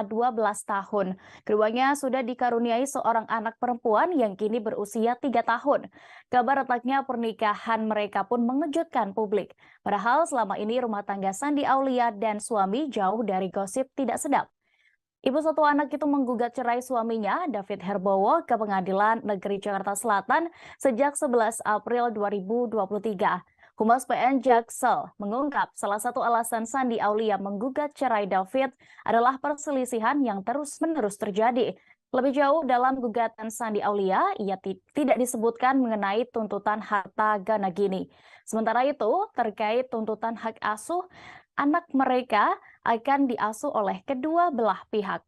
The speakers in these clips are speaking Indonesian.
12 tahun. Keduanya sudah dikaruniai seorang anak perempuan yang kini berusia 3 tahun. Kabar retaknya pernikahan mereka pun mengejutkan publik. Padahal selama ini rumah tangga Sandi Aulia dan suami jauh dari gosip tidak sedap. Ibu satu anak itu menggugat cerai suaminya, David Herbowo, ke Pengadilan Negeri Jakarta Selatan sejak 11 April 2023. Humas PN Jaksel mengungkap salah satu alasan Sandi Aulia menggugat cerai David adalah perselisihan yang terus-menerus terjadi. Lebih jauh dalam gugatan Sandi Aulia, ia tidak disebutkan mengenai tuntutan harta gana gini. Sementara itu, terkait tuntutan hak asuh, anak mereka akan diasuh oleh kedua belah pihak.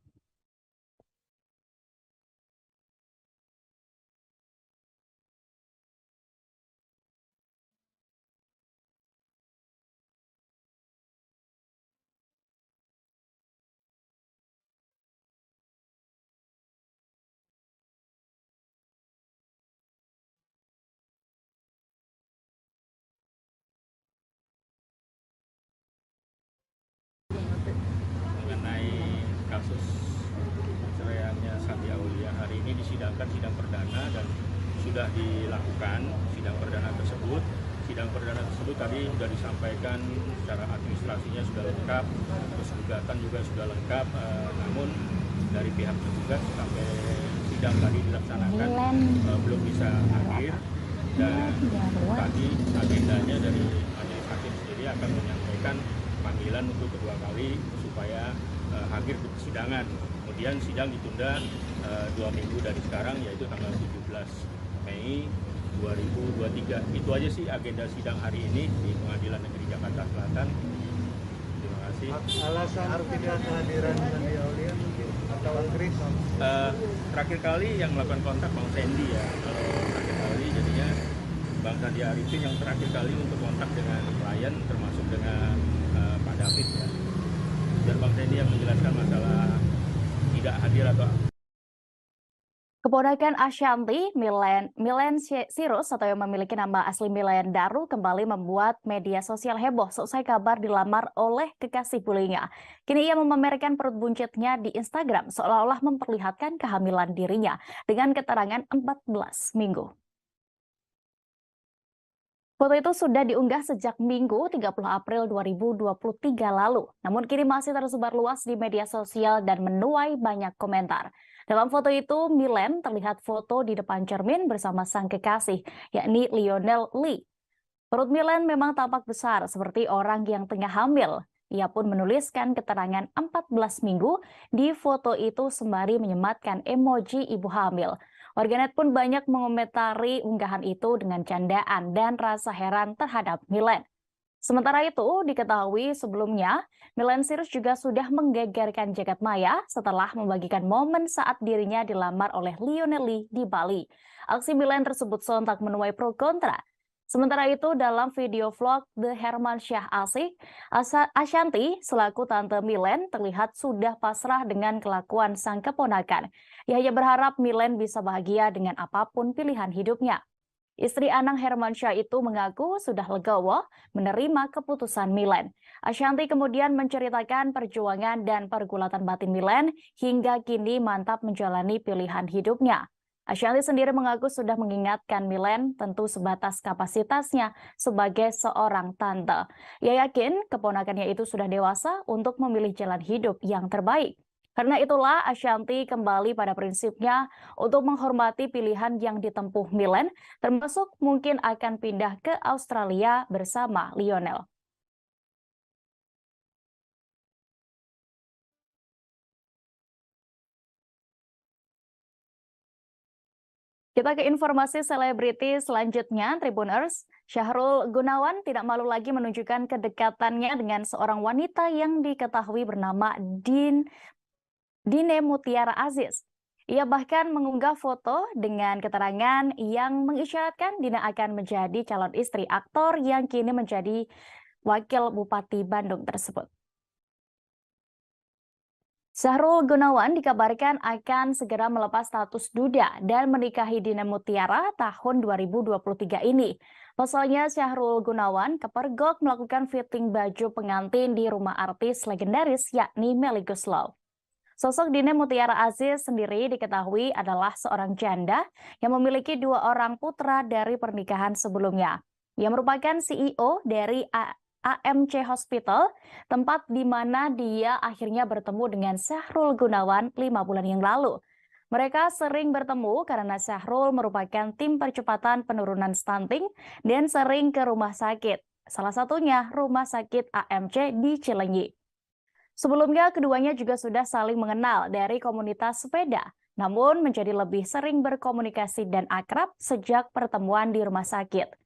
Mengenai kasus perceraiannya Sandi Aulia, hari ini disidangkan sidang perdana dan sudah dilakukan sidang perdana tersebut. Sidang perdana tersebut tadi sudah disampaikan secara administrasinya sudah lengkap, terus gugatan juga sudah lengkap, namun dari pihak tergugat sampai sidang tadi dilaksanakan belum bisa hadir, dan tadi agendanya dari majelis hakim sendiri akan menyampaikan panggilan untuk kedua kali supaya hadir ke persidangan. Kemudian sidang ditunda 2 minggu dari sekarang, yaitu tanggal 17 Mei 2023. Itu aja sih agenda sidang hari ini di Pengadilan Negeri Jakarta Selatan. Terima kasih. Alasan tidak kehadiran Sandi Aulia atau Chris? Terakhir kali yang melakukan kontak Bang Sandy ya. Kalau terakhir kali jadinya Bang Sandi Arifin yang terakhir kali untuk kontak dengan klien, termasuk dengan Pak David ya. Dan Bang Sandy yang menjelaskan masalah tidak hadir atau Keponakan Ashanti, Milen Sirus atau yang memiliki nama asli Milen Daru kembali membuat media sosial heboh seusai kabar dilamar oleh kekasih bullyingnya. Kini ia memamerkan perut buncitnya di Instagram seolah-olah memperlihatkan kehamilan dirinya dengan keterangan 14 minggu. Foto itu sudah diunggah sejak Minggu 30 April 2023 lalu, namun kini masih tersebar luas di media sosial dan menuai banyak komentar. Dalam foto itu, Milen terlihat foto di depan cermin bersama sang kekasih, yakni Lionel Lee. Perut Milen memang tampak besar seperti orang yang tengah hamil. Ia pun menuliskan keterangan 14 minggu di foto itu sembari menyematkan emoji ibu hamil. Warganet pun banyak mengomentari unggahan itu dengan candaan dan rasa heran terhadap Milen. Sementara itu, diketahui sebelumnya, Milen Sirus juga sudah menggegerkan jagat maya setelah membagikan momen saat dirinya dilamar oleh Lionel Lee di Bali. Aksi Milen tersebut sontak menuai pro kontra. Sementara itu, dalam video vlog The Hermansyah Ashanti selaku Tante Milen terlihat sudah pasrah dengan kelakuan sang keponakan. Ia hanya berharap Milen bisa bahagia dengan apapun pilihan hidupnya. Istri Anang Hermansyah itu mengaku sudah legowo menerima keputusan Milen. Ashanti kemudian menceritakan perjuangan dan pergulatan batin Milen hingga kini mantap menjalani pilihan hidupnya. Ashanti sendiri mengaku sudah mengingatkan Milen tentu sebatas kapasitasnya sebagai seorang tante. Ia yakin keponakannya itu sudah dewasa untuk memilih jalan hidup yang terbaik. Karena itulah Ashanti kembali pada prinsipnya untuk menghormati pilihan yang ditempuh Milen, termasuk mungkin akan pindah ke Australia bersama Lionel. Kita ke informasi selebriti selanjutnya, Tribuners. Syahrul Gunawan tidak malu lagi menunjukkan kedekatannya dengan seorang wanita yang diketahui bernama Dine Mutiara Aziz. Ia bahkan mengunggah foto dengan keterangan yang mengisyaratkan Dina akan menjadi calon istri aktor yang kini menjadi wakil Bupati Bandung tersebut. Syahrul Gunawan dikabarkan akan segera melepas status duda dan menikahi Dina Mutiara tahun 2023 ini. Pasalnya Syahrul Gunawan kepergok melakukan fitting baju pengantin di rumah artis legendaris yakni Melly Goeslaw. Sosok Dina Mutiara Aziz sendiri diketahui adalah seorang janda yang memiliki 2 orang putra dari pernikahan sebelumnya. Ia merupakan CEO dari AMC Hospital, tempat di mana dia akhirnya bertemu dengan Syahrul Gunawan 5 bulan yang lalu. Mereka sering bertemu karena Syahrul merupakan tim percepatan penurunan stunting dan sering ke rumah sakit. Salah satunya Rumah Sakit AMC di Cilenyi. Sebelumnya, keduanya juga sudah saling mengenal dari komunitas sepeda, namun menjadi lebih sering berkomunikasi dan akrab sejak pertemuan di rumah sakit.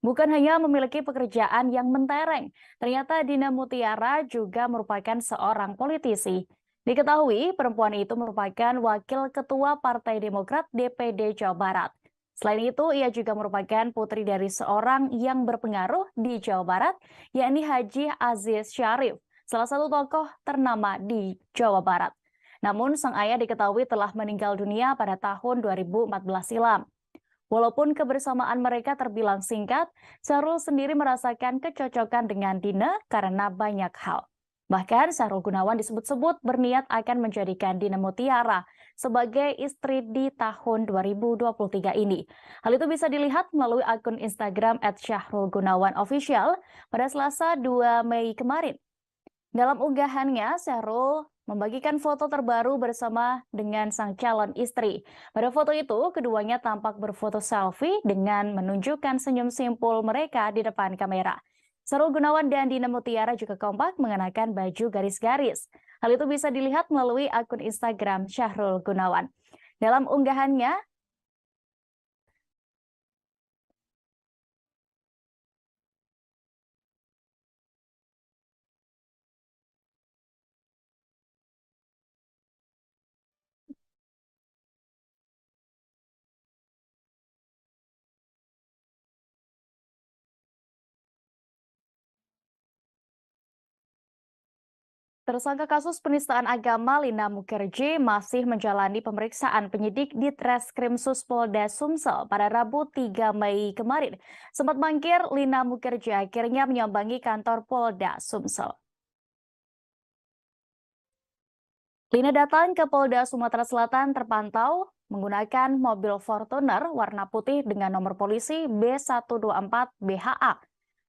Bukan hanya memiliki pekerjaan yang mentereng, ternyata Dina Mutiara juga merupakan seorang politisi. Diketahui, perempuan itu merupakan Wakil Ketua Partai Demokrat DPD Jawa Barat. Selain itu, ia juga merupakan putri dari seorang yang berpengaruh di Jawa Barat, yakni Haji Aziz Syarif, salah satu tokoh ternama di Jawa Barat. Namun sang ayah diketahui telah meninggal dunia pada tahun 2014 silam. Walaupun kebersamaan mereka terbilang singkat, Syahrul sendiri merasakan kecocokan dengan Dina karena banyak hal. Bahkan Syahrul Gunawan disebut-sebut berniat akan menjadikan Dina Mutiara sebagai istri di tahun 2023 ini. Hal itu bisa dilihat melalui akun Instagram @syahrulgunawanofficial pada Selasa 2 Mei kemarin. Dalam unggahannya, Syahrul membagikan foto terbaru bersama dengan sang calon istri. Pada foto itu, keduanya tampak berfoto selfie dengan menunjukkan senyum simpul mereka di depan kamera. Syahrul Gunawan dan Dina Mutiara juga kompak mengenakan baju garis-garis. Hal itu bisa dilihat melalui akun Instagram Syahrul Gunawan. Dalam unggahannya, tersangka kasus penistaan agama Lina Mukherjee masih menjalani pemeriksaan penyidik di Treskrimsus Polda Sumsel pada Rabu 3 Mei kemarin. Sempat mangkir, Lina Mukherjee akhirnya menyambangi kantor Polda Sumsel. Lina datang ke Polda Sumatera Selatan terpantau menggunakan mobil Fortuner warna putih dengan nomor polisi B124BHA.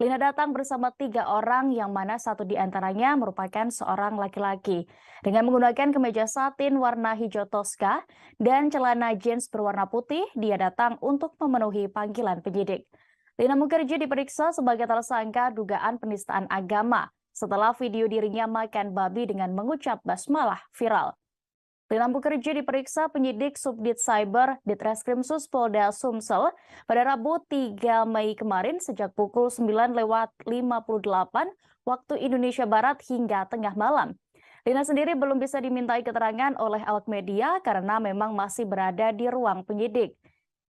Lina datang bersama 3 orang yang mana satu di antaranya merupakan seorang laki-laki. Dengan menggunakan kemeja satin warna hijau toska dan celana jeans berwarna putih, dia datang untuk memenuhi panggilan penyidik. Lina Mukherjee diperiksa sebagai tersangka dugaan penistaan agama setelah video dirinya makan babi dengan mengucap basmalah viral. Lina Mukherjee diperiksa penyidik Subdit Cyber di Treskrimsus Polda Sumsel pada Rabu 3 Mei kemarin sejak pukul 9:58 waktu Indonesia Barat hingga tengah malam. Lina sendiri belum bisa dimintai keterangan oleh awak media karena memang masih berada di ruang penyidik.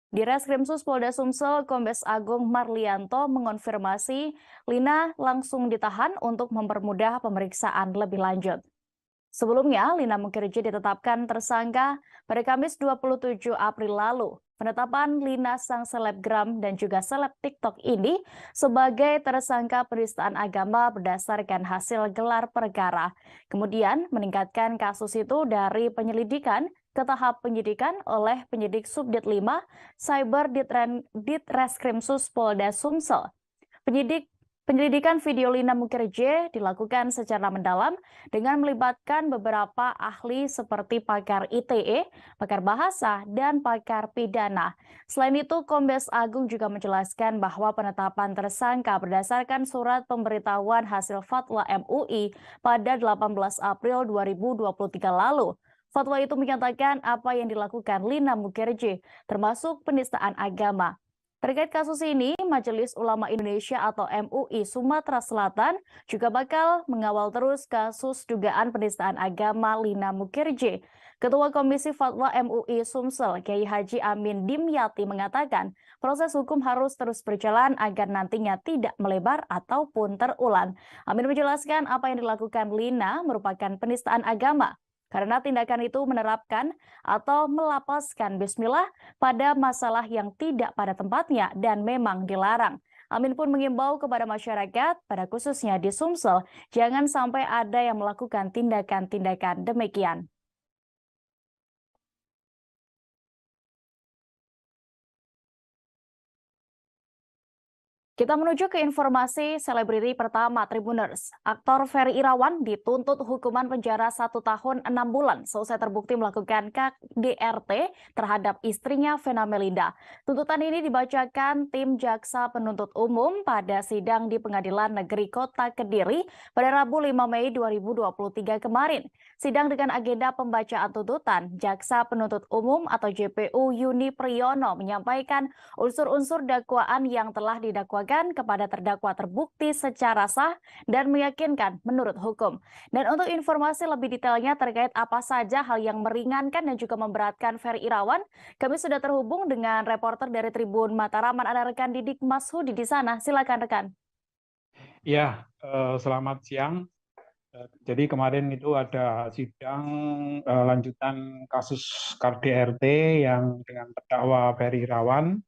Di Reskrimsus Polda Sumsel, Kombes Agung Marlianto mengonfirmasi Lina langsung ditahan untuk mempermudah pemeriksaan lebih lanjut. Sebelumnya, Lina Mukherjee ditetapkan tersangka pada Kamis 27 April lalu. Penetapan Lina sang selebgram dan juga seleb TikTok ini sebagai tersangka penistaan agama berdasarkan hasil gelar perkara. Kemudian meningkatkan kasus itu dari penyelidikan ke tahap penyidikan oleh penyidik Subdit 5 Cyber Ditreskrimsus Polda Sumsel. Penyelidikan video Lina Mukherjee dilakukan secara mendalam dengan melibatkan beberapa ahli seperti pakar ITE, pakar bahasa, dan pakar pidana. Selain itu, Kombes Agung juga menjelaskan bahwa penetapan tersangka berdasarkan surat pemberitahuan hasil fatwa MUI pada 18 April 2023 lalu. Fatwa itu menyatakan apa yang dilakukan Lina Mukherjee, termasuk penistaan agama. Terkait kasus ini, Majelis Ulama Indonesia atau MUI Sumatera Selatan juga bakal mengawal terus kasus dugaan penistaan agama Lina Mukherjee. Ketua Komisi Fatwa MUI Sumsel, Kiai Haji Amin Dimyati mengatakan proses hukum harus terus berjalan agar nantinya tidak melebar ataupun terulang. Amin menjelaskan apa yang dilakukan Lina merupakan penistaan agama, karena tindakan itu menerapkan atau melapaskan bismillah pada masalah yang tidak pada tempatnya dan memang dilarang. Amin pun mengimbau kepada masyarakat, pada khususnya di Sumsel, jangan sampai ada yang melakukan tindakan-tindakan demikian. Kita menuju ke informasi selebriti pertama Tribuners. Aktor Ferry Irawan dituntut hukuman penjara 1 tahun 6 bulan selesai terbukti melakukan KDRT terhadap istrinya Vena Melinda. Tuntutan ini dibacakan tim jaksa penuntut umum pada sidang di Pengadilan Negeri Kota Kediri pada Rabu 5 Mei 2023 kemarin. Sidang dengan agenda pembacaan tuntutan, jaksa penuntut umum atau JPU Yuni Priyono menyampaikan unsur-unsur dakwaan yang telah didakwakan kepada terdakwa terbukti secara sah dan meyakinkan menurut hukum. Dan untuk informasi lebih detailnya terkait apa saja hal yang meringankan dan juga memberatkan Ferry Irawan, kami sudah terhubung dengan reporter dari Tribun Mataraman, ada rekan Didik Mashudi di sana. Silakan rekan. Ya, selamat siang. Jadi kemarin itu ada sidang lanjutan kasus KDRT yang dengan terdakwa Ferry Irawan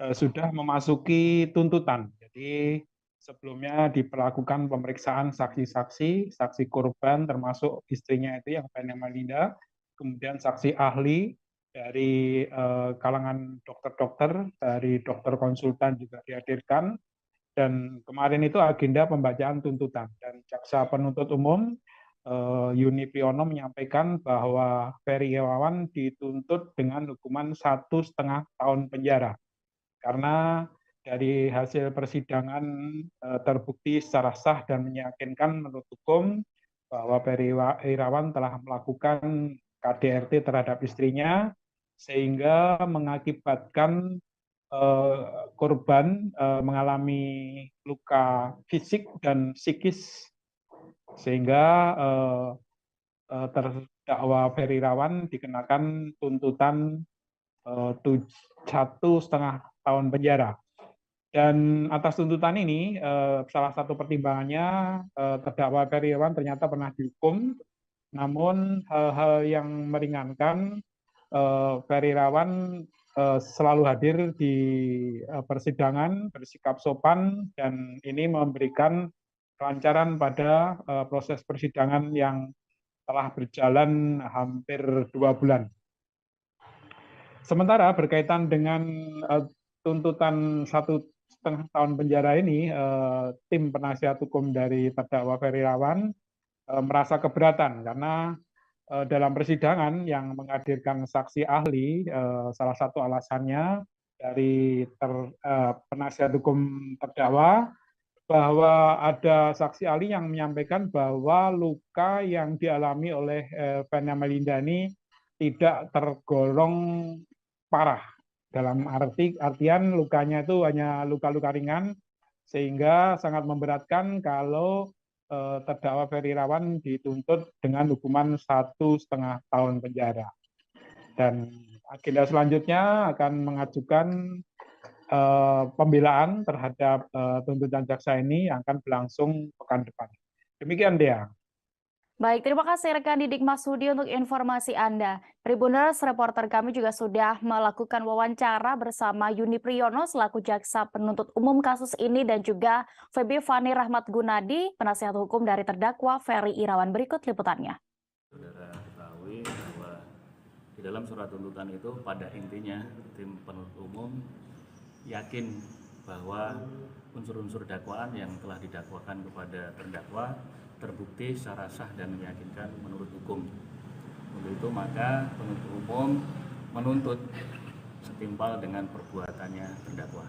sudah memasuki tuntutan. Jadi sebelumnya diperlakukan pemeriksaan saksi-saksi, saksi korban termasuk istrinya itu yang Vena Melinda, kemudian saksi ahli dari kalangan dokter-dokter, dari dokter konsultan juga dihadirkan. Dan kemarin itu agenda pembacaan tuntutan dan jaksa penuntut umum Yuni Priyono menyampaikan bahwa Ferry Irawan dituntut dengan hukuman 1,5 tahun penjara karena dari hasil persidangan terbukti secara sah dan meyakinkan menurut hukum bahwa Ferry Irawan telah melakukan KDRT terhadap istrinya sehingga mengakibatkan korban mengalami luka fisik dan psikis sehingga terdakwa Ferry Irawan dikenakan tuntutan 1,5 tahun penjara. Dan atas tuntutan ini, salah satu pertimbangannya terdakwa Ferry Irawan ternyata pernah dihukum, namun hal-hal yang meringankan Ferry Irawan selalu hadir di persidangan, bersikap sopan, dan ini memberikan kelancaran pada proses persidangan yang telah berjalan hampir 2 bulan. Sementara berkaitan dengan tuntutan 1,5 tahun penjara ini, tim penasihat hukum dari terdakwa Ferry Irawan merasa keberatan karena dalam persidangan yang menghadirkan saksi ahli, salah satu alasannya dari penasihat hukum terdakwa bahwa ada saksi ahli yang menyampaikan bahwa luka yang dialami oleh Vena Melinda ini tidak tergolong parah. Dalam artian lukanya itu hanya luka-luka ringan, sehingga sangat memberatkan kalau terdakwa Ferry Irawan dituntut dengan hukuman 1,5 tahun penjara. Dan agenda selanjutnya akan mengajukan pembelaan terhadap tuntutan jaksa ini yang akan berlangsung pekan depan. Demikian, Dea. Baik, terima kasih rekan Didik Mashudi untuk informasi Anda. Tribuners, reporter kami juga sudah melakukan wawancara bersama Yuni Priyono selaku jaksa penuntut umum kasus ini dan juga Feby Fani Rahmat Gunadi, penasihat hukum dari terdakwa Ferry Irawan. Berikut liputannya. Saudara ketahui bahwa di dalam surat tuntutan itu pada intinya tim penuntut umum yakin bahwa unsur-unsur dakwaan yang telah didakwakan kepada terdakwa terbukti secara sah dan meyakinkan menurut hukum. Untuk itu maka penuntut umum menuntut setimpal dengan perbuatannya terdakwa.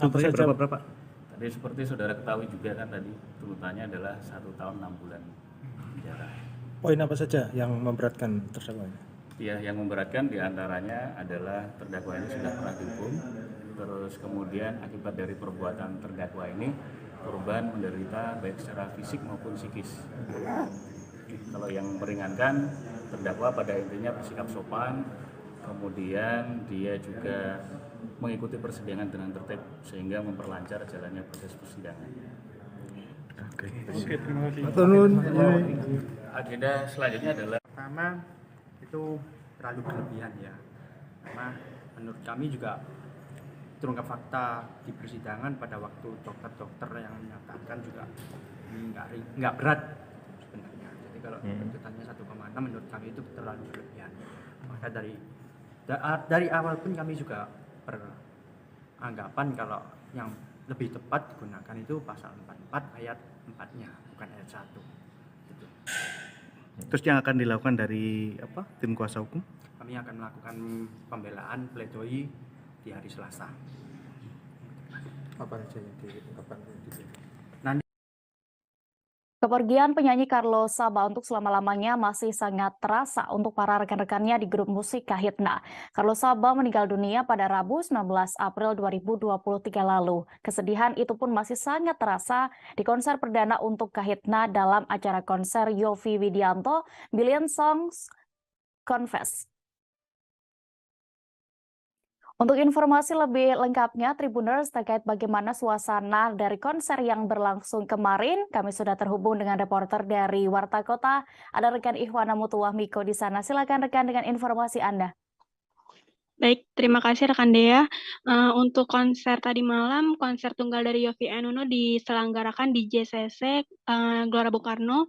Apa saja berapa? Tadi seperti saudara ketahui juga kan tadi tuntutannya adalah 1 tahun 6 bulan penjara. Poin apa saja yang memberatkan terdakwa? Ya, yang memberatkan diantaranya adalah terdakwa ini sudah pernah dihukum, terus kemudian akibat dari perbuatan terdakwa ini korban menderita baik secara fisik maupun psikis. Kalau yang meringankan, terdakwa pada intinya bersikap sopan, kemudian dia juga mengikuti persidangan dengan tertib sehingga memperlancar jalannya proses persidangan. Oke, terima kasih. Agenda selanjutnya adalah pertama itu terlalu berlebihan ya, karena menurut kami juga terungkap fakta di persidangan pada waktu dokter-dokter yang menyatakan juga ini nggak berat sebenarnya. Jadi kalau tuntutannya 1,6 menurut kami itu terlalu berlebihan. Maka dari awal pun kami juga beranggapan kalau yang lebih tepat digunakan itu pasal 44 ayat 4-nya, bukan ayat 1. Gitu. Terus yang akan dilakukan dari tim kuasa hukum? Kami akan melakukan pembelaan pledoi di hari Selasa. Apa saja yang diungkapkan? Kepergian penyanyi Carlos Saba untuk selama-lamanya masih sangat terasa untuk para rekan-rekannya di grup musik Kahitna. Carlos Saba meninggal dunia pada Rabu 19 April 2023 lalu. Kesedihan itu pun masih sangat terasa di konser perdana untuk Kahitna dalam acara konser Yovie Widianto, Billion Songs Confess. Untuk informasi lebih lengkapnya, Tribuners, terkait bagaimana suasana dari konser yang berlangsung kemarin, kami sudah terhubung dengan reporter dari Warta Kota. Ada rekan Ihwana Mutuwah Miko di sana. Silakan rekan dengan informasi Anda. Baik, terima kasih rekan Dea. Untuk konser tadi malam, konser tunggal dari Yovie and Nuno diselenggarakan di JCC Gelora Bung Karno.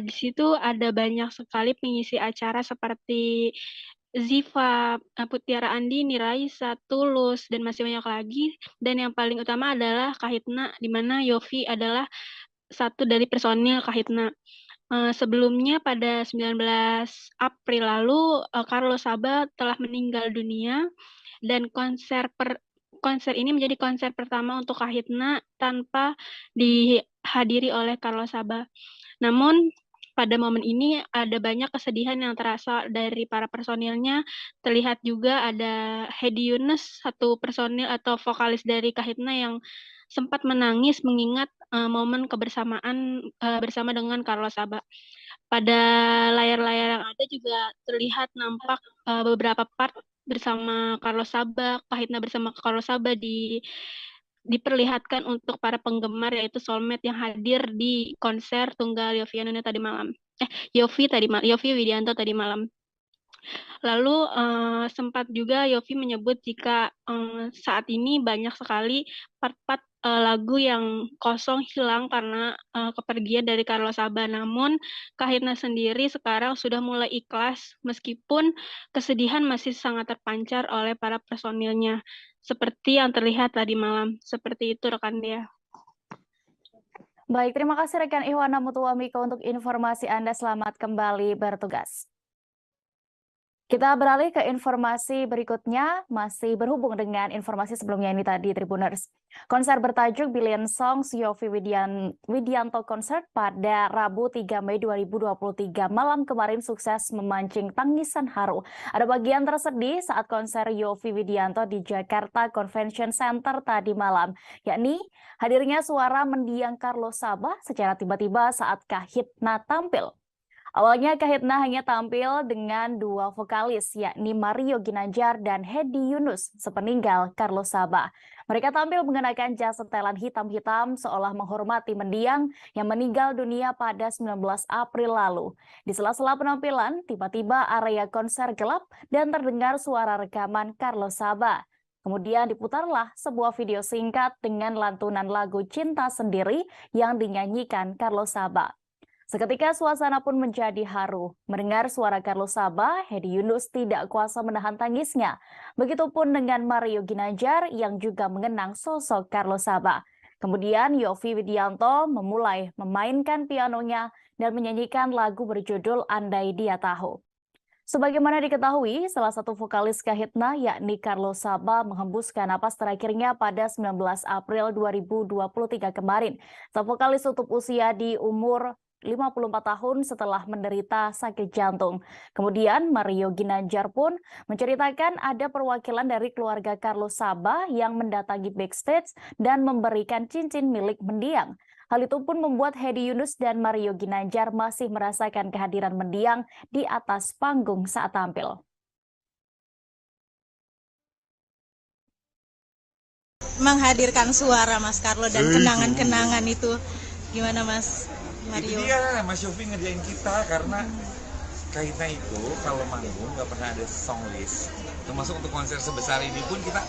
Di situ ada banyak sekali pengisi acara seperti Ziva, Putiara Andini, Raisa, Tulus, dan masih banyak lagi. Dan yang paling utama adalah Kahitna, di mana Yovie adalah satu dari personil Kahitna. Sebelumnya pada 19 April lalu, Carlos Saba telah meninggal dunia, dan konser ini menjadi konser pertama untuk Kahitna tanpa dihadiri oleh Carlos Saba. Namun, pada momen ini ada banyak kesedihan yang terasa dari para personilnya. Terlihat juga ada Hedi Yunus, satu personil atau vokalis dari Kahitna yang sempat menangis mengingat momen kebersamaan bersama dengan Carlos Saba. Pada layar-layar yang ada juga terlihat nampak beberapa part bersama Carlos Saba, Kahitna bersama Carlos Saba diperlihatkan untuk para penggemar, yaitu soulmate yang hadir di konser tunggal Yovie and Nuno tadi malam. Yovie Widianto tadi malam. Lalu sempat juga Yovie menyebut jika saat ini banyak sekali part-part lagu yang kosong hilang karena kepergian dari Carlos Saba. Namun Kahitna sendiri sekarang sudah mulai ikhlas meskipun kesedihan masih sangat terpancar oleh para personilnya. Seperti yang terlihat tadi malam. Seperti itu rekan Dea. Baik, terima kasih rekan Ihwana Mutuwah Miko untuk informasi Anda. Selamat kembali bertugas. Kita beralih ke informasi berikutnya, masih berhubung dengan informasi sebelumnya ini tadi, Tribuners. Konser bertajuk Billion Songs Yovie Widianto Concert pada Rabu 3 Mei 2023 malam kemarin sukses memancing tangisan haru. Ada bagian tersedih saat konser Yovie Widianto di Jakarta Convention Center tadi malam, yakni hadirnya suara mendiang Carlos Saba secara tiba-tiba saat Kahitna tampil. Awalnya Kahitna hanya tampil dengan dua vokalis, yakni Mario Ginanjar dan Hedi Yunus, sepeninggal Carlos Saba. Mereka tampil mengenakan jas setelan hitam-hitam seolah menghormati mendiang yang meninggal dunia pada 19 April lalu. Di sela-sela penampilan, tiba-tiba area konser gelap dan terdengar suara rekaman Carlos Saba. Kemudian diputarlah sebuah video singkat dengan lantunan lagu Cinta Sendiri yang dinyanyikan Carlos Saba. Seketika suasana pun menjadi haru. Mendengar suara Carlos Saba, Hedi Yunus tidak kuasa menahan tangisnya. Begitupun dengan Mario Ginanjar yang juga mengenang sosok Carlos Saba. Kemudian Yovie Widianto memulai memainkan pianonya dan menyanyikan lagu berjudul Andai Dia Tahu. Sebagaimana diketahui, salah satu vokalis Kahitna yakni Carlos Saba menghembuskan napas terakhirnya pada 19 April 2023 kemarin. Sang vokalis tutup usia di umur 54 tahun setelah menderita sakit jantung. Kemudian Mario Ginanjar pun menceritakan ada perwakilan dari keluarga Carlos Saba yang mendatangi backstage dan memberikan cincin milik mendiang. Hal itu pun membuat Hedi Yunus dan Mario Ginanjar masih merasakan kehadiran mendiang di atas panggung saat tampil. Menghadirkan suara Mas Carlo dan kenangan-kenangan itu gimana Mas Mario? Itu dia Mas Yovie ngerjain kita karena Kahitna itu kalau manggung nggak pernah ada song list. Termasuk untuk konser sebesar ini pun kita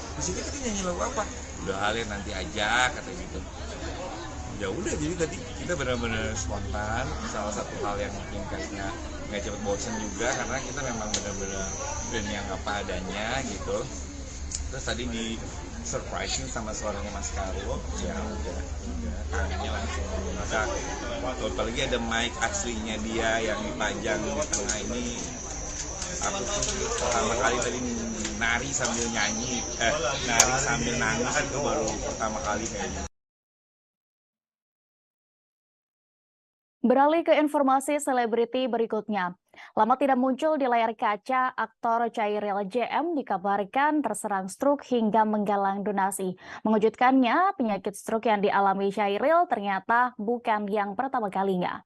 nyanyi lagu apa? Udah halnya nanti aja kata gitu. Ya udah jadi tadi kita benar-benar spontan. Salah satu hal yang mungkin Kahitna nggak cepet bosen juga karena kita memang benar-benar band yang apa adanya gitu. Terus tadi di surprising sama suaranya Mas Karlo, ya udah tangannya langsung meledak. Apalagi ada mic aslinya dia yang dipajang di tengah ini. Aku tuh pertama kali tadi nari sambil nyanyi, nari sambil nangis itu baru pertama kali kayaknya. Beralih ke informasi selebriti berikutnya. Lama tidak muncul di layar kaca, aktor Chairil JM dikabarkan terserang stroke hingga menggalang donasi. Mengejutkannya, penyakit stroke yang dialami Chairil ternyata bukan yang pertama kalinya.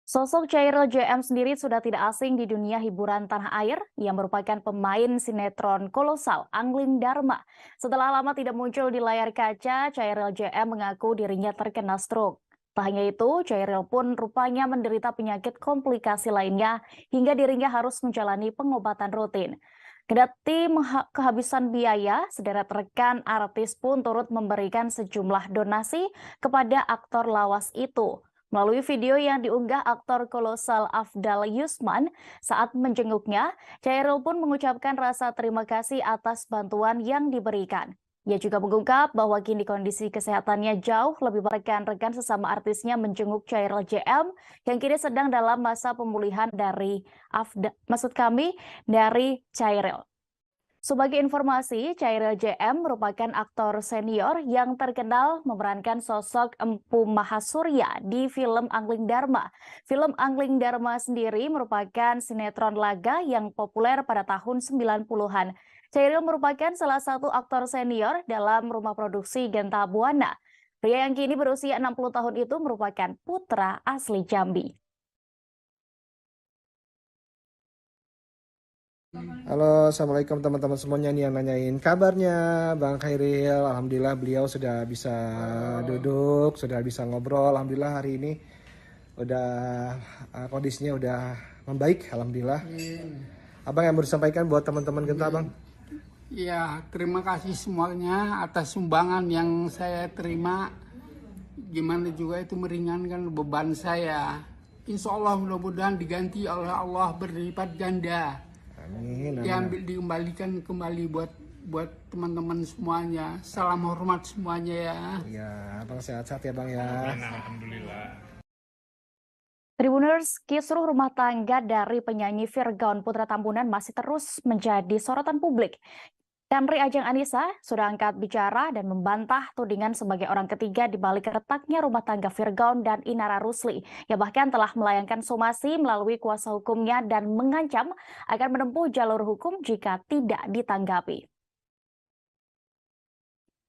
Sosok Chairil JM sendiri sudah tidak asing di dunia hiburan tanah air. Ia merupakan pemain sinetron kolosal Angling Dharma. Setelah lama tidak muncul di layar kaca, Chairil JM mengaku dirinya terkena stroke. Tak hanya itu, Chairil pun rupanya menderita penyakit komplikasi lainnya hingga dirinya harus menjalani pengobatan rutin. Kendati kehabisan biaya, sederet rekan artis pun turut memberikan sejumlah donasi kepada aktor lawas itu. Melalui video yang diunggah aktor kolosal Afdal Yusman saat menjenguknya, Chairil pun mengucapkan rasa terima kasih atas bantuan yang diberikan. Ia juga mengungkap bahwa kini kondisi kesehatannya jauh lebih baik. Rekan-rekan sesama artisnya menjenguk Chairil JM yang kini sedang dalam masa pemulihan dari Chairil. Sebagai informasi, Chairil JM merupakan aktor senior yang terkenal memerankan sosok Empu Mahasurya di film Angling Dharma. Film Angling Dharma sendiri merupakan sinetron laga yang populer pada tahun 90-an. Chairil merupakan salah satu aktor senior dalam rumah produksi Genta Buana. Pria yang kini berusia 60 tahun itu merupakan putra asli Jambi. Halo, assalamualaikum teman-teman semuanya nih yang nanyain kabarnya Bang Chairil. Alhamdulillah beliau sudah bisa duduk, sudah bisa ngobrol. Alhamdulillah hari ini udah kondisinya udah membaik. Alhamdulillah. Abang yang mau disampaikan buat teman-teman Genta, Bang? Ya, terima kasih semuanya atas sumbangan yang saya terima. Gimana juga itu meringankan beban saya. Insya Allah mudah-mudahan diganti oleh Allah berlipat ganda. Amin. Dikembalikan kembali buat teman-teman semuanya. Salam hormat semuanya ya. Ya, Bang sehat-sehat ya Bang ya. Alhamdulillah. Tribuners, kisruh rumah tangga dari penyanyi Virgaun Putra Tambunan masih terus menjadi sorotan publik. Tenri Ajeng Anissa sudah angkat bicara dan membantah tudingan sebagai orang ketiga di balik retaknya rumah tangga Virgaun dan Inara Rusli. Ia bahkan telah melayangkan somasi melalui kuasa hukumnya dan mengancam akan menempuh jalur hukum jika tidak ditanggapi.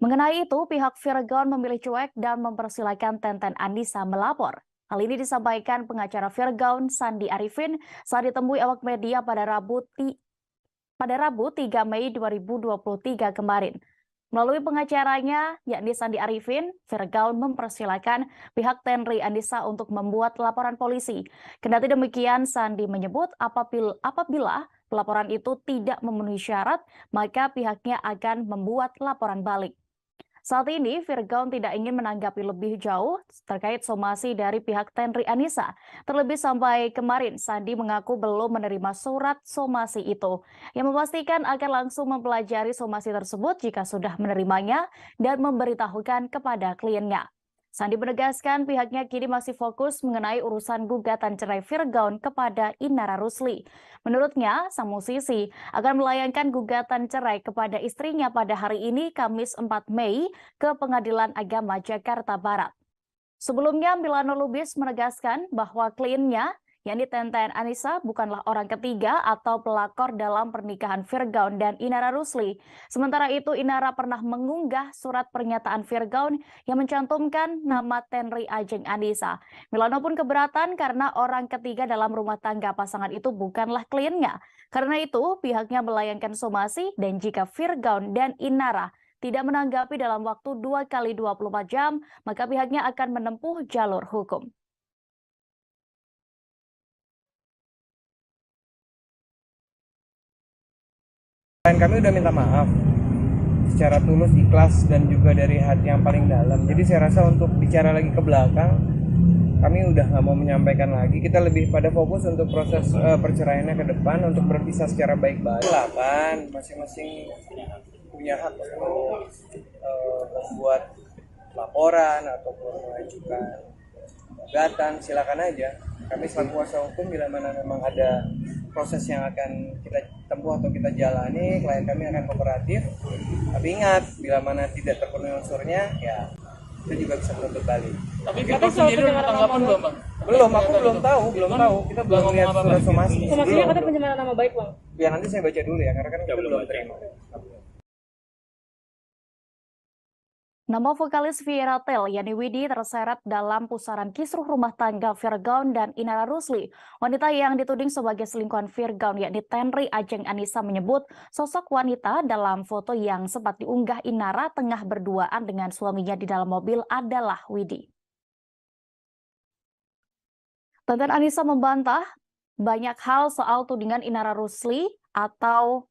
Mengenai itu, pihak Virgaun memilih cuek dan mempersilahkan Tenten Anissa melapor. Hal ini disampaikan pengacara Virgaun Sandi Arifin saat ditemui awak media pada Rabu 3 Mei 2023 kemarin. Melalui pengacaranya, yakni Sandi Arifin, Virgaun mempersilahkan pihak Tenri Anissa untuk membuat laporan polisi. Kendati demikian, Sandi menyebut apabila pelaporan itu tidak memenuhi syarat, maka pihaknya akan membuat laporan balik. Saat ini, Virgaun tidak ingin menanggapi lebih jauh terkait somasi dari pihak Tenri Anissa. Terlebih sampai kemarin, Sandi mengaku belum menerima surat somasi itu. Yang memastikan akan langsung mempelajari somasi tersebut jika sudah menerimanya dan memberitahukan kepada kliennya. Sandi menegaskan pihaknya kini masih fokus mengenai urusan gugatan cerai Virgaun kepada Inara Rusli. Menurutnya, sang musisi akan melayangkan gugatan cerai kepada istrinya pada hari ini, Kamis 4 Mei, ke Pengadilan Agama Jakarta Barat. Sebelumnya, Milano Lubis menegaskan bahwa kliennya, yakni Tenten Anissa, bukanlah orang ketiga atau pelakor dalam pernikahan Virgaun dan Inara Rusli. Sementara itu, Inara pernah mengunggah surat pernyataan Virgaun yang mencantumkan nama Tenri Ajeng Anissa. Milano pun keberatan karena orang ketiga dalam rumah tangga pasangan itu bukanlah kliennya. Karena itu, pihaknya melayangkan somasi dan jika Virgaun dan Inara tidak menanggapi dalam waktu 2 kali 24 jam, maka pihaknya akan menempuh jalur hukum. Kami udah minta maaf secara tulus, ikhlas, dan juga dari hati yang paling dalam. Jadi saya rasa untuk bicara lagi ke belakang kami udah nggak mau menyampaikan lagi. Kita lebih pada fokus untuk proses perceraiannya ke depan untuk berpisah secara baik-baik. Silakan masing-masing punya hak untuk membuat laporan ataupun mengajukan gugatan, silakan aja. Kami selaku kuasa hukum bila mana memang ada proses yang akan kita tempuh atau kita jalani, klien kami akan kooperatif. Tapi ingat, bila mana tidak terpenuhi unsurnya, ya itu juga bisa menuntut balik. Tapi Firdaus sendiri udah tanggapan belum, Bang? Belum, aku belum tahu. Kita belum lihat surat somasi. Somasinya katanya pencemaran nama baik, Bang. Ya nanti saya baca dulu ya, karena kan kita belum terima. Nama vokalis Vira Tel, Yani Widi, terseret dalam pusaran kisruh rumah tangga Virgaun dan Inara Rusli. Wanita yang dituding sebagai selingkuhan Virgaun, yakni Tenri Ajeng Anissa, menyebut sosok wanita dalam foto yang sempat diunggah Inara tengah berduaan dengan suaminya di dalam mobil adalah Widi. Tenten Anissa membantah banyak hal soal tudingan Inara Rusli atau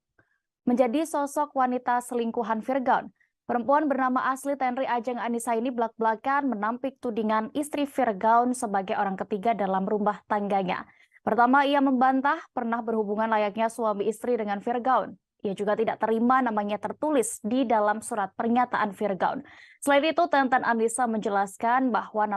menjadi sosok wanita selingkuhan Virgaun. Perempuan bernama asli Tenri Ajeng Anissa ini belak-belakan menampik tudingan istri Virgaun sebagai orang ketiga dalam rumah tangganya. Pertama, ia membantah pernah berhubungan layaknya suami istri dengan Virgaun. Ia juga tidak terima namanya tertulis di dalam surat pernyataan Virgaun. Selain itu, Tenten Anissa menjelaskan bahwa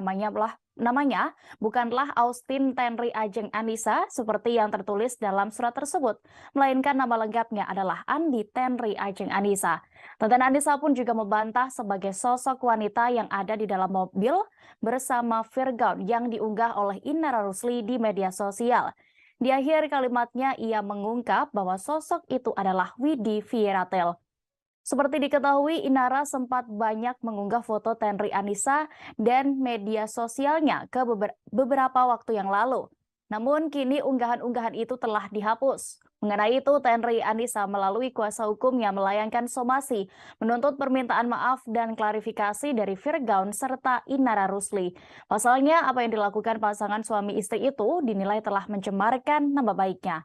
namanya bukanlah Austin Tenri Ajeng Anissa seperti yang tertulis dalam surat tersebut, melainkan nama lengkapnya adalah Andi Tenri Ajeng Anissa. Tenten Anissa pun juga membantah sebagai sosok wanita yang ada di dalam mobil bersama Virgaun yang diunggah oleh Inara Rusli di media sosial. Di akhir kalimatnya, ia mengungkap bahwa sosok itu adalah Widi Vieratel. Seperti diketahui, Inara sempat banyak mengunggah foto Tenri Anissa dan media sosialnya ke beberapa waktu yang lalu. Namun kini unggahan-unggahan itu telah dihapus. Mengenai itu, Tenri Anissa melalui kuasa hukumnya melayangkan somasi, menuntut permintaan maaf dan klarifikasi dari Virgaun serta Inara Rusli. Pasalnya, apa yang dilakukan pasangan suami istri itu dinilai telah mencemarkan nama baiknya.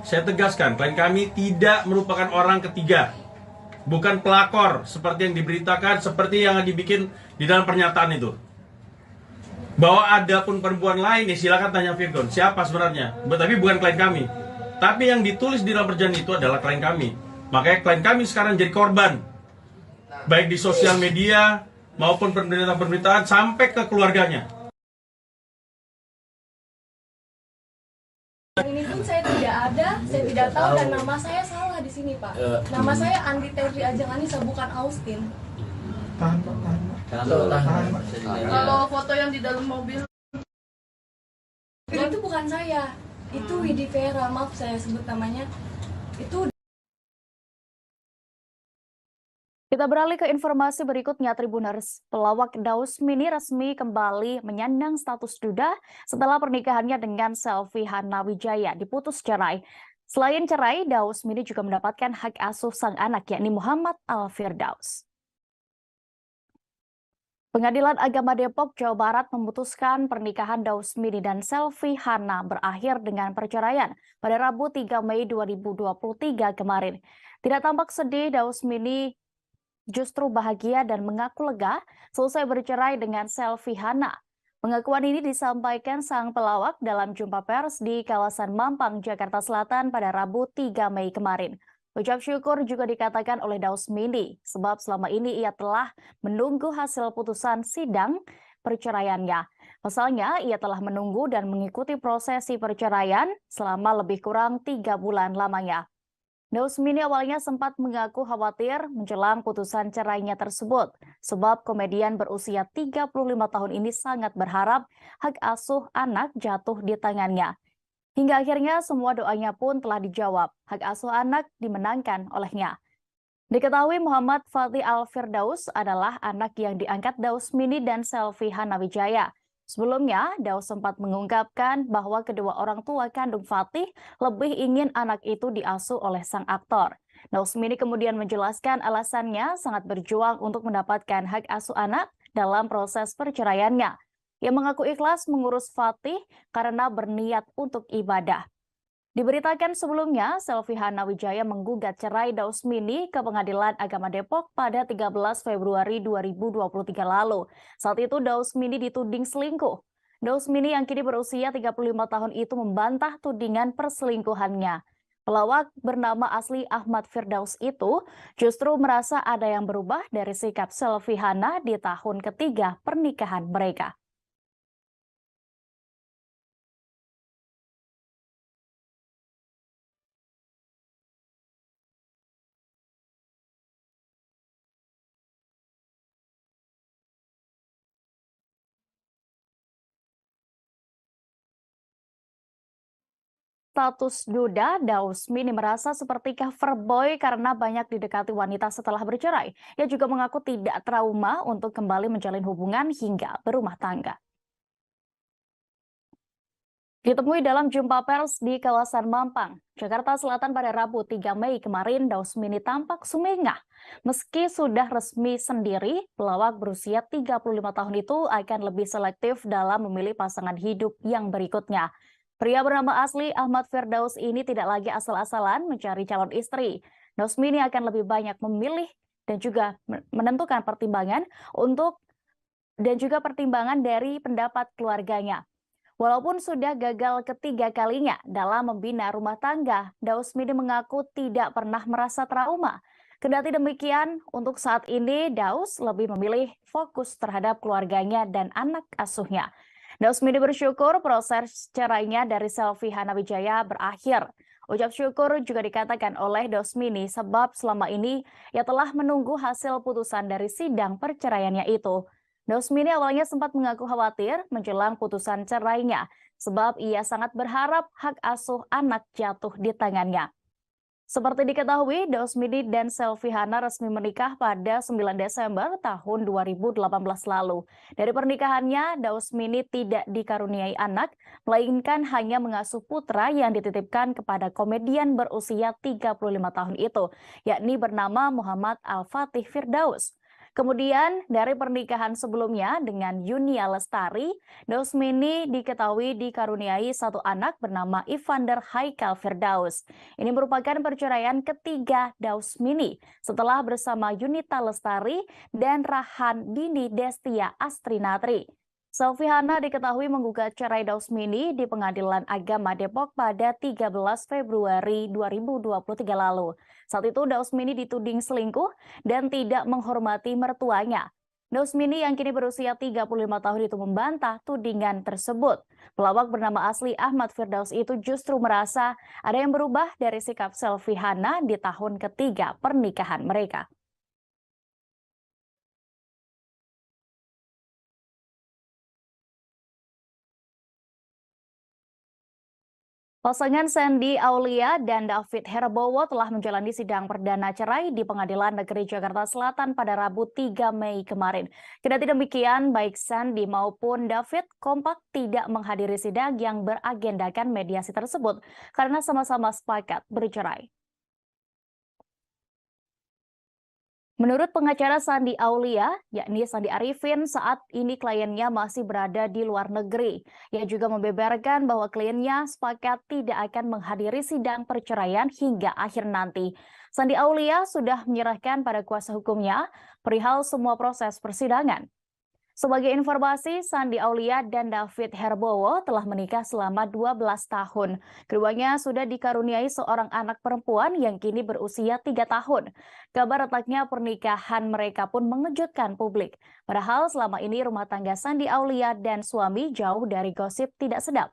Saya tegaskan, klien kami tidak merupakan orang ketiga. Bukan pelakor seperti yang diberitakan, seperti yang dibikin di dalam pernyataan itu. Bahwa ada pun perempuan lain, ya silakan tanya Virgaun. Siapa sebenarnya? Tapi bukan klien kami. Tapi yang ditulis di dalam perjanjian itu adalah klien kami. Makanya klien kami sekarang jadi korban. Baik di sosial media maupun pemberitaan-pemberitaan sampai ke keluarganya. Ini pun saya tidak ada, saya tidak tahu dan nama saya salah di sini, Pak. Nama saya Andi Tenri Ajeng Anissa, bukan Austin. Kalau foto yang di dalam mobil itu bukan saya, itu Widi Vera, maaf saya sebut namanya. Itu. Kita beralih ke informasi berikutnya. Tribuners, pelawak Dausmini resmi kembali menyandang status duda setelah pernikahannya dengan Selvi Hana Wijaya diputus cerai. Selain cerai, Dausmini juga mendapatkan hak asuh sang anak, yakni Muhammad Al-Firdaus. Pengadilan Agama Depok, Jawa Barat memutuskan pernikahan Dausmini dan Selvi Hana berakhir dengan perceraian pada Rabu 3 Mei 2023 kemarin. Tidak tampak sedih, Dausmini justru bahagia dan mengaku lega selesai bercerai dengan Selvi Hana. Pengakuan ini disampaikan sang pelawak dalam jumpa pers di kawasan Mampang, Jakarta Selatan pada Rabu 3 Mei kemarin. Ucap syukur juga dikatakan oleh Dausmini, sebab selama ini ia telah menunggu hasil putusan sidang perceraiannya. Pasalnya, ia telah menunggu dan mengikuti prosesi perceraian selama lebih kurang 3 bulan lamanya. Dausmini awalnya sempat mengaku khawatir menjelang putusan cerainya tersebut, sebab komedian berusia 35 tahun ini sangat berharap hak asuh anak jatuh di tangannya. Hingga akhirnya semua doanya pun telah dijawab, hak asuh anak dimenangkan olehnya. Diketahui Muhammad Fatih Al-Firdaus adalah anak yang diangkat Dausmini dan Selvi Hana Wijaya. Sebelumnya, Daus sempat mengungkapkan bahwa kedua orang tua kandung Fatih lebih ingin anak itu diasuh oleh sang aktor. Dausmini kemudian menjelaskan alasannya sangat berjuang untuk mendapatkan hak asuh anak dalam proses perceraiannya. Ia mengaku ikhlas mengurus Fatih karena berniat untuk ibadah. Diberitakan sebelumnya, Selvi Hana Wijaya menggugat cerai Dausmini ke Pengadilan Agama Depok pada 13 Februari 2023 lalu. Saat itu Dausmini dituding selingkuh. Dausmini yang kini berusia 35 tahun itu membantah tudingan perselingkuhannya. Pelawak bernama asli Ahmad Firdaus itu justru merasa ada yang berubah dari sikap Selvi Hana di tahun ketiga pernikahan mereka. Status duda, Dausmini merasa seperti cover boy karena banyak didekati wanita setelah bercerai. Ia juga mengaku tidak trauma untuk kembali menjalin hubungan hingga berumah tangga. Ditemui dalam jumpa pers di kawasan Mampang, Jakarta Selatan pada Rabu 3 Mei kemarin, Dausmini tampak sumringah. Meski sudah resmi sendiri, pelawak berusia 35 tahun itu akan lebih selektif dalam memilih pasangan hidup yang berikutnya. Pria bernama asli Ahmad Firdaus ini tidak lagi asal-asalan mencari calon istri. Dausmini akan lebih banyak memilih dan juga menentukan pertimbangan pertimbangan dari pendapat keluarganya. Walaupun sudah gagal ketiga kalinya dalam membina rumah tangga, Dausmini mengaku tidak pernah merasa trauma. Kendati demikian, untuk saat ini Daus lebih memilih fokus terhadap keluarganya dan anak asuhnya. Dausmini bersyukur proses cerainya dari Selvi Hana Wijaya berakhir. Ucap syukur juga dikatakan oleh Dausmini sebab selama ini ia telah menunggu hasil putusan dari sidang perceraiannya itu. Dausmini awalnya sempat mengaku khawatir menjelang putusan cerainya sebab ia sangat berharap hak asuh anak jatuh di tangannya. Seperti diketahui, Dausmini dan Selvi Hana resmi menikah pada 9 Desember tahun 2018 lalu. Dari pernikahannya, Dausmini tidak dikaruniai anak, melainkan hanya mengasuh putra yang dititipkan kepada komedian berusia 35 tahun itu, yakni bernama Muhammad Al-Fatih Firdaus. Kemudian dari pernikahan sebelumnya dengan Yunia Lestari, Dausmini diketahui dikaruniai satu anak bernama Ivander Haikal Firdaus. Ini merupakan perceraian ketiga Dausmini setelah bersama Yunita Lestari dan Rahan Dini Destia Astrinatri. Selvi Hana diketahui menggugat cerai Dausmini di Pengadilan Agama Depok pada 13 Februari 2023 lalu. Saat itu Dausmini dituding selingkuh dan tidak menghormati mertuanya. Dausmini yang kini berusia 35 tahun itu membantah tudingan tersebut. Pelawak bernama asli Ahmad Firdaus itu justru merasa ada yang berubah dari sikap Selvi Hana di tahun ketiga pernikahan mereka. Pasangan Sandy Aulia dan David Herbowo telah menjalani sidang perdana cerai di Pengadilan Negeri Jakarta Selatan pada Rabu 3 Mei kemarin. Kendati demikian, baik Sandy maupun David kompak tidak menghadiri sidang yang beragendakan mediasi tersebut karena sama-sama sepakat bercerai. Menurut pengacara Sandy Aulia, yakni Sandi Arifin, saat ini kliennya masih berada di luar negeri. Ia juga membeberkan bahwa kliennya sepakat tidak akan menghadiri sidang perceraian hingga akhir nanti. Sandi Aulia sudah menyerahkan pada kuasa hukumnya perihal semua proses persidangan. Sebagai informasi, Sandi Aulia dan David Herbowo telah menikah selama 12 tahun. Keduanya sudah dikaruniai seorang anak perempuan yang kini berusia 3 tahun. Kabar retaknya pernikahan mereka pun mengejutkan publik. Padahal selama ini rumah tangga Sandi Aulia dan suami jauh dari gosip tidak sedap.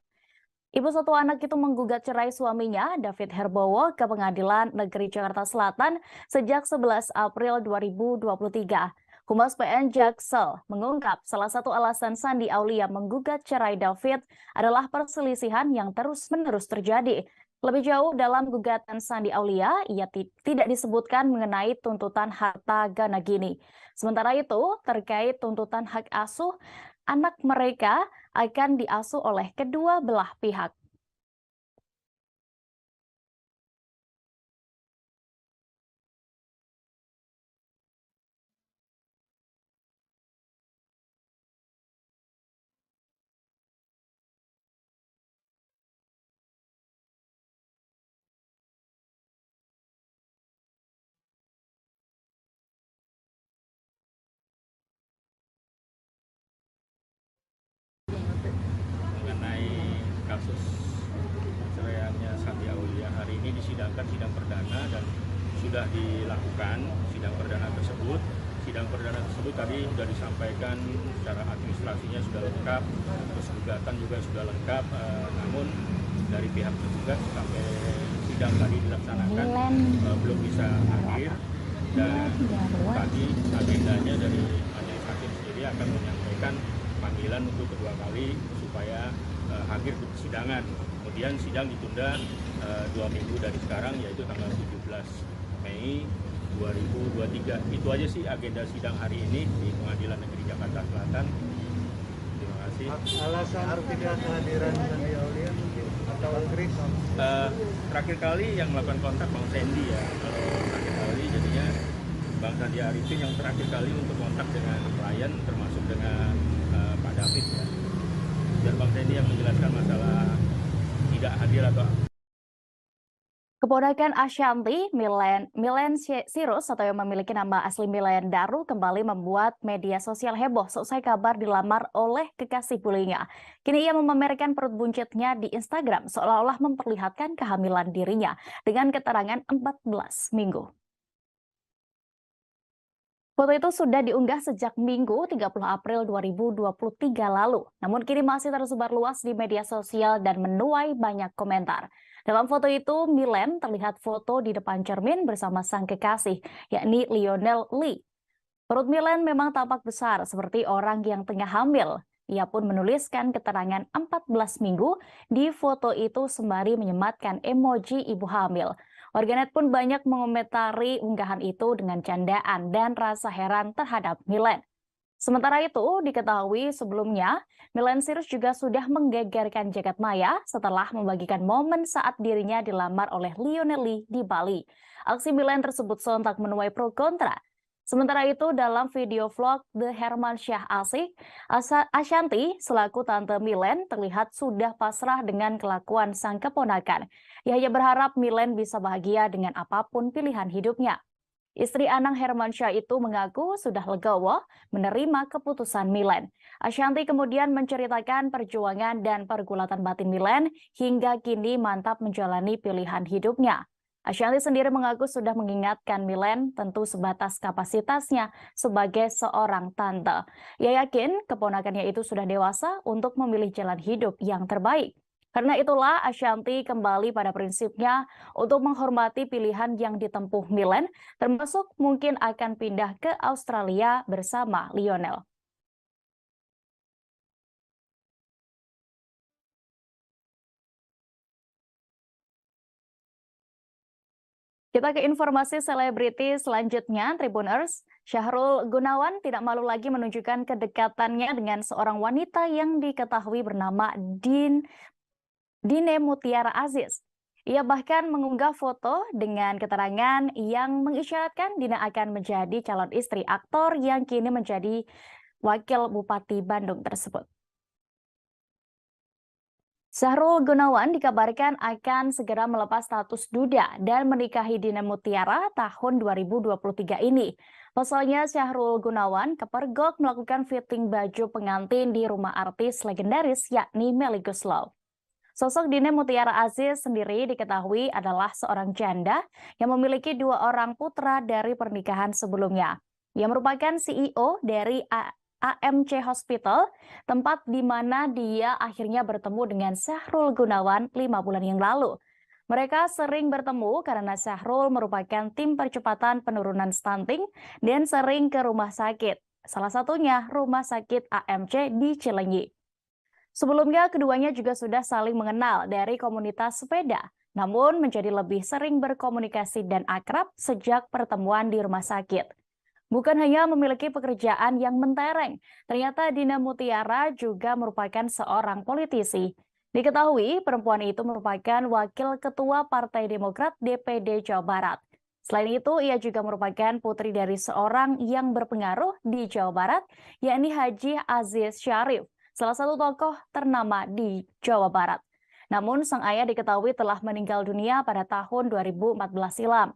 Ibu satu anak itu menggugat cerai suaminya, David Herbowo, ke Pengadilan Negeri Jakarta Selatan sejak 11 April 2023. Humas PN Jaksel mengungkap salah satu alasan Sandi Aulia menggugat cerai David adalah perselisihan yang terus-menerus terjadi. Lebih jauh dalam gugatan Sandi Aulia, ia tidak disebutkan mengenai tuntutan harta gana gini. Sementara itu, terkait tuntutan hak asuh, anak mereka akan diasuh oleh kedua belah pihak. kasus perceraiannya Santi Aulia. Hari ini disidangkan sidang perdana dan sudah dilakukan sidang perdana tersebut. Sidang perdana tersebut tadi sudah disampaikan secara administrasinya sudah lengkap, terus gugatan juga sudah lengkap, namun dari pihak tergugat sampai sidang tadi dilaksanakan belum bisa hadir, dan tadi agendanya dari majelis hakim sendiri akan menyampaikan panggilan untuk kedua kali supaya hadir di persidangan. Kemudian sidang ditunda 2 minggu dari sekarang, yaitu tanggal 17 Mei 2023. Itu aja sih agenda sidang hari ini di Pengadilan Negeri Jakarta Selatan. Terima kasih. Alasan tidak kehadiran Santi Aulia mungkin atau Chris? Terakhir kali yang melakukan kontak Bang Sandy ya. Kalau terakhir kali jadinya Bang Sandi Arifin yang terakhir kali untuk kontak dengan klien, termasuk dengan Pak David ya. Dan Bang Sandy yang menjelaskan masalah tidak hadir atau Keponakan Ashanti, Milen Sirus atau yang memiliki nama asli Milen Daru kembali membuat media sosial heboh seusai kabar dilamar oleh kekasih bullyingnya. Kini ia memamerkan perut buncitnya di Instagram seolah-olah memperlihatkan kehamilan dirinya dengan keterangan 14 minggu. Foto itu sudah diunggah sejak Minggu 30 April 2023 lalu, namun kini masih tersebar luas di media sosial dan menuai banyak komentar. Dalam foto itu, Milen terlihat foto di depan cermin bersama sang kekasih, yakni Lionel Lee. Perut Milen memang tampak besar seperti orang yang tengah hamil. Ia pun menuliskan keterangan 14 minggu di foto itu sembari menyematkan emoji ibu hamil. Warganet pun banyak mengomentari unggahan itu dengan candaan dan rasa heran terhadap Milen. Sementara itu, diketahui sebelumnya, Milen Sirus juga sudah menggegerkan jagat maya setelah membagikan momen saat dirinya dilamar oleh Lionel Lee di Bali. Aksi Milen tersebut sontak menuai pro kontra. Sementara itu, dalam video vlog The Hermansyah Asik, Ashanti selaku tante Milen terlihat sudah pasrah dengan kelakuan sang keponakan. Ia hanya berharap Milen bisa bahagia dengan apapun pilihan hidupnya. Istri Anang Hermansyah itu mengaku sudah legowo menerima keputusan Milen. Ashanti kemudian menceritakan perjuangan dan pergulatan batin Milen hingga kini mantap menjalani pilihan hidupnya. Ashanti sendiri mengaku sudah mengingatkan Milen tentu sebatas kapasitasnya sebagai seorang tante. Ia yakin keponakannya itu sudah dewasa untuk memilih jalan hidup yang terbaik. Karena itulah Ashanti kembali pada prinsipnya untuk menghormati pilihan yang ditempuh Milen, termasuk mungkin akan pindah ke Australia bersama Lionel. Kita ke informasi selebriti selanjutnya, Tribuners. Syahrul Gunawan tidak malu lagi menunjukkan kedekatannya dengan seorang wanita yang diketahui bernama Dine Mutiara Aziz. Ia bahkan mengunggah foto dengan keterangan yang mengisyaratkan Dina akan menjadi calon istri aktor yang kini menjadi wakil Bupati Bandung tersebut. Syahrul Gunawan dikabarkan akan segera melepas status duda dan menikahi Dina Mutiara tahun 2023 ini. Pasalnya Syahrul Gunawan kepergok melakukan fitting baju pengantin di rumah artis legendaris yakni Melly Goeslaw. Sosok Dine Mutiara Aziz sendiri diketahui adalah seorang janda yang memiliki 2 orang putra dari pernikahan sebelumnya. Ia merupakan CEO dari AMC Hospital, tempat di mana dia akhirnya bertemu dengan Syahrul Gunawan 5 bulan yang lalu. Mereka sering bertemu karena Syahrul merupakan tim percepatan penurunan stunting dan sering ke rumah sakit. Salah satunya rumah sakit AMC di Cilenyi. Sebelumnya, keduanya juga sudah saling mengenal dari komunitas sepeda, namun menjadi lebih sering berkomunikasi dan akrab sejak pertemuan di rumah sakit. Bukan hanya memiliki pekerjaan yang mentereng, ternyata Dina Mutiara juga merupakan seorang politisi. Diketahui, perempuan itu merupakan wakil ketua Partai Demokrat DPD Jawa Barat. Selain itu, ia juga merupakan putri dari seorang yang berpengaruh di Jawa Barat, yakni Haji Aziz Syarif, salah satu tokoh ternama di Jawa Barat. Namun sang ayah diketahui telah meninggal dunia pada tahun 2014 silam.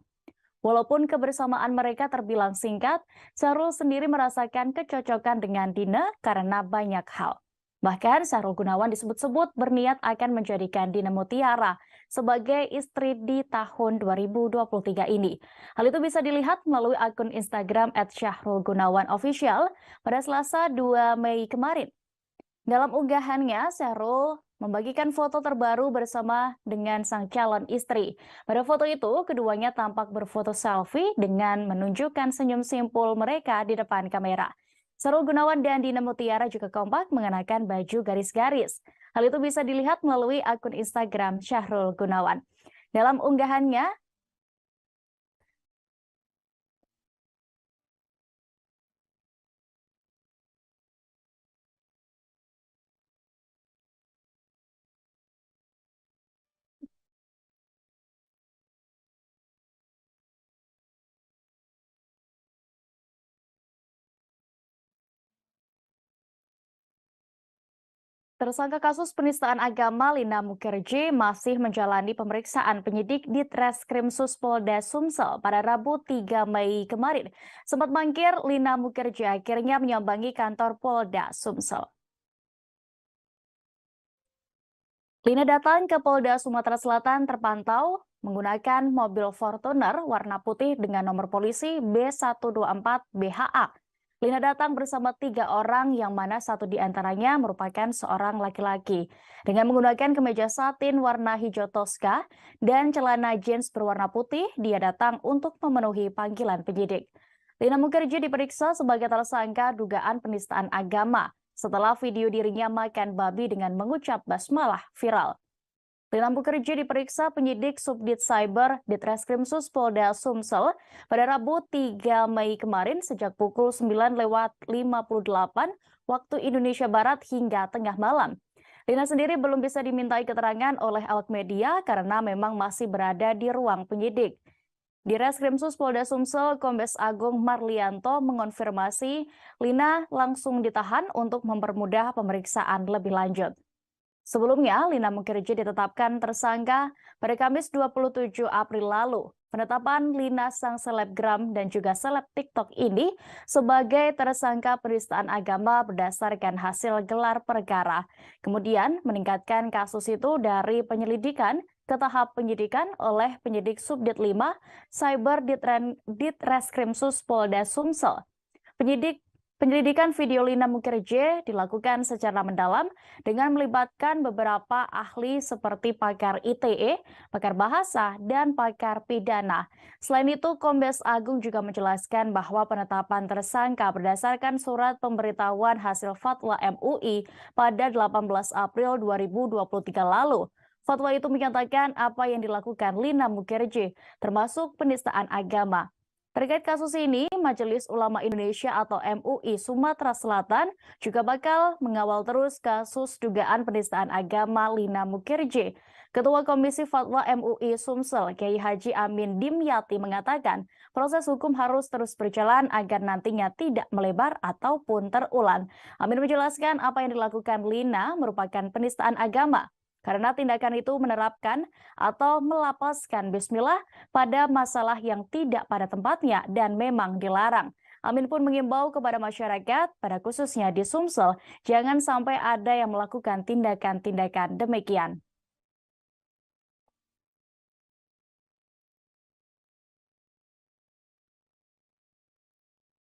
Walaupun kebersamaan mereka terbilang singkat, Syahrul sendiri merasakan kecocokan dengan Dina karena banyak hal. Bahkan Syahrul Gunawan disebut-sebut berniat akan menjadikan Dina Mutiara sebagai istri di tahun 2023 ini. Hal itu bisa dilihat melalui akun Instagram @syahrulgunawanofficial pada Selasa 2 Mei kemarin. Dalam unggahannya, Syahrul membagikan foto terbaru bersama dengan sang calon istri. Pada foto itu, keduanya tampak berfoto selfie dengan menunjukkan senyum simpul mereka di depan kamera. Syahrul Gunawan dan Dina Mutiara juga kompak mengenakan baju garis-garis. Hal itu bisa dilihat melalui akun Instagram Syahrul Gunawan. Dalam unggahannya, tersangka kasus penistaan agama Lina Mukherjee masih menjalani pemeriksaan penyidik di Treskrimsus Polda Sumsel pada Rabu 3 Mei kemarin. Sempat mangkir, Lina Mukherjee akhirnya menyambangi kantor Polda Sumsel. Lina datang ke Polda Sumatera Selatan terpantau menggunakan mobil Fortuner warna putih dengan nomor polisi B124 BHA. Lina datang bersama 3 orang yang mana satu di antaranya merupakan seorang laki-laki. Dengan menggunakan kemeja satin warna hijau toska dan celana jeans berwarna putih, dia datang untuk memenuhi panggilan penyidik. Lina Mukherjee diperiksa sebagai tersangka dugaan penistaan agama setelah video dirinya makan babi dengan mengucap basmalah viral. Lina Mukherjee diperiksa penyidik Subdit Cyber di Treskrimsus Polda Sumsel pada Rabu 3 Mei kemarin sejak pukul 9:58 waktu Indonesia Barat hingga tengah malam. Lina sendiri belum bisa dimintai keterangan oleh awak media karena memang masih berada di ruang penyidik. Di Reskrimsus Polda Sumsel, Kombes Agung Marlianto mengonfirmasi Lina langsung ditahan untuk mempermudah pemeriksaan lebih lanjut. Sebelumnya, Lina Mukherjee ditetapkan tersangka pada Kamis 27 April lalu. Penetapan Lina sang selebgram dan juga seleb TikTok ini sebagai tersangka penistaan agama berdasarkan hasil gelar perkara. Kemudian meningkatkan kasus itu dari penyelidikan ke tahap penyidikan oleh penyidik Subdit 5 Cyber Ditreskrimsus Polda Sumsel. Penyelidikan video Lina Mukherjee dilakukan secara mendalam dengan melibatkan beberapa ahli seperti pakar ITE, pakar bahasa, dan pakar pidana. Selain itu, Kombes Agung juga menjelaskan bahwa penetapan tersangka berdasarkan surat pemberitahuan hasil fatwa MUI pada 18 April 2023 lalu. Fatwa itu menyatakan apa yang dilakukan Lina Mukherjee, termasuk penistaan agama. Terkait kasus ini, Majelis Ulama Indonesia atau MUI Sumatera Selatan juga bakal mengawal terus kasus dugaan penistaan agama Lina Mukherjee. Ketua Komisi Fatwa MUI Sumsel, Kiai Haji Amin Dimyati mengatakan, proses hukum harus terus berjalan agar nantinya tidak melebar ataupun terulang. Amin menjelaskan apa yang dilakukan Lina merupakan penistaan agama, karena tindakan itu menerapkan atau melapaskan bismillah pada masalah yang tidak pada tempatnya dan memang dilarang. Amin pun mengimbau kepada masyarakat, pada khususnya di Sumsel, jangan sampai ada yang melakukan tindakan-tindakan demikian.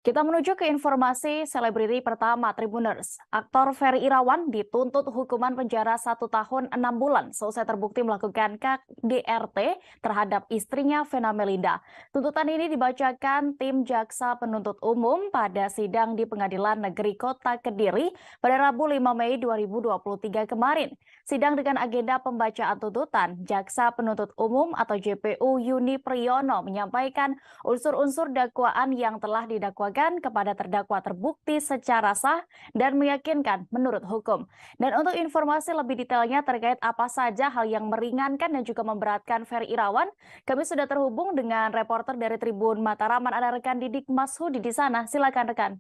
Kita menuju ke informasi selebriti pertama Tribuners. Aktor Ferry Irawan dituntut hukuman penjara 1 tahun 6 bulan seusai terbukti melakukan KDRT terhadap istrinya Vena Melinda. Tuntutan ini dibacakan tim Jaksa Penuntut Umum pada sidang di Pengadilan Negeri Kota Kediri pada Rabu 5 Mei 2023 kemarin. Sidang dengan agenda pembacaan tuntutan, Jaksa Penuntut Umum atau JPU Yuni Priyono menyampaikan unsur-unsur dakwaan yang telah didakwakan kepada terdakwa terbukti secara sah dan meyakinkan menurut hukum. Dan untuk informasi lebih detailnya terkait apa saja hal yang meringankan dan juga memberatkan Ferry Irawan, kami sudah terhubung dengan reporter dari Tribun Mataraman, ada rekan Didik Mashudi di sana. Silakan rekan.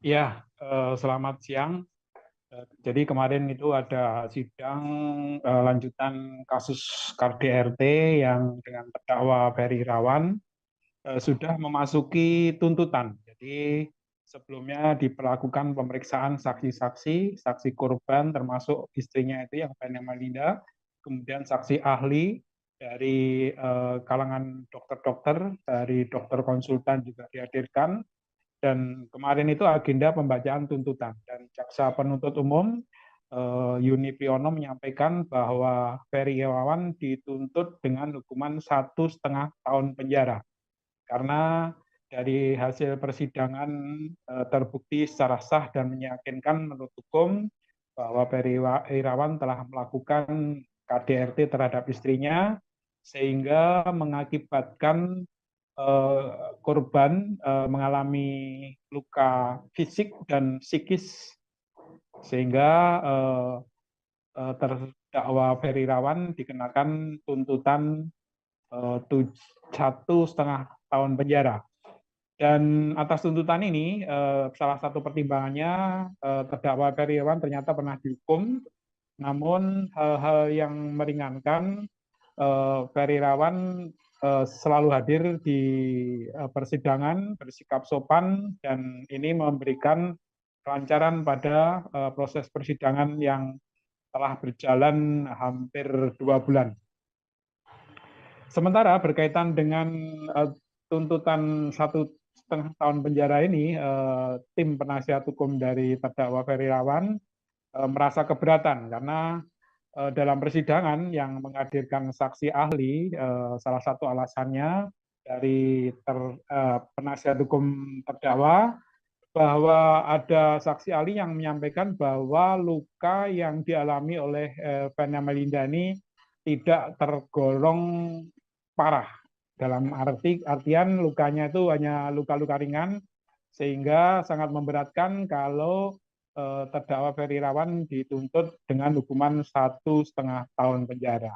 Ya, selamat siang. Jadi kemarin itu ada sidang lanjutan kasus KDRT yang dengan terdakwa Ferry Irawan sudah memasuki tuntutan. Jadi sebelumnya diperlakukan pemeriksaan saksi-saksi, saksi korban termasuk istrinya itu yang Feni Amalinda, kemudian saksi ahli dari kalangan dokter-dokter, dari dokter konsultan juga dihadirkan, dan kemarin itu agenda pembacaan tuntutan, dan jaksa penuntut umum Yuni Priyono menyampaikan bahwa Ferry Irawan dituntut dengan hukuman 1,5 tahun penjara karena dari hasil persidangan terbukti secara sah dan meyakinkan menurut hukum bahwa Ferry Irawan telah melakukan KDRT terhadap istrinya sehingga mengakibatkan korban mengalami luka fisik dan psikis sehingga terdakwa Ferry Irawan dikenakan tuntutan 1,5 tahun penjara. Dan atas tuntutan ini, salah satu pertimbangannya terdakwa Ferry Irawan ternyata pernah dihukum, namun hal-hal yang meringankan, Ferry Irawan selalu hadir di persidangan, bersikap sopan, dan ini memberikan kelancaran pada proses persidangan yang telah berjalan hampir 2 bulan. Sementara berkaitan dengan tuntutan 1,5 tahun penjara ini, tim penasihat hukum dari terdakwa Ferry Irawan merasa keberatan karena dalam persidangan yang menghadirkan saksi ahli, salah satu alasannya dari penasihat hukum terdakwa bahwa ada saksi ahli yang menyampaikan bahwa luka yang dialami oleh Feni Amalinda ini tidak tergolong parah. Dalam artian lukanya itu hanya luka-luka ringan, sehingga sangat memberatkan kalau terdakwa Ferry Irawan dituntut dengan hukuman 1,5 tahun penjara.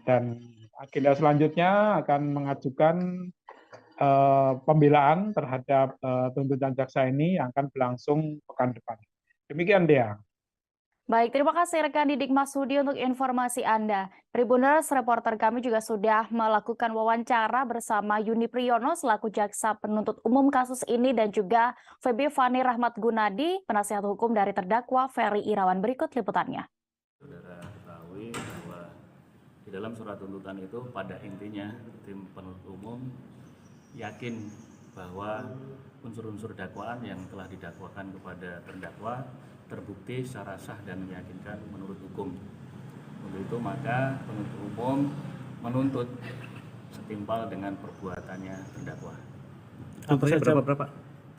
Dan agenda selanjutnya akan mengajukan pembelaan terhadap tuntutan jaksa ini yang akan berlangsung pekan depan. Demikian, Dea. Baik, terima kasih rekan Didik Masudi untuk informasi Anda. Tribuners, reporter kami juga sudah melakukan wawancara bersama Yuni Priyono selaku jaksa penuntut umum kasus ini dan juga Feby Fani Rahmat Gunadi, penasihat hukum dari terdakwa Ferry Irawan. Berikut liputannya. Saudara ketahui bahwa di dalam surat tuntutan itu pada intinya tim penuntut umum yakin bahwa unsur-unsur dakwaan yang telah didakwakan kepada terdakwa terbukti secara sah dan meyakinkan menurut hukum. Untuk itu maka penuntut umum menuntut setimpal dengan perbuatannya terdakwa. Apa saja berapa?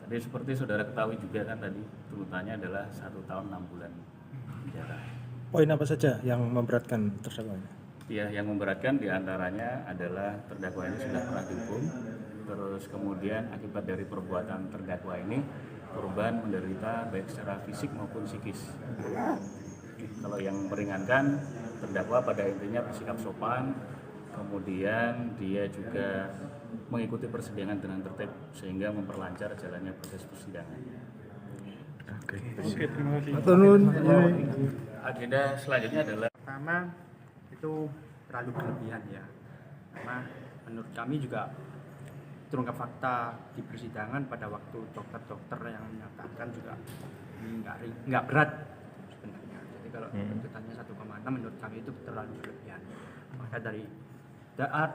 Tadi seperti saudara ketahui juga kan tadi tuntutannya adalah 1 tahun 6 bulan penjara. Poin apa saja yang memberatkan terdakwa? Ya, yang memberatkan diantaranya adalah terdakwa ini sudah pernah dihukum, terus kemudian akibat dari perbuatan terdakwa ini korban menderita baik secara fisik maupun psikis. Kalau yang meringankan, terdakwa pada intinya bersikap sopan, kemudian dia juga mengikuti persidangan dengan tertib sehingga memperlancar jalannya proses persidangan. Oke, terima kasih. Agenda selanjutnya adalah pertama itu terlalu berlebihan ya, karena menurut kami juga terungkap fakta di persidangan pada waktu dokter-dokter yang menyatakan juga ini nggak berat sebenarnya. Jadi kalau tuntutannya 1,6 menurut kami itu terlalu berlebihan. Maka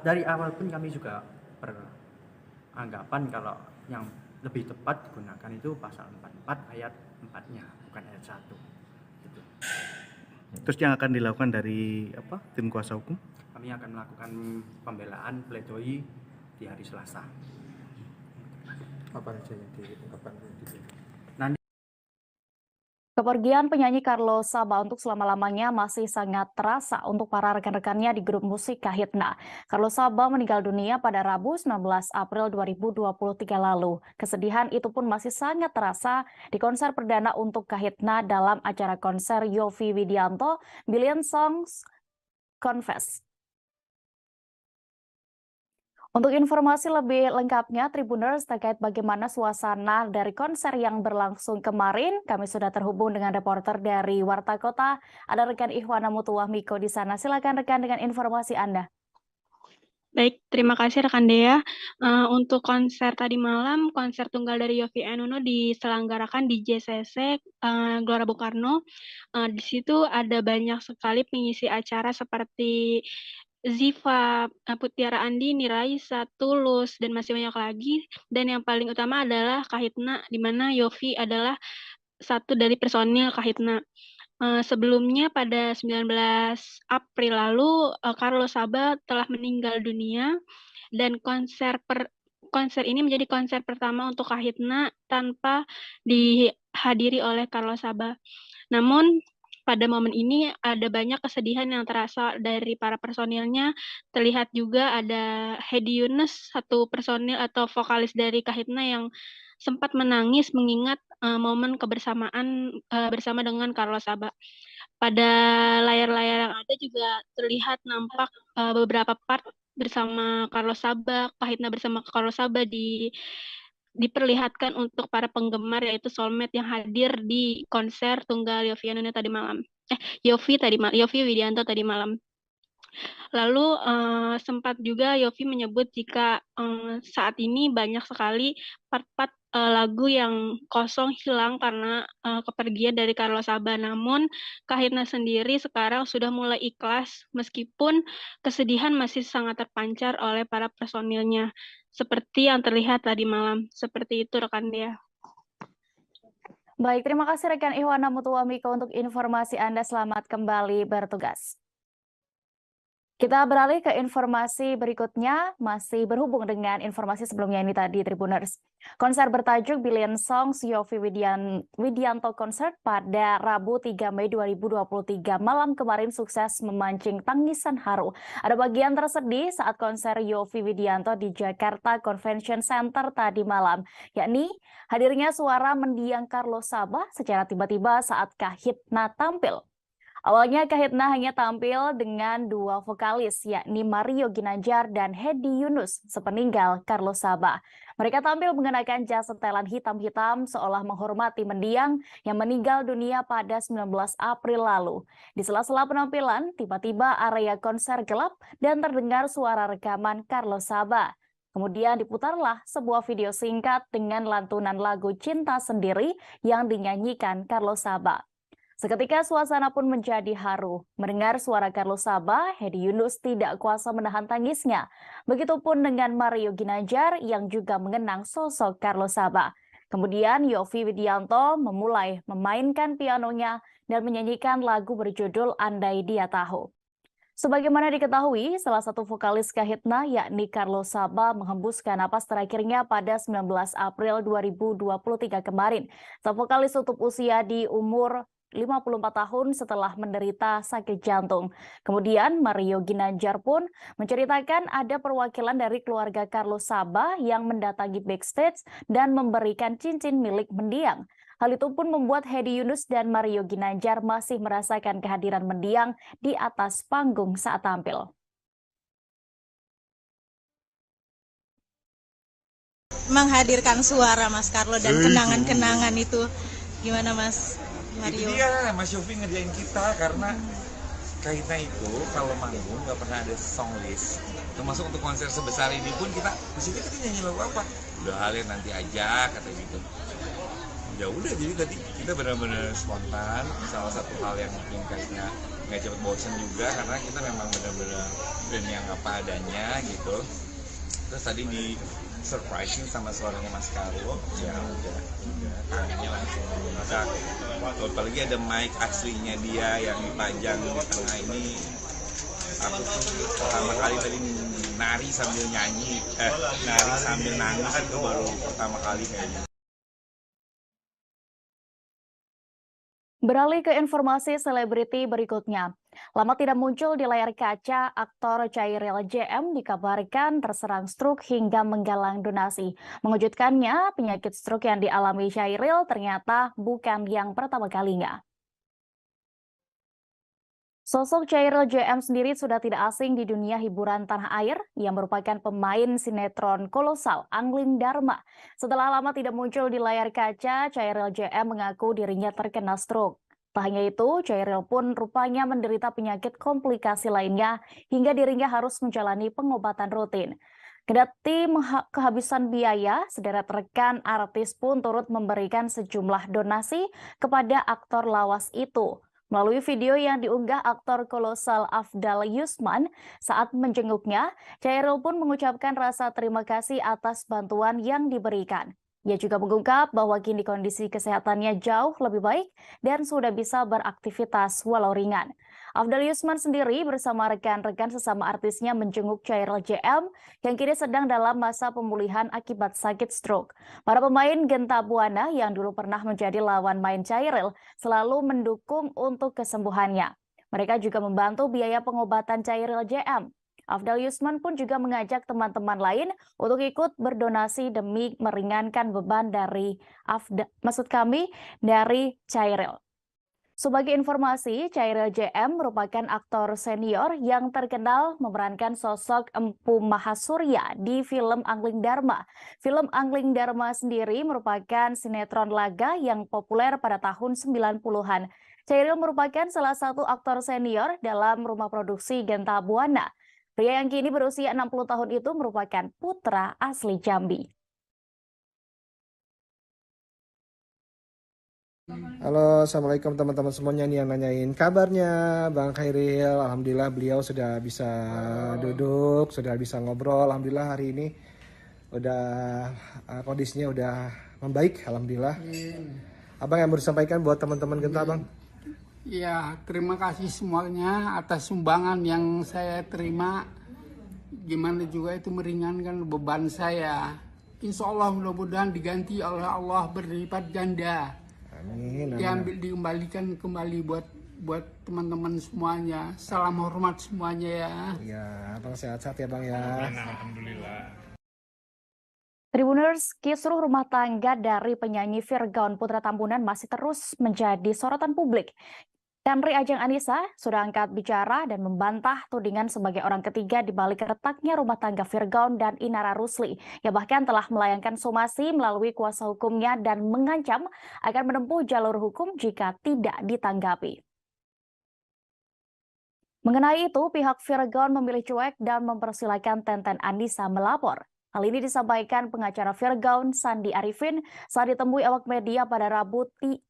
dari awal pun kami juga beranggapan kalau yang lebih tepat digunakan itu pasal 44 ayat 4-nya, bukan ayat 1. Gitu. Terus yang akan dilakukan dari tim kuasa hukum? Kami akan melakukan pembelaan pledoi di hari Selasa. Apa saja yang diungkapkan? Kepergian penyanyi Carlos Saba untuk selama-lamanya masih sangat terasa untuk para rekan-rekannya di grup musik Kahitna. Carlos Saba meninggal dunia pada Rabu 19 April 2023 lalu. Kesedihan itu pun masih sangat terasa di konser perdana untuk Kahitna dalam acara konser Yovie Widianto Billion Songs Confess. Untuk informasi lebih lengkapnya, Tribuners, terkait bagaimana suasana dari konser yang berlangsung kemarin, kami sudah terhubung dengan reporter dari Warta Kota. Ada rekan Ihwana Mutuwah Miko di sana. Silakan rekan dengan informasi Anda. Baik, terima kasih rekan Dea. Untuk konser tadi malam, konser tunggal dari Yovie and Nuno diselenggarakan di JCC Gelora Bung Karno. Di situ ada banyak sekali pengisi acara seperti Ziva, Putiara Andini, Raisa, Tulus, dan masih banyak lagi. Dan yang paling utama adalah Kahitna, di mana Yovie adalah satu dari personil Kahitna. Sebelumnya pada 19 April lalu, Carlos Saba telah meninggal dunia dan konser ini menjadi konser pertama untuk Kahitna tanpa dihadiri oleh Carlos Saba. Namun pada momen ini ada banyak kesedihan yang terasa dari para personilnya. Terlihat juga ada Hedi Yunus, satu personil atau vokalis dari Kahitna yang sempat menangis mengingat momen kebersamaan bersama dengan Carlos Saba. Pada layar-layar yang ada juga terlihat nampak beberapa part bersama Carlos Saba, Kahitna bersama Carlos Saba diperlihatkan untuk para penggemar, yaitu soulmate yang hadir di konser tunggal Yovie and Nuno tadi malam. Yovie Widianto tadi malam. Lalu sempat juga Yovie menyebut jika saat ini banyak sekali part-part lagu yang kosong hilang karena kepergian dari Carlos Saba. Namun Kahitna sendiri sekarang sudah mulai ikhlas meskipun kesedihan masih sangat terpancar oleh para personilnya. Seperti yang terlihat tadi malam. Seperti itu rekan Dea. Baik, terima kasih rekan Ihwana Mutuwamiko untuk informasi Anda. Selamat kembali bertugas. Kita beralih ke informasi berikutnya, masih berhubung dengan informasi sebelumnya ini tadi Tribuners. Konser bertajuk Billion Songs Yovie Widianto Concert pada Rabu 3 Mei 2023 malam kemarin sukses memancing tangisan haru. Ada bagian tersedih saat konser Yovie Widianto di Jakarta Convention Center tadi malam, yakni hadirnya suara mendiang Carlos Saba secara tiba-tiba saat Kahitna tampil. Awalnya Kahitna hanya tampil dengan dua vokalis, yakni Mario Ginanjar dan Hedi Yunus, sepeninggal Carlos Saba. Mereka tampil mengenakan jas setelan hitam-hitam seolah menghormati mendiang yang meninggal dunia pada 19 April lalu. Di sela-sela penampilan, tiba-tiba area konser gelap dan terdengar suara rekaman Carlos Saba. Kemudian diputarlah sebuah video singkat dengan lantunan lagu Cinta Sendiri yang dinyanyikan Carlos Saba. Seketika suasana pun menjadi haru. Mendengar suara Carlos Saba, Hedi Yunus tidak kuasa menahan tangisnya. Begitupun dengan Mario Ginanjar yang juga mengenang sosok Carlos Saba. Kemudian Yovie Widianto memulai memainkan pianonya dan menyanyikan lagu berjudul Andai Dia Tahu. Sebagaimana diketahui, salah satu vokalis Kahitna yakni Carlos Saba menghembuskan napas terakhirnya pada 19 April 2023 kemarin. Sang vokalis tutup usia di umur 54 tahun setelah menderita sakit jantung. Kemudian Mario Ginanjar pun menceritakan ada perwakilan dari keluarga Carlos Saba yang mendatangi backstage dan memberikan cincin milik mendiang. Hal itu pun membuat Hedi Yunus dan Mario Ginanjar masih merasakan kehadiran mendiang di atas panggung saat tampil. Menghadirkan suara Mas Carlo dan kenangan-kenangan itu gimana Mas Mario? Itu dia Mas Yovie ngerjain kita karena Kahitna itu kalau manggung nggak pernah ada song list. Termasuk untuk konser sebesar ini pun kita disini kita nyanyi lagu apa? Udah halnya nanti aja kata gitu. Ya udah jadi tadi kita benar-benar spontan. Salah satu hal yang mungkin Kahitna nggak cepet bosen juga karena kita memang benar-benar band yang apa adanya gitu. Terus tadi di surprising sama suaranya Mas Carlo, ya udah tangannya langsung meledak. Apalagi ada mic aslinya dia yang dipajang di tengah ini. Aku tuh pertama kali tadi nari sambil nyanyi, nari sambil nangis itu baru pertama kali kayaknya. Beralih ke informasi selebriti berikutnya. Lama tidak muncul di layar kaca, aktor Chairil JM dikabarkan terserang stroke hingga menggalang donasi. Mengejutkannya, penyakit stroke yang dialami Chairil ternyata bukan yang pertama kalinya. Sosok Chairil JM sendiri sudah tidak asing di dunia hiburan tanah air, yang merupakan pemain sinetron kolosal Angling Dharma. Setelah lama tidak muncul di layar kaca, Chairil JM mengaku dirinya terkena stroke. Tak hanya itu, Chairil pun rupanya menderita penyakit komplikasi lainnya hingga dirinya harus menjalani pengobatan rutin. Kendati kehabisan biaya, sederet rekan artis pun turut memberikan sejumlah donasi kepada aktor lawas itu. Melalui video yang diunggah aktor kolosal Afdal Yusman saat menjenguknya, Chairil pun mengucapkan rasa terima kasih atas bantuan yang diberikan. Ia juga mengungkap bahwa kini kondisi kesehatannya jauh lebih baik dan sudah bisa beraktivitas walau ringan. Afdal Yusman sendiri bersama rekan-rekan sesama artisnya menjenguk Chairil JM yang kini sedang dalam masa pemulihan akibat sakit stroke. Para pemain Genta Buana yang dulu pernah menjadi lawan main Chairil selalu mendukung untuk kesembuhannya. Mereka juga membantu biaya pengobatan Chairil JM. Afdal Yusman pun juga mengajak teman-teman lain untuk ikut berdonasi demi meringankan beban dari Chairil. Sebagai informasi, Chairil JM merupakan aktor senior yang terkenal memerankan sosok Empu Mahasurya di film Angling Dharma. Film Angling Dharma sendiri merupakan sinetron laga yang populer pada tahun 90-an. Chairil merupakan salah satu aktor senior dalam rumah produksi Genta Buana. Pria yang kini berusia 60 tahun itu merupakan putra asli Jambi. Halo, assalamualaikum teman-teman semuanya nih yang nanyain kabarnya Bang Khairil. Alhamdulillah beliau sudah bisa duduk, sudah bisa ngobrol. Alhamdulillah hari ini udah kondisinya udah membaik. Alhamdulillah. Abang yang mau disampaikan buat teman-teman Genta, Bang? Ya, terima kasih semuanya atas sumbangan yang saya terima. Gimana juga itu meringankan beban saya. Insya Allah mudah-mudahan diganti oleh Allah berlipat ganda. Amin. Diambil dikembalikan kembali buat teman-teman semuanya. Salam hormat semuanya ya. Ya, Bang sehat-sehat ya Bang ya. Alhamdulillah. Tribuners, kisruh rumah tangga dari penyanyi Virgaun Putra Tambunan masih terus menjadi sorotan publik. Tenri Ajeng Anissa sudah angkat bicara dan membantah tudingan sebagai orang ketiga di balik retaknya rumah tangga Virgaun dan Inara Rusli, yang bahkan telah melayangkan somasi melalui kuasa hukumnya dan mengancam akan menempuh jalur hukum jika tidak ditanggapi. Mengenai itu, pihak Virgaun memilih cuek dan mempersilahkan Tenten Anissa melapor. Hal ini disampaikan pengacara Virgaun Sandi Arifin saat ditemui awak media pada Rabu 3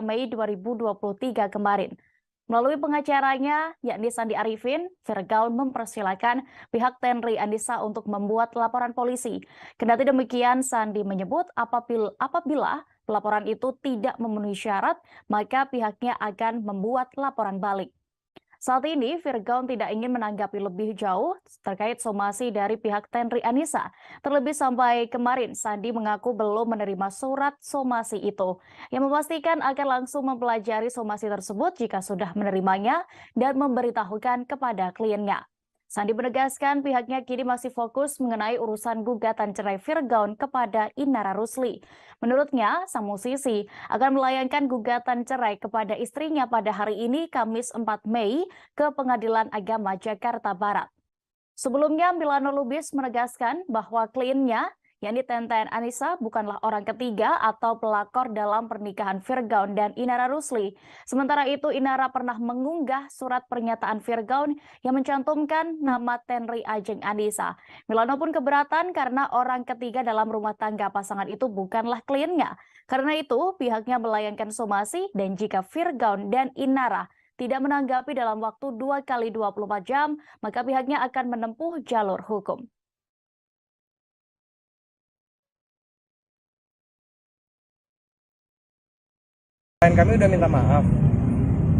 Mei 2023 kemarin. Melalui pengacaranya, yakni Sandi Arifin, Virgaun mempersilahkan pihak Tenri Anissa untuk membuat laporan polisi. Kendati demikian, Sandi menyebut apabila pelaporan itu tidak memenuhi syarat, maka pihaknya akan membuat laporan balik. Saat ini, Virgaun tidak ingin menanggapi lebih jauh terkait somasi dari pihak Tenri Anissa. Terlebih sampai kemarin, Sandi mengaku belum menerima surat somasi itu, yang memastikan akan langsung mempelajari somasi tersebut jika sudah menerimanya dan memberitahukan kepada kliennya. Sandi menegaskan pihaknya kini masih fokus mengenai urusan gugatan cerai Virgaun kepada Inara Rusli. Menurutnya, sang musisi akan melayangkan gugatan cerai kepada istrinya pada hari ini, Kamis 4 Mei, ke Pengadilan Agama Jakarta Barat. Sebelumnya, Milano Lubis menegaskan bahwa kliennya, yakni Tenten Anissa, bukanlah orang ketiga atau pelakor dalam pernikahan Virgaun dan Inara Rusli. Sementara itu, Inara pernah mengunggah surat pernyataan Virgaun yang mencantumkan nama Tenri Ajeng Anissa. Milano pun keberatan karena orang ketiga dalam rumah tangga pasangan itu bukanlah kliennya. Karena itu, pihaknya melayangkan somasi dan jika Virgaun dan Inara tidak menanggapi dalam waktu 2 kali 24 jam, maka pihaknya akan menempuh jalur hukum. Dan kami udah minta maaf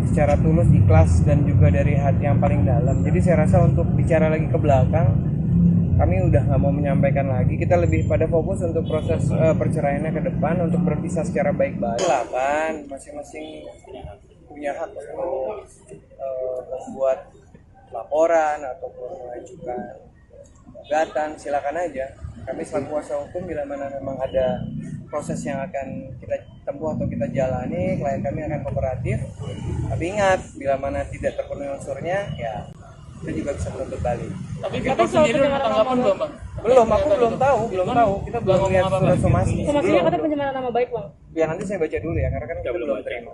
secara tulus, ikhlas, dan juga dari hati yang paling dalam. Jadi saya rasa untuk bicara lagi ke belakang, kami udah nggak mau menyampaikan lagi. Kita lebih pada fokus untuk proses perceraiannya ke depan, untuk berpisah secara baik-baik. Silakan, masing-masing punya hak untuk membuat laporan ataupun mengajukan gugatan, silakan aja. Kami selaku kuasa hukum bila mana memang ada proses yang akan kita tempuh atau kita jalani, klien kami akan kooperatif. Tapi ingat, bila mana tidak terpenuhi unsurnya, ya kita juga bisa menuntut balik. Tapi kita sendiri udah tanggapan belum, Bang? Belum, aku belum tahu. Kita belum lihat surat somasi. Somasinya katanya pencemaran nama baik, Bang. Ya nanti saya baca dulu ya, karena kan kita belum terima.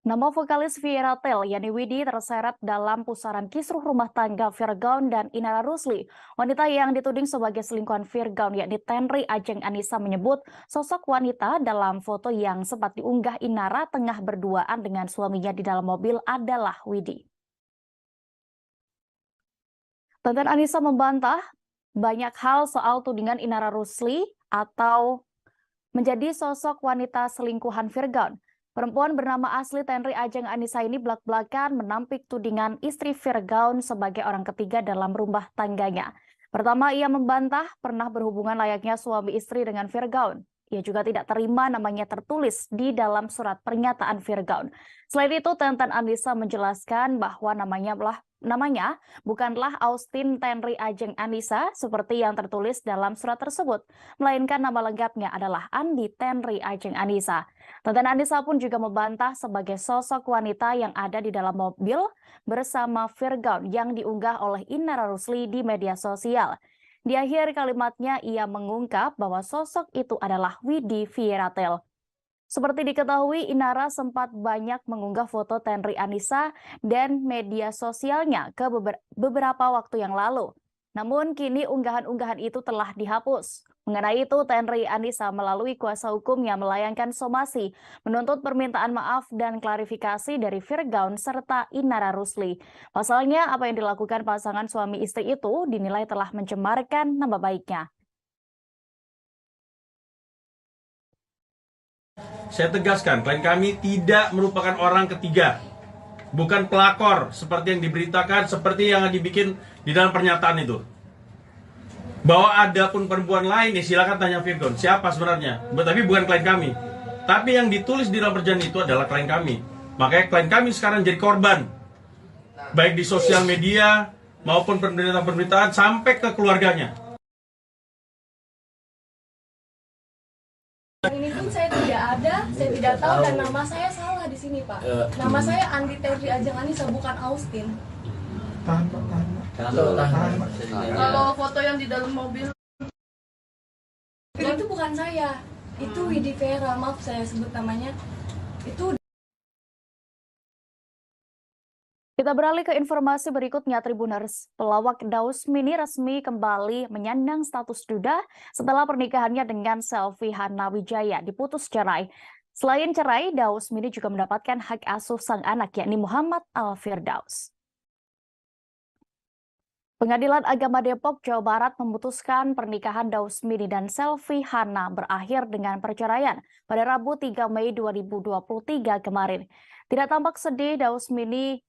Nama vokalis Vieratel, Yani Widi, terseret dalam pusaran kisruh rumah tangga Virgaun dan Inara Rusli. Wanita yang dituding sebagai selingkuhan Virgaun, yakni Tenri Ajeng Anissa, menyebut sosok wanita dalam foto yang sempat diunggah Inara tengah berduaan dengan suaminya di dalam mobil adalah Widi. Tenten Anissa membantah banyak hal soal tudingan Inara Rusli atau menjadi sosok wanita selingkuhan Virgaun. Perempuan bernama asli Tenri Ajeng Anissa ini belak-belakan menampik tudingan istri Virgaun sebagai orang ketiga dalam rumah tangganya. Pertama, ia membantah pernah berhubungan layaknya suami istri dengan Virgaun. Ia juga tidak terima namanya tertulis di dalam surat pernyataan Virgaun. Selain itu, Tenten Anissa menjelaskan bahwa namanya bukanlah Austin Tenri Ajeng Anissa seperti yang tertulis dalam surat tersebut, melainkan nama lengkapnya adalah Andi Tenri Ajeng Anissa. Tenten Anissa pun juga membantah sebagai sosok wanita yang ada di dalam mobil bersama Virgaun yang diunggah oleh Inara Rusli di media sosial. Di akhir kalimatnya, ia mengungkap bahwa sosok itu adalah Widi Vieratel. Seperti diketahui, Inara sempat banyak mengunggah foto Tenri Anissa dan media sosialnya ke beberapa waktu yang lalu. Namun kini unggahan-unggahan itu telah dihapus. Mengenai itu, Tenri Anissa melalui kuasa hukumnya melayangkan somasi, menuntut permintaan maaf dan klarifikasi dari Virgaun serta Inara Rusli. Pasalnya, apa yang dilakukan pasangan suami istri itu dinilai telah mencemarkan nama baiknya. Saya tegaskan, klien kami tidak merupakan orang ketiga. Bukan pelakor, seperti yang diberitakan, seperti yang dibikin di dalam pernyataan itu. Bahwa ada pun perempuan lain, ya silakan tanya Virgaun, siapa sebenarnya. Tapi bukan klien kami. Tapi yang ditulis di dalam perjanjian itu adalah klien kami. Makanya klien kami sekarang jadi korban. Baik di sosial media, maupun pemberitaan-pemberitaan, sampai ke keluarganya. Ini pun saya tidak ada, saya tidak tahu, dan nama saya salah di sini, Pak. Nama saya Andi Tenri Ajeng Anissa, bukan Austin. Kalau foto yang di dalam mobil itu bukan saya, itu Widi Vera, maaf saya sebut namanya. Itu. Kita beralih ke informasi berikutnya, Tribuners. Pelawak Daus Mini resmi kembali menyandang status duda setelah pernikahannya dengan Selvi Hana Wijaya diputus cerai. Selain cerai, Daus Mini juga mendapatkan hak asuh sang anak, yakni Muhammad Al-Firdaus. Pengadilan Agama Depok, Jawa Barat memutuskan pernikahan Daus Mini dan Selvi Hana berakhir dengan perceraian pada Rabu 3 Mei 2023 kemarin. Tidak tampak sedih, Daus Mini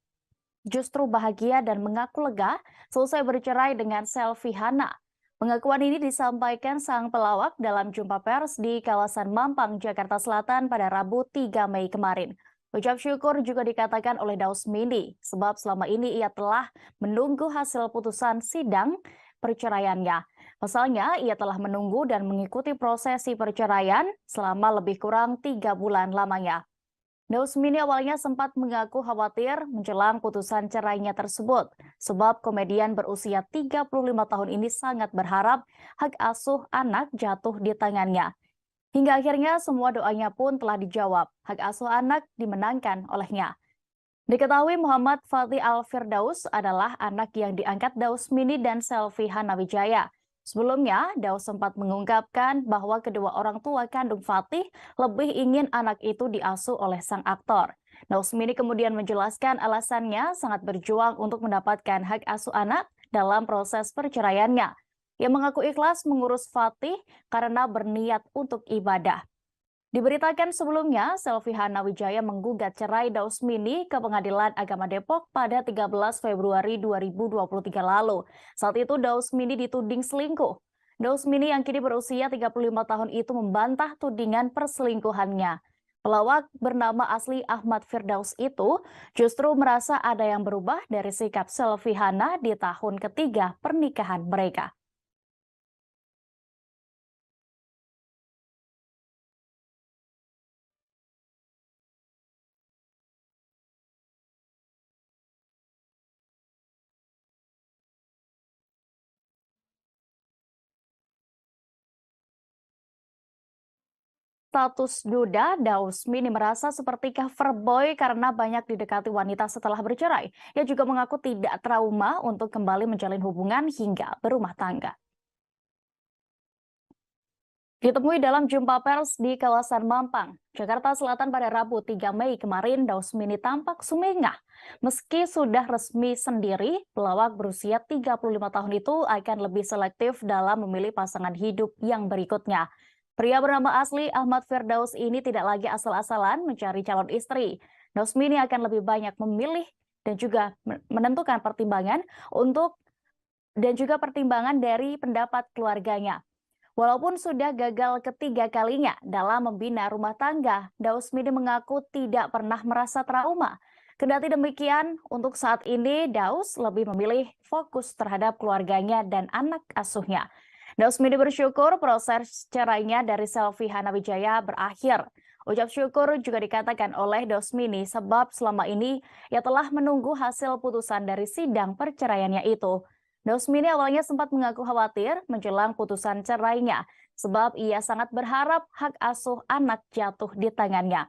justru bahagia dan mengaku lega selesai bercerai dengan Selvi Hana. Pengakuan ini disampaikan sang pelawak dalam jumpa pers di kawasan Mampang, Jakarta Selatan pada Rabu 3 Mei kemarin. Ucap syukur juga dikatakan oleh Daus Mini, sebab selama ini ia telah menunggu hasil putusan sidang perceraiannya. Pasalnya, ia telah menunggu dan mengikuti prosesi perceraian selama lebih kurang 3 bulan lamanya. Daus Mini awalnya sempat mengaku khawatir menjelang putusan cerainya tersebut, sebab komedian berusia 35 tahun ini sangat berharap hak asuh anak jatuh di tangannya. Hingga akhirnya semua doanya pun telah dijawab, hak asuh anak dimenangkan olehnya. Diketahui Muhammad Fatih Al-Firdaus adalah anak yang diangkat Daus Mini dan Selvi Hana Wijaya. Sebelumnya, Daus sempat mengungkapkan bahwa kedua orang tua kandung Fatih lebih ingin anak itu diasuh oleh sang aktor. Daus Mini kemudian menjelaskan alasannya sangat berjuang untuk mendapatkan hak asuh anak dalam proses perceraiannya. Ia mengaku ikhlas mengurus Fatih karena berniat untuk ibadah. Diberitakan sebelumnya, Selvi Hana Wijaya menggugat cerai Daus Mini ke Pengadilan Agama Depok pada 13 Februari 2023 lalu. Saat itu Daus Mini dituding selingkuh. Daus Mini yang kini berusia 35 tahun itu membantah tudingan perselingkuhannya. Pelawak bernama asli Ahmad Firdaus itu justru merasa ada yang berubah dari sikap Selvi Hana di tahun ketiga pernikahan mereka. status duda, Dausmini merasa seperti cover boy karena banyak didekati wanita setelah bercerai. Ia juga mengaku tidak trauma untuk kembali menjalin hubungan hingga berumah tangga. Ditemui dalam jumpa pers di kawasan Mampang, Jakarta Selatan pada Rabu 3 Mei kemarin, Dausmini tampak sumringah. Meski sudah resmi sendiri, pelawak berusia 35 tahun itu akan lebih selektif dalam memilih pasangan hidup yang berikutnya. Pria bernama asli Ahmad Firdaus ini tidak lagi asal-asalan mencari calon istri. Dausmini akan lebih banyak memilih dan juga menentukan pertimbangan pertimbangan dari pendapat keluarganya. Walaupun sudah gagal ketiga kalinya dalam membina rumah tangga, Dausmini mengaku tidak pernah merasa trauma. Kendati demikian, untuk saat ini Daus lebih memilih fokus terhadap keluarganya dan anak asuhnya. Dausmini bersyukur proses cerainya dari Selvi Hanawijaya berakhir. Ucap syukur juga dikatakan oleh Dausmini sebab selama ini ia telah menunggu hasil putusan dari sidang perceraiannya itu. Dausmini awalnya sempat mengaku khawatir menjelang putusan cerainya, sebab ia sangat berharap hak asuh anak jatuh di tangannya.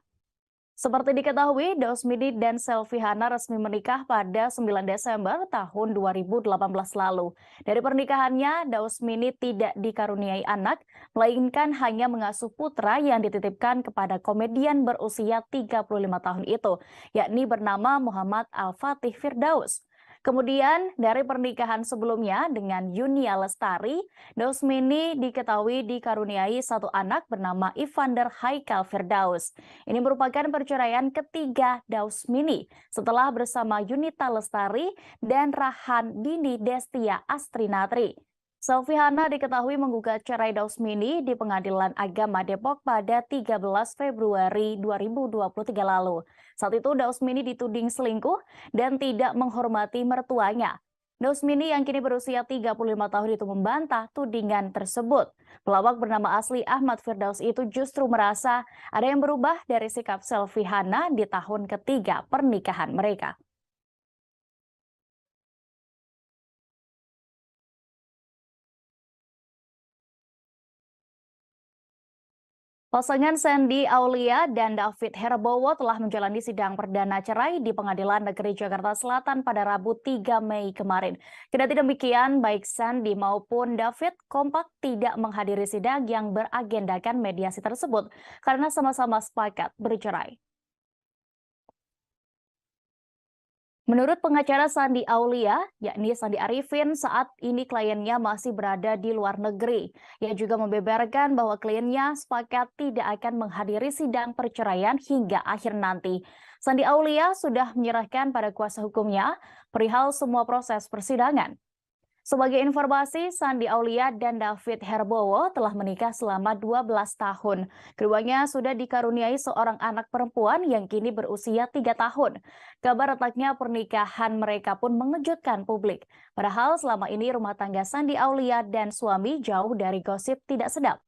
Seperti diketahui, Dausmini dan Selvi Hana resmi menikah pada 9 Desember tahun 2018 lalu. Dari pernikahannya, Dausmini tidak dikaruniai anak, melainkan hanya mengasuh putra yang dititipkan kepada komedian berusia 35 tahun itu, yakni bernama Muhammad Al-Fatih Firdaus. Kemudian dari pernikahan sebelumnya dengan Yunia Lestari, Dausmini diketahui dikaruniai satu anak bernama Ivander Haikal Firdaus. Ini merupakan perceraian ketiga Dausmini setelah bersama Yunita Lestari dan Rahan Dini Destia Astrinatri. Selvi Hana diketahui menggugat cerai Dausmini di Pengadilan Agama Depok pada 13 Februari 2023 lalu. Saat itu Dausmini dituding selingkuh dan tidak menghormati mertuanya. Dausmini yang kini berusia 35 tahun itu membantah tudingan tersebut. Pelawak bernama asli Ahmad Firdaus itu justru merasa ada yang berubah dari sikap Selvi Hana di tahun ketiga pernikahan mereka. Pasangan Sandy Aulia dan David Herbowo telah menjalani sidang perdana cerai di Pengadilan Negeri Jakarta Selatan pada Rabu 3 Mei kemarin. Kendati demikian, baik Sandy maupun David kompak tidak menghadiri sidang yang beragendakan mediasi tersebut karena sama-sama sepakat bercerai. Menurut pengacara Sandy Aulia, yakni Sandi Arifin, saat ini kliennya masih berada di luar negeri. Ia juga membeberkan bahwa kliennya sepakat tidak akan menghadiri sidang perceraian hingga akhir nanti. Sandi Aulia sudah menyerahkan pada kuasa hukumnya perihal semua proses persidangan. Sebagai informasi, Sandi Aulia dan David Herbowo telah menikah selama 12 tahun. Keduanya sudah dikaruniai seorang anak perempuan yang kini berusia 3 tahun. Kabar retaknya pernikahan mereka pun mengejutkan publik. Padahal selama ini rumah tangga Sandi Aulia dan suami jauh dari gosip tidak sedap.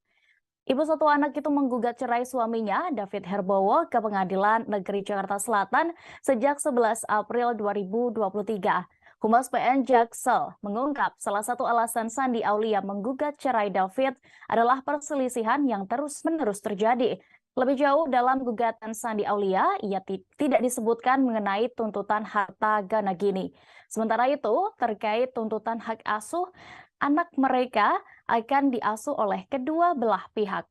Ibu satu anak itu menggugat cerai suaminya, David Herbowo, ke Pengadilan Negeri Jakarta Selatan sejak 11 April 2023. Humas PN Jaksel mengungkap salah satu alasan Sandi Aulia menggugat cerai David adalah perselisihan yang terus-menerus terjadi. Lebih jauh dalam gugatan Sandi Aulia, ia tidak disebutkan mengenai tuntutan harta gana gini. Sementara itu, terkait tuntutan hak asuh, anak mereka akan diasuh oleh kedua belah pihak.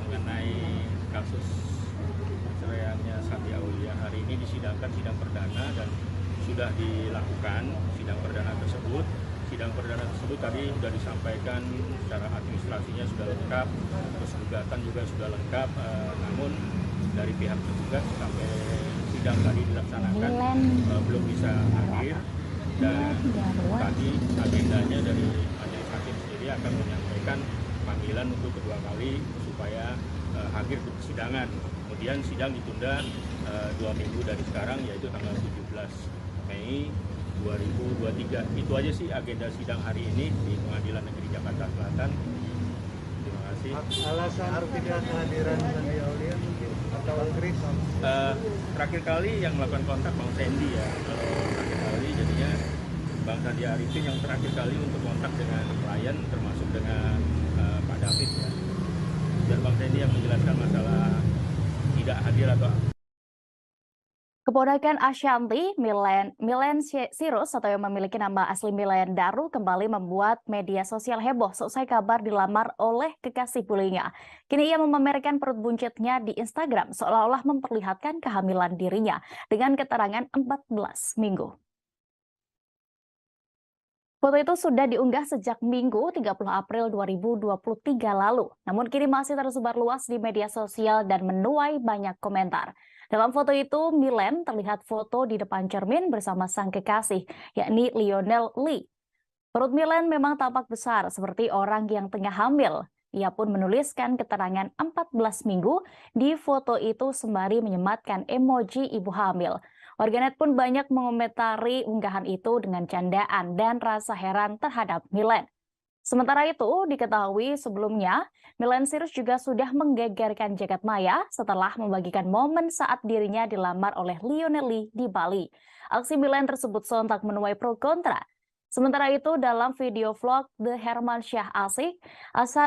Mengenai kasus perceraiannya Sandi Aulia, hari ini disidangkan sidang perdana dan sudah dilakukan sidang perdana tersebut. Sidang perdana tersebut tadi sudah disampaikan secara administrasinya sudah lengkap, terus gugatan juga sudah lengkap, namun dari pihak tergugat sampai sidang tadi dilaksanakan belum bisa hadir, dan tadi agendanya dari majelis hakim sendiri akan menyampaikan panggilan untuk kedua kali supaya hadir di persidangan. Kemudian kemudian sidang ditunda 2 minggu dari sekarang, yaitu tanggal 17 Mei 2023. Itu aja sih agenda sidang hari ini di Pengadilan Negeri Jakarta Selatan. Terima kasih. Alasan tidak kehadiran Sandi Aulia mungkin atau Chris? Terakhir kali yang melakukan kontak Bang Sandy ya. Kalau terakhir kali jadinya Bang Sandi Arifin yang terakhir kali untuk kontak dengan klien, termasuk dengan Pak David ya. Dan Bang Sandy yang menjelaskan masalah tidak hadir atau Keponakan Ashanti, Milen Sirus atau yang memiliki nama asli Milen Daru kembali membuat media sosial heboh seusai kabar dilamar oleh kekasih bullyingnya. Kini ia memamerkan perut buncitnya di Instagram seolah-olah memperlihatkan kehamilan dirinya dengan keterangan 14 minggu. Foto itu sudah diunggah sejak Minggu 30 April 2023 lalu, namun kini masih tersebar luas di media sosial dan menuai banyak komentar. Dalam foto itu, Milen terlihat foto di depan cermin bersama sang kekasih, yakni Lionel Lee. Perut Milen memang tampak besar seperti orang yang tengah hamil. Ia pun menuliskan keterangan 14 minggu di foto itu sembari menyematkan emoji ibu hamil. Warganet pun banyak mengomentari unggahan itu dengan candaan dan rasa heran terhadap Milen. Sementara itu, diketahui sebelumnya, Milen Sirus juga sudah menggegerkan jagat maya setelah membagikan momen saat dirinya dilamar oleh Lionel Lee di Bali. Aksi Milen tersebut sontak menuai pro kontra. Sementara itu, dalam video vlog The Hermansyah Asik,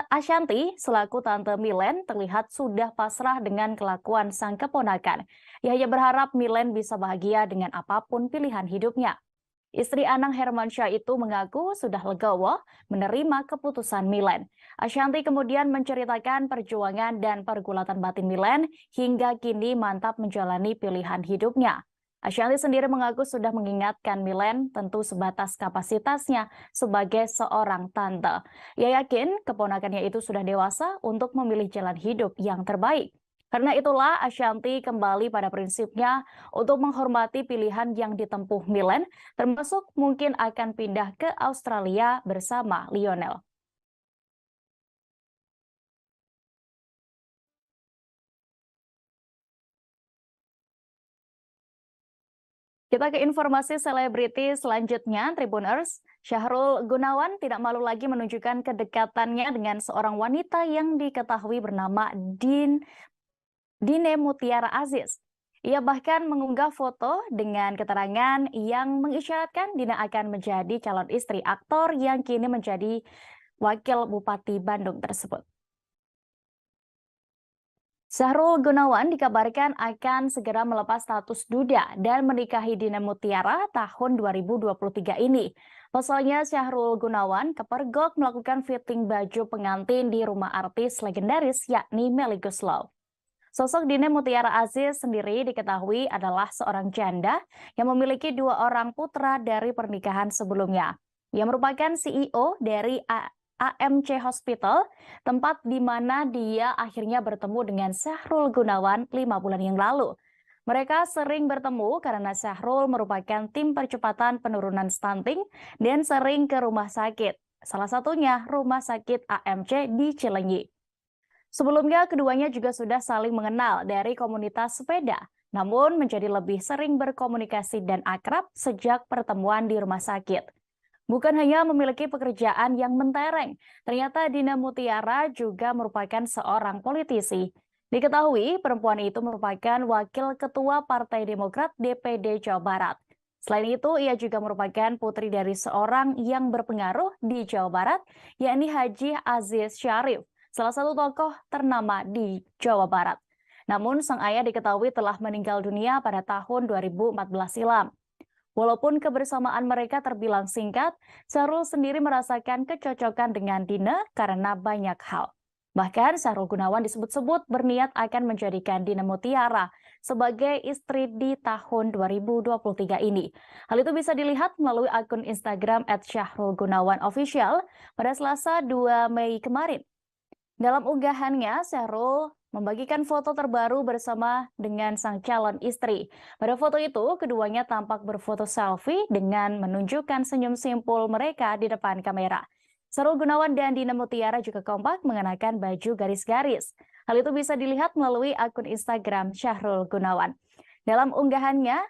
Ashanti selaku tante Milen terlihat sudah pasrah dengan kelakuan sang keponakan. Ia hanya berharap Milen bisa bahagia dengan apapun pilihan hidupnya. Istri Anang Hermansyah itu mengaku sudah legowo menerima keputusan Milen. Ashanti kemudian menceritakan perjuangan dan pergulatan batin Milen hingga kini mantap menjalani pilihan hidupnya. Ashanti sendiri mengaku sudah mengingatkan Milen tentu sebatas kapasitasnya sebagai seorang tante. Ia yakin keponakannya itu sudah dewasa untuk memilih jalan hidup yang terbaik. Karena itulah Ashanti kembali pada prinsipnya untuk menghormati pilihan yang ditempuh Milen, termasuk mungkin akan pindah ke Australia bersama Lionel. Kita ke informasi selebriti selanjutnya, Tribuners. Syahrul Gunawan tidak malu lagi menunjukkan kedekatannya dengan seorang wanita yang diketahui bernama Dine Mutiara Aziz. Ia bahkan mengunggah foto dengan keterangan yang mengisyaratkan Dina akan menjadi calon istri aktor yang kini menjadi wakil Bupati Bandung tersebut. Syahrul Gunawan dikabarkan akan segera melepas status duda dan menikahi Dina Mutiara tahun 2023 ini. Pasalnya Syahrul Gunawan kepergok melakukan fitting baju pengantin di rumah artis legendaris yakni Melly Goeslaw. Sosok Dina Mutiara Aziz sendiri diketahui adalah seorang janda yang memiliki 2 orang putra dari pernikahan sebelumnya. Ia merupakan CEO dari AMC Hospital, tempat di mana dia akhirnya bertemu dengan Syahrul Gunawan 5 bulan yang lalu. Mereka sering bertemu karena Syahrul merupakan tim percepatan penurunan stunting dan sering ke rumah sakit. Salah satunya rumah sakit AMC di Cilenyi. Sebelumnya keduanya juga sudah saling mengenal dari komunitas sepeda, namun menjadi lebih sering berkomunikasi dan akrab sejak pertemuan di rumah sakit. Bukan hanya memiliki pekerjaan yang mentereng, ternyata Dina Mutiara juga merupakan seorang politisi. Diketahui perempuan itu merupakan wakil ketua Partai Demokrat DPD Jawa Barat. Selain itu, ia juga merupakan putri dari seorang yang berpengaruh di Jawa Barat, yakni Haji Aziz Syarif, salah satu tokoh ternama di Jawa Barat. Namun sang ayah diketahui telah meninggal dunia pada tahun 2014 silam. Walaupun kebersamaan mereka terbilang singkat, Syahrul sendiri merasakan kecocokan dengan Dina karena banyak hal. Bahkan Syahrul Gunawan disebut-sebut berniat akan menjadikan Dina Mutiara sebagai istri di tahun 2023 ini. Hal itu bisa dilihat melalui akun Instagram @SyahrulGunawanOfficial pada Selasa 2 Mei kemarin. Dalam unggahannya, Syahrul membagikan foto terbaru bersama dengan sang calon istri. Pada foto itu, keduanya tampak berfoto selfie dengan menunjukkan senyum simpul mereka di depan kamera. Syahrul Gunawan dan Dina Mutiara juga kompak mengenakan baju garis-garis. Hal itu bisa dilihat melalui akun Instagram Syahrul Gunawan. Dalam unggahannya,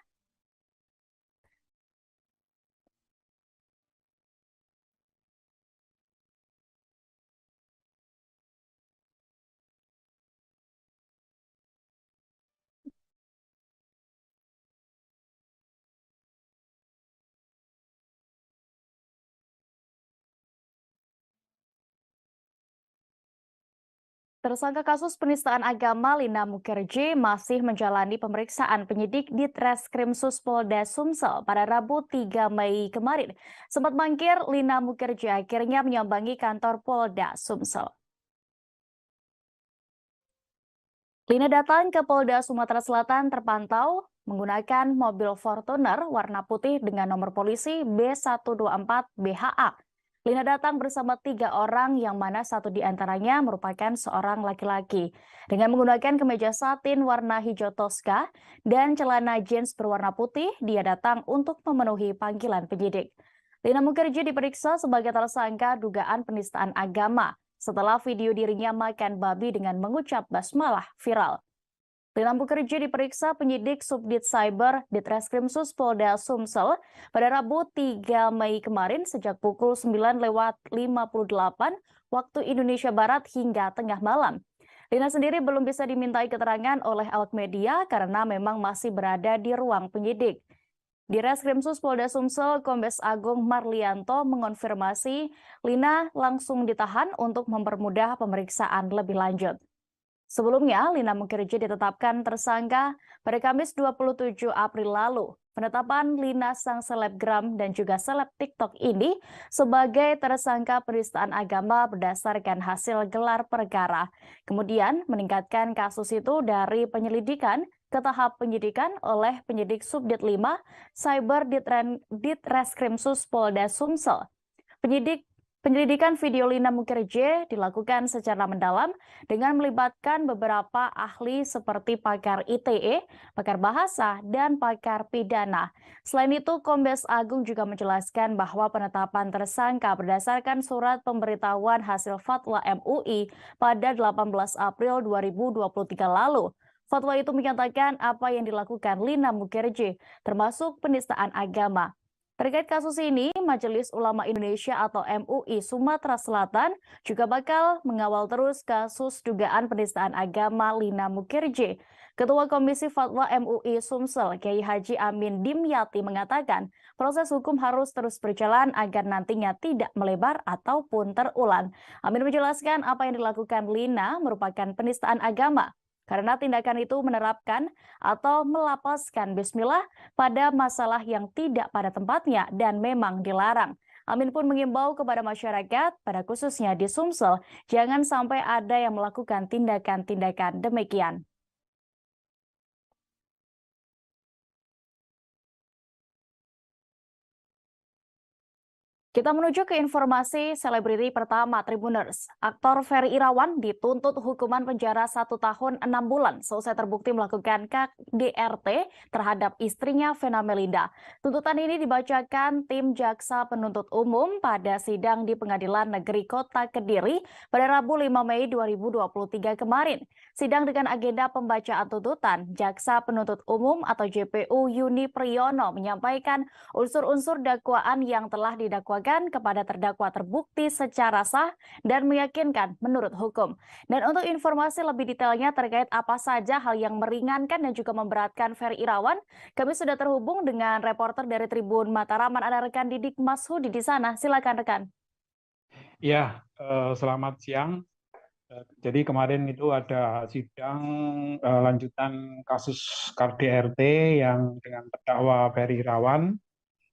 tersangka kasus penistaan agama Lina Mukherjee masih menjalani pemeriksaan penyidik di Treskrimsus Polda Sumsel pada Rabu 3 Mei kemarin. Sempat mangkir, Lina Mukherjee akhirnya menyambangi kantor Polda Sumsel. Lina datang ke Polda Sumatera Selatan terpantau menggunakan mobil Fortuner warna putih dengan nomor polisi B124 BHA. Lina datang bersama 3 orang yang mana satu di antaranya merupakan seorang laki-laki. Dengan menggunakan kemeja satin warna hijau toska dan celana jeans berwarna putih, dia datang untuk memenuhi panggilan penyidik. Lina Mukherjee diperiksa sebagai tersangka dugaan penistaan agama setelah video dirinya makan babi dengan mengucap basmalah viral. Lina Mukherjee diperiksa penyidik Subdit Cyber di Treskrimsus Polda Sumsel pada Rabu 3 Mei kemarin sejak pukul 9:58 waktu Indonesia Barat hingga tengah malam. Lina sendiri belum bisa dimintai keterangan oleh awak media karena memang masih berada di ruang penyidik. Di Reskrimsus Polda Sumsel, Kombes Agung Marlianto mengonfirmasi Lina langsung ditahan untuk mempermudah pemeriksaan lebih lanjut. Sebelumnya, Lina Mukherjee ditetapkan tersangka pada Kamis 27 April lalu. Penetapan Lina sang selebgram dan juga seleb TikTok ini sebagai tersangka penistaan agama berdasarkan hasil gelar perkara. Kemudian meningkatkan kasus itu dari penyelidikan ke tahap penyidikan oleh penyidik Subdit 5 Cyber di Treskrimsus Polda Sumsel. Penyelidikan video Lina Mukherjee dilakukan secara mendalam dengan melibatkan beberapa ahli seperti pakar ITE, pakar bahasa, dan pakar pidana. Selain itu, Kombes Agung juga menjelaskan bahwa penetapan tersangka berdasarkan surat pemberitahuan hasil fatwa MUI pada 18 April 2023 lalu. Fatwa itu menyatakan apa yang dilakukan Lina Mukherjee, termasuk penistaan agama. Terkait kasus ini, Majelis Ulama Indonesia atau MUI Sumatera Selatan juga bakal mengawal terus kasus dugaan penistaan agama Lina Mukherjee. Ketua Komisi Fatwa MUI Sumsel, Kiai Haji Amin Dimyati mengatakan proses hukum harus terus berjalan agar nantinya tidak melebar ataupun terulang. Amin menjelaskan apa yang dilakukan Lina merupakan penistaan agama, karena tindakan itu menerapkan atau melapaskan bismillah pada masalah yang tidak pada tempatnya dan memang dilarang. Amin pun mengimbau kepada masyarakat, pada khususnya di Sumsel, jangan sampai ada yang melakukan tindakan-tindakan demikian. Kita menuju ke informasi selebriti pertama Tribuners. Aktor Ferry Irawan dituntut hukuman penjara 1 tahun 6 bulan selesai terbukti melakukan KDRT terhadap istrinya Vena Melinda. Tuntutan ini dibacakan tim Jaksa Penuntut Umum pada sidang di Pengadilan Negeri Kota Kediri pada Rabu 5 Mei 2023 kemarin. Sidang dengan agenda pembacaan tuntutan, Jaksa Penuntut Umum atau JPU Yuni Priyono menyampaikan unsur-unsur dakwaan yang telah didakwakan kepada terdakwa terbukti secara sah dan meyakinkan menurut hukum. Dan untuk informasi lebih detailnya terkait apa saja hal yang meringankan dan juga memberatkan Ferry Irawan, kami sudah terhubung dengan reporter dari Tribun Mataraman, ada rekan Didik Mashudi di sana. Silakan rekan. Ya, selamat siang. Jadi kemarin itu ada sidang lanjutan kasus KDRT yang dengan terdakwa Ferry Irawan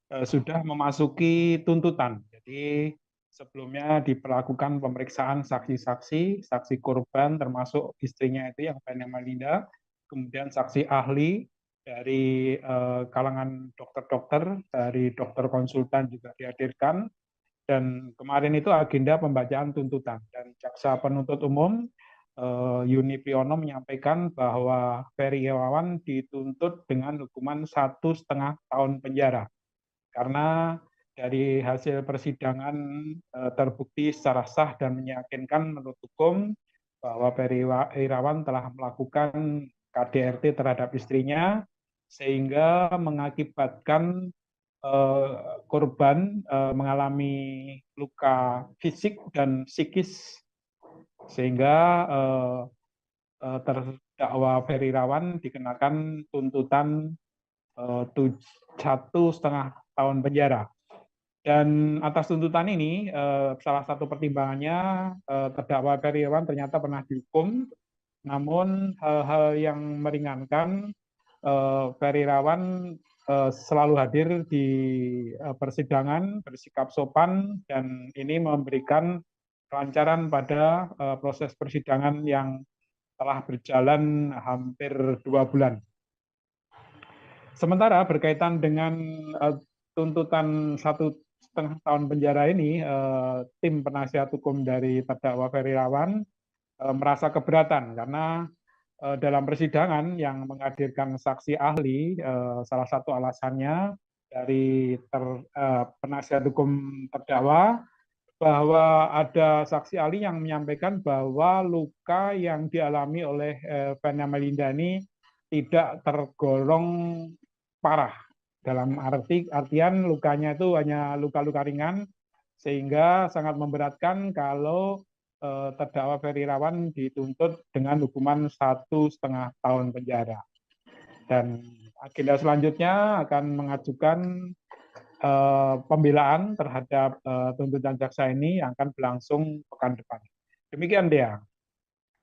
sudah memasuki tuntutan. Jadi sebelumnya diperlakukan pemeriksaan saksi-saksi, saksi korban termasuk istrinya itu yang Vena Melinda, kemudian saksi ahli dari kalangan dokter-dokter, dari dokter konsultan juga dihadirkan. Dan kemarin itu agenda pembacaan tuntutan. Dan Jaksa Penuntut Umum Yuni Priyono menyampaikan bahwa Ferry Irawan dituntut dengan hukuman 1,5 tahun penjara. Karena dari hasil persidangan terbukti secara sah dan meyakinkan menurut hukum bahwa Ferry Irawan telah melakukan KDRT terhadap istrinya sehingga mengakibatkan korban mengalami luka fisik dan psikis sehingga terdakwa Ferry Irawan dikenakan tuntutan 1,5 tahun penjara. Dan atas tuntutan ini, salah satu pertimbangannya terdakwa Ferry Irawan ternyata pernah dihukum, namun hal-hal yang meringankan, Ferry Irawan selalu hadir di persidangan, bersikap sopan, dan ini memberikan kelancaran pada proses persidangan yang telah berjalan hampir 2 bulan. Sementara berkaitan dengan tuntutan 1,5 tahun penjara ini, tim penasihat hukum dari terdakwa Ferry Irawan merasa keberatan karena dalam persidangan yang menghadirkan saksi ahli, salah satu alasannya dari penasihat hukum terdakwa bahwa ada saksi ahli yang menyampaikan bahwa luka yang dialami oleh Vena Melinda ini tidak tergolong parah. Dalam artian lukanya itu hanya luka-luka ringan, sehingga sangat memberatkan kalau terdakwa Ferry Irawan dituntut dengan hukuman 1,5 tahun penjara. Dan agenda selanjutnya akan mengajukan pembelaan terhadap tuntutan jaksa ini yang akan berlangsung pekan depan. Demikian, Dea.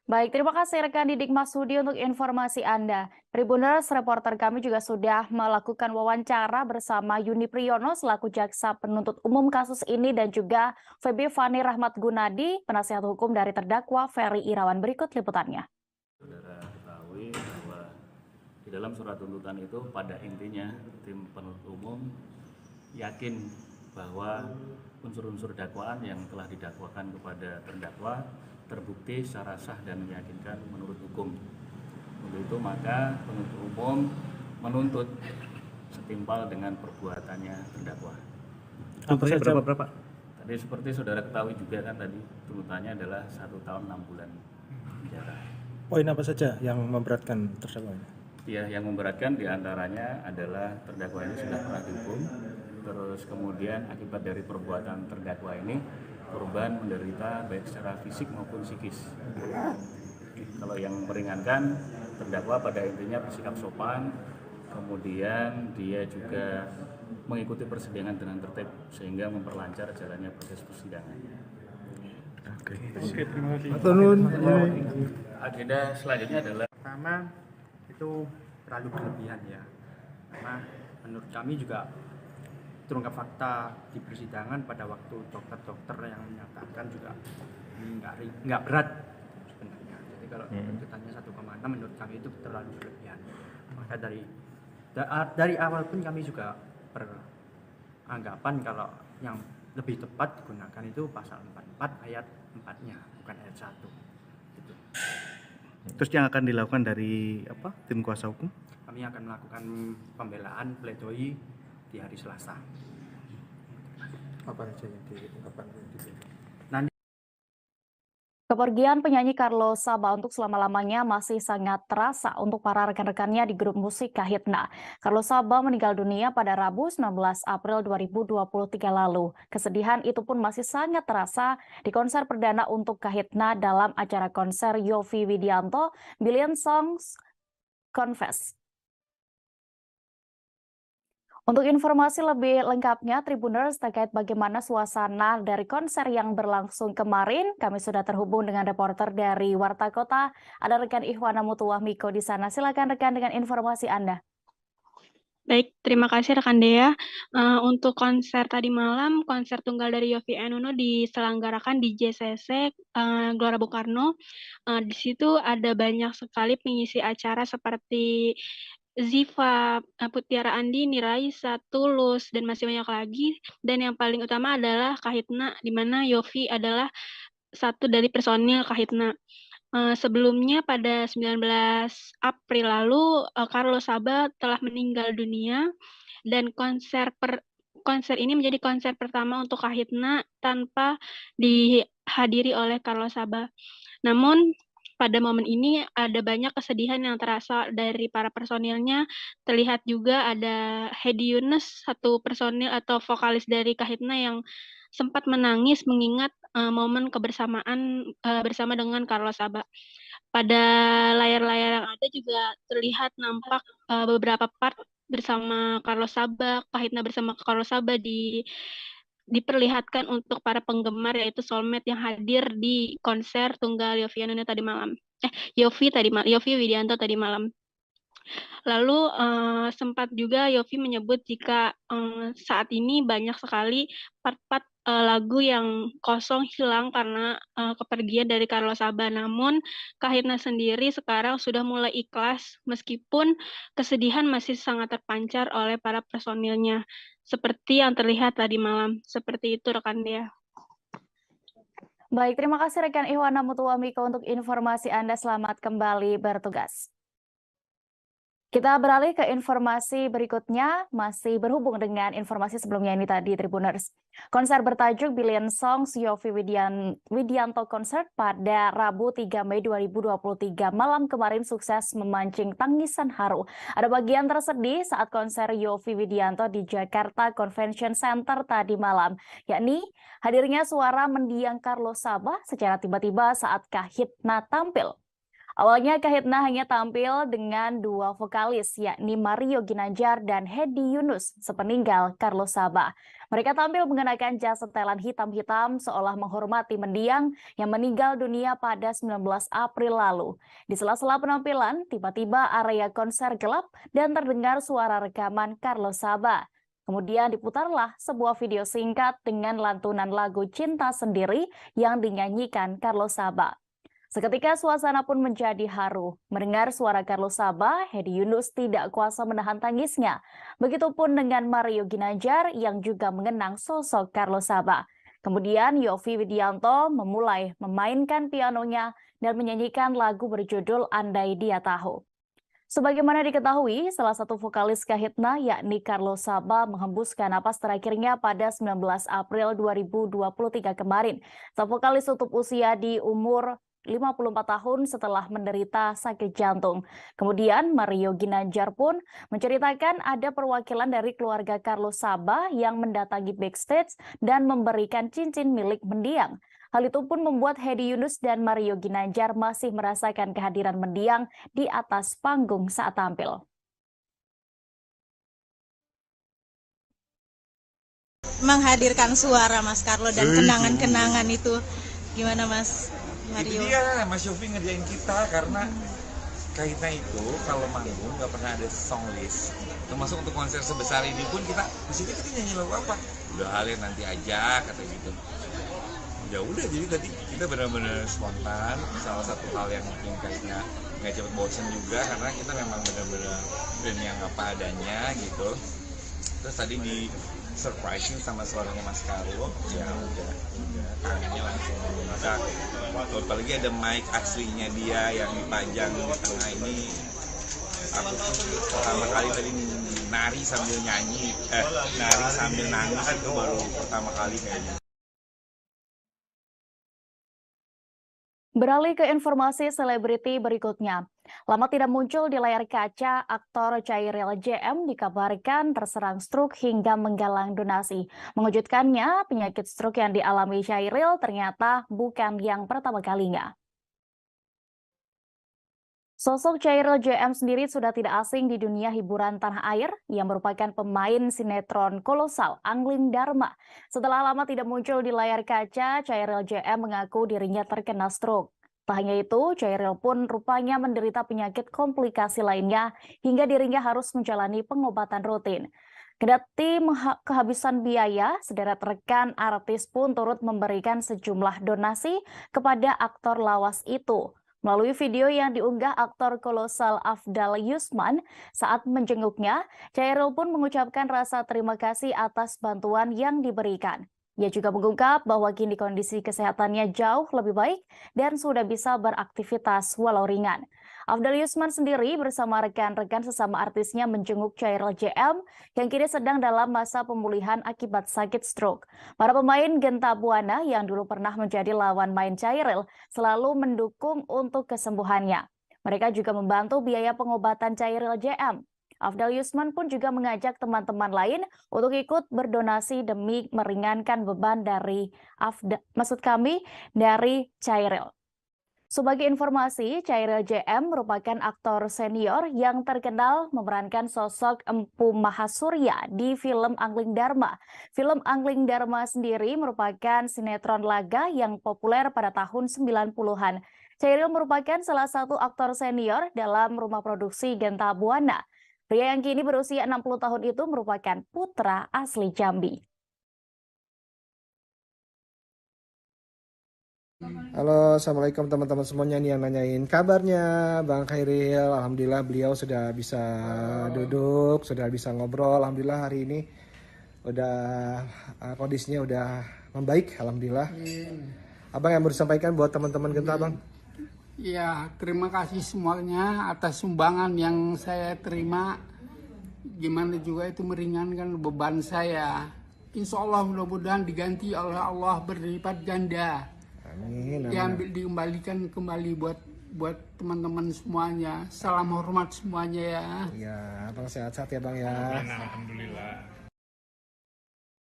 Baik, terima kasih rekan Didik Masudi untuk informasi Anda. Tribuners, reporter kami juga sudah melakukan wawancara bersama Yuni Priyono selaku jaksa penuntut umum kasus ini dan juga Feby Fani Rahmat Gunadi, penasihat hukum dari terdakwa Ferry Irawan. Berikut liputannya. Saudara ketahui bahwa di dalam surat tuntutan itu pada intinya tim penuntut umum yakin bahwa unsur-unsur dakwaan yang telah didakwakan kepada terdakwa terbukti secara sah dan meyakinkan menurut hukum. Untuk itu maka penuntut umum menuntut setimpal dengan perbuatannya terdakwa. Tuntutannya berapa? Tadi seperti saudara ketahui juga kan tadi tuntutannya adalah 1 tahun 6 bulan penjara. Poin apa saja yang memberatkan terdakwa? Ya, yang memberatkan diantaranya adalah terdakwa ini sudah pernah dihukum. Terus kemudian akibat dari perbuatan terdakwa ini korban menderita baik secara fisik maupun psikis. Kalau yang meringankan, terdakwa pada intinya bersikap sopan, kemudian dia juga mengikuti persidangan dengan tertib sehingga memperlancar jalannya proses persidangan. Oke, terima kasih. Agenda selanjutnya adalah pertama itu terlalu berlebihan ya, karena menurut kami juga terungkap fakta di persidangan pada waktu dokter-dokter yang menyatakan juga nggak berat sebenarnya. Jadi kalau tuntutannya 1,6 menurut kami itu terlalu berlebihan. Maka dari awal pun kami juga beranggapan kalau yang lebih tepat digunakan itu pasal 44 ayat 4-nya, bukan ayat 1. Gitu. Terus yang akan dilakukan dari tim kuasa hukum? Kami akan melakukan pembelaan pledoi di hari Selasa. Apa aja yang diungkapkan? Kepergian penyanyi Carlos Saba untuk selama-lamanya masih sangat terasa untuk para rekan-rekannya di grup musik Kahitna. Carlos Saba meninggal dunia pada Rabu 19 April 2023 lalu. Kesedihan itu pun masih sangat terasa di konser perdana untuk Kahitna dalam acara konser Yovie Widianto, Billion Songs Confess. Untuk informasi lebih lengkapnya, Tribuners, terkait bagaimana suasana dari konser yang berlangsung kemarin, kami sudah terhubung dengan reporter dari Warta Kota. Ada rekan Ihwana Mutuwah Miko di sana. Silakan rekan dengan informasi Anda. Baik, terima kasih rekan Dea. Untuk konser tadi malam, konser tunggal dari Yovie and Nuno diselenggarakan di JCC Gelora Bung Karno. Di situ ada banyak sekali pengisi acara seperti Ziva, Putiara Andini, Raisa, Tulus, dan masih banyak lagi. Dan yang paling utama adalah Kahitna, di mana Yovie adalah satu dari personil Kahitna. Sebelumnya pada 19 April lalu, Carlos Saba telah meninggal dunia, dan konser ini menjadi konser pertama untuk Kahitna tanpa dihadiri oleh Carlos Saba. Namun, pada momen ini ada banyak kesedihan yang terasa dari para personilnya. Terlihat juga ada Hedi Yunus, satu personil atau vokalis dari Kahitna yang sempat menangis mengingat momen kebersamaan bersama dengan Carlos Saba. Pada layar-layar yang ada juga terlihat nampak beberapa part bersama Carlos Saba, Kahitna bersama Carlos Saba diperlihatkan untuk para penggemar, yaitu soulmate yang hadir di konser tunggal Yovie Widianto tadi malam. Yovie Widianto tadi malam. Lalu sempat juga Yovie menyebut jika saat ini banyak sekali part-part lagu yang kosong hilang karena kepergian dari Carlos Saba. Namun Kahitna sendiri sekarang sudah mulai ikhlas meskipun kesedihan masih sangat terpancar oleh para personilnya. Seperti yang terlihat tadi malam. Seperti itu rekan Dea. Baik, terima kasih rekan Ihwana Mutuwamiko untuk informasi Anda. Selamat kembali bertugas. Kita beralih ke informasi berikutnya, masih berhubung dengan informasi sebelumnya ini tadi, Tribuners. Konser bertajuk Billion Songs Yovie Widianto Concert pada Rabu 3 Mei 2023 malam kemarin sukses memancing tangisan haru. Ada bagian tersedih saat konser Yovie Widianto di Jakarta Convention Center tadi malam, yakni hadirnya suara mendiang Carlos Saba secara tiba-tiba saat Kahitna tampil. Awalnya Kahitna hanya tampil dengan dua vokalis, yakni Mario Ginanjar dan Hedi Yunus, sepeninggal Carlos Saba. Mereka tampil mengenakan jas setelan hitam-hitam seolah menghormati mendiang yang meninggal dunia pada 19 April lalu. Di sela-sela penampilan, tiba-tiba area konser gelap dan terdengar suara rekaman Carlos Saba. Kemudian diputarlah sebuah video singkat dengan lantunan lagu Cinta Sendiri yang dinyanyikan Carlos Saba. Seketika suasana pun menjadi haru. Mendengar suara Carlos Saba, Hedi Yunus tidak kuasa menahan tangisnya. Begitupun dengan Mario Ginanjar yang juga mengenang sosok Carlos Saba. Kemudian Yovie Widianto memulai memainkan pianonya dan menyanyikan lagu berjudul Andai Dia Tahu. Sebagaimana diketahui, salah satu vokalis Kahitna yakni Carlos Saba menghembuskan napas terakhirnya pada 19 April 2023 kemarin. Sang vokalis tutup usia di umur 54 tahun setelah menderita sakit jantung. Kemudian Mario Ginanjar pun menceritakan ada perwakilan dari keluarga Carlos Saba yang mendatangi backstage dan memberikan cincin milik mendiang. Hal itu pun membuat Hedi Yunus dan Mario Ginanjar masih merasakan kehadiran mendiang di atas panggung saat tampil. Menghadirkan suara Mas Carlo dan kenangan-kenangan itu gimana Mas Mario? Itu dia Mas Yovie ngerjain kita karena Kahitna itu kalau manggung nggak pernah ada song list. Termasuk untuk konser sebesar ini pun kita di sini kita nyanyi lagu apa? Udah halnya nanti aja kata gitu. Ya udah jadi tadi kita benar-benar spontan. Salah satu hal yang bikin Kahitna nggak cepet bosen juga karena kita memang benar-benar band yang apa adanya gitu. Terus tadi di surprising sama suaranya Mas Carlo, ya udah tangannya langsung meledak. Apalagi ada mic aslinya dia yang dipajang di tengah ini. Aku pertama kali tadi nari sambil nyanyi, nari sambil nangis itu baru pertama kali kayaknya. Beralih ke informasi selebriti berikutnya. Lama tidak muncul di layar kaca, aktor Chairil JM dikabarkan terserang stroke hingga menggalang donasi. Mengejutkannya, penyakit stroke yang dialami Chairil ternyata bukan yang pertama kalinya. Sosok Chairil JM sendiri sudah tidak asing di dunia hiburan tanah air. Ia merupakan pemain sinetron kolosal Angling Dharma. Setelah lama tidak muncul di layar kaca, Chairil JM mengaku dirinya terkena stroke. Tak hanya itu, Chairil pun rupanya menderita penyakit komplikasi lainnya hingga dirinya harus menjalani pengobatan rutin. Kendati kehabisan biaya, sederet rekan artis pun turut memberikan sejumlah donasi kepada aktor lawas itu. Melalui video yang diunggah aktor kolosal Afdal Yusman saat menjenguknya, Chairil pun mengucapkan rasa terima kasih atas bantuan yang diberikan. Ia juga mengungkap bahwa kini kondisi kesehatannya jauh lebih baik dan sudah bisa beraktivitas walau ringan. Afdal Yusman sendiri bersama rekan-rekan sesama artisnya menjenguk Chairil JM yang kini sedang dalam masa pemulihan akibat sakit stroke. Para pemain Genta Buana yang dulu pernah menjadi lawan main Chairil selalu mendukung untuk kesembuhannya. Mereka juga membantu biaya pengobatan Chairil JM. Afdal Yusman pun juga mengajak teman-teman lain untuk ikut berdonasi demi meringankan beban dari dari Chairil. Sebagai informasi, Chairil JM merupakan aktor senior yang terkenal memerankan sosok Empu Mahasurya di film Angling Dharma. Film Angling Dharma sendiri merupakan sinetron laga yang populer pada tahun 90-an. Chairil merupakan salah satu aktor senior dalam rumah produksi Genta Buana. Pria yang kini berusia 60 tahun itu merupakan putra asli Jambi. Halo, assalamualaikum teman-teman semuanya nih yang nanyain kabarnya Bang Khairil. Alhamdulillah beliau sudah bisa duduk, sudah bisa ngobrol. Alhamdulillah hari ini udah kondisinya udah membaik. Alhamdulillah. Abang yang mau disampaikan buat teman-teman Genta, Bang? Ya, terima kasih semuanya atas sumbangan yang saya terima. Gimana juga itu meringankan beban saya. Insya Allah mudah-mudahan diganti oleh Allah berlipat ganda. Amin. Dikembalikan kembali buat teman-teman semuanya. Salam hormat semuanya ya. Ya, Bang sehat-sehat ya Bang ya. Alhamdulillah.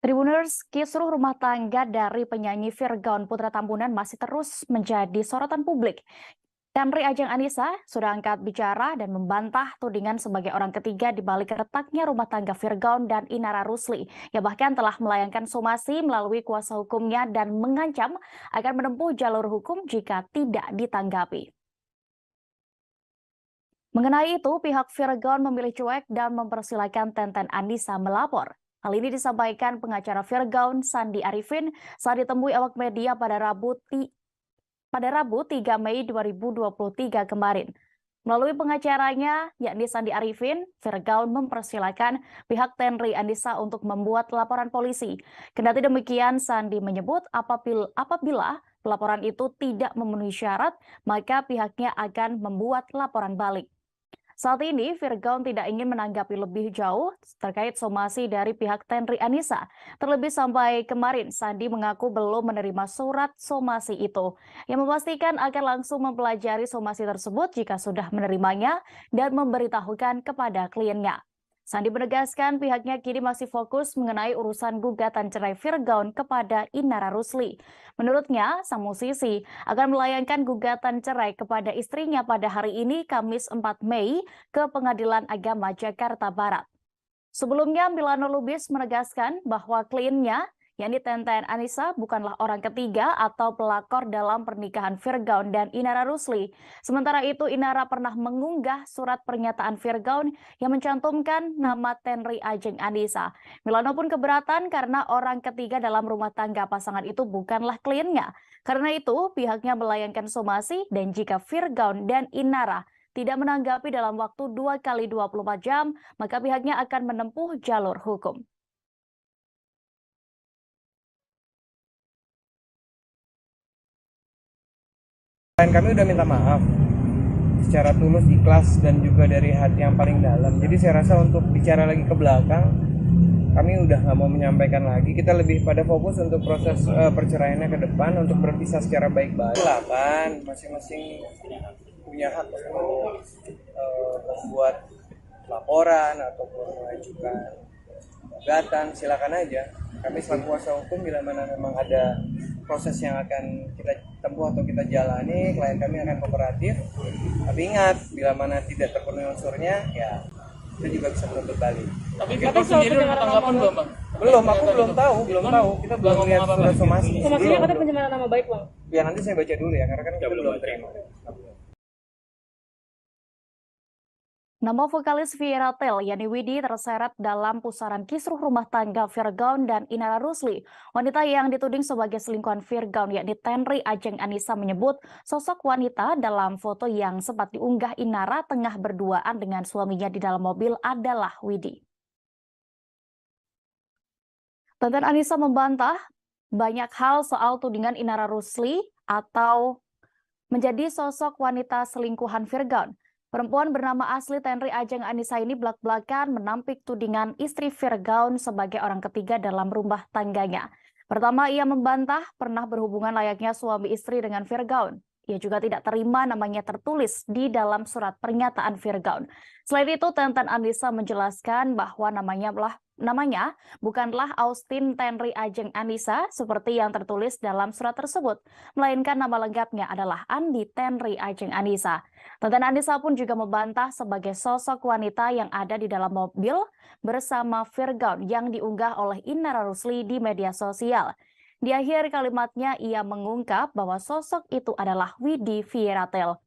Tribuners, kisruh rumah tangga dari penyanyi Virgaun Putra Tambunan masih terus menjadi sorotan publik. Tenri Ajeng Anissa sudah angkat bicara dan membantah tudingan sebagai orang ketiga di balik retaknya rumah tangga Virgaun dan Inara Rusli. Ia bahkan telah melayangkan somasi melalui kuasa hukumnya dan mengancam akan menempuh jalur hukum jika tidak ditanggapi. Mengenai itu, pihak Virgaun memilih cuek dan mempersilahkan Tenten Anissa melapor. Hal ini disampaikan pengacara Virgaun Sandi Arifin saat ditemui awak media pada Rabu 3 Mei 2023 kemarin. Melalui pengacaranya, yakni Sandi Arifin, Virgaun mempersilahkan pihak Tenri Anissa untuk membuat laporan polisi. Kendati demikian, Sandi menyebut apabila laporan itu tidak memenuhi syarat, maka pihaknya akan membuat laporan balik. Saat ini, Virgaun tidak ingin menanggapi lebih jauh terkait somasi dari pihak Tenri Anissa. Terlebih sampai kemarin, Sandi mengaku belum menerima surat somasi itu. Yang memastikan akan langsung mempelajari somasi tersebut jika sudah menerimanya dan memberitahukan kepada kliennya. Sandi menegaskan pihaknya kini masih fokus mengenai urusan gugatan cerai Virgaun kepada Inara Rusli. Menurutnya, sang musisi akan melayangkan gugatan cerai kepada istrinya pada hari ini, Kamis 4 Mei, ke Pengadilan Agama Jakarta Barat. Sebelumnya, Milano Lubis menegaskan bahwa kliennya, yakni Tenten Anissa, bukanlah orang ketiga atau pelakor dalam pernikahan Virgaun dan Inara Rusli. Sementara itu, Inara pernah mengunggah surat pernyataan Virgaun yang mencantumkan nama Tenri Ajeng Anissa. Milano pun keberatan karena orang ketiga dalam rumah tangga pasangan itu bukanlah kliennya. Karena itu, pihaknya melayangkan somasi dan jika Virgaun dan Inara tidak menanggapi dalam waktu 2 kali 24 jam, maka pihaknya akan menempuh jalur hukum. Kami udah minta maaf secara tulus, ikhlas, dan juga dari hati yang paling dalam. Jadi saya rasa untuk bicara lagi ke belakang, kami udah nggak mau menyampaikan lagi. Kita lebih pada fokus untuk proses perceraiannya ke depan, untuk berpisah secara baik-baik. Silakan, masing-masing punya hak untuk membuat laporan ataupun mengajukan gugatan, silakan aja. Kami selaku kuasa hukum bila mana memang ada proses yang akan kita tempuh atau kita jalani, klien kami akan kooperatif. Tapi ingat, bila mana tidak terpenuhi unsurnya, ya kita juga bisa menuntut balik. Tapi Virgaun sendiri udah tanggapan belum, Bang? Belum, aku belum tahu. Kita belum lihat surat somasi. Somasinya katanya pencemaran nama baik, Bang. Ya nanti saya baca dulu ya, karena kan kita belum terima. Nama vokalis Vieratel, Yani Widi, terseret dalam pusaran kisruh rumah tangga Virgaun dan Inara Rusli. Wanita yang dituding sebagai selingkuhan Virgaun, yakni Tenri Ajeng Anissa, menyebut sosok wanita dalam foto yang sempat diunggah Inara tengah berduaan dengan suaminya di dalam mobil adalah Widi. Tenten Anissa membantah banyak hal soal tudingan Inara Rusli atau menjadi sosok wanita selingkuhan Virgaun. Perempuan bernama asli Tenri Ajeng Anissa ini belak-belakan menampik tudingan istri Firgaun sebagai orang ketiga dalam rumah tangganya. Pertama, ia membantah pernah berhubungan layaknya suami istri dengan Firgaun. Ia juga tidak terima namanya tertulis di dalam surat pernyataan Firgaun. Selain itu, Tenten Anissa menjelaskan bahwa namanya bukanlah Austin Tenri Ajeng Anissa seperti yang tertulis dalam surat tersebut, melainkan nama lengkapnya adalah Andi Tenri Ajeng Anissa. Tenten Anissa pun juga membantah sebagai sosok wanita yang ada di dalam mobil bersama Firgaun yang diunggah oleh Inara Rusli di media sosial. Di akhir kalimatnya, ia mengungkap bahwa sosok itu adalah Widi Fieratel.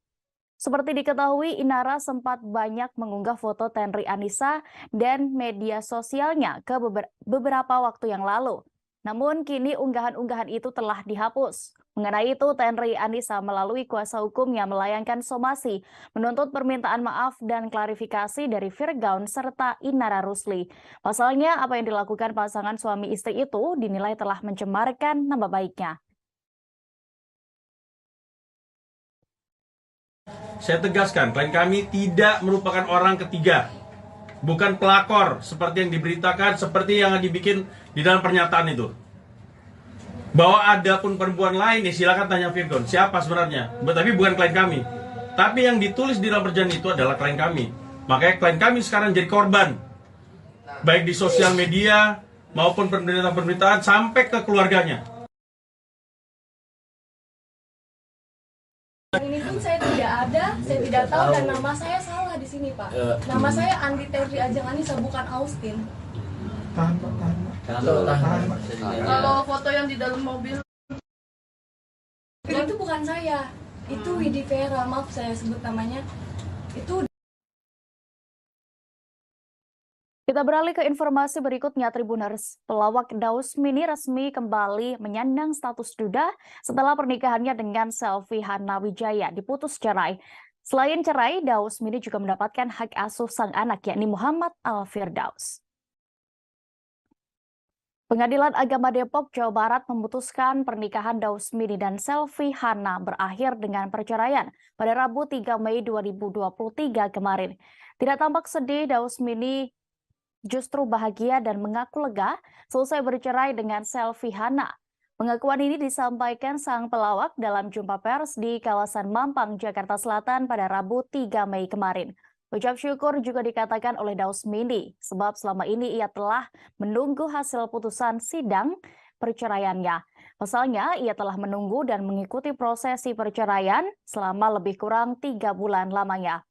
Seperti diketahui, Inara sempat banyak mengunggah foto Tenri Anissa dan media sosialnya ke beberapa waktu yang lalu. Namun kini unggahan-unggahan itu telah dihapus. Mengenai itu, Tenri Anissa melalui kuasa hukumnya melayangkan somasi, menuntut permintaan maaf dan klarifikasi dari Firgaun serta Inara Rusli. Pasalnya, apa yang dilakukan pasangan suami istri itu dinilai telah mencemarkan nama baiknya. Saya tegaskan, klien kami tidak merupakan orang ketiga. Bukan pelakor seperti yang diberitakan, seperti yang dibikin di dalam pernyataan itu. Bahwa ada pun perempuan lain, ya silakan tanya Firgaun, siapa sebenarnya. Tapi bukan klien kami. Tapi yang ditulis di dalam perjanjian itu adalah klien kami. Makanya klien kami sekarang jadi korban. Baik di sosial media maupun pemberitaan-pemberitaan sampai ke keluarganya. Ini pun saya tidak ada, saya tidak tahu dan nama saya salah di sini, Pak. Nama saya Andi Tenri Ajeng Anissa, bukan Austin. Kalau foto yang di dalam mobil itu bukan saya, itu Widi Vera, maaf saya sebut namanya. Itu. Kita beralih ke informasi berikutnya, Tribuners. Pelawak Daus Mini resmi kembali menyandang status duda setelah pernikahannya dengan Selvi Hana Wijaya diputus cerai. Selain cerai, Daus Mini juga mendapatkan hak asuh sang anak, yakni Muhammad Al-Firdaus. Pengadilan Agama Depok, Jawa Barat memutuskan pernikahan Daus Mini dan Selvi Hana berakhir dengan perceraian pada Rabu 3 Mei 2023 kemarin. Tidak tampak sedih, Daus Mini justru bahagia dan mengaku lega selesai bercerai dengan Selvi Hana. Pengakuan ini disampaikan sang pelawak dalam jumpa pers di kawasan Mampang, Jakarta Selatan pada Rabu 3 Mei kemarin. Ucap syukur juga dikatakan oleh Daus Mini, sebab selama ini ia telah menunggu hasil putusan sidang perceraiannya. Pasalnya, ia telah menunggu dan mengikuti prosesi perceraian selama lebih kurang 3 bulan lamanya.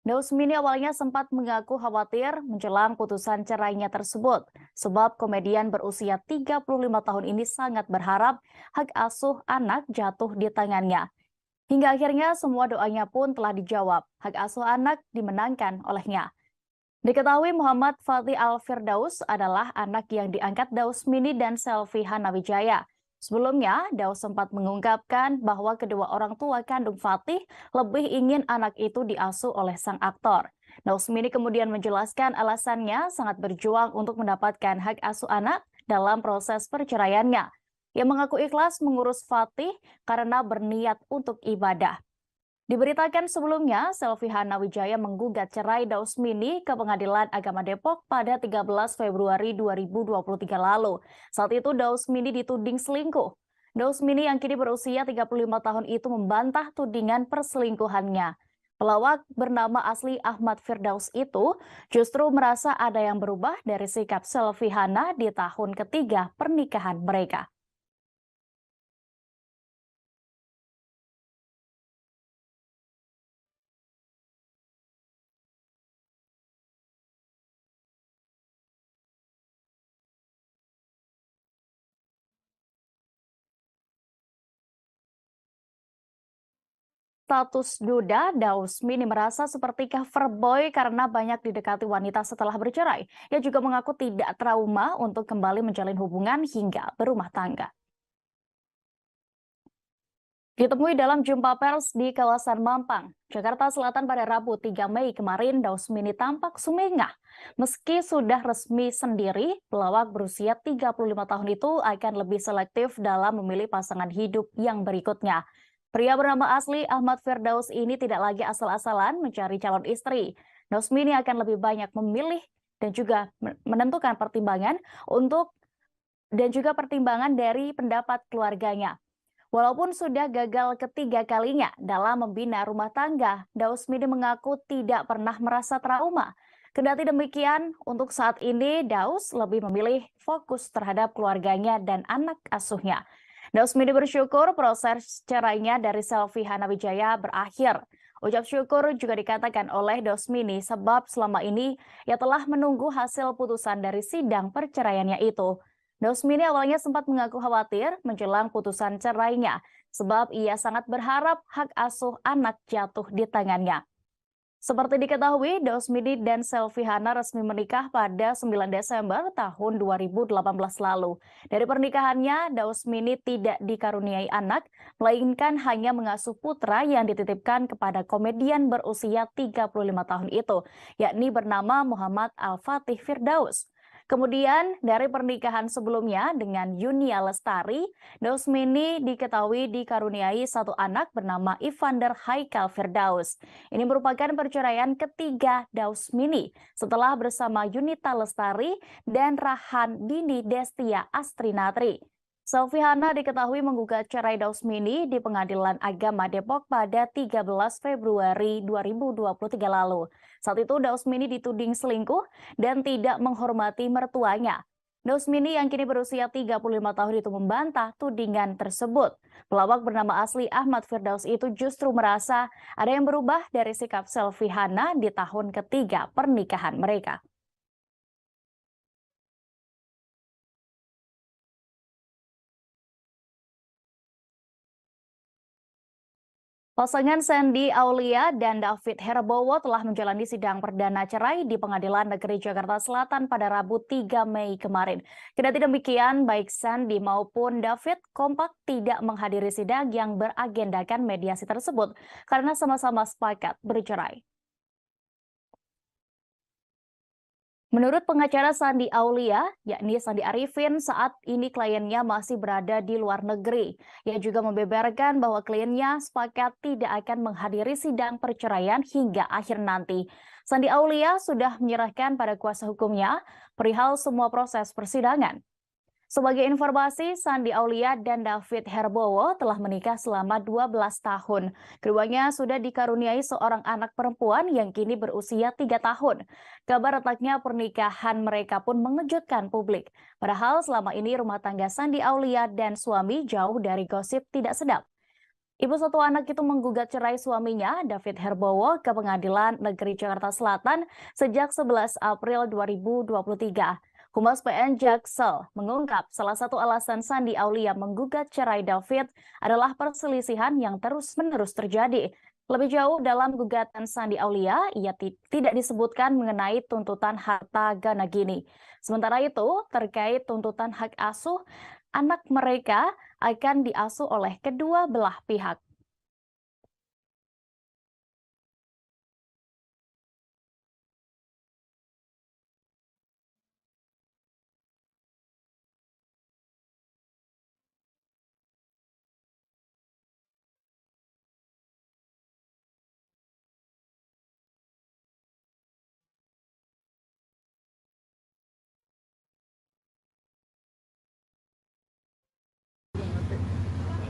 Daus Mini awalnya sempat mengaku khawatir menjelang putusan cerainya tersebut, sebab komedian berusia 35 tahun ini sangat berharap hak asuh anak jatuh di tangannya. Hingga akhirnya semua doanya pun telah dijawab, hak asuh anak dimenangkan olehnya. Diketahui Muhammad Fatih Al-Firdaus adalah anak yang diangkat Daus Mini dan Selvi Hana Wijaya. Sebelumnya, Daus sempat mengungkapkan bahwa kedua orang tua kandung Fatih lebih ingin anak itu diasuh oleh sang aktor. Daus Mini kemudian menjelaskan alasannya sangat berjuang untuk mendapatkan hak asuh anak dalam proses perceraiannya. Ia mengaku ikhlas mengurus Fatih karena berniat untuk ibadah. Diberitakan sebelumnya, Selvi Hana Wijaya menggugat cerai Daus Mini ke Pengadilan Agama Depok pada 13 Februari 2023 lalu. Saat itu Daus Mini dituding selingkuh. Daus Mini yang kini berusia 35 tahun itu membantah tudingan perselingkuhannya. Pelawak bernama asli Ahmad Firdaus itu justru merasa ada yang berubah dari sikap Selvi Hana di tahun ketiga pernikahan mereka. Status duda, Daus Mini merasa seperti cover boy karena banyak didekati wanita setelah bercerai. Ia juga mengaku tidak trauma untuk kembali menjalin hubungan hingga berumah tangga. Ditemui dalam jumpa pers di kawasan Mampang, Jakarta Selatan pada Rabu 3 Mei kemarin, Daus Mini tampak sumringah. Meski sudah resmi sendiri, pelawak berusia 35 tahun itu akan lebih selektif dalam memilih pasangan hidup yang berikutnya. Pria bernama asli Ahmad Firdaus ini tidak lagi asal-asalan mencari calon istri. Dausmini akan lebih banyak memilih dan juga menentukan pertimbangan pertimbangan dari pendapat keluarganya. Walaupun sudah gagal ketiga kalinya dalam membina rumah tangga, Dausmini mengaku tidak pernah merasa trauma. Kendati demikian, untuk saat ini Daus lebih memilih fokus terhadap keluarganya dan anak asuhnya. Dausmini bersyukur proses cerainya dari Selvi Hanawijaya berakhir. Ucap syukur juga dikatakan oleh Dausmini sebab selama ini ia telah menunggu hasil putusan dari sidang perceraiannya itu. Dausmini awalnya sempat mengaku khawatir menjelang putusan cerainya sebab ia sangat berharap hak asuh anak jatuh di tangannya. Seperti diketahui, Dausmini dan Selvi Hana resmi menikah pada 9 Desember tahun 2018 lalu. Dari pernikahannya, Dausmini tidak dikaruniai anak, melainkan hanya mengasuh putra yang dititipkan kepada komedian berusia 35 tahun itu, yakni bernama Muhammad Al-Fatih Firdaus. Kemudian dari pernikahan sebelumnya dengan Yunia Lestari, Dausmini diketahui dikaruniai satu anak bernama Ivander Haikal Firdaus. Ini merupakan perceraian ketiga Dausmini setelah bersama Yunita Lestari dan Rahan Dini Destia Astrinatri. Selvi Hana diketahui menggugat cerai Dausmini di Pengadilan Agama Depok pada 13 Februari 2023 lalu. Saat itu Dausmini dituding selingkuh dan tidak menghormati mertuanya. Dausmini yang kini berusia 35 tahun itu membantah tudingan tersebut. Pelawak bernama asli Ahmad Firdaus itu justru merasa ada yang berubah dari sikap Selvi Hana di tahun ketiga pernikahan mereka. Pasangan Sandy Aulia dan David Herbowo telah menjalani sidang perdana cerai di Pengadilan Negeri Jakarta Selatan pada Rabu 3 Mei kemarin. Kendati demikian, baik Sandy maupun David kompak tidak menghadiri sidang yang beragendakan mediasi tersebut karena sama-sama sepakat bercerai. Menurut pengacara Sandy Aulia, yakni Sandi Arifin, saat ini kliennya masih berada di luar negeri. Ia juga membeberkan bahwa kliennya sepakat tidak akan menghadiri sidang perceraian hingga akhir nanti. Sandi Aulia sudah menyerahkan pada kuasa hukumnya perihal semua proses persidangan. Sebagai informasi, Sandi Aulia dan David Herbowo telah menikah selama 12 tahun. Keduanya sudah dikaruniai seorang anak perempuan yang kini berusia 3 tahun. Kabar retaknya pernikahan mereka pun mengejutkan publik. Padahal selama ini rumah tangga Sandi Aulia dan suami jauh dari gosip tidak sedap. Ibu satu anak itu menggugat cerai suaminya, David Herbowo, ke Pengadilan Negeri Jakarta Selatan sejak 11 April 2023. Humas PN Jaksel mengungkap salah satu alasan Sandi Aulia menggugat cerai David adalah perselisihan yang terus-menerus terjadi. Lebih jauh dalam gugatan Sandi Aulia, ia tidak disebutkan mengenai tuntutan harta gana gini. Sementara itu, terkait tuntutan hak asuh, anak mereka akan diasuh oleh kedua belah pihak.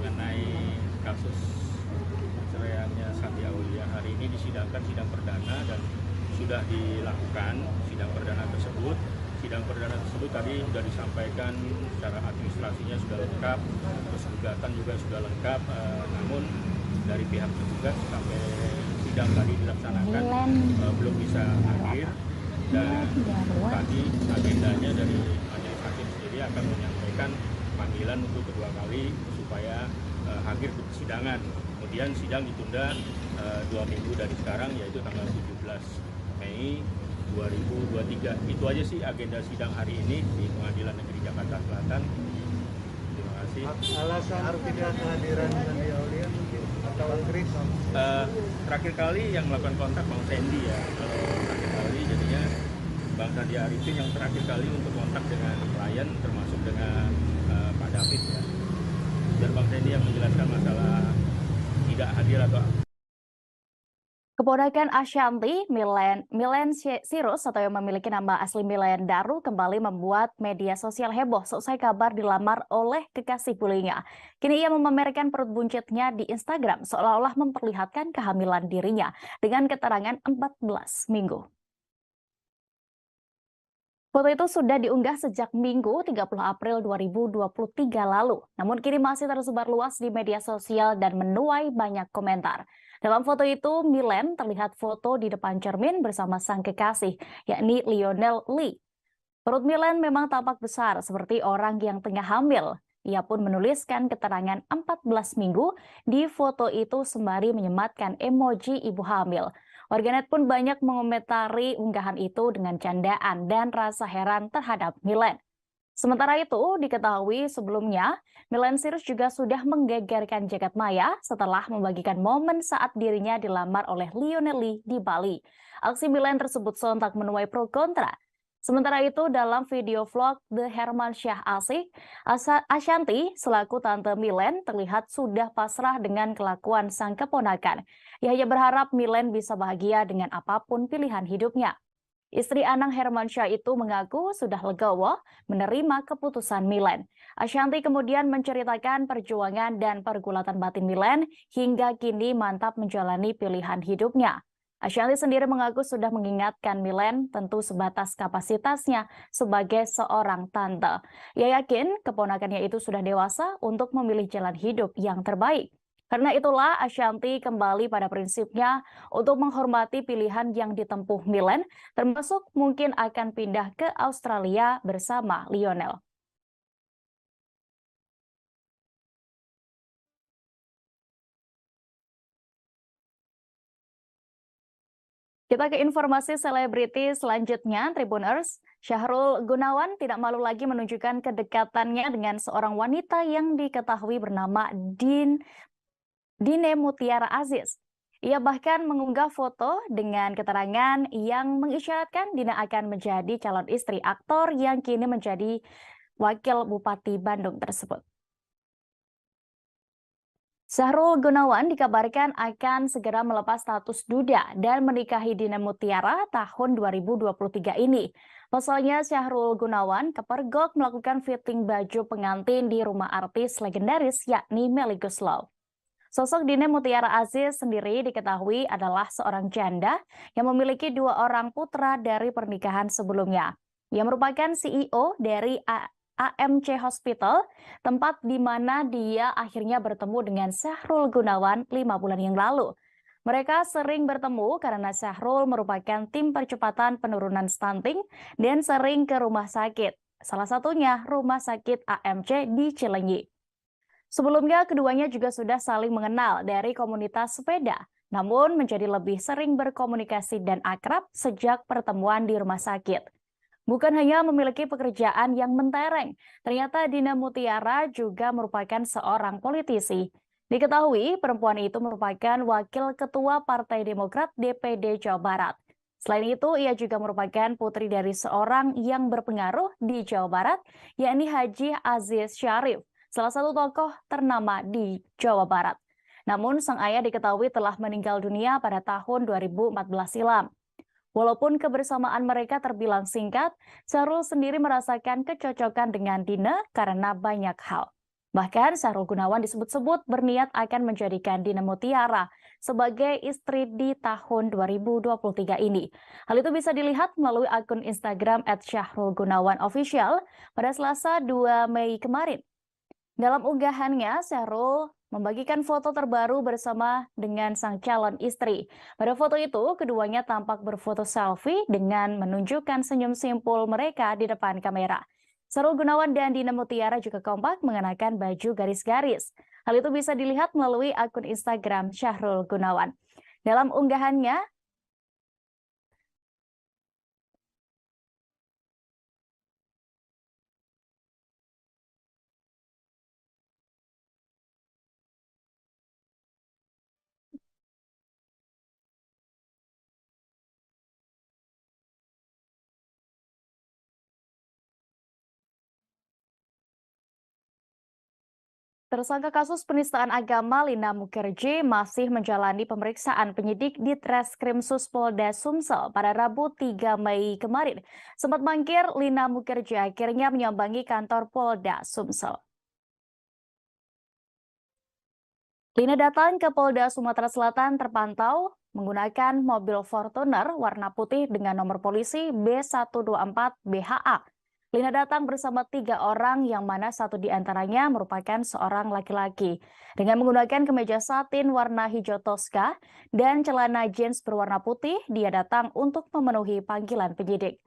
Mengenai kasus perceraiannya Sandi Aulia, hari ini disidangkan sidang perdana dan sudah dilakukan sidang perdana tersebut. Sidang perdana tersebut tadi sudah disampaikan secara administrasinya sudah lengkap, terus gugatan juga sudah lengkap, namun dari pihak tergugat sampai sidang tadi dilaksanakan belum bisa hadir, dan tadi agendanya dari majelis hakim sendiri akan menyampaikan panggilan untuk kedua kali supaya hadir ke persidangan. Kemudian sidang ditunda 2 minggu dari sekarang, yaitu tanggal 17 Mei 2023. Itu aja sih agenda sidang hari ini di Pengadilan Negeri Jakarta Selatan. Terima kasih. Alasan tidak kehadiran Sandi Aulia mungkin atau Chris? Terakhir kali yang melakukan kontak Bang Sandy ya. Terakhir kali jadinya Bang Sandi Arifin yang terakhir kali untuk kontak dengan klien, termasuk dengan Pak David ya. Dan Bang Sandy yang menjelaskan masalah Keponakan Ashanti, Milen Cyrus atau yang memiliki nama asli Milen Daru kembali membuat media sosial heboh seusai kabar dilamar oleh kekasih bullyingnya. Kini ia memamerkan perut buncitnya di Instagram seolah-olah memperlihatkan kehamilan dirinya dengan keterangan 14 minggu. Foto itu sudah diunggah sejak Minggu 30 April 2023 lalu, namun kini masih tersebar luas di media sosial dan menuai banyak komentar. Dalam foto itu, Milen terlihat foto di depan cermin bersama sang kekasih, yakni Lionel Lee. Perut Milen memang tampak besar seperti orang yang tengah hamil. Ia pun menuliskan keterangan 14 minggu di foto itu sembari menyematkan emoji ibu hamil. Warganet pun banyak mengomentari unggahan itu dengan candaan dan rasa heran terhadap Milen. Sementara itu, diketahui sebelumnya, Milen Cyrus juga sudah menggegerkan jagat maya setelah membagikan momen saat dirinya dilamar oleh Lionel Lee di Bali. Aksi Milen tersebut sontak menuai pro kontra. Sementara itu, dalam video vlog The Hermansyah Asik, Ashanti selaku tante Milen terlihat sudah pasrah dengan kelakuan sang keponakan. Ia hanya berharap Milen bisa bahagia dengan apapun pilihan hidupnya. Istri Anang Hermansyah itu mengaku sudah legowo menerima keputusan Milen. Ashanti kemudian menceritakan perjuangan dan pergulatan batin Milen hingga kini mantap menjalani pilihan hidupnya. Ashanti sendiri mengaku sudah mengingatkan Milen tentu sebatas kapasitasnya sebagai seorang tante. Ia yakin keponakannya itu sudah dewasa untuk memilih jalan hidup yang terbaik. Karena itulah Ashanti kembali pada prinsipnya untuk menghormati pilihan yang ditempuh Milen, termasuk mungkin akan pindah ke Australia bersama Lionel. Kita ke informasi selebriti selanjutnya, Tribuners. Syahrul Gunawan tidak malu lagi menunjukkan kedekatannya dengan seorang wanita yang diketahui bernama Dine Mutiara Aziz. Ia bahkan mengunggah foto dengan keterangan yang mengisyaratkan Dina akan menjadi calon istri aktor yang kini menjadi wakil Bupati Bandung tersebut. Syahrul Gunawan dikabarkan akan segera melepas status duda dan menikahi Dina Mutiara tahun 2023 ini. Pasalnya Syahrul Gunawan kepergok melakukan fitting baju pengantin di rumah artis legendaris yakni Melly Goeslaw. Sosok Dina Mutiara Aziz sendiri diketahui adalah seorang janda yang memiliki 2 orang putra dari pernikahan sebelumnya. Ia merupakan CEO dari AMC Hospital, tempat di mana dia akhirnya bertemu dengan Syahrul Gunawan 5 bulan yang lalu. Mereka sering bertemu karena Syahrul merupakan tim percepatan penurunan stunting dan sering ke rumah sakit. Salah satunya rumah sakit AMC di Cilenyi. Sebelumnya keduanya juga sudah saling mengenal dari komunitas sepeda, namun menjadi lebih sering berkomunikasi dan akrab sejak pertemuan di rumah sakit. Bukan hanya memiliki pekerjaan yang mentereng, ternyata Dina Mutiara juga merupakan seorang politisi. Diketahui perempuan itu merupakan wakil ketua Partai Demokrat DPD Jawa Barat. Selain itu, ia juga merupakan putri dari seorang yang berpengaruh di Jawa Barat, yakni Haji Aziz Syarif, salah satu tokoh ternama di Jawa Barat. Namun, sang ayah diketahui telah meninggal dunia pada tahun 2014 silam. Walaupun kebersamaan mereka terbilang singkat, Syahrul sendiri merasakan kecocokan dengan Dina karena banyak hal. Bahkan Syahrul Gunawan disebut-sebut berniat akan menjadikan Dina Mutiara sebagai istri di tahun 2023 ini. Hal itu bisa dilihat melalui akun Instagram @syahrulgunawanofficial pada Selasa 2 Mei kemarin. Dalam unggahannya, Syahrul membagikan foto terbaru bersama dengan sang calon istri. Pada foto itu, keduanya tampak berfoto selfie dengan menunjukkan senyum simpul mereka di depan kamera. Syahrul Gunawan dan Dina Mutiara juga kompak mengenakan baju garis-garis. Hal itu bisa dilihat melalui akun Instagram Syahrul Gunawan. Dalam unggahannya, Tersangka kasus penistaan agama Lina Mukherjee masih menjalani pemeriksaan penyidik di Treskrimsus Polda Sumsel pada Rabu 3 Mei kemarin. Sempat mangkir, Lina Mukherjee akhirnya menyambangi kantor Polda Sumsel. Lina datang ke Polda Sumatera Selatan terpantau menggunakan mobil Fortuner warna putih dengan nomor polisi B124 BHA. Lina datang bersama 3 orang yang mana satu di antaranya merupakan seorang laki-laki. Dengan menggunakan kemeja satin warna hijau toska dan celana jeans berwarna putih, dia datang untuk memenuhi panggilan penyidik.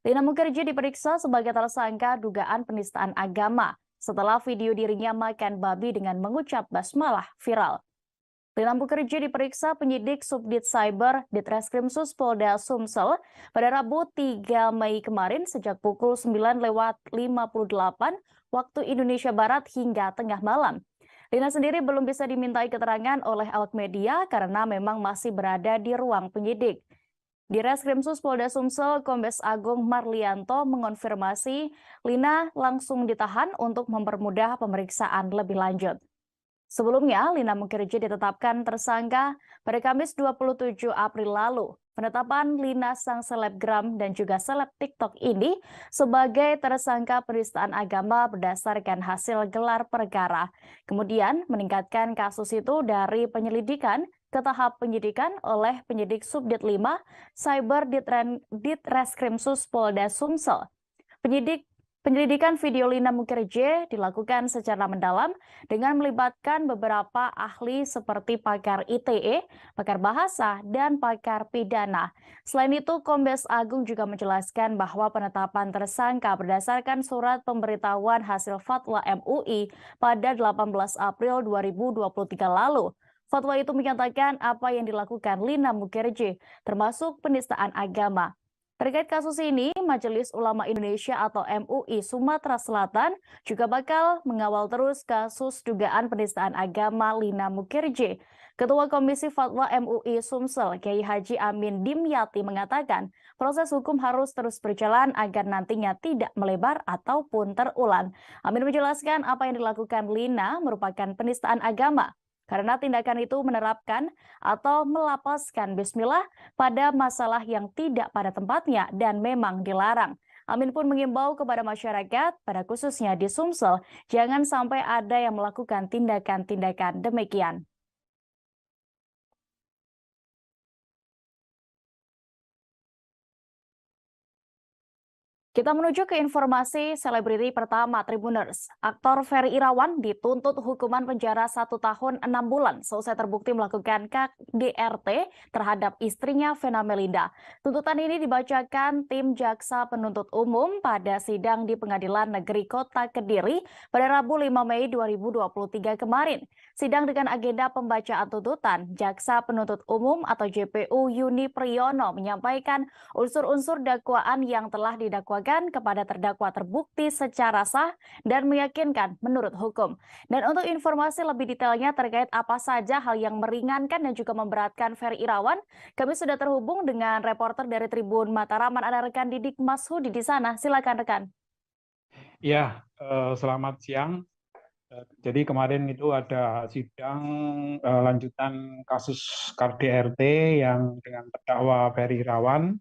Lina Mukherjee diperiksa sebagai tersangka dugaan penistaan agama setelah video dirinya makan babi dengan mengucap basmalah viral. Lina Mukherjee diperiksa penyidik Subdit Cyber di Treskrimsus Polda Sumsel pada Rabu 3 Mei kemarin sejak pukul 9:58 waktu Indonesia Barat hingga tengah malam. Lina sendiri belum bisa dimintai keterangan oleh awak media karena memang masih berada di ruang penyidik. Di Reskrimsus Polda Sumsel, Kombes Agung Marlianto mengonfirmasi Lina langsung ditahan untuk mempermudah pemeriksaan lebih lanjut. Sebelumnya, Lina Mukherjee ditetapkan tersangka pada Kamis 27 April lalu. Penetapan Lina sang selebgram dan juga seleb TikTok ini sebagai tersangka penistaan agama berdasarkan hasil gelar perkara. Kemudian meningkatkan kasus itu dari penyelidikan ke tahap penyidikan oleh penyidik Subdit 5 Cyber di Treskrimsus Polda Sumsel. Penyelidikan video Lina Mukherjee dilakukan secara mendalam dengan melibatkan beberapa ahli seperti pakar ITE, pakar bahasa, dan pakar pidana. Selain itu, Kombes Agung juga menjelaskan bahwa penetapan tersangka berdasarkan surat pemberitahuan hasil fatwa MUI pada 18 April 2023 lalu. Fatwa itu menyatakan apa yang dilakukan Lina Mukherjee, termasuk penistaan agama. Terkait kasus ini, Majelis Ulama Indonesia atau MUI Sumatera Selatan juga bakal mengawal terus kasus dugaan penistaan agama Lina Mukherjee. Ketua Komisi Fatwa MUI Sumsel, Kiai Haji Amin Dimyati mengatakan proses hukum harus terus berjalan agar nantinya tidak melebar ataupun terulang. Amin menjelaskan apa yang dilakukan Lina merupakan penistaan agama. Karena tindakan itu menerapkan atau melapaskan bismillah pada masalah yang tidak pada tempatnya dan memang dilarang. Amin pun mengimbau kepada masyarakat, pada khususnya di Sumsel, jangan sampai ada yang melakukan tindakan-tindakan demikian. Kita menuju ke informasi selebriti pertama Tribuners. Aktor Ferry Irawan dituntut hukuman penjara 1 tahun 6 bulan seusai terbukti melakukan KDRT terhadap istrinya Vena Melinda. Tuntutan ini dibacakan tim Jaksa Penuntut Umum pada sidang di Pengadilan Negeri Kota Kediri pada Rabu 5 Mei 2023 kemarin. Sidang dengan agenda pembacaan tuntutan, Jaksa Penuntut Umum atau JPU Yuni Priyono menyampaikan unsur-unsur dakwaan yang telah didakwakan kepada terdakwa terbukti secara sah dan meyakinkan menurut hukum. Dan untuk informasi lebih detailnya terkait apa saja hal yang meringankan dan juga memberatkan Ferry Irawan, kami sudah terhubung dengan reporter dari Tribun Mataraman, ada rekan Didik Mashudi di sana. Silakan rekan. Ya, selamat siang. Jadi kemarin itu ada sidang lanjutan kasus KDRT yang dengan terdakwa Ferry Irawan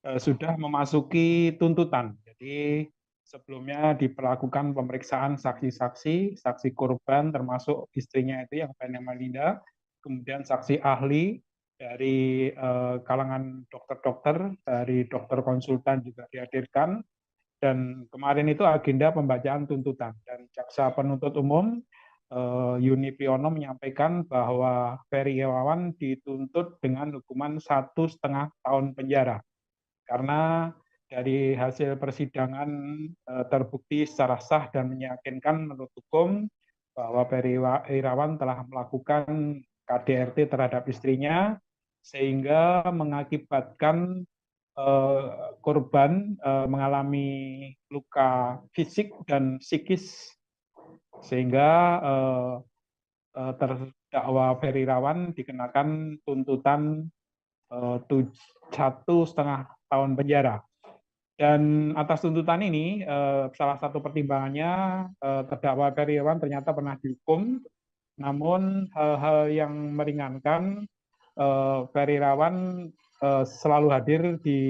sudah memasuki tuntutan. Jadi sebelumnya diperlakukan pemeriksaan saksi-saksi, saksi korban termasuk istrinya itu yang Vena Melinda, kemudian saksi ahli dari kalangan dokter-dokter, dari dokter konsultan juga dihadirkan, dan kemarin itu agenda pembacaan tuntutan. Dan Jaksa Penuntut Umum Yuni Priyono menyampaikan bahwa Ferry Irawan dituntut dengan hukuman 1,5 tahun penjara. Karena dari hasil persidangan terbukti secara sah dan meyakinkan menurut hukum bahwa Ferry Irawan telah melakukan KDRT terhadap istrinya sehingga mengakibatkan korban mengalami luka fisik dan psikis sehingga terdakwa Ferry Irawan dikenakan tuntutan 1,5 tahun penjara. Dan atas tuntutan ini, salah satu pertimbangannya terdakwa Ferry Irawan ternyata pernah dihukum, namun hal-hal yang meringankan, Ferry Irawan selalu hadir di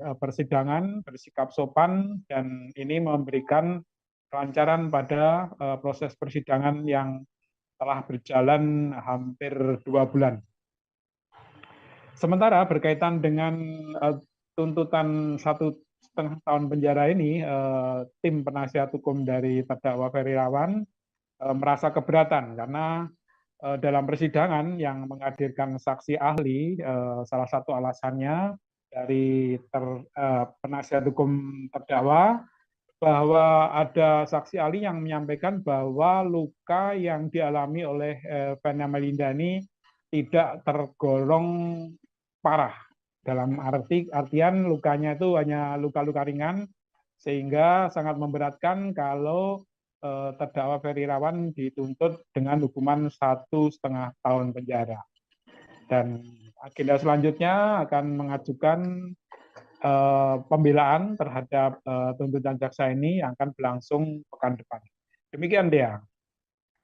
persidangan, bersikap sopan, dan ini memberikan kelancaran pada proses persidangan yang telah berjalan hampir 2 bulan. Sementara berkaitan dengan tuntutan 1,5 tahun penjara ini, tim penasihat hukum dari terdakwa Ferry Irawan merasa keberatan karena dalam persidangan yang menghadirkan saksi ahli, salah satu alasannya dari penasihat hukum terdakwa bahwa ada saksi ahli yang menyampaikan bahwa luka yang dialami oleh Vena Melinda ini tidak tergolong parah. Dalam artian lukanya itu hanya luka-luka ringan, sehingga sangat memberatkan kalau terdakwa Ferry Irawan dituntut dengan hukuman 1,5 tahun penjara. Dan agenda selanjutnya akan mengajukan pembelaan terhadap tuntutan jaksa ini yang akan berlangsung pekan depan. Demikian, Dea.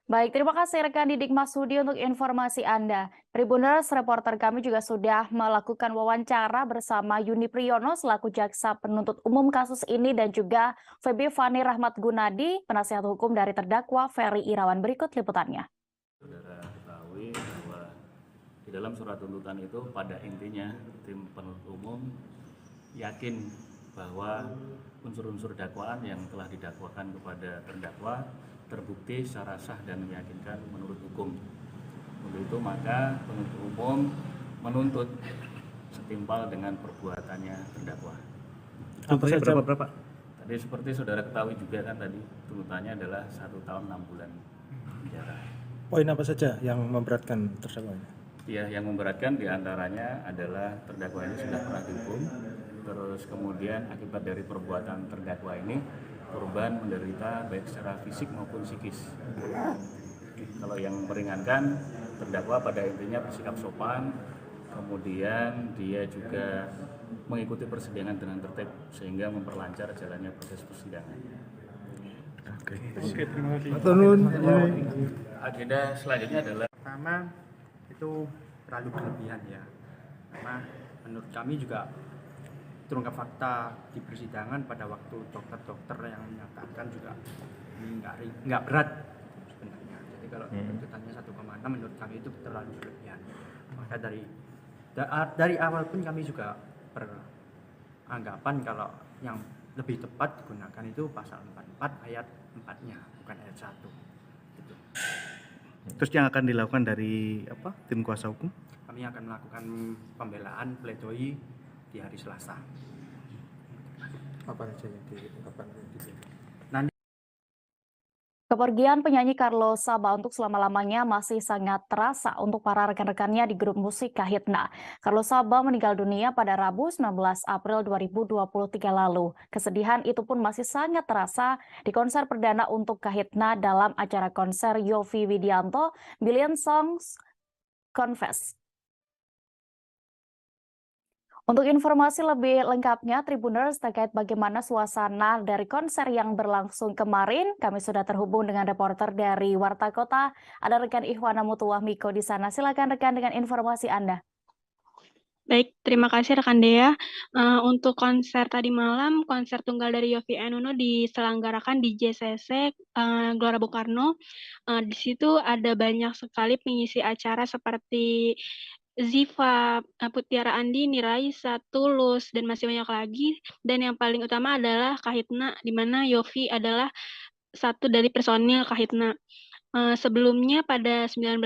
Baik, terima kasih rekan Didik Masudi untuk informasi Anda. Tribuners, reporter kami juga sudah melakukan wawancara bersama Yuni Priyono selaku jaksa penuntut umum kasus ini dan juga Feby Fani Rahmat Gunadi, penasihat hukum dari terdakwa Ferry Irawan. Berikut liputannya. Saudara ketahui bahwa di dalam surat tuntutan itu pada intinya tim penuntut umum yakin bahwa unsur-unsur dakwaan yang telah didakwakan kepada terdakwa terbukti secara sah dan meyakinkan menurut hukum. Untuk itu maka penuntut umum menuntut setimpal dengan perbuatannya terdakwa. Apa saja berapa? Tadi seperti saudara ketahui juga kan tadi tuntutannya adalah 1 tahun 6 bulan penjara. Poin apa saja yang memberatkan terdakwa? Ya, yang memberatkan diantaranya adalah terdakwa ini sudah pernah dihukum, terus kemudian akibat dari perbuatan terdakwa ini korban menderita baik secara fisik maupun psikis. Kalau yang meringankan, terdakwa pada intinya bersikap sopan, kemudian dia juga mengikuti persidangan dengan tertib sehingga memperlancar jalannya proses persidangan. Oke, terima kasih. Agenda selanjutnya adalah Pertama itu terlalu berlebihan ya, karena menurut kami juga terungkap fakta di persidangan pada waktu dokter-dokter yang menyatakan juga ini nggak berat sebenarnya. Jadi kalau tuntutannya 1,6 menurut kami itu terlalu berlebihan. Maka dari awal pun kami juga beranggapan kalau yang lebih tepat digunakan itu pasal 44 ayat 4-nya, bukan ayat 1. Gitu. Terus yang akan dilakukan dari tim kuasa hukum? Kami akan melakukan pembelaan pledoi di hari Selasa. Apa saja yang diungkapkan? Kepergian penyanyi Carlos Saba untuk selama-lamanya masih sangat terasa untuk para rekan-rekannya di grup musik Kahitna. Carlos Saba meninggal dunia pada Rabu 19 April 2023 lalu. Kesedihan itu pun masih sangat terasa di konser perdana untuk Kahitna dalam acara konser Yovie Widianto Billion Songs Confess. Untuk informasi lebih lengkapnya, Tribuners, terkait bagaimana suasana dari konser yang berlangsung kemarin, kami sudah terhubung dengan reporter dari Warta Kota. Ada rekan Ihwana Mutuwah Miko di sana. Silakan rekan dengan informasi Anda. Baik, terima kasih rekan Dea. Untuk konser tadi malam, konser tunggal dari Yovie and Nuno diselenggarakan di JCC Gelora Bung Karno. Di situ ada banyak sekali pengisi acara seperti Ziva, Putiara Andini, Raisa, Tulus, dan masih banyak lagi. Dan yang paling utama adalah Kahitna, di mana Yovie adalah satu dari personil Kahitna. Sebelumnya pada 19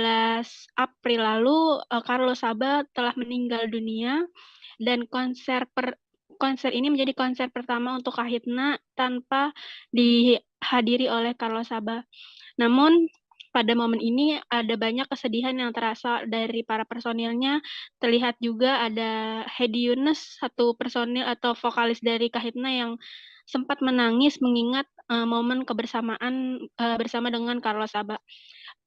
April lalu, Carlos Saba telah meninggal dunia, dan konser ini menjadi konser pertama untuk Kahitna tanpa dihadiri oleh Carlos Saba. Namun, pada momen ini ada banyak kesedihan yang terasa dari para personilnya. Terlihat juga ada Hedi Yunus, satu personil atau vokalis dari Kahitna yang sempat menangis mengingat momen kebersamaan bersama dengan Carlos Saba.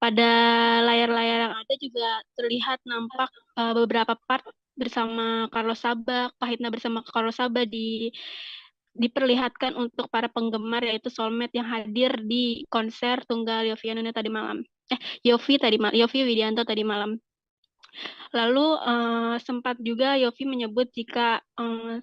Pada layar-layar yang ada juga terlihat nampak beberapa part bersama Carlos Saba, Kahitna bersama Carlos Saba di diperlihatkan untuk para penggemar yaitu soulmate yang hadir di konser tunggal Yovie Nuno tadi malam. Yovie Widianto tadi malam. Lalu sempat juga Yovie menyebut jika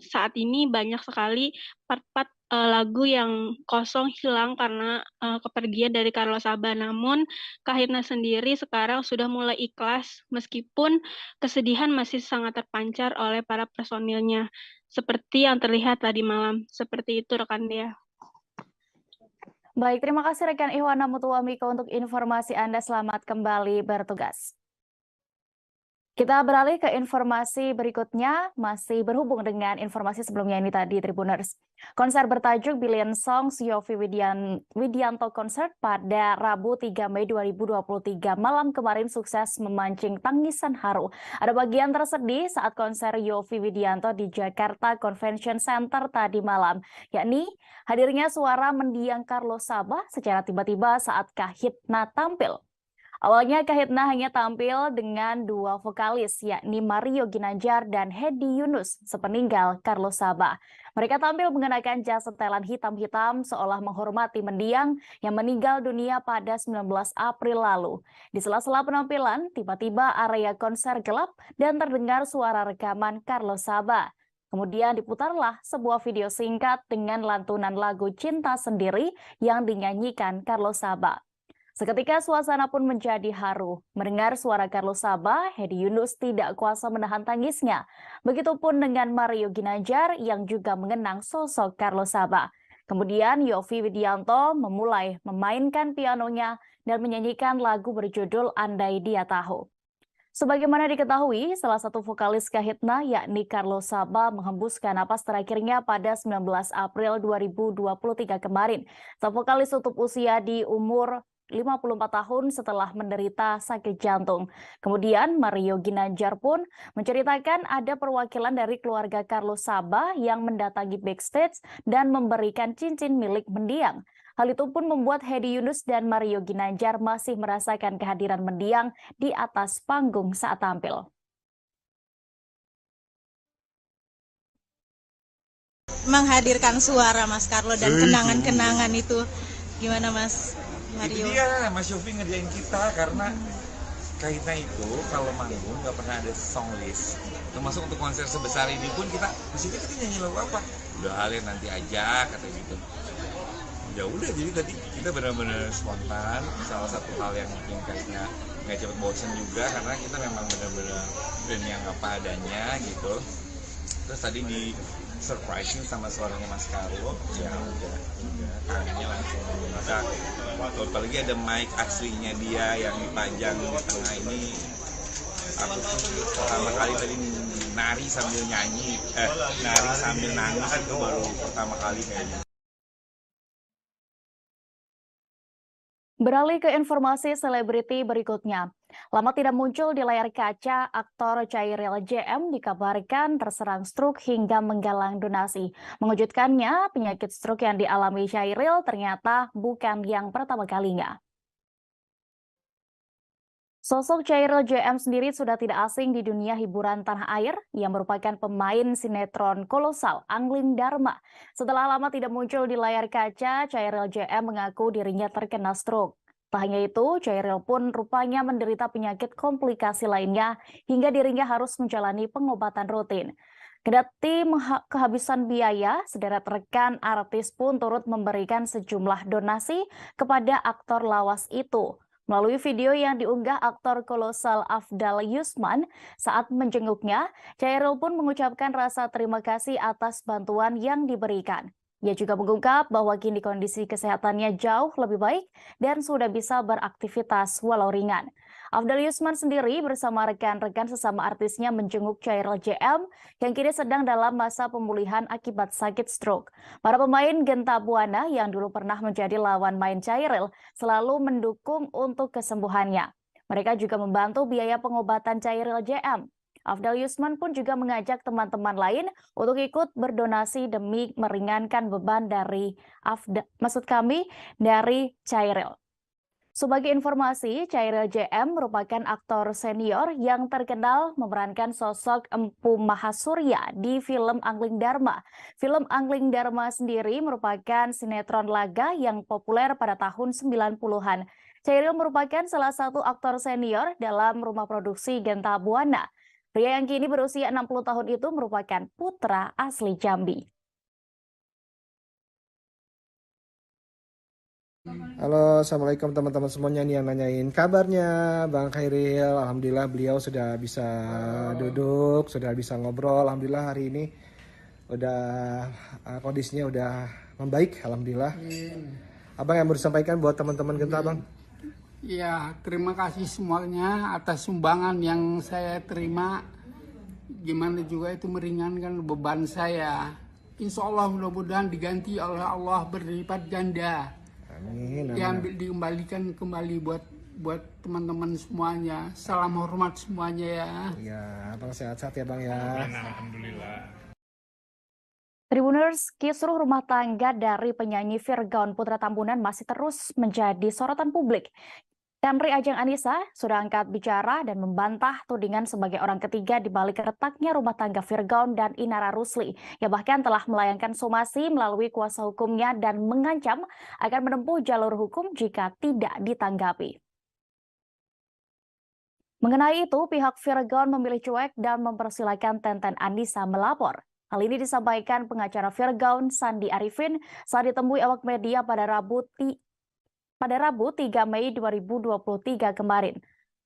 saat ini banyak sekali part-part lagu yang kosong hilang karena kepergian dari Carlos Sabat. Namun Kahitna sendiri sekarang sudah mulai ikhlas meskipun kesedihan masih sangat terpancar oleh para personilnya. Seperti yang terlihat tadi malam. Seperti itu rekan dia. Baik, terima kasih rekan Ihwana Mutuwamiko untuk informasi Anda. Selamat kembali bertugas. Kita beralih ke informasi berikutnya, masih berhubung dengan informasi sebelumnya ini tadi, Tribuners. Konser bertajuk Billion Songs Yovie Widianto Concert pada Rabu 3 Mei 2023 malam kemarin sukses memancing tangisan haru. Ada bagian tersedih saat konser Yovie Widianto di Jakarta Convention Center tadi malam, yakni hadirnya suara mendiang Carlos Sabat secara tiba-tiba saat Kahitna tampil. Awalnya Kahitna hanya tampil dengan dua vokalis, yakni Mario Ginanjar dan Hedi Yunus, sepeninggal Carlos Sabat. Mereka tampil mengenakan jas setelan hitam-hitam seolah menghormati mendiang yang meninggal dunia pada 19 April lalu. Di sela-sela penampilan, tiba-tiba area konser gelap dan terdengar suara rekaman Carlos Sabat. Kemudian diputarlah sebuah video singkat dengan lantunan lagu Cinta Sendiri yang dinyanyikan Carlos Sabat. Seketika suasana pun menjadi haru. Mendengar suara Carlos Sabat, Hedi Yunus tidak kuasa menahan tangisnya. Begitupun dengan Mario Ginanjar yang juga mengenang sosok Carlos Sabat. Kemudian Yovie Widianto memulai memainkan pianonya dan menyanyikan lagu berjudul Andai Dia Tahu. Sebagaimana diketahui, salah satu vokalis Kahitna yakni Carlos Sabat menghembuskan napas terakhirnya pada 19 April 2023 kemarin. Sang vokalis tutup usia di umur 54 tahun setelah menderita sakit jantung. Kemudian Mario Ginanjar pun menceritakan ada perwakilan dari keluarga Carlos Sabat yang mendatangi backstage dan memberikan cincin milik mendiang. Hal itu pun membuat Hedi Yunus dan Mario Ginanjar masih merasakan kehadiran mendiang di atas panggung saat tampil. Menghadirkan suara Mas Carlo dan kenangan-kenangan itu gimana Mas Mario? Itu dia Mas Yovie ngerjain kita karena Kahitna itu kalau manggung nggak pernah ada song list. Termasuk untuk konser sebesar ini pun kita nyanyi lagu apa? Udah halnya nanti aja kata gitu. Ya udah jadi tadi kita benar-benar spontan. Salah satu hal yang bikin Kahitna nggak cepet bosen juga karena kita memang benar-benar band yang apa adanya gitu. Terus tadi di surprising sama suaranya Mas Carlo, ya udah kayaknya langsung bisa. Apalagi ada mic aslinya dia yang dipajang di tengah ini. Aku tuh pertama kali tadi nari sambil nyanyi, nari sambil nangis itu baru pertama kali kayaknya. Beralih ke informasi selebriti berikutnya. Lama tidak muncul di layar kaca, aktor Chairil JM dikabarkan terserang stroke hingga menggalang donasi. Mengejutkannya, penyakit stroke yang dialami Chairil ternyata bukan yang pertama kalinya. Sosok Chairil JM sendiri sudah tidak asing di dunia hiburan tanah air. Ia merupakan pemain sinetron kolosal Angling Dharma. Setelah lama tidak muncul di layar kaca, Chairil JM mengaku dirinya terkena stroke. Tak hanya itu, Chairil pun rupanya menderita penyakit komplikasi lainnya hingga dirinya harus menjalani pengobatan rutin. Kendati kehabisan biaya, sederet rekan artis pun turut memberikan sejumlah donasi kepada aktor lawas itu. Melalui video yang diunggah aktor kolosal Afdal Yusman saat menjenguknya, Chairil pun mengucapkan rasa terima kasih atas bantuan yang diberikan. Ia juga mengungkap bahwa kini kondisi kesehatannya jauh lebih baik dan sudah bisa beraktivitas walau ringan. Afdal Yusman sendiri bersama rekan-rekan sesama artisnya menjenguk Chairil JM yang kini sedang dalam masa pemulihan akibat sakit stroke. Para pemain Genta Buana yang dulu pernah menjadi lawan main Chairil selalu mendukung untuk kesembuhannya. Mereka juga membantu biaya pengobatan Chairil JM. Afdal Yusman pun juga mengajak teman-teman lain untuk ikut berdonasi demi meringankan beban dari Chairil. Sebagai informasi, Chairil JM merupakan aktor senior yang terkenal memerankan sosok Empu Mahasurya di film Angling Dharma. Film Angling Dharma sendiri merupakan sinetron laga yang populer pada tahun 90-an. Chairil merupakan salah satu aktor senior dalam rumah produksi Genta Buana. Pria yang kini berusia 60 tahun itu merupakan putra asli Jambi. Halo, assalamualaikum teman-teman semuanya nih yang nanyain kabarnya Bang Khairil. Alhamdulillah beliau sudah bisa duduk, sudah bisa ngobrol. Alhamdulillah hari ini udah kondisinya udah membaik. Alhamdulillah. Abang yang mau disampaikan buat teman-teman Genta, Bang? Ya, terima kasih semuanya atas sumbangan yang saya terima. Gimana juga itu meringankan beban saya. Insya Allah mudah-mudahan diganti oleh Allah berlipat ganda. Amin. Dikembalikan kembali buat teman-teman semuanya. Salam hormat semuanya ya. Ya, Bang sehat-sehat ya Bang ya. Alhamdulillah. Tribuners, kisruh rumah tangga dari penyanyi Virgaun Putra Tambunan masih terus menjadi sorotan publik. Tenri Ajeng Anissa sudah angkat bicara dan membantah tudingan sebagai orang ketiga di balik retaknya rumah tangga Virgaun dan Inara Rusli. Ia bahkan telah melayangkan somasi melalui kuasa hukumnya dan mengancam akan menempuh jalur hukum jika tidak ditanggapi. Mengenai itu, pihak Virgaun memilih cuek dan mempersilahkan Tenten Anissa melapor. Hal ini disampaikan pengacara Virgaun Sandi Arifin saat ditemui awak media pada Rabu 3 Mei 2023 kemarin.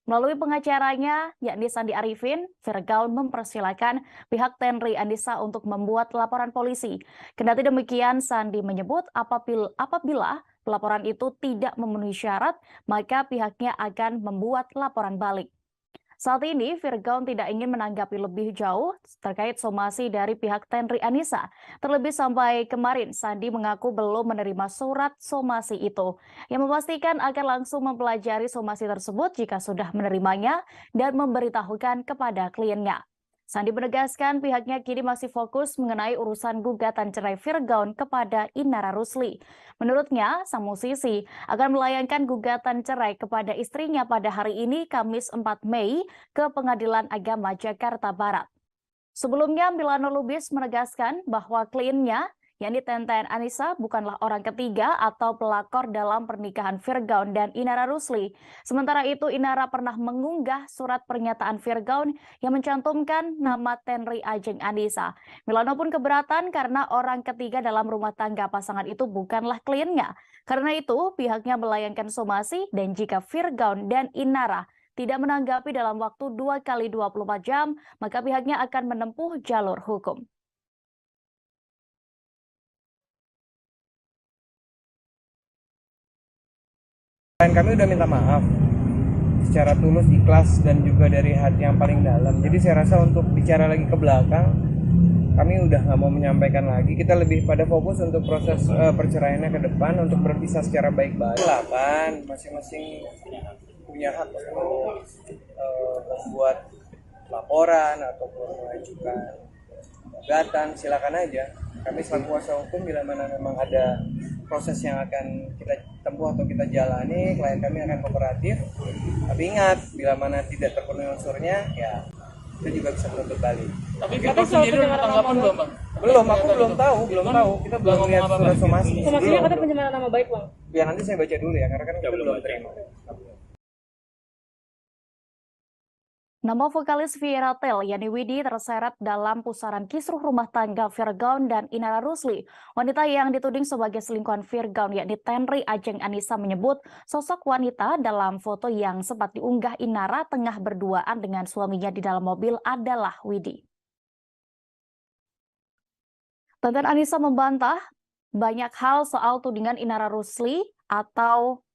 Melalui pengacaranya, yakni Sandi Arifin, Virgaun mempersilahkan pihak Tenri Anissa untuk membuat laporan polisi. Kendati demikian, Sandi menyebut apabila laporan itu tidak memenuhi syarat, maka pihaknya akan membuat laporan balik. Saat ini, Virgaun tidak ingin menanggapi lebih jauh terkait somasi dari pihak Tenri Anissa. Terlebih sampai kemarin, Sandi mengaku belum menerima surat somasi itu, yang memastikan akan langsung mempelajari somasi tersebut jika sudah menerimanya dan memberitahukan kepada kliennya. Sandi menegaskan pihaknya kini masih fokus mengenai urusan gugatan cerai Virgaun kepada Inara Rusli. Menurutnya, sang musisi akan melayangkan gugatan cerai kepada istrinya pada hari ini, Kamis 4 Mei, ke Pengadilan Agama Jakarta Barat. Sebelumnya, Milano Lubis menegaskan bahwa kliennya, yakni Tenten Anissa, bukanlah orang ketiga atau pelakor dalam pernikahan Virgaun dan Inara Rusli. Sementara itu, Inara pernah mengunggah surat pernyataan Virgaun yang mencantumkan nama Tenri Ajeng Anissa. Milano pun keberatan karena orang ketiga dalam rumah tangga pasangan itu bukanlah kliennya. Karena itu, pihaknya melayangkan somasi dan jika Virgaun dan Inara tidak menanggapi dalam waktu 2 kali 24 jam, maka pihaknya akan menempuh jalur hukum. Kami udah minta maaf secara tulus, ikhlas, dan juga dari hati yang paling dalam. Jadi saya rasa untuk bicara lagi ke belakang, kami udah nggak mau menyampaikan lagi. Kita lebih pada fokus untuk proses perceraiannya ke depan, untuk berpisah secara baik-baik. Silakan, masing-masing punya hak untuk membuat laporan ataupun mengajukan gugatan, silakan aja. Kami selaku kuasa hukum bila mana memang ada proses yang akan kita tempuh atau kita jalani, klien kami akan kooperatif. Tapi ingat, bila mana tidak terpenuhi unsurnya, ya itu juga bisa menuntut balik. Tapi Virgaun sendiri udah tanggapan belum, Bang? Belum, aku belum tahu. Kita belum lihat surat somasi. Somasinya katanya pencemaran nama baik, Bang. Ya nanti saya baca dulu ya, karena kan kita belum terima. Nama vokalis Viera Tel, Yani Widi, terseret dalam pusaran kisruh rumah tangga Virgaun dan Inara Rusli. Wanita yang dituding sebagai selingkuhan Virgaun, yakni Tenri Ajeng Anissa, menyebut sosok wanita dalam foto yang sempat diunggah Inara tengah berduaan dengan suaminya di dalam mobil adalah Widi. Tenten Anissa membantah banyak hal soal tudingan Inara Rusli atau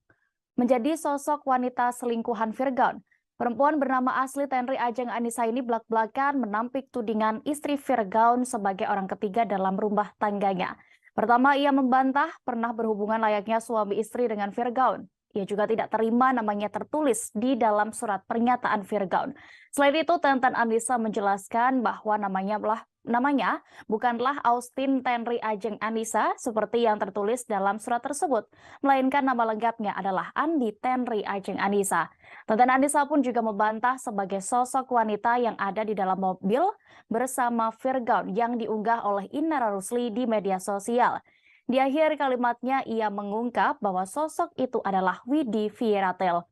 menjadi sosok wanita selingkuhan Virgaun. Perempuan bernama asli Tenri Ajeng Anissa ini belak-belakan menampik tudingan istri Virgaun sebagai orang ketiga dalam rumah tangganya. Pertama, ia membantah pernah berhubungan layaknya suami istri dengan Virgaun. Ia juga tidak terima namanya tertulis di dalam surat pernyataan Virgaun. Selain itu, Tenten Anissa menjelaskan bahwa namanya namanya bukanlah Austin Tenri Ajeng Anissa seperti yang tertulis dalam surat tersebut, melainkan nama lengkapnya adalah Andi Tenri Ajeng Anissa. Teten Anissa pun juga membantah sebagai sosok wanita yang ada di dalam mobil bersama Virgaun yang diunggah oleh Inara Rusli di media sosial. Di akhir kalimatnya, ia mengungkap bahwa sosok itu adalah Widi Fieratel.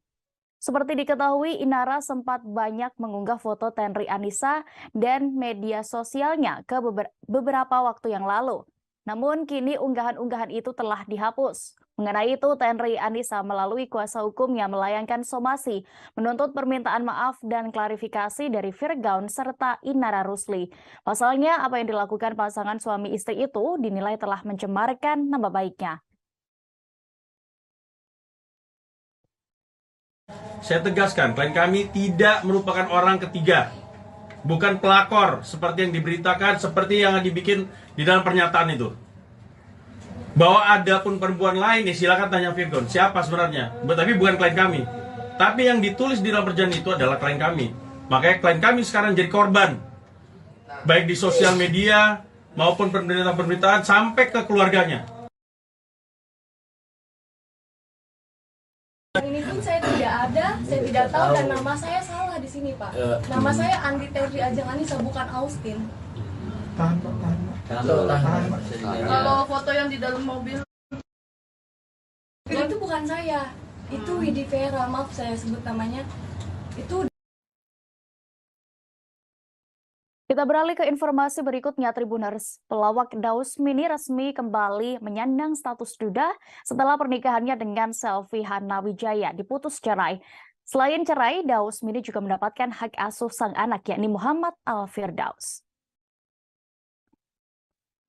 Seperti diketahui, Inara sempat banyak mengunggah foto Tenri Anissa dan media sosialnya ke beberapa waktu yang lalu. Namun kini unggahan-unggahan itu telah dihapus. Mengenai itu, Tenri Anissa melalui kuasa hukumnya melayangkan somasi, menuntut permintaan maaf dan klarifikasi dari Virgaun serta Inara Rusli. Pasalnya, apa yang dilakukan pasangan suami istri itu dinilai telah mencemarkan nama baiknya. Saya tegaskan, klien kami tidak merupakan orang ketiga. Bukan pelakor seperti yang diberitakan, seperti yang dibikin di dalam pernyataan itu. Bahwa ada pun perempuan lain, ya silakan tanya Virgaun. Siapa sebenarnya? Tapi bukan klien kami. Tapi yang ditulis di dalam perjanjian itu adalah klien kami. Makanya klien kami sekarang jadi korban. Baik di sosial media maupun pemberitaan-pemberitaan sampai ke keluarganya. Ini pun saya tidak ada, saya tidak tahu dan nama saya salah di sini Pak. Nama saya Andi Tenri Ajeng Anissa, bukan Austin. Kalau foto yang di dalam mobil itu bukan saya, itu Widi Vera, maaf saya sebut namanya. Itu. Kita beralih ke informasi berikutnya, Tribuners. Pelawak Daus Mini resmi kembali menyandang status duda setelah pernikahannya dengan Selvi Hana Wijaya diputus cerai. Selain cerai, Daus Mini juga mendapatkan hak asuh sang anak, yakni Muhammad Al-Firdaus.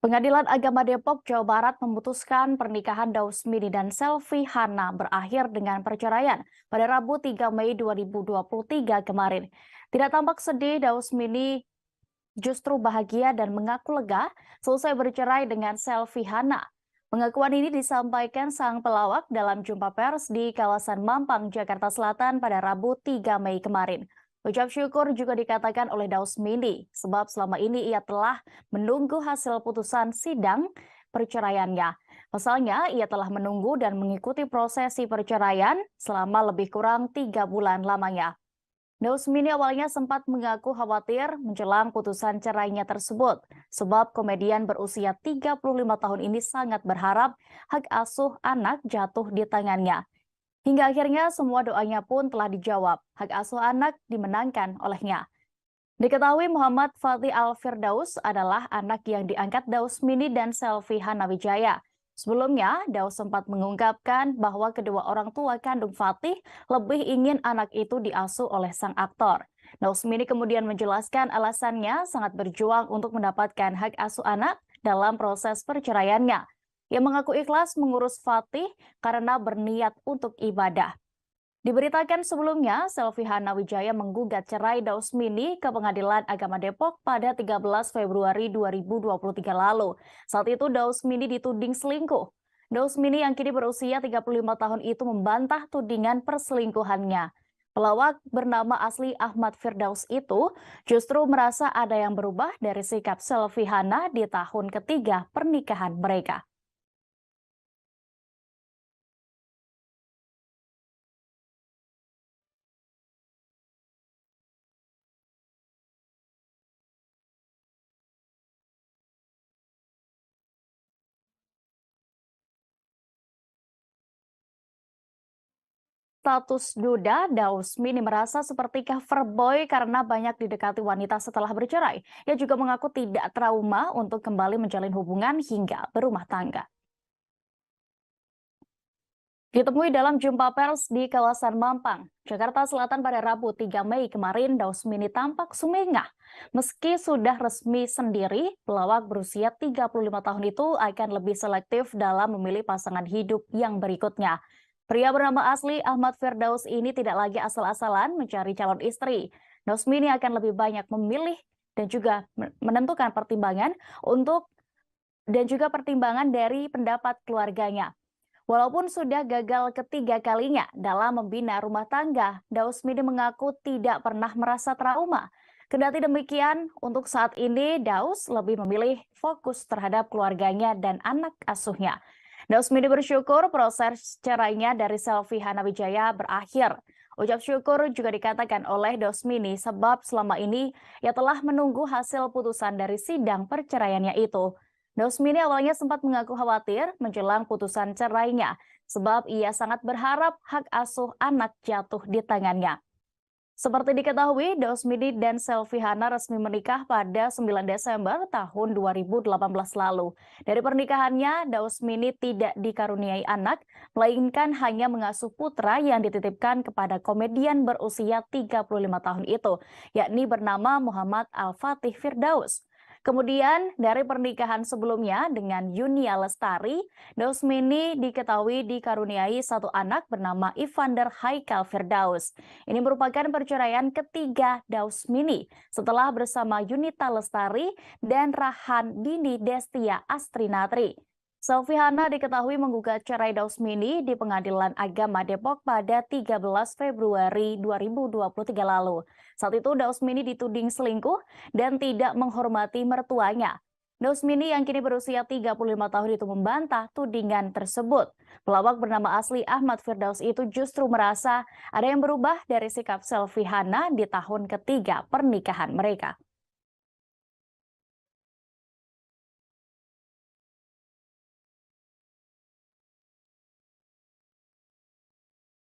Pengadilan Agama Depok, Jawa Barat memutuskan pernikahan Daus Mini dan Selvi Hana berakhir dengan perceraian pada Rabu 3 Mei 2023 kemarin. Tidak tampak sedih, Daus Mini justru bahagia dan mengaku lega selesai bercerai dengan Selvi Hana. Pengakuan ini disampaikan sang pelawak dalam jumpa pers di kawasan Mampang, Jakarta Selatan pada Rabu 3 Mei kemarin. Ucap syukur juga dikatakan oleh Daus Mini, sebab selama ini ia telah menunggu hasil putusan sidang perceraiannya. Pasalnya, ia telah menunggu dan mengikuti prosesi perceraian selama lebih kurang 3 bulan lamanya. Daus Mini awalnya sempat mengaku khawatir menjelang putusan cerainya tersebut, sebab komedian berusia 35 tahun ini sangat berharap hak asuh anak jatuh di tangannya. Hingga akhirnya semua doanya pun telah dijawab, hak asuh anak dimenangkan olehnya. Diketahui Muhammad Fatih Al-Firdaus adalah anak yang diangkat Daus Mini dan Selvi Hana Wijaya. Sebelumnya, Daus sempat mengungkapkan bahwa kedua orang tua kandung Fatih lebih ingin anak itu diasuh oleh sang aktor. Daus Mini kemudian menjelaskan alasannya sangat berjuang untuk mendapatkan hak asuh anak dalam proses perceraiannya. Ia mengaku ikhlas mengurus Fatih karena berniat untuk ibadah. Diberitakan sebelumnya, Selvi Hana Wijaya menggugat cerai Daus Mini ke Pengadilan Agama Depok pada 13 Februari 2023 lalu. Saat itu Daus Mini dituding selingkuh. Daus Mini yang kini berusia 35 tahun itu membantah tudingan perselingkuhannya. Pelawak bernama asli Ahmad Firdaus itu justru merasa ada yang berubah dari sikap Selvi Hana di tahun ketiga pernikahan mereka. Status duda, Daus Mini merasa seperti cover boy karena banyak didekati wanita setelah bercerai. Ia juga mengaku tidak trauma untuk kembali menjalin hubungan hingga berumah tangga. Ditemui dalam jumpa pers di kawasan Mampang, Jakarta Selatan pada Rabu 3 Mei kemarin, Daus Mini tampak sumringah. Meski sudah resmi sendiri, pelawak berusia 35 tahun itu akan lebih selektif dalam memilih pasangan hidup yang berikutnya. Pria bernama asli Ahmad Firdaus ini tidak lagi asal-asalan mencari calon istri. Daus Mini akan lebih banyak memilih dan juga menentukan pertimbangan pertimbangan dari pendapat keluarganya. Walaupun sudah gagal ketiga kalinya dalam membina rumah tangga, Daus Mini mengaku tidak pernah merasa trauma. Kendati demikian, untuk saat ini Daus lebih memilih fokus terhadap keluarganya dan anak asuhnya. Daus Mini bersyukur proses cerainya dari Selvi Hanawijaya berakhir. Ucap syukur juga dikatakan oleh Daus Mini sebab selama ini ia telah menunggu hasil putusan dari sidang perceraiannya itu. Daus Mini awalnya sempat mengaku khawatir menjelang putusan cerainya sebab ia sangat berharap hak asuh anak jatuh di tangannya. Seperti diketahui, Daus Mini dan Selvi Hana resmi menikah pada 9 Desember tahun 2018 lalu. Dari pernikahannya, Daus Mini tidak dikaruniai anak, melainkan hanya mengasuh putra yang dititipkan kepada komedian berusia 35 tahun itu, yakni bernama Muhammad Al-Fatih Firdaus. Kemudian dari pernikahan sebelumnya dengan Yunia Lestari, Daus Mini diketahui dikaruniai satu anak bernama Ivander Haikal Firdaus. Ini merupakan perceraian ketiga Daus Mini setelah bersama Yunita Lestari dan Rahan Dini Destia Astrinatri. Selvi Hana diketahui menggugat cerai Daus Mini di Pengadilan Agama Depok pada 13 Februari 2023 lalu. Saat itu Daus Mini dituding selingkuh dan tidak menghormati mertuanya. Daus Mini yang kini berusia 35 tahun itu membantah tudingan tersebut. Pelawak bernama asli Ahmad Firdaus itu justru merasa ada yang berubah dari sikap Selvi Hana di tahun ketiga pernikahan mereka.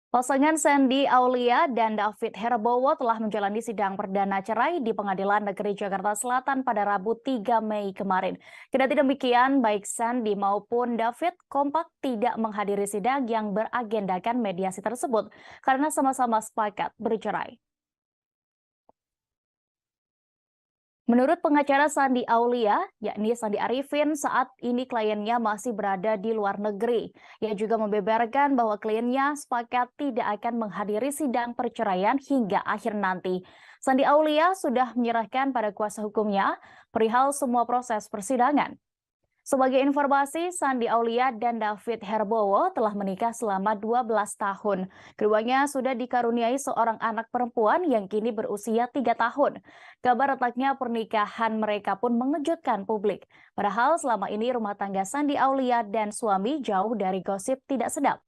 Pasangan Sandy Aulia dan David Herbowo telah menjalani sidang perdana cerai di Pengadilan Negeri Jakarta Selatan pada Rabu 3 Mei kemarin. Kendati demikian, baik Sandy maupun David kompak tidak menghadiri sidang yang beragendakan mediasi tersebut karena sama-sama sepakat bercerai. Menurut pengacara Sandy Aulia, yakni Sandi Arifin, saat ini kliennya masih berada di luar negeri. Ia juga membeberkan bahwa kliennya sepakat tidak akan menghadiri sidang perceraian hingga akhir nanti. Sandi Aulia sudah menyerahkan pada kuasa hukumnya perihal semua proses persidangan. Sebagai informasi, Sandi Aulia dan David Herbowo telah menikah selama 12 tahun. Keduanya sudah dikaruniai seorang anak perempuan yang kini berusia 3 tahun. Kabar retaknya pernikahan mereka pun mengejutkan publik. Padahal selama ini rumah tangga Sandi Aulia dan suami jauh dari gosip tidak sedap.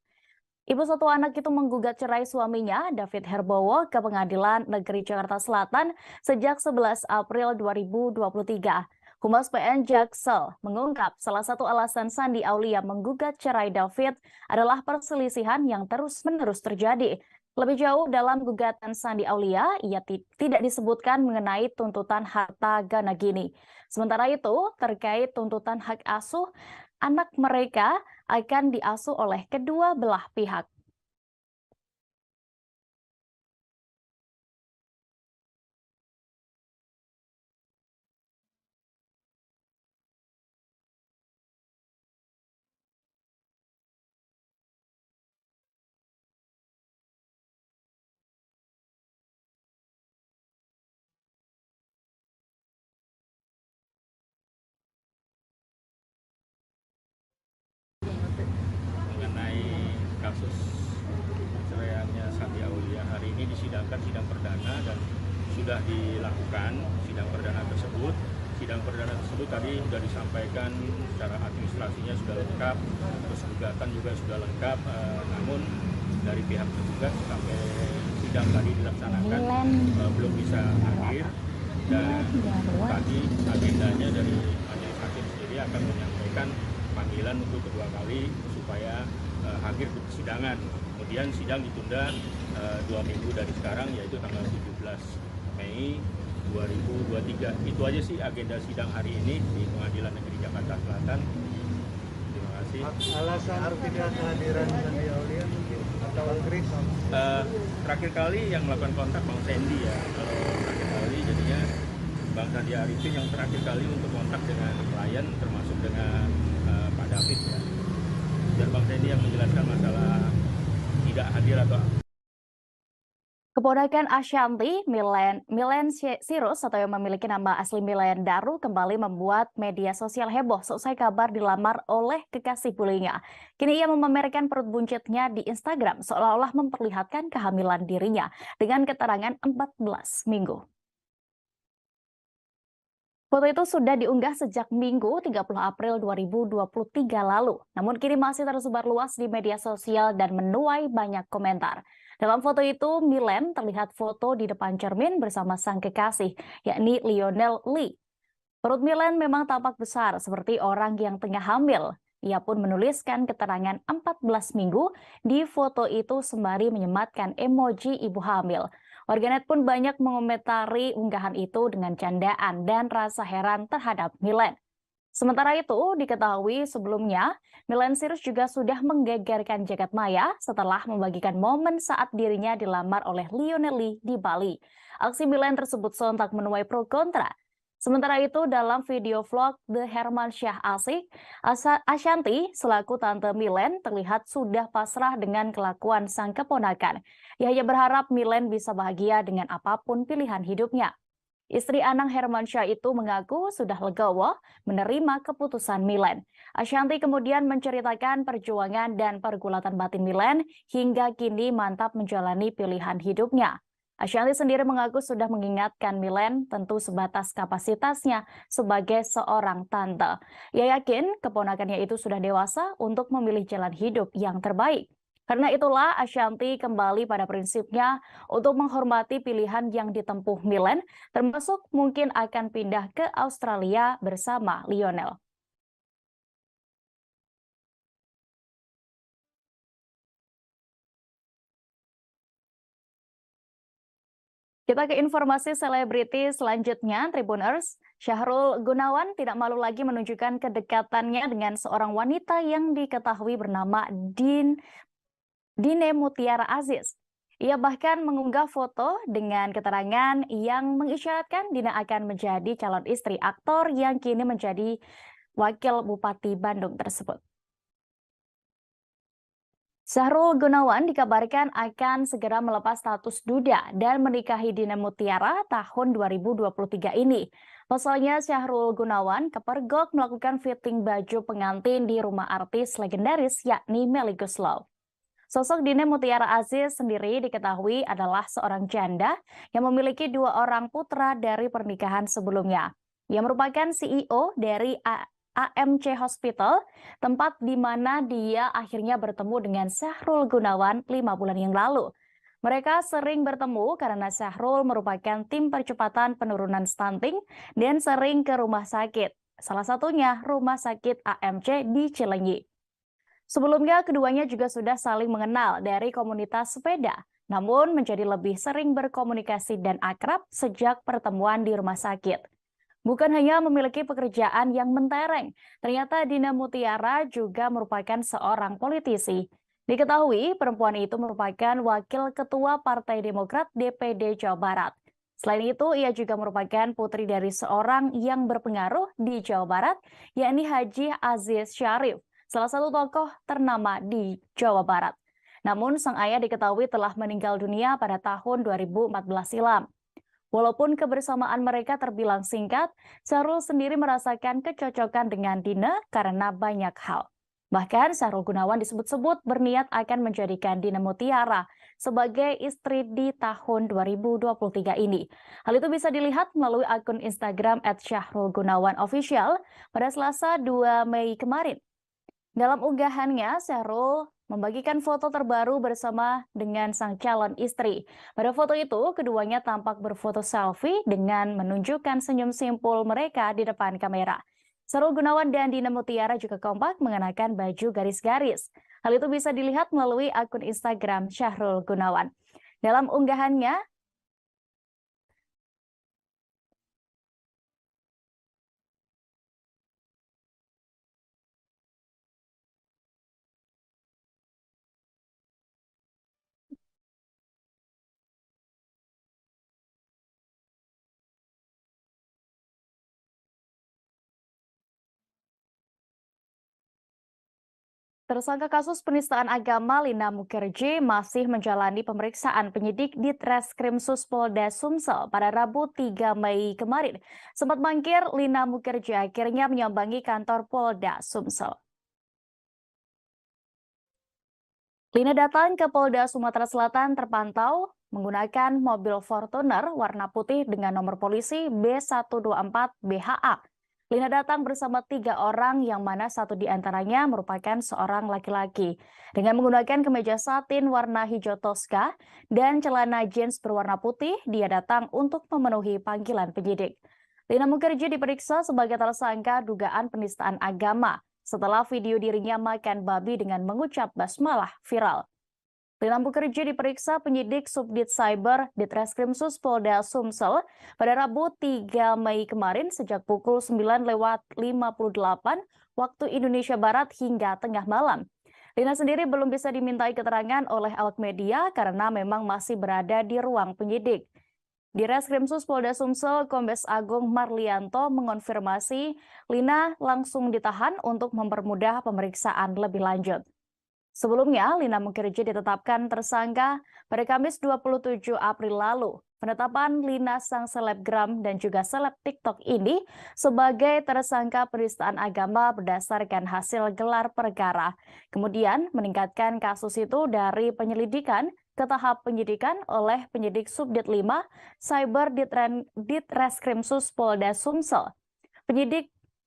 Ibu satu anak itu menggugat cerai suaminya, David Herbowo, ke Pengadilan Negeri Jakarta Selatan sejak 11 April 2023. Humas PN Jaksel mengungkap salah satu alasan Sandi Aulia menggugat cerai David adalah perselisihan yang terus-menerus terjadi. Lebih jauh dalam gugatan Sandi Aulia, ia tidak disebutkan mengenai tuntutan harta gana gini. Sementara itu, terkait tuntutan hak asuh, anak mereka akan diasuh oleh kedua belah pihak. Mengenai kasus perceraiannya Sandi Aulia, hari ini disidangkan sidang perdana dan sudah dilakukan sidang perdana tersebut. Sidang perdana tersebut tadi sudah disampaikan secara administrasinya sudah lengkap, terus gugatan juga sudah lengkap, namun dari pihak tergugat sampai sidang tadi dilaksanakan belum bisa hadir, dan tadi agendanya dari majelis hakim sendiri akan menyampaikan panggilan untuk kedua kali supaya hadir di persidangan. Kemudian sidang ditunda 2 minggu dari sekarang, yaitu tanggal 17 Mei 2023. Itu aja sih agenda sidang hari ini di Pengadilan Negeri Jakarta Selatan. Terima kasih. Alasan tidak kehadiran Sandi Aulia mungkin atau Chris? Terakhir kali yang melakukan kontak Bang Sandy ya. Kalau terakhir kali jadinya Bang Sandi Arifin yang terakhir kali untuk kontak dengan klien, termasuk dengan Pak David ya. Dan Bang Sandy yang menjelaskan masalah tidak hadir atau Keponakan Ashanti, Milen Sirus atau yang memiliki nama asli Milen Daru kembali membuat media sosial heboh seusai kabar dilamar oleh kekasih bulinya. Kini ia memamerkan perut buncitnya di Instagram seolah-olah memperlihatkan kehamilan dirinya dengan keterangan 14 minggu. Foto itu sudah diunggah sejak Minggu 30 April 2023 lalu, namun kini masih tersebar luas di media sosial dan menuai banyak komentar. Dalam foto itu, Milen terlihat foto di depan cermin bersama sang kekasih, yakni Lionel Lee. Perut Milen memang tampak besar seperti orang yang tengah hamil. Ia pun menuliskan keterangan 14 minggu di foto itu sembari menyematkan emoji ibu hamil. Warganet pun banyak mengomentari unggahan itu dengan candaan dan rasa heran terhadap Milen. Sementara itu, diketahui sebelumnya, Milen Cyrus juga sudah menggegerkan jagat maya setelah membagikan momen saat dirinya dilamar oleh Lionel Lee di Bali. Aksi Milen tersebut sontak menuai pro kontra. Sementara itu, dalam video vlog The Hermansyah Ashanti selaku tante Milen terlihat sudah pasrah dengan kelakuan sang keponakan. Ia hanya berharap Milen bisa bahagia dengan apapun pilihan hidupnya. Istri Anang Hermansyah itu mengaku sudah legowo menerima keputusan Milen. Ashanti kemudian menceritakan perjuangan dan pergulatan batin Milen hingga kini mantap menjalani pilihan hidupnya. Ashanti sendiri mengaku sudah mengingatkan Milen tentu sebatas kapasitasnya sebagai seorang tante. Ia yakin keponakannya itu sudah dewasa untuk memilih jalan hidup yang terbaik. Karena itulah Ashanti kembali pada prinsipnya untuk menghormati pilihan yang ditempuh Milen, termasuk mungkin akan pindah ke Australia bersama Lionel. Kita ke informasi selebriti selanjutnya, Tribuners. Syahrul Gunawan tidak malu lagi menunjukkan kedekatannya dengan seorang wanita yang diketahui bernama Dine Mutiara Aziz. Ia bahkan mengunggah foto dengan keterangan yang mengisyaratkan Dina akan menjadi calon istri aktor yang kini menjadi wakil Bupati Bandung tersebut. Syahrul Gunawan dikabarkan akan segera melepas status duda dan menikahi Dina Mutiara tahun 2023 ini. Pasalnya Syahrul Gunawan kepergok melakukan fitting baju pengantin di rumah artis legendaris yakni Melly Goeslaw. Sosok Dina Mutiara Aziz sendiri diketahui adalah seorang janda yang memiliki 2 orang putra dari pernikahan sebelumnya. Ia merupakan CEO dari AMC Hospital, tempat di mana dia akhirnya bertemu dengan Syahrul Gunawan 5 bulan yang lalu. Mereka sering bertemu karena Syahrul merupakan tim percepatan penurunan stunting dan sering ke rumah sakit. Salah satunya rumah sakit AMC di Cilenyi. Sebelumnya keduanya juga sudah saling mengenal dari komunitas sepeda, namun menjadi lebih sering berkomunikasi dan akrab sejak pertemuan di rumah sakit. Bukan hanya memiliki pekerjaan yang mentereng, ternyata Dina Mutiara juga merupakan seorang politisi. Diketahui perempuan itu merupakan wakil ketua Partai Demokrat DPD Jawa Barat. Selain itu, ia juga merupakan putri dari seorang yang berpengaruh di Jawa Barat, yakni Haji Aziz Syarif, salah satu tokoh ternama di Jawa Barat. Namun sang ayah diketahui telah meninggal dunia pada tahun 2014 silam. Walaupun kebersamaan mereka terbilang singkat, Syahrul sendiri merasakan kecocokan dengan Dina karena banyak hal. Bahkan Syahrul Gunawan disebut-sebut berniat akan menjadikan Dina Mutiara sebagai istri di tahun 2023 ini. Hal itu bisa dilihat melalui akun Instagram @syahrulgunawanofficial pada Selasa 2 Mei kemarin. Dalam unggahannya, Syahrul membagikan foto terbaru bersama dengan sang calon istri. Pada foto itu, keduanya tampak berfoto selfie dengan menunjukkan senyum simpul mereka di depan kamera. Syahrul Gunawan dan Dina Mutiara juga kompak mengenakan baju garis-garis. Hal itu bisa dilihat melalui akun Instagram Syahrul Gunawan. Dalam unggahannya, tersangka kasus penistaan agama Lina Mukherjee masih menjalani pemeriksaan penyidik di Treskrimsus Polda Sumsel pada Rabu 3 Mei kemarin. Sempat mangkir, Lina Mukherjee akhirnya menyambangi kantor Polda Sumsel. Lina datang ke Polda Sumatera Selatan terpantau menggunakan mobil Fortuner warna putih dengan nomor polisi B124BHA. Lina datang bersama 3 orang yang mana satu di antaranya merupakan seorang laki-laki. Dengan menggunakan kemeja satin warna hijau toska dan celana jeans berwarna putih, dia datang untuk memenuhi panggilan penyidik. Lina Mukherjee diperiksa sebagai tersangka dugaan penistaan agama setelah video dirinya makan babi dengan mengucap basmalah viral. Lina Mukherjee diperiksa penyidik Subdit Cyber Ditreskrimsus Polda Sumsel pada Rabu 3 Mei kemarin sejak pukul 9:58 waktu Indonesia Barat hingga tengah malam. Lina sendiri belum bisa dimintai keterangan oleh awak media karena memang masih berada di ruang penyidik. Di Reskrimsus Polda Sumsel, Kombes Agung Marlianto mengonfirmasi Lina langsung ditahan untuk mempermudah pemeriksaan lebih lanjut. Sebelumnya, Lina Mukherjee ditetapkan tersangka pada Kamis 27 April lalu. Penetapan Lina sang selebgram dan juga seleb TikTok ini sebagai tersangka penistaan agama berdasarkan hasil gelar perkara. Kemudian meningkatkan kasus itu dari penyelidikan ke tahap penyidikan oleh penyidik Subdit 5 Cyber Ditreskrimsus Polda Sumsel.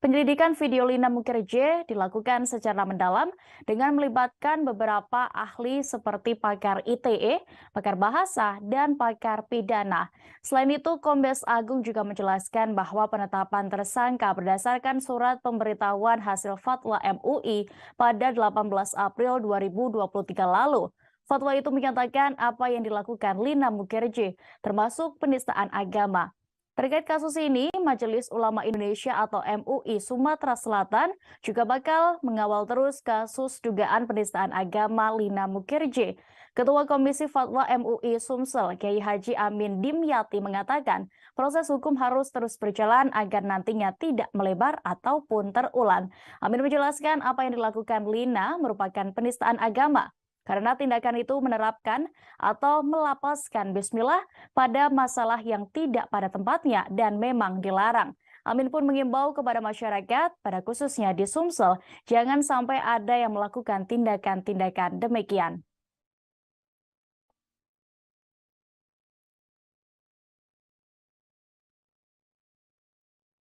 Penyelidikan video Lina Mukherjee dilakukan secara mendalam dengan melibatkan beberapa ahli seperti pakar ITE, pakar bahasa, dan pakar pidana. Selain itu, Kombes Agung juga menjelaskan bahwa penetapan tersangka berdasarkan surat pemberitahuan hasil fatwa MUI pada 18 April 2023 lalu. Fatwa itu menyatakan apa yang dilakukan Lina Mukherjee, termasuk penistaan agama. Terkait kasus ini, Majelis Ulama Indonesia atau MUI Sumatera Selatan juga bakal mengawal terus kasus dugaan penistaan agama Lina Mukherjee. Ketua Komisi Fatwa MUI Sumsel, Kiai Haji Amin Dimyati mengatakan, proses hukum harus terus berjalan agar nantinya tidak melebar ataupun terulang. Amin menjelaskan apa yang dilakukan Lina merupakan penistaan agama, karena tindakan itu menerapkan atau melapaskan bismillah pada masalah yang tidak pada tempatnya dan memang dilarang. Amin pun mengimbau kepada masyarakat, pada khususnya di Sumsel, jangan sampai ada yang melakukan tindakan-tindakan demikian.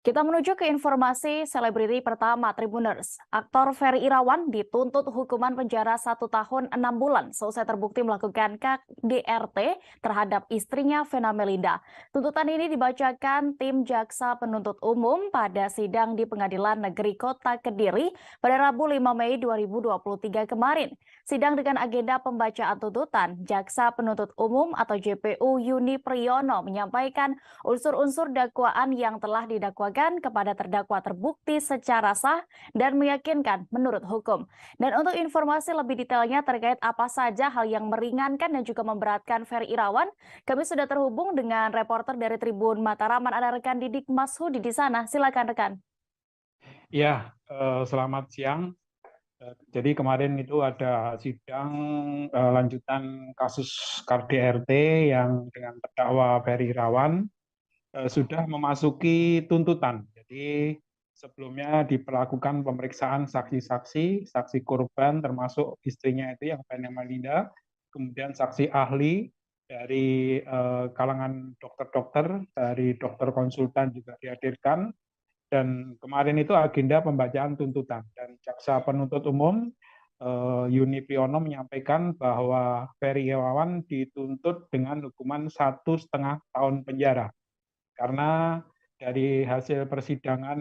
Kita menuju ke informasi selebriti pertama Tribuners. Aktor Ferry Irawan dituntut hukuman penjara 1 tahun 6 bulan seusai terbukti melakukan KDRT terhadap istrinya Vena Melinda. Tuntutan ini dibacakan tim Jaksa Penuntut Umum pada sidang di Pengadilan Negeri Kota Kediri pada Rabu 5 Mei 2023 kemarin. Sidang dengan agenda pembacaan tuntutan, Jaksa Penuntut Umum atau JPU Yuni Priyono menyampaikan unsur-unsur dakwaan yang telah didakwakan kepada terdakwa terbukti secara sah dan meyakinkan menurut hukum. Dan untuk informasi lebih detailnya terkait apa saja hal yang meringankan dan juga memberatkan Ferry Irawan, kami sudah terhubung dengan reporter dari Tribun Mataraman, ada rekan Didik Mashudi di sana. Silakan rekan. Ya, selamat siang. Jadi kemarin itu ada sidang lanjutan kasus KDRT yang dengan terdakwa Ferry Irawan sudah memasuki tuntutan. Jadi sebelumnya diperlakukan pemeriksaan saksi-saksi, saksi korban termasuk istrinya itu yang Vena Melinda, kemudian saksi ahli dari kalangan dokter-dokter, dari dokter konsultan juga dihadirkan, dan kemarin itu agenda pembacaan tuntutan. Dan Jaksa Penuntut Umum Yuni Priyono menyampaikan bahwa Ferry Irawan dituntut dengan hukuman 1,5 tahun penjara. Karena dari hasil persidangan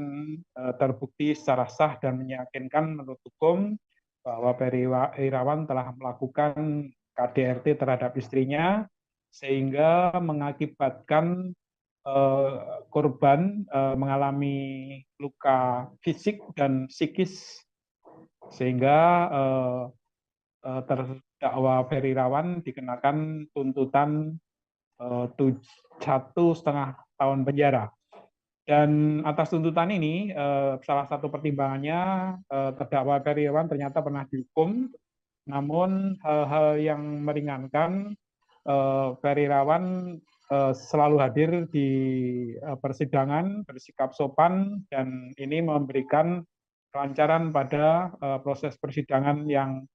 terbukti secara sah dan meyakinkan menurut hukum bahwa Ferry Irawan telah melakukan KDRT terhadap istrinya sehingga mengakibatkan korban mengalami luka fisik dan psikis sehingga terdakwa Ferry Irawan dikenakan tuntutan 1,5 tahun penjara. Dan atas tuntutan ini, salah satu pertimbangannya terdakwa Ferry Irawan ternyata pernah dihukum, namun hal-hal yang meringankan, Ferry Irawan selalu hadir di persidangan, bersikap sopan, dan ini memberikan kelancaran pada proses persidangan yang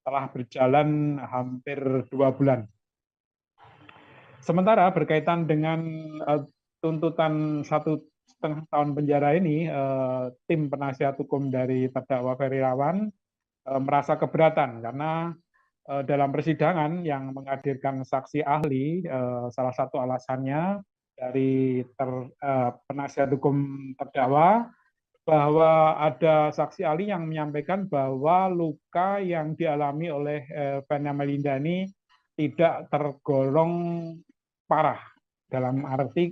telah berjalan hampir 2 bulan. Sementara berkaitan dengan tuntutan 1,5 tahun penjara ini, tim penasihat hukum dari terdakwa Ferry Irawan merasa keberatan karena dalam persidangan yang menghadirkan saksi ahli, salah satu alasannya dari penasihat hukum terdakwa bahwa ada saksi ahli yang menyampaikan bahwa luka yang dialami oleh Vena Melinda ini tidak tergolong parah. Dalam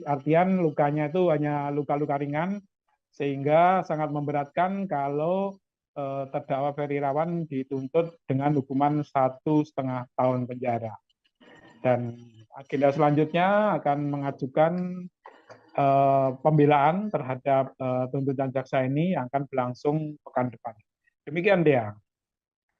artian lukanya itu hanya luka-luka ringan, sehingga sangat memberatkan kalau terdakwa Ferry Irawan dituntut dengan hukuman 1,5 tahun penjara. Dan agenda selanjutnya akan mengajukan pembelaan terhadap tuntutan jaksa ini yang akan berlangsung pekan depan. Demikian, Dea.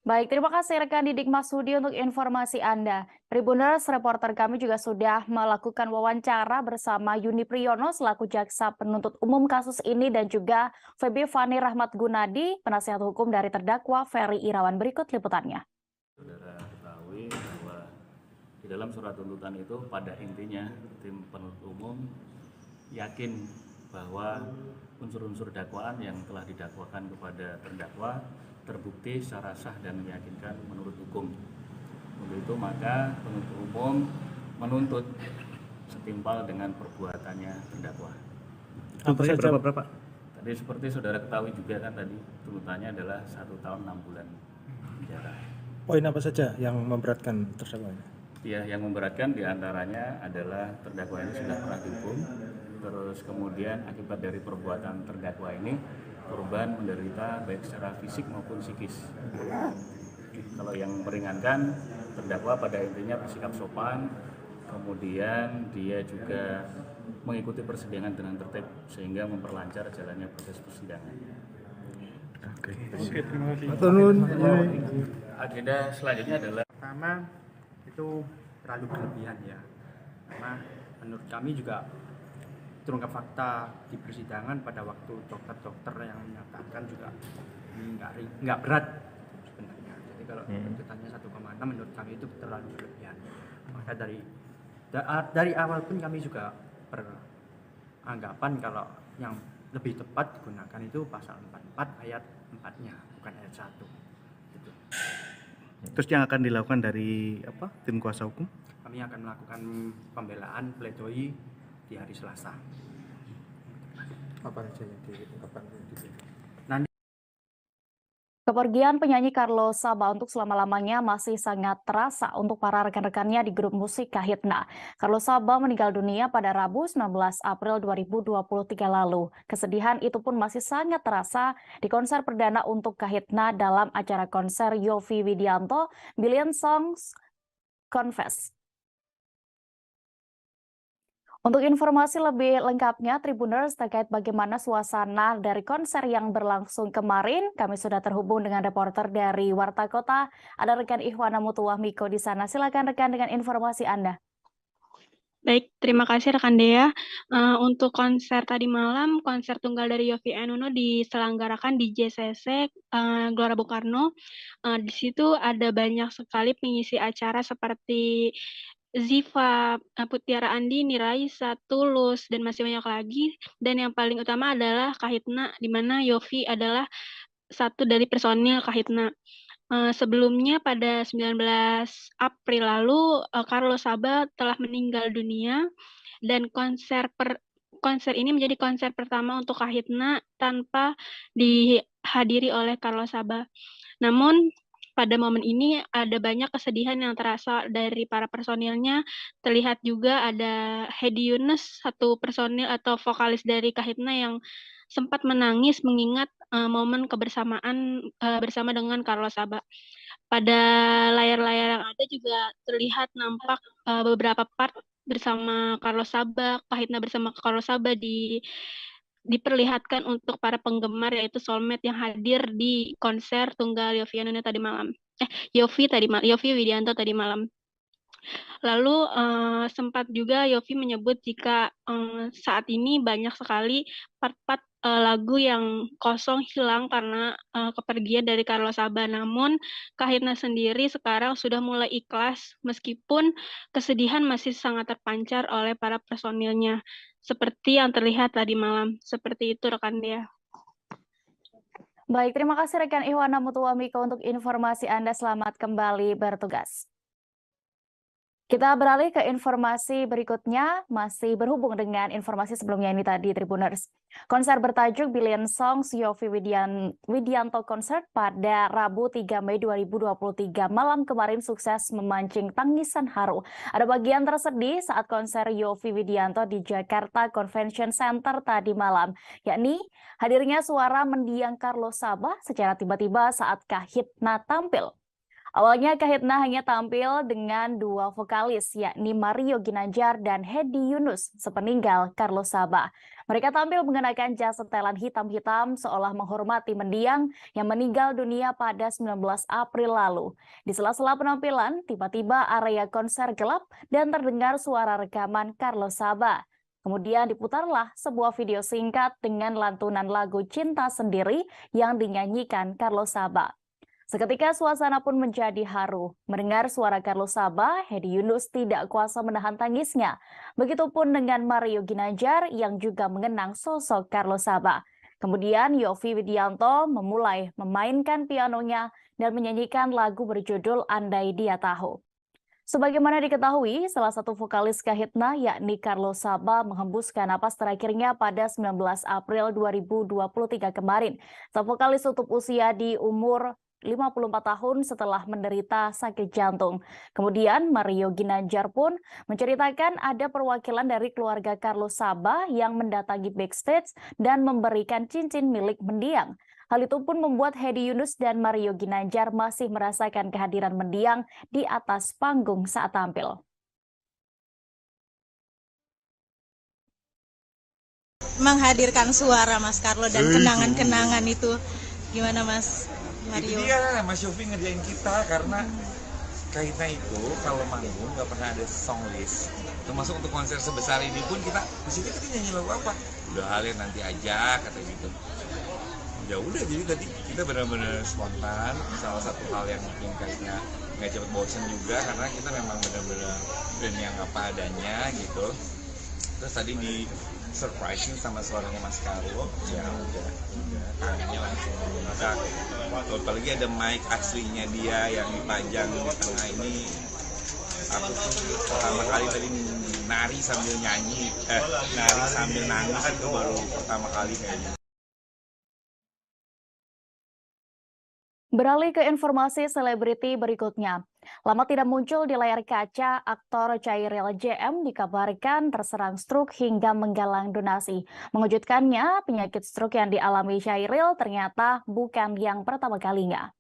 Baik, terima kasih rekan Didik Masudi untuk informasi Anda. Tribuners, reporter kami juga sudah melakukan wawancara bersama Yuni Priyono selaku jaksa penuntut umum kasus ini dan juga Feby Fani Rahmat Gunadi, penasihat hukum dari terdakwa Ferry Irawan. Berikut liputannya. Saudara ketahui bahwa di dalam surat tuntutan itu pada intinya tim penuntut umum yakin bahwa unsur-unsur dakwaan yang telah didakwakan kepada terdakwa terbukti secara sah dan meyakinkan menurut hukum. Untuk itu maka penuntut umum menuntut setimpal dengan perbuatannya terdakwa. Apa saja berapa? Tadi seperti saudara ketahui juga kan tadi tuntutannya adalah 1 tahun 6 bulan penjara. Poin apa saja yang memberatkan terdakwa ini? Ya, yang memberatkan diantaranya adalah terdakwa ini sudah pernah dihukum, terus kemudian akibat dari perbuatan terdakwa ini korban menderita baik secara fisik maupun psikis. Kalau yang meringankan, terdakwa pada intinya bersikap sopan, kemudian dia juga mengikuti persidangan dengan tertib sehingga memperlancar jalannya proses persidangan. Oke, terima kasih. Agenda selanjutnya adalah Pertama itu terlalu berlebihan ya, karena menurut kami juga terungkap fakta di persidangan pada waktu dokter-dokter yang menyatakan juga ini nggak berat sebenarnya. Jadi kalau tuntutannya 1,6 menurut kami itu terlalu berlebihan. Maka dari awal pun kami juga beranggapan kalau yang lebih tepat digunakan itu pasal 44 ayat 4-nya, bukan ayat 1. Gitu. Terus yang akan dilakukan dari tim kuasa hukum? Kami akan melakukan pembelaan pledoi di hari Selasa. Apa saja yang diungkapkan? Kepergian penyanyi Carlos Saba untuk selama-lamanya masih sangat terasa untuk para rekan-rekannya di grup musik Kahitna. Carlos Saba meninggal dunia pada Rabu 19 April 2023 lalu. Kesedihan itu pun masih sangat terasa di konser perdana untuk Kahitna dalam acara konser Yovie Widianto, Billion Songs Confess. Untuk informasi lebih lengkapnya, Tribuners, terkait bagaimana suasana dari konser yang berlangsung kemarin, kami sudah terhubung dengan reporter dari Warta Kota. Ada rekan Ihwana Mutuwah Miko di sana. Silakan rekan dengan informasi Anda. Baik, terima kasih rekan Dea. Untuk konser tadi malam, konser tunggal dari Yovie and Nuno diselenggarakan di JCC Gelora Bung Karno. Di situ ada banyak sekali pengisi acara seperti Ziva, Putiara Andi, Niraisa, Tulus, dan masih banyak lagi. Dan yang paling utama adalah Kahitna, di mana Yovie adalah satu dari personil Kahitna. Sebelumnya pada 19 April lalu, Carlos Saba telah meninggal dunia, dan konser ini menjadi konser pertama untuk Kahitna tanpa dihadiri oleh Carlos Saba. Namun, pada momen ini ada banyak kesedihan yang terasa dari para personilnya. Terlihat juga ada Hedi Yunus, satu personil atau vokalis dari Kahitna yang sempat menangis mengingat momen kebersamaan bersama dengan Carlos Saba. Pada layar-layar yang ada juga terlihat nampak beberapa part bersama Carlos Saba, Kahitna bersama Carlos Saba diperlihatkan untuk para penggemar, yaitu soulmate yang hadir di konser tunggal Yovie and Nuno tadi malam. Yovie Widianto tadi malam. Lalu sempat juga Yovie menyebut jika saat ini banyak sekali part-part lagu yang kosong hilang karena kepergian dari Carlos Saban. Namun Kahitna sendiri sekarang sudah mulai ikhlas meskipun kesedihan masih sangat terpancar oleh para personilnya. Seperti yang terlihat tadi malam. Seperti itu rekan Dea. Baik, terima kasih rekan Ihwana Mutuwamiko untuk informasi Anda. Selamat kembali bertugas. Kita beralih ke informasi berikutnya, masih berhubung dengan informasi sebelumnya ini tadi, Tribuners. Konser bertajuk Billion Songs Yovie Widianto Concert pada Rabu 3 Mei 2023 malam kemarin sukses memancing tangisan haru. Ada bagian tersedih saat konser Yovie Widianto di Jakarta Convention Center tadi malam, yakni hadirnya suara mendiang Carlos Saban secara tiba-tiba saat Kahitna tampil. Awalnya Kahitna hanya tampil dengan dua vokalis, yakni Mario Ginanjar dan Hedi Yunus, sepeninggal Carlos Saban. Mereka tampil mengenakan jas setelan hitam-hitam seolah menghormati mendiang yang meninggal dunia pada 19 April lalu. Di sela-sela penampilan, tiba-tiba area konser gelap dan terdengar suara rekaman Carlos Saban. Kemudian diputarlah sebuah video singkat dengan lantunan lagu Cinta Sendiri yang dinyanyikan Carlos Saban. Seketika suasana pun menjadi haru. Mendengar suara Carlos Saban, Hedi Yunus tidak kuasa menahan tangisnya. Begitupun dengan Mario Ginanjar yang juga mengenang sosok Carlos Saban. Kemudian Yovie Widianto memulai memainkan pianonya dan menyanyikan lagu berjudul Andai Dia Tahu. Sebagaimana diketahui, salah satu vokalis Kahitna yakni Carlos Saban menghembuskan napas terakhirnya pada 19 April 2023 kemarin. Sang vokalis tutup usia di umur 54 tahun setelah menderita sakit jantung. Kemudian Mario Ginanjar pun menceritakan ada perwakilan dari keluarga Carlos Saban yang mendatangi backstage dan memberikan cincin milik mendiang. Hal itu pun membuat Hedi Yunus dan Mario Ginanjar masih merasakan kehadiran mendiang di atas panggung saat tampil. Menghadirkan suara Mas Carlo dan kenangan-kenangan itu gimana Mas Mario? Itu dia Mas Yovie ngerjain kita karena Kahitna itu kalau manggung nggak pernah ada song list. Termasuk untuk konser sebesar ini pun kita di sini kita nyanyi lagu apa? Udah halnya nanti aja kata gitu. Ya udah jadi tadi kita benar-benar spontan. Salah satu hal yang mungkin Kahitna nggak cepet bosen juga karena kita memang benar-benar band yang apa adanya gitu. Terus tadi di surprising sama suaranya Mas Carlo, ya udah tangannya langsung meledak. Apalagi ada mic aslinya dia yang dipajang di tengah ini. Aku tuh pertama kali tadi nari sambil nyanyi, nari sambil nangis itu baru pertama kali kayaknya. Beralih ke informasi selebriti berikutnya. Lama tidak muncul di layar kaca, aktor Chairil JM dikabarkan terserang stroke hingga menggalang donasi. Mengejutkannya, penyakit stroke yang dialami Chairil ternyata bukan yang pertama kalinya.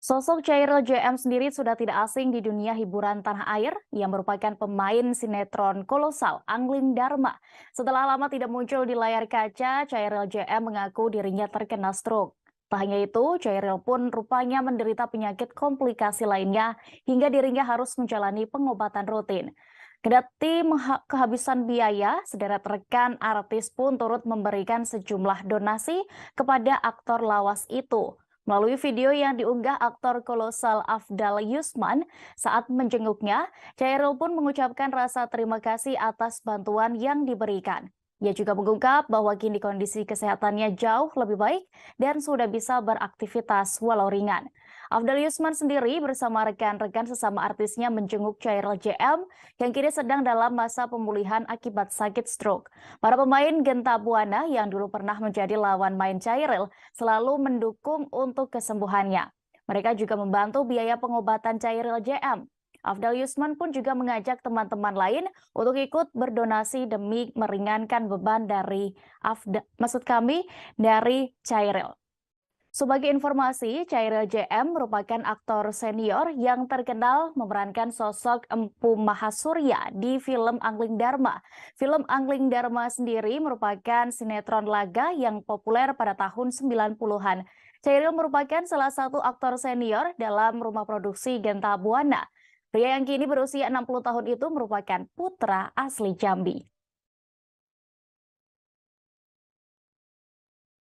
Sosok Chairil JM sendiri sudah tidak asing di dunia hiburan tanah air, yang merupakan pemain sinetron kolosal Angling Dharma. Setelah lama tidak muncul di layar kaca, Chairil JM mengaku dirinya terkena stroke. Tak hanya itu, Chairil pun rupanya menderita penyakit komplikasi lainnya hingga dirinya harus menjalani pengobatan rutin. Kendati kehabisan biaya, sederet rekan artis pun turut memberikan sejumlah donasi kepada aktor lawas itu. Melalui video yang diunggah aktor kolosal Afdal Yusman saat menjenguknya, Chairil pun mengucapkan rasa terima kasih atas bantuan yang diberikan. Ia juga mengungkap bahwa kini kondisi kesehatannya jauh lebih baik dan sudah bisa beraktivitas walau ringan. Afdal Yusman sendiri bersama rekan-rekan sesama artisnya menjenguk Chairil JM yang kini sedang dalam masa pemulihan akibat sakit stroke. Para pemain Genta Buana yang dulu pernah menjadi lawan main Chairil selalu mendukung untuk kesembuhannya. Mereka juga membantu biaya pengobatan Chairil JM. Afdal Yusman pun juga mengajak teman-teman lain untuk ikut berdonasi demi meringankan beban dari Chairil. Sebagai informasi, Chairil JM merupakan aktor senior yang terkenal memerankan sosok Empu Mahasurya di film Angling Dharma. Film Angling Dharma sendiri merupakan sinetron laga yang populer pada tahun 90-an. Chairil merupakan salah satu aktor senior dalam rumah produksi Genta Buana. Pria yang kini berusia 60 tahun itu merupakan putra asli Jambi.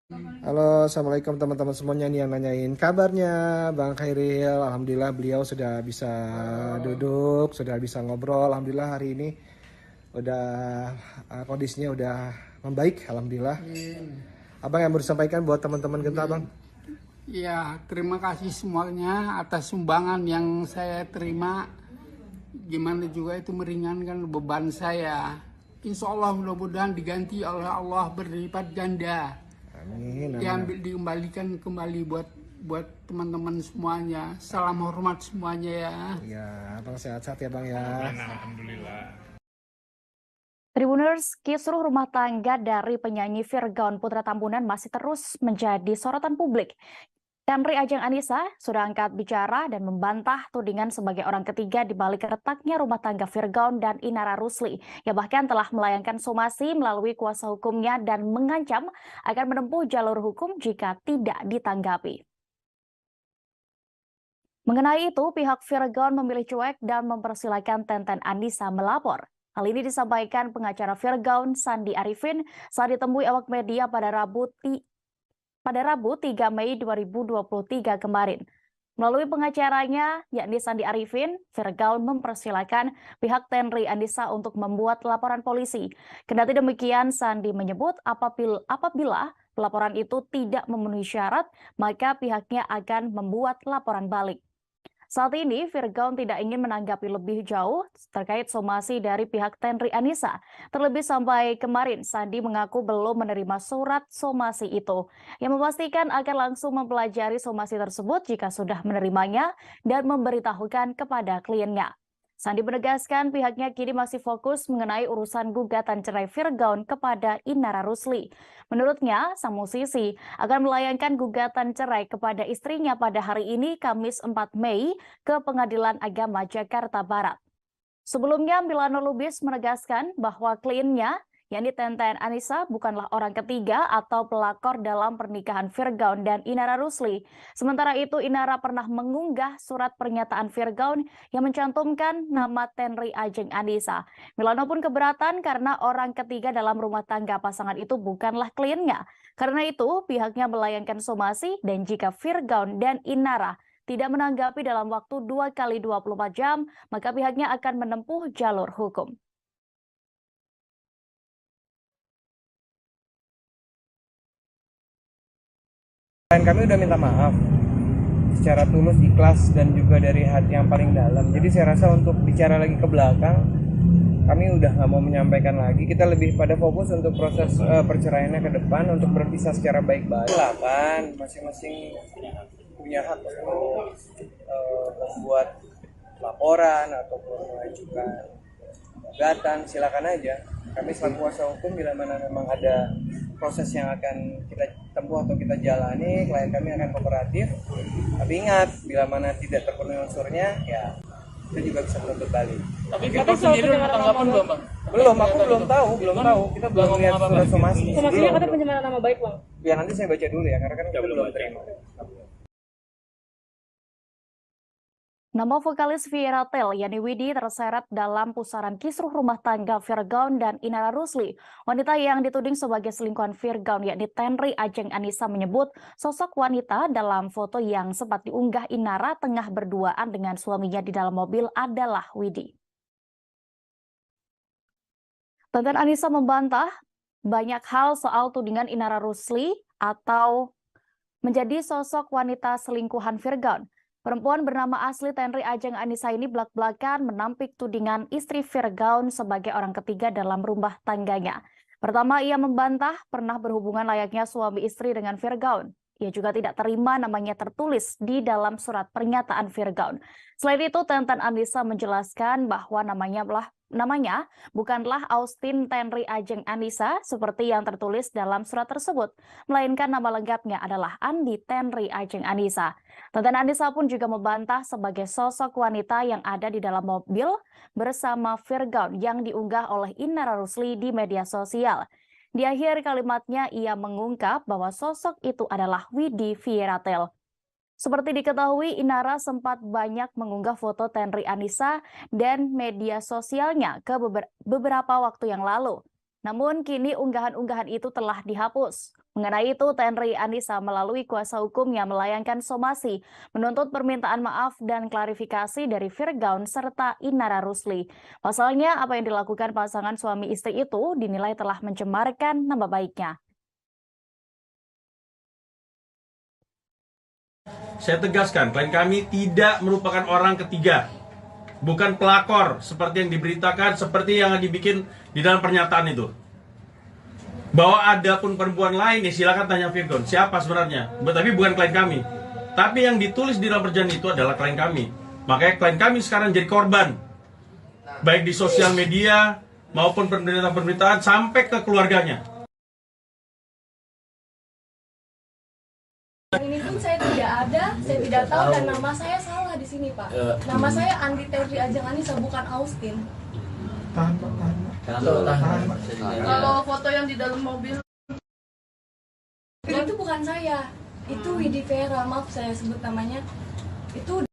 Halo, assalamualaikum teman-teman semuanya nih yang nanyain kabarnya Bang Khairil. Alhamdulillah beliau sudah bisa duduk, sudah bisa ngobrol. Alhamdulillah hari ini udah kondisinya udah membaik. Alhamdulillah. Abang yang mau disampaikan buat teman-teman Genta, Bang? Ya, terima kasih semuanya atas sumbangan yang saya terima. Gimana juga itu meringankan beban saya. Insya Allah mudah-mudahan diganti oleh Allah berlipat ganda. Amin. Dikembalikan kembali buat teman-teman semuanya. Salam hormat semuanya ya. Ya, Bang sehat-sehat ya Bang ya. Alhamdulillah. Tribuners, kisruh rumah tangga dari penyanyi Virgaun Putra Tambunan masih terus menjadi sorotan publik. Tenri Ajeng Anissa sudah angkat bicara dan membantah tudingan sebagai orang ketiga di balik retaknya rumah tangga Virgaun dan Inara Rusli, yang bahkan telah melayangkan somasi melalui kuasa hukumnya dan mengancam akan menempuh jalur hukum jika tidak ditanggapi. Mengenai itu, pihak Virgaun memilih cuek dan mempersilahkan Tenten Anissa melapor. Hal ini disampaikan pengacara Virgaun Sandi Arifin saat ditemui awak media pada Rabu 3 Mei 2023 kemarin. Melalui pengacaranya, yakni Sandi Arifin, Virgaun mempersilahkan pihak Tenri Anissa untuk membuat laporan polisi. Kendati demikian, Sandi menyebut apabila pelaporan itu tidak memenuhi syarat, maka pihaknya akan membuat laporan balik. Saat ini, Virgaun tidak ingin menanggapi lebih jauh terkait somasi dari pihak Tenri Anissa. Terlebih sampai kemarin, Sandi mengaku belum menerima surat somasi itu, yang memastikan akan langsung mempelajari somasi tersebut jika sudah menerimanya dan memberitahukan kepada kliennya. Sandi menegaskan pihaknya kini masih fokus mengenai urusan gugatan cerai Virgaun kepada Inara Rusli. Menurutnya, sang musisi akan melayangkan gugatan cerai kepada istrinya pada hari ini, Kamis 4 Mei, ke Pengadilan Agama Jakarta Barat. Sebelumnya, Milano Lubis menegaskan bahwa kliennya, yakni Tenten Anissa, bukanlah orang ketiga atau pelakor dalam pernikahan Virgaun dan Inara Rusli. Sementara itu, Inara pernah mengunggah surat pernyataan Virgaun yang mencantumkan nama Tenri Ajeng Anissa. Milano pun keberatan karena orang ketiga dalam rumah tangga pasangan itu bukanlah kliennya. Karena itu, pihaknya melayangkan somasi dan jika Virgaun dan Inara tidak menanggapi dalam waktu 2 kali 24 jam, maka pihaknya akan menempuh jalur hukum. Dan kami udah minta maaf secara tulus, ikhlas, dan juga dari hati yang paling dalam. Jadi saya rasa untuk bicara lagi ke belakang, kami udah nggak mau menyampaikan lagi. Kita lebih pada fokus untuk proses perceraiannya ke depan, untuk berpisah secara baik-baik. Silakan, masing-masing punya hak untuk membuat laporan ataupun mengajukan gugatan, silakan aja. Kami selaku kuasa hukum bila mana memang ada proses yang akan kita tempuh atau kita jalani, klien kami akan kooperatif. Tapi ingat, bila mana tidak terpenuhi unsurnya, ya kita juga bisa menuntut balik. Tapi kita sendiri udah tanggapan belum, Bang? Belum, aku belum tahu. Kita belum lihat surat somasi. Somasinya katanya pencemaran nama baik, Bang. Ya nanti saya baca dulu ya, karena kan kita belum terima. Nama vokalis Vieratel, Yani Widi, terseret dalam pusaran kisruh rumah tangga Virgaun dan Inara Rusli. Wanita yang dituding sebagai selingkuhan Virgaun, yakni Tenri Ajeng Anissa, menyebut sosok wanita dalam foto yang sempat diunggah Inara tengah berduaan dengan suaminya di dalam mobil adalah Widi. Tenten Anissa membantah banyak hal soal tudingan Inara Rusli atau menjadi sosok wanita selingkuhan Virgaun. Perempuan bernama asli Tenri Ajeng Anissa ini belak-belakan menampik tudingan istri Virgaun sebagai orang ketiga dalam rumah tangganya. Pertama, ia membantah pernah berhubungan layaknya suami istri dengan Virgaun. Ia juga tidak terima namanya tertulis di dalam surat pernyataan Virgaun. Selain itu, Tenten Anissa menjelaskan bahwa namanya bukanlah Austin Tenri Ajeng Anissa seperti yang tertulis dalam surat tersebut, melainkan nama lengkapnya adalah Andi Tenri Ajeng Anissa. Tenten Anissa pun juga membantah sebagai sosok wanita yang ada di dalam mobil bersama Virgaun yang diunggah oleh Inara Rusli di media sosial. Di akhir kalimatnya, ia mengungkap bahwa sosok itu adalah Widi Vieratel. Seperti diketahui, Inara sempat banyak mengunggah foto Tenri Anissa dan media sosialnya ke beberapa waktu yang lalu. Namun kini unggahan-unggahan itu telah dihapus. Mengenai itu, Tenri Anissa melalui kuasa hukumnya melayangkan somasi menuntut permintaan maaf dan klarifikasi dari Firgaun serta Inara Rusli. Pasalnya, apa yang dilakukan pasangan suami istri itu dinilai telah mencemarkan nama baiknya. Saya tegaskan, klien kami tidak merupakan orang ketiga. Bukan pelakor seperti yang diberitakan, seperti yang dibikin di dalam pernyataan itu. Bahwa ada pun perempuan lain, ya silakan tanya Firgaun, siapa sebenarnya. Tapi bukan klien kami. Tapi yang ditulis di dalam perjanjian itu adalah klien kami. Makanya klien kami sekarang jadi korban. Baik di sosial media maupun pemberitaan-pemberitaan sampai ke keluarganya. Ini pun saya tidak ada, saya tidak tahu dan nama saya salah di sini, Pak. Nama saya Andi Terry Ajeng Anissa, bukan Austin. Kalau foto yang di dalam mobil itu bukan saya, itu Widi Vera, maaf saya sebut namanya. Itu.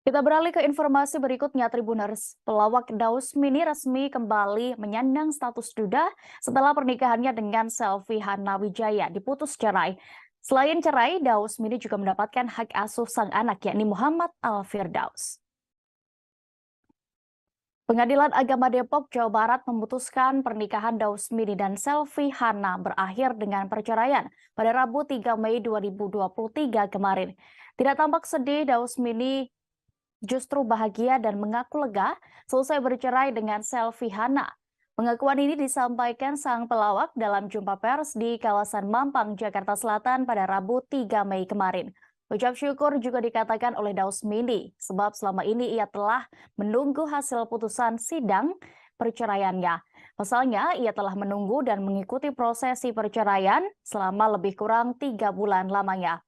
Kita beralih ke informasi berikutnya, Tribuners. Pelawak Daus Mini resmi kembali menyandang status duda setelah pernikahannya dengan Selvi Hana Wijaya diputus cerai. Selain cerai, Daus Mini juga mendapatkan hak asuh sang anak, yakni Muhammad Al-Firdaus. Pengadilan Agama Depok, Jawa Barat memutuskan pernikahan Daus Mini dan Selvi Hana berakhir dengan perceraian pada Rabu 3 Mei 2023 kemarin. Tidak tampak sedih, Daus Mini justru bahagia dan mengaku lega selesai bercerai dengan Selvi Hana. Pengakuan ini disampaikan sang pelawak dalam jumpa pers di kawasan Mampang, Jakarta Selatan pada Rabu 3 Mei kemarin. Ucap syukur juga dikatakan oleh Daus Mini, sebab selama ini ia telah menunggu hasil putusan sidang perceraiannya. Pasalnya, ia telah menunggu dan mengikuti prosesi perceraian selama lebih kurang 3 bulan lamanya.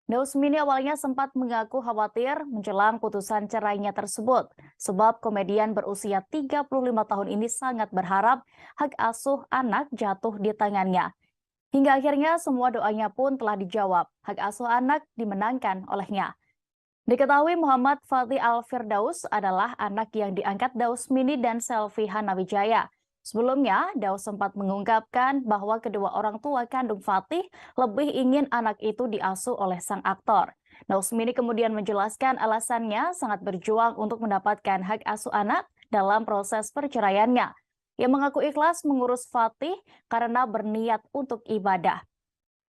Daus Mini awalnya sempat mengaku khawatir menjelang putusan cerainya tersebut, sebab komedian berusia 35 tahun ini sangat berharap hak asuh anak jatuh di tangannya. Hingga akhirnya semua doanya pun telah dijawab, hak asuh anak dimenangkan olehnya. Diketahui Muhammad Fatih Al-Firdaus adalah anak yang diangkat Daus Mini dan Selvi Hana Wijaya. Sebelumnya, Daus sempat mengungkapkan bahwa kedua orang tua kandung Fatih lebih ingin anak itu diasuh oleh sang aktor. Daus Mini kemudian menjelaskan alasannya sangat berjuang untuk mendapatkan hak asuh anak dalam proses perceraiannya. Ia mengaku ikhlas mengurus Fatih karena berniat untuk ibadah.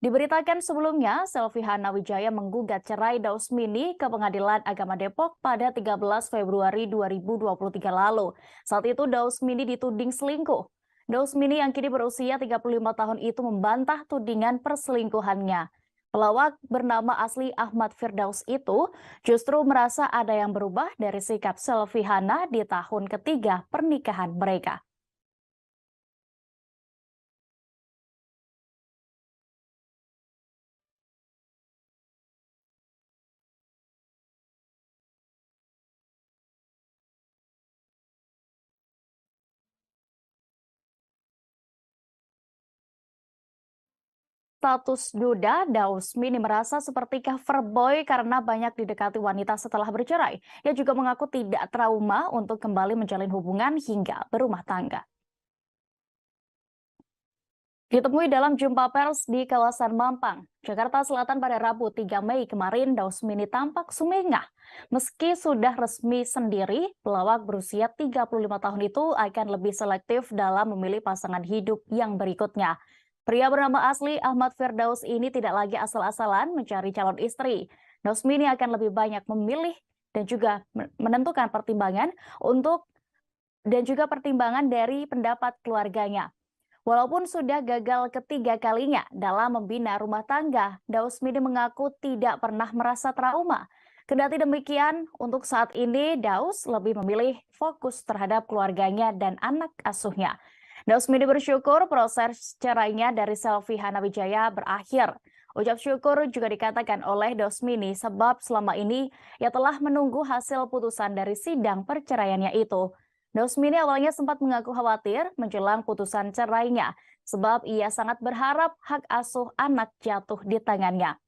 Diberitakan sebelumnya, Selvi Hana Wijaya menggugat cerai Daus Mini ke Pengadilan Agama Depok pada 13 Februari 2023 lalu. Saat itu Daus Mini dituding selingkuh. Daus Mini yang kini berusia 35 tahun itu membantah tudingan perselingkuhannya. Pelawak bernama asli Ahmad Firdaus itu justru merasa ada yang berubah dari sikap Selvi Hana di tahun ketiga pernikahan mereka. Status duda, Daus Mini merasa seperti cover boy karena banyak didekati wanita setelah bercerai. Ia juga mengaku tidak trauma untuk kembali menjalin hubungan hingga berumah tangga. Ditemui dalam jumpa pers di kawasan Mampang, Jakarta Selatan pada Rabu 3 Mei kemarin, Daus Mini tampak sumringah. Meski sudah resmi sendiri, pelawak berusia 35 tahun itu akan lebih selektif dalam memilih pasangan hidup yang berikutnya. Pria bernama asli Ahmad Firdaus ini tidak lagi asal-asalan mencari calon istri. Daus Mini akan lebih banyak memilih dan juga menentukan pertimbangan pertimbangan dari pendapat keluarganya. Walaupun sudah gagal ketiga kalinya dalam membina rumah tangga, Daus Mini mengaku tidak pernah merasa trauma. Kendati demikian, untuk saat ini Daus lebih memilih fokus terhadap keluarganya dan anak asuhnya. Daus Mini bersyukur proses cerainya dari Selvi Hana Wijaya berakhir. Ucap syukur juga dikatakan oleh Daus Mini sebab selama ini ia telah menunggu hasil putusan dari sidang perceraiannya itu. Daus Mini awalnya sempat mengaku khawatir menjelang putusan cerainya sebab ia sangat berharap hak asuh anak jatuh di tangannya.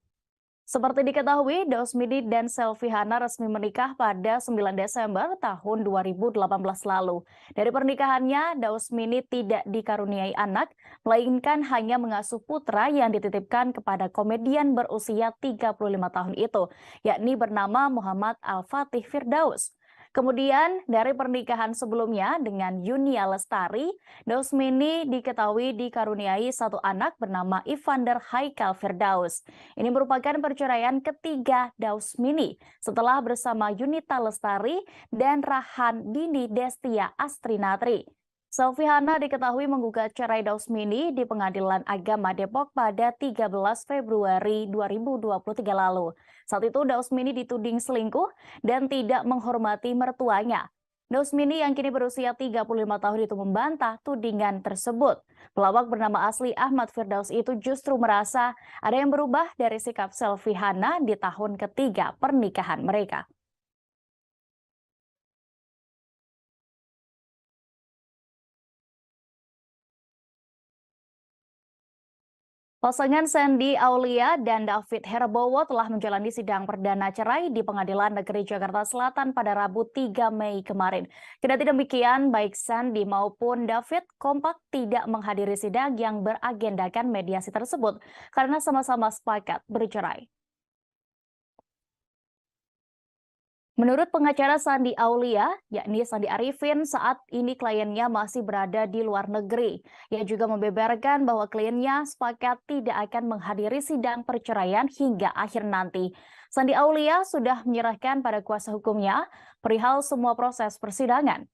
Seperti diketahui, Dausmini dan Selviana resmi menikah pada 9 Desember tahun 2018 lalu. Dari pernikahannya, Dausmini tidak dikaruniai anak, melainkan hanya mengasuh putra yang dititipkan kepada komedian berusia 35 tahun itu, yakni bernama Muhammad Al-Fatih Firdaus. Kemudian dari pernikahan sebelumnya dengan Yunia Lestari, Dausmini diketahui dikaruniai satu anak bernama Ivander Haikal Firdaus. Ini merupakan perceraian ketiga Dausmini setelah bersama Yunita Lestari dan Rahan Dini Destia Astrinatri. Selviana diketahui menggugat cerai Dausmini di Pengadilan Agama Depok pada 13 Februari 2023 lalu. Saat itu Dausmini dituding selingkuh dan tidak menghormati mertuanya. Dausmini yang kini berusia 35 tahun itu membantah tudingan tersebut. Pelawak bernama asli Ahmad Firdaus itu justru merasa ada yang berubah dari sikap Selviana di tahun ketiga pernikahan mereka. Pasangan Sandy Aulia dan David Herbowo telah menjalani sidang perdana cerai di Pengadilan Negeri Jakarta Selatan pada Rabu 3 Mei kemarin. Kendati demikian, baik Sandy maupun David kompak tidak menghadiri sidang yang beragendakan mediasi tersebut karena sama-sama sepakat bercerai. Menurut pengacara Sandy Aulia, yakni Sandi Arifin, saat ini kliennya masih berada di luar negeri. Ia juga membeberkan bahwa kliennya sepakat tidak akan menghadiri sidang perceraian hingga akhir nanti. Sandi Aulia sudah menyerahkan pada kuasa hukumnya perihal semua proses persidangan.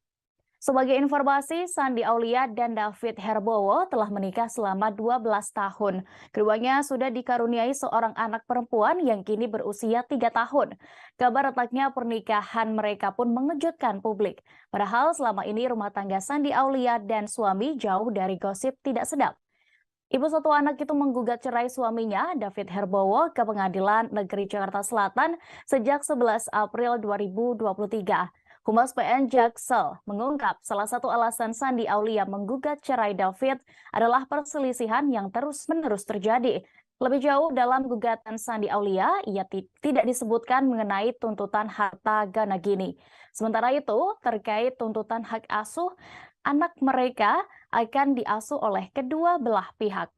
Sebagai informasi, Sandi Aulia dan David Herbowo telah menikah selama 12 tahun. Keduanya sudah dikaruniai seorang anak perempuan yang kini berusia 3 tahun. Kabar retaknya pernikahan mereka pun mengejutkan publik. Padahal selama ini rumah tangga Sandi Aulia dan suami jauh dari gosip tidak sedap. Ibu satu anak itu menggugat cerai suaminya, David Herbowo, ke Pengadilan Negeri Jakarta Selatan sejak 11 April 2023. Humas PN Jaksel mengungkap salah satu alasan Sandi Aulia menggugat cerai David adalah perselisihan yang terus-menerus terjadi. Lebih jauh dalam gugatan Sandi Aulia, ia tidak disebutkan mengenai tuntutan harta gana gini. Sementara itu, terkait tuntutan hak asuh, anak mereka akan diasuh oleh kedua belah pihak.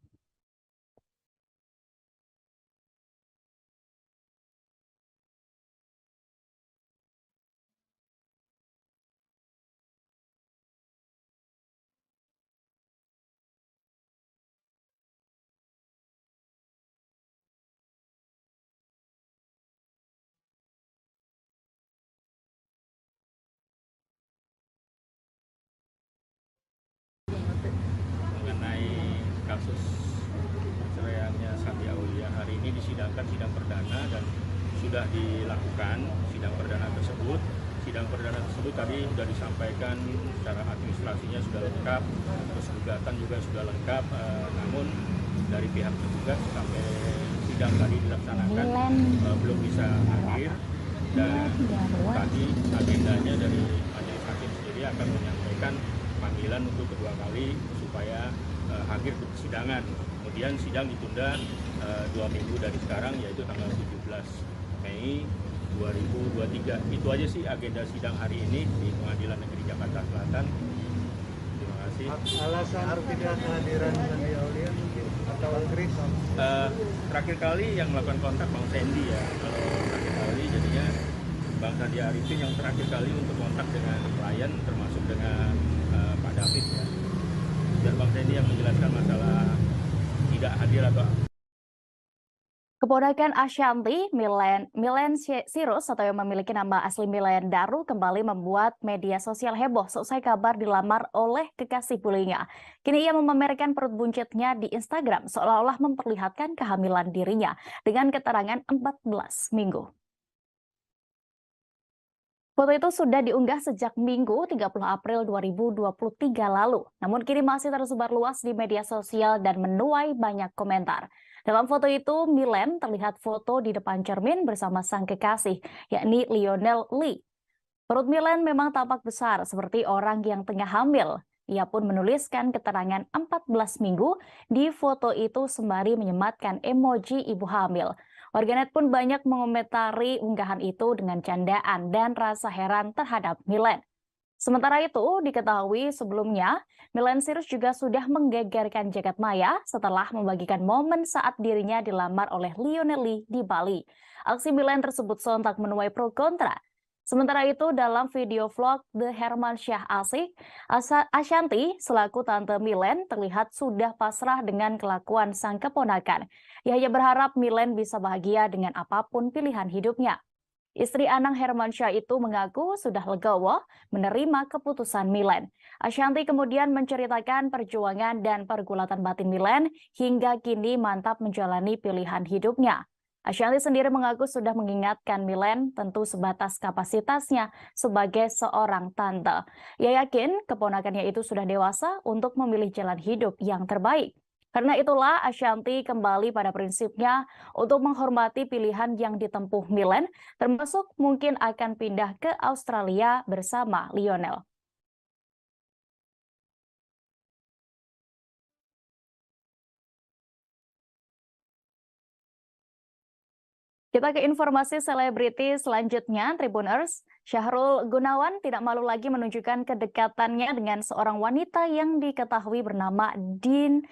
Mengenai kasus perceraiannya Sandi Aulia, hari ini disidangkan sidang perdana dan sudah dilakukan sidang perdana tersebut. Sidang perdana tersebut tadi sudah disampaikan secara administrasinya sudah lengkap, terus gugatan juga sudah lengkap, namun dari pihak tergugat sampai sidang tadi dilaksanakan belum bisa hadir, dan tadi agendanya dari majelis hakim sendiri akan menyampaikan panggilan untuk kedua kali supaya hadir ke persidangan. Kemudian sidang ditunda 2 minggu dari sekarang, yaitu tanggal 17 Mei 2023. Itu aja sih agenda sidang hari ini di Pengadilan Negeri Jakarta Selatan. Terima kasih. Alasan tidak kehadiran Sandi Aulia mungkin atau Chris? Terakhir kali yang melakukan kontak Bang Sandy ya. Kalau terakhir kali jadinya Bang Sandi Arifin yang terakhir kali untuk kontak dengan klien, termasuk dengan Pak David ya. Dan Bang Sandy yang menjelaskan masalah tidak hadir atau Keponakan Ashanti, Milen Sirus atau yang memiliki nama asli Milen Daru kembali membuat media sosial heboh seusai kabar dilamar oleh kekasih bullyingnya. Kini ia memamerkan perut buncitnya di Instagram seolah-olah memperlihatkan kehamilan dirinya dengan keterangan 14 minggu. Foto itu sudah diunggah sejak Minggu 30 April 2023 lalu, namun kini masih tersebar luas di media sosial dan menuai banyak komentar. Dalam foto itu, Milen terlihat foto di depan cermin bersama sang kekasih, yakni Lionel Lee. Perut Milen memang tampak besar seperti orang yang tengah hamil. Ia pun menuliskan keterangan 14 minggu di foto itu sembari menyematkan emoji ibu hamil. Warganet pun banyak mengomentari unggahan itu dengan candaan dan rasa heran terhadap Milen. Sementara itu, diketahui sebelumnya, Miley Cyrus juga sudah menggegerkan jagat maya setelah membagikan momen saat dirinya dilamar oleh Lionel Lee di Bali. Aksi Miley tersebut sontak menuai pro kontra. Sementara itu, dalam video vlog The Hermansyah Ashanti selaku tante Miley terlihat sudah pasrah dengan kelakuan sang keponakan. Ia hanya berharap Miley bisa bahagia dengan apapun pilihan hidupnya. Istri Anang Hermansyah itu mengaku sudah legowo menerima keputusan Miley. Ashanti kemudian menceritakan perjuangan dan pergulatan batin Miley hingga kini mantap menjalani pilihan hidupnya. Ashanti sendiri mengaku sudah mengingatkan Miley tentu sebatas kapasitasnya sebagai seorang tante. Ia yakin keponakannya itu sudah dewasa untuk memilih jalan hidup yang terbaik. Karena itulah Ashanti kembali pada prinsipnya untuk menghormati pilihan yang ditempuh Miley, termasuk mungkin akan pindah ke Australia bersama Lionel. Kita ke informasi selebriti selanjutnya, Tribuners. Syahrul Gunawan tidak malu lagi menunjukkan kedekatannya dengan seorang wanita yang diketahui bernama Dine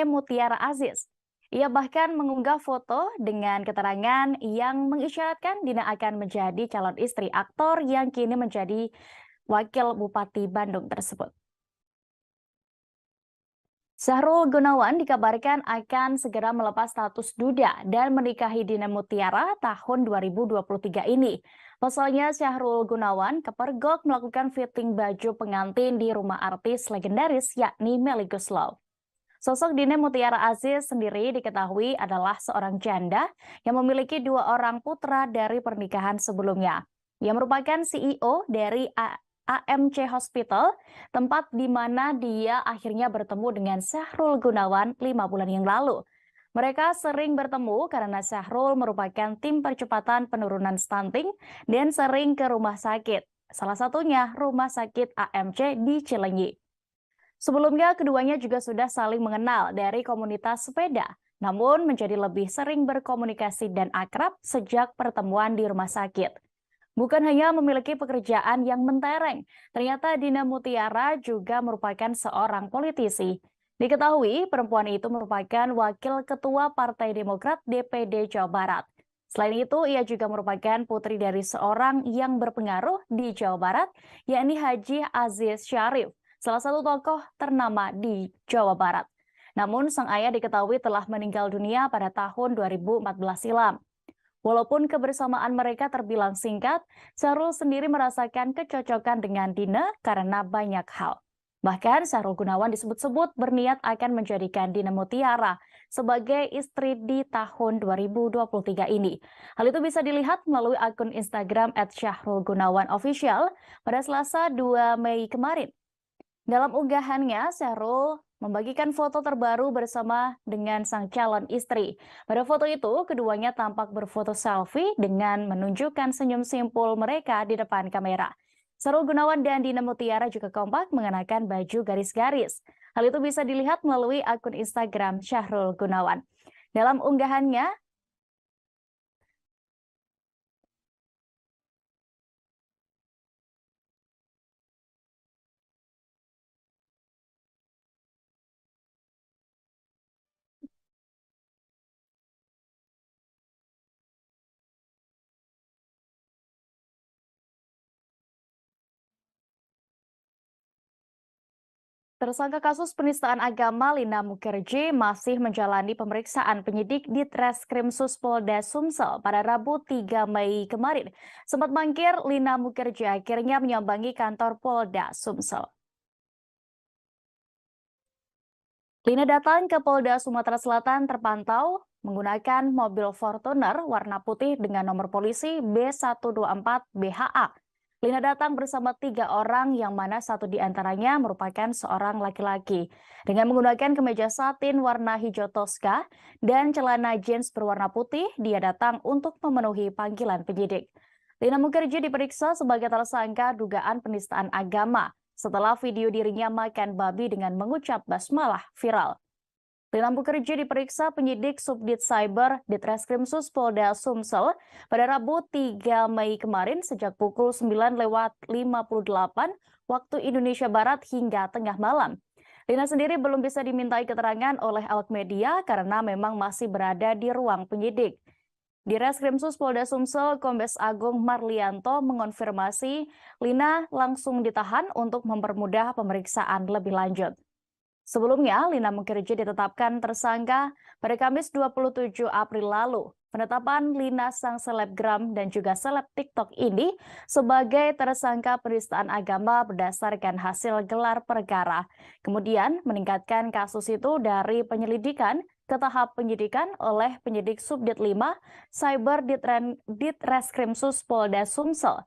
Mutiara Aziz. Ia bahkan mengunggah foto dengan keterangan yang mengisyaratkan Dina akan menjadi calon istri aktor yang kini menjadi wakil Bupati Bandung tersebut. Syahrul Gunawan dikabarkan akan segera melepas status duda dan menikahi Dina Mutiara tahun 2023 ini. Pasalnya Syahrul Gunawan kepergok melakukan fitting baju pengantin di rumah artis legendaris yakni Melly Goeslaw. Sosok Dina Mutiara Aziz sendiri diketahui adalah seorang janda yang memiliki 2 orang putra dari pernikahan sebelumnya. Ia merupakan CEO dari AMC Hospital, tempat di mana dia akhirnya bertemu dengan Syahrul Gunawan 5 bulan yang lalu. Mereka sering bertemu karena Syahrul merupakan tim percepatan penurunan stunting dan sering ke rumah sakit. Salah satunya rumah sakit AMC di Cilenyi. Sebelumnya keduanya juga sudah saling mengenal dari komunitas sepeda, namun menjadi lebih sering berkomunikasi dan akrab sejak pertemuan di rumah sakit. Bukan hanya memiliki pekerjaan yang mentereng, ternyata Dina Mutiara juga merupakan seorang politisi. Diketahui perempuan itu merupakan wakil ketua Partai Demokrat DPD Jawa Barat. Selain itu, ia juga merupakan putri dari seorang yang berpengaruh di Jawa Barat, yakni Haji Aziz Syarif, salah satu tokoh ternama di Jawa Barat. Namun sang ayah diketahui telah meninggal dunia pada tahun 2014 silam. Walaupun kebersamaan mereka terbilang singkat, Syahrul sendiri merasakan kecocokan dengan Dina karena banyak hal. Bahkan Syahrul Gunawan disebut-sebut berniat akan menjadikan Dina Mutiara sebagai istri di tahun 2023 ini. Hal itu bisa dilihat melalui akun Instagram @syahrulgunawanofficial pada Selasa 2 Mei kemarin. Dalam unggahannya, Syahrul membagikan foto terbaru bersama dengan sang calon istri. Pada foto itu, keduanya tampak berfoto selfie dengan menunjukkan senyum simpul mereka di depan kamera. Syahrul Gunawan dan Dina Mutiara juga kompak mengenakan baju garis-garis. Hal itu bisa dilihat melalui akun Instagram Syahrul Gunawan. Dalam unggahannya, tersangka kasus penistaan agama Lina Mukherjee masih menjalani pemeriksaan penyidik di Treskrimsus Polda Sumsel pada Rabu 3 Mei kemarin. Sempat mangkir, Lina Mukherjee akhirnya menyambangi kantor Polda Sumsel. Lina datang ke Polda Sumatera Selatan terpantau menggunakan mobil Fortuner warna putih dengan nomor polisi B124 BHA. Lina datang bersama 3 orang yang mana satu di antaranya merupakan seorang laki-laki. Dengan menggunakan kemeja satin warna hijau toska dan celana jeans berwarna putih, dia datang untuk memenuhi panggilan penyidik. Lina Mukherjee diperiksa sebagai tersangka dugaan penistaan agama setelah video dirinya makan babi dengan mengucap basmalah viral. Lina Mukerje diperiksa penyidik Subdit Cyber Ditreskrimsus Polda Sumsel pada Rabu 3 Mei kemarin sejak pukul 9:58 waktu Indonesia Barat hingga tengah malam. Lina sendiri belum bisa dimintai keterangan oleh awak media karena memang masih berada di ruang penyidik. Di Reskrimsus Polda Sumsel, Kombes Agung Marlianto mengonfirmasi Lina langsung ditahan untuk mempermudah pemeriksaan lebih lanjut. Sebelumnya, Lina Mukerje ditetapkan tersangka pada Kamis 27 April lalu. Penetapan Lina sang selebgram dan juga seleb TikTok ini sebagai tersangka penistaan agama berdasarkan hasil gelar perkara. Kemudian meningkatkan kasus itu dari penyelidikan ke tahap penyidikan oleh penyidik Subdit 5 Cyber Ditreskrimsus Polda Sumsel.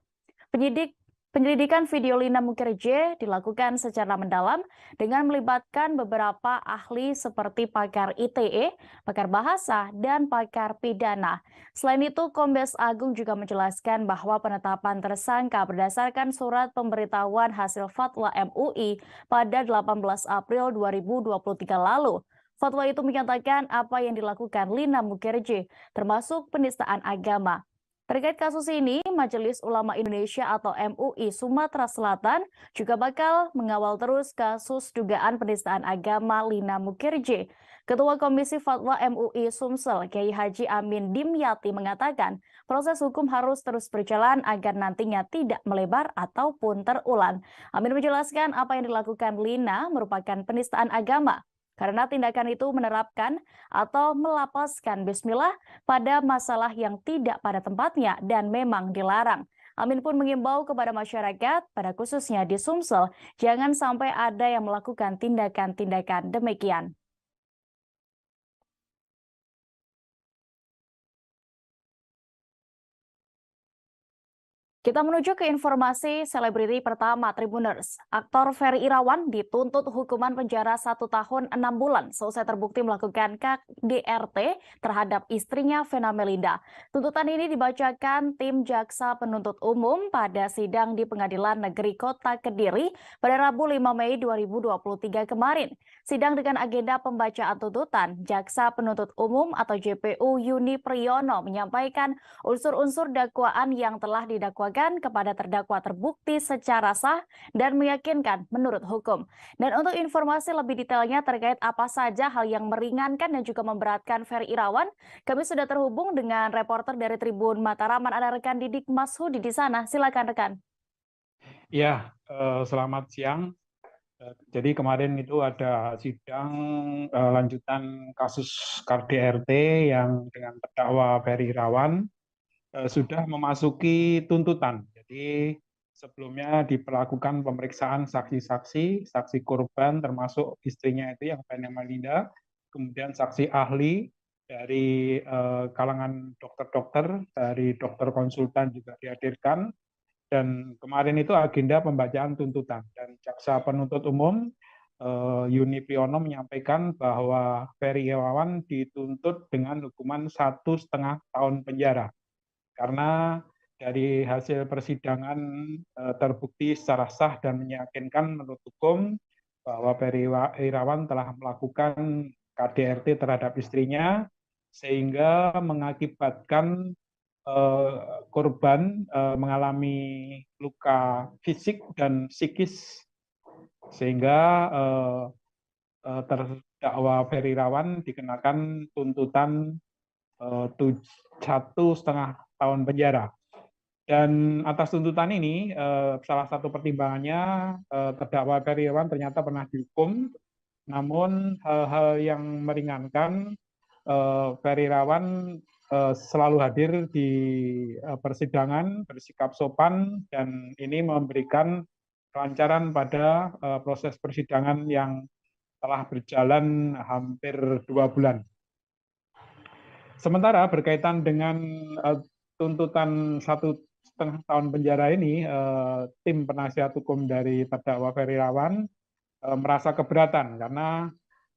Penyelidikan video Lina Mukerje dilakukan secara mendalam dengan melibatkan beberapa ahli seperti pakar ITE, pakar bahasa, dan pakar pidana. Selain itu, Kombes Agung juga menjelaskan bahwa penetapan tersangka berdasarkan surat pemberitahuan hasil fatwa MUI pada 18 April 2023 lalu. Fatwa itu menyatakan apa yang dilakukan Lina Mukerje, termasuk penistaan agama. Terkait kasus ini, Majelis Ulama Indonesia atau MUI Sumatera Selatan juga bakal mengawal terus kasus dugaan penistaan agama Lina Mukerje. Ketua Komisi Fatwa MUI Sumsel, Kiai Haji Amin Dimyati mengatakan proses hukum harus terus berjalan agar nantinya tidak melebar ataupun terulang. Amin menjelaskan apa yang dilakukan Lina merupakan penistaan agama, karena tindakan itu menerapkan atau melapaskan bismillah pada masalah yang tidak pada tempatnya dan memang dilarang. Amin pun mengimbau kepada masyarakat, pada khususnya di Sumsel, jangan sampai ada yang melakukan tindakan-tindakan demikian. Kita menuju ke informasi selebriti pertama Tribuners. Aktor Ferry Irawan dituntut hukuman penjara 1 tahun 6 bulan selesai terbukti melakukan KDRT terhadap istrinya Vena Melinda. Tuntutan ini dibacakan tim Jaksa Penuntut Umum pada sidang di Pengadilan Negeri Kota Kediri pada Rabu 5 Mei 2023 kemarin. Sidang dengan agenda pembacaan tuntutan, Jaksa Penuntut Umum atau JPU Yuni Priyono menyampaikan unsur-unsur dakwaan yang telah didakwakan kepada terdakwa terbukti secara sah dan meyakinkan menurut hukum. Dan untuk informasi lebih detailnya terkait apa saja hal yang meringankan dan juga memberatkan Ferry Irawan, kami sudah terhubung dengan reporter dari Tribun Mataraman, ada rekan Didik Mashudi di sana. Silakan rekan. Ya, selamat siang. Jadi kemarin itu ada sidang lanjutan kasus KDRT yang dengan terdakwa Ferry Irawan sudah memasuki tuntutan. Jadi sebelumnya diperlakukan pemeriksaan saksi-saksi, saksi korban termasuk istrinya itu yang Vena Melinda, kemudian saksi ahli dari kalangan dokter-dokter, dari dokter konsultan juga dihadirkan, dan kemarin itu agenda pembacaan tuntutan. Dan Jaksa Penuntut Umum Yuni Priyono menyampaikan bahwa Ferry Irawan dituntut dengan hukuman 1,5 tahun penjara. Karena dari hasil persidangan terbukti secara sah dan meyakinkan menurut hukum bahwa Ferry Irawan telah melakukan KDRT terhadap istrinya sehingga mengakibatkan korban mengalami luka fisik dan psikis sehingga terdakwa Ferry Irawan dikenakan tuntutan 1,5 tahun penjara. Dan atas tuntutan ini, salah satu pertimbangannya terdakwa Ferry Irawan ternyata pernah dihukum, namun hal-hal yang meringankan, Ferry Irawan selalu hadir di persidangan, bersikap sopan, dan ini memberikan kelancaran pada proses persidangan yang telah berjalan hampir 2 bulan. Sementara berkaitan dengan tuntutan 1,5 tahun penjara ini, tim penasihat hukum dari terdakwa Ferry Irawan merasa keberatan karena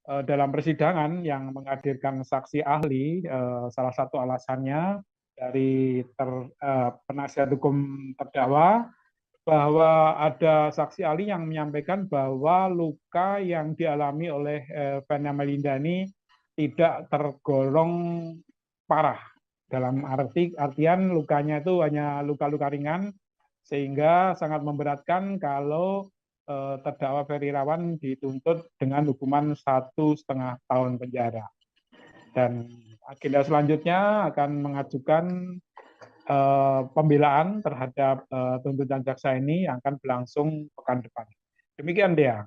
dalam persidangan yang menghadirkan saksi ahli, salah satu alasannya dari penasihat hukum terdakwa bahwa ada saksi ahli yang menyampaikan bahwa luka yang dialami oleh Vena Melinda ini tidak tergolong parah. Dalam artian lukanya itu hanya luka-luka ringan, sehingga sangat memberatkan kalau terdakwa Ferry Irawan dituntut dengan hukuman 1,5 tahun penjara. Dan agenda selanjutnya akan mengajukan pembelaan terhadap tuntutan jaksa ini yang akan berlangsung pekan depan. Demikian, Dea.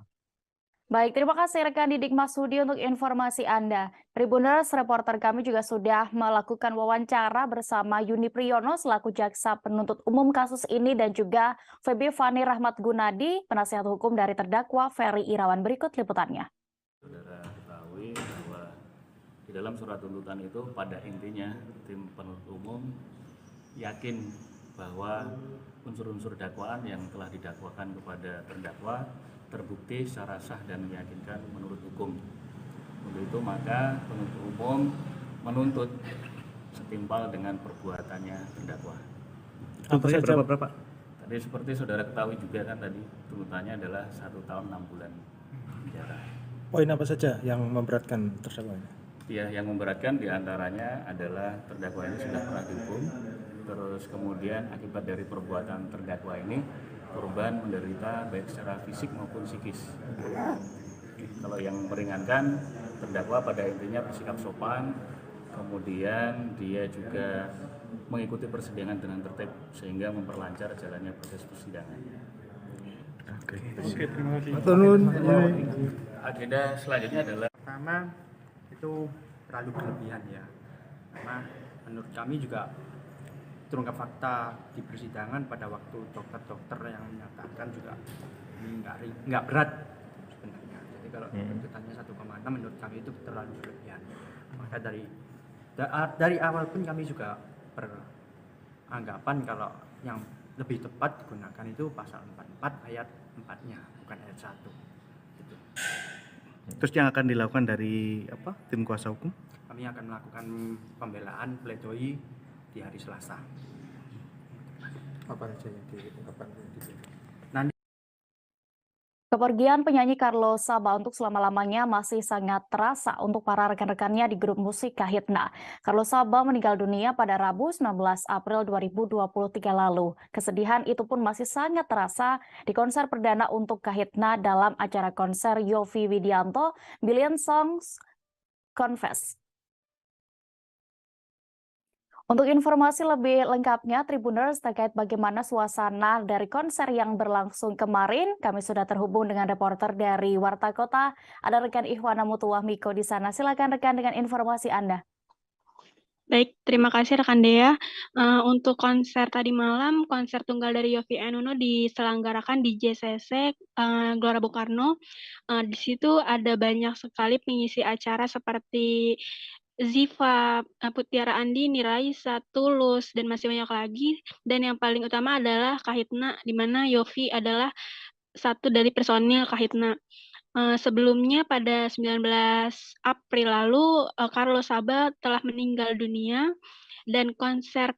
Baik, terima kasih rekan Didik Masudi untuk informasi Anda. Tribuners, reporter kami juga sudah melakukan wawancara bersama Yuni Priyono selaku jaksa penuntut umum kasus ini dan juga Feby Fani Rahmat Gunadi, penasihat hukum dari terdakwa Ferry Irawan. Berikut liputannya. Saudara ketahui bahwa di dalam surat tuntutan itu pada intinya tim penuntut umum yakin bahwa unsur-unsur dakwaan yang telah didakwakan kepada terdakwa terbukti secara sah dan meyakinkan menurut hukum. Untuk itu maka penuntut umum menuntut setimpal dengan perbuatannya terdakwa. Apa saja berapa? Tadi seperti saudara ketahui juga kan tadi tuntutannya adalah 1 tahun 6 bulan penjara. Poin apa saja yang memberatkan terdakwa? Ya, yang memberatkan diantaranya adalah terdakwa ini sudah pernah dihukum. Terus kemudian akibat dari perbuatan terdakwa ini korban menderita baik secara fisik maupun psikis. Kalau yang meringankan, terdakwa pada intinya bersikap sopan, kemudian dia juga mengikuti persidangan dengan tertib sehingga memperlancar jalannya proses persidangan. Oke, terima kasih. Agenda selanjutnya adalah Pertama itu terlalu berlebihan ya, karena menurut kami juga terungkap fakta di persidangan pada waktu dokter-dokter yang menyatakan juga ini nggak berat sebenarnya. Jadi kalau tuntutannya 1,6 menurut kami itu terlalu berlebihan. Maka dari awal pun kami juga beranggapan kalau yang lebih tepat digunakan itu pasal 44 ayat 4-nya, bukan ayat 1. Gitu. Terus yang akan dilakukan dari tim kuasa hukum? Kami akan melakukan pembelaan pledoi di hari Selasa. Apa saja yang diungkapkan? Kepergian penyanyi Carlos Saba untuk selama-lamanya masih sangat terasa untuk para rekan-rekannya di grup musik Kahitna. Carlos Saba meninggal dunia pada Rabu 19 April 2023 lalu. Kesedihan itu pun masih sangat terasa di konser perdana untuk Kahitna dalam acara konser Yovie Widianto, Billion Songs Confess. Untuk informasi lebih lengkapnya, Tribuners, terkait bagaimana suasana dari konser yang berlangsung kemarin, kami sudah terhubung dengan reporter dari Warta Kota. Ada rekan Ihwana Mutuwah Miko di sana. Silakan rekan dengan informasi Anda. Baik, terima kasih rekan Dea. Untuk konser tadi malam, konser tunggal dari Yovie and Nuno diselenggarakan di JCC Gelora Bung Karno. Di situ ada banyak sekali pengisi acara seperti Ziva, Putiara Andini, Raisa, Tulus, dan masih banyak lagi. Dan yang paling utama adalah Kahitna, di mana Yovie adalah satu dari personil Kahitna. Sebelumnya pada 19 April lalu, Carlos Saba telah meninggal dunia, dan konser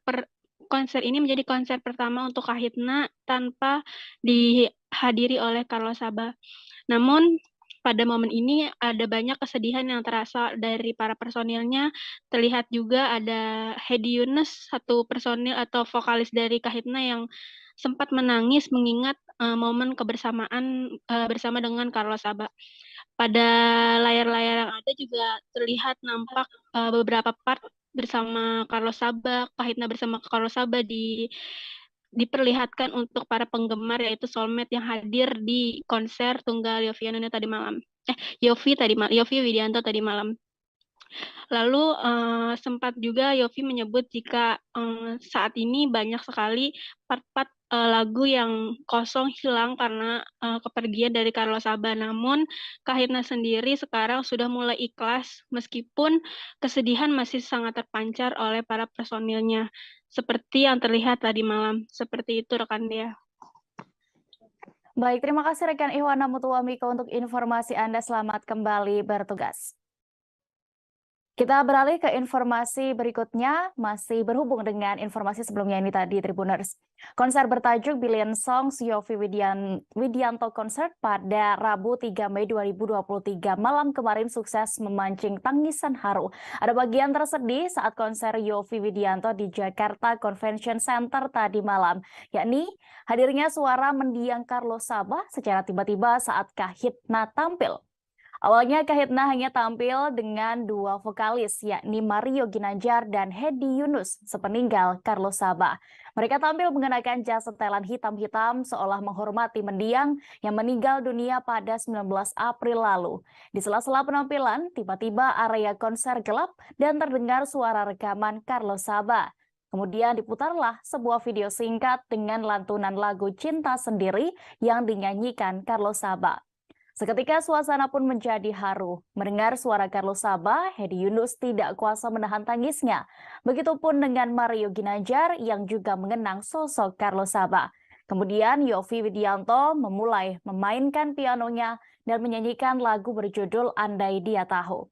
ini menjadi konser pertama untuk Kahitna tanpa dihadiri oleh Carlos Saba. Namun, pada momen ini ada banyak kesedihan yang terasa dari para personilnya. Terlihat juga ada Hedi Yunus, satu personil atau vokalis dari Kahitna yang sempat menangis mengingat momen kebersamaan bersama dengan Carlos Saba. Pada layar-layar yang ada juga terlihat nampak beberapa part bersama Carlos Saba, Kahitna bersama Carlos Saba diperlihatkan untuk para penggemar, yaitu soulmate yang hadir di konser tunggal Yovie and Nuno tadi malam. Yovie Widianto tadi malam. Lalu sempat juga Yovie menyebut jika saat ini banyak sekali part-part lagu yang kosong hilang karena kepergian dari Carlos Saba. Namun Kahitna sendiri sekarang sudah mulai ikhlas meskipun kesedihan masih sangat terpancar oleh para personilnya. Seperti yang terlihat tadi malam. Seperti itu rekan Dea. Baik, terima kasih rekan Ihwana Mutuwah Miko untuk informasi Anda. Selamat kembali bertugas. Kita beralih ke informasi berikutnya, masih berhubung dengan informasi sebelumnya ini tadi, Tribuners. Konser bertajuk Billion Songs Yovie Widianto Concert pada Rabu 3 Mei 2023 malam kemarin sukses memancing tangisan haru. Ada bagian tersedih saat konser Yovie Widianto di Jakarta Convention Center tadi malam, yakni hadirnya suara mendiang Carlos Sabaah secara tiba-tiba saat Kahitna tampil. Awalnya Kahitna hanya tampil dengan dua vokalis, yakni Mario Ginanjar dan Hedi Yunus, sepeninggal Carlos Sabaah. Mereka tampil mengenakan jas setelan hitam-hitam seolah menghormati mendiang yang meninggal dunia pada 19 April lalu. Di sela-sela penampilan, tiba-tiba area konser gelap dan terdengar suara rekaman Carlos Sabaah. Kemudian diputarlah sebuah video singkat dengan lantunan lagu Cinta Sendiri yang dinyanyikan Carlos Sabaah. Seketika suasana pun menjadi haru. Mendengar suara Carlos Sabaah, Hedi Yunus tidak kuasa menahan tangisnya. Begitupun dengan Mario Ginanjar yang juga mengenang sosok Carlos Sabaah. Kemudian Yovie Widianto memulai memainkan pianonya dan menyanyikan lagu berjudul Andai Dia Tahu.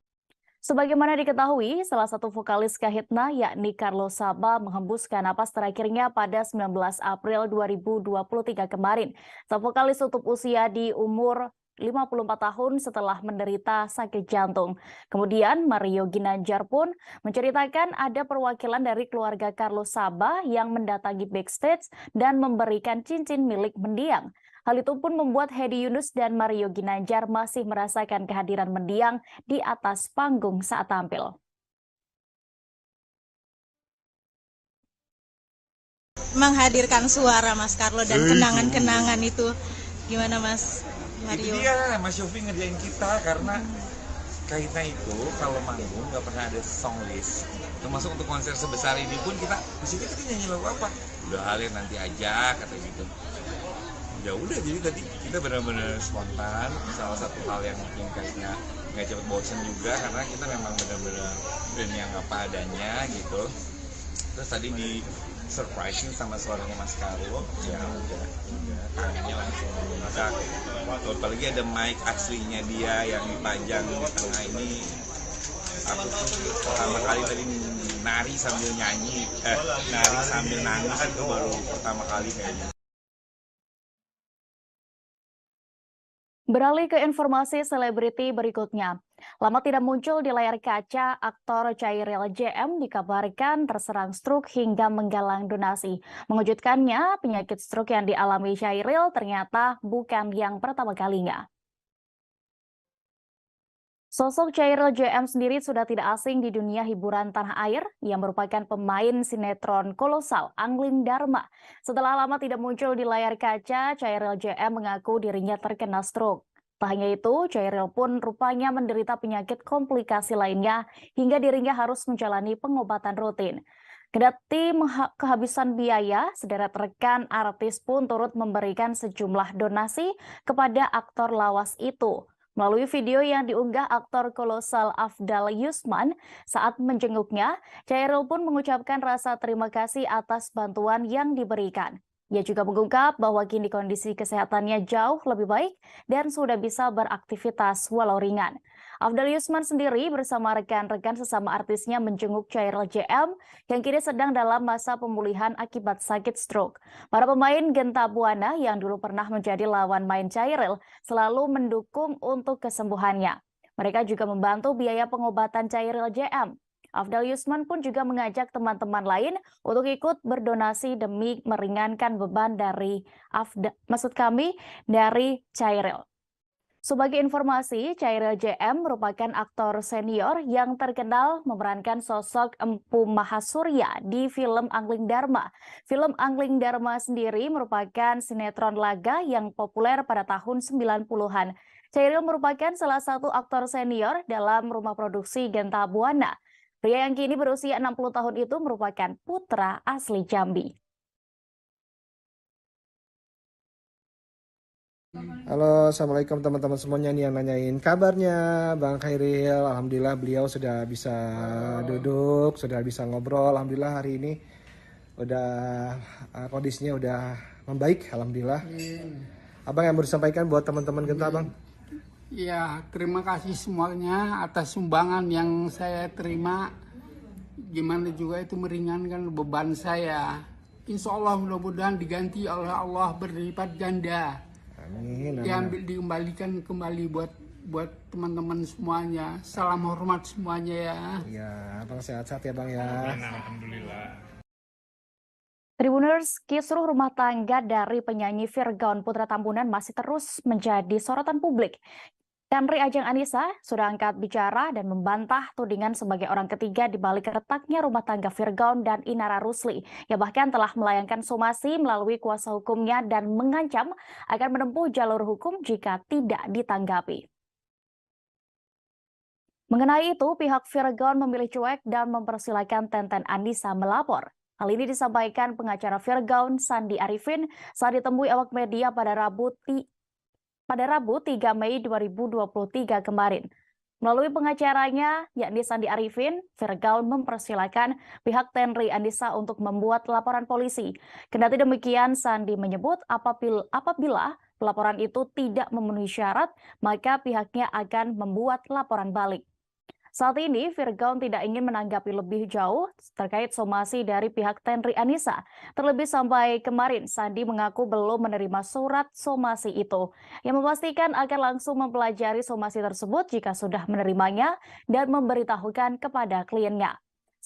Sebagaimana diketahui, salah satu vokalis Kahitna yakni Carlos Sabaah menghembuskan napas terakhirnya pada 19 April 2023 kemarin. Sang vokalis tutup usia di umur 54 tahun setelah menderita sakit jantung. Kemudian Mario Ginanjar pun menceritakan ada perwakilan dari keluarga Carlos Sabaah yang mendatangi backstage dan memberikan cincin milik mendiang. Hal itu pun membuat Hedi Yunus dan Mario Ginanjar masih merasakan kehadiran mendiang di atas panggung saat tampil. Menghadirkan suara Mas Carlo dan kenangan-kenangan itu gimana Mas Mario? Itu dia Mas Yovie ngerjain kita karena Kahitna itu kalau manggung nggak pernah ada song list. Termasuk untuk konser sebesar ini pun kita di sini kita nyanyi lagu apa? Udah halnya nanti aja kata gitu. Ya udah jadi tadi kita benar-benar spontan. Salah satu hal yang mungkin Kahitna nggak cepet bosen juga karena kita memang benar-benar band yang apa adanya gitu. Terus tadi di surprising sama suaranya Mas Carlo, ya udah tangannya langsung meledak. Apalagi ada mic aslinya dia yang dipajang di tengah ini. Aku tuh pertama kali tadi nari sambil nyanyi, nari sambil nangis itu baru pertama kali kayaknya. Beralih ke informasi selebriti berikutnya. Lama tidak muncul di layar kaca, aktor Chairil JM dikabarkan terserang stroke hingga menggalang donasi. Mengejutkannya, penyakit stroke yang dialami Chairil ternyata bukan yang pertama kalinya. Sosok Chairil JM sendiri sudah tidak asing di dunia hiburan tanah air. Ia merupakan pemain sinetron kolosal Angling Dharma. Setelah lama tidak muncul di layar kaca, Chairil JM mengaku dirinya terkena stroke. Tak hanya itu, Chairil pun rupanya menderita penyakit komplikasi lainnya hingga dirinya harus menjalani pengobatan rutin. Kendati kehabisan biaya, sederet rekan artis pun turut memberikan sejumlah donasi kepada aktor lawas itu. Melalui video yang diunggah aktor kolosal Afdal Yusman saat menjenguknya, Chairil pun mengucapkan rasa terima kasih atas bantuan yang diberikan. Ia juga mengungkap bahwa kini kondisi kesehatannya jauh lebih baik dan sudah bisa beraktivitas walau ringan. Afdal Yusman sendiri bersama rekan-rekan sesama artisnya menjenguk Chairil JM yang kini sedang dalam masa pemulihan akibat sakit stroke. Para pemain Genta Buana yang dulu pernah menjadi lawan main Chairil selalu mendukung untuk kesembuhannya. Mereka juga membantu biaya pengobatan Chairil JM. Afdal Yusman pun juga mengajak teman-teman lain untuk ikut berdonasi demi meringankan beban dari dari Chairil. Sebagai informasi, Chairil JM merupakan aktor senior yang terkenal memerankan sosok Empu Mahasurya di film Angling Dharma. Film Angling Dharma sendiri merupakan sinetron laga yang populer pada tahun 90-an. Chairil merupakan salah satu aktor senior dalam rumah produksi Genta Buana. Pria yang kini berusia 60 tahun itu merupakan putra asli Jambi. Halo, assalamualaikum teman-teman semuanya nih yang nanyain kabarnya Bang Khairil. Alhamdulillah beliau sudah bisa duduk, sudah bisa ngobrol. Alhamdulillah hari ini udah kondisinya udah membaik. Alhamdulillah. Abang yang mau disampaikan buat teman-teman Genta, Bang? Ya, terima kasih semuanya atas sumbangan yang saya terima. Gimana juga itu meringankan beban saya. Insya Allah mudah-mudahan diganti oleh Allah berlipat ganda. Amin. Dikembalikan kembali buat teman-teman semuanya. Salam hormat semuanya ya. Ya, Bang sehat-sehat ya Bang ya. Alhamdulillah. Tribuners, kisruh rumah tangga dari penyanyi Virgaun Putra Tambunan masih terus menjadi sorotan publik. Tenri Ajeng Anissa sudah angkat bicara dan membantah tudingan sebagai orang ketiga di balik retaknya rumah tangga Virgaun dan Inara Rusli, yang bahkan telah melayangkan somasi melalui kuasa hukumnya dan mengancam akan menempuh jalur hukum jika tidak ditanggapi. Mengenai itu, pihak Virgaun memilih cuek dan mempersilahkan Tenten Anissa melapor. Hal ini disampaikan pengacara Virgaun Sandi Arifin saat ditemui awak media pada Rabu 3 Mei 2023 kemarin. Melalui pengacaranya, yakni Sandi Arifin, Virgaun mempersilahkan pihak Tenri Anissa untuk membuat laporan polisi. Kendati demikian, Sandi menyebut apabila laporan itu tidak memenuhi syarat, maka pihaknya akan membuat laporan balik. Saat ini, Virgaun tidak ingin menanggapi lebih jauh terkait somasi dari pihak Tenri Anissa. Terlebih sampai kemarin, Sandi mengaku belum menerima surat somasi itu, yang memastikan akan langsung mempelajari somasi tersebut jika sudah menerimanya dan memberitahukan kepada kliennya.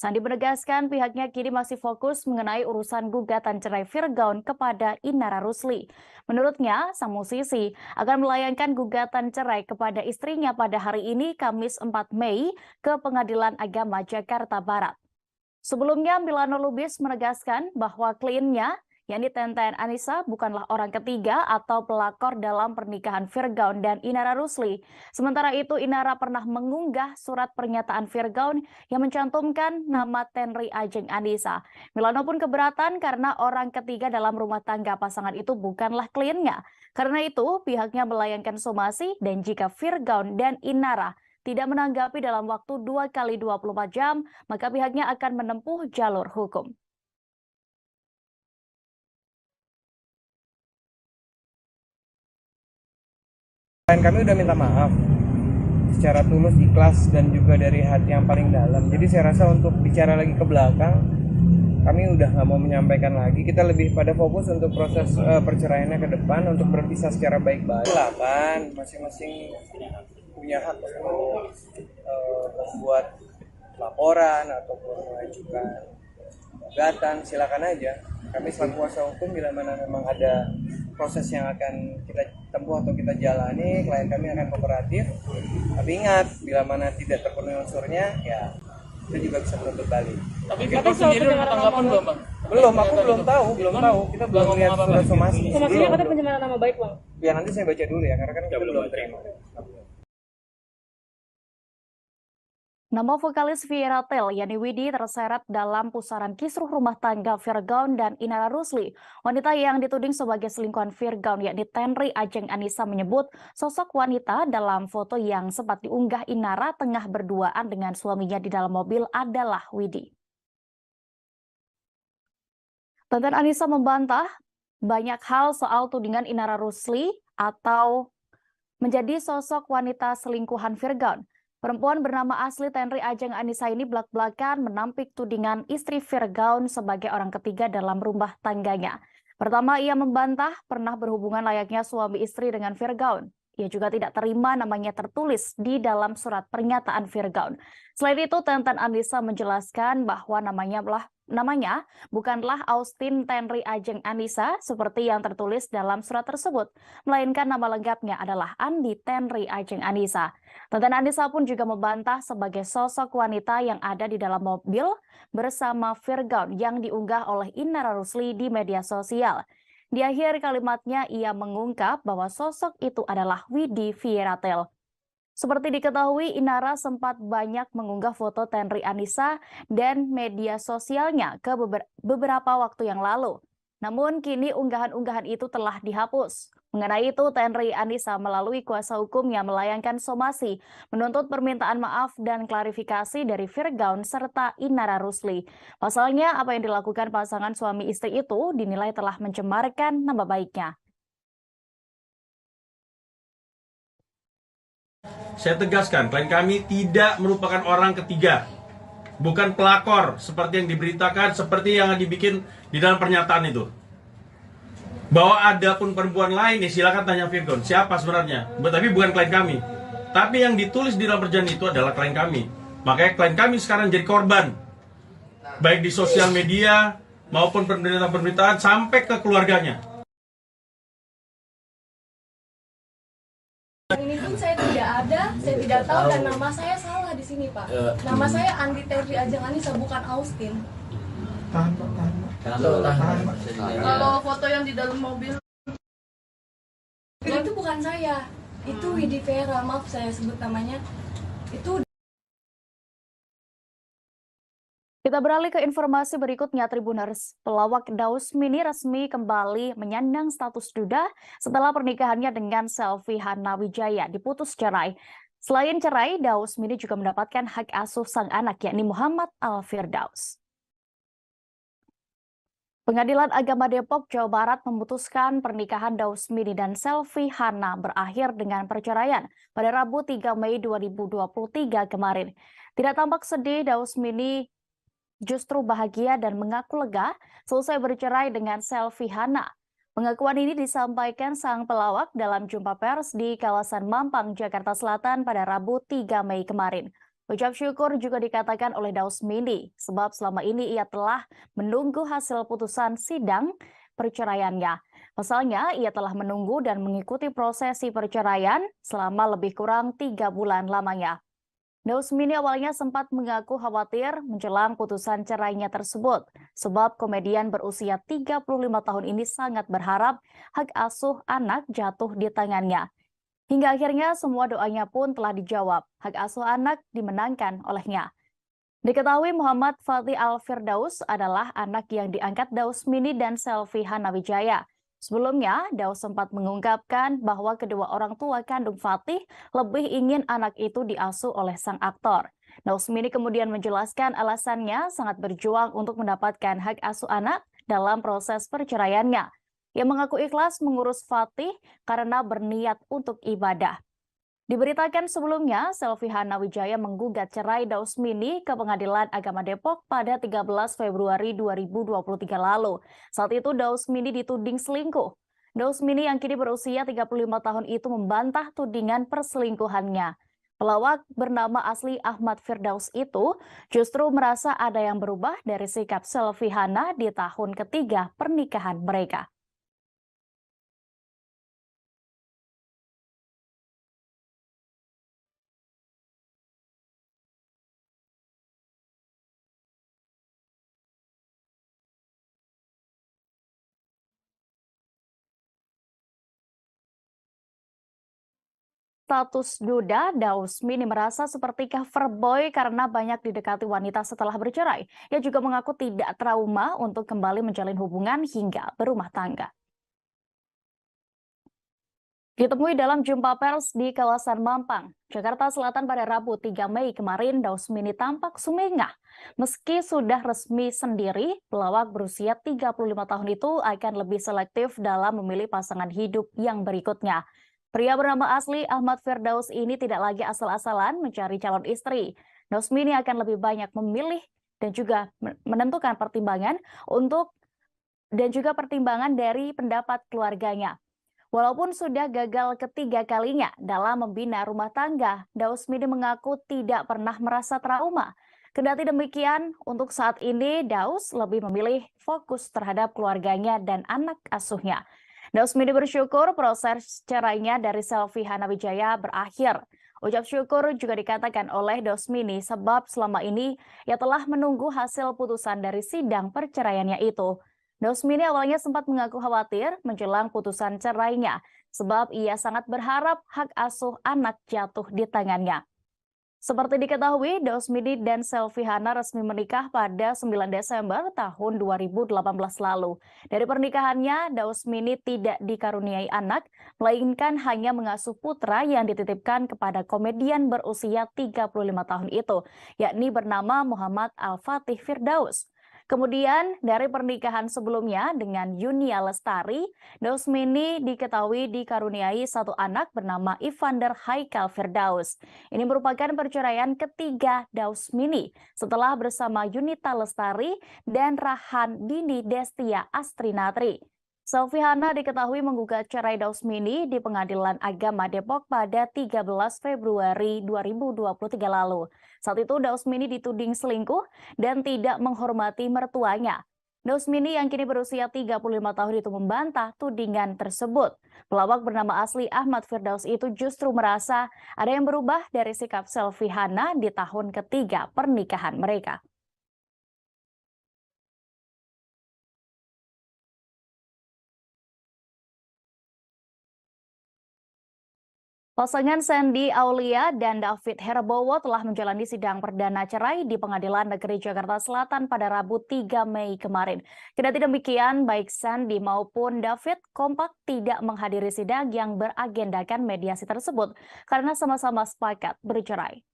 Sandi menegaskan pihaknya kini masih fokus mengenai urusan gugatan cerai Virgaun kepada Inara Rusli. Menurutnya, sang musisi akan melayangkan gugatan cerai kepada istrinya pada hari ini, Kamis 4 Mei, ke Pengadilan Agama Jakarta Barat. Sebelumnya, Milano Lubis menegaskan bahwa kliennya, yakni Tenten Anissa, bukanlah orang ketiga atau pelakor dalam pernikahan Virgaun dan Inara Rusli. Sementara itu, Inara pernah mengunggah surat pernyataan Virgaun yang mencantumkan nama Tenri Ajeng Anissa. Milano pun keberatan karena orang ketiga dalam rumah tangga pasangan itu bukanlah kliennya. Karena itu, pihaknya melayangkan somasi dan jika Virgaun dan Inara tidak menanggapi dalam waktu 2 kali 24 jam, maka pihaknya akan menempuh jalur hukum. Kami udah minta maaf secara tulus, ikhlas, dan juga dari hati yang paling dalam. Jadi saya rasa untuk bicara lagi ke belakang, kami udah nggak mau menyampaikan lagi. Kita lebih pada fokus untuk proses perceraiannya ke depan, untuk berpisah secara baik-baik. Silakan, masing-masing punya hak untuk membuat laporan ataupun mengajukan gugatan, silakan aja. Kami selaku kuasa hukum bila mana memang ada proses yang akan kita tempuh atau kita jalani, klien kami akan kooperatif. Tapi ingat, bila mana tidak terpenuhi unsurnya, ya kita juga bisa menuntut balik. Tapi kita sendiri udah tanggapan belum, Bang? Belum, aku belum tahu. Kita belum lihat surat somasi. Somasinya katanya pencemaran nama baik, Bang. Ya nanti saya baca dulu ya, karena kan kita belum terima. Nama vokalis Vieratel, Yani Widi, terseret dalam pusaran kisruh rumah tangga Virgaun dan Inara Rusli. Wanita yang dituding sebagai selingkuhan Virgaun, yakni Tenri Ajeng Anissa, menyebut sosok wanita dalam foto yang sempat diunggah Inara tengah berduaan dengan suaminya di dalam mobil adalah Widi. Tenten Anissa membantah banyak hal soal tudingan Inara Rusli atau menjadi sosok wanita selingkuhan Virgaun. Perempuan bernama asli Tenri Ajeng Anissa ini belak-belakan menampik tudingan istri Virgaun sebagai orang ketiga dalam rumah tangganya. Pertama, ia membantah pernah berhubungan layaknya suami istri dengan Virgaun. Ia juga tidak terima namanya tertulis di dalam surat pernyataan Virgaun. Selain itu, Tenten Anissa menjelaskan bahwa namanya bukanlah Austin Tenri Ajeng Anissa seperti yang tertulis dalam surat tersebut, melainkan nama lengkapnya adalah Andi Tenri Ajeng Anissa. Tenten Anissa pun juga membantah sebagai sosok wanita yang ada di dalam mobil bersama Virgaun yang diunggah oleh Inara Rusli di media sosial. Di akhir kalimatnya, ia mengungkap bahwa sosok itu adalah Widi Vieratel. Seperti diketahui, Inara sempat banyak mengunggah foto Tenri Anissa dan media sosialnya ke beberapa waktu yang lalu. Namun kini unggahan-unggahan itu telah dihapus. Mengenai itu, Tenri Anissa melalui kuasa hukumnya melayangkan somasi, menuntut permintaan maaf dan klarifikasi dari Virgaun serta Inara Rusli. Pasalnya, apa yang dilakukan pasangan suami istri itu dinilai telah mencemarkan nama baiknya. Saya tegaskan, klien kami tidak merupakan orang ketiga. Bukan pelakor seperti yang diberitakan, seperti yang dibikin di dalam pernyataan itu. Bahwa ada pun perempuan lain, ya silakan tanya Virgon, siapa sebenarnya. Tapi bukan klien kami. Tapi yang ditulis di dalam perjanjian itu adalah klien kami. Makanya klien kami sekarang jadi korban. Baik di sosial media, maupun pemberitaan-pemberitaan, sampai ke keluarganya. Ini pun saya tidak ada, saya tidak tahu, dan nama saya salah di sini, Pak. Nama saya Andi Terry Ajeng Anissa, bukan Austin. Kalau foto yang di dalam mobil itu bukan saya, itu Widi Vera, maaf saya sebut namanya. Itu. Kita beralih ke informasi berikutnya. Tribuners, pelawak Daus Mini resmi kembali menyandang status duda setelah pernikahannya dengan Selvi Hana Wijaya diputus cerai. Selain cerai, Daus Mini juga mendapatkan hak asuh sang anak, yakni Muhammad Al-Firdaus. Pengadilan Agama Depok, Jawa Barat memutuskan pernikahan Daus Mini dan Selvi Hana berakhir dengan perceraian pada Rabu 3 Mei 2023 kemarin. Tidak tampak sedih, Daus Mini justru bahagia dan mengaku lega selesai bercerai dengan Selvi Hana. Pengakuan ini disampaikan sang pelawak dalam jumpa pers di kawasan Mampang, Jakarta Selatan pada Rabu 3 Mei kemarin. Ucap syukur juga dikatakan oleh Daus Mini, sebab selama ini ia telah menunggu hasil putusan sidang perceraiannya. Pasalnya, ia telah menunggu dan mengikuti prosesi perceraian selama lebih kurang 3 bulan lamanya. Daus Mini awalnya sempat mengaku khawatir menjelang putusan cerainya tersebut, sebab komedian berusia 35 tahun ini sangat berharap hak asuh anak jatuh di tangannya. Hingga akhirnya semua doanya pun telah dijawab, hak asuh anak dimenangkan olehnya. Diketahui Muhammad Fatih Al-Firdaus adalah anak yang diangkat Daus Mini dan Selvi Hana Wijaya. Sebelumnya, Daus sempat mengungkapkan bahwa kedua orang tua kandung Fatih lebih ingin anak itu diasuh oleh sang aktor. Daus Mini kemudian menjelaskan alasannya sangat berjuang untuk mendapatkan hak asuh anak dalam proses perceraiannya. Ia mengaku ikhlas mengurus Fatih karena berniat untuk ibadah. Diberitakan sebelumnya, Selvi Hana Wijaya menggugat cerai Daus Mini ke Pengadilan Agama Depok pada 13 Februari 2023 lalu. Saat itu Daus Mini dituding selingkuh. Daus Mini yang kini berusia 35 tahun itu membantah tudingan perselingkuhannya. Pelawak bernama asli Ahmad Firdaus itu justru merasa ada yang berubah dari sikap Selvi Hana di tahun ketiga pernikahan mereka. Status duda, Daus Mini merasa seperti cover boy karena banyak didekati wanita setelah bercerai. Ia juga mengaku tidak trauma untuk kembali menjalin hubungan hingga berumah tangga. Ditemui dalam jumpa pers di kawasan Mampang, Jakarta Selatan pada Rabu 3 Mei kemarin, Daus Mini tampak sumringah. Meski sudah resmi sendiri, pelawak berusia 35 tahun itu akan lebih selektif dalam memilih pasangan hidup yang berikutnya. Pria bernama asli Ahmad Firdaus ini tidak lagi asal-asalan mencari calon istri. Daus Mini akan lebih banyak memilih dan juga menentukan pertimbangan pertimbangan dari pendapat keluarganya. Walaupun sudah gagal ketiga kalinya dalam membina rumah tangga, Daus Mini mengaku tidak pernah merasa trauma. Kendati demikian, untuk saat ini Daus lebih memilih fokus terhadap keluarganya dan anak asuhnya. Daus Mini bersyukur proses cerainya dari Selvi Hana Wijaya berakhir. Ucap syukur juga dikatakan oleh Daus Mini sebab selama ini ia telah menunggu hasil putusan dari sidang perceraiannya itu. Daus Mini awalnya sempat mengaku khawatir menjelang putusan cerainya sebab ia sangat berharap hak asuh anak jatuh di tangannya. Seperti diketahui, Daus Mini dan Selvi Hana resmi menikah pada 9 Desember tahun 2018 lalu. Dari pernikahannya, Daus Mini tidak dikaruniai anak, melainkan hanya mengasuh putra yang dititipkan kepada komedian berusia 35 tahun itu, yakni bernama Muhammad Al-Fatih Firdaus. Kemudian dari pernikahan sebelumnya dengan Yunia Lestari, Dausmini diketahui dikaruniai satu anak bernama Evander Haikal Firdaus. Ini merupakan perceraian ketiga Dausmini setelah bersama Yunita Lestari dan Rahan Dini Destia Astrinatri. Selviana diketahui menggugat cerai Dausmini di Pengadilan Agama Depok pada 13 Februari 2023 lalu. Saat itu Dausmini dituding selingkuh dan tidak menghormati mertuanya. Dausmini yang kini berusia 35 tahun itu membantah tudingan tersebut. Pelawak bernama asli Ahmad Firdaus itu justru merasa ada yang berubah dari sikap Selviana di tahun ketiga pernikahan mereka. Pasangan Sandy Aulia dan David Herbowo telah menjalani sidang perdana cerai di Pengadilan Negeri Jakarta Selatan pada Rabu 3 Mei kemarin. Kendati demikian, baik Sandy maupun David kompak tidak menghadiri sidang yang beragendakan mediasi tersebut karena sama-sama sepakat bercerai.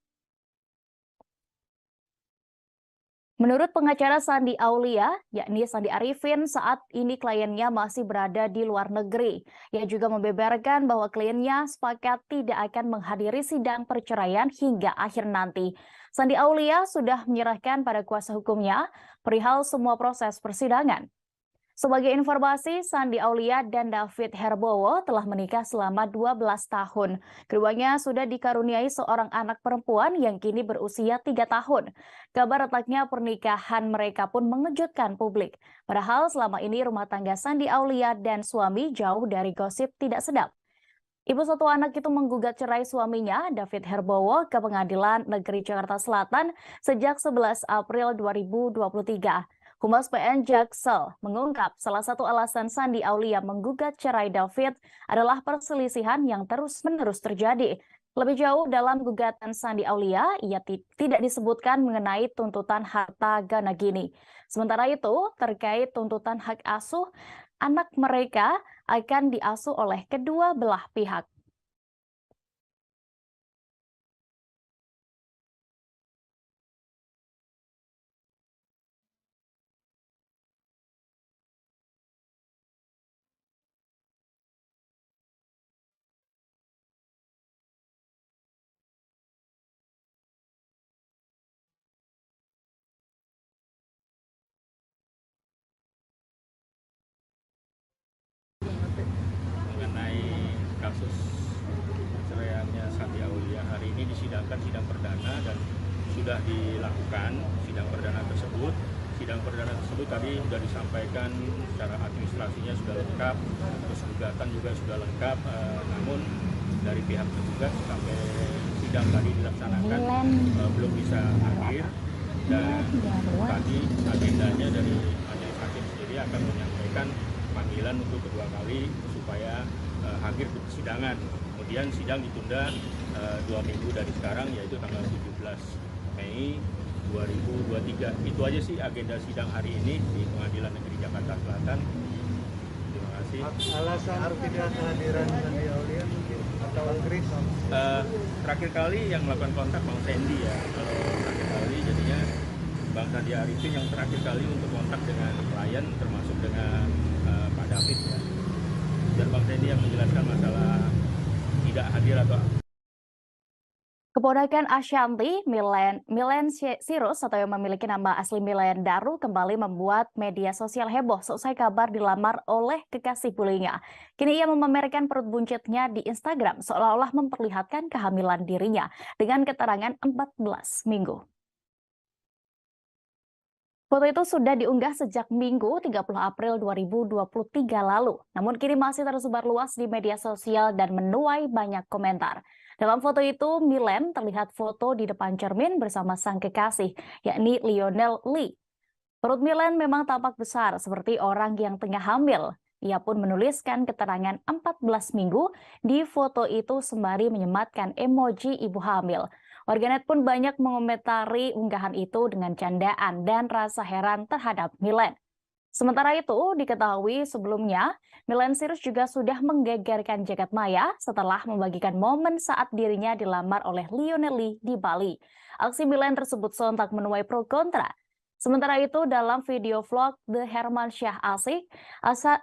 Menurut pengacara Sandy Aulia, yakni Sandi Arifin, saat ini kliennya masih berada di luar negeri. Ia juga membeberkan bahwa kliennya sepakat tidak akan menghadiri sidang perceraian hingga akhir nanti. Sandi Aulia sudah menyerahkan pada kuasa hukumnya perihal semua proses persidangan. Sebagai informasi, Sandi Aulia dan David Herbowo telah menikah selama 12 tahun. Keduanya sudah dikaruniai seorang anak perempuan yang kini berusia 3 tahun. Kabar retaknya pernikahan mereka pun mengejutkan publik. Padahal selama ini rumah tangga Sandi Aulia dan suami jauh dari gosip tidak sedap. Ibu satu anak itu menggugat cerai suaminya, David Herbowo, ke Pengadilan Negeri Jakarta Selatan sejak 11 April 2023. Humas PN Jaksel mengungkap salah satu alasan Sandi Aulia menggugat cerai David adalah perselisihan yang terus-menerus terjadi. Lebih jauh dalam gugatan Sandi Aulia, ia tidak disebutkan mengenai tuntutan harta gana gini. Sementara itu, terkait tuntutan hak asuh, anak mereka akan diasuh oleh kedua belah pihak. Mengenai kasus perceraiannya Sandi Aulia, hari ini disidangkan sidang perdana dan sudah dilakukan sidang perdana tersebut. Sidang perdana tersebut tadi sudah disampaikan secara administrasinya sudah lengkap, terus gugatan juga sudah lengkap, namun dari pihak tergugat sampai sidang tadi dilaksanakan belum bisa hadir, dan tadi agendanya dari majelis hakim sendiri akan menyampaikan panggilan untuk kedua kali supaya hadir ke persidangan. Kemudian sidang ditunda 2 minggu dari sekarang, yaitu tanggal 17 Mei 2023. Itu aja sih agenda sidang hari ini di Pengadilan Negeri Jakarta Selatan. Terima kasih. Alasan tidak kehadiran Sandi Aulia mungkin atau Chris? Terakhir kali yang melakukan kontak Bang Sandy ya. Terakhir kali jadinya Bang Sandi Arifin yang terakhir kali untuk kontak dengan klien, termasuk dengan Pak David ya. Dan Bang Sandy yang menjelaskan masalah tidak hadir atau Keponakan Ashanti, Milen Sirus atau yang memiliki nama asli Milen Daru kembali membuat media sosial heboh seusai kabar dilamar oleh kekasih bullyingnya. Kini ia memamerkan perut buncitnya di Instagram seolah-olah memperlihatkan kehamilan dirinya dengan keterangan 14 minggu. Foto itu sudah diunggah sejak Minggu 30 April 2023 lalu, namun kini masih tersebar luas di media sosial dan menuai banyak komentar. Dalam foto itu, Milen terlihat foto di depan cermin bersama sang kekasih, yakni Lionel Lee. Perut Milen memang tampak besar seperti orang yang tengah hamil. Ia pun menuliskan keterangan 14 minggu di foto itu sembari menyematkan emoji ibu hamil. Warganet pun banyak mengomentari unggahan itu dengan candaan dan rasa heran terhadap Milen. Sementara itu, diketahui sebelumnya, Milen Sirus juga sudah menggegerkan jagat maya setelah membagikan momen saat dirinya dilamar oleh Lionel Lee di Bali. Aksi Milen tersebut sontak menuai pro kontra. Sementara itu, dalam video vlog The Hermansyah Asik,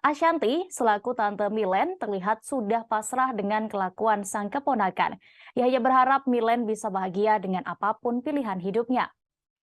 Ashanti selaku Tante Milen terlihat sudah pasrah dengan kelakuan sang keponakan. Ia hanya berharap Milen bisa bahagia dengan apapun pilihan hidupnya.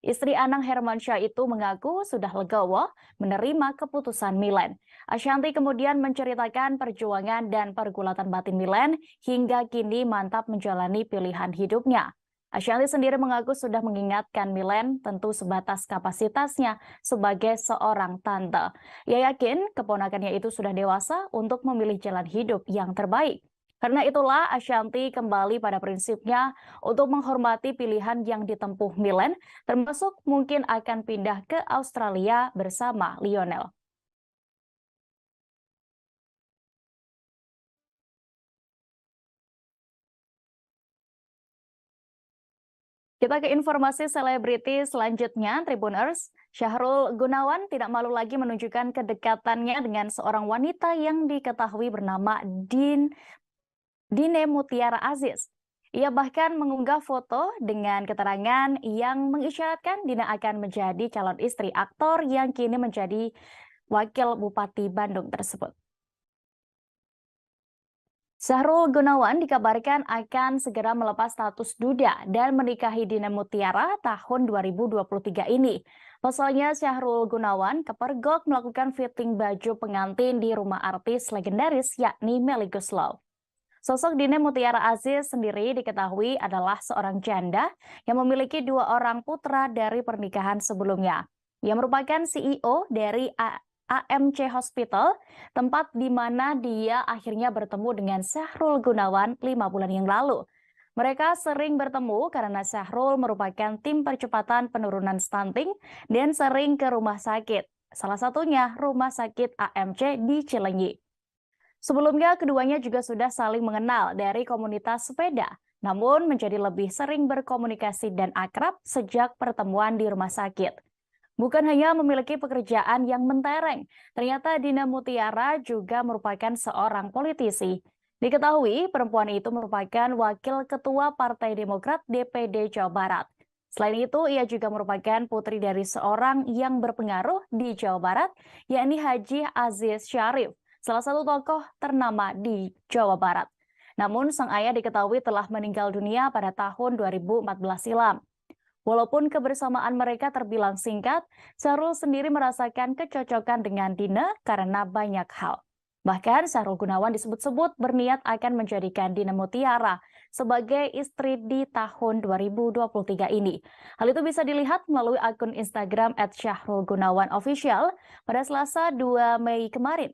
Istri Anang Hermansyah itu mengaku sudah legowo menerima keputusan Milen. Ashanti kemudian menceritakan perjuangan dan pergulatan batin Milen hingga kini mantap menjalani pilihan hidupnya. Ashanti sendiri mengaku sudah mengingatkan Milen tentu sebatas kapasitasnya sebagai seorang tante. Ia yakin keponakannya itu sudah dewasa untuk memilih jalan hidup yang terbaik. Karena itulah Ashanti kembali pada prinsipnya untuk menghormati pilihan yang ditempuh Milen, termasuk mungkin akan pindah ke Australia bersama Lionel. Kita ke informasi selebriti selanjutnya, Tribuners. Syahrul Gunawan tidak malu lagi menunjukkan kedekatannya dengan seorang wanita yang diketahui bernama Dine Mutiara Aziz. Ia bahkan mengunggah foto dengan keterangan yang mengisyaratkan Dina akan menjadi calon istri aktor yang kini menjadi wakil Bupati Bandung tersebut. Syahrul Gunawan dikabarkan akan segera melepas status duda dan menikahi Dina Mutiara tahun 2023 ini. Pasalnya Syahrul Gunawan kepergok melakukan fitting baju pengantin di rumah artis legendaris yakni Melly Goeslaw. Sosok Dina Mutiara Aziz sendiri diketahui adalah seorang janda yang memiliki 2 orang putra dari pernikahan sebelumnya. Ia merupakan CEO dari AMC Hospital, tempat di mana dia akhirnya bertemu dengan Syahrul Gunawan 5 bulan yang lalu. Mereka sering bertemu karena Syahrul merupakan tim percepatan penurunan stunting dan sering ke rumah sakit. Salah satunya rumah sakit AMC di Cilenyi. Sebelumnya keduanya juga sudah saling mengenal dari komunitas sepeda, namun menjadi lebih sering berkomunikasi dan akrab sejak pertemuan di rumah sakit. Bukan hanya memiliki pekerjaan yang mentereng, ternyata Dina Mutiara juga merupakan seorang politisi. Diketahui perempuan itu merupakan wakil ketua Partai Demokrat DPD Jawa Barat. Selain itu, ia juga merupakan putri dari seorang yang berpengaruh di Jawa Barat, yakni Haji Aziz Syarif, salah satu tokoh ternama di Jawa Barat. Namun, sang ayah diketahui telah meninggal dunia pada tahun 2014 silam. Walaupun kebersamaan mereka terbilang singkat, Syahrul sendiri merasakan kecocokan dengan Dina karena banyak hal. Bahkan Syahrul Gunawan disebut-sebut berniat akan menjadikan Dina Mutiara sebagai istri di tahun 2023 ini. Hal itu bisa dilihat melalui akun Instagram @syahrulgunawanofficial pada Selasa 2 Mei kemarin.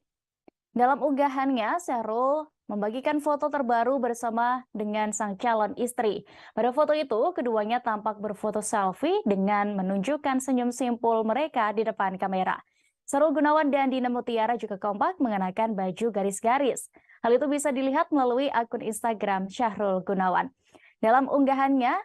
Dalam unggahannya, Syahrul membagikan foto terbaru bersama dengan sang calon istri. Pada foto itu, keduanya tampak berfoto selfie dengan menunjukkan senyum simpul mereka di depan kamera. Syahrul Gunawan dan Dina Mutiara juga kompak mengenakan baju garis-garis. Hal itu bisa dilihat melalui akun Instagram Syahrul Gunawan. Dalam unggahannya,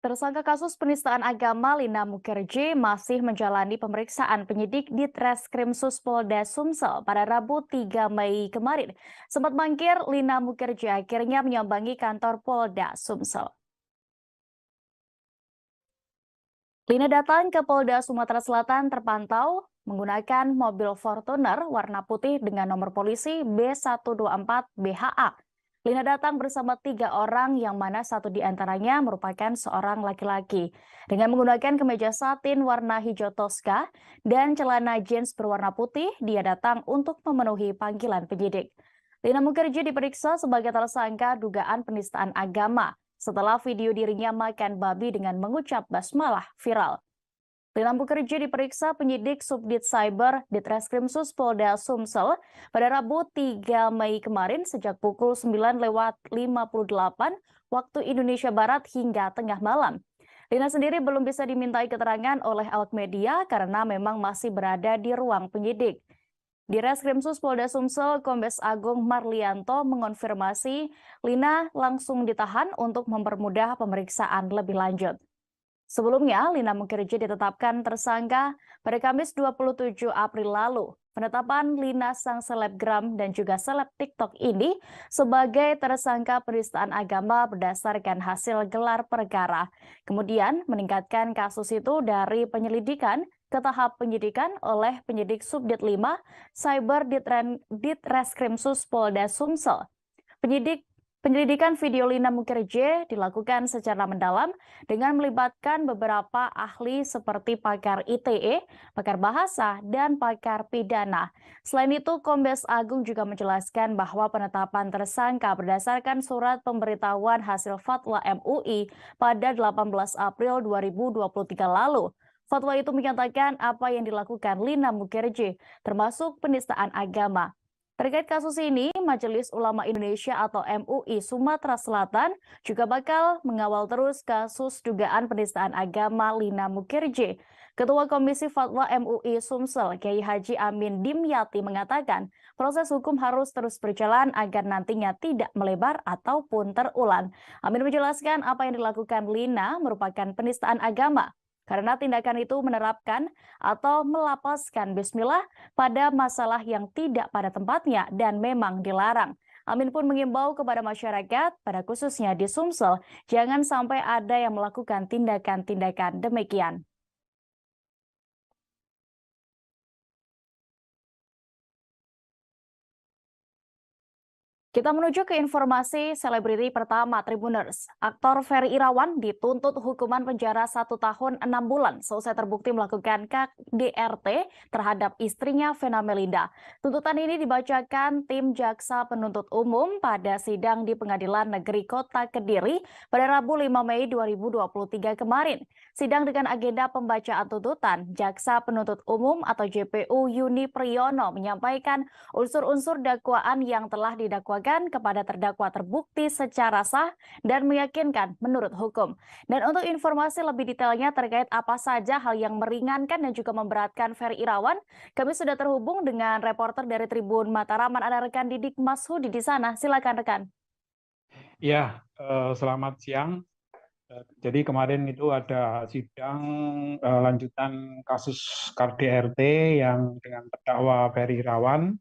tersangka kasus penistaan agama Lina Mukherjee masih menjalani pemeriksaan penyidik di Treskrimsus Polda Sumsel pada Rabu 3 Mei kemarin. Sempat mangkir, Lina Mukherjee akhirnya menyambangi kantor Polda Sumsel. Lina datang ke Polda Sumatera Selatan terpantau menggunakan mobil Fortuner warna putih dengan nomor polisi B124 BHA. Lina datang bersama 3 orang yang mana satu di antaranya merupakan seorang laki-laki. Dengan menggunakan kemeja satin warna hijau toska dan celana jeans berwarna putih, dia datang untuk memenuhi panggilan penyidik. Lina Mukherjee diperiksa sebagai tersangka dugaan penistaan agama setelah video dirinya makan babi dengan mengucap basmalah viral. Lina Mukherjee diperiksa penyidik Subdit Cyber di Treskrimsus Polda Sumsel pada Rabu 3 Mei kemarin sejak pukul 9:58 waktu Indonesia Barat hingga tengah malam. Lina sendiri belum bisa dimintai keterangan oleh awak media karena memang masih berada di ruang penyidik. Di Reskrimsus Polda Sumsel, Kombes Agung Marlianto mengonfirmasi Lina langsung ditahan untuk mempermudah pemeriksaan lebih lanjut. Sebelumnya, Lina Mukherjee ditetapkan tersangka pada Kamis 27 April lalu. Penetapan Lina sang selebgram dan juga seleb TikTok ini sebagai tersangka penistaan agama berdasarkan hasil gelar perkara. Kemudian meningkatkan kasus itu dari penyelidikan ke tahap penyidikan oleh penyidik Subdit 5 Cyber Ditreskrimsus Polda Sumsel. Penyelidikan video Lina Mukherjee dilakukan secara mendalam dengan melibatkan beberapa ahli seperti pakar ITE, pakar bahasa, dan pakar pidana. Selain itu, Kombes Agung juga menjelaskan bahwa penetapan tersangka berdasarkan surat pemberitahuan hasil fatwa MUI pada 18 April 2023 lalu. Fatwa itu menyatakan apa yang dilakukan Lina Mukherjee, termasuk penistaan agama. Terkait kasus ini, Majelis Ulama Indonesia atau MUI Sumatera Selatan juga bakal mengawal terus kasus dugaan penistaan agama Lina Mukherjee. Ketua Komisi Fatwa MUI Sumsel, Kiai Haji Amin Dimyati mengatakan, proses hukum harus terus berjalan agar nantinya tidak melebar ataupun terulang. Amin menjelaskan apa yang dilakukan Lina merupakan penistaan agama, karena tindakan itu menerapkan atau melapaskan bismillah pada masalah yang tidak pada tempatnya dan memang dilarang. Amin pun mengimbau kepada masyarakat, pada khususnya di Sumsel, jangan sampai ada yang melakukan tindakan-tindakan demikian. Kita menuju ke informasi selebriti pertama Tribuners. Aktor Ferry Irawan dituntut hukuman penjara 1 tahun 6 bulan seusai terbukti melakukan KDRT terhadap istrinya Vena Melinda. Tuntutan ini dibacakan tim Jaksa Penuntut Umum pada sidang di Pengadilan Negeri Kota Kediri pada Rabu 5 Mei 2023 kemarin. Sidang dengan agenda pembacaan tuntutan, Jaksa Penuntut Umum atau JPU Yuni Priyono menyampaikan unsur-unsur dakwaan yang telah didakwakan kepada terdakwa terbukti secara sah dan meyakinkan menurut hukum. Dan untuk informasi lebih detailnya terkait apa saja hal yang meringankan dan juga memberatkan Ferry Irawan, kami sudah terhubung dengan reporter dari Tribun Mataraman, ada rekan Didik Mashudi di sana. Silakan rekan. Ya, selamat siang. Jadi kemarin itu ada sidang lanjutan kasus KDRT yang dengan terdakwa Ferry Irawan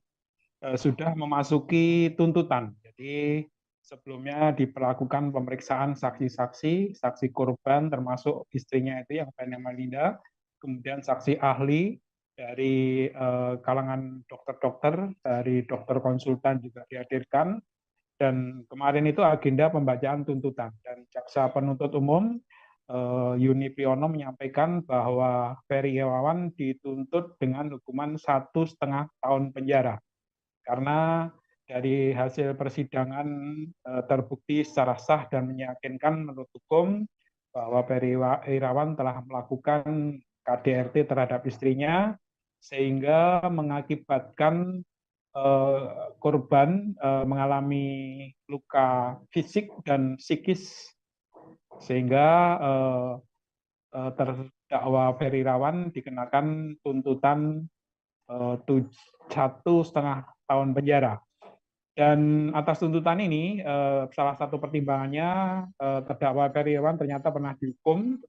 sudah memasuki tuntutan. Jadi sebelumnya diperlakukan pemeriksaan saksi-saksi, saksi korban termasuk istrinya itu yang Vena Melinda, kemudian saksi ahli dari kalangan dokter-dokter, dari dokter konsultan juga dihadirkan, dan kemarin itu agenda pembacaan tuntutan. Dan Jaksa Penuntut Umum Yuni Priyono menyampaikan bahwa Ferry Irawan dituntut dengan hukuman 1,5 tahun penjara. Karena dari hasil persidangan terbukti secara sah dan meyakinkan menurut hukum bahwa Ferry Irawan telah melakukan KDRT terhadap istrinya sehingga mengakibatkan korban mengalami luka fisik dan psikis sehingga terdakwa Ferry Irawan dikenakan tuntutan 1,5 tahun penjara. Dan atas tuntutan ini, salah satu pertimbangannya terdakwa Ferry Irawan ternyata pernah dihukum,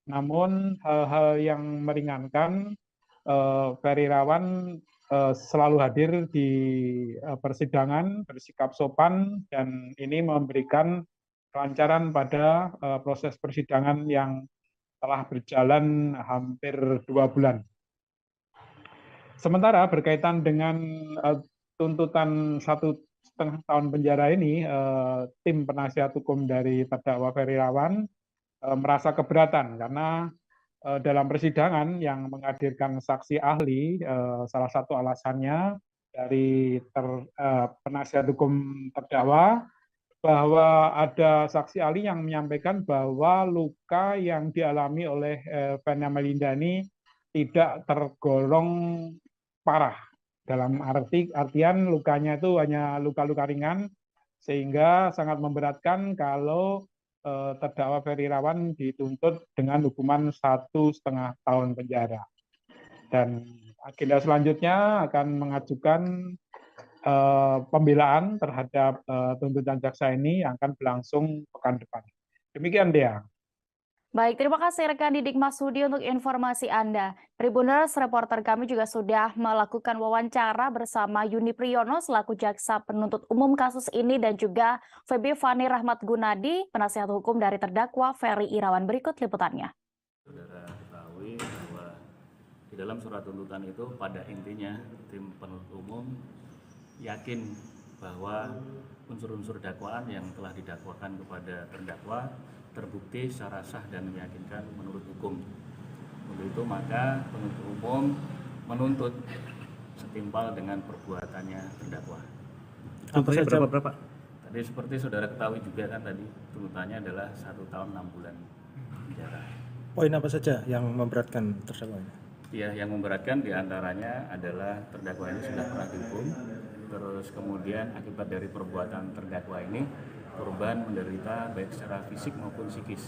namun hal-hal yang meringankan, Ferry Irawan selalu hadir di persidangan, bersikap sopan, dan ini memberikan kelancaran pada proses persidangan yang telah berjalan hampir 2 bulan. Sementara berkaitan dengan tuntutan 1,5 tahun penjara ini, tim penasihat hukum dari terdakwa Ferry Irawan merasa keberatan karena dalam persidangan yang menghadirkan saksi ahli, salah satu alasannya dari penasihat hukum terdakwa bahwa ada saksi ahli yang menyampaikan bahwa luka yang dialami oleh Vena Melinda ini tidak tergolong parah. Dalam artian lukanya itu hanya luka-luka ringan, sehingga sangat memberatkan kalau terdakwa Ferry Irawan dituntut dengan hukuman 1,5 tahun penjara. Dan agenda selanjutnya akan mengajukan pembelaan terhadap tuntutan jaksa ini yang akan berlangsung pekan depan. Demikian dia. Baik, terima kasih rekan Didik Masudi untuk informasi Anda. Tribuners, reporter kami juga sudah melakukan wawancara bersama Yuni Priyono selaku jaksa penuntut umum kasus ini dan juga Feby Fani Rahmat Gunadi, penasihat hukum dari terdakwa Ferry Irawan. Berikut liputannya. Saudara ketahui bahwa di dalam surat tuntutan itu pada intinya tim penuntut umum yakin bahwa unsur-unsur dakwaan yang telah didakwakan kepada terdakwa terbukti secara sah dan meyakinkan menurut hukum. Untuk itu maka penuntut umum menuntut setimpal dengan perbuatannya terdakwa. Apa saja berapa? Tadi seperti saudara ketahui juga kan tadi tuntutannya adalah 1 tahun 6 bulan penjara. Poin apa saja yang memberatkan terdakwa? Ya, yang memberatkan diantaranya adalah terdakwa ini sudah pernah dihukum, terus kemudian akibat dari perbuatan terdakwa ini korban menderita baik secara fisik maupun psikis.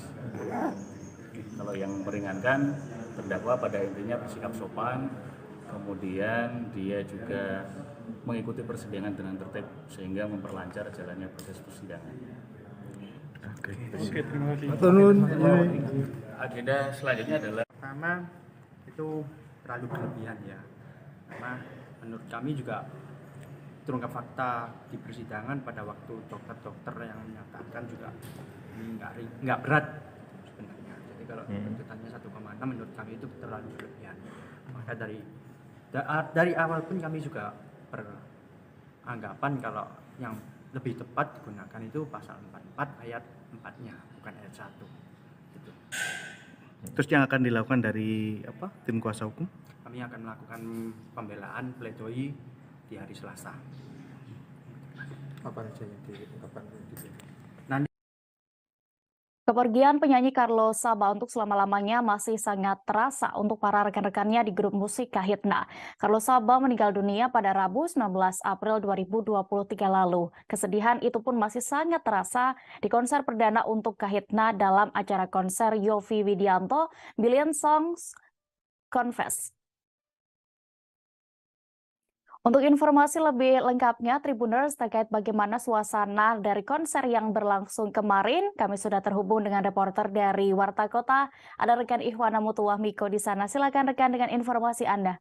Kalau yang meringankan, terdakwa pada intinya bersikap sopan, kemudian dia juga mengikuti persidangan dengan tertib sehingga memperlancar jalannya proses persidangan. Oke, terima kasih. Agenda selanjutnya adalah Pertama itu terlalu berlebihan ya, karena menurut kami juga terungkap fakta di persidangan pada waktu dokter-dokter yang menyatakan juga ini nggak berat sebenarnya. Jadi kalau tuntutannya 1,6 menurut kami itu terlalu berlebihan. Maka dari awal pun kami juga beranggapan kalau yang lebih tepat digunakan itu pasal 44 ayat 4-nya, bukan ayat 1. Gitu. Terus yang akan dilakukan dari tim kuasa hukum? Kami akan melakukan pembelaan pledoi di hari Selasa. Apa saja yang diungkapkan? Nanti Kepergian penyanyi Carlos Saba untuk selama-lamanya masih sangat terasa untuk para rekan-rekannya di grup musik Kahitna. Carlos Saba meninggal dunia pada Rabu 19 April 2023 lalu. Kesedihan itu pun masih sangat terasa di konser perdana untuk Kahitna dalam acara konser Yovie Widianto, Billion Songs Confess. Untuk informasi lebih lengkapnya, Tribuners, terkait bagaimana suasana dari konser yang berlangsung kemarin, kami sudah terhubung dengan reporter dari Warta Kota. Ada rekan Ihwana Mutuwah Miko di sana. Silakan rekan dengan informasi Anda.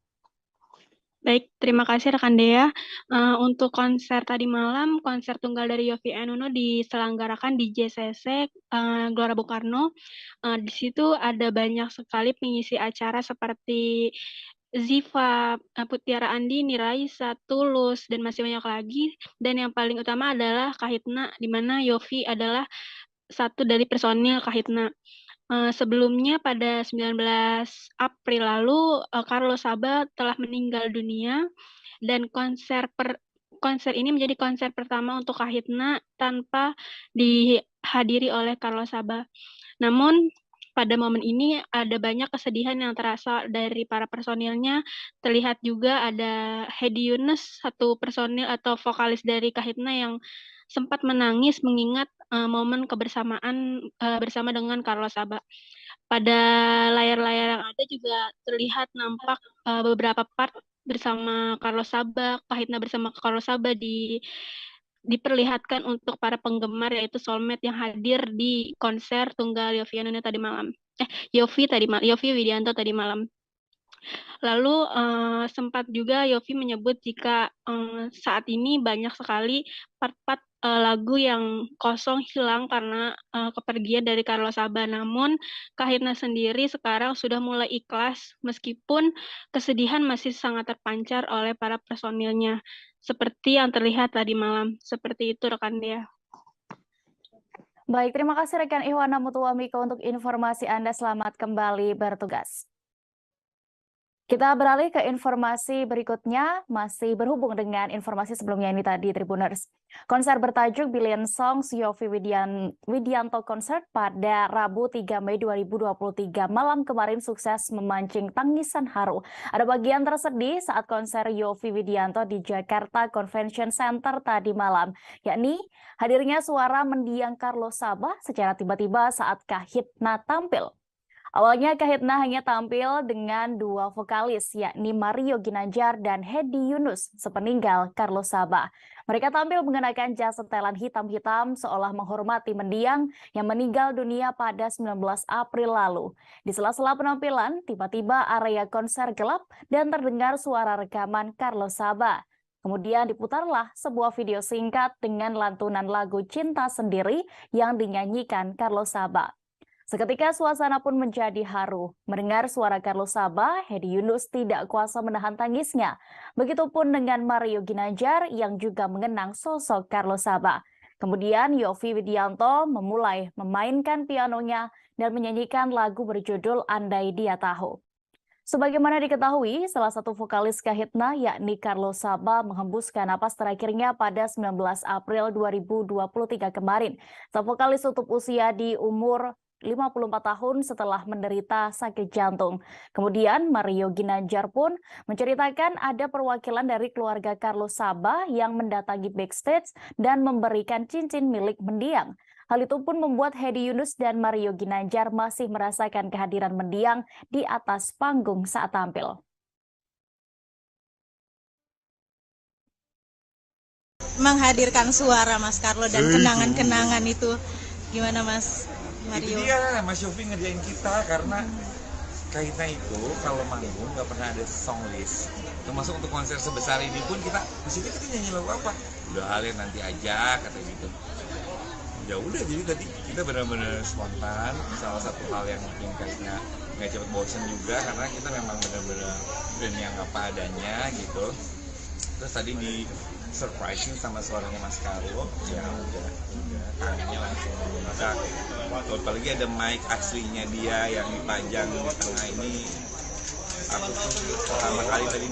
Baik, terima kasih rekan Dea. Untuk konser tadi malam, konser tunggal dari Yovie and Nuno diselenggarakan di JCC Gelora Bung Karno. Di situ ada banyak sekali pengisi acara seperti Ziva, Putiara Andini, Raisa, Tulus, dan masih banyak lagi. Dan yang paling utama adalah Kahitna, di mana Yovie adalah satu dari personil Kahitna. Sebelumnya pada 19 April lalu, Carlos Saba telah meninggal dunia, dan konser ini menjadi konser pertama untuk Kahitna tanpa dihadiri oleh Carlos Saba. Namun, pada momen ini ada banyak kesedihan yang terasa dari para personilnya. Terlihat juga ada Hedi Yunus, satu personil atau vokalis dari Kahitna yang sempat menangis mengingat momen kebersamaan bersama dengan Carlos Saba. Pada layar-layar yang ada juga terlihat nampak beberapa part bersama Carlos Saba, Kahitna bersama Carlos Saba diperlihatkan untuk para penggemar, yaitu soulmate yang hadir di konser tunggal Yovie tadi malam. Yovie Widianto tadi malam. Lalu sempat juga Yovie menyebut jika saat ini banyak sekali part-part lagu yang kosong hilang karena kepergian dari Carlos Saba. Namun Kahitna sendiri sekarang sudah mulai ikhlas meskipun kesedihan masih sangat terpancar oleh para personilnya. Seperti yang terlihat tadi malam. Seperti itu rekan Dea. Baik, terima kasih rekan Ihwana Mutuwah Miko untuk informasi Anda. Selamat kembali bertugas. Kita beralih ke informasi berikutnya, masih berhubung dengan informasi sebelumnya ini tadi, Tribuners. Konser bertajuk Billion Songs Yovie Widianto Concert pada Rabu 3 Mei 2023 malam kemarin sukses memancing tangisan haru. Ada bagian tersedih saat konser Yovie Widianto di Jakarta Convention Center tadi malam, yakni hadirnya suara mendiang Carlos Saba secara tiba-tiba saat Kahitna tampil. Awalnya Kahitna hanya tampil dengan dua vokalis, yakni Mario Ginanjar dan Hedi Yunus, sepeninggal Carlos Sabah. Mereka tampil mengenakan jas setelan hitam-hitam seolah menghormati mendiang yang meninggal dunia pada 19 April lalu. Di sela-sela penampilan, tiba-tiba area konser gelap dan terdengar suara rekaman Carlos Sabah. Kemudian diputarlah sebuah video singkat dengan lantunan lagu Cinta Sendiri yang dinyanyikan Carlos Sabah. Seketika suasana pun menjadi haru. Mendengar suara Carlos Sabah, Hedi Yunus tidak kuasa menahan tangisnya. Begitupun dengan Mario Ginanjar yang juga mengenang sosok Carlos Sabah. Kemudian Yovie Widianto memulai memainkan pianonya dan menyanyikan lagu berjudul Andai Dia Tahu. Sebagaimana diketahui, salah satu vokalis Kahitna yakni Carlos Sabah menghembuskan napas terakhirnya pada 19 April 2023 kemarin. Sang vokalis tutup usia di umur 54 tahun setelah menderita sakit jantung. Kemudian Mario Ginanjar pun menceritakan ada perwakilan dari keluarga Carlos Sabah yang mendatangi backstage dan memberikan cincin milik mendiang. Hal itu pun membuat Hedi Yunus dan Mario Ginanjar masih merasakan kehadiran mendiang di atas panggung saat tampil. Menghadirkan suara Mas Carlo dan kenangan-kenangan itu gimana Mas Mario? Itu dia Mas Yovie ngerjain kita karena Kahitna itu kalau manggung nggak pernah ada song list. Termasuk untuk konser sebesar ini pun kita mesti kita nyanyi lagu apa? Udah halnya nanti aja kata gitu. Ya udah jadi tadi kita benar-benar spontan. Salah satu hal yang bikin Kahitna nggak cepet bosen juga karena kita memang benar-benar band yang apa adanya gitu. Terus tadi di surprising sama suaranya Mas Carlo, ya udah kayaknya langsung bisa. Apalagi ada mic aslinya dia yang dipajang di tengah ini. Aku tuh pertama kali tadi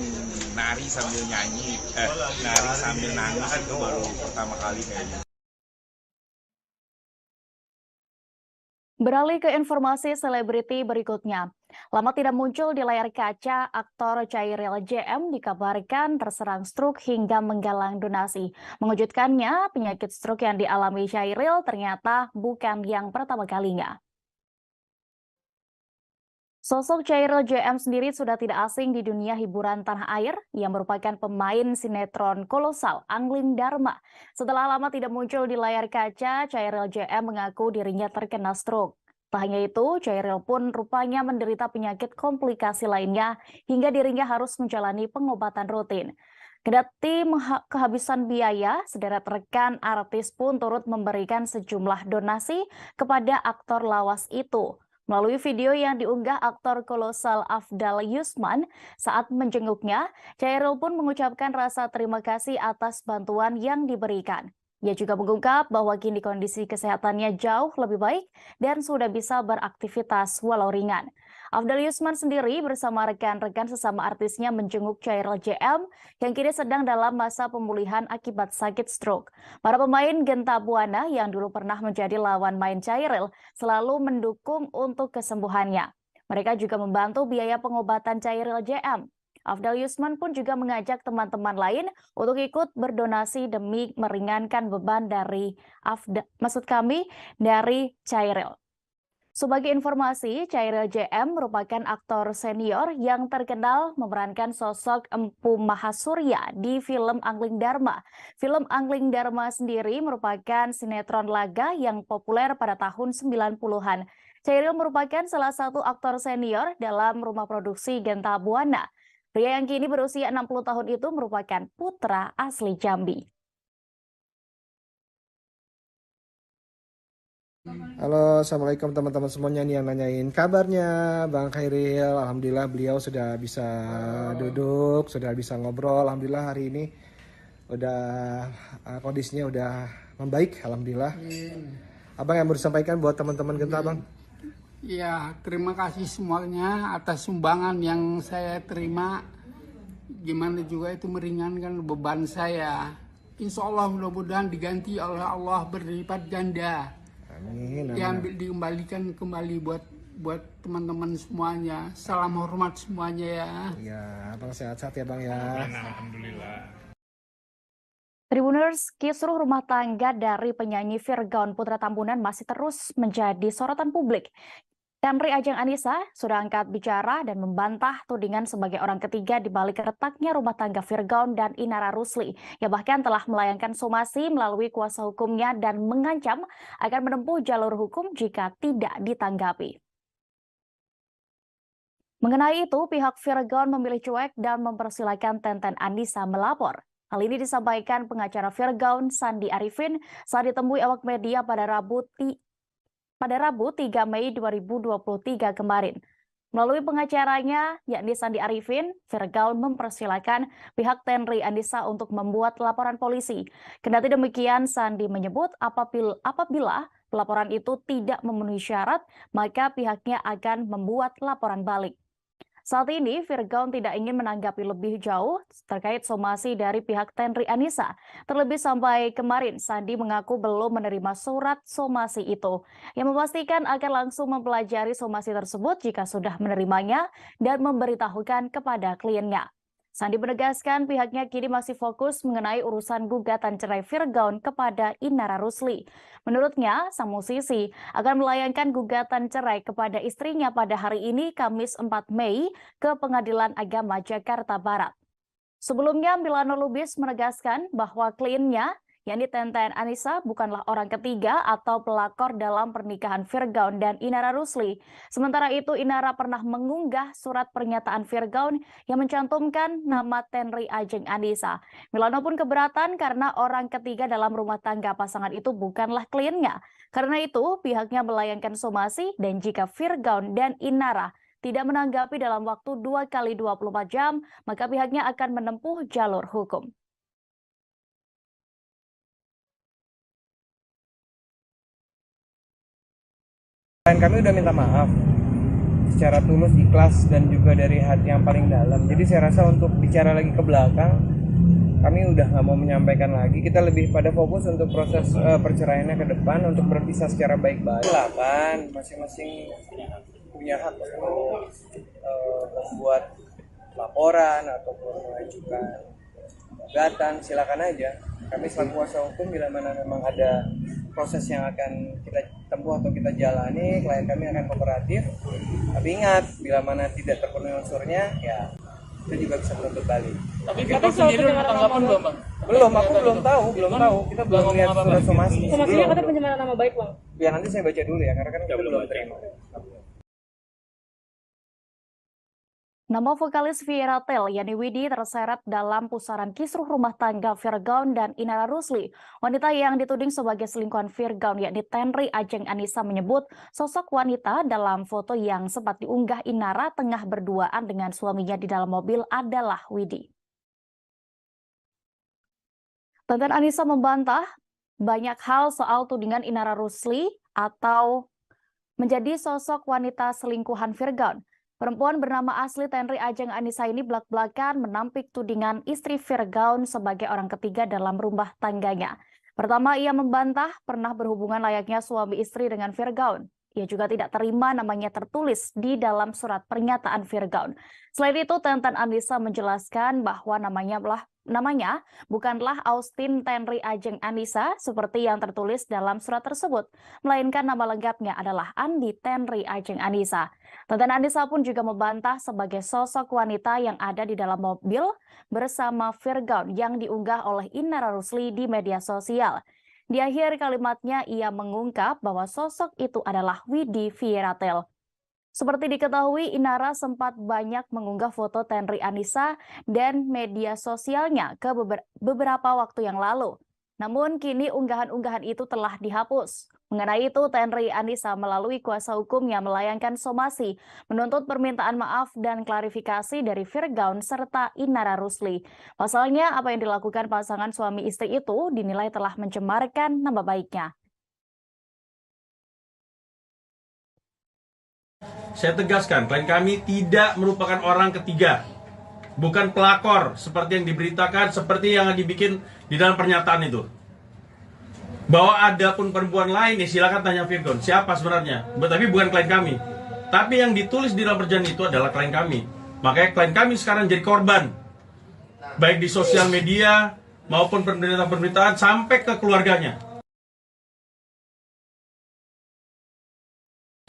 nari sambil nyanyi, nari sambil nangis itu baru pertama kali kayaknya. Beralih ke informasi selebriti berikutnya. Lama tidak muncul di layar kaca, aktor Chairil JM dikabarkan terserang stroke hingga menggalang donasi. Mengejutkannya, penyakit stroke yang dialami Chairil ternyata bukan yang pertama kalinya. Sosok Chairil JM sendiri sudah tidak asing di dunia hiburan tanah air. Ia merupakan pemain sinetron kolosal Angling Dharma. Setelah lama tidak muncul di layar kaca, Chairil JM mengaku dirinya terkena stroke. Tak hanya itu, Chairil pun rupanya menderita penyakit komplikasi lainnya hingga dirinya harus menjalani pengobatan rutin. Kendati kehabisan biaya, sederet rekan artis pun turut memberikan sejumlah donasi kepada aktor lawas itu. Melalui video yang diunggah aktor kolosal Afdal Yusman saat menjenguknya, Chairil pun mengucapkan rasa terima kasih atas bantuan yang diberikan. Ia juga mengungkap bahwa kini kondisi kesehatannya jauh lebih baik dan sudah bisa beraktivitas walau ringan. Afdal Yusman sendiri bersama rekan-rekan sesama artisnya menjenguk Chairil JM yang kini sedang dalam masa pemulihan akibat sakit stroke. Para pemain Genta Buana yang dulu pernah menjadi lawan main Chairil selalu mendukung untuk kesembuhannya. Mereka juga membantu biaya pengobatan Chairil JM. Afdal Yusman pun juga mengajak teman-teman lain untuk ikut berdonasi demi meringankan beban dari dari Chairil. Sebagai informasi, Chairil JM merupakan aktor senior yang terkenal memerankan sosok Empu Mahasurya di film Angling Dharma. Film Angling Dharma sendiri merupakan sinetron laga yang populer pada tahun 90-an. Chairil merupakan salah satu aktor senior dalam rumah produksi Genta Buana. Pria yang kini berusia 60 tahun itu merupakan putra asli Jambi. Halo, assalamualaikum teman-teman semuanya nih yang nanyain kabarnya Bang Khairil. Alhamdulillah beliau sudah bisa duduk, sudah bisa ngobrol. Alhamdulillah hari ini udah kondisinya udah membaik. Alhamdulillah. Abang yang mau disampaikan buat teman-teman Genta, Bang? Ya, terima kasih semuanya atas sumbangan yang saya terima. Gimana juga itu meringankan beban saya. Insya Allah mudah-mudahan diganti oleh Allah berlipat ganda. Amin. Dikembalikan kembali buat teman-teman semuanya. Salam hormat semuanya ya. Ya, Bang sehat-sehat ya Bang ya. Alhamdulillah. Tribuners, kisruh rumah tangga dari penyanyi Virgaun Putra Tambunan masih terus menjadi sorotan publik. Tenri Ajeng Anissa sudah angkat bicara dan membantah tudingan sebagai orang ketiga di balik retaknya rumah tangga Firgaun dan Inara Rusli. Ia bahkan telah melayangkan somasi melalui kuasa hukumnya dan mengancam akan menempuh jalur hukum jika tidak ditanggapi. Mengenai itu, pihak Firgaun memilih cuek dan mempersilahkan Tenten Anissa melapor. Hal ini disampaikan pengacara Firgaun Sandi Arifin saat ditemui awak media pada Rabu 3 Mei 2023 kemarin. Melalui pengacaranya, yakni Sandi Arifin, Firgaun mempersilahkan pihak Tenri Anissa untuk membuat laporan polisi. Kendati demikian, Sandi menyebut apabila pelaporan itu tidak memenuhi syarat, maka pihaknya akan membuat laporan balik. Saat ini, Firgaun tidak ingin menanggapi lebih jauh terkait somasi dari pihak Tenri Anissa. Terlebih sampai kemarin, Sandi mengaku belum menerima surat somasi itu, yang memastikan akan langsung mempelajari somasi tersebut jika sudah menerimanya dan memberitahukan kepada kliennya. Sandi menegaskan pihaknya kini masih fokus mengenai urusan gugatan cerai Firgaun kepada Inara Rusli. Menurutnya, sang musisi akan melayangkan gugatan cerai kepada istrinya pada hari ini, Kamis 4 Mei, ke Pengadilan Agama Jakarta Barat. Sebelumnya, Milano Lubis menegaskan bahwa kliennya, yakni Tenten Anissa, bukanlah orang ketiga atau pelakor dalam pernikahan Firgaun dan Inara Rusli. Sementara itu, Inara pernah mengunggah surat pernyataan Firgaun yang mencantumkan nama Tenri Ajeng Anissa. Milano pun keberatan karena orang ketiga dalam rumah tangga pasangan itu bukanlah kliennya. Karena itu, pihaknya melayangkan somasi dan jika Firgaun dan Inara tidak menanggapi dalam waktu 2 kali 24 jam, maka pihaknya akan menempuh jalur hukum. Kami udah minta maaf secara tulus, ikhlas, dan juga dari hati yang paling dalam. Jadi saya rasa untuk bicara lagi ke belakang, kami udah nggak mau menyampaikan lagi. Kita lebih pada fokus untuk proses perceraiannya ke depan, untuk berpisah secara baik-baik. Silakan, masing-masing punya hak untuk membuat laporan ataupun mengajukan gugatan, silakan aja. Kami selaku kuasa hukum, bila mana memang ada proses yang akan kita tempuh atau kita jalani, klien kami akan kooperatif. Tapi ingat, bila mana tidak terpenuhi unsurnya, ya itu juga bisa menuntut balik. Tapi Firgaun sendiri udah tanggapan belum, Bang? Belum, aku belum tahu. Kita belum lihat surat somasi. Somasinya katanya pencemaran nama baik, Bang. Ya nanti saya baca dulu ya, karena kan kita belum terima. Nama vokalis Vieratel, yakni Widi, terseret dalam pusaran kisruh rumah tangga Firgaun dan Inara Rusli. Wanita yang dituding sebagai selingkuhan Firgaun, yakni Tenri Ajeng Anissa, menyebut sosok wanita dalam foto yang sempat diunggah Inara tengah berduaan dengan suaminya di dalam mobil adalah Widi. Tenten Anissa membantah banyak hal soal tudingan Inara Rusli atau menjadi sosok wanita selingkuhan Firgaun. Perempuan bernama asli Tenri Ajeng Anissa ini belak-belakan menampik tudingan istri Firgaun sebagai orang ketiga dalam rumah tangganya. Pertama, ia membantah pernah berhubungan layaknya suami istri dengan Firgaun. Ia juga tidak terima namanya tertulis di dalam surat pernyataan Firgaun. Selain itu, Tenten Anissa menjelaskan bahwa namanya bukanlah Austin Tenri Ajeng Anissa seperti yang tertulis dalam surat tersebut, melainkan nama lengkapnya adalah Andi Tenri Ajeng Anissa. Tenten Anissa pun juga membantah sebagai sosok wanita yang ada di dalam mobil bersama Firgaun yang diunggah oleh Inara Rusli di media sosial. Di akhir kalimatnya, ia mengungkap bahwa sosok itu adalah Widi Vieratel. Seperti diketahui, Inara sempat banyak mengunggah foto Tenri Anissa dan media sosialnya ke beberapa waktu yang lalu. Namun kini unggahan-unggahan itu telah dihapus. Mengenai itu, Tenri Anissa melalui kuasa hukumnya melayangkan somasi, menuntut permintaan maaf dan klarifikasi dari Firgaun serta Inara Rusli. Pasalnya, apa yang dilakukan pasangan suami istri itu dinilai telah mencemarkan nama baiknya. Saya tegaskan, klien kami tidak merupakan orang ketiga. Bukan pelakor seperti yang diberitakan, seperti yang dibikin di dalam pernyataan itu. Bahwa ada pun perempuan lain, ya silakan tanya Firgaun. Siapa sebenarnya? Tapi bukan klien kami. Tapi yang ditulis di dalam perjanjian itu adalah klien kami. Makanya klien kami sekarang jadi korban. Baik di sosial media maupun pemberitaan-pemberitaan sampai ke keluarganya.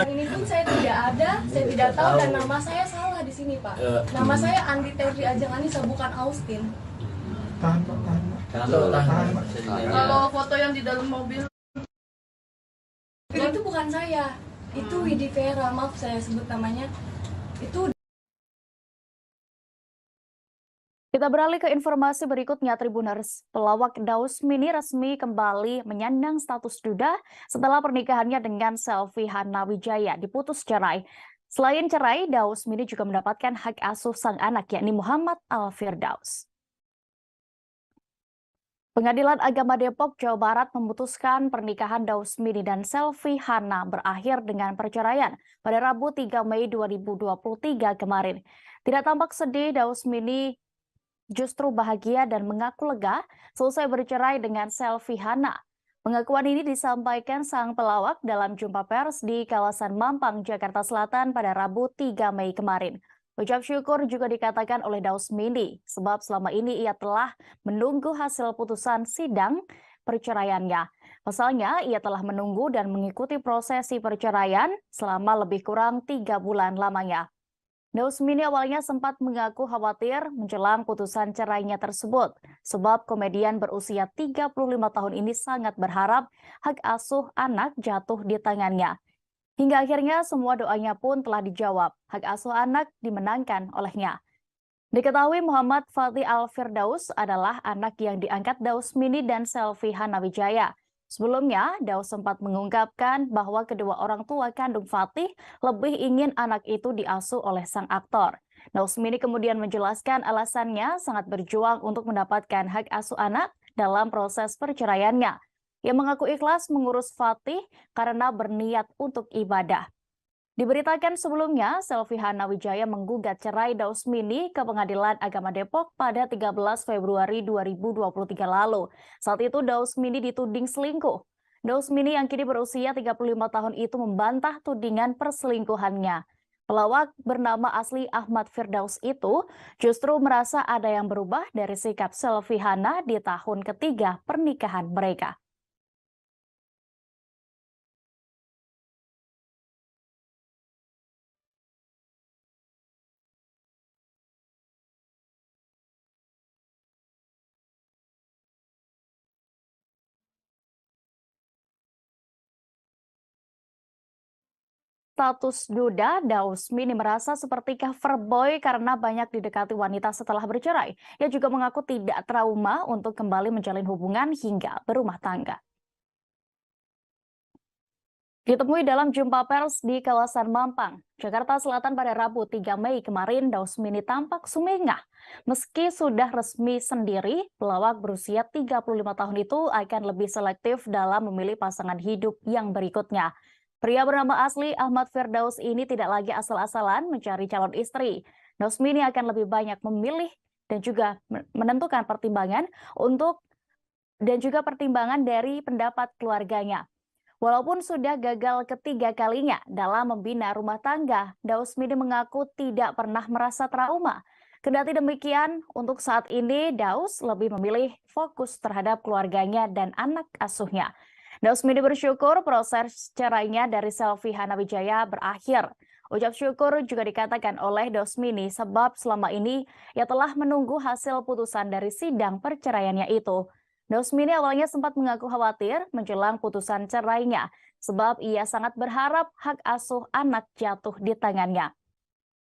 Ini pun saya tidak saya tidak tahu dan nama saya salah di sini Pak. Nama saya Andi Terry Ajeng Anissa, bukan Austin. Kalau foto yang di dalam mobil itu bukan saya, itu Widi Vera, maaf saya sebut namanya. Itu. Kita beralih ke informasi berikutnya, Tribuners. Pelawak Daus Mini resmi kembali menyandang status duda setelah pernikahannya dengan Selvi Hana Wijaya diputus cerai. Selain cerai, Daus Mini juga mendapatkan hak asuh sang anak, yakni Muhammad Al-Firdaus. Pengadilan Agama Depok, Jawa Barat memutuskan pernikahan Daus Mini dan Selvi Hana berakhir dengan perceraian pada Rabu 3 Mei 2023 kemarin. Tidak tampak sedih, Daus Mini justru bahagia dan mengaku lega selesai bercerai dengan Selvi Hana. Pengakuan ini disampaikan sang pelawak dalam jumpa pers di kawasan Mampang, Jakarta Selatan pada Rabu 3 Mei kemarin. Ucap syukur juga dikatakan oleh Daus Mini, sebab selama ini ia telah menunggu hasil putusan sidang perceraiannya. Pasalnya, ia telah menunggu dan mengikuti prosesi perceraian selama lebih kurang 3 bulan lamanya. Daus Mini awalnya sempat mengaku khawatir menjelang putusan cerainya tersebut, sebab komedian berusia 35 tahun ini sangat berharap hak asuh anak jatuh di tangannya. Hingga akhirnya semua doanya pun telah dijawab, hak asuh anak dimenangkan olehnya. Diketahui Muhammad Fatih Al-Firdaus adalah anak yang diangkat Daus Mini dan Selvi Hana Wijaya. Sebelumnya, Daus sempat mengungkapkan bahwa kedua orang tua kandung Fatih lebih ingin anak itu diasuh oleh sang aktor. Daus Mini kemudian menjelaskan alasannya sangat berjuang untuk mendapatkan hak asuh anak dalam proses perceraiannya. Ia mengaku ikhlas mengurus Fatih karena berniat untuk ibadah. Diberitakan sebelumnya, Selvi Hana Wijaya menggugat cerai Daus Mini ke Pengadilan Agama Depok pada 13 Februari 2023 lalu. Saat itu Daus Mini dituding selingkuh. Daus Mini yang kini berusia 35 tahun itu membantah tudingan perselingkuhannya. Pelawak bernama asli Ahmad Firdaus itu justru merasa ada yang berubah dari sikap Selvi Hana di tahun ketiga pernikahan mereka. Status duda, Daus Mini merasa seperti cover boy karena banyak didekati wanita setelah bercerai. Ia juga mengaku tidak trauma untuk kembali menjalin hubungan hingga berumah tangga. Ditemui dalam jumpa pers di kawasan Mampang, Jakarta Selatan pada Rabu 3 Mei kemarin, Daus Mini tampak sumringah. Meski sudah resmi sendiri, pelawak berusia 35 tahun itu akan lebih selektif dalam memilih pasangan hidup yang berikutnya. Pria bernama asli Ahmad Firdaus ini tidak lagi asal-asalan mencari calon istri. Daus Mini akan lebih banyak memilih dan juga menentukan pertimbangan pertimbangan dari pendapat keluarganya. Walaupun sudah gagal ketiga kalinya dalam membina rumah tangga, Daus Mini mengaku tidak pernah merasa trauma. Kendati demikian, untuk saat ini Daus lebih memilih fokus terhadap keluarganya dan anak asuhnya. Daus Mini bersyukur proses cerainya dari Selvi Hana Wijaya berakhir. Ucap syukur juga dikatakan oleh Daus Mini sebab selama ini ia telah menunggu hasil putusan dari sidang perceraiannya itu. Daus Mini awalnya sempat mengaku khawatir menjelang putusan cerainya sebab ia sangat berharap hak asuh anak jatuh di tangannya.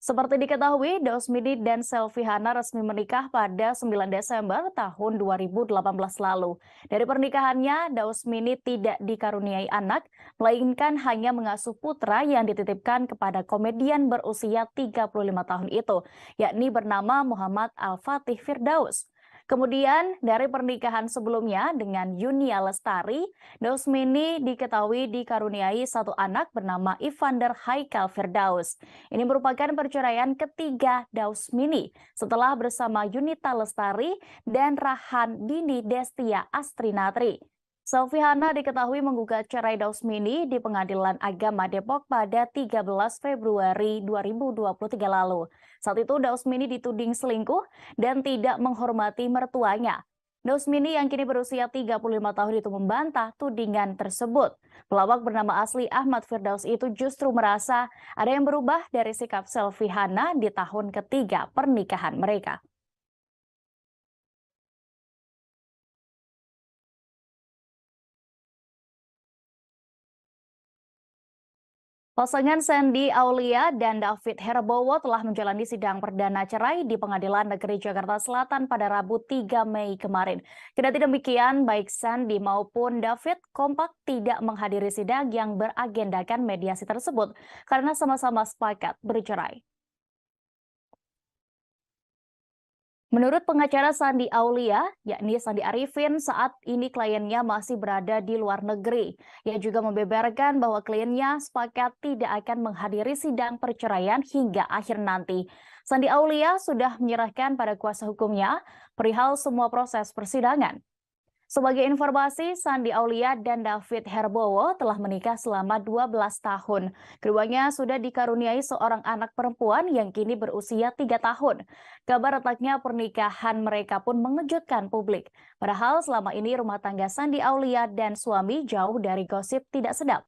Seperti diketahui, Daus Mini dan Selvi Hana resmi menikah pada 9 Desember tahun 2018 lalu. Dari pernikahannya, Daus Mini tidak dikaruniai anak, melainkan hanya mengasuh putra yang dititipkan kepada komedian berusia 35 tahun itu, yakni bernama Muhammad Al-Fatih Firdaus. Kemudian dari pernikahan sebelumnya dengan Yunia Lestari, Daus Mini diketahui dikaruniai satu anak bernama Ivander Haikal Firdaus. Ini merupakan perceraian ketiga Daus Mini setelah bersama Yunita Lestari dan Rahan Dini Destia Astrinatri. Selvi Hana diketahui menggugat cerai Daus Mini di Pengadilan Agama Depok pada 13 Februari 2023 lalu. Saat itu Daus Mini dituding selingkuh dan tidak menghormati mertuanya. Nusmini yang kini berusia 35 tahun itu membantah tudingan tersebut. Pelawak bernama asli Ahmad Firdaus itu justru merasa ada yang berubah dari sikap selfie Hana di tahun ketiga pernikahan mereka. Pasangan Sandy Aulia dan David Herbowo telah menjalani sidang perdana cerai di Pengadilan Negeri Jakarta Selatan pada Rabu 3 Mei kemarin. Kendati demikian, baik Sandy maupun David kompak tidak menghadiri sidang yang beragendakan mediasi tersebut karena sama-sama sepakat bercerai. Menurut pengacara Sandy Aulia, yakni Sandi Arifin, saat ini kliennya masih berada di luar negeri. Ia juga membeberkan bahwa kliennya sepakat tidak akan menghadiri sidang perceraian hingga akhir nanti. Sandi Aulia sudah menyerahkan pada kuasa hukumnya perihal semua proses persidangan. Sebagai informasi, Sandi Aulia dan David Herbowo telah menikah selama 12 tahun. Keduanya sudah dikaruniai seorang anak perempuan yang kini berusia 3 tahun. Kabar retaknya pernikahan mereka pun mengejutkan publik. Padahal selama ini rumah tangga Sandi Aulia dan suami jauh dari gosip tidak sedap.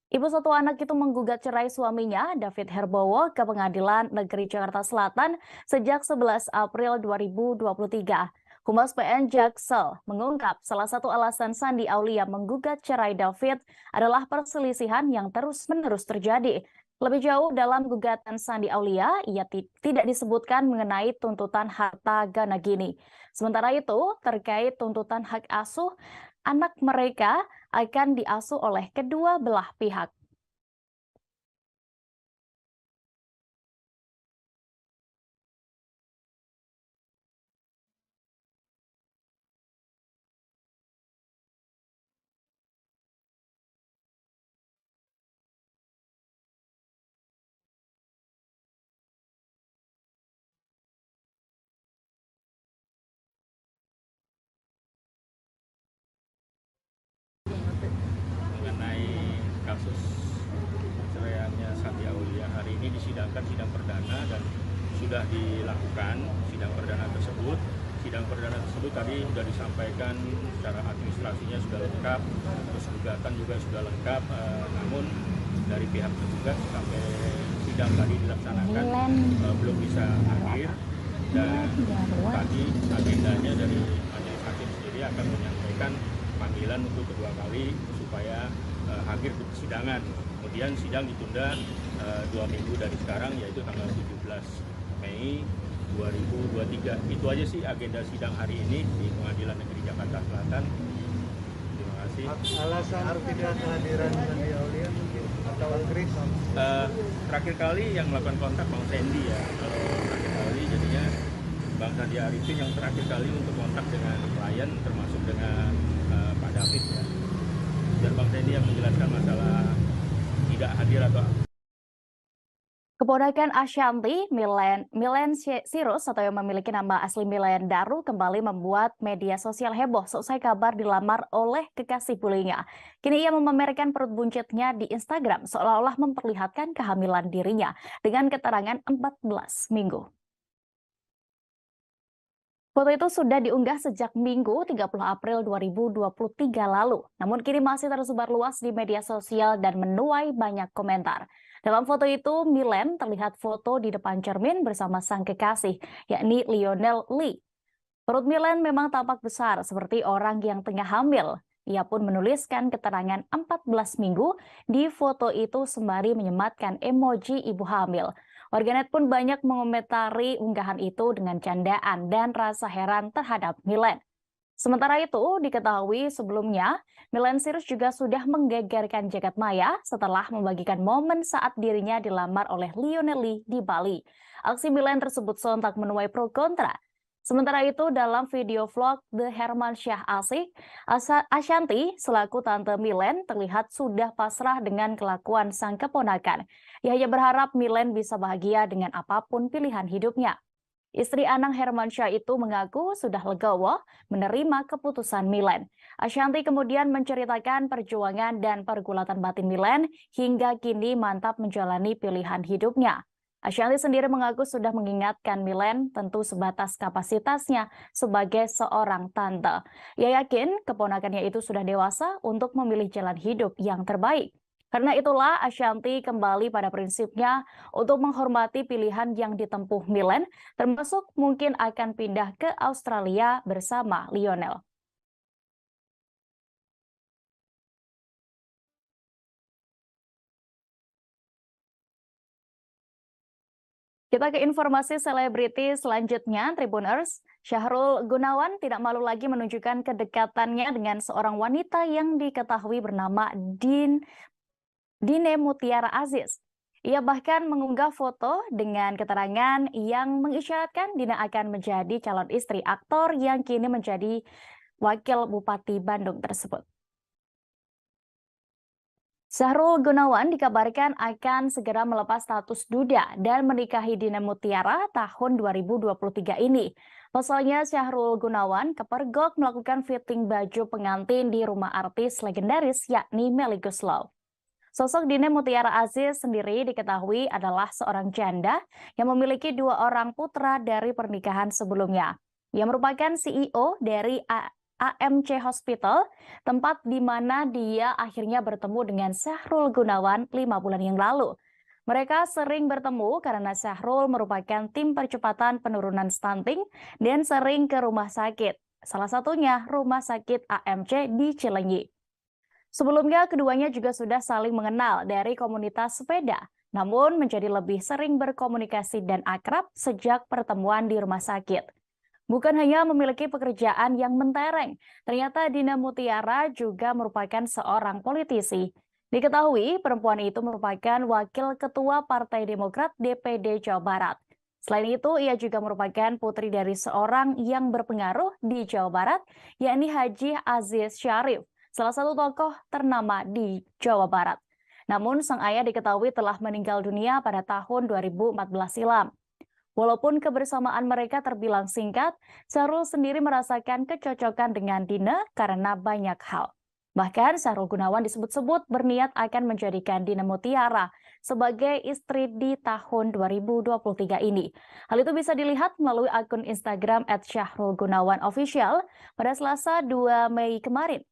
Ibu satu anak itu menggugat cerai suaminya, David Herbowo, ke Pengadilan Negeri Jakarta Selatan sejak 11 April 2023. Humas PN Jaksel mengungkap salah satu alasan Sandi Aulia menggugat cerai David adalah perselisihan yang terus-menerus terjadi. Lebih jauh dalam gugatan Sandi Aulia, ia tidak disebutkan mengenai tuntutan harta gana gini. Sementara itu, terkait tuntutan hak asuh, anak mereka akan diasuh oleh kedua belah pihak. Mengenai kasus perceraiannya Sandi Aulia, hari ini disidangkan sidang perdana dan sudah dilakukan sidang perdana tersebut. Sidang perdana tersebut tadi sudah disampaikan secara administrasinya sudah lengkap, terus gugatan juga sudah lengkap, namun dari pihak tergugat sampai sidang tadi dilaksanakan belum bisa hadir, dan tadi agendanya dari majelis hakim sendiri akan menyampaikan panggilan untuk kedua kali supaya hadir di persidangan. Kemudian sidang ditunda 2 minggu dari sekarang, yaitu tanggal 17 Mei 2023. Itu aja sih agenda sidang hari ini di Pengadilan Negeri Jakarta Selatan. Terima kasih. Alasan tidak kehadiran Sandi Aulia mungkin atau Chris? Terakhir kali yang melakukan kontak Bang Sandy ya. Kalau terakhir kali jadinya Bang Sandi Arifin yang terakhir kali untuk kontak dengan klien, termasuk dengan Pak David ya. Dan Bang Sandy yang menjelaskan masalah tidak hadir atau Keponakan Ashanti, Milen Sirus atau yang memiliki nama asli Milen Daru kembali membuat media sosial heboh seusai kabar dilamar oleh kekasih bulinya. Kini ia memamerkan perut buncitnya di Instagram seolah-olah memperlihatkan kehamilan dirinya dengan keterangan 14 minggu. Foto itu sudah diunggah sejak Minggu 30 April 2023 lalu. Namun kini masih tersebar luas di media sosial dan menuai banyak komentar. Dalam foto itu, Milen terlihat foto di depan cermin bersama sang kekasih, yakni Lionel Lee. Perut Milen memang tampak besar seperti orang yang tengah hamil. Ia pun menuliskan keterangan 14 minggu di foto itu sembari menyematkan emoji ibu hamil. Warganet pun banyak mengomentari unggahan itu dengan candaan dan rasa heran terhadap Milen. Sementara itu, diketahui sebelumnya, Milen Sirus juga sudah menggegerkan jagat maya setelah membagikan momen saat dirinya dilamar oleh Lionel Lee di Bali. Aksi Milen tersebut sontak menuai pro kontra. Sementara itu, dalam video vlog The Hermansyah Asik, Ashanti selaku tante Milen terlihat sudah pasrah dengan kelakuan sang keponakan. Ia hanya berharap Milen bisa bahagia dengan apapun pilihan hidupnya. Istri Anang Hermansyah itu mengaku sudah legowo menerima keputusan Milen. Ashanti kemudian menceritakan perjuangan dan pergulatan batin Milen hingga kini mantap menjalani pilihan hidupnya. Ashanti sendiri mengaku sudah mengingatkan Milen tentu sebatas kapasitasnya sebagai seorang tante. Ia yakin keponakannya itu sudah dewasa untuk memilih jalan hidup yang terbaik. Karena itulah Ashanti kembali pada prinsipnya untuk menghormati pilihan yang ditempuh Milen, termasuk mungkin akan pindah ke Australia bersama Lionel. Kita ke informasi selebriti selanjutnya, Tribuners. Syahrul Gunawan tidak malu lagi menunjukkan kedekatannya dengan seorang wanita yang diketahui bernama Dine Mutiara Aziz. Ia bahkan mengunggah foto dengan keterangan yang mengisyaratkan Dina akan menjadi calon istri aktor yang kini menjadi wakil Bupati Bandung tersebut. Syahrul Gunawan dikabarkan akan segera melepas status duda dan menikahi Dina Mutiara tahun 2023 ini. Pasalnya Syahrul Gunawan kepergok melakukan fitting baju pengantin di rumah artis legendaris yakni Melly Goeslaw. Sosok Dina Mutiara Aziz sendiri diketahui adalah seorang janda yang memiliki 2 orang putra dari pernikahan sebelumnya. Ia merupakan CEO dari AMC Hospital, tempat di mana dia akhirnya bertemu dengan Syahrul Gunawan 5 bulan yang lalu. Mereka sering bertemu karena Syahrul merupakan tim percepatan penurunan stunting dan sering ke rumah sakit. Salah satunya rumah sakit AMC di Cilenyi. Sebelumnya keduanya juga sudah saling mengenal dari komunitas sepeda, namun menjadi lebih sering berkomunikasi dan akrab sejak pertemuan di rumah sakit. Bukan hanya memiliki pekerjaan yang mentereng, ternyata Dina Mutiara juga merupakan seorang politisi. Diketahui perempuan itu merupakan wakil ketua Partai Demokrat DPD Jawa Barat. Selain itu, ia juga merupakan putri dari seorang yang berpengaruh di Jawa Barat, yakni Haji Aziz Syarif, salah satu tokoh ternama di Jawa Barat. Namun sang ayah diketahui telah meninggal dunia pada tahun 2014 silam. Walaupun kebersamaan mereka terbilang singkat, Syahrul sendiri merasakan kecocokan dengan Dina karena banyak hal. Bahkan Syahrul Gunawan disebut-sebut berniat akan menjadikan Dina Mutiara sebagai istri di tahun 2023 ini. Hal itu bisa dilihat melalui akun Instagram @syahrulgunawanofficial pada Selasa 2 Mei kemarin.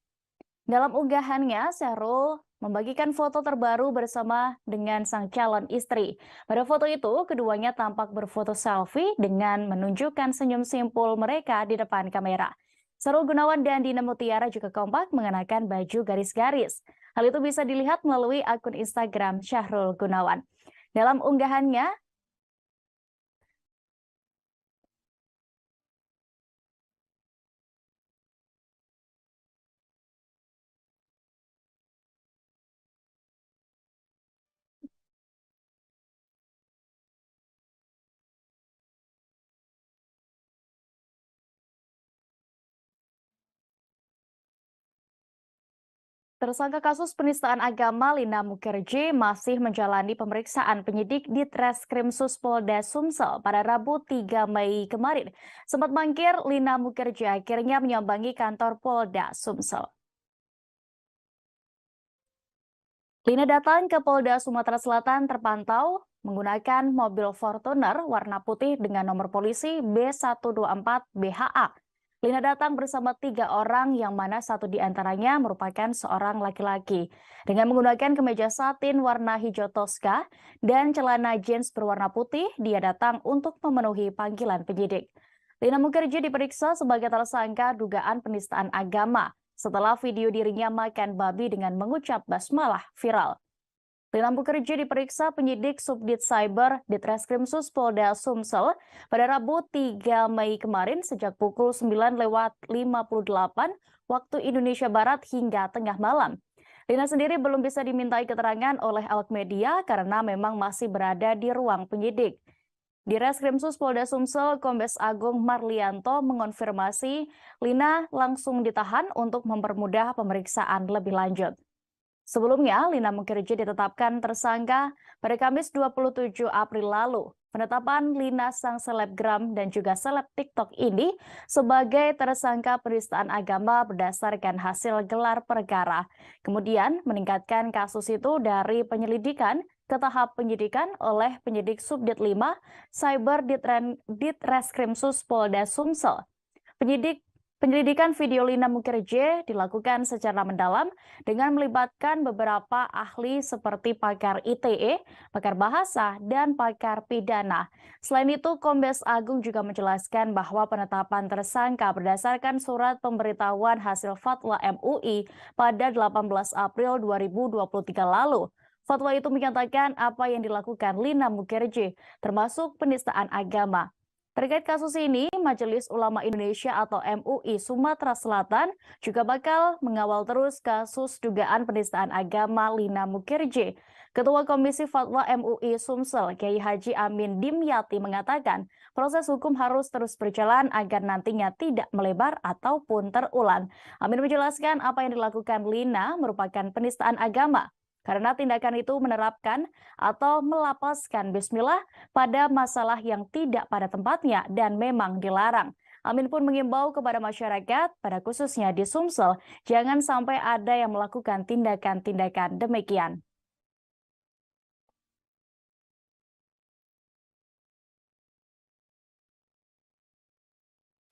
Dalam unggahannya, Syahrul membagikan foto terbaru bersama dengan sang calon istri. Pada foto itu, keduanya tampak berfoto selfie dengan menunjukkan senyum simpul mereka di depan kamera. Syahrul Gunawan dan Dina Mutiara juga kompak mengenakan baju garis-garis. Hal itu bisa dilihat melalui akun Instagram Syahrul Gunawan. Dalam unggahannya, tersangka kasus penistaan agama Lina Mukherjee masih menjalani pemeriksaan penyidik di Treskrimsus Polda Sumsel pada Rabu 3 Mei kemarin. Sempat mangkir, Lina Mukherjee akhirnya menyambangi kantor Polda Sumsel. Lina datang ke Polda Sumatera Selatan terpantau menggunakan mobil Fortuner warna putih dengan nomor polisi B124 BHA. Lina datang bersama 3 orang yang mana satu di antaranya merupakan seorang laki-laki. Dengan menggunakan kemeja satin warna hijau toska dan celana jeans berwarna putih, dia datang untuk memenuhi panggilan penyidik. Lina Mukherjee diperiksa sebagai tersangka dugaan penistaan agama setelah video dirinya makan babi dengan mengucap basmalah viral. Lina Mukherjee diperiksa penyidik Subdit Cyber di Treskrimsus Polda Sumsel pada Rabu 3 Mei kemarin sejak pukul 9:58 waktu Indonesia Barat hingga tengah malam. Lina sendiri belum bisa dimintai keterangan oleh awak media karena memang masih berada di ruang penyidik. Di Reskrimsus Polda Sumsel, Kombes Agung Marlianto mengonfirmasi Lina langsung ditahan untuk mempermudah pemeriksaan lebih lanjut. Sebelumnya, Lina Mukherjee ditetapkan tersangka pada Kamis 27 April lalu. Penetapan Lina sang selebgram dan juga seleb TikTok ini sebagai tersangka penistaan agama berdasarkan hasil gelar perkara. Kemudian meningkatkan kasus itu dari penyelidikan ke tahap penyidikan oleh penyidik Subdit 5 Cyber Ditreskrimsus Polda Sumsel. Penyelidikan video Lina Mukherjee dilakukan secara mendalam dengan melibatkan beberapa ahli seperti pakar ITE, pakar bahasa, dan pakar pidana. Selain itu, Kombes Agung juga menjelaskan bahwa penetapan tersangka berdasarkan surat pemberitahuan hasil fatwa MUI pada 18 April 2023 lalu. Fatwa itu menyatakan apa yang dilakukan Lina Mukherjee, termasuk penistaan agama. Terkait kasus ini, Majelis Ulama Indonesia atau MUI Sumatera Selatan juga bakal mengawal terus kasus dugaan penistaan agama Lina Mukherjee. Ketua Komisi Fatwa MUI Sumsel, Kiai Haji Amin Dimyati mengatakan, proses hukum harus terus berjalan agar nantinya tidak melebar ataupun terulang. Amin menjelaskan apa yang dilakukan Lina merupakan penistaan agama, karena tindakan itu menerapkan atau melapaskan bismillah pada masalah yang tidak pada tempatnya dan memang dilarang. Amin pun mengimbau kepada masyarakat, pada khususnya di Sumsel, jangan sampai ada yang melakukan tindakan-tindakan demikian.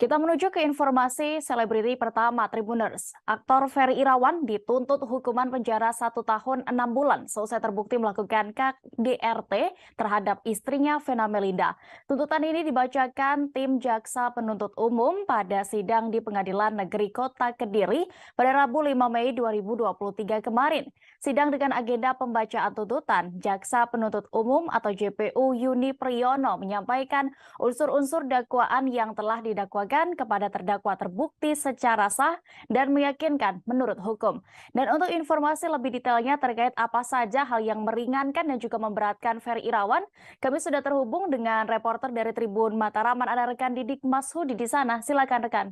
Kita menuju ke informasi selebriti pertama Tribuners. Aktor Ferry Irawan dituntut hukuman penjara 1 tahun 6 bulan seusai terbukti melakukan KDRT terhadap istrinya Vena Melinda. Tuntutan ini dibacakan tim Jaksa Penuntut Umum pada sidang di Pengadilan Negeri Kota Kediri pada Rabu 5 Mei 2023 kemarin. Sidang dengan agenda pembacaan tuntutan, Jaksa Penuntut Umum atau JPU Yuni Priyono menyampaikan unsur-unsur dakwaan yang telah didakwakan kepada terdakwa terbukti secara sah dan meyakinkan menurut hukum. Dan untuk informasi lebih detailnya terkait apa saja hal yang meringankan dan juga memberatkan Ferry Irawan, kami sudah terhubung dengan reporter dari Tribun Mataraman, ada rekan Didik Mashudi di sana. Silakan rekan.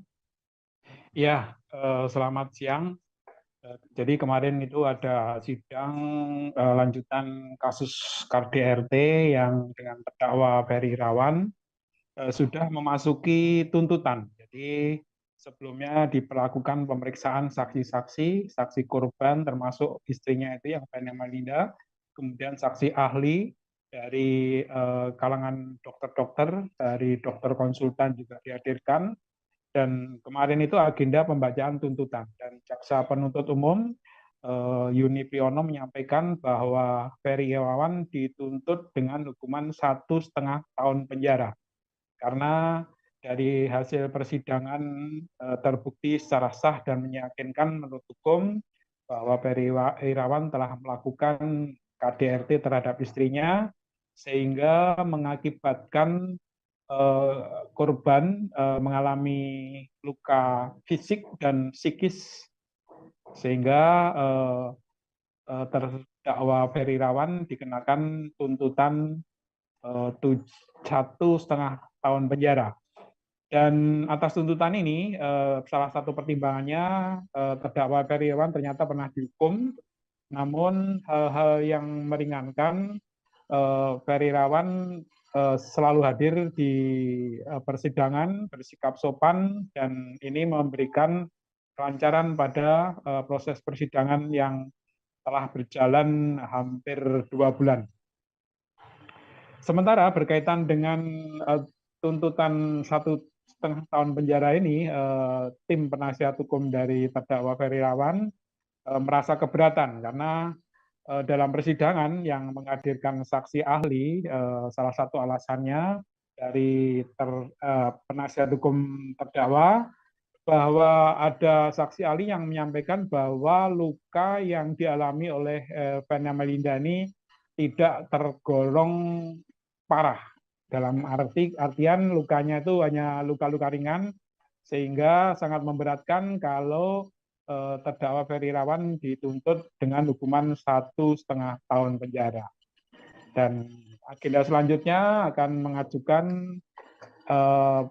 Ya, selamat siang. Jadi kemarin itu ada sidang lanjutan kasus KDRT yang dengan terdakwa Ferry Irawan sudah memasuki tuntutan. Jadi sebelumnya diperlakukan pemeriksaan saksi-saksi, saksi korban termasuk istrinya itu yang Vena Melinda, kemudian saksi ahli dari kalangan dokter-dokter, dari dokter konsultan juga dihadirkan, dan kemarin itu agenda pembacaan tuntutan. Dan Jaksa Penuntut Umum Yuni Priyono menyampaikan bahwa Ferry Irawan dituntut dengan hukuman 1,5 tahun penjara. Karena dari hasil persidangan terbukti secara sah dan meyakinkan menurut hukum bahwa Ferry Irawan telah melakukan KDRT terhadap istrinya sehingga mengakibatkan korban mengalami luka fisik dan psikis sehingga terdakwa Ferry Irawan dikenakan tuntutan 1,5 tahun penjara. Dan atas tuntutan ini, salah satu pertimbangannya terdakwa Ferry Irawan ternyata pernah dihukum, namun hal-hal yang meringankan, Ferry Irawan selalu hadir di persidangan, bersikap sopan, dan ini memberikan kelancaran pada proses persidangan yang telah berjalan hampir 2 bulan. Sementara berkaitan dengan tuntutan 1,5 tahun penjara ini, tim penasihat hukum dari terdakwa Ferry Irawan merasa keberatan karena dalam persidangan yang menghadirkan saksi ahli, salah satu alasannya dari penasihat hukum terdakwa bahwa ada saksi ahli yang menyampaikan bahwa luka yang dialami oleh Vena Melinda ini tidak tergolong parah, dalam artian lukanya itu hanya luka-luka ringan, sehingga sangat memberatkan kalau terdakwa Ferry Irawan dituntut dengan hukuman 1,5 tahun penjara. Dan agenda selanjutnya akan mengajukan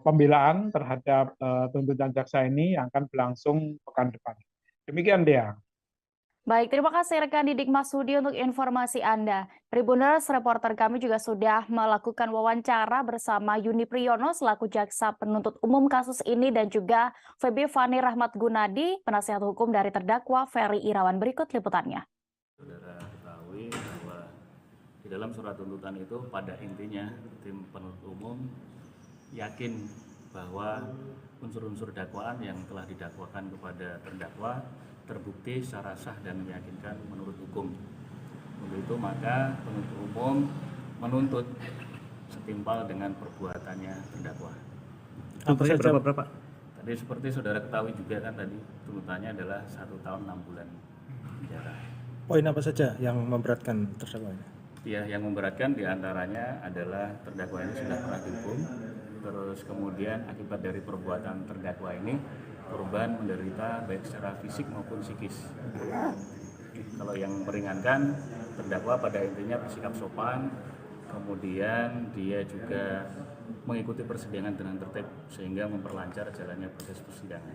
pembelaan terhadap tuntutan jaksa ini yang akan berlangsung pekan depan. Demikian, Dea. Baik, terima kasih rekan Didik Mashudi untuk informasi Anda. Tribuners, reporter kami juga sudah melakukan wawancara bersama Yuni Priyono selaku Jaksa Penuntut Umum kasus ini dan juga Feby Fani Rahmat Gunadi, penasihat hukum dari terdakwa Ferry Irawan. Berikut liputannya. Saudara ketahui bahwa di Di dalam surat tuntutan itu pada intinya tim penuntut umum yakin bahwa unsur-unsur dakwaan yang telah didakwakan kepada terdakwa terbukti secara sah dan meyakinkan menurut hukum. Untuk itu maka penuntut umum menuntut setimpal dengan perbuatannya terdakwa. Tuntutannya berapa? Tadi seperti saudara ketahui juga kan tadi tuntutannya adalah 1 tahun 6 bulan penjara. Poin apa saja yang memberatkan terdakwa ini? Ya, yang memberatkan diantaranya adalah terdakwa ini sudah pernah dihukum, terus kemudian akibat dari perbuatan terdakwa ini korban menderita baik secara fisik maupun psikis. Kalau yang meringankan, terdakwa pada intinya bersikap sopan, kemudian dia juga mengikuti persidangan dengan tertib sehingga memperlancar jalannya proses persidangan.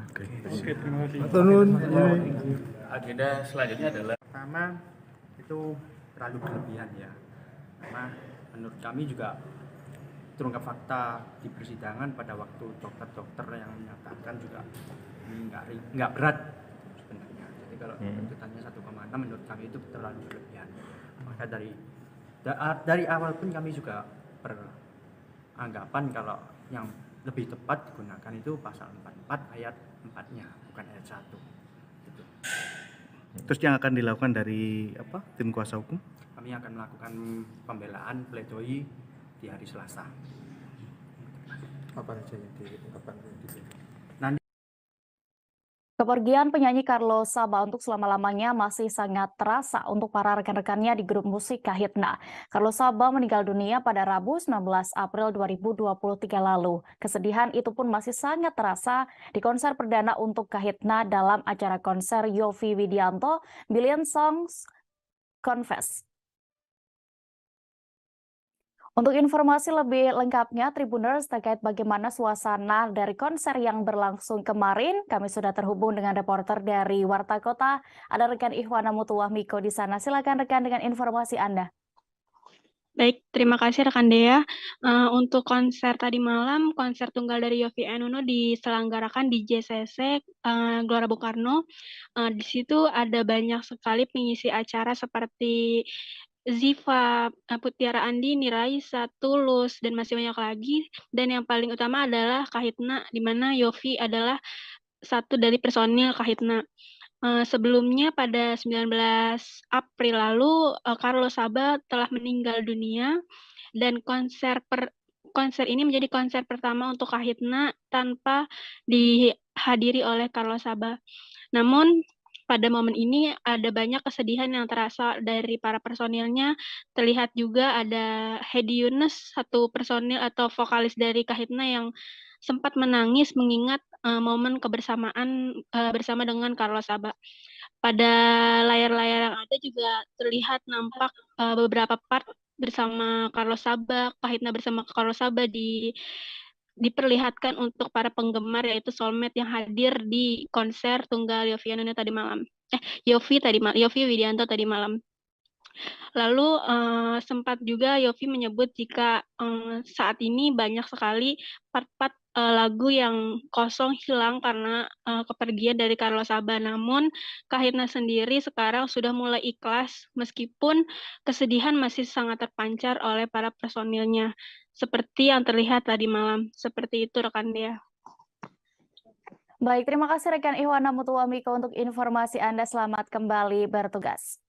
Oke, terima kasih. Agenda selanjutnya adalah Pertama itu terlalu berlebihan ya, karena menurut kami juga terungkap fakta di persidangan pada waktu dokter-dokter yang menyatakan juga ini nggak berat sebenarnya. Jadi kalau tuntutannya 1,6 menurut kami itu terlalu berlebihan. Maka dari awal pun kami juga beranggapan kalau yang lebih tepat digunakan itu pasal 44 ayat 4-nya, bukan ayat 1. Gitu. Terus yang akan dilakukan dari tim kuasa hukum? Kami akan melakukan pembelaan pledoi di hari Selasa. Apa saja yang diungkapkan? Kepergian penyanyi Carlos Saba untuk selama-lamanya masih sangat terasa untuk para rekan-rekannya di grup musik Kahitna. Carlos Saba meninggal dunia pada Rabu 19 April 2023 lalu. Kesedihan itu pun masih sangat terasa di konser perdana untuk Kahitna dalam acara konser Yovie Widianto Billion Songs Confess. Untuk informasi lebih lengkapnya Tribuners terkait bagaimana suasana dari konser yang berlangsung kemarin, kami sudah terhubung dengan reporter dari Warta Kota, ada rekan Ihwana Mutuwah Miko di sana. Silakan rekan dengan informasi Anda. Baik, terima kasih rekan Dea. Untuk konser tadi malam, konser tunggal dari Yovie Uno diselenggarakan di JCC Gelora Bung Karno. Di situ ada banyak sekali pengisi acara seperti Ziva, Putiara Andi, Niraisa, Tulus, dan masih banyak lagi. Dan yang paling utama adalah Kahitna, di mana Yovie adalah satu dari personil Kahitna. Sebelumnya pada 19 April lalu, Carlos Saba telah meninggal dunia, dan konser ini menjadi konser pertama untuk Kahitna tanpa dihadiri oleh Carlos Saba. Namun, pada momen ini ada banyak kesedihan yang terasa dari para personilnya. Terlihat juga ada Hedi Yunus, satu personil atau vokalis dari Kahitna yang sempat menangis mengingat momen kebersamaan bersama dengan Carlos Saba. Pada layar-layar yang ada juga terlihat nampak beberapa part bersama Carlos Saba, Kahitna bersama Carlos Saba diperlihatkan untuk para penggemar, yaitu soulmate yang hadir di konser tunggal Yovie Uno tadi malam. Yovie Widianto tadi malam. Lalu sempat juga Yovie menyebut jika saat ini banyak sekali part-part lagu yang kosong hilang karena kepergian dari Carlos Saba. Namun Kahitna sendiri sekarang sudah mulai ikhlas meskipun kesedihan masih sangat terpancar oleh para personilnya. Seperti yang terlihat tadi malam. Seperti itu rekan Dea. Baik, terima kasih rekan Ihwana Mutuwah Miko untuk informasi Anda. Selamat kembali bertugas.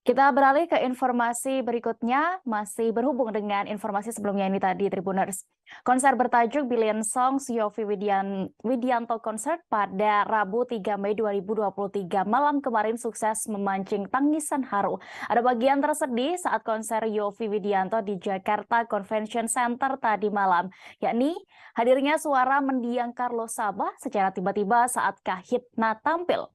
Kita beralih ke informasi berikutnya, masih berhubung dengan informasi sebelumnya ini tadi Tribuners. Konser bertajuk Billion Songs Yovie Widianto Concert pada Rabu 3 Mei 2023 malam kemarin sukses memancing tangisan haru. Ada bagian tersedih saat konser Yovie Widianto di Jakarta Convention Center tadi malam, yakni hadirnya suara mendiang Carlos Saba secara tiba-tiba saat Kahitna tampil.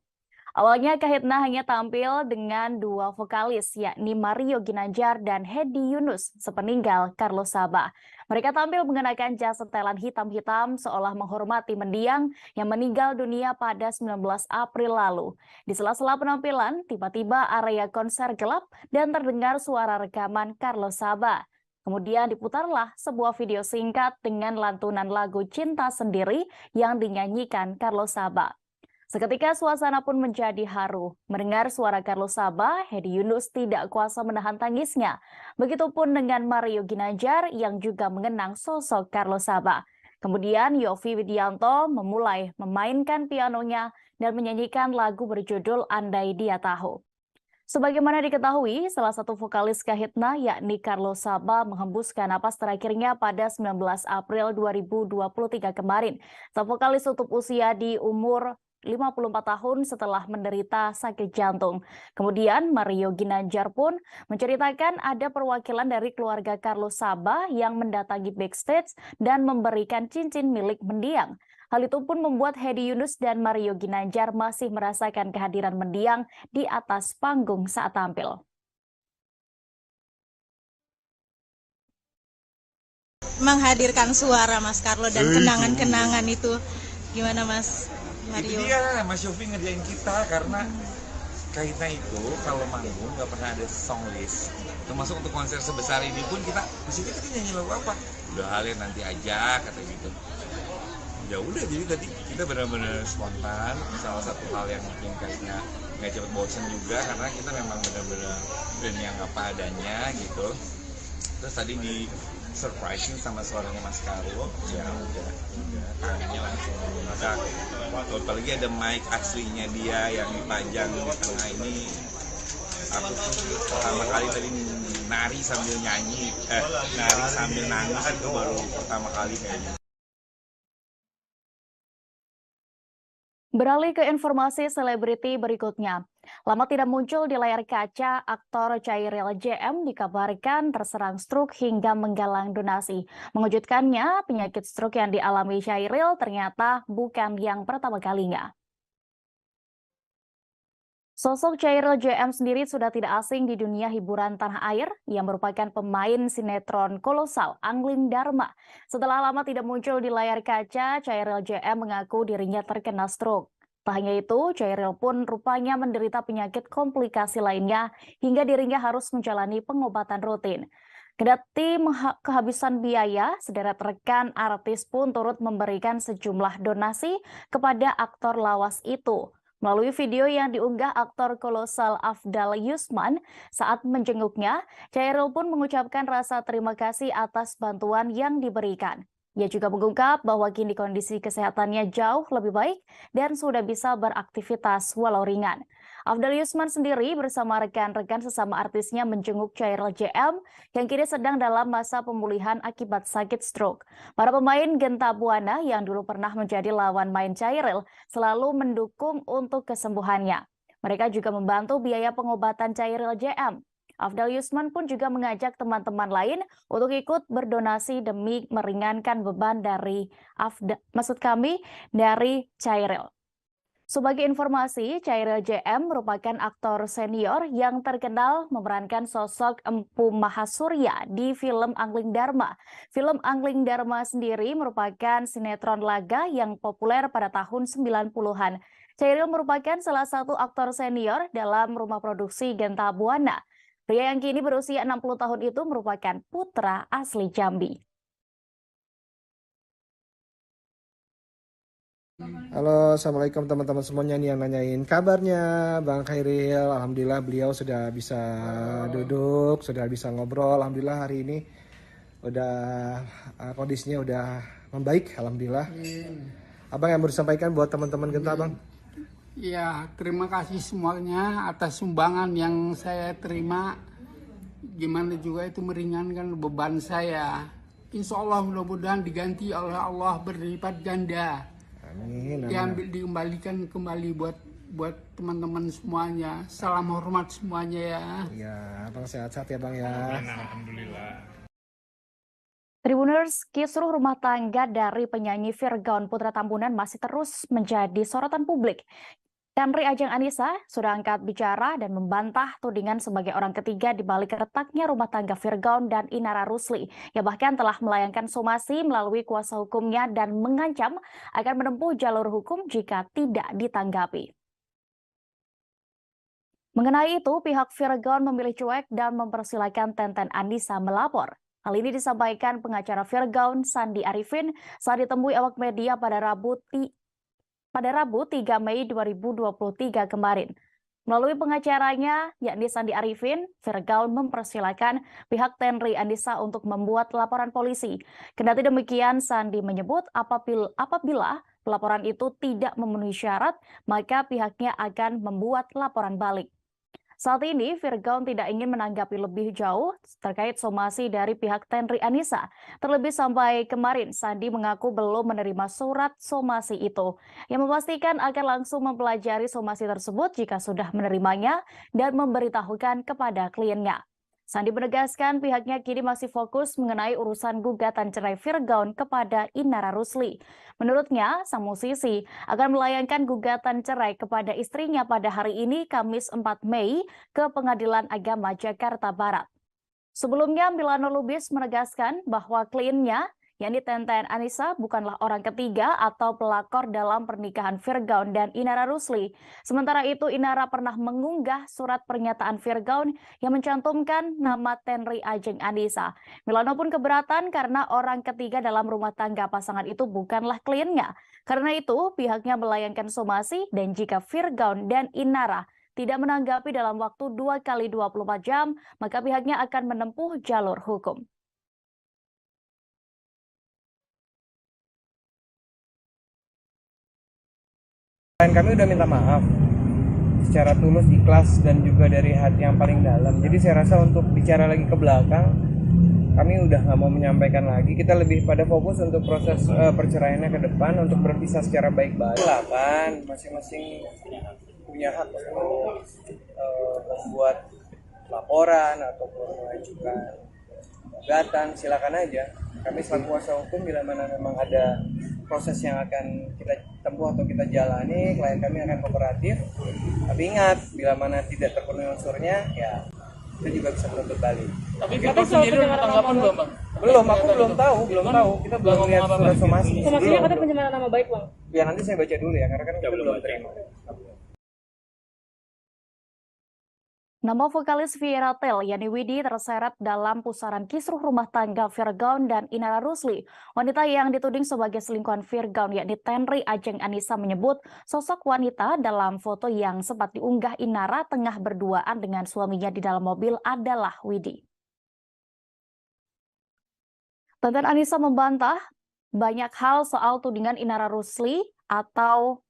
Awalnya Kahitna hanya tampil dengan dua vokalis, yakni Mario Ginanjar dan Hedi Yunus, sepeninggal Carlos Saba. Mereka tampil mengenakan jas setelan hitam-hitam seolah menghormati mendiang yang meninggal dunia pada 19 April lalu. Di sela-sela penampilan, tiba-tiba area konser gelap dan terdengar suara rekaman Carlos Saba. Kemudian diputarlah sebuah video singkat dengan lantunan lagu Cinta Sendiri yang dinyanyikan Carlos Saba. Seketika suasana pun menjadi haru. Mendengar suara Carlos Sabaah, Hedi Yunus tidak kuasa menahan tangisnya. Begitupun dengan Mario Ginanjar yang juga mengenang sosok Carlos Sabaah. Kemudian Yovie Widianto memulai memainkan pianonya dan menyanyikan lagu berjudul Andai Dia Tahu. Sebagaimana diketahui, salah satu vokalis Kahitna yakni Carlos Sabaah menghembuskan napas terakhirnya pada 19 April 2023 kemarin. Sang vokalis tutup usia di umur 54 tahun setelah menderita sakit jantung. Kemudian Mario Ginanjar pun menceritakan ada perwakilan dari keluarga Carlos Sabaah yang mendatangi backstage dan memberikan cincin milik mendiang. Hal itu pun membuat Hedi Yunus dan Mario Ginanjar masih merasakan kehadiran mendiang di atas panggung saat tampil. Menghadirkan suara Mas Carlo dan kenangan-kenangan itu gimana Mas Mario? Itu dia Mas Yovie ngerjain kita karena Kahitna itu kalau manggung nggak pernah ada song list. Termasuk untuk konser sebesar ini pun kita disini kita nyanyi lagu apa? Udah halnya nanti aja kata gitu. Ya udah jadi tadi kita benar-benar spontan. Salah satu hal yang mungkin Kahitna nggak cepet bosen juga karena kita memang benar-benar band yang apa adanya gitu. Terus tadi di surprising sama suaranya Mas Carlo, ya udah tangannya langsung meledak. Apalagi ada mic aslinya dia yang dipajang di tengah ini. Aku tuh pertama kali tadi nari sambil nyanyi, nari sambil nangis itu baru pertama kali kayaknya. Beralih ke informasi selebriti berikutnya. Lama tidak muncul di layar kaca, aktor Chairil JM dikabarkan terserang stroke hingga menggalang donasi. Mengejutkannya, penyakit stroke yang dialami Chairil ternyata bukan yang pertama kalinya. Sosok Chairil JM sendiri sudah tidak asing di dunia hiburan tanah air. Ia merupakan pemain sinetron kolosal Angling Dharma. Setelah lama tidak muncul di layar kaca, Chairil JM mengaku dirinya terkena stroke. Tak hanya itu, Chairil pun rupanya menderita penyakit komplikasi lainnya hingga dirinya harus menjalani pengobatan rutin. Kendati kehabisan biaya, sederet rekan artis pun turut memberikan sejumlah donasi kepada aktor lawas itu. Melalui video yang diunggah aktor kolosal Afdal Yusman saat menjenguknya, Chairil pun mengucapkan rasa terima kasih atas bantuan yang diberikan. Ia juga mengungkap bahwa kini kondisi kesehatannya jauh lebih baik dan sudah bisa beraktivitas walau ringan. Afdal Yusman sendiri bersama rekan-rekan sesama artisnya menjenguk Chairil JM yang kini sedang dalam masa pemulihan akibat sakit stroke. Para pemain Genta Buana yang dulu pernah menjadi lawan main Chairil selalu mendukung untuk kesembuhannya. Mereka juga membantu biaya pengobatan Chairil JM. Afdal Yusman pun juga mengajak teman-teman lain untuk ikut berdonasi demi meringankan beban dari Chairil. Sebagai informasi, Chairil JM merupakan aktor senior yang terkenal memerankan sosok Empu Mahasurya di film Angling Dharma. Film Angling Dharma sendiri merupakan sinetron laga yang populer pada tahun 90-an. Chairil merupakan salah satu aktor senior dalam rumah produksi Genta Buana. Pria yang kini berusia 60 tahun itu merupakan putra asli Jambi. Halo, assalamualaikum teman-teman semuanya nih yang nanyain kabarnya Bang Khairil. Alhamdulillah beliau sudah bisa duduk, sudah bisa ngobrol. Alhamdulillah hari ini udah kondisinya udah membaik. Alhamdulillah. Abang yang mau disampaikan buat teman-teman Genta, Bang? Ya, terima kasih semuanya atas sumbangan yang saya terima. Gimana juga itu meringankan beban saya. Insya Allah mudah-mudahan diganti oleh Allah berlipat ganda. Amin, amin. Yang dikembalikan kembali buat teman-teman semuanya. Salam hormat semuanya ya. Ya, Bang sehat-sehat ya Bang ya. Alhamdulillah. Tribuners, kisruh rumah tangga dari penyanyi Virgaun Putra Tambunan masih terus menjadi sorotan publik. Kanri Ajeng Anissa sudah angkat bicara dan membantah tudingan sebagai orang ketiga di balik retaknya rumah tangga Virgaun dan Inara Rusli, yang bahkan telah melayangkan somasi melalui kuasa hukumnya dan mengancam akan menempuh jalur hukum jika tidak ditanggapi. Mengenai itu, pihak Virgaun memilih cuek dan mempersilahkan Tenten Anissa melapor. Hal ini disampaikan pengacara Virgaun Sandi Arifin saat ditemui awak media pada Rabu pada Rabu 3 Mei 2023 kemarin. Melalui pengacaranya, yakni Sandi Arifin, Firgaun mempersilahkan pihak Tenri Andisa untuk membuat laporan polisi. Kendati demikian, Sandi menyebut apabila pelaporan itu tidak memenuhi syarat, maka pihaknya akan membuat laporan balik. Saat ini, Firgaun tidak ingin menanggapi lebih jauh terkait somasi dari pihak Tenri Andisa. Terlebih sampai kemarin, Sandi mengaku belum menerima surat somasi itu, yang memastikan akan langsung mempelajari somasi tersebut jika sudah menerimanya dan memberitahukan kepada kliennya. Sandi menegaskan pihaknya kini masih fokus mengenai urusan gugatan cerai Firgaun kepada Inara Rusli. Menurutnya, sang musisi akan melayangkan gugatan cerai kepada istrinya pada hari ini, Kamis 4 Mei, ke Pengadilan Agama Jakarta Barat. Sebelumnya, Milano Lubis menegaskan bahwa kliennya, yakni Tenten Anissa, bukanlah orang ketiga atau pelakor dalam pernikahan Firgaun dan Inara Rusli. Sementara itu, Inara pernah mengunggah surat pernyataan Firgaun yang mencantumkan nama Tenri Ajeng Anissa. Milano pun keberatan karena orang ketiga dalam rumah tangga pasangan itu bukanlah kliennya. Karena itu, pihaknya melayangkan somasi dan jika Firgaun dan Inara tidak menanggapi dalam waktu 2 kali 24 jam, maka pihaknya akan menempuh jalur hukum. Dan kami udah minta maaf secara tulus, ikhlas, dan juga dari hati yang paling dalam. Jadi saya rasa untuk bicara lagi ke belakang, kami udah nggak mau menyampaikan lagi. Kita lebih pada fokus untuk proses perceraiannya ke depan, untuk berpisah secara baik-baik. Silakan, masing-masing punya hak untuk membuat laporan ataupun mengajukan gugatan, silakan aja. Kami selaku kuasa hukum, bila mana memang ada proses yang akan kita tempuh atau kita jalani, klien kami akan kooperatif. Tapi ingat, bila mana tidak terpenuhi unsurnya, ya kita juga bisa menuntut balik. Tapi Bapak sendiri udah tanggapan belum, Bang? Belum, aku belum tahu. Kita belum lihat surat somasi. Somasinya katanya pencemaran nama baik, Bang. Ya nanti saya baca dulu ya, karena kan kita belum terima. Nama vokalis Vieratel, yakni Widi, terseret dalam pusaran kisruh rumah tangga Firgaun dan Inara Rusli. Wanita yang dituding sebagai selingkuhan Firgaun, yakni Tenri Ajeng Anissa, menyebut sosok wanita dalam foto yang sempat diunggah Inara tengah berduaan dengan suaminya di dalam mobil adalah Widi. Tenten Anissa membantah banyak hal soal tudingan Inara Rusli atau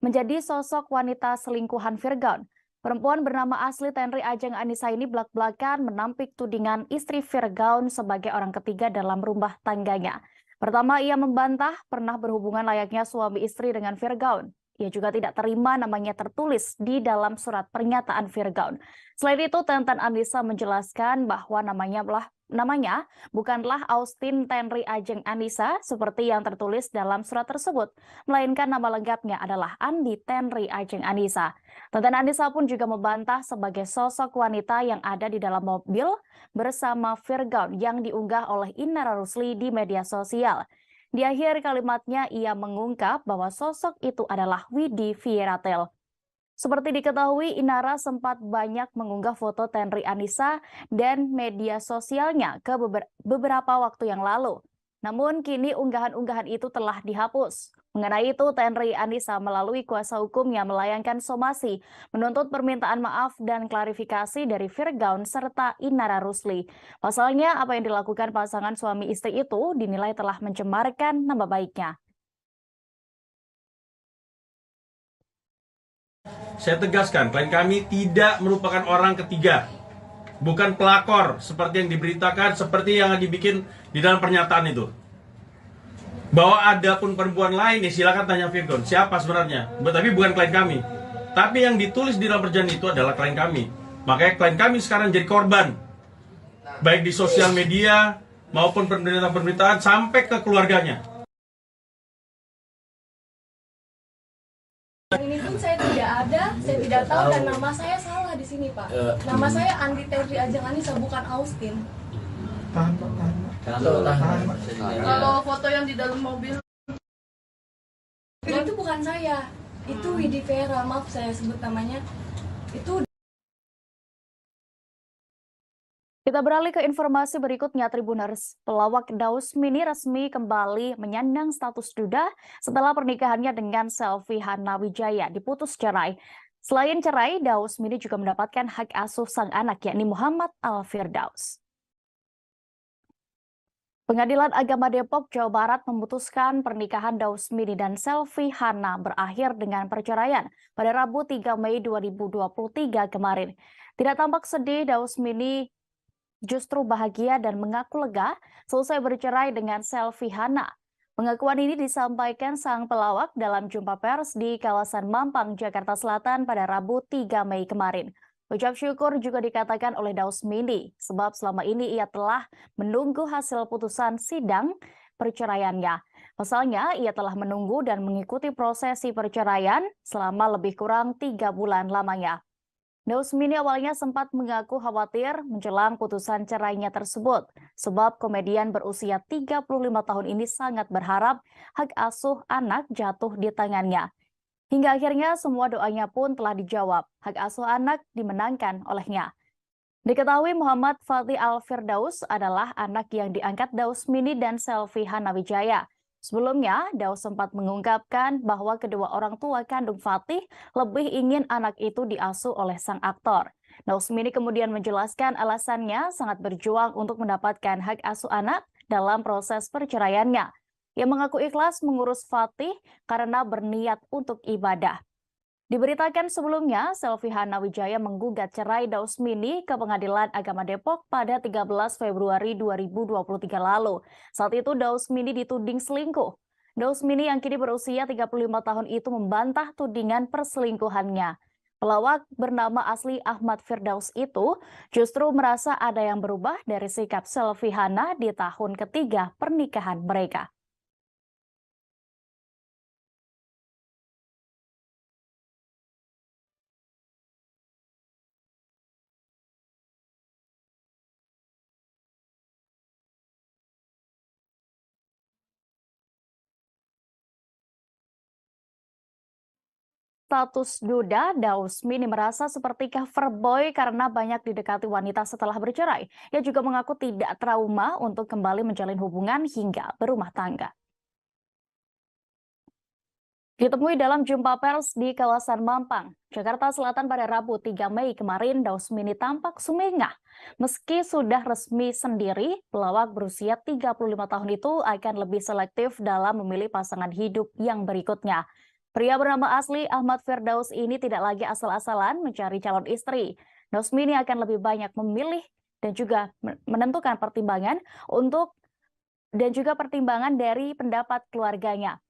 menjadi sosok wanita selingkuhan Firgaun. Perempuan bernama asli Tenri Ajeng Anissa ini belak-belakan menampik tudingan istri Firgaun sebagai orang ketiga dalam rumah tangganya. Pertama, ia membantah pernah berhubungan layaknya suami istri dengan Firgaun. Ia juga tidak terima namanya tertulis di dalam surat pernyataan Firgaun. Selain itu, Tenten Anissa menjelaskan bahwa namanya bukanlah Austin Tenri Ajeng Anissa seperti yang tertulis dalam surat tersebut, melainkan nama lengkapnya adalah Andi Tenri Ajeng Anissa. Tenten Anissa pun juga membantah sebagai sosok wanita yang ada di dalam mobil bersama Firgaun yang diunggah oleh Inara Rusli di media sosial. Di akhir kalimatnya, ia mengungkap bahwa sosok itu adalah Widi Vieratel. Seperti diketahui, Inara sempat banyak mengunggah foto Tenri Anissa dan media sosialnya ke beberapa waktu yang lalu. Namun kini unggahan-unggahan itu telah dihapus. Mengenai itu, Tenri Anissa melalui kuasa hukumnya melayangkan somasi, menuntut permintaan maaf dan klarifikasi dari Firgaun serta Inara Rusli. Pasalnya, apa yang dilakukan pasangan suami istri itu dinilai telah mencemarkan nama baiknya. Saya tegaskan, klien kami tidak merupakan orang ketiga. Bukan pelakor seperti yang diberitakan, seperti yang dibikin di dalam pernyataan itu. Bahwa ada pun perempuan lain, ya silakan tanya Firgaun, siapa sebenarnya. Tapi bukan klien kami. Tapi yang ditulis di dalam perjanjian itu adalah klien kami. Makanya klien kami sekarang jadi korban. Baik di sosial media maupun pemberitaan-pemberitaan sampai ke keluarganya. Ini pun saya tidak ada, saya tidak tahu, dan nama saya salah di sini, Pak. Nama saya Andi Tenri Ajeng Anissa, bukan Austin. Kalau foto yang di dalam mobil itu bukan saya, itu Widi Vera, maaf saya sebut namanya. Itu Kita beralih ke informasi berikutnya, Tribuners. Pelawak Daus Mini resmi kembali menyandang status duda setelah pernikahannya dengan Selvi Hana Wijaya diputus cerai. Selain cerai, Daus Mini juga mendapatkan hak asuh sang anak, yakni Muhammad Al-Firdaus. Pengadilan Agama Depok, Jawa Barat memutuskan pernikahan Daus Mini dan Selvi Hana berakhir dengan perceraian pada Rabu 3 Mei 2023 kemarin. Tidak tampak sedih, Daus Mini justru bahagia dan mengaku lega selesai bercerai dengan Selvi Hana. Pengakuan ini disampaikan sang pelawak dalam jumpa pers di kawasan Mampang, Jakarta Selatan pada Rabu 3 Mei kemarin. Ucap syukur juga dikatakan oleh Daus Mini, sebab selama ini ia telah menunggu hasil putusan sidang perceraiannya. Pasalnya, ia telah menunggu dan mengikuti prosesi perceraian selama lebih kurang 3 bulan lamanya. Daus Mini awalnya sempat mengaku khawatir menjelang putusan cerainya tersebut, sebab komedian berusia 35 tahun ini sangat berharap hak asuh anak jatuh di tangannya. Hingga akhirnya semua doanya pun telah dijawab, hak asuh anak dimenangkan olehnya. Diketahui Muhammad Fatih Al-Firdaus adalah anak yang diangkat Daus Mini dan Selvi Hana Wijaya. Sebelumnya, Daus sempat mengungkapkan bahwa kedua orang tua kandung Fatih lebih ingin anak itu diasuh oleh sang aktor. Daus Mini kemudian menjelaskan alasannya sangat berjuang untuk mendapatkan hak asuh anak dalam proses perceraiannya. Ia mengaku ikhlas mengurus Fatih karena berniat untuk ibadah. Diberitakan sebelumnya, Selvi Hana Wijaya menggugat cerai Daus Mini ke Pengadilan Agama Depok pada 13 Februari 2023 lalu. Saat itu Daus Mini dituding selingkuh. Daus Mini yang kini berusia 35 tahun itu membantah tudingan perselingkuhannya. Pelawak bernama asli Ahmad Firdaus itu justru merasa ada yang berubah dari sikap Selvi Hana di tahun ketiga pernikahan mereka. Status duda, Daus Mini merasa seperti cover boy karena banyak didekati wanita setelah bercerai. Ia juga mengaku tidak trauma untuk kembali menjalin hubungan hingga berumah tangga. Ditemui dalam jumpa pers di kawasan Mampang, Jakarta Selatan pada Rabu 3 Mei kemarin, Daus Mini tampak sumringah. Meski sudah resmi sendiri, pelawak berusia 35 tahun itu akan lebih selektif dalam memilih pasangan hidup yang berikutnya. Pria bernama asli Ahmad Firdaus ini tidak lagi asal-asalan mencari calon istri. Daus Mini akan lebih banyak memilih dan juga menentukan pertimbangan pertimbangan dari pendapat keluarganya.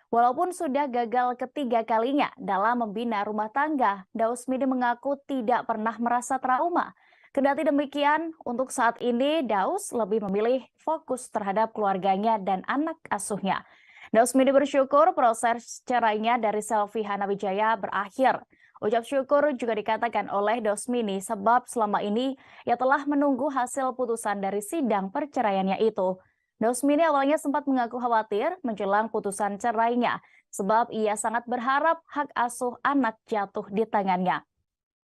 Walaupun sudah gagal ketiga kalinya dalam membina rumah tangga, Daus Mini mengaku tidak pernah merasa trauma. Kendati demikian, untuk saat ini Daus lebih memilih fokus terhadap keluarganya dan anak asuhnya. Daus Mini bersyukur proses cerainya dari Selvi Hana Wijaya berakhir. Ucap syukur juga dikatakan oleh Daus Mini sebab selama ini ia telah menunggu hasil putusan dari sidang perceraiannya itu. Daus Mini awalnya sempat mengaku khawatir menjelang putusan cerainya sebab ia sangat berharap hak asuh anak jatuh di tangannya.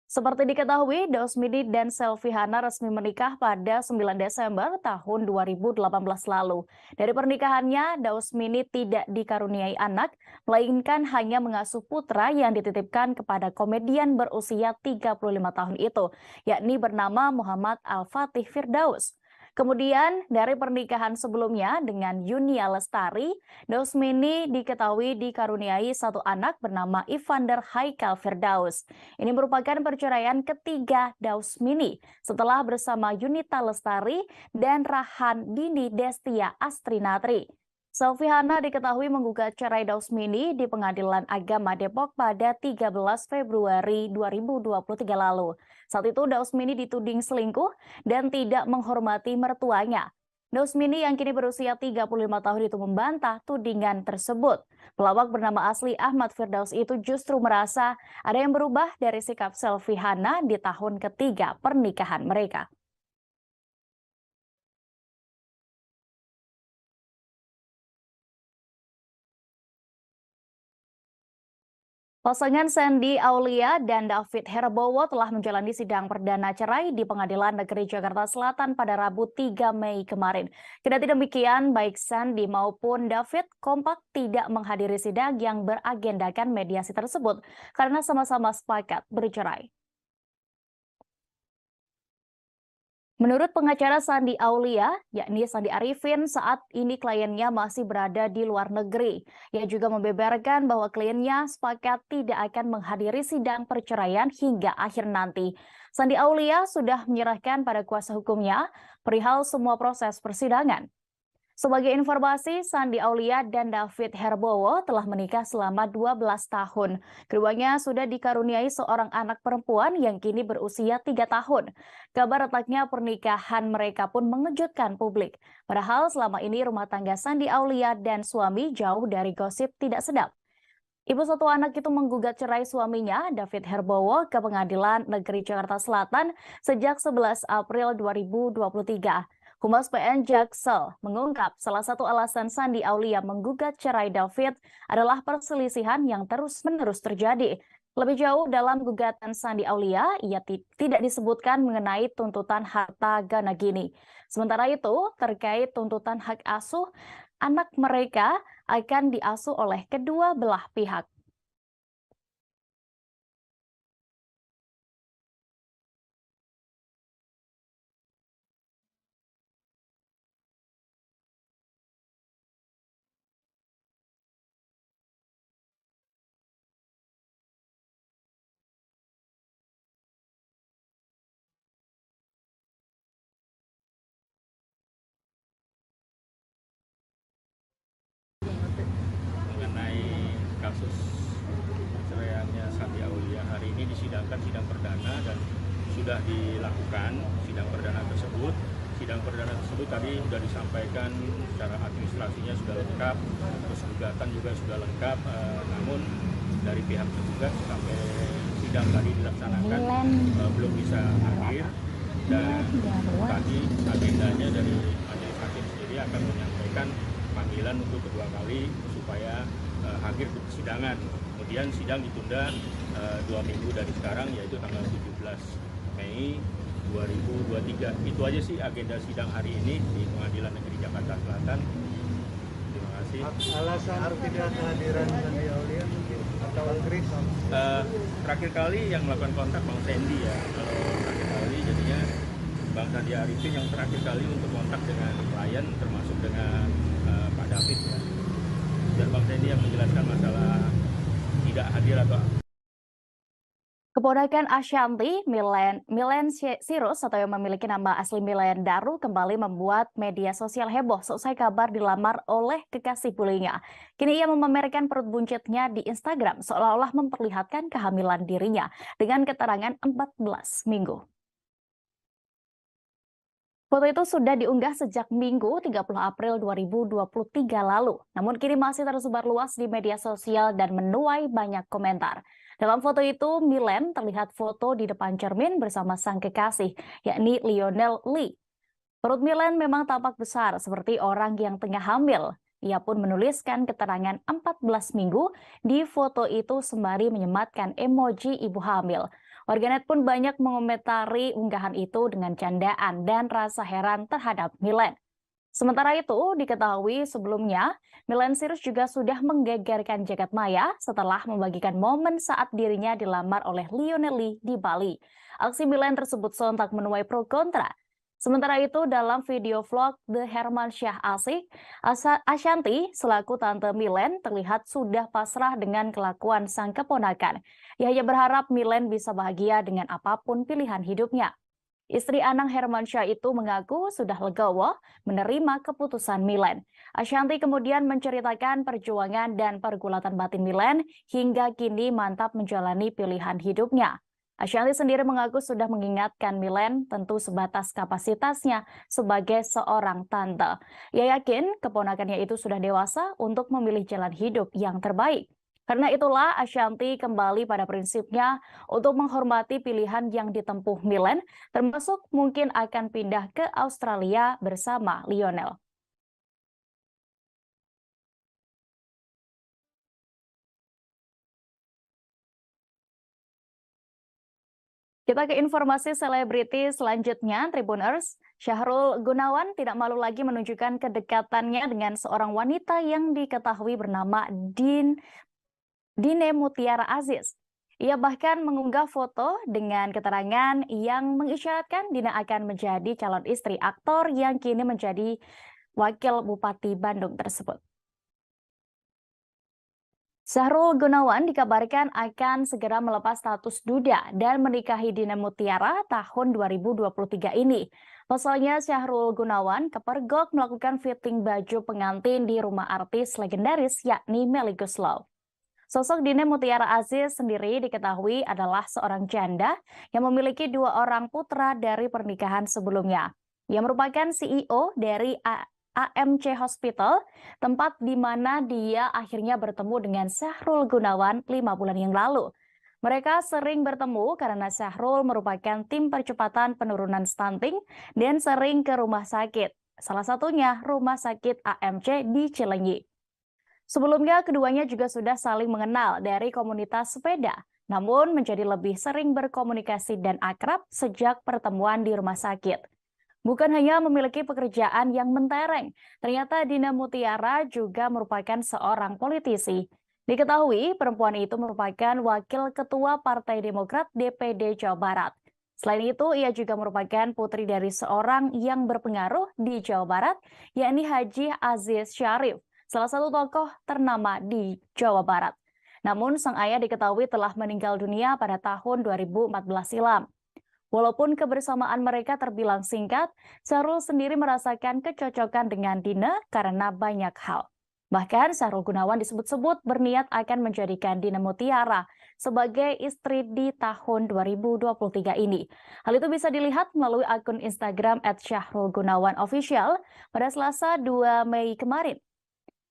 Seperti diketahui, Daus Mini dan Selvi Hana resmi menikah pada 9 Desember tahun 2018 lalu. Dari pernikahannya, Daus Mini tidak dikaruniai anak, melainkan hanya mengasuh putra yang dititipkan kepada komedian berusia 35 tahun itu, yakni bernama Muhammad Al-Fatih Firdaus. Kemudian dari pernikahan sebelumnya dengan Yunia Lestari, Daus Mini diketahui dikaruniai satu anak bernama Ivander Haikal Firdaus. Ini merupakan perceraian ketiga Daus Mini setelah bersama Yunita Lestari dan Rahan Dini Destia Astrinatri. Selvi Hana diketahui menggugat cerai Daus Mini di Pengadilan Agama Depok pada 13 Februari 2023 lalu. Saat itu Daus Mini dituding selingkuh dan tidak menghormati mertuanya. Daus Mini yang kini berusia 35 tahun itu membantah tudingan tersebut. Pelawak bernama asli Ahmad Firdaus itu justru merasa ada yang berubah dari sikap Selvi Hana di tahun ketiga pernikahan mereka. Pasangan Sandy Aulia dan David Herbowo telah menjalani sidang perdana cerai di Pengadilan Negeri Jakarta Selatan pada Rabu 3 Mei kemarin. Kendati demikian, baik Sandy maupun David kompak tidak menghadiri sidang yang beragendakan mediasi tersebut karena sama-sama sepakat bercerai. Menurut pengacara Sandy Aulia, yakni Sandi Arifin, saat ini kliennya masih berada di luar negeri. Ia juga membeberkan bahwa kliennya sepakat tidak akan menghadiri sidang perceraian hingga akhir nanti. Sandi Aulia sudah menyerahkan pada kuasa hukumnya perihal semua proses persidangan. Sebagai informasi, Sandi Aulia dan David Herbowo telah menikah selama 12 tahun. Keduanya sudah dikaruniai seorang anak perempuan yang kini berusia 3 tahun. Kabar retaknya pernikahan mereka pun mengejutkan publik. Padahal selama ini rumah tangga Sandi Aulia dan suami jauh dari gosip tidak sedap. Ibu satu anak itu menggugat cerai suaminya, David Herbowo, ke Pengadilan Negeri Jakarta Selatan sejak 11 April 2023. Humas PN Jaksel mengungkap salah satu alasan Sandi Aulia menggugat cerai David adalah perselisihan yang terus-menerus terjadi. Lebih jauh dalam gugatan Sandi Aulia, ia tidak disebutkan mengenai tuntutan harta gana gini. Sementara itu, terkait tuntutan hak asuh, anak mereka akan diasuh oleh kedua belah pihak. Mengenai kasus perceraiannya Sandi Aulia, hari ini disidangkan sidang perdana dan sudah dilakukan sidang perdana tersebut. Sidang perdana tersebut tadi sudah disampaikan secara administrasinya sudah lengkap, terus gugatan juga sudah lengkap, namun dari pihak tergugat sampai sidang tadi dilaksanakan belum bisa hadir, dan tadi agendanya dari majelis hakim sendiri akan menyampaikan panggilan untuk kedua kali supaya hadir ke persidangan. Kemudian sidang ditunda 2 minggu dari sekarang, yaitu tanggal 17 Mei 2023. Itu aja sih agenda sidang hari ini di Pengadilan Negeri Jakarta Selatan. Terima kasih. Alasan tidak kehadiran Sandi Aulia mungkin atau Chris? Terakhir kali yang melakukan kontak Bang Sandy ya. Kalau terakhir kali jadinya Bang Sandi Arifin yang terakhir kali untuk kontak dengan klien, termasuk dengan Pak David ya. Dan Bang Sandy yang menjelaskan masalah tidak hadir atau Keponakan Ashanti, Milen Sirus atau yang memiliki nama asli Milen Daru kembali membuat media sosial heboh seusai kabar dilamar oleh kekasih bullyingnya. Kini ia memamerkan perut buncitnya di Instagram seolah-olah memperlihatkan kehamilan dirinya dengan keterangan 14 minggu. Foto itu sudah diunggah sejak Minggu 30 April 2023 lalu, namun kini masih tersebar luas di media sosial dan menuai banyak komentar. Dalam foto itu, Milen terlihat foto di depan cermin bersama sang kekasih, yakni Lionel Lee. Perut Milen memang tampak besar seperti orang yang tengah hamil. Ia pun menuliskan keterangan 14 minggu di foto itu sembari menyematkan emoji ibu hamil. Warganet pun banyak mengomentari unggahan itu dengan candaan dan rasa heran terhadap Milen. Sementara itu, diketahui sebelumnya, Milen Sirus juga sudah menggegerkan jagat maya setelah membagikan momen saat dirinya dilamar oleh Lionel Lee di Bali. Aksi Milen tersebut sontak menuai pro kontra. Sementara itu, dalam video vlog The Hermansyah Asik, Ashanti selaku tante Milen terlihat sudah pasrah dengan kelakuan sang keponakan. Ia hanya berharap Milen bisa bahagia dengan apapun pilihan hidupnya. Istri Anang Hermansyah itu mengaku sudah legowo menerima keputusan Milen. Ashanti kemudian menceritakan perjuangan dan pergulatan batin Milen hingga kini mantap menjalani pilihan hidupnya. Ashanti sendiri mengaku sudah mengingatkan Milen tentu sebatas kapasitasnya sebagai seorang tante. Ia yakin keponakannya itu sudah dewasa untuk memilih jalan hidup yang terbaik. Karena itulah Ashanti kembali pada prinsipnya untuk menghormati pilihan yang ditempuh Milen, termasuk mungkin akan pindah ke Australia bersama Lionel. Kita ke informasi selebriti selanjutnya, Tribuners. Syahrul Gunawan tidak malu lagi menunjukkan kedekatannya dengan seorang wanita yang diketahui bernama Dine Mutiara Aziz. Ia bahkan mengunggah foto dengan keterangan yang mengisyaratkan Dina akan menjadi calon istri aktor yang kini menjadi wakil Bupati Bandung tersebut. Syahrul Gunawan dikabarkan akan segera melepas status duda dan menikahi Dina Mutiara tahun 2023 ini. Pasalnya Syahrul Gunawan kepergok melakukan fitting baju pengantin di rumah artis legendaris yakni Melly Goeslaw. Sosok Dina Mutiara Aziz sendiri diketahui adalah seorang janda yang memiliki 2 orang putra dari pernikahan sebelumnya. Ia merupakan CEO dari AMC Hospital, tempat di mana dia akhirnya bertemu dengan Syahrul Gunawan 5 bulan yang lalu. Mereka sering bertemu karena Syahrul merupakan tim percepatan penurunan stunting dan sering ke rumah sakit. Salah satunya rumah sakit AMC di Cilenyi. Sebelumnya keduanya juga sudah saling mengenal dari komunitas sepeda, namun menjadi lebih sering berkomunikasi dan akrab sejak pertemuan di rumah sakit. Bukan hanya memiliki pekerjaan yang mentereng, ternyata Dina Mutiara juga merupakan seorang politisi. Diketahui perempuan itu merupakan wakil ketua Partai Demokrat DPD Jawa Barat. Selain itu, ia juga merupakan putri dari seorang yang berpengaruh di Jawa Barat, yakni Haji Aziz Syarif, salah satu tokoh ternama di Jawa Barat. Namun sang ayah diketahui telah meninggal dunia pada tahun 2014 silam. Walaupun kebersamaan mereka terbilang singkat, Syahrul sendiri merasakan kecocokan dengan Dina karena banyak hal. Bahkan Syahrul Gunawan disebut-sebut berniat akan menjadikan Dina Mutiara sebagai istri di tahun 2023 ini. Hal itu bisa dilihat melalui akun Instagram @syahrulgunawanofficial pada Selasa 2 Mei kemarin.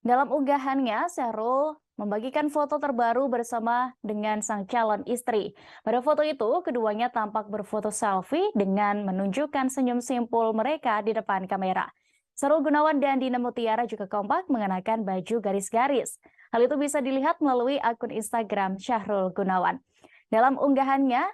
Dalam unggahannya, Syahrul membagikan foto terbaru bersama dengan sang calon istri. Pada foto itu, keduanya tampak berfoto selfie dengan menunjukkan senyum simpul mereka di depan kamera. Syahrul Gunawan dan Dina Mutiara juga kompak mengenakan baju garis-garis. Hal itu bisa dilihat melalui akun Instagram Syahrul Gunawan. Dalam unggahannya,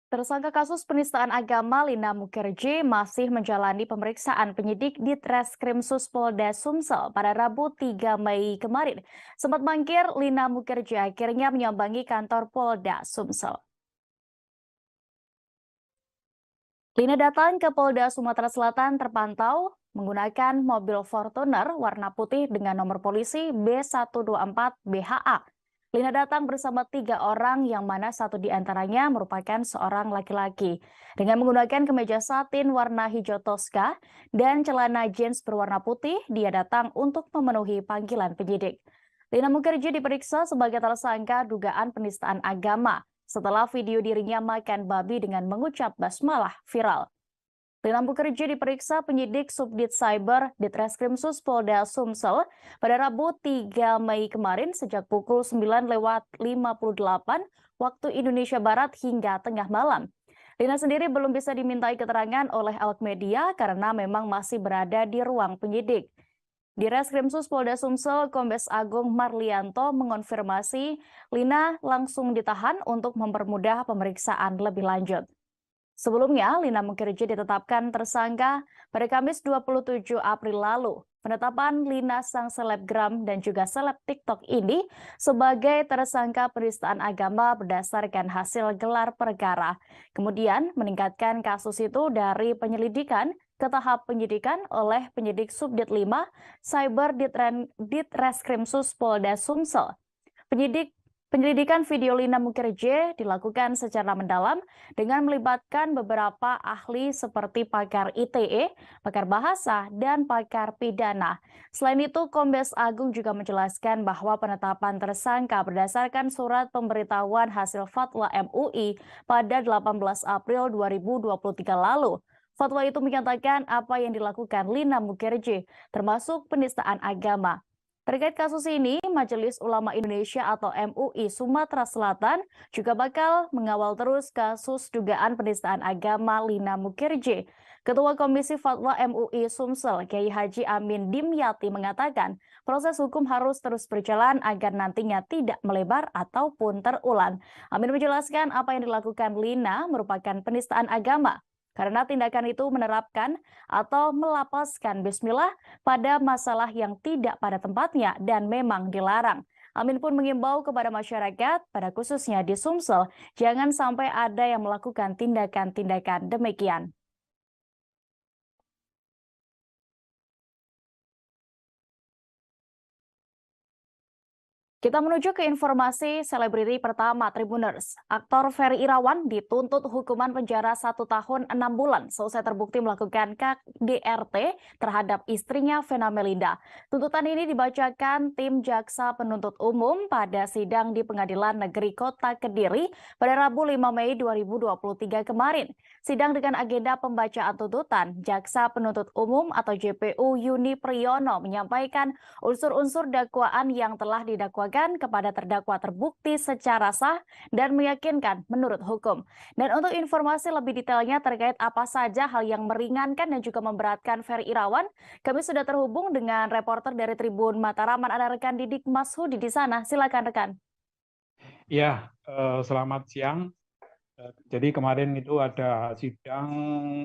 tersangka kasus penistaan agama Lina Mukherjee masih menjalani pemeriksaan penyidik di Treskrimsus Polda Sumsel pada Rabu 3 Mei kemarin. Sempat mangkir, Lina Mukherjee akhirnya menyambangi kantor Polda Sumsel. Lina datang ke Polda Sumatera Selatan terpantau menggunakan mobil Fortuner warna putih dengan nomor polisi B124 BHA. Lina datang bersama 3 orang yang mana satu di antaranya merupakan seorang laki-laki. Dengan menggunakan kemeja satin warna hijau toska dan celana jeans berwarna putih, dia datang untuk memenuhi panggilan penyidik. Lina Mukherjee diperiksa sebagai tersangka dugaan penistaan agama setelah video dirinya makan babi dengan mengucap basmalah viral. Lina Mukherjee diperiksa penyidik Subdit Cyber di Treskrimsus Polda Sumsel pada Rabu 3 Mei kemarin sejak pukul 9:58 waktu Indonesia Barat hingga tengah malam. Lina sendiri belum bisa dimintai keterangan oleh awak media karena memang masih berada di ruang penyidik. Di Treskrimsus Polda Sumsel, Kombes Agung Marlianto mengonfirmasi Lina langsung ditahan untuk mempermudah pemeriksaan lebih lanjut. Sebelumnya, Lina Mukherjee ditetapkan tersangka pada Kamis 27 April lalu. Penetapan Lina sang selebgram dan juga seleb TikTok ini sebagai tersangka penistaan agama berdasarkan hasil gelar perkara. Kemudian meningkatkan kasus itu dari penyelidikan ke tahap penyidikan oleh penyidik Subdit 5 Cyber di Treskrimsus Polda Sumsel. Penyelidikan video Lina Mukherjee dilakukan secara mendalam dengan melibatkan beberapa ahli seperti pakar ITE, pakar bahasa, dan pakar pidana. Selain itu, Kombes Agung juga menjelaskan bahwa penetapan tersangka berdasarkan surat pemberitahuan hasil fatwa MUI pada 18 April 2023 lalu. Fatwa itu menyatakan apa yang dilakukan Lina Mukherjee termasuk penistaan agama. Terkait kasus ini, Majelis Ulama Indonesia atau MUI Sumatera Selatan juga bakal mengawal terus kasus dugaan penistaan agama Lina Mukherjee. Ketua Komisi Fatwa MUI Sumsel, Kiai Haji Amin Dimyati mengatakan proses hukum harus terus berjalan agar nantinya tidak melebar ataupun terulang. Amin menjelaskan apa yang dilakukan Lina merupakan penistaan agama, karena tindakan itu menerapkan atau melapaskan bismillah pada masalah yang tidak pada tempatnya dan memang dilarang. Amin pun mengimbau kepada masyarakat, pada khususnya di Sumsel, jangan sampai ada yang melakukan tindakan-tindakan demikian. Kita menuju ke informasi selebriti pertama Tribuners. Aktor Ferry Irawan dituntut hukuman penjara 1 tahun 6 bulan selesai terbukti melakukan KDRT terhadap istrinya Vena Melinda. Tuntutan ini dibacakan tim Jaksa Penuntut Umum pada sidang di Pengadilan Negeri Kota Kediri pada Rabu 5 Mei 2023 kemarin. Sidang dengan agenda pembacaan tuntutan, Jaksa Penuntut Umum atau JPU Yuni Priyono menyampaikan unsur-unsur dakwaan yang telah didakwakan kepada terdakwa terbukti secara sah dan meyakinkan menurut hukum. Dan untuk informasi lebih detailnya terkait apa saja hal yang meringankan dan juga memberatkan Ferry Irawan, kami sudah terhubung dengan reporter dari Tribun Mataraman, ada rekan Didik Mashudi di sana. Silakan rekan. Ya, selamat siang. Jadi kemarin itu ada sidang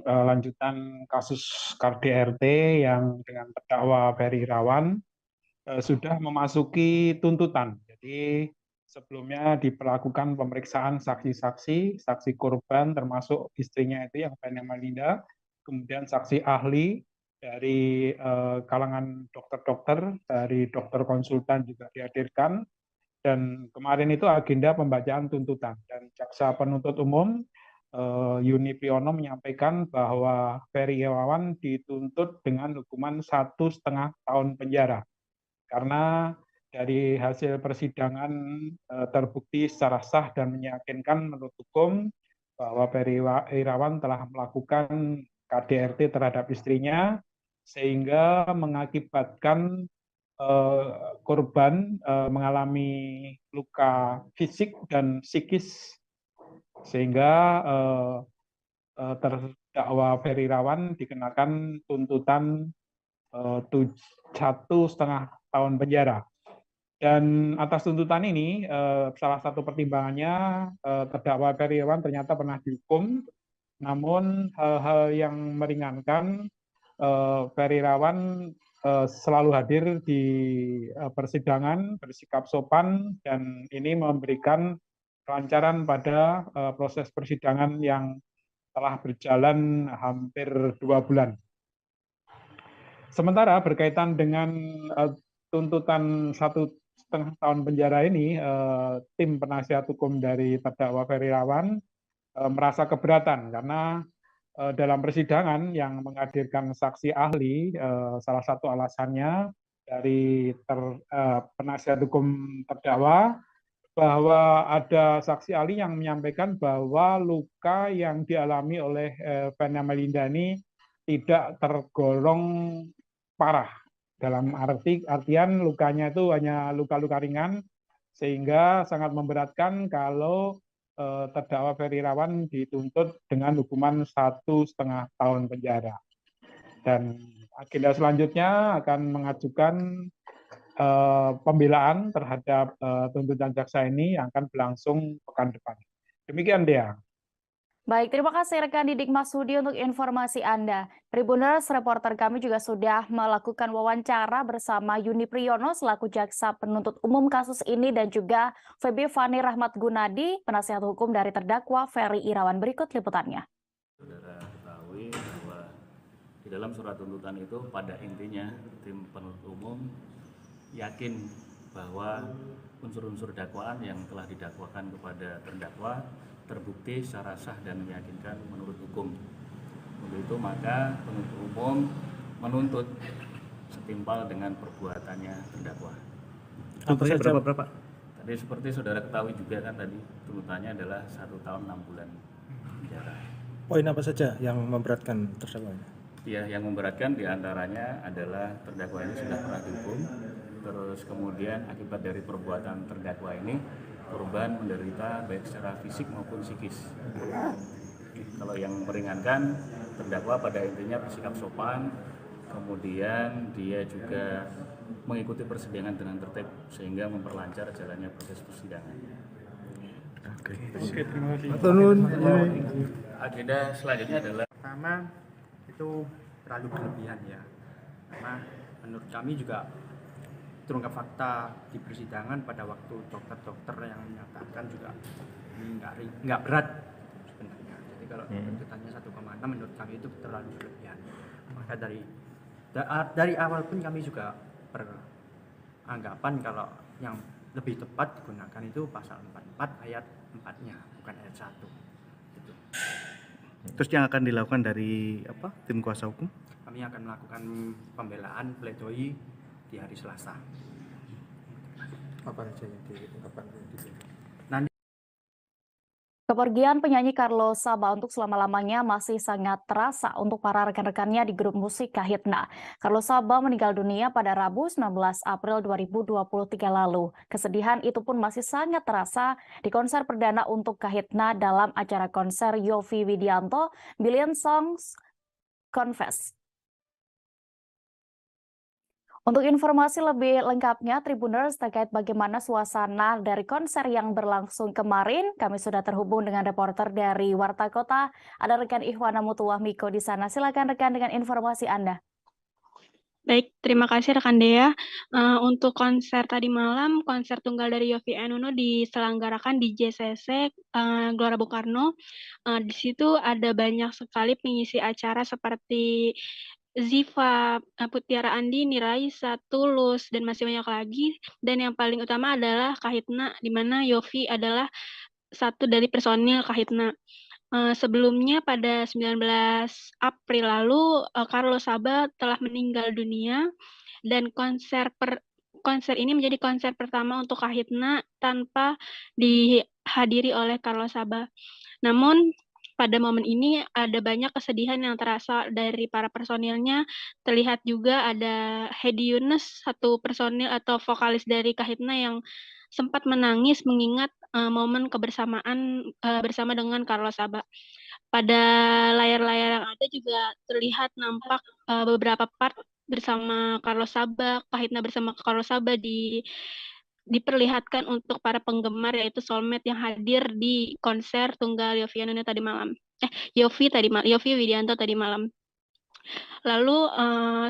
lanjutan kasus KDRT yang dengan terdakwa Ferry Irawan sudah memasuki tuntutan. Jadi sebelumnya diperlakukan pemeriksaan saksi-saksi, saksi korban termasuk istrinya itu yang Vena Melinda, kemudian saksi ahli dari kalangan dokter-dokter, dari dokter konsultan juga dihadirkan, dan kemarin itu agenda pembacaan tuntutan. Dan Jaksa Penuntut Umum Yuni Priyono menyampaikan bahwa Ferry Irawan dituntut dengan hukuman 1,5 tahun penjara. Karena dari hasil persidangan terbukti secara sah dan meyakinkan menurut hukum bahwa Ferry Irawan telah melakukan KDRT terhadap istrinya sehingga mengakibatkan korban mengalami luka fisik dan psikis sehingga terdakwa Ferry Irawan dikenakan tuntutan 1,5 tahun penjara. Dan atas tuntutan ini, salah satu pertimbangannya terdakwa Ferry Irawan ternyata pernah dihukum, namun hal-hal yang meringankan, Ferry Irawan selalu hadir di persidangan, bersikap sopan, dan ini memberikan kelancaran pada proses persidangan yang telah berjalan hampir 2 bulan. Sementara berkaitan dengan tuntutan 1,5 tahun penjara ini, tim penasihat hukum dari terdakwa Ferry Irawan merasa keberatan karena dalam persidangan yang menghadirkan saksi ahli, salah satu alasannya dari penasihat hukum terdakwa bahwa ada saksi ahli yang menyampaikan bahwa luka yang dialami oleh Vena Melinda ini tidak tergolong parah. Dalam artian lukanya itu hanya luka-luka ringan, sehingga sangat memberatkan kalau terdakwa Ferry Irawan dituntut dengan hukuman 1,5 tahun penjara. Dan agenda selanjutnya akan mengajukan pembelaan terhadap tuntutan jaksa ini yang akan berlangsung pekan depan. Demikian Dea. Baik, terima kasih rekan Didik Mashudi untuk informasi Anda. Tribuners, reporter kami juga sudah melakukan wawancara bersama Yuni Priyono selaku Jaksa Penuntut Umum kasus ini dan juga Feby Fani Rahmat Gunadi, penasihat hukum dari terdakwa Ferry Irawan. Berikut liputannya. Saudara ketahui bahwa di dalam surat tuntutan itu pada intinya tim penuntut umum yakin bahwa unsur-unsur dakwaan yang telah didakwakan kepada terdakwa terbukti secara sah dan meyakinkan menurut hukum. Untuk itu maka penuntut umum menuntut setimpal dengan perbuatannya terdakwa. Tuntutannya berapa? Tadi seperti saudara ketahui juga kan tadi tuntutannya adalah 1 tahun 6 bulan penjara. Poin apa saja yang memberatkan terdakwa? Ya, yang memberatkan diantaranya adalah terdakwa ini sudah pernah dihukum, terus kemudian akibat dari perbuatan terdakwa ini korban menderita baik secara fisik maupun psikis. Kalau yang meringankan, terdakwa pada intinya bersikap sopan, kemudian dia juga mengikuti persidangan dengan tertib sehingga memperlancar jalannya proses persidangan. Oke, terima kasih. Agenda selanjutnya adalah Pertama itu terlalu berlebihan ya, karena menurut kami juga terungkap fakta di persidangan pada waktu dokter-dokter yang menyatakan juga ini nggak berat sebenarnya. Jadi kalau tuntutannya 1,6 menurut kami itu terlalu berlebihan. Maka dari awal pun kami juga beranggapan kalau yang lebih tepat digunakan itu pasal 44 ayat 4-nya, bukan ayat 1. Gitu. Terus yang akan dilakukan dari tim kuasa hukum? Kami akan melakukan pembelaan pledoi di hari Selasa. Apa saja yang diungkapkan? Kepergian penyanyi Carlos Saba untuk selama-lamanya masih sangat terasa untuk para rekan-rekannya di grup musik Kahitna. Carlos Saba meninggal dunia pada Rabu 19 April 2023 lalu. Kesedihan itu pun masih sangat terasa di konser perdana untuk Kahitna dalam acara konser Yovie Widianto, Billion Songs Confess. Untuk informasi lebih lengkapnya, Tribuners, terkait bagaimana suasana dari konser yang berlangsung kemarin, kami sudah terhubung dengan reporter dari Warta Kota. Ada rekan Ihwana Mutuwah Miko di sana. Silakan rekan dengan informasi Anda. Baik, terima kasih rekan Dea. Untuk konser tadi malam, konser tunggal dari Yovie and Nuno diselenggarakan di JCC Gelora Bung Karno. Di situ ada banyak sekali pengisi acara seperti Ziva, Putiara Andini, Raisa, Tulus, dan masih banyak lagi. Dan yang paling utama adalah Kahitna, di mana Yovie adalah satu dari personil Kahitna. Sebelumnya pada 19 April lalu, Carlos Saba telah meninggal dunia, dan konser ini menjadi konser pertama untuk Kahitna tanpa dihadiri oleh Carlos Saba. Namun, pada momen ini ada banyak kesedihan yang terasa dari para personilnya. Terlihat juga ada Hedi Yunus, satu personil atau vokalis dari Kahitna yang sempat menangis mengingat momen kebersamaan bersama dengan Carlos Saba. Pada layar-layar yang ada juga terlihat nampak beberapa part bersama Carlos Saba, Kahitna bersama Carlos Saba diperlihatkan untuk para penggemar, yaitu soulmate yang hadir di konser tunggal Yovie and Nuno tadi malam. Yovie Widianto tadi malam. Lalu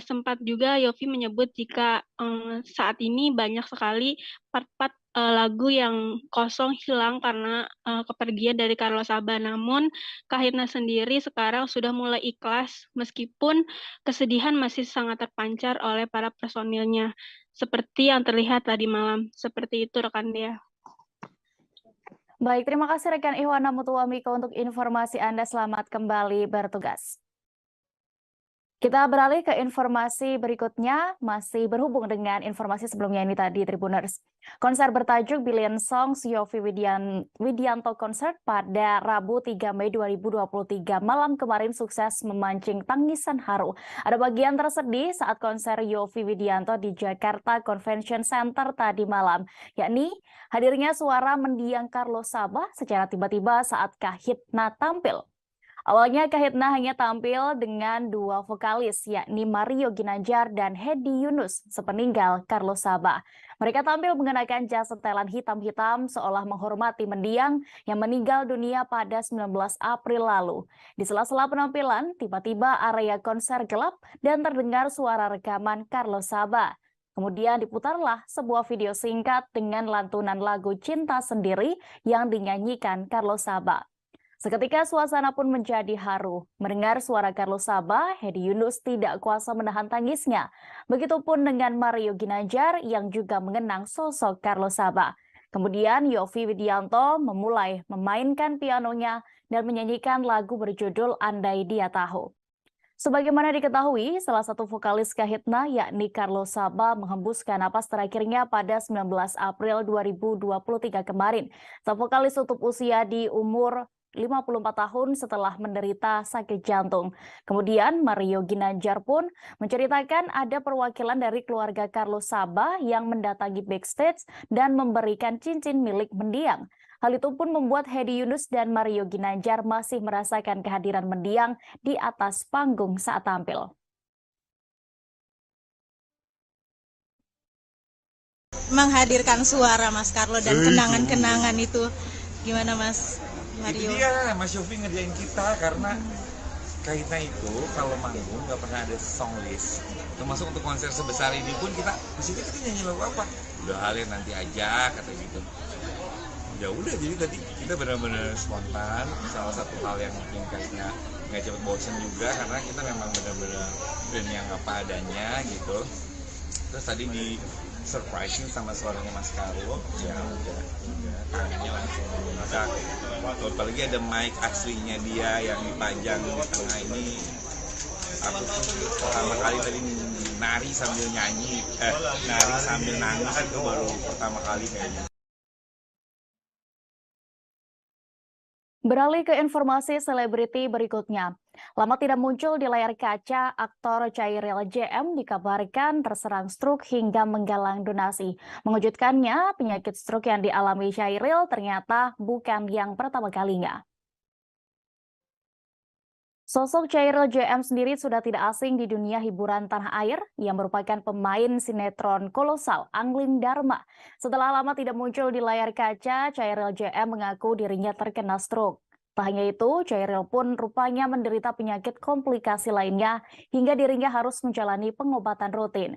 sempat juga Yovie menyebut jika saat ini banyak sekali part-part lagu yang kosong hilang karena kepergian dari Carlos Saba. Namun Kahitna sendiri sekarang sudah mulai ikhlas meskipun kesedihan masih sangat terpancar oleh para personilnya. Seperti yang terlihat tadi malam. Seperti itu rekan Dea. Baik, terima kasih rekan Ihwana Mutuwah Miko untuk informasi Anda. Selamat kembali bertugas. Kita beralih ke informasi berikutnya, masih berhubung dengan informasi sebelumnya ini tadi, Tribuners. Konser bertajuk Billion Songs Yovie Widianto Concert pada Rabu 3 Mei 2023 malam kemarin sukses memancing tangisan haru. Ada bagian tersedih saat konser Yovie Widianto di Jakarta Convention Center tadi malam, yakni hadirnya suara mendiang Carlos Saba secara tiba-tiba saat Kahitna tampil. Awalnya Kahitna hanya tampil dengan dua vokalis, yakni Mario Ginanjar dan Hedi Yunus, sepeninggal Carlos Saba. Mereka tampil mengenakan jas setelan hitam-hitam seolah menghormati mendiang yang meninggal dunia pada 19 April lalu. Di sela-sela penampilan, tiba-tiba area konser gelap dan terdengar suara rekaman Carlos Saba. Kemudian diputarlah sebuah video singkat dengan lantunan lagu Cinta Sendiri yang dinyanyikan Carlos Saba. Seketika suasana pun menjadi haru. Mendengar suara Carlos Saba, Hedi Yunus tidak kuasa menahan tangisnya. Begitupun dengan Mario Ginanjar yang juga mengenang sosok Carlos Saba. Kemudian Yovie Widianto memulai memainkan pianonya dan menyanyikan lagu berjudul Andai Dia Tahu. Sebagaimana diketahui, salah satu vokalis Kahitna yakni Carlos Saba menghembuskan napas terakhirnya pada 19 April 2023 kemarin. Sang vokalis tutup usia di umur 54 tahun setelah menderita sakit jantung. Kemudian Mario Ginanjar pun menceritakan ada perwakilan dari keluarga Carlos Sabah yang mendatangi backstage dan memberikan cincin milik mendiang. Hal itu pun membuat Hedi Yunus dan Mario Ginanjar masih merasakan kehadiran mendiang di atas panggung saat tampil. Menghadirkan suara Mas Carlo dan kenangan-kenangan itu gimana Mas Mario? Itu dia Mas Yofi ngerjain kita karena Kaitna itu kalau manggung nggak pernah ada song list. Termasuk untuk konser sebesar ini pun kita di situ kita nyanyi lagu apa? Udah halnya nanti aja kata gitu. Ya udah jadi tadi kita benar-benar spontan. Salah satu hal yang bikin Kaitna nggak cepet bosen juga karena kita memang benar-benar band yang apa adanya gitu. Terus tadi di surprising sama suaranya Mas Carlo, ya udah tangannya langsung meledak. Apalagi ada mic aslinya dia yang dipajang di tengah ini. Aku pertama kali tadi nari sambil nyanyi, nari sambil nangis itu baru pertama kali kayaknya. Beralih ke informasi selebriti berikutnya. Lama tidak muncul di layar kaca, aktor Chairil JM dikabarkan terserang stroke hingga menggalang donasi. Mengejutkannya, penyakit stroke yang dialami Chairil ternyata bukan yang pertama kalinya. Sosok Chairil JM sendiri sudah tidak asing di dunia hiburan tanah air. Ia merupakan pemain sinetron kolosal Angling Dharma. Setelah lama tidak muncul di layar kaca, Chairil JM mengaku dirinya terkena stroke. Tak hanya itu, Chairil pun rupanya menderita penyakit komplikasi lainnya hingga dirinya harus menjalani pengobatan rutin.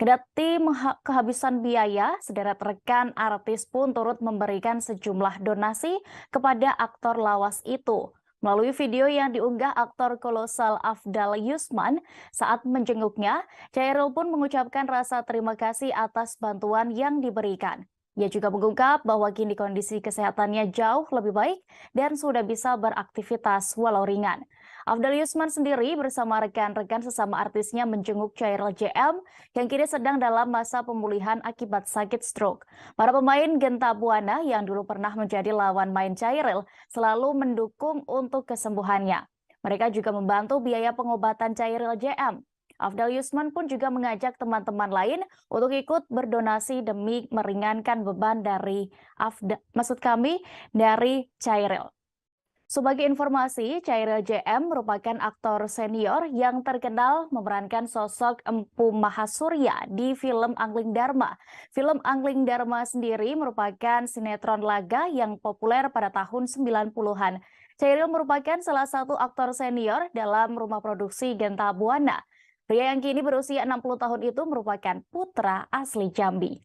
Kendati kehabisan biaya, sederet rekan artis pun turut memberikan sejumlah donasi kepada aktor lawas itu. Melalui video yang diunggah aktor kolosal Afdal Yusman saat menjenguknya, Chairil pun mengucapkan rasa terima kasih atas bantuan yang diberikan. Ia juga mengungkap bahwa kini kondisi kesehatannya jauh lebih baik dan sudah bisa beraktivitas walau ringan. Afdal Yusman sendiri bersama rekan-rekan sesama artisnya menjenguk Chairil JM yang kini sedang dalam masa pemulihan akibat sakit stroke. Para pemain Genta Buana yang dulu pernah menjadi lawan main Chairil selalu mendukung untuk kesembuhannya. Mereka juga membantu biaya pengobatan Chairil JM. Afdal Yusman pun juga mengajak teman-teman lain untuk ikut berdonasi demi meringankan beban dari dari Chairil. Sebagai informasi, Chairil JM merupakan aktor senior yang terkenal memerankan sosok Empu Mahasurya di film Angling Dharma. Film Angling Dharma sendiri merupakan sinetron laga yang populer pada tahun 90-an. Chairil merupakan salah satu aktor senior dalam rumah produksi Genta Buana. Pria yang kini berusia 60 tahun itu merupakan putra asli Jambi.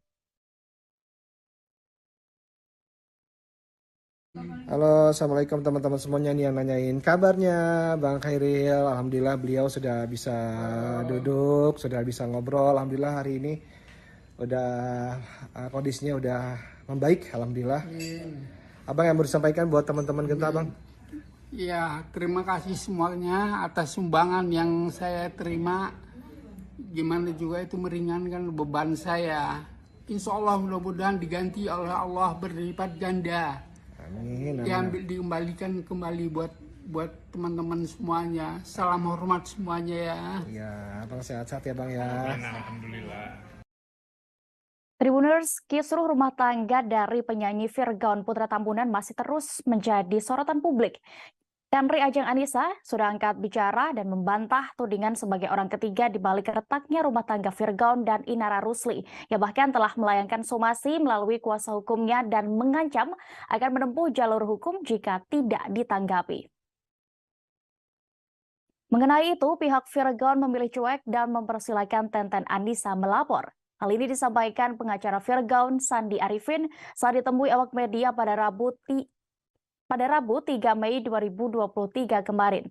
Halo, assalamualaikum teman-teman semuanya nih yang nanyain kabarnya Bang Khairil. Alhamdulillah beliau sudah bisa duduk, sudah bisa ngobrol. Alhamdulillah hari ini udah kondisinya udah membaik. Alhamdulillah. Abang yang mau disampaikan buat teman-teman Genta, Bang? Ya, terima kasih semuanya atas sumbangan yang saya terima. Gimana juga itu meringankan beban saya. Insya Allah mudah-mudahan diganti oleh Allah berlipat ganda. Amin. Diambil dikembalikan kembali buat teman-teman semuanya. Salam hormat semuanya ya. Ya, Bang sehat-sehat ya Bang ya. Alhamdulillah. Tribuners, kisruh rumah tangga dari penyanyi Virgaun Putra Tambunan masih terus menjadi sorotan publik. Tenri Ajeng Anissa sudah angkat bicara dan membantah tudingan sebagai orang ketiga di balik retaknya rumah tangga Virgaun dan Inara Rusli. Ia bahkan telah melayangkan somasi melalui kuasa hukumnya dan mengancam akan menempuh jalur hukum jika tidak ditanggapi. Mengenai itu, pihak Virgaun memilih cuek dan mempersilahkan Tenten Anissa melapor. Hal ini disampaikan pengacara Virgaun Sandi Arifin saat ditemui awak media pada Rabu 3 Mei 2023 kemarin.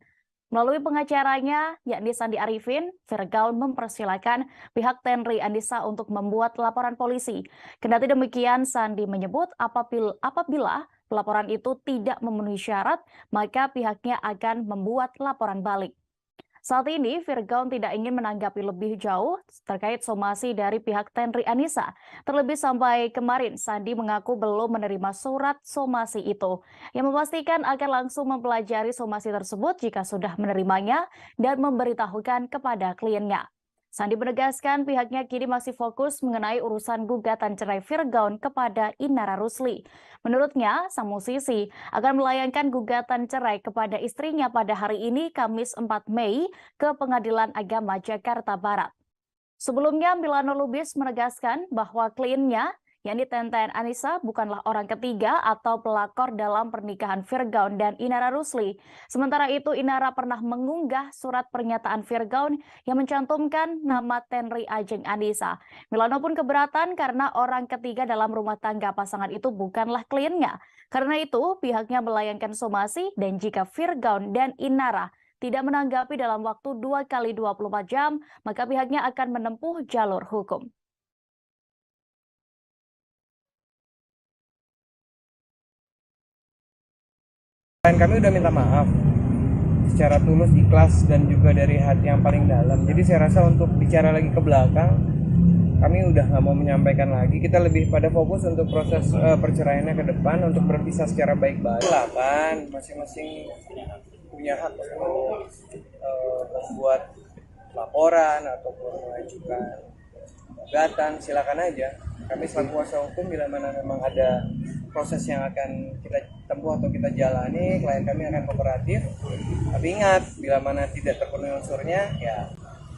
Melalui pengacaranya, yakni Sandi Arifin, Virgaun mempersilahkan pihak Tenri Anissa untuk membuat laporan polisi. Kendati demikian, Sandi menyebut apabila laporan itu tidak memenuhi syarat, maka pihaknya akan membuat laporan balik. Saat ini, Virgaun tidak ingin menanggapi lebih jauh terkait somasi dari pihak Tenri Anissa. Terlebih sampai kemarin, Sandi mengaku belum menerima surat somasi itu, yang memastikan akan langsung mempelajari somasi tersebut jika sudah menerimanya dan memberitahukan kepada kliennya. Sandi menegaskan pihaknya kini masih fokus mengenai urusan gugatan cerai Virgaun kepada Inara Rusli. Menurutnya, sang musisi akan melayangkan gugatan cerai kepada istrinya pada hari ini, Kamis 4 Mei, ke Pengadilan Agama Jakarta Barat. Sebelumnya, Milano Lubis menegaskan bahwa kliennya, yakni Tenten Anissa, bukanlah orang ketiga atau pelakor dalam pernikahan Virgaun dan Inara Rusli. Sementara itu, Inara pernah mengunggah surat pernyataan Virgaun yang mencantumkan nama Tenri Ajeng Anissa. Milano pun keberatan karena orang ketiga dalam rumah tangga pasangan itu bukanlah kliennya. Karena itu, pihaknya melayangkan somasi dan jika Virgaun dan Inara tidak menanggapi dalam waktu 2 kali 24 jam, maka pihaknya akan menempuh jalur hukum. Kami udah minta maaf secara tulus, ikhlas, dan juga dari hati yang paling dalam. Jadi saya rasa untuk bicara lagi ke belakang, kami udah nggak mau menyampaikan lagi. Kita lebih pada fokus untuk proses perceraiannya ke depan, untuk berpisah secara baik-baik. Silakan, masing-masing punya hak untuk membuat laporan ataupun mengajukan gugatan, silakan aja. Kami selaku kuasa hukum bila mana memang ada proses yang akan kita tempuh atau kita jalani, klien kami akan kooperatif. Tapi ingat, bila mana tidak terpenuhi unsurnya, ya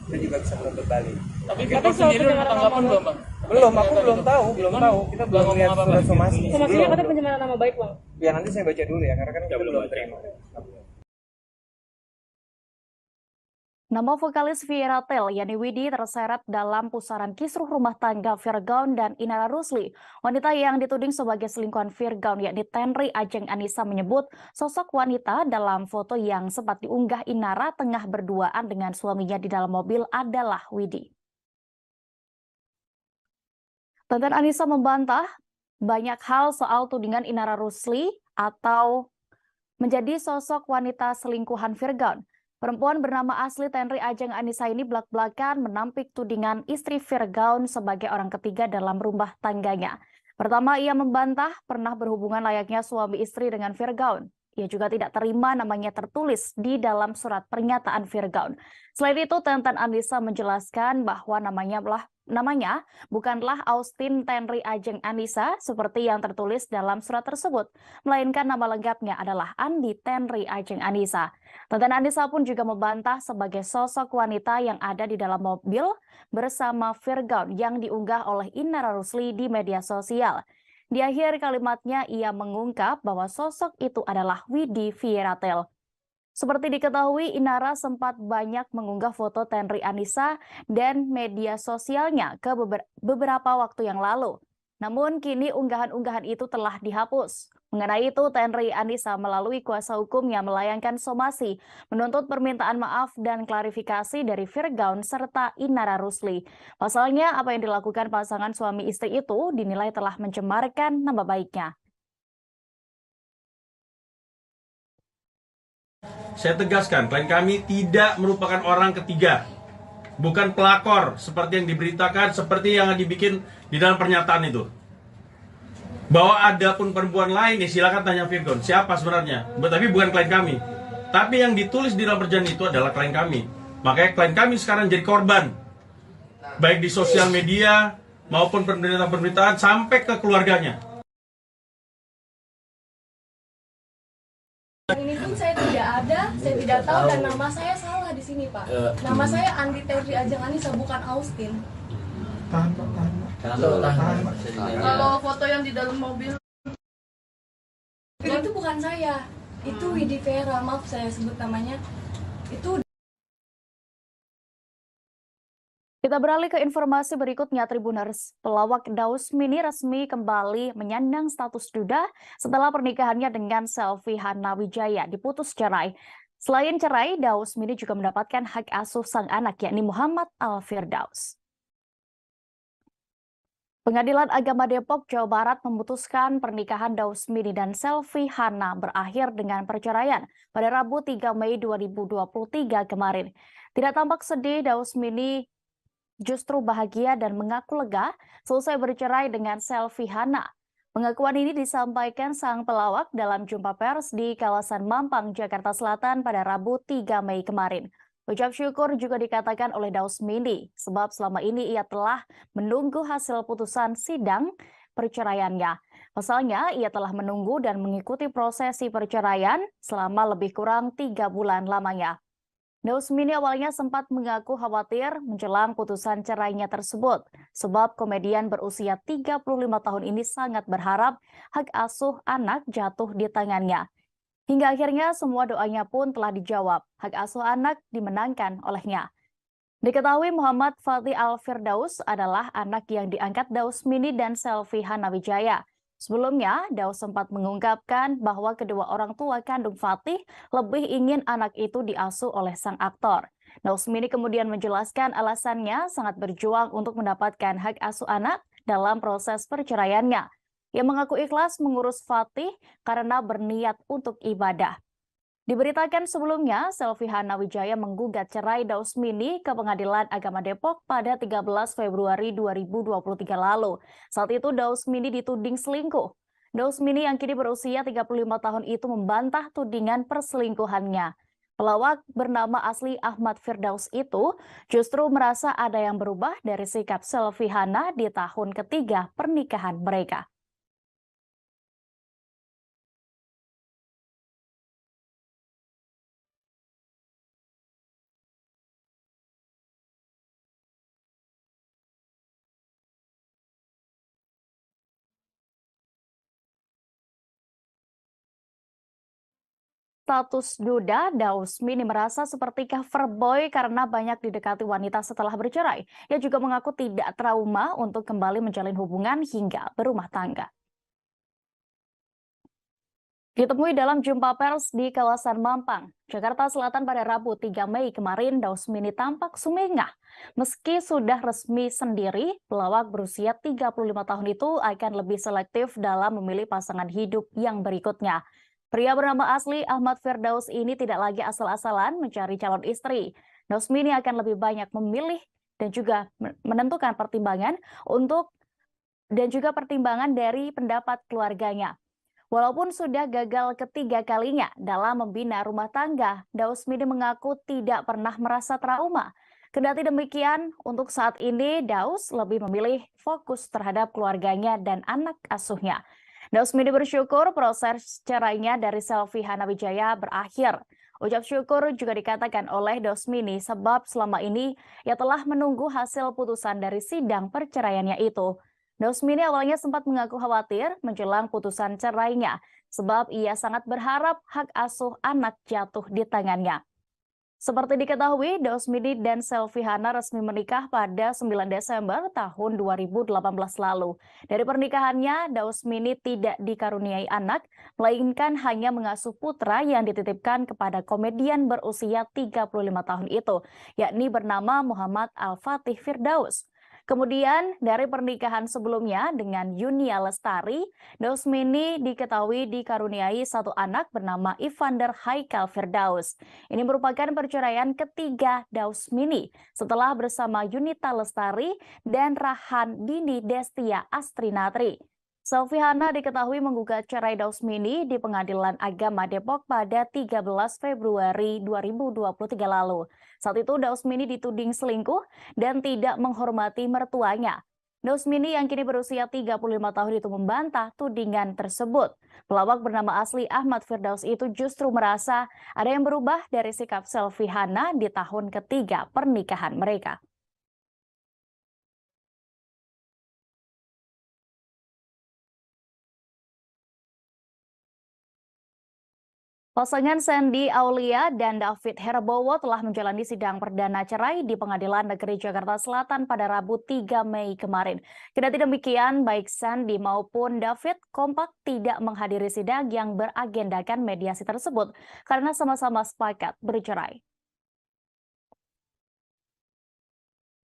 kita juga bisa menuntut balik. Tapi kita sendiri udah tanggapan belum, Bang? Belum, aku belum tahu. Kita belum lihat surat somasi. Somasinya kata pencemaran nama baik, Bang. Ya nanti saya baca dulu ya, karena kan kita belum terima. Nama vokalis Vieratel, Yani Widi, terseret dalam pusaran kisruh rumah tangga Virgaun dan Inara Rusli. Wanita yang dituding sebagai selingkuhan Virgaun, yakni Tenri Ajeng Anissa, menyebut sosok wanita dalam foto yang sempat diunggah Inara tengah berduaan dengan suaminya di dalam mobil adalah Widi. Tenten Anissa membantah banyak hal soal tudingan Inara Rusli atau menjadi sosok wanita selingkuhan Virgaun. Perempuan bernama asli Tenri Ajeng Anissa ini belak-belakan menampik tudingan istri Virgaun sebagai orang ketiga dalam rumah tangganya. Pertama, ia membantah pernah berhubungan layaknya suami istri dengan Virgaun. Ia juga tidak terima namanya tertulis di dalam surat pernyataan Virgaun. Selain itu, Tenten Anissa menjelaskan bahwa namanya bukanlah Austin Tenri Ajeng Anissa seperti yang tertulis dalam surat tersebut, melainkan nama lengkapnya adalah Andi Tenri Ajeng Anissa. Tenten Anissa pun juga membantah sebagai sosok wanita yang ada di dalam mobil bersama Virgaun yang diunggah oleh Inara Rusli di media sosial. Di akhir kalimatnya, ia mengungkap bahwa sosok itu adalah Widi Vieratel. Seperti diketahui, Inara sempat banyak mengunggah foto Tenri Anissa dan media sosialnya ke beberapa waktu yang lalu. Namun kini unggahan-unggahan itu telah dihapus. Mengenai itu, Tenri Anissa melalui kuasa hukumnya melayangkan somasi, menuntut permintaan maaf dan klarifikasi dari Virgaun serta Inara Rusli. Pasalnya, apa yang dilakukan pasangan suami istri itu dinilai telah mencemarkan nama baiknya. Saya tegaskan, klien kami tidak merupakan orang ketiga. Bukan pelakor seperti yang diberitakan, seperti yang dibikin di dalam pernyataan itu. Bahwa ada pun perempuan lain, ya silakan tanya Virgaun, siapa sebenarnya. Tapi bukan klien kami. Tapi yang ditulis di dalam perjanjian itu adalah klien kami. Makanya klien kami sekarang jadi korban. Baik di sosial media maupun pemberitaan-pemberitaan sampai ke keluarganya. Ini pun saya tidak ada, saya tidak tahu, dan nama saya salah di sini, Pak. Nama saya Andi Tenri Ajeng Anissa, bukan Austin. Kalau foto yang di dalam mobil itu bukan saya, itu Widi Vera, maaf saya sebut namanya. Itu. Kita beralih ke informasi berikutnya. Tribuners, pelawak Daus Mini resmi kembali menyandang status duda setelah pernikahannya dengan Selvi Hana Wijaya diputus cerai. Selain cerai, Daus Mini juga mendapatkan hak asuh sang anak, yakni Muhammad Al-Firdaus. Pengadilan Agama Depok, Jawa Barat memutuskan pernikahan Daus Mini dan Selvi Hana berakhir dengan perceraian pada Rabu 3 Mei 2023 kemarin. Tidak tampak sedih, Dausmini justru bahagia dan mengaku lega selesai bercerai dengan Selvi-Hana. Pengakuan ini disampaikan sang pelawak dalam jumpa pers di kawasan Mampang, Jakarta Selatan pada Rabu 3 Mei kemarin. Ucap syukur juga dikatakan oleh Dausmini, sebab selama ini ia telah menunggu hasil putusan sidang perceraiannya. Pasalnya, ia telah menunggu dan mengikuti prosesi perceraian selama lebih kurang 3 bulan lamanya. Dausmini awalnya sempat mengaku khawatir menjelang putusan cerainya tersebut, sebab komedian berusia 35 tahun ini sangat berharap hak asuh anak jatuh di tangannya. Hingga akhirnya semua doanya pun telah dijawab, hak asuh anak dimenangkan olehnya. Diketahui Muhammad Fatih Al-Firdaus adalah anak yang diangkat Dausmini dan Selvi-Hana Wijaya. Sebelumnya, Daus sempat mengungkapkan bahwa kedua orang tua kandung Fatih lebih ingin anak itu diasuh oleh sang aktor. Dausmini kemudian menjelaskan alasannya sangat berjuang untuk mendapatkan hak asuh anak dalam proses perceraiannya. Ia mengaku ikhlas mengurus Fatih karena berniat untuk ibadah. Diberitakan sebelumnya, Selvi-Hana Wijaya menggugat cerai Dausmini ke Pengadilan Agama Depok pada 13 Februari 2023 lalu. Saat itu Dausmini dituding selingkuh. Dausmini yang kini berusia 35 tahun itu membantah tudingan perselingkuhannya. Pelawak bernama asli Ahmad Firdaus itu justru merasa ada yang berubah dari sikap Selvi-Hana di tahun ketiga pernikahan mereka. Status duda, Dausmini merasa seperti cover boy karena banyak didekati wanita setelah bercerai. Ia juga mengaku tidak trauma untuk kembali menjalin hubungan hingga berumah tangga. Ditemui dalam jumpa pers di kawasan Mampang, Jakarta Selatan pada Rabu 3 Mei kemarin, Dausmini tampak sumringah. Meski sudah resmi sendiri, pelawak berusia 35 tahun itu akan lebih selektif dalam memilih pasangan hidup yang berikutnya. Pria bernama asli Ahmad Firdaus ini tidak lagi asal-asalan mencari calon istri. Dausmini akan lebih banyak memilih dan juga menentukan pertimbangan pertimbangan dari pendapat keluarganya. Walaupun sudah gagal ketiga kalinya dalam membina rumah tangga, Dausmini mengaku tidak pernah merasa trauma. Kendati demikian, untuk saat ini Daus lebih memilih fokus terhadap keluarganya dan anak asuhnya. Dausmini bersyukur proses cerainya dari Selvi-Hana Wijaya berakhir. Ucap syukur juga dikatakan oleh Dausmini sebab selama ini ia telah menunggu hasil putusan dari sidang perceraiannya itu. Dausmini awalnya sempat mengaku khawatir menjelang putusan cerainya sebab ia sangat berharap hak asuh anak jatuh di tangannya. Seperti diketahui, Dausmini dan Selvi-Hana resmi menikah pada 9 Desember tahun 2018 lalu. Dari pernikahannya, Dausmini tidak dikaruniai anak, melainkan hanya mengasuh putra yang dititipkan kepada komedian berusia 35 tahun itu, yakni bernama Muhammad Al-Fatih Firdaus. Kemudian dari pernikahan sebelumnya dengan Yunia Lestari, Dausmini diketahui dikaruniai satu anak bernama Ivander Haikal Firdaus. Ini merupakan perceraian ketiga Dausmini setelah bersama Yunita Lestari dan Rahan Dini Destia Astrinatri. Selvi-Hana diketahui menggugat cerai Dausmini di Pengadilan Agama Depok pada 13 Februari 2023 lalu. Saat itu Dausmini dituding selingkuh dan tidak menghormati mertuanya. Dausmini yang kini berusia 35 tahun itu membantah tudingan tersebut. Pelawak bernama asli Ahmad Firdaus itu justru merasa ada yang berubah dari sikap Selvi-Hana di tahun ketiga pernikahan mereka. Pasangan Sandy Aulia dan David Herbowo telah menjalani sidang perdana cerai di Pengadilan Negeri Jakarta Selatan pada Rabu 3 Mei kemarin. Kendati demikian, baik Sandy maupun David kompak tidak menghadiri sidang yang beragendakan mediasi tersebut karena sama-sama sepakat bercerai.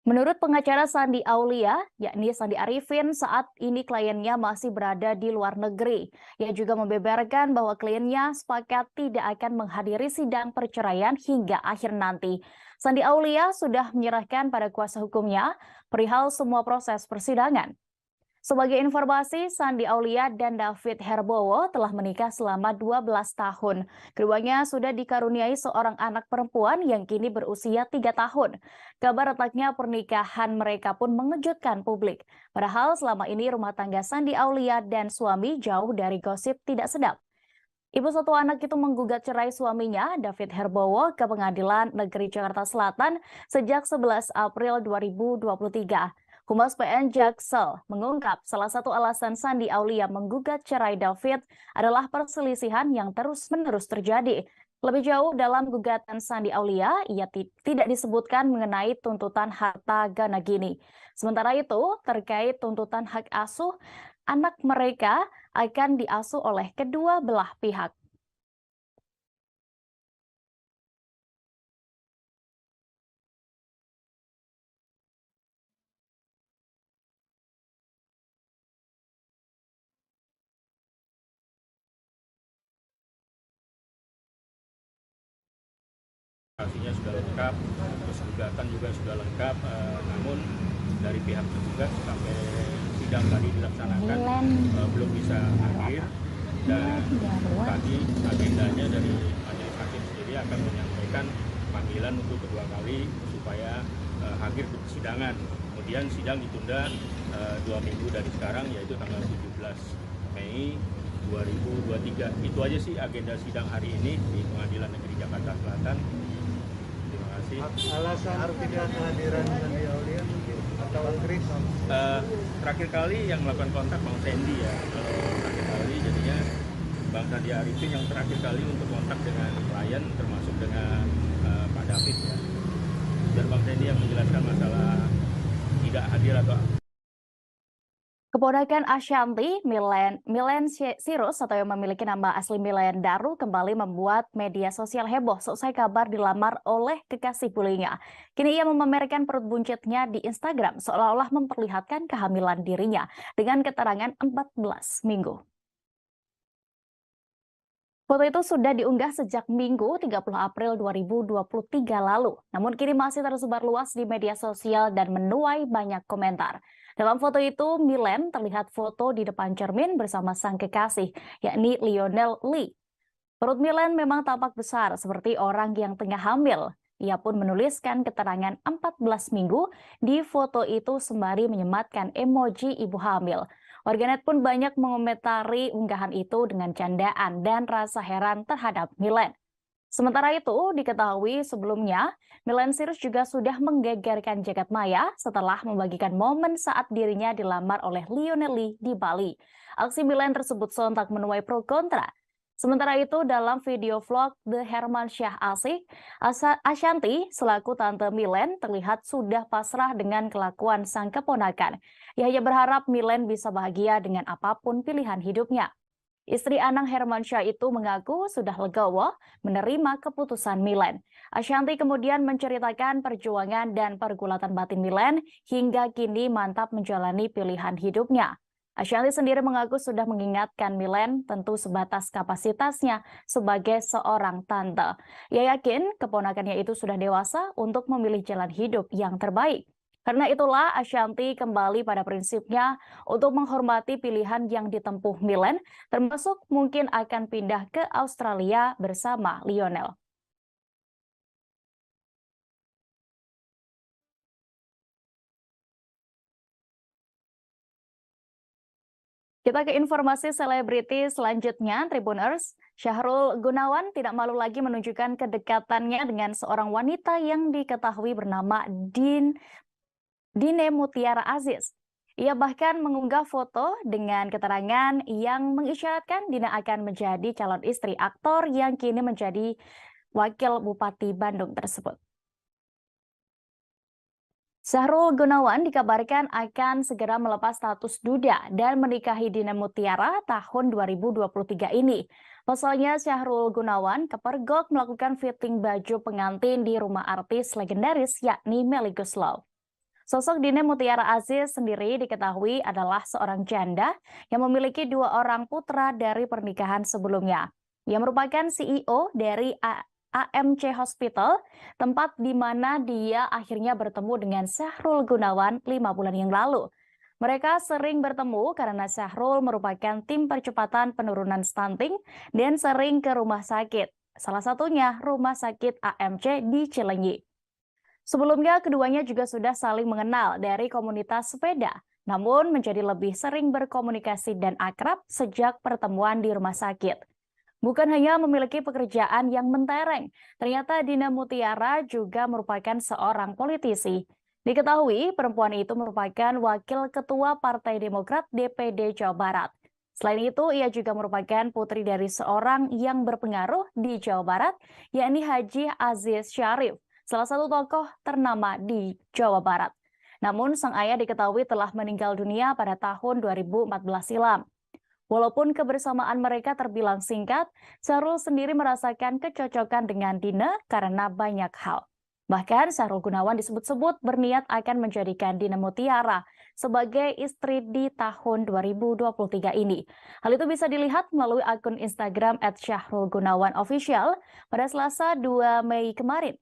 Menurut pengacara Sandi Aulia, yakni Sandi Arifin, saat ini kliennya masih berada di luar negeri. Ia juga membeberkan bahwa kliennya sepakat tidak akan menghadiri sidang perceraian hingga akhir nanti. Sandi Aulia sudah menyerahkan pada kuasa hukumnya perihal semua proses persidangan. Sebagai informasi, Sandi Aulia dan David Herbowo telah menikah selama 12 tahun. Keduanya sudah dikaruniai seorang anak perempuan yang kini berusia 3 tahun. Kabar retaknya pernikahan mereka pun mengejutkan publik. Padahal selama ini rumah tangga Sandi Aulia dan suami jauh dari gosip tidak sedap. Ibu satu anak itu menggugat cerai suaminya, David Herbowo, ke Pengadilan Negeri Jakarta Selatan sejak 11 April 2023. Humas PN Jaksel mengungkap salah satu alasan Sandi Aulia menggugat cerai David adalah perselisihan yang terus-menerus terjadi. Lebih jauh dalam gugatan Sandi Aulia, ia tidak disebutkan mengenai tuntutan harta gana gini. Sementara itu, terkait tuntutan hak asuh, anak mereka akan diasuh oleh kedua belah pihak. Hasilnya sudah lengkap, terus gugatan juga sudah lengkap, namun dari pihak tergugat sampai sidang tadi dilaksanakan belum bisa hadir, dan tadi agendanya dari majelis hakim sendiri akan menyampaikan panggilan untuk kedua kali supaya hadir ke persidangan. Kemudian sidang ditunda 2 minggu dari sekarang, yaitu tanggal 17 Mei 2023. Itu aja sih agenda sidang hari ini di Pengadilan Negeri Jakarta Selatan. Alasan tidak kehadiran Sandi Aulia mungkin atau Chris? Terakhir kali yang melakukan kontak Bang Sandy ya, terakhir kali jadinya Bang Sandi Arifin yang terakhir kali untuk kontak dengan klien termasuk dengan Pak David ya. Dan Bang Sandy yang menjelaskan masalah tidak hadir atau Keponakan Ashanti, Milen Sirus atau yang memiliki nama asli Milen Daru kembali membuat media sosial heboh seusai kabar dilamar oleh kekasih bullyingnya. Kini ia memamerkan perut buncitnya di Instagram seolah-olah memperlihatkan kehamilan dirinya dengan keterangan 14 minggu. Foto itu sudah diunggah sejak Minggu 30 April 2023 lalu, namun kini masih tersebar luas di media sosial dan menuai banyak komentar. Dalam foto itu, Milen terlihat foto di depan cermin bersama sang kekasih, yakni Lionel Lee. Perut Milen memang tampak besar seperti orang yang tengah hamil. Ia pun menuliskan keterangan 14 minggu di foto itu sembari menyematkan emoji ibu hamil. Warganet pun banyak mengomentari unggahan itu dengan candaan dan rasa heran terhadap Milen. Sementara itu, diketahui sebelumnya, Milen Sirus juga sudah menggegerkan jagat maya setelah membagikan momen saat dirinya dilamar oleh Lionel Lee di Bali. Aksi Milen tersebut sontak menuai pro kontra. Sementara itu, dalam video vlog The Hermansyah Asik, Ashanti selaku tante Milen terlihat sudah pasrah dengan kelakuan sang keponakan. Ia hanya berharap Milen bisa bahagia dengan apapun pilihan hidupnya. Istri Anang Hermansyah itu mengaku sudah legowo menerima keputusan Milen. Ashanti kemudian menceritakan perjuangan dan pergulatan batin Milen hingga kini mantap menjalani pilihan hidupnya. Ashanti sendiri mengaku sudah mengingatkan Milen tentu sebatas kapasitasnya sebagai seorang tante. Ia yakin keponakannya itu sudah dewasa untuk memilih jalan hidup yang terbaik. Karena itulah Ashanti kembali pada prinsipnya untuk menghormati pilihan yang ditempuh Milen, termasuk mungkin akan pindah ke Australia bersama Lionel. Kita ke informasi selebriti selanjutnya, Tribuners. Syahrul Gunawan tidak malu lagi menunjukkan kedekatannya dengan seorang wanita yang diketahui bernama Dine Mutiara Aziz. Ia bahkan mengunggah foto dengan keterangan yang mengisyaratkan Dina akan menjadi calon istri aktor yang kini menjadi wakil Bupati Bandung tersebut. Syahrul Gunawan dikabarkan akan segera melepas status duda dan menikahi Dina Mutiara tahun 2023 ini. Pasalnya Syahrul Gunawan kepergok melakukan fitting baju pengantin di rumah artis legendaris yakni Melly Goeslaw. Sosok Dina Mutiara Aziz sendiri diketahui adalah seorang janda yang memiliki 2 orang putra dari pernikahan sebelumnya. Ia merupakan CEO dari AMC Hospital, tempat di mana dia akhirnya bertemu dengan Syahrul Gunawan 5 bulan yang lalu. Mereka sering bertemu karena Syahrul merupakan tim percepatan penurunan stunting dan sering ke rumah sakit. Salah satunya rumah sakit AMC di Cilenyi. Sebelumnya keduanya juga sudah saling mengenal dari komunitas sepeda, namun menjadi lebih sering berkomunikasi dan akrab sejak pertemuan di rumah sakit. Bukan hanya memiliki pekerjaan yang mentereng, ternyata Dina Mutiara juga merupakan seorang politisi. Diketahui perempuan itu merupakan wakil ketua Partai Demokrat DPD Jawa Barat. Selain itu, ia juga merupakan putri dari seorang yang berpengaruh di Jawa Barat, yakni Haji Aziz Syarif, salah satu tokoh ternama di Jawa Barat. Namun, sang ayah diketahui telah meninggal dunia pada tahun 2014 silam. Walaupun kebersamaan mereka terbilang singkat, Syahrul sendiri merasakan kecocokan dengan Dina karena banyak hal. Bahkan Syahrul Gunawan disebut-sebut berniat akan menjadikan Dina Mutiara sebagai istri di tahun 2023 ini. Hal itu bisa dilihat melalui akun Instagram @syahrulgunawanofficial pada Selasa 2 Mei kemarin.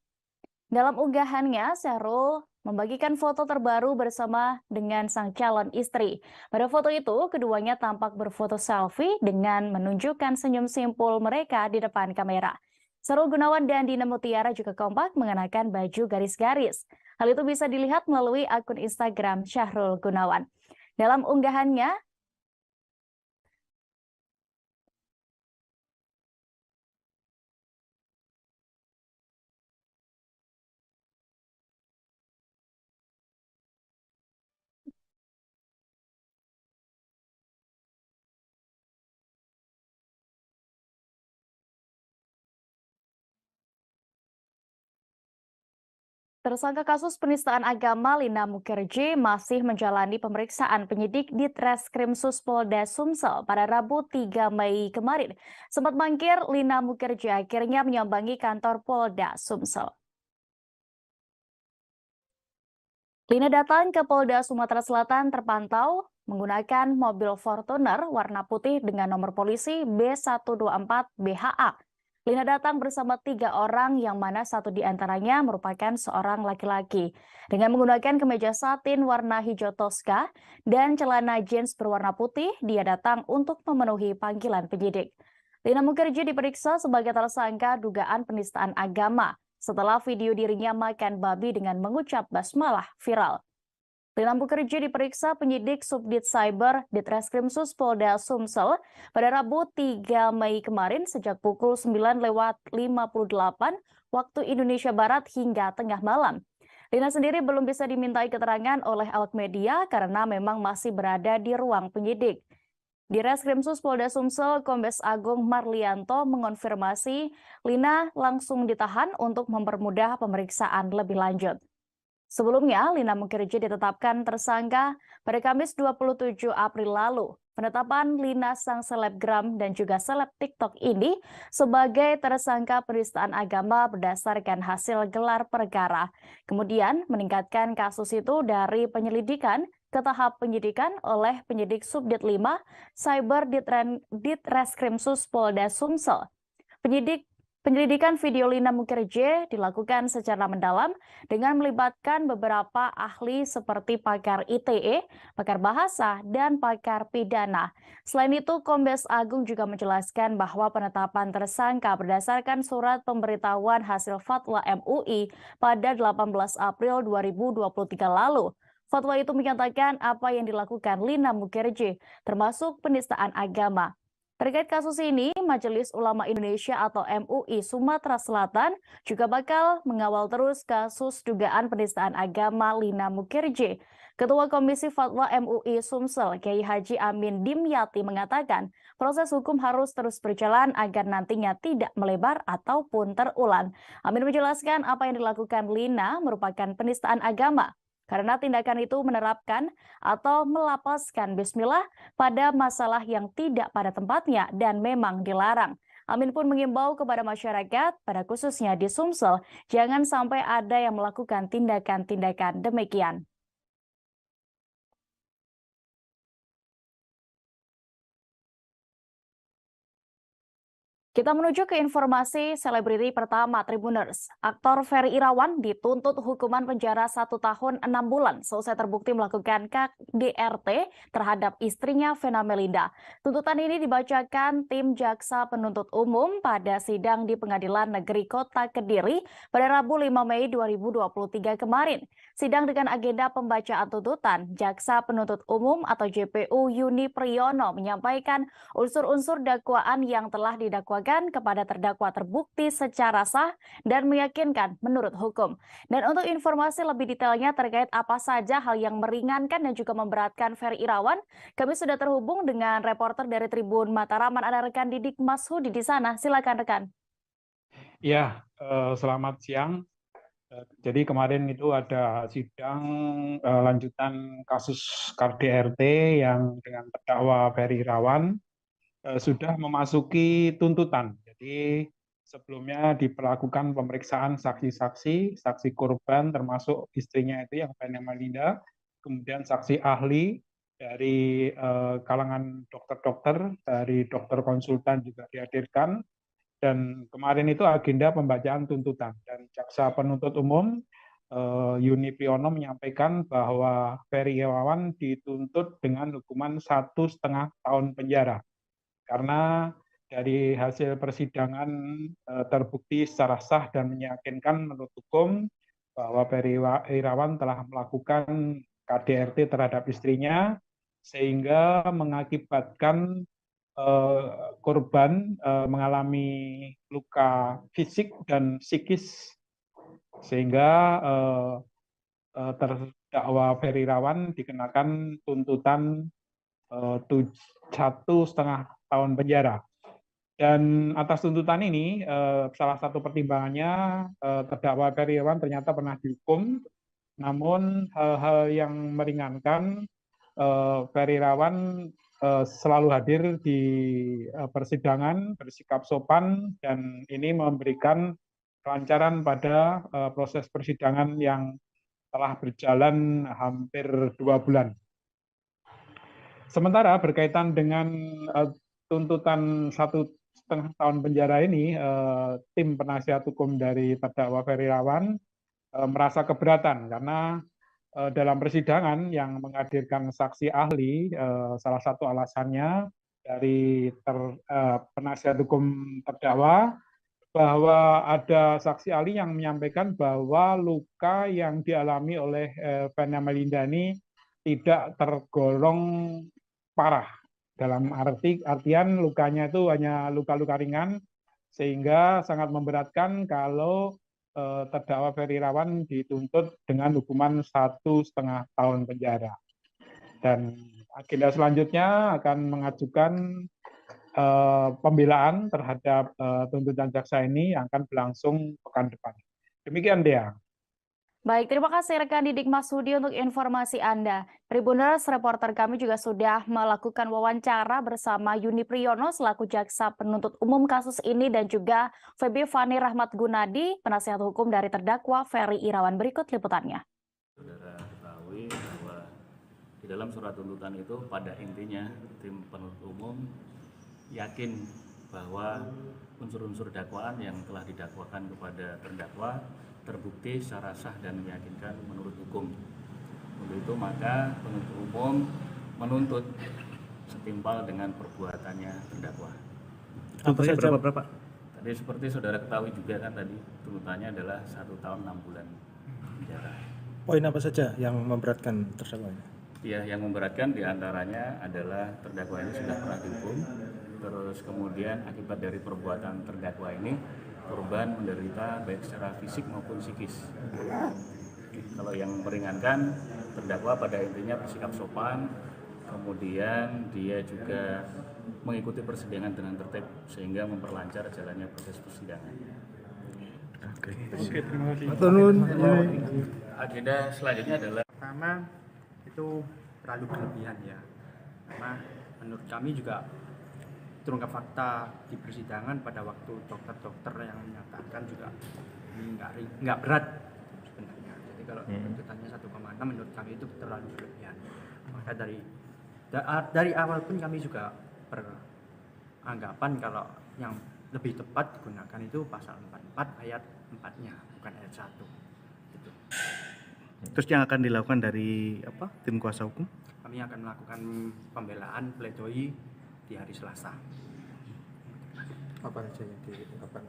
Dalam unggahannya, Syahrul membagikan foto terbaru bersama dengan sang calon istri. Pada foto itu, keduanya tampak berfoto selfie dengan menunjukkan senyum simpul mereka di depan kamera. Syahrul Gunawan dan Dina Mutiara juga kompak mengenakan baju garis-garis. Hal itu bisa dilihat melalui akun Instagram Syahrul Gunawan. Dalam unggahannya, tersangka kasus penistaan agama Lina Mukherjee masih menjalani pemeriksaan penyidik di Treskrimsus Polda Sumsel pada Rabu 3 Mei kemarin. Sempat mangkir, Lina Mukherjee akhirnya menyambangi kantor Polda Sumsel. Lina datang ke Polda Sumatera Selatan terpantau menggunakan mobil Fortuner warna putih dengan nomor polisi B124 BHA. Lina datang bersama 3 orang yang mana satu di antaranya merupakan seorang laki-laki. Dengan menggunakan kemeja satin warna hijau toska dan celana jeans berwarna putih, dia datang untuk memenuhi panggilan penyidik. Lina Mukherjee diperiksa sebagai tersangka dugaan penistaan agama setelah video dirinya makan babi dengan mengucap basmalah viral. Lina Mukherjee diperiksa penyidik Subdit Cyber di Treskrimsus Polda Sumsel pada Rabu 3 Mei kemarin sejak pukul 9:58 waktu Indonesia Barat hingga tengah malam. Lina sendiri belum bisa dimintai keterangan oleh awak media karena memang masih berada di ruang penyidik. Di Reskrimsus Polda Sumsel, Kombes Agung Marlianto mengonfirmasi Lina langsung ditahan untuk mempermudah pemeriksaan lebih lanjut. Sebelumnya, Lina Mukherjee ditetapkan tersangka pada Kamis 27 April lalu. Penetapan Lina sang selebgram dan juga seleb TikTok ini sebagai tersangka penistaan agama berdasarkan hasil gelar perkara. Kemudian meningkatkan kasus itu dari penyelidikan ke tahap penyidikan oleh penyidik Subdit 5 Cyber di Treskrimsus Polda Sumsel. Penyelidikan video Lina Mukherjee dilakukan secara mendalam dengan melibatkan beberapa ahli seperti pakar ITE, pakar bahasa, dan pakar pidana. Selain itu, Kombes Agung juga menjelaskan bahwa penetapan tersangka berdasarkan surat pemberitahuan hasil fatwa MUI pada 18 April 2023 lalu. Fatwa itu menyatakan apa yang dilakukan Lina Mukherjee, termasuk penistaan agama. Terkait kasus ini, Majelis Ulama Indonesia atau MUI Sumatera Selatan juga bakal mengawal terus kasus dugaan penistaan agama Lina Mukherjee. Ketua Komisi Fatwa MUI Sumsel, Kiai Haji Amin Dimyati mengatakan proses hukum harus terus berjalan agar nantinya tidak melebar ataupun terulang. Amin menjelaskan apa yang dilakukan Lina merupakan penistaan agama. Karena tindakan itu menerapkan atau melapaskan bismillah pada masalah yang tidak pada tempatnya dan memang dilarang. Amin pun mengimbau kepada masyarakat, pada khususnya di Sumsel, jangan sampai ada yang melakukan tindakan-tindakan demikian. Kita menuju ke informasi selebriti pertama Tribuners. Aktor Ferry Irawan dituntut hukuman penjara 1 tahun 6 bulan selesai terbukti melakukan KDRT terhadap istrinya Vena Melinda. Tuntutan ini dibacakan tim Jaksa Penuntut Umum pada sidang di Pengadilan Negeri Kota Kediri pada Rabu 5 Mei 2023 kemarin. Sidang dengan agenda pembacaan tuntutan, Jaksa Penuntut Umum atau JPU Yuni Priyono menyampaikan unsur-unsur dakwaan yang telah didakwakan kepada terdakwa terbukti secara sah dan meyakinkan menurut hukum. Dan untuk informasi lebih detailnya terkait apa saja hal yang meringankan dan juga memberatkan Ferry Irawan, kami sudah terhubung dengan reporter dari Tribun Mataraman, ada rekan Didik Mashudi di sana. Silakan rekan. Ya, selamat siang. Jadi kemarin itu ada sidang lanjutan kasus KDRT yang dengan terdakwa Ferry Irawan sudah memasuki tuntutan. Jadi sebelumnya diperlakukan pemeriksaan saksi-saksi, saksi korban termasuk istrinya itu yang Vena Melinda, kemudian saksi ahli dari kalangan dokter-dokter, dari dokter konsultan juga dihadirkan, dan kemarin itu agenda pembacaan tuntutan. Dan Jaksa Penuntut Umum Yuni Priyono menyampaikan bahwa Ferry Irawan dituntut dengan hukuman 1,5 tahun penjara. Karena dari hasil persidangan terbukti secara sah dan meyakinkan menurut hukum bahwa Ferry Irawan telah melakukan KDRT terhadap istrinya sehingga mengakibatkan korban mengalami luka fisik dan psikis sehingga terdakwa Ferry Irawan dikenakan tuntutan 1,5 tahun penjara. Dan atas tuntutan ini, salah satu pertimbangannya terdakwa Ferry Irawan ternyata pernah dihukum, namun hal-hal yang meringankan, Ferry Irawan selalu hadir di persidangan, bersikap sopan, dan ini memberikan kelancaran pada proses persidangan yang telah berjalan hampir 2 bulan. Sementara berkaitan dengan tuntutan 1,5 tahun penjara ini, tim penasihat hukum dari terdakwa Ferry Irawan merasa keberatan karena dalam persidangan yang menghadirkan saksi ahli, salah satu alasannya dari penasihat hukum terdakwa bahwa ada saksi ahli yang menyampaikan bahwa luka yang dialami oleh Vena Melinda ini tidak tergolong parah. Dalam artian lukanya itu hanya luka-luka ringan, sehingga sangat memberatkan kalau terdakwa Ferry Irawan dituntut dengan hukuman 1,5 tahun penjara. Dan agenda selanjutnya akan mengajukan pembelaan terhadap tuntutan jaksa ini yang akan berlangsung pekan depan. Demikian, Dea. Baik, terima kasih rekan Didik Mashudi untuk informasi Anda. Tribuners, reporter kami juga sudah melakukan wawancara bersama Yuni Priyono selaku Jaksa Penuntut Umum kasus ini dan juga Feby Fani Rahmat Gunadi, penasihat hukum dari terdakwa Ferry Irawan. Berikut liputannya. Saudara ketahui bahwa di dalam surat tuntutan itu pada intinya tim penuntut umum yakin bahwa unsur-unsur dakwaan yang telah didakwakan kepada terdakwa terbukti secara sah dan meyakinkan menurut hukum. Untuk itu maka penuntut umum menuntut setimpal dengan perbuatannya terdakwa. Apa saja berapa? Tadi seperti saudara ketahui juga kan tadi tuntutannya adalah 1 tahun 6 bulan penjara. Poin apa saja yang memberatkan terdakwa? Ya, yang memberatkan diantaranya adalah terdakwa ini sudah pernah dihukum, terus kemudian akibat dari perbuatan terdakwa ini korban menderita baik secara fisik maupun psikis. Kalau yang meringankan, terdakwa pada intinya bersikap sopan, kemudian dia juga mengikuti persidangan dengan tertib sehingga memperlancar jalannya proses persidangan. Oke, terima kasih. Agenda selanjutnya adalah pertama itu terlalu berlebihan ya, karena menurut kami juga terungkap fakta di persidangan pada waktu dokter-dokter yang menyatakan juga ini nggak berat sebenarnya. Jadi kalau tuntutannya 1,6 menurut kami itu terlalu berlebihan. Maka dari awal pun kami juga beranggapan kalau yang lebih tepat digunakan itu pasal 44 ayat 4-nya, bukan ayat 1. Gitu. Terus yang akan dilakukan dari tim kuasa hukum? Kami akan melakukan pembelaan pledoi di hari Selasa. Apa saja yang dilakukan?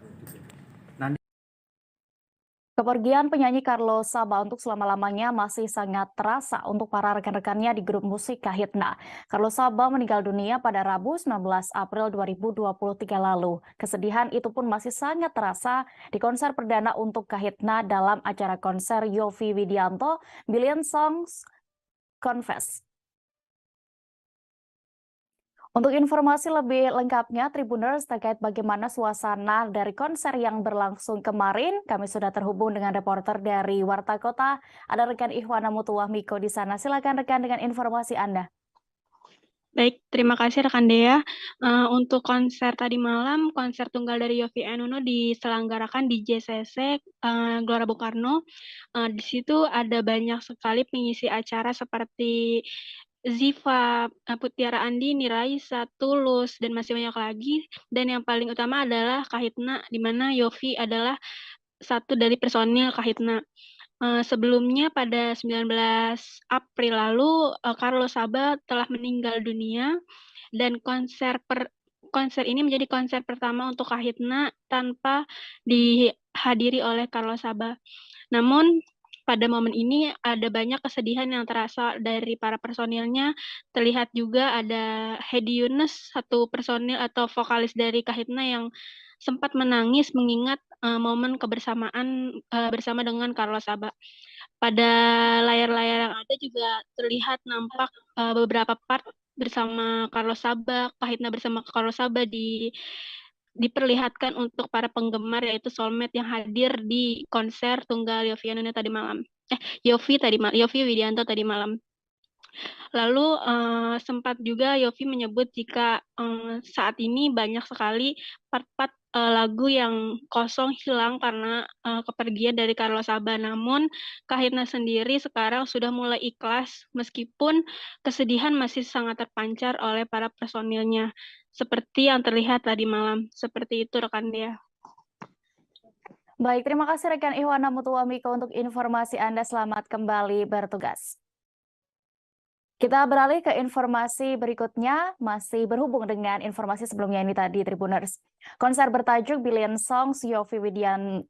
Kepergian penyanyi Carlos Saba untuk selama-lamanya masih sangat terasa untuk para rekan-rekannya di grup musik Kahitna. Carlos Saba meninggal dunia pada Rabu 19 April 2023 lalu. Kesedihan itu pun masih sangat terasa di konser perdana untuk Kahitna dalam acara konser Yovie Widianto, Billion Songs Confess. Untuk informasi lebih lengkapnya, Tribuners, terkait bagaimana suasana dari konser yang berlangsung kemarin, kami sudah terhubung dengan reporter dari Warta Kota. Ada rekan Ihwana Mutuwah Miko di sana. Silakan rekan dengan informasi Anda. Baik, terima kasih rekan Dea. Untuk konser tadi malam, konser tunggal dari Yovie and Nuno diselenggarakan di JCC Gelora Bung Karno. Di situ ada banyak sekali pengisi acara seperti Ziva, Putiara Andini, Raisa, Tulus, dan masih banyak lagi. Dan yang paling utama adalah Kahitna, di mana Yovie adalah satu dari personil Kahitna. Sebelumnya pada 19 April lalu, Carlos Saba telah meninggal dunia, dan konser ini menjadi konser pertama untuk Kahitna tanpa dihadiri oleh Carlos Saba. Namun, pada momen ini ada banyak kesedihan yang terasa dari para personilnya. Terlihat juga ada Hedi Yunus, satu personil atau vokalis dari Kahitna yang sempat menangis mengingat momen kebersamaan bersama dengan Carlos Saba. Pada layar-layar yang ada juga terlihat nampak beberapa part bersama Carlos Saba, Kahitna bersama Carlos Saba diperlihatkan untuk para penggemar, yaitu soulmate yang hadir di konser tunggal Yovie tadi malam. Yovie Widianto tadi malam. Lalu sempat juga Yovie menyebut jika saat ini banyak sekali part-part lagu yang kosong hilang karena kepergian dari Carlos Saba. Namun Kahitna sendiri sekarang sudah mulai ikhlas meskipun kesedihan masih sangat terpancar oleh para personilnya. Seperti yang terlihat tadi malam. Seperti itu rekan Dea. Baik, terima kasih rekan Ihwana Mutuwah Miko untuk informasi Anda. Selamat kembali bertugas. Kita beralih ke informasi berikutnya, masih berhubung dengan informasi sebelumnya ini tadi, Tribuners. Konser bertajuk Billion Songs Yovie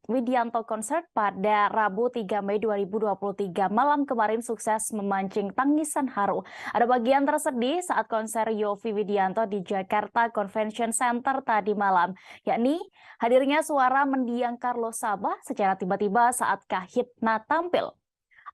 Widianto Concert pada Rabu 3 Mei 2023 malam kemarin sukses memancing tangisan haru. Ada bagian tersedih saat konser Yovie Widianto di Jakarta Convention Center tadi malam, yakni hadirnya suara mendiang Carlos Saba secara tiba-tiba saat Kahitna tampil.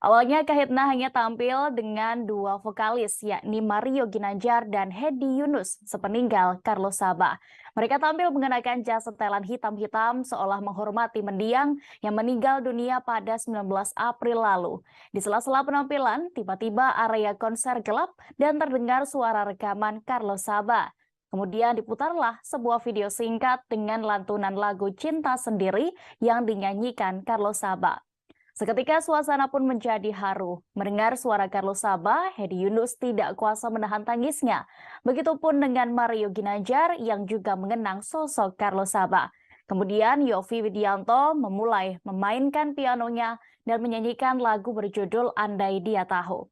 Awalnya Kahitna hanya tampil dengan dua vokalis, yakni Mario Ginanjar dan Hedi Yunus, sepeninggal Carlos Saba. Mereka tampil mengenakan jas setelan hitam-hitam seolah menghormati mendiang yang meninggal dunia pada 19 April lalu. Di sela-sela penampilan, tiba-tiba area konser gelap dan terdengar suara rekaman Carlos Saba. Kemudian diputarlah sebuah video singkat dengan lantunan lagu Cinta Sendiri yang dinyanyikan Carlos Saba. Seketika suasana pun menjadi haru. Mendengar suara Carlos Saba, Hedi Yunus tidak kuasa menahan tangisnya. Begitupun dengan Mario Ginanjar yang juga mengenang sosok Carlos Saba. Kemudian Yovie Widianto memulai memainkan pianonya dan menyanyikan lagu berjudul Andai Dia Tahu.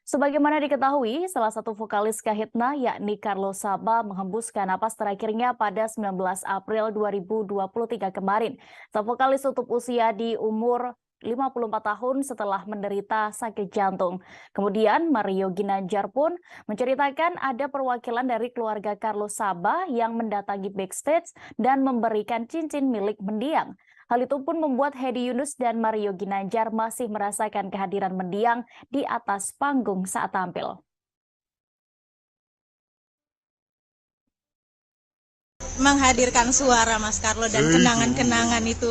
Sebagaimana diketahui, salah satu vokalis Kahitna yakni Carlos Saba menghembuskan napas terakhirnya pada 19 April 2023 kemarin. Sang vokalis tutup usia di umur 54 tahun setelah menderita sakit jantung. Kemudian Mario Ginanjar pun menceritakan ada perwakilan dari keluarga Carlos Saba yang mendatangi backstage dan memberikan cincin milik mendiang. Hal itu pun membuat Hedi Yunus dan Mario Ginanjar masih merasakan kehadiran mendiang di atas panggung saat tampil. Menghadirkan suara Mas Carlo dan kenangan-kenangan itu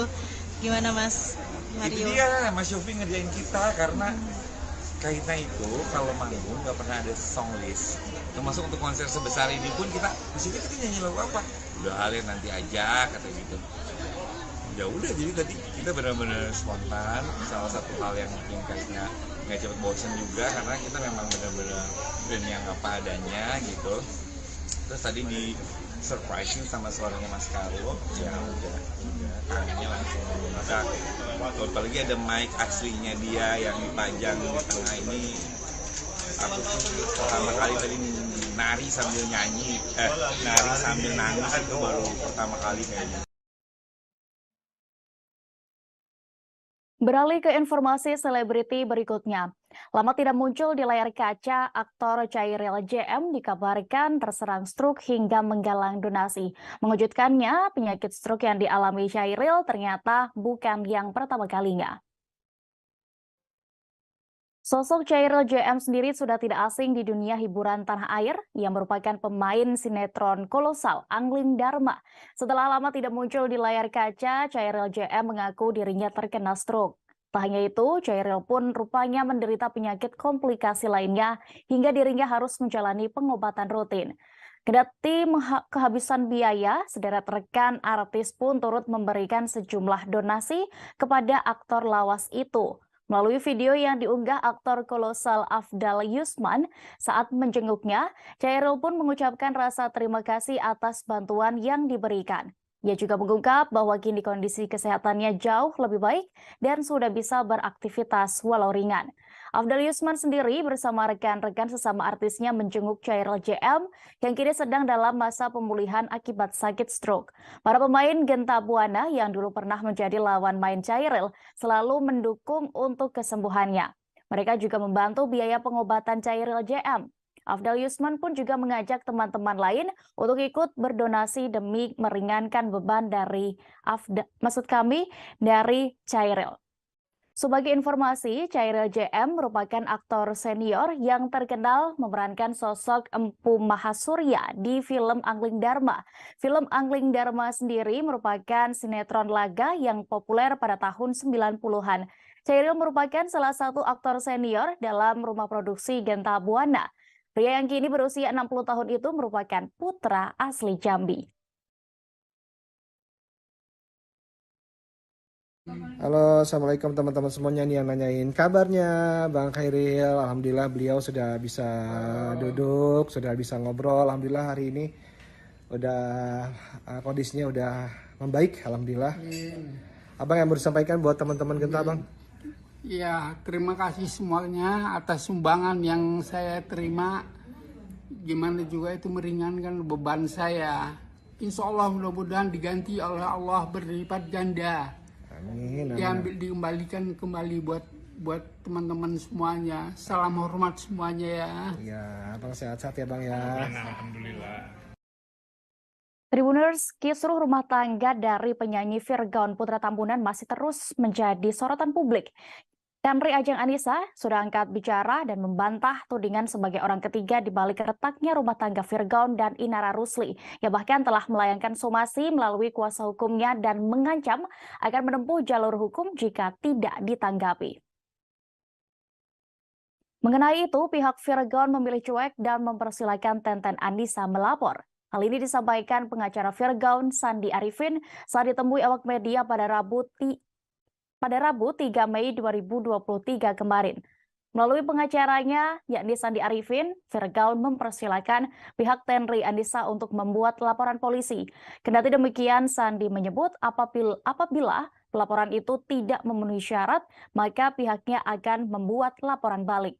gimana Mas Mario? Itu dia Mas Yovie ngerjain kita karena Kahitna itu kalau manggung nggak pernah ada song list. Termasuk untuk konser sebesar ini pun kita nyanyi lagu apa? Udah halnya nanti aja kata gitu. Ya udah jadi tadi kita benar-benar spontan. Salah satu hal yang bikin Kahitna nggak cepet bosen juga karena kita memang benar-benar band yang apa adanya gitu. Terus tadi di surprising sama suaranya Mas Carlo, ya udah tangannya langsung meledak. Apalagi ada mic aslinya dia yang dipajang di tengah ini. Aku tuh pertama kali tadi nari sambil nyanyi, nari sambil nangis itu baru pertama kali kayaknya. Beralih ke informasi selebriti berikutnya. Lama tidak muncul di layar kaca, aktor Chairil JM dikabarkan terserang stroke hingga menggalang donasi. Mengejutkannya, penyakit stroke yang dialami Chairil ternyata bukan yang pertama kalinya. Sosok Chairil JM sendiri sudah tidak asing di dunia hiburan tanah air. Ia merupakan pemain sinetron kolosal Angling Dharma. Setelah lama tidak muncul di layar kaca, Chairil JM mengaku dirinya terkena stroke. Tak hanya itu, Chairil pun rupanya menderita penyakit komplikasi lainnya hingga dirinya harus menjalani pengobatan rutin. Kendati kehabisan biaya, sederet rekan artis pun turut memberikan sejumlah donasi kepada aktor lawas itu. Melalui video yang diunggah aktor kolosal Afdal Yusman saat menjenguknya, Chairil pun mengucapkan rasa terima kasih atas bantuan yang diberikan. Ia juga mengungkap bahwa kini kondisi kesehatannya jauh lebih baik dan sudah bisa beraktivitas walau ringan. Afdal Yusman sendiri bersama rekan-rekan sesama artisnya menjenguk Chairil JM yang kini sedang dalam masa pemulihan akibat sakit stroke. Para pemain Genta Buana yang dulu pernah menjadi lawan main Chairil selalu mendukung untuk kesembuhannya. Mereka juga membantu biaya pengobatan Chairil JM. Afdal Yusman pun juga mengajak teman-teman lain untuk ikut berdonasi demi meringankan beban dari dari Chairil. Sebagai informasi, Chairil JM merupakan aktor senior yang terkenal memerankan sosok Empu Mahasurya di film Angling Dharma. Film Angling Dharma sendiri merupakan sinetron laga yang populer pada tahun 90-an. Chairil merupakan salah satu aktor senior dalam rumah produksi Genta Buana. Pria yang kini berusia 60 tahun itu merupakan putra asli Jambi. Halo, assalamualaikum teman-teman semuanya nih yang nanyain kabarnya Bang Khairil. Alhamdulillah beliau sudah bisa duduk, sudah bisa ngobrol. Alhamdulillah hari ini udah kondisinya udah membaik. Alhamdulillah. Abang yang mau disampaikan buat teman-teman Genta, Bang? Ya, terima kasih semuanya atas sumbangan yang saya terima. Gimana juga itu meringankan beban saya. Insya Allah mudah-mudahan diganti oleh Allah berlipat ganda. Amin. Dikembalikan kembali buat teman-teman semuanya. Salam hormat semuanya ya. Ya, Bang sehat-sehat ya Bang ya. Alhamdulillah. Tribuners, kisruh rumah tangga dari penyanyi Virgaun Putra Tambunan masih terus menjadi sorotan publik. Henry Ajeng Anissa sudah angkat bicara dan membantah tudingan sebagai orang ketiga di balik retaknya rumah tangga Virgaun dan Inara Rusli. Ia bahkan telah melayangkan somasi melalui kuasa hukumnya dan mengancam akan menempuh jalur hukum jika tidak ditanggapi. Mengenai itu, pihak Virgaun memilih cuek dan mempersilahkan Tenten Anissa melapor. Hal ini disampaikan pengacara Virgaun Sandi Arifin saat ditemui awak media pada Rabu 3 Mei 2023 kemarin. Melalui pengacaranya, yakni Sandi Arifin, Virgaun mempersilahkan pihak Henry Anissa untuk membuat laporan polisi. Kendati demikian, Sandi menyebut apabila laporan itu tidak memenuhi syarat, maka pihaknya akan membuat laporan balik.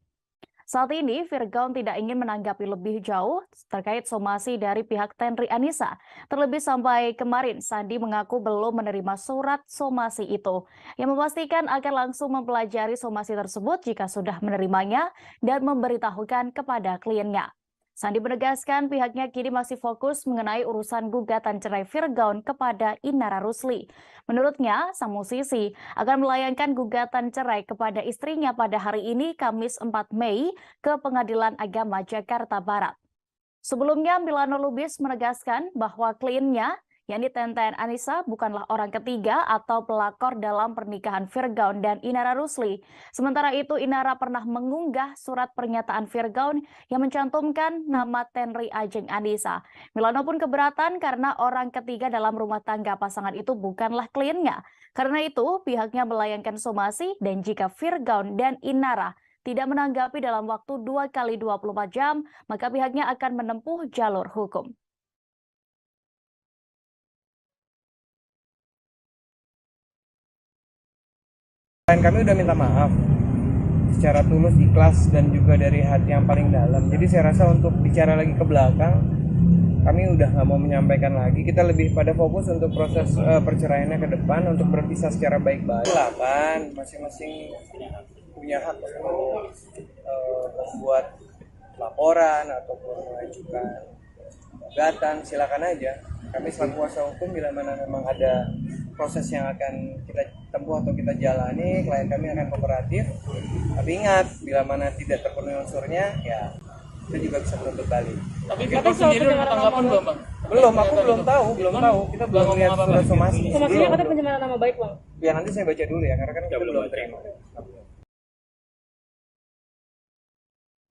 Saat ini, Virgaun tidak ingin menanggapi lebih jauh terkait somasi dari pihak Henry Anissa. Terlebih sampai kemarin, Sandi mengaku belum menerima surat somasi itu, yang memastikan akan langsung mempelajari somasi tersebut jika sudah menerimanya dan memberitahukan kepada kliennya. Sandi menegaskan pihaknya kini masih fokus mengenai urusan gugatan cerai Virgaun kepada Inara Rusli. Menurutnya, sang musisi akan melayangkan gugatan cerai kepada istrinya pada hari ini, Kamis 4 Mei, ke Pengadilan Agama Jakarta Barat. Sebelumnya, Milano Lubis menegaskan bahwa kliennya, yakni Tenten Anissa, bukanlah orang ketiga atau pelakor dalam pernikahan Virgaun dan Inara Rusli. Sementara itu, Inara pernah mengunggah surat pernyataan Virgaun yang mencantumkan nama Henry Ajeng Anissa. Milano pun keberatan karena orang ketiga dalam rumah tangga pasangan itu bukanlah kliennya. Karena itu, pihaknya melayangkan somasi dan jika Virgaun dan Inara tidak menanggapi dalam waktu 2 kali 24 jam, maka pihaknya akan menempuh jalur hukum. Klien kami udah minta maaf secara tulus, ikhlas, dan juga dari hati yang paling dalam. Jadi saya rasa untuk bicara lagi ke belakang, kami udah nggak mau menyampaikan lagi. Kita lebih pada fokus untuk proses perceraiannya ke depan, untuk berpisah secara baik-baik. Silakan, masing-masing punya hak untuk membuat laporan ataupun mengajukan gugatan, silakan aja. Kami selaku kuasa hukum, bila mana memang ada proses yang akan kita tempuh atau kita jalani, klien kami akan kooperatif. Tapi ingat, bila mana tidak terpenuhi unsurnya, ya kita juga bisa menuntut balik. Tapi kita sendiri udah tanggapan belum, Bang? Belum, aku belum tahu. Kita belum lihat surat somasi. Somasinya katanya pencemaran nama baik, Bang. Ya nanti saya baca dulu ya, karena kan kita belum terima.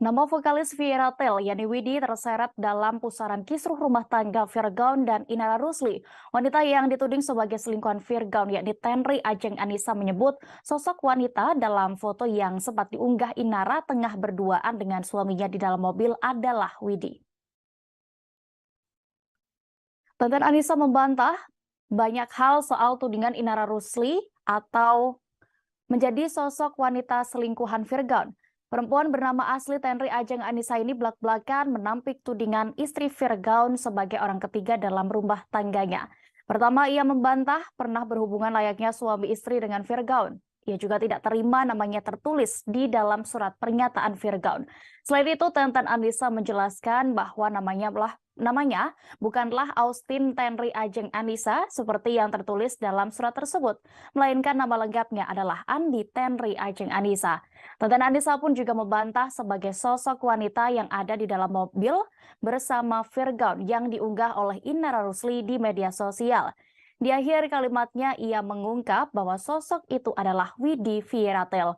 Nama vokalis Vira Tel, Yani Widi, terseret dalam pusaran kisruh rumah tangga Virgaun dan Inara Rusli. Wanita yang dituding sebagai selingkuhan Virgaun, yakni Tenri Ajeng Anissa, menyebut sosok wanita dalam foto yang sempat diunggah Inara tengah berduaan dengan suaminya di dalam mobil adalah Widi. Tenten Anissa membantah banyak hal soal tudingan Inara Rusli atau menjadi sosok wanita selingkuhan Virgaun. Perempuan bernama asli Tenri Ajeng Anissa ini belak-belakan menampik tudingan istri Virgaun sebagai orang ketiga dalam rumah tangganya. Pertama, ia membantah pernah berhubungan layaknya suami istri dengan Virgaun. Ia juga tidak terima namanya tertulis di dalam surat pernyataan Virgaun. Selain itu, Tenten Anissa menjelaskan bahwa namanya bukanlah Austin Tenri Ajeng Anissa seperti yang tertulis dalam surat tersebut, melainkan nama lengkapnya adalah Andi Tenri Ajeng Anissa. Tenten Anissa pun juga membantah sebagai sosok wanita yang ada di dalam mobil bersama Virgaun yang diunggah oleh Inara Rusli di media sosial. Di akhir kalimatnya, ia mengungkap bahwa sosok itu adalah Widi Vieratel.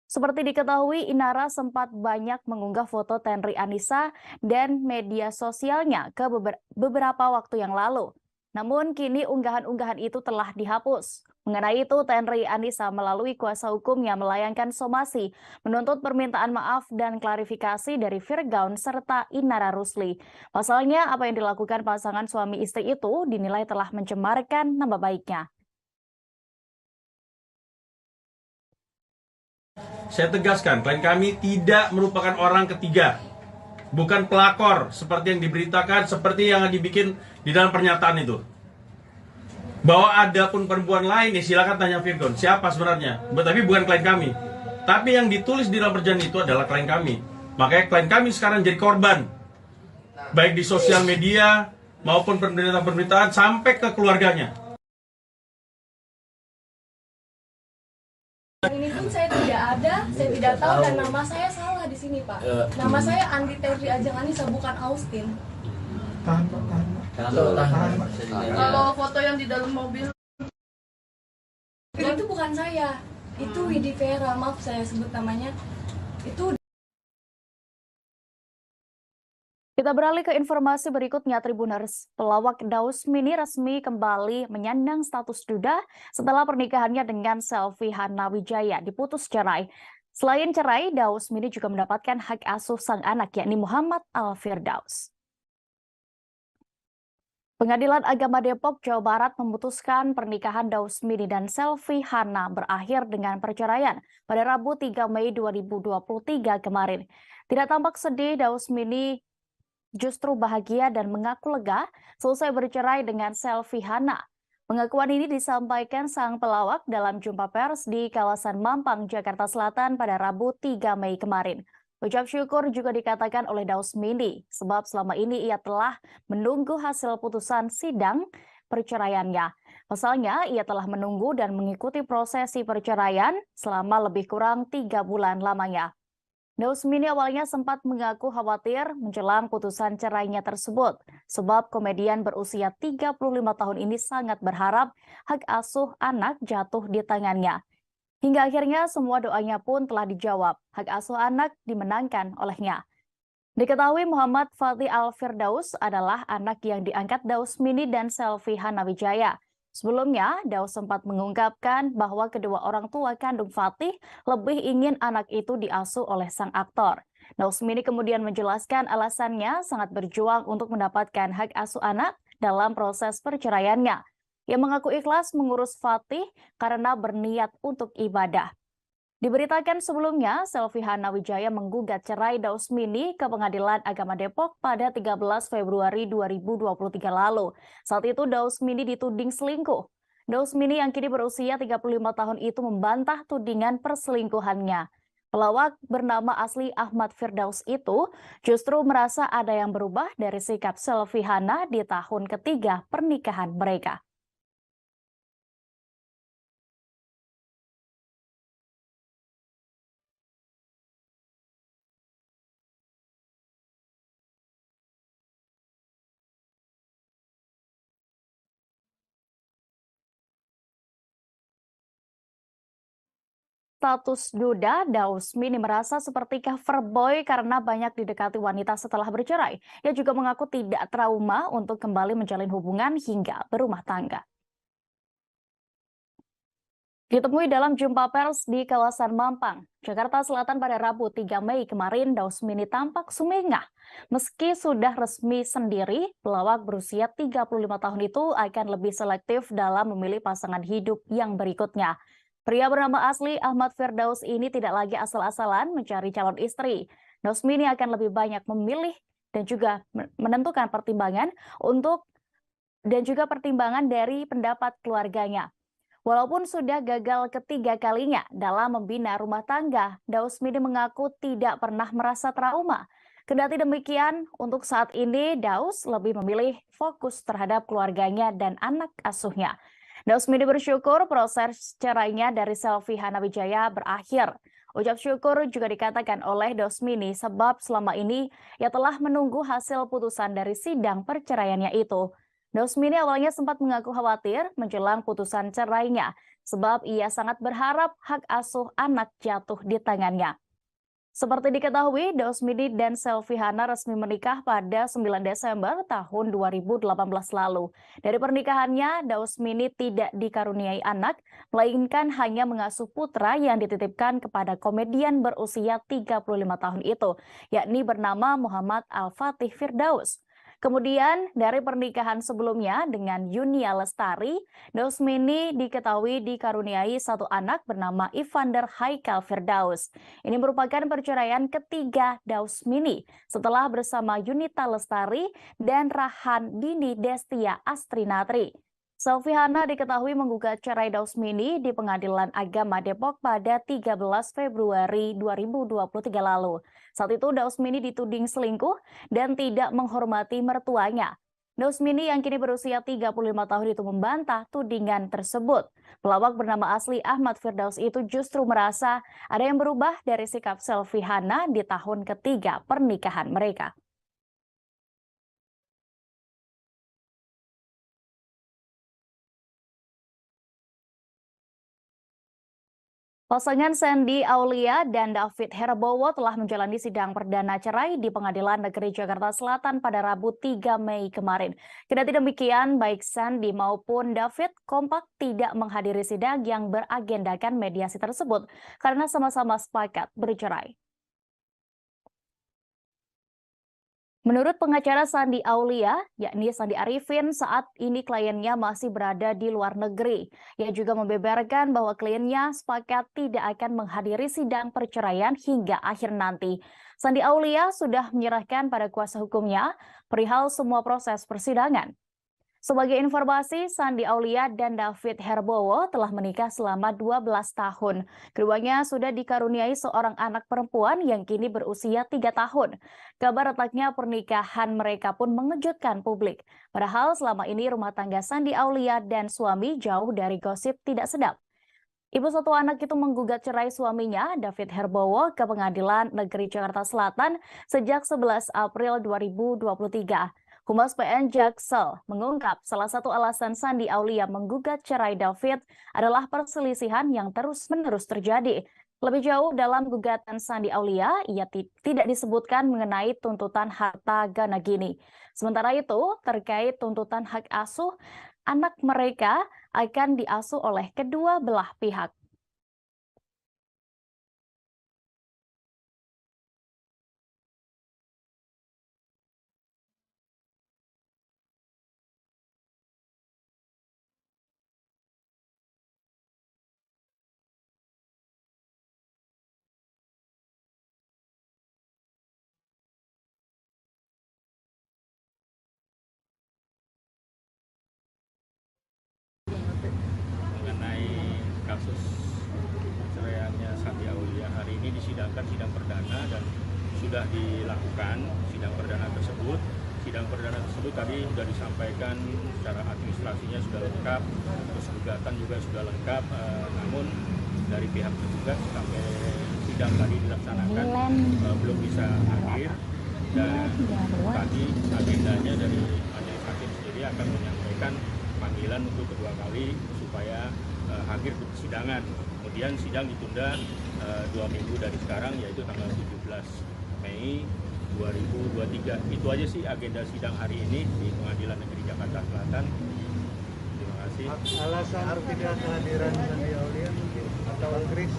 Seperti diketahui, Inara sempat banyak mengunggah foto Tenri Anissa dan media sosialnya ke beberapa waktu yang lalu. Namun kini unggahan-unggahan itu telah dihapus. Mengenai itu, Tenri Anissa melalui kuasa hukumnya melayangkan somasi, menuntut permintaan maaf dan klarifikasi dari Virgaun serta Inara Rusli. Pasalnya, apa yang dilakukan pasangan suami istri itu dinilai telah mencemarkan nama baiknya. Saya tegaskan, klien kami tidak merupakan orang ketiga. Bukan pelakor seperti yang diberitakan, seperti yang dibikin di dalam pernyataan itu. Bahwa ada pun perempuan lain, ya silakan tanya Virgaun. Siapa sebenarnya? Tapi bukan klien kami. Tapi yang ditulis di dalam perjanjian itu adalah klien kami. Makanya klien kami sekarang jadi korban. Baik di sosial media maupun pemberitaan-pemberitaan sampai ke keluarganya. Ini pun saya tidak ada, saya tidak tahu, dan nama saya salah di sini, Pak. Nama saya Andi Tenri Ajeng Anissa, bukan Austin. Kalau foto yang di dalam mobil itu bukan saya, itu Widi Vera, maaf saya sebut namanya. Itu. Kita beralih ke informasi berikutnya. Tribuners, pelawak Daus Mini resmi kembali menyandang status duda setelah pernikahannya dengan Selvi Hana Wijaya diputus cerai. Selain cerai, Daus Mini juga mendapatkan hak asuh sang anak, yakni Muhammad Al-Firdaus. Pengadilan Agama Depok, Jawa Barat memutuskan pernikahan Daus Mini dan Selvi Hana berakhir dengan perceraian pada Rabu 3 Mei 2023 kemarin. Tidak tampak sedih, Daus Mini justru bahagia dan mengaku lega selesai bercerai dengan Selvi Hana. Pengakuan ini disampaikan sang pelawak dalam jumpa pers di kawasan Mampang, Jakarta Selatan pada Rabu 3 Mei kemarin. Ucap syukur juga dikatakan oleh Daus Mini, sebab selama ini ia telah menunggu hasil putusan sidang perceraiannya. Pasalnya, ia telah menunggu dan mengikuti prosesi perceraian selama lebih kurang 3 bulan lamanya. Daus Mini awalnya sempat mengaku khawatir menjelang putusan cerainya tersebut, sebab komedian berusia 35 tahun ini sangat berharap hak asuh anak jatuh di tangannya. Hingga akhirnya semua doanya pun telah dijawab, hak asuh anak dimenangkan olehnya. Diketahui Muhammad Fatih Al-Firdaus adalah anak yang diangkat Daus Mini dan Selvi Hana Wijaya. Sebelumnya, Daus sempat mengungkapkan bahwa kedua orang tua kandung Fatih lebih ingin anak itu diasuh oleh sang aktor. Daus Mini kemudian menjelaskan alasannya sangat berjuang untuk mendapatkan hak asuh anak dalam proses perceraiannya. yang mengaku ikhlas mengurus Fatih karena berniat untuk ibadah. Diberitakan sebelumnya, Selvi Hana Wijaya menggugat cerai Dausmini ke Pengadilan Agama Depok pada 13 Februari 2023 lalu. Saat itu Dausmini dituding selingkuh. Dausmini yang kini berusia 35 tahun itu membantah tudingan perselingkuhannya. Pelawak bernama asli Ahmad Firdaus itu justru merasa ada yang berubah dari sikap Selvi Hana di tahun ketiga pernikahan mereka. Status duda, Dausmini merasa seperti cover boy karena banyak didekati wanita setelah bercerai. Ia juga mengaku tidak trauma untuk kembali menjalin hubungan hingga berumah tangga. Ditemui dalam jumpa pers di kawasan Mampang, Jakarta Selatan pada Rabu 3 Mei kemarin, Dausmini tampak sumringah. Meski sudah resmi sendiri, pelawak berusia 35 tahun itu akan lebih selektif dalam memilih pasangan hidup yang berikutnya. Pria bernama asli Ahmad Firdaus ini tidak lagi asal-asalan mencari calon istri. Dausmini akan lebih banyak memilih dan juga menentukan pertimbangan pertimbangan dari pendapat keluarganya. Walaupun sudah gagal ketiga kalinya dalam membina rumah tangga, Dausmini mengaku tidak pernah merasa trauma. Kendati demikian, untuk saat ini Daus lebih memilih fokus terhadap keluarganya dan anak asuhnya. Dausmini bersyukur proses cerainya dari Selvi Hana Wijaya berakhir. Ucap syukur juga dikatakan oleh Dausmini sebab selama ini ia telah menunggu hasil putusan dari sidang perceraiannya itu. Dausmini awalnya sempat mengaku khawatir menjelang putusan cerainya sebab ia sangat berharap hak asuh anak jatuh di tangannya. Seperti diketahui, Dausmini dan Selvi Hana resmi menikah pada 9 Desember tahun 2018 lalu. Dari pernikahannya, Dausmini tidak dikaruniai anak, melainkan hanya mengasuh putra yang dititipkan kepada komedian berusia 35 tahun itu, yakni bernama Muhammad Al-Fatih Firdaus. Kemudian dari pernikahan sebelumnya dengan Yunia Lestari, Dausmini diketahui dikaruniai satu anak bernama Ivander Haikal Firdaus. Ini merupakan perceraian ketiga Dausmini setelah bersama Yunita Lestari dan Rahan Dini Destia Astrinatri. Selvi Hana diketahui menggugat cerai Dausmini di Pengadilan Agama Depok pada 13 Februari 2023 lalu. Saat itu Dausmini dituding selingkuh dan tidak menghormati mertuanya. Dausmini yang kini berusia 35 tahun itu membantah tudingan tersebut. Pelawak bernama asli Ahmad Firdaus itu justru merasa ada yang berubah dari sikap Selvi Hana di tahun ketiga pernikahan mereka. Pasangan Sandy Aulia dan David Herbowo telah menjalani sidang perdana cerai di Pengadilan Negeri Jakarta Selatan pada Rabu 3 Mei kemarin. Kendati demikian, baik Sandy maupun David kompak tidak menghadiri sidang yang beragendakan mediasi tersebut karena sama-sama sepakat bercerai. Menurut pengacara Sandy Aulia, yakni Sandi Arifin, saat ini kliennya masih berada di luar negeri. Ia juga membeberkan bahwa kliennya sepakat tidak akan menghadiri sidang perceraian hingga akhir nanti. Sandi Aulia sudah menyerahkan pada kuasa hukumnya perihal semua proses persidangan. Sebagai informasi, Sandi Aulia dan David Herbowo telah menikah selama 12 tahun. Keduanya sudah dikaruniai seorang anak perempuan yang kini berusia 3 tahun. Kabar retaknya pernikahan mereka pun mengejutkan publik. Padahal selama ini rumah tangga Sandi Aulia dan suami jauh dari gosip tidak sedap. Ibu satu anak itu menggugat cerai suaminya, David Herbowo, ke Pengadilan Negeri Jakarta Selatan sejak 11 April 2023. Humas PN Jaksel mengungkap salah satu alasan Sandi Aulia menggugat cerai David adalah perselisihan yang terus-menerus terjadi. Lebih jauh dalam gugatan Sandi Aulia, ia tidak disebutkan mengenai tuntutan harta gana gini. Sementara itu, terkait tuntutan hak asuh, anak mereka akan diasuh oleh kedua belah pihak. kasus perceraiannya Santi Aulia. Hari ini disidangkan sidang perdana dan sudah dilakukan sidang perdana tersebut. Sidang perdana tersebut tadi sudah disampaikan secara administrasinya sudah lengkap, terus gugatan juga sudah lengkap, namun dari pihak tergugat sampai sidang tadi dilaksanakan belum bisa hadir, dan tadi agendanya dari majelis hakim sendiri akan menyampaikan panggilan untuk kedua kali supaya hadir ke persidangan. Kemudian sidang ditunda 2 minggu dari sekarang, yaitu tanggal 17 Mei 2023. Itu aja sih agenda sidang hari ini di Pengadilan Negeri Jakarta Selatan. Terima kasih. Alasan tidak kehadiran Santi Aulia mungkin atau Chris?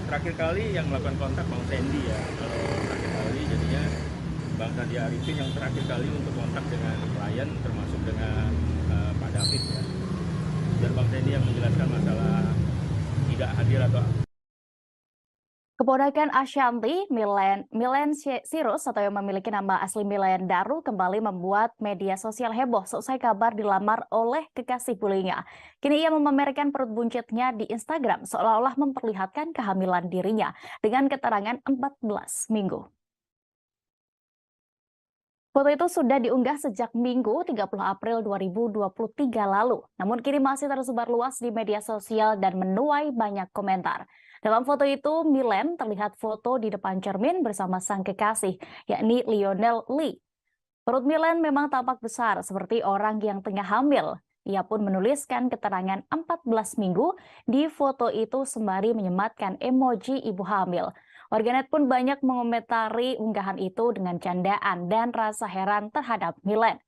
Terakhir kali yang melakukan kontak Bang Sandy ya. Kalau terakhir kali jadinya Bang Sandi Arifin yang terakhir kali untuk kontak dengan klien, termasuk dengan Pak David ya. Dan Bang Sandy yang menjelaskan masalah tidak hadir atau Keponakan Ashanti, Milen Sirus atau yang memiliki nama asli Milen Daru, kembali membuat media sosial heboh seusai kabar dilamar oleh kekasih bullyingnya. Kini ia memamerkan perut buncitnya di Instagram seolah-olah memperlihatkan kehamilan dirinya dengan keterangan 14 minggu. Foto itu sudah diunggah sejak Minggu 30 April 2023 lalu, namun kini masih tersebar luas di media sosial dan menuai banyak komentar. Dalam foto itu, Milen terlihat foto di depan cermin bersama sang kekasih, yakni Lionel Lee. Perut Milen memang tampak besar seperti orang yang tengah hamil. Ia pun menuliskan keterangan 14 minggu di foto itu sembari menyematkan emoji ibu hamil. Warganet pun banyak mengomentari unggahan itu dengan candaan dan rasa heran terhadap Milen.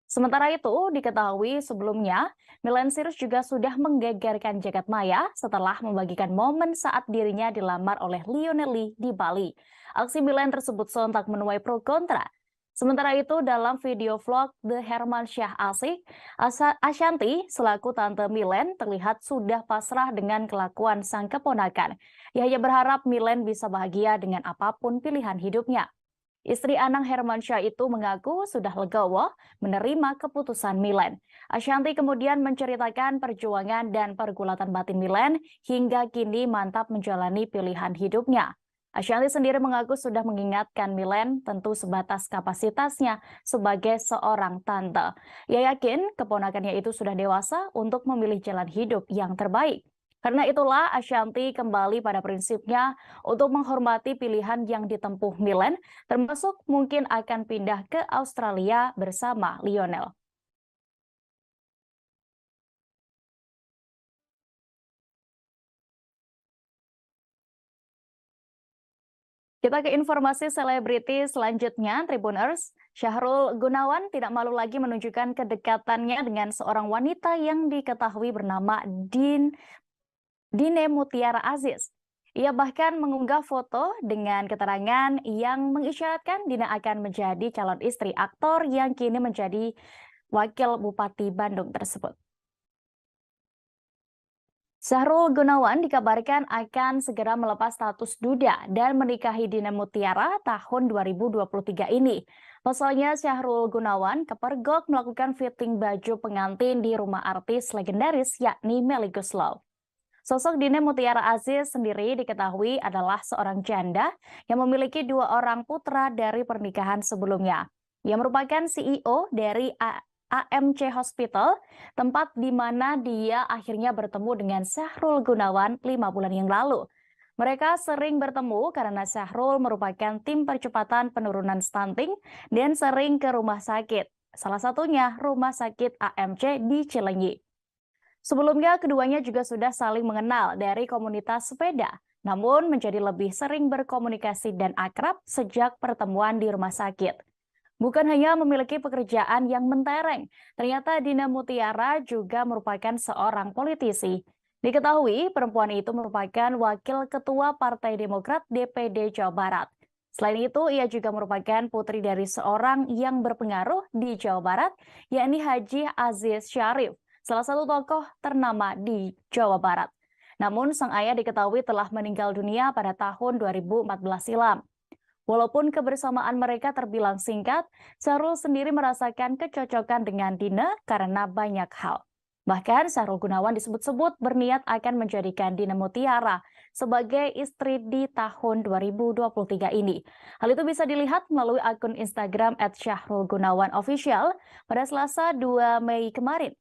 Sementara itu, diketahui sebelumnya, Milen Sirus juga sudah menggegerkan jagat maya setelah membagikan momen saat dirinya dilamar oleh Lionel Lee di Bali. Aksi Milen tersebut sontak menuai pro kontra. Sementara itu, dalam video vlog The Hermansyah Asik, Ashanti selaku tante Milen terlihat sudah pasrah dengan kelakuan sang keponakan. Ia hanya berharap Milen bisa bahagia dengan apapun pilihan hidupnya. Istri Anang Hermansyah itu mengaku sudah legowo menerima keputusan Milen. Ashanti kemudian menceritakan perjuangan dan pergulatan batin Milen hingga kini mantap menjalani pilihan hidupnya. Ashanti sendiri mengaku sudah mengingatkan Milen tentu sebatas kapasitasnya sebagai seorang tante. Ia yakin keponakannya itu sudah dewasa untuk memilih jalan hidup yang terbaik. Karena itulah Ashanti kembali pada prinsipnya untuk menghormati pilihan yang ditempuh Milen, termasuk mungkin akan pindah ke Australia bersama Lionel. Kita ke informasi selebriti selanjutnya, Tribuners. Syahrul Gunawan tidak malu lagi menunjukkan kedekatannya dengan seorang wanita yang diketahui bernama Dine Mutiara Aziz. Ia bahkan mengunggah foto dengan keterangan yang mengisyaratkan Dina akan menjadi calon istri aktor yang kini menjadi wakil Bupati Bandung tersebut. Syahrul Gunawan dikabarkan akan segera melepas status duda dan menikahi Dina Mutiara tahun 2023 ini. Pasalnya Syahrul Gunawan kepergok melakukan fitting baju pengantin di rumah artis legendaris yakni Melly Goeslaw. Sosok Dina Mutiara Aziz sendiri diketahui adalah seorang janda yang memiliki 2 orang putra dari pernikahan sebelumnya. Ia merupakan CEO dari AMC Hospital, tempat di mana dia akhirnya bertemu dengan Syahrul Gunawan 5 bulan yang lalu. Mereka sering bertemu karena Syahrul merupakan tim percepatan penurunan stunting dan sering ke rumah sakit. Salah satunya rumah sakit AMC di Cilenyi. Sebelumnya keduanya juga sudah saling mengenal dari komunitas sepeda, namun menjadi lebih sering berkomunikasi dan akrab sejak pertemuan di rumah sakit. Bukan hanya memiliki pekerjaan yang mentereng, ternyata Dina Mutiara juga merupakan seorang politisi. Diketahui perempuan itu merupakan wakil ketua Partai Demokrat DPD Jawa Barat. Selain itu, ia juga merupakan putri dari seorang yang berpengaruh di Jawa Barat, yakni Haji Aziz Syarif, salah satu tokoh ternama di Jawa Barat. Namun sang ayah diketahui telah meninggal dunia pada tahun 2014 silam. Walaupun kebersamaan mereka terbilang singkat, Syahrul sendiri merasakan kecocokan dengan Dina karena banyak hal. Bahkan Sahrul Gunawan disebut-sebut berniat akan menjadikan Dina Mutiara sebagai istri di tahun 2023 ini. Hal itu bisa dilihat melalui akun Instagram @syahrulgunawanofficial pada Selasa 2 Mei kemarin.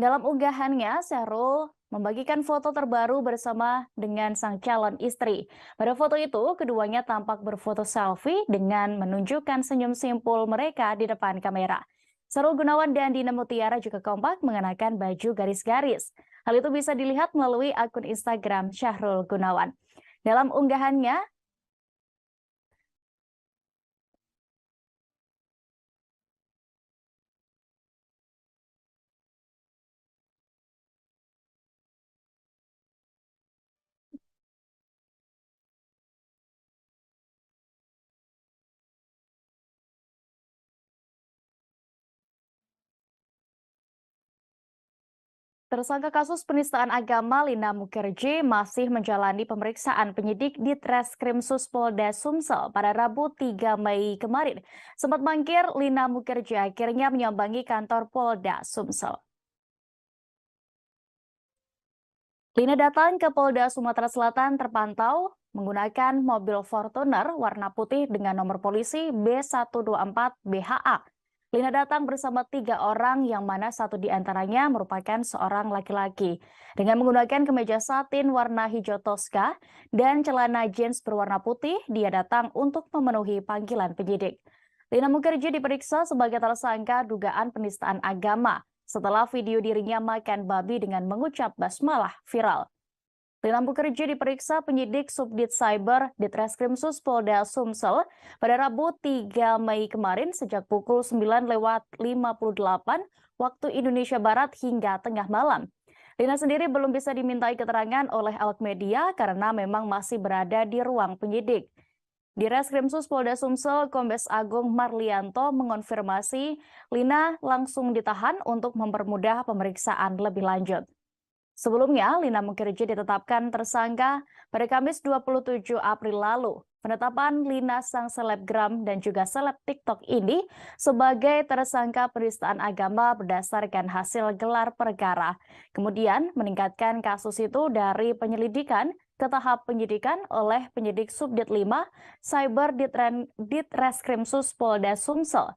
Dalam unggahannya, Sahrul membagikan foto terbaru bersama dengan sang calon istri. Pada foto itu, keduanya tampak berfoto selfie dengan menunjukkan senyum simpul mereka di depan kamera. Sahrul Gunawan dan Dina Mutiara juga kompak mengenakan baju garis-garis. Hal itu bisa dilihat melalui akun Instagram Syahrul Gunawan. Dalam unggahannya, tersangka kasus penistaan agama Lina Mukherjee masih menjalani pemeriksaan penyidik di Treskrimsus Polda Sumsel pada Rabu 3 Mei kemarin. Sempat mangkir, Lina Mukherjee akhirnya menyambangi kantor Polda Sumsel. Lina datang ke Polda Sumatera Selatan terpantau menggunakan mobil Fortuner warna putih dengan nomor polisi B124BHA. Lina datang bersama 3 orang yang mana satu di antaranya merupakan seorang laki-laki. Dengan menggunakan kemeja satin warna hijau toska dan celana jeans berwarna putih, dia datang untuk memenuhi panggilan penyidik. Lina Mukherjee diperiksa sebagai tersangka dugaan penistaan agama setelah video dirinya makan babi dengan mengucap basmalah viral. Lina Mukherjee diperiksa penyidik Subdit Cyber di Treskrimsus Polda Sumsel pada Rabu 3 Mei kemarin sejak pukul 9:58 waktu Indonesia Barat hingga tengah malam. Lina sendiri belum bisa dimintai keterangan oleh awak media karena memang masih berada di ruang penyidik. Di Reskrimsus Polda Sumsel, Kombes Agung Marlianto mengonfirmasi Lina langsung ditahan untuk mempermudah pemeriksaan lebih lanjut. Sebelumnya, Lina Mukherjee ditetapkan tersangka pada Kamis 27 April lalu. Penetapan Lina sang selebgram dan juga seleb TikTok ini sebagai tersangka penistaan agama berdasarkan hasil gelar perkara. Kemudian meningkatkan kasus itu dari penyelidikan ke tahap penyidikan oleh penyidik Subdit 5 Cyber Dit Reskrimsus Polda Sumsel.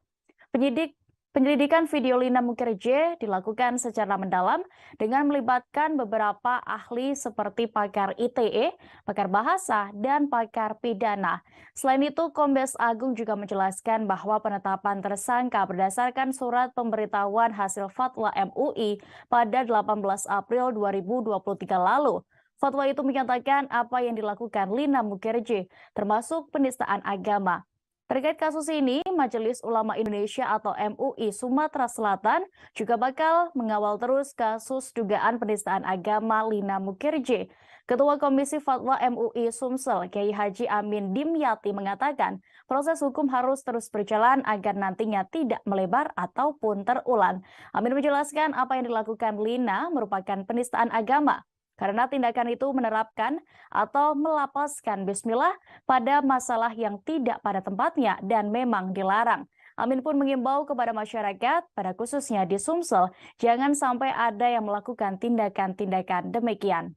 Penyelidikan video Lina Mukherjee dilakukan secara mendalam dengan melibatkan beberapa ahli seperti pakar ITE, pakar bahasa, dan pakar pidana. Selain itu, Kombes Agung juga menjelaskan bahwa penetapan tersangka berdasarkan surat pemberitahuan hasil fatwa MUI pada 18 April 2023 lalu. Fatwa itu menyatakan apa yang dilakukan Lina Mukherjee, termasuk penistaan agama. Terkait kasus ini, Majelis Ulama Indonesia atau MUI Sumatera Selatan juga bakal mengawal terus kasus dugaan penistaan agama Lina Mukherjee. Ketua Komisi Fatwa MUI Sumsel, Kiai Haji Amin Dimyati mengatakan proses hukum harus terus berjalan agar nantinya tidak melebar ataupun terulang. Amin menjelaskan apa yang dilakukan Lina merupakan penistaan agama, karena tindakan itu menerapkan atau melapaskan bismillah pada masalah yang tidak pada tempatnya dan memang dilarang. Amin pun mengimbau kepada masyarakat, pada khususnya di Sumsel, jangan sampai ada yang melakukan tindakan-tindakan demikian.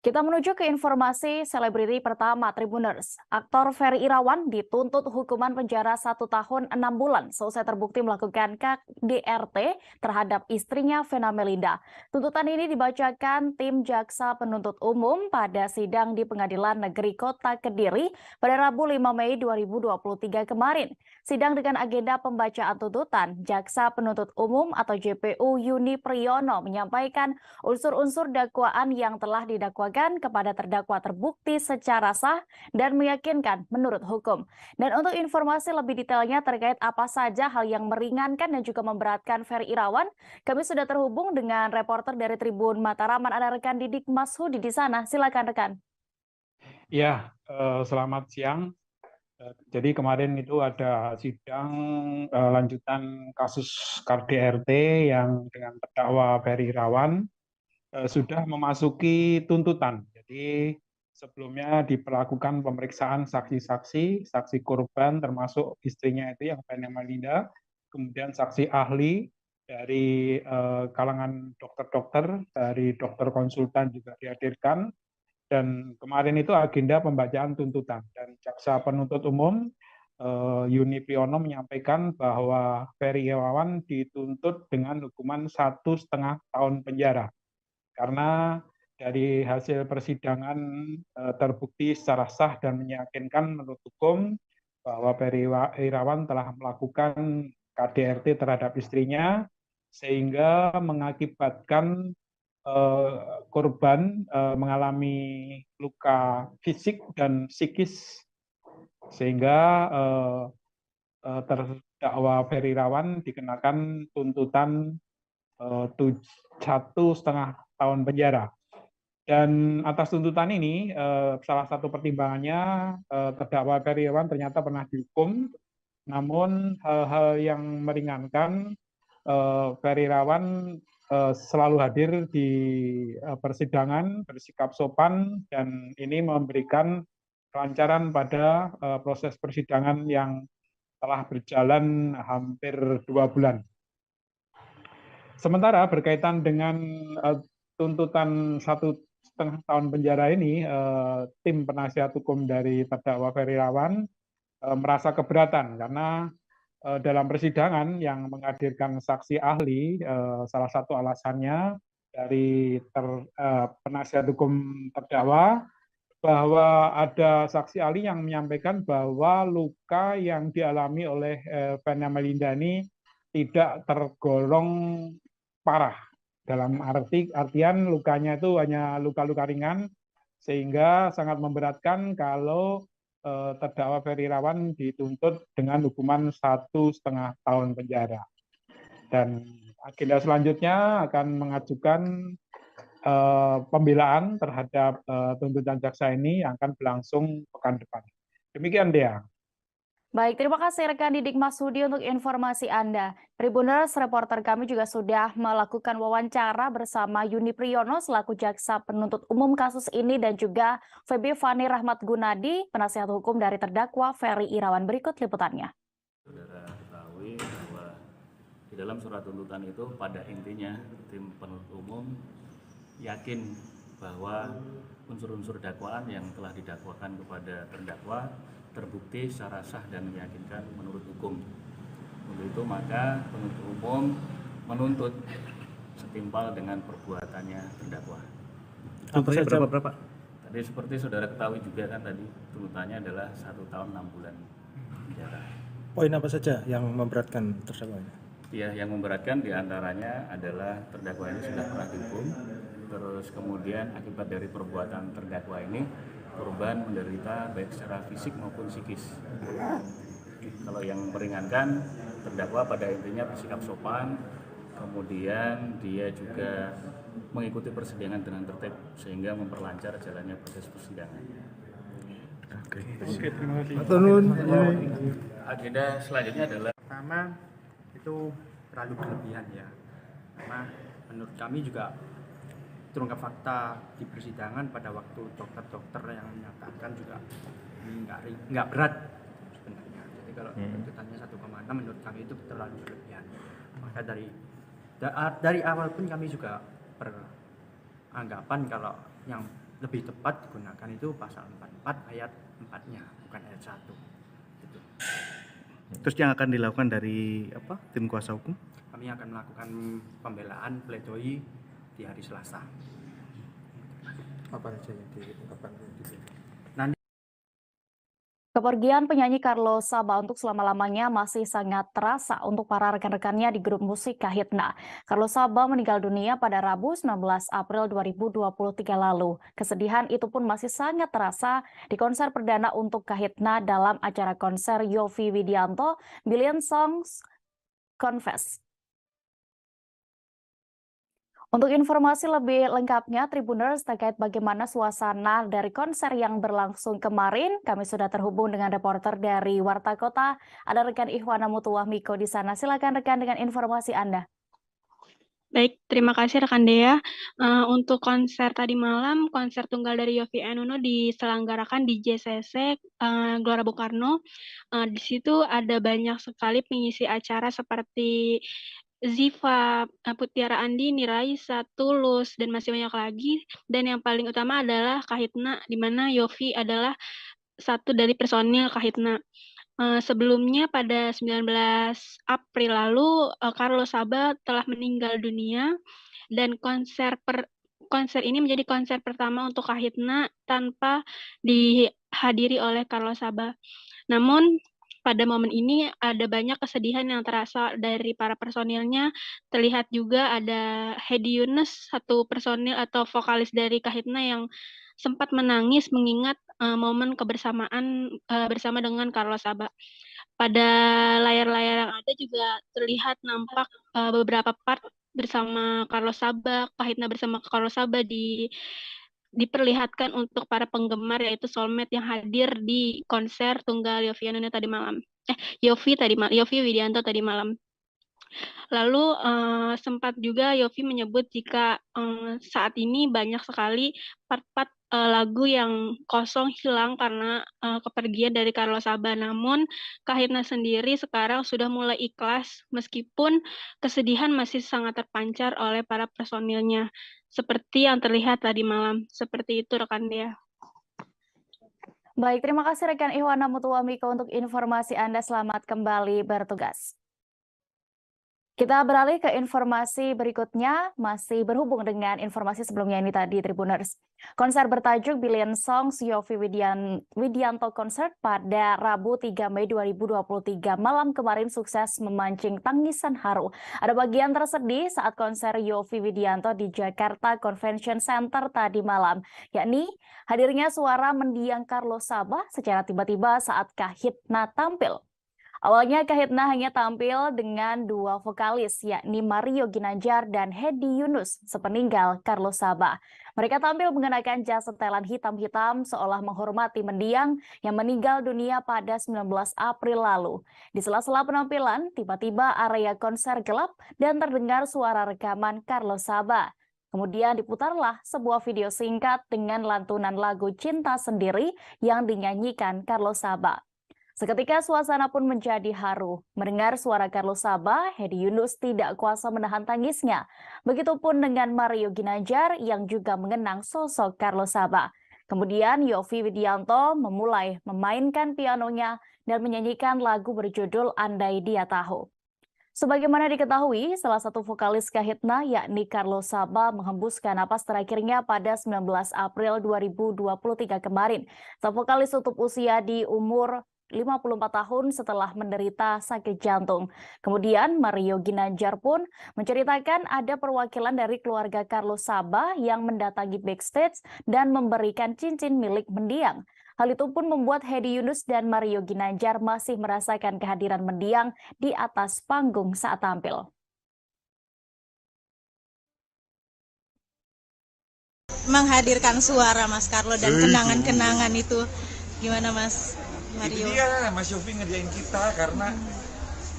Kita menuju ke informasi selebriti pertama Tribuners. Aktor Ferry Irawan dituntut hukuman penjara 1 tahun 6 bulan seusai terbukti melakukan KDRT terhadap istrinya Vena Melinda. Tuntutan ini dibacakan tim Jaksa Penuntut Umum pada sidang di Pengadilan Negeri Kota Kediri pada Rabu 5 Mei 2023 kemarin. Sidang dengan agenda pembacaan tuntutan, Jaksa Penuntut Umum atau JPU Yuni Priyono menyampaikan unsur-unsur dakwaan yang telah didakwakan kepada terdakwa terbukti secara sah dan meyakinkan menurut hukum. Dan untuk informasi lebih detailnya terkait apa saja hal yang meringankan dan juga memberatkan Ferry Irawan, kami sudah terhubung dengan reporter dari Tribun Mataraman, ada rekan Didik Mashudi di sana. Silakan rekan. Ya, selamat siang. Jadi kemarin itu ada sidang lanjutan kasus KDRT yang dengan terdakwa Ferry Irawan sudah memasuki tuntutan. Jadi sebelumnya diperlakukan pemeriksaan saksi-saksi, saksi korban termasuk istrinya itu yang Feni Amalinda, kemudian saksi ahli dari kalangan dokter-dokter, dari dokter konsultan juga dihadirkan, dan kemarin itu agenda pembacaan tuntutan, dan jaksa penuntut umum Yuni Priyono menyampaikan bahwa Ferry Irawan dituntut dengan hukuman 1,5 tahun penjara karena dari hasil persidangan terbukti secara sah dan meyakinkan menurut hukum bahwa Ferry Irawan telah melakukan KDRT terhadap istrinya sehingga mengakibatkan korban mengalami luka fisik dan psikis sehingga terdakwa Ferry Irawan dikenakan tuntutan 1,5 tahun penjara. Dan atas tuntutan ini, salah satu pertimbangannya terdakwa Ferry Irawan ternyata pernah dihukum, namun hal-hal yang meringankan, Ferry Irawan selalu hadir di persidangan, bersikap sopan, dan ini memberikan kelancaran pada proses persidangan yang telah berjalan hampir 2 bulan. Sementara berkaitan dengan tuntutan 1,5 tahun penjara ini, tim penasihat hukum dari terdakwa Ferry Irawan merasa keberatan karena dalam persidangan yang menghadirkan saksi ahli, salah satu alasannya dari penasihat hukum terdakwa bahwa ada saksi ahli yang menyampaikan bahwa luka yang dialami oleh Feni Amalinda ini tidak tergolong parah. Dalam artian lukanya itu hanya luka-luka ringan, sehingga sangat memberatkan kalau terdakwa Ferry Irawan dituntut dengan hukuman 1,5 tahun penjara. Dan agenda selanjutnya akan mengajukan pembelaan terhadap tuntutan jaksa ini yang akan berlangsung pekan depan. Demikian, Dea. Baik, terima kasih rekan Didik Masudi untuk informasi Anda. Tribuners, reporter kami juga sudah melakukan wawancara bersama Yuni Priyono selaku jaksa penuntut umum kasus ini dan juga Feby Fani Rahmat Gunadi, penasihat hukum dari terdakwa Ferry Irawan. Berikut liputannya. Saudara ketahui bahwa di dalam surat tuntutan itu pada intinya tim penuntut umum yakin bahwa unsur-unsur dakwaan yang telah didakwakan kepada terdakwa terbukti secara sah dan meyakinkan menurut hukum. Untuk itu maka penuntut umum menuntut setimpal dengan perbuatannya terdakwa. Berapa? Tadi seperti saudara ketahui juga kan tadi tuntutannya adalah 1 tahun 6 bulan penjara. Poin apa saja yang memberatkan terdakwa? Ya, yang memberatkan diantaranya adalah terdakwa ini sudah pernah dihukum, terus kemudian akibat dari perbuatan terdakwa ini korban menderita baik secara fisik maupun psikis. Kalau yang meringankan, terdakwa pada intinya bersikap sopan, kemudian dia juga mengikuti persidangan dengan tertib sehingga memperlancar jalannya proses persidangan. Oke, terima kasih. Agenda selanjutnya adalah pertama itu terlalu berlebihan ya, karena menurut kami juga terungkap fakta di persidangan pada waktu dokter-dokter yang menyatakan juga ini nggak berat sebenarnya. Jadi kalau tuntutannya 1,6 menurut kami itu terlalu berlebihan. Maka dari awal pun kami juga beranggapan kalau yang lebih tepat digunakan itu pasal 44 ayat 4-nya, bukan ayat 1. Gitu. Terus yang akan dilakukan dari tim kuasa hukum? Kami akan melakukan pembelaan pledoi di hari Selasa. Apa saja yang diungkapkan? Kepergian penyanyi Carlos Sabaah untuk selama-lamanya masih sangat terasa untuk para rekan-rekannya di grup musik Kahitna. Carlos Sabaah meninggal dunia pada Rabu 19 April 2023 lalu. Kesedihan itu pun masih sangat terasa di konser perdana untuk Kahitna dalam acara konser Yovie Widianto Billion Songs Confess. Untuk informasi lebih lengkapnya, Tribuners, terkait bagaimana suasana dari konser yang berlangsung kemarin, kami sudah terhubung dengan reporter dari Warta Kota. Ada rekan Ihwana Mutuwah Miko di sana. Silakan rekan dengan informasi Anda. Baik, terima kasih rekan Dea. Untuk konser tadi malam, konser tunggal dari Yovie and Nuno diselenggarakan di JCC Gelora Bung Karno. Di situ ada banyak sekali pengisi acara seperti Ziva, Putiara Andini, Raisa, Tulus, dan masih banyak lagi. Dan yang paling utama adalah Kahitna, di mana Yovie adalah satu dari personil Kahitna. Sebelumnya pada 19 April lalu, Carlos Sabat telah meninggal dunia dan konser ini menjadi konser pertama untuk Kahitna tanpa dihadiri oleh Carlos Sabat. Namun pada momen ini ada banyak kesedihan yang terasa dari para personilnya. Terlihat juga ada Hedi Yunus, satu personil atau vokalis dari Kahitna yang sempat menangis mengingat momen kebersamaan bersama dengan Carlos Sabat. Pada layar-layar yang ada juga terlihat nampak beberapa part bersama Carlos Sabat, Kahitna bersama Carlos Sabat diperlihatkan untuk para penggemar, yaitu soulmate yang hadir di konser tunggal Yovie and Nuno tadi malam. Yovie Widianto tadi malam. Lalu sempat juga Yovie menyebut jika saat ini banyak sekali part-part lagu yang kosong hilang karena kepergian dari Carlos Sabat. Namun Kahitna sendiri sekarang sudah mulai ikhlas meskipun kesedihan masih sangat terpancar oleh para personilnya. Seperti yang terlihat tadi malam. Seperti itu rekan Dea. Baik, terima kasih rekan Ihwana Mutuwamiko untuk informasi Anda. Selamat kembali bertugas. Kita beralih ke informasi berikutnya, masih berhubung dengan informasi sebelumnya ini tadi, Tribuners. Konser bertajuk Billion Songs Yovie Widianto Concert pada Rabu 3 Mei 2023 malam kemarin sukses memancing tangisan haru. Ada bagian tersedih saat konser Yovie Widianto di Jakarta Convention Center tadi malam, yakni hadirnya suara mendiang Carlos Sabat secara tiba-tiba saat Kahitna tampil. Awalnya Kahitna hanya tampil dengan dua vokalis, yakni Mario Ginanjar dan Hedi Yunus, sepeninggal Carlos Sabat. Mereka tampil mengenakan jas setelan hitam-hitam seolah menghormati mendiang yang meninggal dunia pada 19 April lalu. Di sela-sela penampilan, tiba-tiba area konser gelap dan terdengar suara rekaman Carlos Sabat. Kemudian diputarlah sebuah video singkat dengan lantunan lagu Cinta Sendiri yang dinyanyikan Carlos Sabat. Seketika suasana pun menjadi haru. Mendengar suara Carlos Sabat, Hedi Yunus tidak kuasa menahan tangisnya. Begitupun dengan Mario Ginanjar yang juga mengenang sosok Carlos Sabat. Kemudian Yovie Widianto memulai memainkan pianonya dan menyanyikan lagu berjudul Andai Dia Tahu. Sebagaimana diketahui, salah satu vokalis Kahitna yakni Carlos Sabat menghembuskan napas terakhirnya pada 19 April 2023 kemarin. Sang vokalis tutup usia di umur 54 tahun setelah menderita sakit jantung. Kemudian Mario Ginanjar pun menceritakan ada perwakilan dari keluarga Carlos Sabat yang mendatangi backstage dan memberikan cincin milik mendiang. Hal itu pun membuat Hedi Yunus dan Mario Ginanjar masih merasakan kehadiran mendiang di atas panggung saat tampil. Menghadirkan suara Mas Carlo dan kenangan-kenangan itu gimana Mas Mario? Itu dia Mas Yovie ngerjain kita karena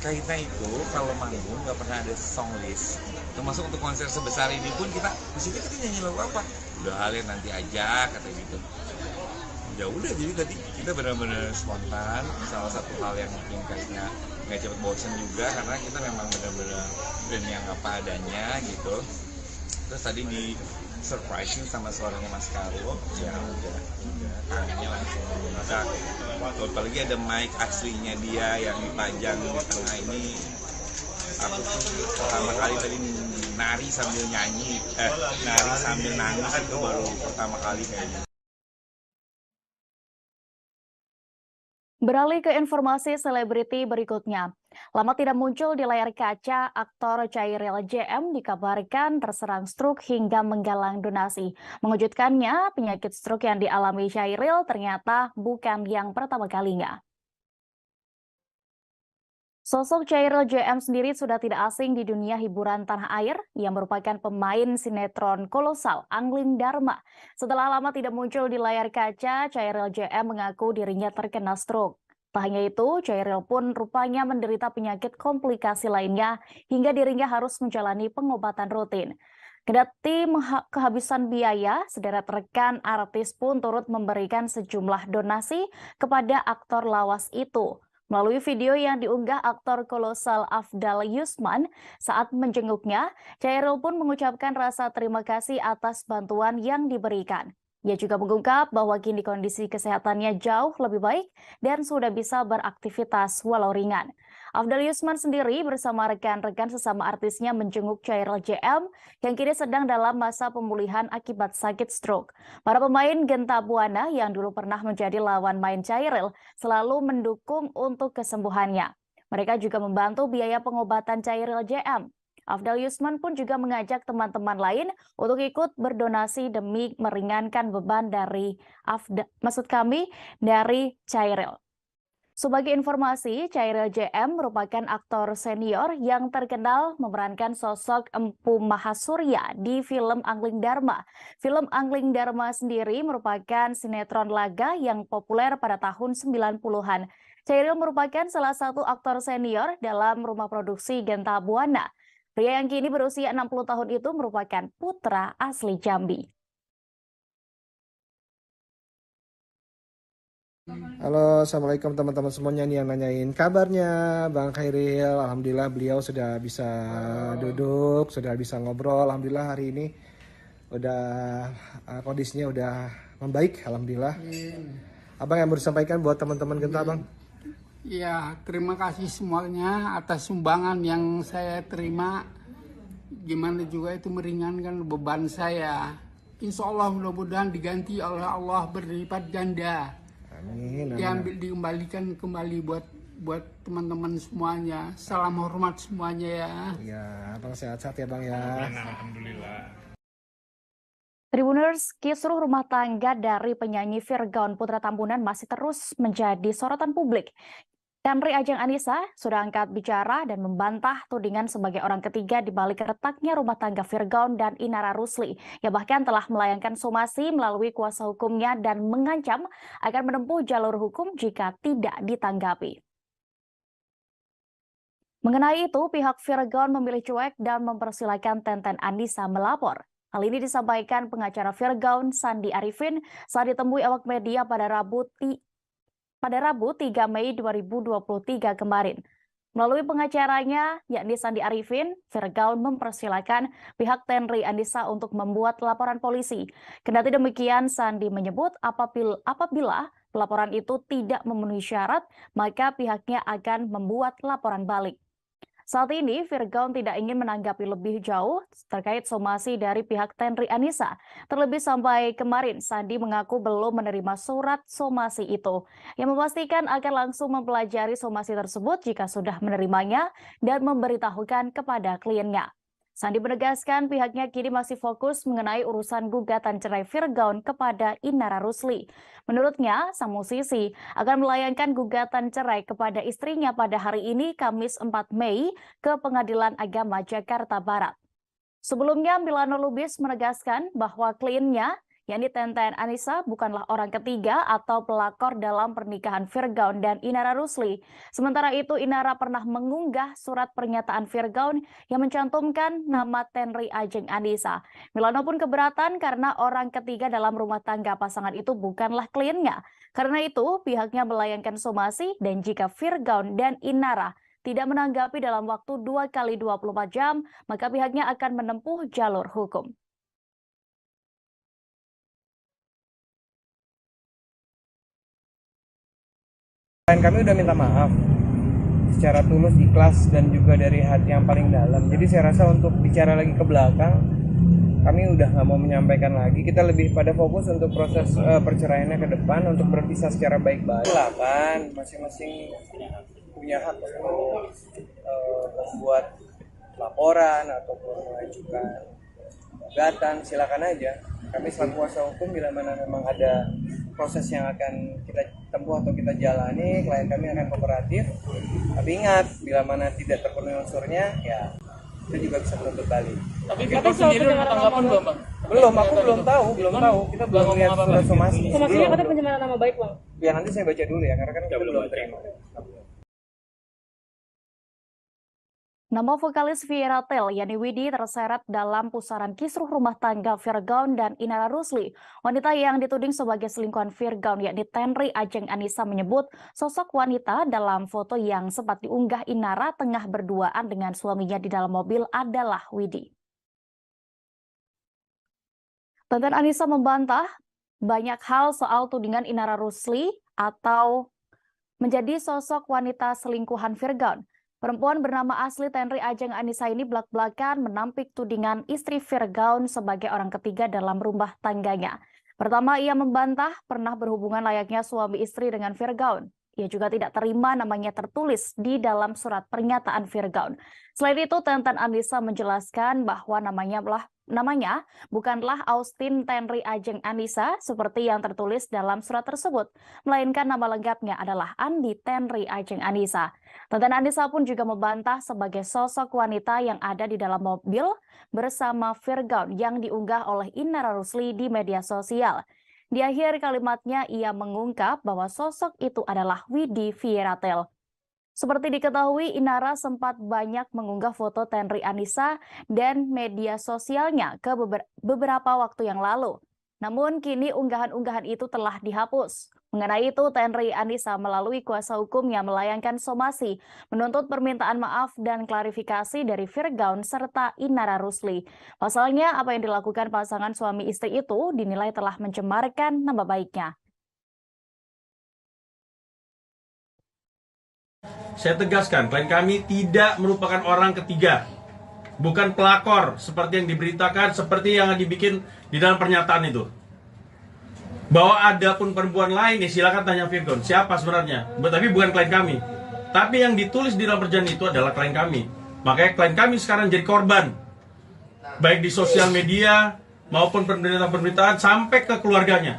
Kahitna itu kalau manggung nggak pernah ada song list. Termasuk untuk konser sebesar ini pun kita disini kita nyanyi lagu apa? Udah halnya nanti aja kata gitu. Ya udah jadi tadi kita benar-benar spontan. Salah satu hal yang mungkin Kahitna nggak cepet bosen juga karena kita memang benar-benar band yang apa adanya gitu. Terus tadi di surprising sama suaranya Mas Carlo, ya udah tangannya langsung meledak. Apalagi ada mic aslinya dia yang dipajang di tengah ini. Aku tuh pertama kali tadi nari sambil nyanyi, nari sambil nangis itu baru pertama kali kayaknya. Beralih ke informasi selebriti berikutnya. Lama tidak muncul di layar kaca, aktor Chairil JM dikabarkan terserang stroke hingga menggalang donasi. Mengejutkannya, penyakit stroke yang dialami Chairil ternyata bukan yang pertama kalinya. Sosok Chairil JM sendiri sudah tidak asing di dunia hiburan tanah air. Ia merupakan pemain sinetron kolosal Angling Dharma. Setelah lama tidak muncul di layar kaca, Chairil JM mengaku dirinya terkena stroke. Tak hanya itu, Chairil pun rupanya menderita penyakit komplikasi lainnya hingga dirinya harus menjalani pengobatan rutin. Kendati kehabisan biaya, sederet rekan artis pun turut memberikan sejumlah donasi kepada aktor lawas itu. Melalui video yang diunggah aktor kolosal Afdal Yusman saat menjenguknya, Chairil pun mengucapkan rasa terima kasih atas bantuan yang diberikan. Ia juga mengungkap bahwa kini kondisi kesehatannya jauh lebih baik dan sudah bisa beraktivitas walau ringan. Afdal Yusman sendiri bersama rekan-rekan sesama artisnya menjenguk Chairil JM yang kini sedang dalam masa pemulihan akibat sakit stroke. Para pemain Genta Buana yang dulu pernah menjadi lawan main Chairil selalu mendukung untuk kesembuhannya. Mereka juga membantu biaya pengobatan Chairil JM. Afdal Yusman pun juga mengajak teman-teman lain untuk ikut berdonasi demi meringankan beban dari Chairil. Sebagai informasi, Chairil JM merupakan aktor senior yang terkenal memerankan sosok Empu Mahasurya di film Angling Dharma. Film Angling Dharma sendiri merupakan sinetron laga yang populer pada tahun 90-an. Chairil merupakan salah satu aktor senior dalam rumah produksi Genta Buana. Pria yang kini berusia 60 tahun itu merupakan putra asli Jambi. Halo, assalamualaikum teman-teman semuanya nih yang nanyain kabarnya Bang Khairil. Alhamdulillah beliau sudah bisa duduk, sudah bisa ngobrol. Alhamdulillah hari ini udah kondisinya udah membaik. Alhamdulillah. Abang yang mau disampaikan buat teman-teman Genta, Bang? Ya, terima kasih semuanya atas sumbangan yang saya terima. Gimana juga itu meringankan beban saya. Insya Allah mudah-mudahan diganti oleh Allah berlipat ganda. Amin. Dikembalikan kembali buat teman-teman semuanya. Salam hormat semuanya ya. Ya, Bang sehat-sehat ya Bang ya. Alhamdulillah. Tribuners, kisruh rumah tangga dari penyanyi Virgaun Putra Tambunan masih terus menjadi sorotan publik. Henry Ajeng Anissa sudah angkat bicara dan membantah tudingan sebagai orang ketiga di balik retaknya rumah tangga Virgaun dan Inara Rusli, yang bahkan telah melayangkan somasi melalui kuasa hukumnya dan mengancam akan menempuh jalur hukum jika tidak ditanggapi. Mengenai itu, pihak Virgaun memilih cuek dan mempersilahkan Tenten Anissa melapor. Hal ini disampaikan pengacara Virgaun Sandi Arifin saat ditemui awak media pada Rabu 3 Mei 2023 kemarin. Melalui pengacaranya, yakni Sandi Arifin, Virgaun mempersilahkan pihak Tenri Anissa untuk membuat laporan polisi. Kendati demikian, Sandi menyebut apabila laporan itu tidak memenuhi syarat, maka pihaknya akan membuat laporan balik. Saat ini, Virgaun tidak ingin menanggapi lebih jauh terkait somasi dari pihak Tenri Anissa. Terlebih sampai kemarin, Sandi mengaku belum menerima surat somasi itu, yang memastikan akan langsung mempelajari somasi tersebut jika sudah menerimanya dan memberitahukan kepada kliennya. Sandi menegaskan pihaknya kini masih fokus mengenai urusan gugatan cerai Virgaun kepada Inara Rusli. Menurutnya, sang musisi akan melayangkan gugatan cerai kepada istrinya pada hari ini, Kamis 4 Mei, ke Pengadilan Agama Jakarta Barat. Sebelumnya, Milano Lubis menegaskan bahwa kliennya, yakni Tenten Anissa, bukanlah orang ketiga atau pelakor dalam pernikahan Virgaun dan Inara Rusli. Sementara itu, Inara pernah mengunggah surat pernyataan Virgaun yang mencantumkan nama Tenri Ajeng Anissa. Milano pun keberatan karena orang ketiga dalam rumah tangga pasangan itu bukanlah kliennya. Karena itu, pihaknya melayangkan somasi dan jika Virgaun dan Inara tidak menanggapi dalam waktu 2 kali 24 jam, maka pihaknya akan menempuh jalur hukum. Kami udah minta maaf secara tulus, ikhlas, dan juga dari hati yang paling dalam. Jadi saya rasa untuk bicara lagi ke belakang, kami udah nggak mau menyampaikan lagi. Kita lebih pada fokus untuk proses perceraiannya ke depan, untuk berpisah secara baik-baik. Silakan, masing-masing punya hak untuk membuat laporan ataupun mengajukan gugatan, silakan aja. Kami selaku kuasa hukum bila mana memang ada proses yang akan kita tempuh atau kita jalani, klien kami akan kooperatif. Tapi ingat, bila mana tidak terpenuhi unsurnya, ya itu juga bisa menuntut balik. Tapi Firdaus sendiri udah tanggapan belum, Bang? Belum, aku belum tahu, kita belum lihat surat somasi. Somasinya katanya pencemaran nama baik, Bang. Ya nanti saya baca dulu ya, karena kan kita belum terima. Nama vokalis Viera Tel, Yani Widi, terseret dalam pusaran kisruh rumah tangga Virgaun dan Inara Rusli. Wanita yang dituding sebagai selingkuhan Virgaun, yakni Tenri Ajeng Anissa, menyebut sosok wanita dalam foto yang sempat diunggah Inara tengah berduaan dengan suaminya di dalam mobil adalah Widi. Tenten Anissa membantah banyak hal soal tudingan Inara Rusli atau menjadi sosok wanita selingkuhan Virgaun. Perempuan bernama asli Tenri Ajeng Anissa ini belak-belakan menampik tudingan istri Virgaun sebagai orang ketiga dalam rumah tangganya. Pertama, ia membantah pernah berhubungan layaknya suami istri dengan Virgaun. Ia juga tidak terima namanya tertulis di dalam surat pernyataan Virgaun. Selain itu, Tenten Anissa menjelaskan bahwa namanya bukanlah Austin Tenri Ajeng Anissa seperti yang tertulis dalam surat tersebut, melainkan nama lengkapnya adalah Andi Tenri Ajeng Anissa. Tenten Anissa pun juga membantah sebagai sosok wanita yang ada di dalam mobil bersama Virgaun yang diunggah oleh Inara Rusli di media sosial. Di akhir kalimatnya, ia mengungkap bahwa sosok itu adalah Widi Viera Tel. Seperti diketahui, Inara sempat banyak mengunggah foto Tenri Anissa dan media sosialnya ke beberapa waktu yang lalu. Namun kini unggahan-unggahan itu telah dihapus. Mengenai itu, Tenri Anissa melalui kuasa hukumnya melayangkan somasi, menuntut permintaan maaf dan klarifikasi dari Virgaun serta Inara Rusli. Pasalnya, apa yang dilakukan pasangan suami istri itu dinilai telah mencemarkan nama baiknya. Saya tegaskan, klien kami tidak merupakan orang ketiga. Bukan pelakor seperti yang diberitakan, seperti yang dibikin di dalam pernyataan itu. Bahwa ada pun perempuan lain, ya silakan tanya Virgaun, siapa sebenarnya. Tapi bukan klien kami. Tapi yang ditulis di dalam perjanjian itu adalah klien kami. Makanya klien kami sekarang jadi korban. Baik di sosial media, maupun pemberitaan-pemberitaan, sampai ke keluarganya.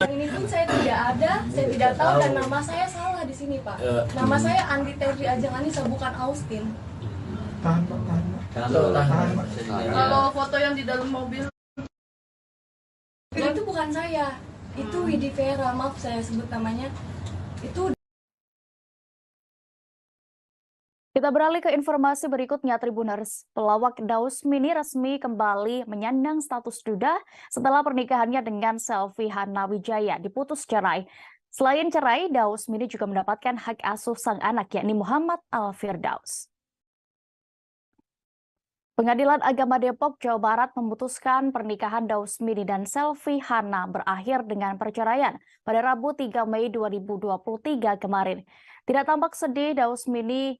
Ini pun saya tidak ada, saya tidak tahu, dan nama saya salah di sini, Pak. Nama saya Andi Tenri Ajeng Anissa, bukan Austin. Kalau foto yang di dalam mobil itu bukan saya, itu Widi Vera, maaf saya sebut namanya. Itu. Kita beralih ke informasi berikutnya. Tribuners, pelawak Daus Mini resmi kembali menyandang status duda setelah pernikahannya dengan Selvi Hana Wijaya diputus cerai. Selain cerai, Daus Mini juga mendapatkan hak asuh sang anak, yakni Muhammad Al-Firdaus. Pengadilan Agama Depok, Jawa Barat memutuskan pernikahan Daus Mini dan Selvi Hana berakhir dengan perceraian pada Rabu 3 Mei 2023 kemarin. Tidak tampak sedih, Daus Mini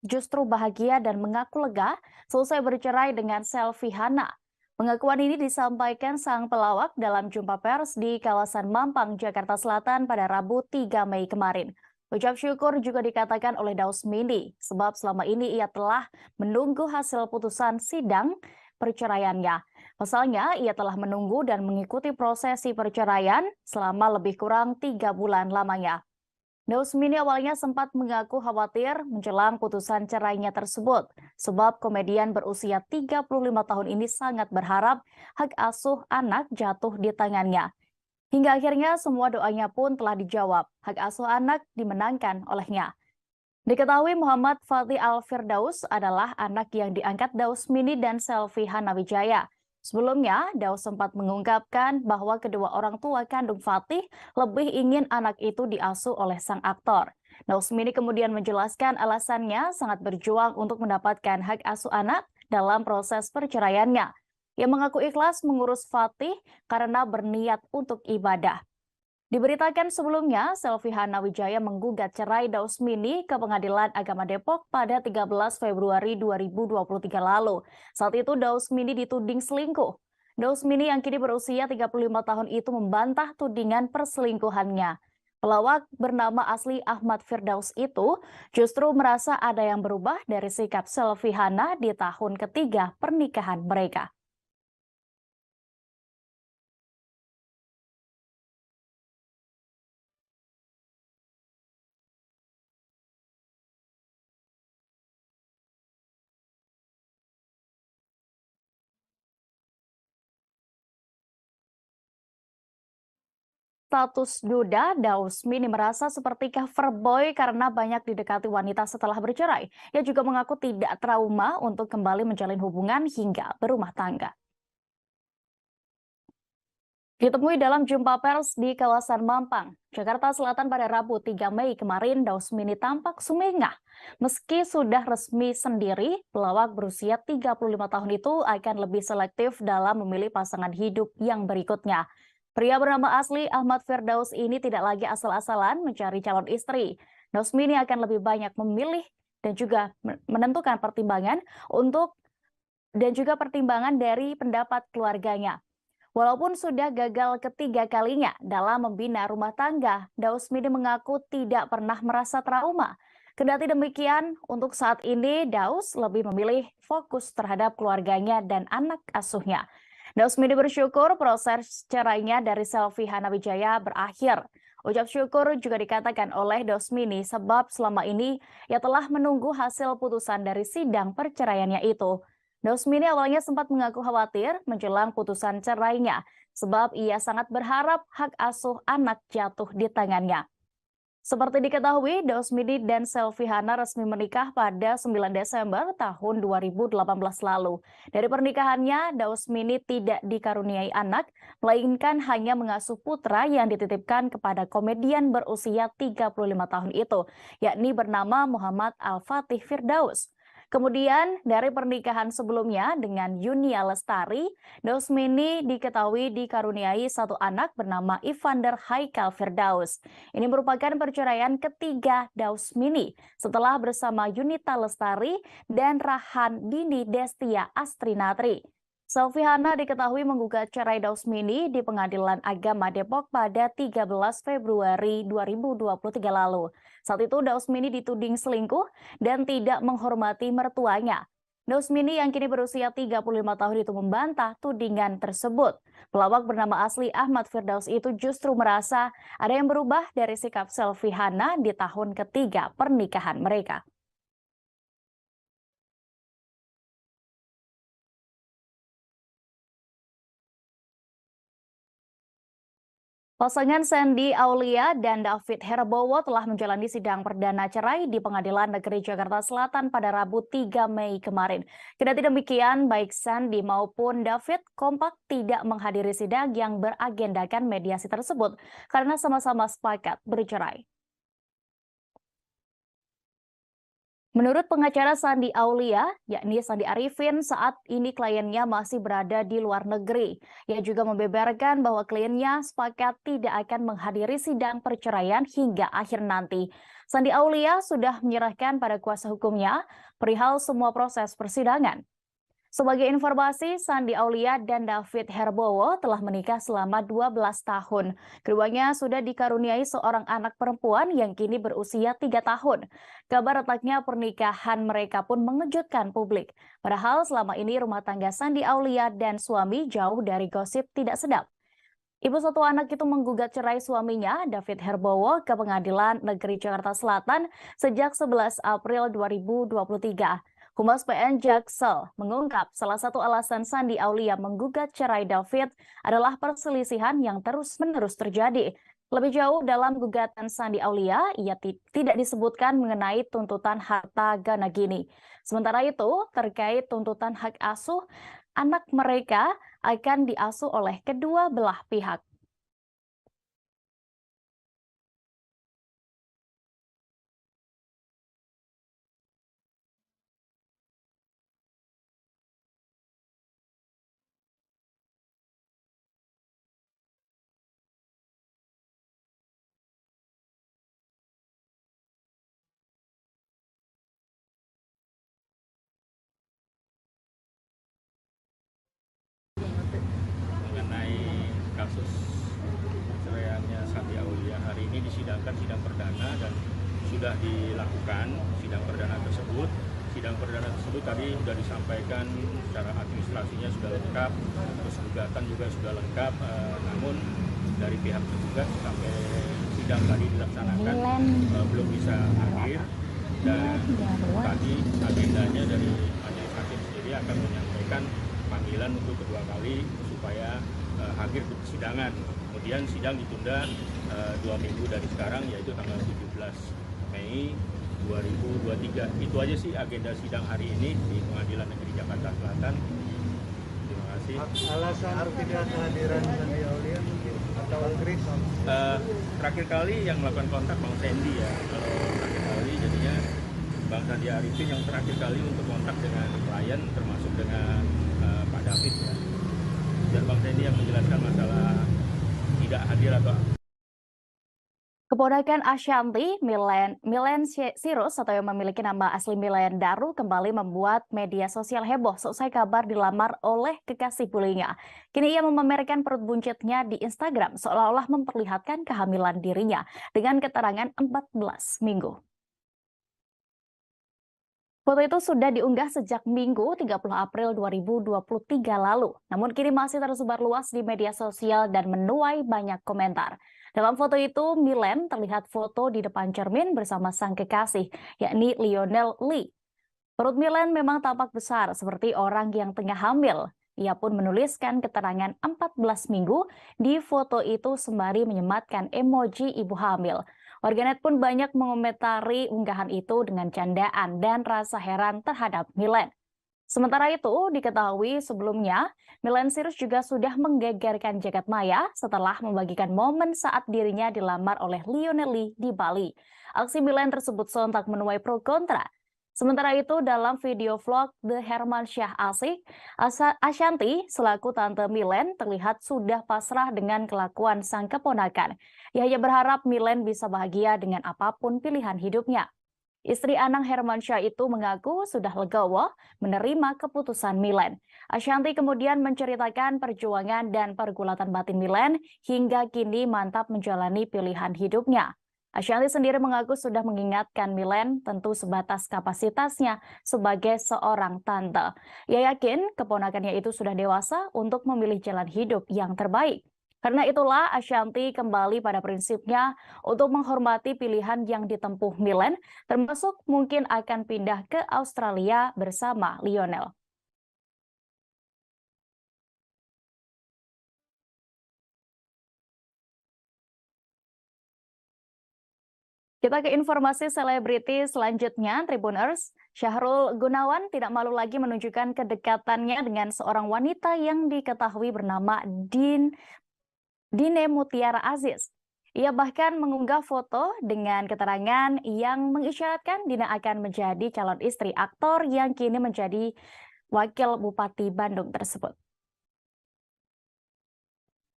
justru bahagia dan mengaku lega selesai bercerai dengan Selvi Hana. Pengakuan ini disampaikan sang pelawak dalam jumpa pers di kawasan Mampang, Jakarta Selatan pada Rabu 3 Mei kemarin. Ucap syukur juga dikatakan oleh Daus Mini, sebab selama ini ia telah menunggu hasil putusan sidang perceraiannya. Pasalnya, ia telah menunggu dan mengikuti prosesi perceraian selama lebih kurang 3 bulan lamanya. Daus Mini awalnya sempat mengaku khawatir menjelang putusan cerainya tersebut, sebab komedian berusia 35 tahun ini sangat berharap hak asuh anak jatuh di tangannya. Hingga akhirnya semua doanya pun telah dijawab, hak asuh anak dimenangkan olehnya. Diketahui Muhammad Fatih Al-Firdaus adalah anak yang diangkat Daus Mini dan Selvi Hana Wijaya. Sebelumnya, Daus sempat mengungkapkan bahwa kedua orang tua kandung Fatih lebih ingin anak itu diasuh oleh sang aktor. Daus Mini kemudian menjelaskan alasannya sangat berjuang untuk mendapatkan hak asuh anak dalam proses perceraiannya. Ia mengaku ikhlas mengurus Fatih karena berniat untuk ibadah. Diberitakan sebelumnya, Selvi Hana Wijaya menggugat cerai Daus Mini ke Pengadilan Agama Depok pada 13 Februari 2023 lalu. Saat itu Daus Mini dituding selingkuh. Daus Mini yang kini berusia 35 tahun itu membantah tudingan perselingkuhannya. Pelawak bernama asli Ahmad Firdaus itu justru merasa ada yang berubah dari sikap Selvi Hana di tahun ketiga pernikahan mereka. status duda, Dausmini merasa seperti cover boy karena banyak didekati wanita setelah bercerai. Ia juga mengaku tidak trauma untuk kembali menjalin hubungan hingga berumah tangga. Ditemui dalam jumpa pers di kawasan Mampang, Jakarta Selatan pada Rabu 3 Mei kemarin, Dausmini tampak sumringah. Meski sudah resmi sendiri, pelawak berusia 35 tahun itu akan lebih selektif dalam memilih pasangan hidup yang berikutnya. Pria bernama asli Ahmad Firdaus ini tidak lagi asal-asalan mencari calon istri. Dausmini akan lebih banyak memilih dan juga menentukan pertimbangan pertimbangan dari pendapat keluarganya. Walaupun sudah gagal ketiga kalinya dalam membina rumah tangga, Dausmini mengaku tidak pernah merasa trauma. Kendati demikian, untuk saat ini Daus lebih memilih fokus terhadap keluarganya dan anak asuhnya. Dausmini bersyukur proses cerainya dari Selvi Hana Wijaya berakhir. Ucap syukur juga dikatakan oleh Dausmini sebab selama ini ia telah menunggu hasil putusan dari sidang perceraiannya itu. Dausmini awalnya sempat mengaku khawatir menjelang putusan cerainya sebab ia sangat berharap hak asuh anak jatuh di tangannya. Seperti diketahui, Dausmini dan Selvi Hana resmi menikah pada 9 Desember tahun 2018 lalu. Dari pernikahannya, Dausmini tidak dikaruniai anak, melainkan hanya mengasuh putra yang dititipkan kepada komedian berusia 35 tahun itu, yakni bernama Muhammad Al-Fatih Firdaus. Kemudian dari pernikahan sebelumnya dengan Yunia Lestari, Dausmini diketahui dikaruniai satu anak bernama Ivander Haikal Firdaus. Ini merupakan perceraian ketiga Dausmini setelah bersama Yunita Lestari dan Rahan Dini Destia Astrinatri. Selvi Hana diketahui menggugat cerai Dausmini di Pengadilan Agama Depok pada 13 Februari 2023 lalu. Saat itu Dausmini dituding selingkuh dan tidak menghormati mertuanya. Dausmini yang kini berusia 35 tahun itu membantah tudingan tersebut. Pelawak bernama asli Ahmad Firdaus itu justru merasa ada yang berubah dari sikap Selvi Hana di tahun ketiga pernikahan mereka. Pasangan Sandy Aulia dan David Herbowo telah menjalani sidang perdana cerai di Pengadilan Negeri Jakarta Selatan pada Rabu 3 Mei kemarin. Kendati demikian, baik Sandy maupun David kompak tidak menghadiri sidang yang beragendakan mediasi tersebut karena sama-sama sepakat bercerai. Menurut pengacara Sandy Aulia, yakni Sandi Arifin, saat ini kliennya masih berada di luar negeri. Ia juga membeberkan bahwa kliennya sepakat tidak akan menghadiri sidang perceraian hingga akhir nanti. Sandi Aulia sudah menyerahkan pada kuasa hukumnya perihal semua proses persidangan. Sebagai informasi, Sandi Aulia dan David Herbowo telah menikah selama 12 tahun. Keduanya sudah dikaruniai seorang anak perempuan yang kini berusia 3 tahun. Kabar retaknya pernikahan mereka pun mengejutkan publik. Padahal selama ini rumah tangga Sandi Aulia dan suami jauh dari gosip tidak sedap. Ibu satu anak itu menggugat cerai suaminya, David Herbowo, ke Pengadilan Negeri Jakarta Selatan sejak 11 April 2023. Humas PN Jaksel mengungkap salah satu alasan Sandi Aulia menggugat cerai David adalah perselisihan yang terus-menerus terjadi. Lebih jauh dalam gugatan Sandi Aulia, ia tidak disebutkan mengenai tuntutan harta gana gini. Sementara itu, terkait tuntutan hak asuh, anak mereka akan diasuh oleh kedua belah pihak. Mengenai kasus perceraiannya Sandi Aulia, hari ini disidangkan sidang perdana dan sudah dilakukan sidang perdana tersebut. Sidang perdana tersebut tadi sudah disampaikan secara administrasinya sudah lengkap, terus gugatan juga sudah lengkap, namun dari pihak tergugat sampai sidang tadi dilaksanakan belum bisa hadir, dan tadi agendanya dari majelis hakim sendiri akan menyampaikan panggilan untuk kedua kali supaya hadir di persidangan. Kemudian kemudian sidang ditunda 2 minggu dari sekarang, yaitu tanggal 17 Mei 2023. Itu aja sih agenda sidang hari ini di Pengadilan Negeri Jakarta Selatan. Terima kasih. Alasan tidak kehadiran Sandi Aulia mungkin atau Chris? Terakhir kali yang melakukan kontak Bang Sandy ya. Kalau terakhir kali jadinya Bang Sandi Arifin yang terakhir kali untuk kontak dengan klien, termasuk dengan Pak David ya. Dan Bang Sandy yang menjelaskan masalah tidak hadir atau Keponakan Ashanti, Milen Sirus atau yang memiliki nama asli Milen Daru kembali membuat media sosial heboh selesai kabar dilamar oleh kekasih bullyingnya. Kini ia memamerkan perut buncitnya di Instagram seolah-olah memperlihatkan kehamilan dirinya dengan keterangan 14 minggu. Foto itu sudah diunggah sejak Minggu 30 April 2023 lalu, namun kini masih tersebar luas di media sosial dan menuai banyak komentar. Dalam foto itu, Milen terlihat foto di depan cermin bersama sang kekasih, yakni Lionel Lee. Perut Milen memang tampak besar seperti orang yang tengah hamil. Ia pun menuliskan keterangan 14 minggu di foto itu sembari menyematkan emoji ibu hamil. Warganet pun banyak mengomentari unggahan itu dengan candaan dan rasa heran terhadap Milen. Sementara itu, diketahui sebelumnya, Milen Sirus juga sudah menggegerkan jagat maya setelah membagikan momen saat dirinya dilamar oleh Lionel Lee di Bali. Aksi Milen tersebut sontak menuai pro kontra. Sementara itu, dalam video vlog The Hermansyah Ashanti selaku tante Milen terlihat sudah pasrah dengan kelakuan sang keponakan. Ia hanya berharap Milen bisa bahagia dengan apapun pilihan hidupnya. Istri Anang Hermansyah itu mengaku sudah legowo menerima keputusan Milen. Ashanti kemudian menceritakan perjuangan dan pergulatan batin Milen hingga kini mantap menjalani pilihan hidupnya. Ashanti sendiri mengaku sudah mengingatkan Milen tentu sebatas kapasitasnya sebagai seorang tante. Ia yakin keponakannya itu sudah dewasa untuk memilih jalan hidup yang terbaik. Karena itulah Ashanti kembali pada prinsipnya untuk menghormati pilihan yang ditempuh Milen, termasuk mungkin akan pindah ke Australia bersama Lionel. Kita ke informasi selebriti selanjutnya, Tribuners. Syahrul Gunawan tidak malu lagi menunjukkan kedekatannya dengan seorang wanita yang diketahui bernama Dine Mutiara Aziz. Ia bahkan mengunggah foto dengan keterangan yang mengisyaratkan Dina akan menjadi calon istri aktor yang kini menjadi wakil Bupati Bandung tersebut.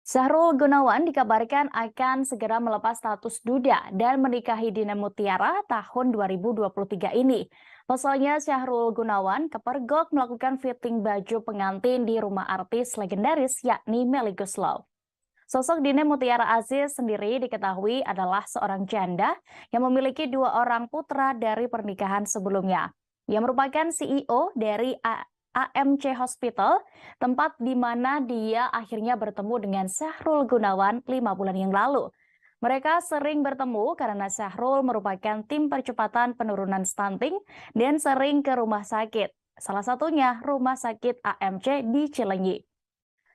Syahrul Gunawan dikabarkan akan segera melepas status duda dan menikahi Dina Mutiara tahun 2023 ini. Pasalnya Syahrul Gunawan kepergok melakukan fitting baju pengantin di rumah artis legendaris yakni Melly Goeslaw. Sosok Dina Mutiara Aziz sendiri diketahui adalah seorang janda yang memiliki 2 orang putra dari pernikahan sebelumnya. Ia merupakan CEO dari AMC Hospital, tempat di mana dia akhirnya bertemu dengan Syahrul Gunawan 5 bulan yang lalu. Mereka sering bertemu karena Syahrul merupakan tim percepatan penurunan stunting dan sering ke rumah sakit. Salah satunya rumah sakit AMC di Cilenyi.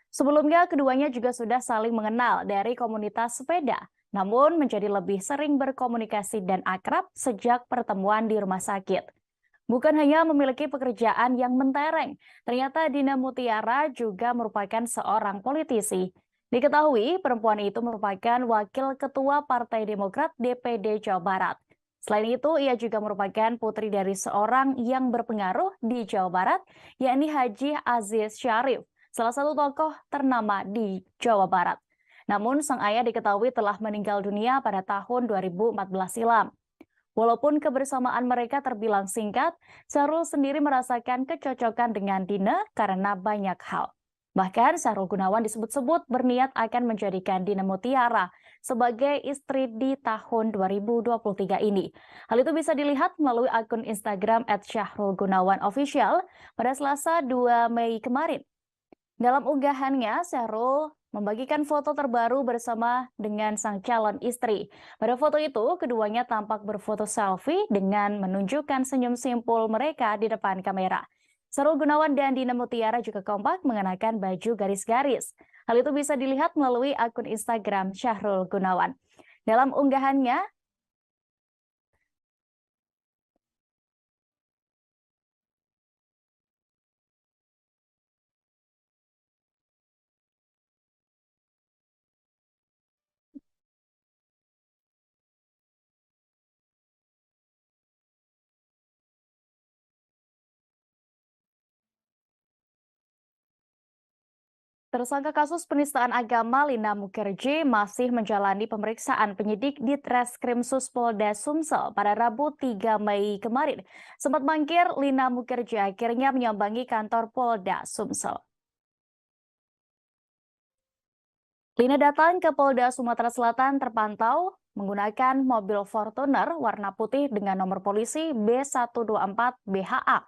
Sebelumnya keduanya juga sudah saling mengenal dari komunitas sepeda, namun menjadi lebih sering berkomunikasi dan akrab sejak pertemuan di rumah sakit. Bukan hanya memiliki pekerjaan yang mentereng, ternyata Dina Mutiara juga merupakan seorang politisi. Diketahui perempuan itu merupakan wakil ketua Partai Demokrat DPD Jawa Barat. Selain itu, ia juga merupakan putri dari seorang yang berpengaruh di Jawa Barat, yakni Haji Aziz Syarif, salah satu tokoh ternama di Jawa Barat. Namun sang ayah diketahui telah meninggal dunia pada tahun 2014 silam. Walaupun kebersamaan mereka terbilang singkat, Syahrul sendiri merasakan kecocokan dengan Dina karena banyak hal. Bahkan Syahrul Gunawan disebut-sebut berniat akan menjadikan Dina Mutiara sebagai istri di tahun 2023 ini. Hal itu bisa dilihat melalui akun Instagram @SyahrulGunawanOfficial pada Selasa 2 Mei kemarin. Dalam unggahannya, Syahrul membagikan foto terbaru bersama dengan sang calon istri. Pada foto itu, keduanya tampak berfoto selfie dengan menunjukkan senyum simpul mereka di depan kamera. Syahrul Gunawan dan Dina Mutiara juga kompak mengenakan baju garis-garis. Hal itu bisa dilihat melalui akun Instagram Syahrul Gunawan. Dalam unggahannya, tersangka kasus penistaan agama Lina Mukherjee masih menjalani pemeriksaan penyidik di Treskrimsus Polda Sumsel pada Rabu 3 Mei kemarin. Sempat mangkir, Lina Mukherjee akhirnya menyambangi kantor Polda Sumsel. Lina datang ke Polda Sumatera Selatan terpantau menggunakan mobil Fortuner warna putih dengan nomor polisi B124 BHA.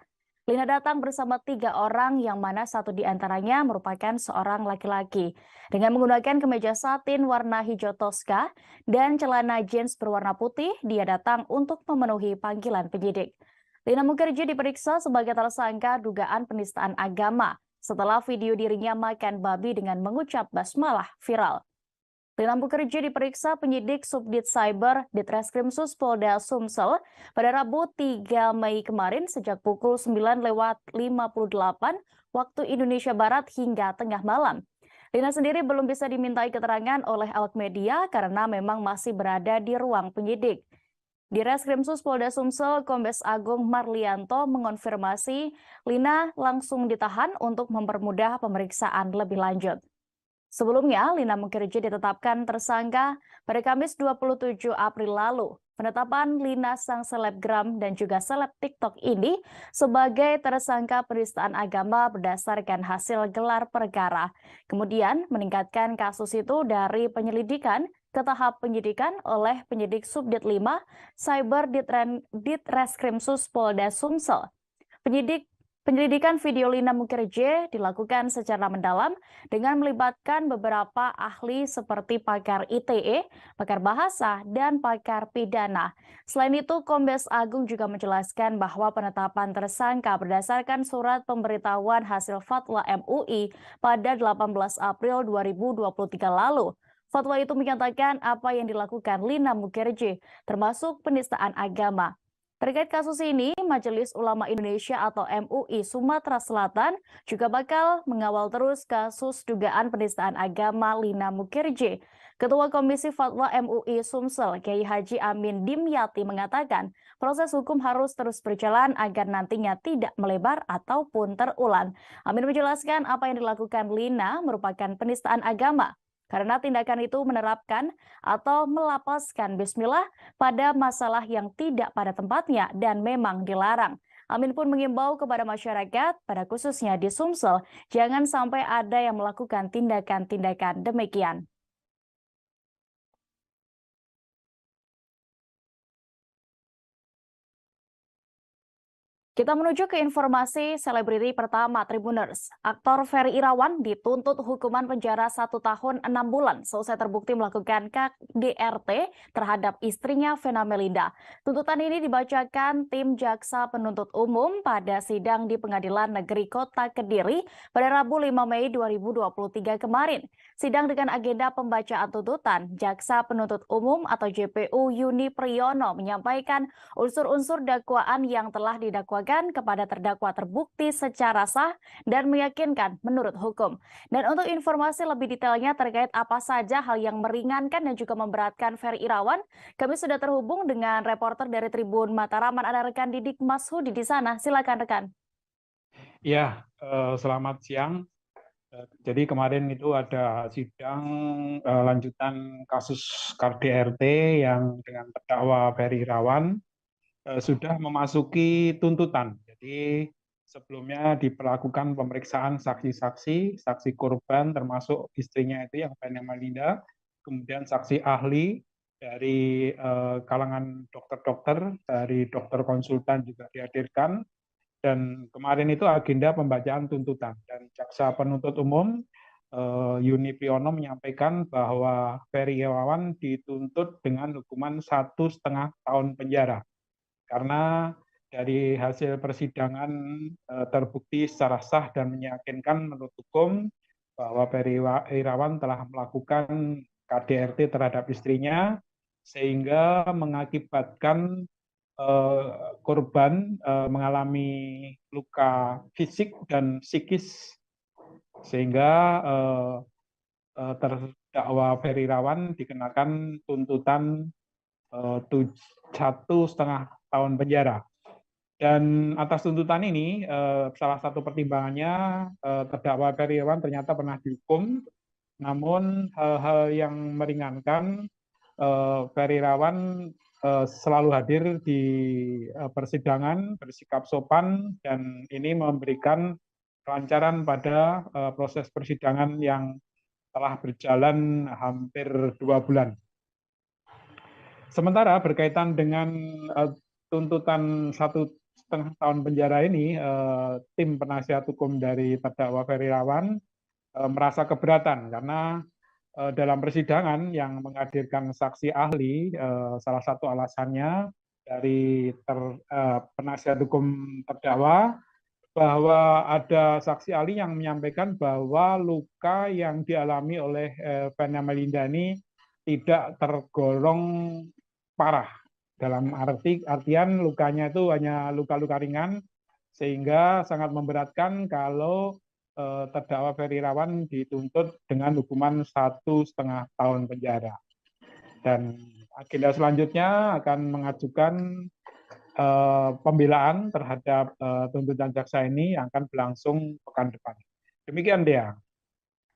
Lina datang bersama 3 orang yang mana satu di antaranya merupakan seorang laki-laki. Dengan menggunakan kemeja satin warna hijau toska dan celana jeans berwarna putih, dia datang untuk memenuhi panggilan penyidik. Lina Mukherjee diperiksa sebagai tersangka dugaan penistaan agama setelah video dirinya makan babi dengan mengucap basmalah viral. Lina Mukherjee diperiksa penyidik Subdit Cyber di Treskrimsus Polda Sumsel pada Rabu 3 Mei kemarin sejak pukul 9:58 waktu Indonesia Barat hingga tengah malam. Lina sendiri belum bisa dimintai keterangan oleh awak media karena memang masih berada di ruang penyidik. Di Reskrimsus Polda Sumsel, Kombes Agung Marlianto mengonfirmasi Lina langsung ditahan untuk mempermudah pemeriksaan lebih lanjut. Sebelumnya, Lina Mukherjee ditetapkan tersangka pada Kamis 27 April lalu. Penetapan Lina sang selebgram dan juga seleb TikTok ini sebagai tersangka penistaan agama berdasarkan hasil gelar perkara. Kemudian meningkatkan kasus itu dari penyelidikan ke tahap penyidikan oleh penyidik Subdit 5 Cyber di Treskrimsus Polda Sumsel. Penyelidikan video Lina Mukherjee dilakukan secara mendalam dengan melibatkan beberapa ahli seperti pakar ITE, pakar bahasa, dan pakar pidana. Selain itu, Kombes Agung juga menjelaskan bahwa penetapan tersangka berdasarkan surat pemberitahuan hasil fatwa MUI pada 18 April 2023 lalu. Fatwa itu menyatakan apa yang dilakukan Lina Mukherjee, termasuk penistaan agama. Terkait kasus ini, Majelis Ulama Indonesia atau MUI Sumatera Selatan juga bakal mengawal terus kasus dugaan penistaan agama Lina Mukherjee. Ketua Komisi Fatwa MUI Sumsel, Kiai Haji Amin Dimyati mengatakan proses hukum harus terus berjalan agar nantinya tidak melebar ataupun terulang. Amin menjelaskan apa yang dilakukan Lina merupakan penistaan agama, karena tindakan itu menerapkan atau melapaskan bismillah pada masalah yang tidak pada tempatnya dan memang dilarang. Amin pun mengimbau kepada masyarakat, pada khususnya di Sumsel, jangan sampai ada yang melakukan tindakan-tindakan demikian. Kita menuju ke informasi selebriti pertama Tribuners. Aktor Ferry Irawan dituntut hukuman penjara 1 tahun 6 bulan selesai terbukti melakukan KDRT terhadap istrinya Vena Melinda. Tuntutan ini dibacakan tim Jaksa Penuntut Umum pada sidang di Pengadilan Negeri Kota Kediri pada Rabu 5 Mei 2023 kemarin. Sidang dengan agenda pembacaan tuntutan, Jaksa Penuntut Umum atau JPU Yuni Priyono menyampaikan unsur-unsur dakwaan yang telah didakwakan kepada terdakwa terbukti secara sah dan meyakinkan menurut hukum. Dan untuk informasi lebih detailnya terkait apa saja hal yang meringankan dan juga memberatkan Ferry Irawan, kami sudah terhubung dengan reporter dari Tribun Mataraman, ada rekan Didik Mashudi di sana. Silakan rekan. Ya, selamat siang. Jadi kemarin itu ada sidang lanjutan kasus KDRT yang dengan terdakwa Ferry Irawan sudah memasuki tuntutan. Jadi sebelumnya diperlakukan pemeriksaan saksi-saksi, saksi korban termasuk istrinya itu yang Vena Melinda, kemudian saksi ahli dari kalangan dokter-dokter, dari dokter konsultan juga dihadirkan. Dan kemarin itu agenda pembacaan tuntutan. Dan Jaksa Penuntut Umum Yuni Priyono menyampaikan bahwa Ferry Irawan dituntut dengan hukuman 1,5 tahun penjara. Karena dari hasil persidangan terbukti secara sah dan meyakinkan menurut hukum bahwa Ferry Irawan telah melakukan KDRT terhadap istrinya sehingga mengakibatkan korban mengalami luka fisik dan psikis sehingga terdakwa Ferry Irawan dikenakan tuntutan 1,5 tahun penjara. Dan atas tuntutan ini, salah satu pertimbangannya terdakwa Ferry Irawan ternyata pernah dihukum, namun hal-hal yang meringankan, Ferry Irawan selalu hadir di persidangan, bersikap sopan, dan ini memberikan kelancaran pada proses persidangan yang telah berjalan hampir 2 bulan. Sementara berkaitan dengan tuntutan 1,5 tahun penjara ini, tim penasihat hukum dari terdakwa Ferry Irawan merasa keberatan karena dalam persidangan yang menghadirkan saksi ahli, salah satu alasannya dari penasihat hukum terdakwa bahwa ada saksi ahli yang menyampaikan bahwa luka yang dialami oleh Vena Melinda ini tidak tergolong parah. Dalam artian lukanya itu hanya luka-luka ringan, sehingga sangat memberatkan kalau terdakwa Ferry Irawan dituntut dengan hukuman 1,5 tahun penjara. Dan agenda selanjutnya akan mengajukan pembelaan terhadap tuntutan jaksa ini yang akan berlangsung pekan depan. Demikian, Dea.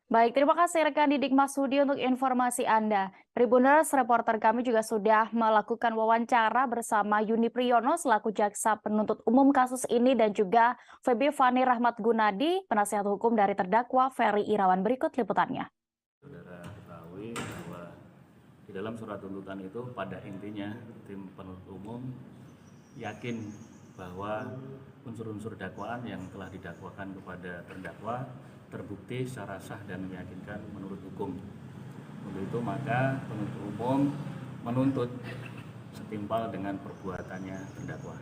Baik, terima kasih rekan Didik Masudi untuk informasi Anda. Tribuners, reporter kami juga sudah melakukan wawancara bersama Yuni Priyono selaku jaksa penuntut umum kasus ini dan juga Feby Fani Rahmat Gunadi, penasihat hukum dari terdakwa Ferry Irawan. Berikut liputannya. Saudara ketahui bahwa di dalam surat tuntutan itu pada intinya tim penuntut umum yakin bahwa unsur-unsur dakwaan yang telah didakwakan kepada terdakwa terbukti secara sah dan meyakinkan menurut hukum. Untuk itu maka penuntut umum menuntut setimpal dengan perbuatannya terdakwa.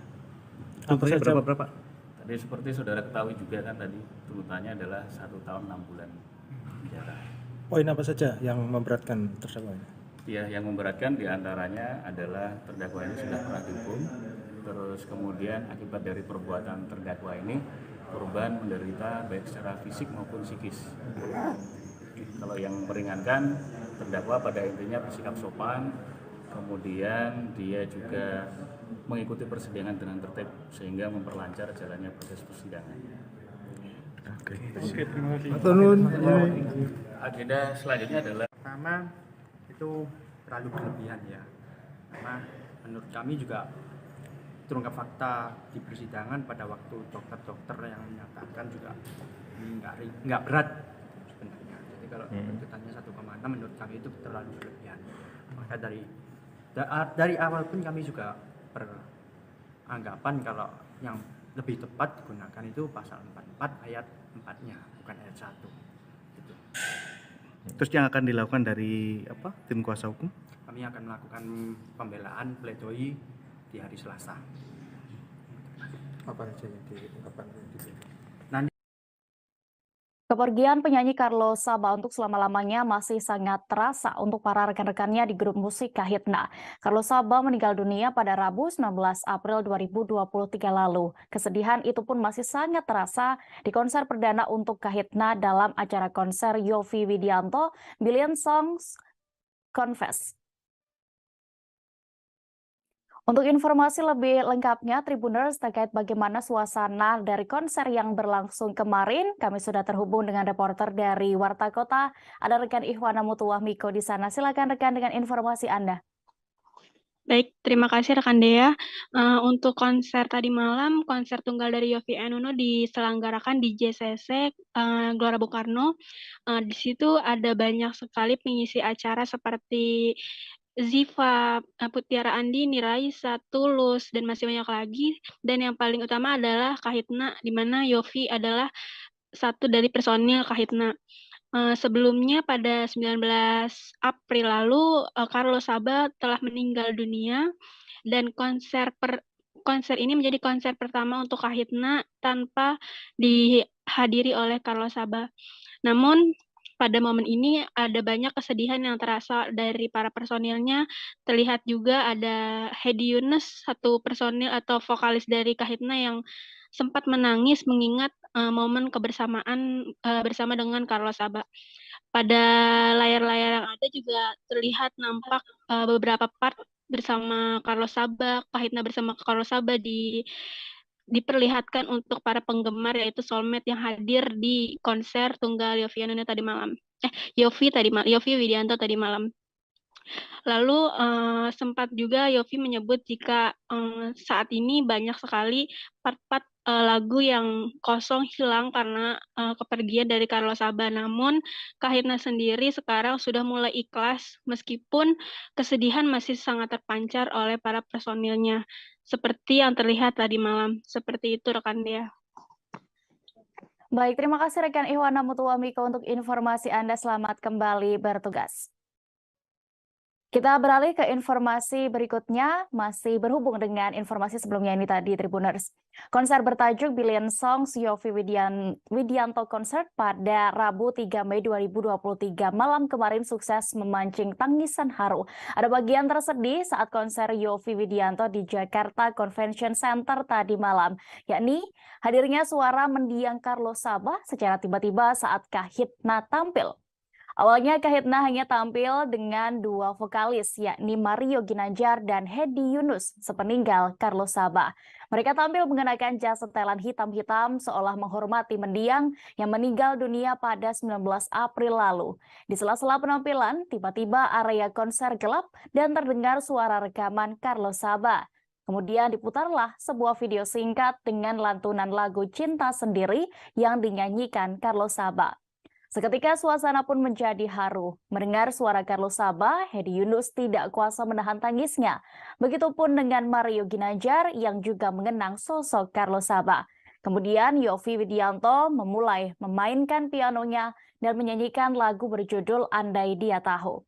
Berapa? Tadi seperti saudara ketahui juga kan tadi tuntutannya adalah 1 tahun 6 bulan penjara. Poin apa saja yang memberatkan terdakwa? Ya, yang memberatkan diantaranya adalah terdakwa ini sudah pernah dihukum, terus kemudian akibat dari perbuatan terdakwa ini korban menderita baik secara fisik maupun psikis. Kalau yang meringankan, terdakwa pada intinya bersikap sopan, kemudian dia juga mengikuti persidangan dengan tertib sehingga memperlancar jalannya proses persidangan. Oke, terima kasih. Agenda selanjutnya adalah pertama itu terlalu berlebihan ya, karena menurut kami juga terungkap fakta di persidangan pada waktu dokter-dokter yang menyatakan juga ini nggak berat sebenarnya. Jadi kalau tuntutannya 1,6 menurut kami itu terlalu berlebihan. Maka dari awal pun kami juga beranggapan kalau yang lebih tepat digunakan itu pasal 44 ayat 4-nya, bukan ayat 1. Gitu. Terus yang akan dilakukan dari tim kuasa hukum? Kami akan melakukan pembelaan pledoi di hari Selasa. Apa saja yang diungkapkan? Kepergian penyanyi Carlos Saba untuk selama-lamanya masih sangat terasa untuk para rekan-rekannya di grup musik Kahitna. Carlos Saba meninggal dunia pada Rabu 19 April 2023 lalu. Kesedihan itu pun masih sangat terasa di konser perdana untuk Kahitna dalam acara konser Yovie Widianto Billion Songs Confess. Untuk informasi lebih lengkapnya, Tribuners, terkait bagaimana suasana dari konser yang berlangsung kemarin, kami sudah terhubung dengan reporter dari Warta Kota. Ada rekan Ihwana Mutuwah Miko di sana. Silakan rekan dengan informasi Anda. Baik, terima kasih rekan Dea. Untuk konser tadi malam, konser tunggal dari Yovie and Nuno diselenggarakan di JCC Gelora Bung Karno. Di situ ada banyak sekali pengisi acara seperti Ziva, Putiara Andini, Raisa, Tulus, dan masih banyak lagi. Dan yang paling utama adalah Kahitna, di mana Yovie adalah satu dari personil Kahitna. Sebelumnya pada 19 April lalu, Carlos Saba telah meninggal dunia, dan konser ini menjadi konser pertama untuk Kahitna tanpa dihadiri oleh Carlos Saba. Namun, pada momen ini ada banyak kesedihan yang terasa dari para personilnya. Terlihat juga ada Hedi Yunus, satu personil atau vokalis dari Kahitna yang sempat menangis mengingat momen kebersamaan bersama dengan Carlos Saba. Pada layar-layar yang ada juga terlihat nampak beberapa part bersama Carlos Saba, Kahitna bersama Carlos Saba diperlihatkan untuk para penggemar, yaitu soulmate yang hadir di konser tunggal Yovie Widianto tadi malam. Lalu sempat juga Yovie menyebut jika saat ini banyak sekali part-part lagu yang kosong hilang karena kepergian dari Carlos Saba. Namun Kahitna sendiri sekarang sudah mulai ikhlas meskipun kesedihan masih sangat terpancar oleh para personilnya. Seperti yang terlihat tadi malam. Seperti itu rekan Dea. Baik, terima kasih rekan Ihwana Mutuwamiko untuk informasi Anda. Selamat kembali bertugas. Kita beralih ke informasi berikutnya, masih berhubung dengan informasi sebelumnya ini tadi Tribuners. Konser bertajuk Billion Songs Yovie Widianto Concert pada Rabu 3 Mei 2023 malam kemarin sukses memancing tangisan haru. Ada bagian tersedih saat konser Yovie Widianto di Jakarta Convention Center tadi malam, yakni hadirnya suara mendiang Carlos Saba secara tiba-tiba saat Kahitna tampil. Awalnya Kahitna hanya tampil dengan dua vokalis, yakni Mario Ginanjar dan Hedi Yunus, sepeninggal Carlos Saba. Mereka tampil mengenakan jas setelan hitam-hitam seolah menghormati mendiang yang meninggal dunia pada 19 April lalu. Di sela-sela penampilan, tiba-tiba area konser gelap dan terdengar suara rekaman Carlos Saba. Kemudian diputarlah sebuah video singkat dengan lantunan lagu Cinta Sendiri yang dinyanyikan Carlos Saba. Seketika suasana pun menjadi haru. Mendengar suara Carlos Saba, Hedi Yunus tidak kuasa menahan tangisnya. Begitupun dengan Mario Ginanjar yang juga mengenang sosok Carlos Saba. Kemudian Yovie Widianto memulai memainkan pianonya dan menyanyikan lagu berjudul Andai Dia Tahu.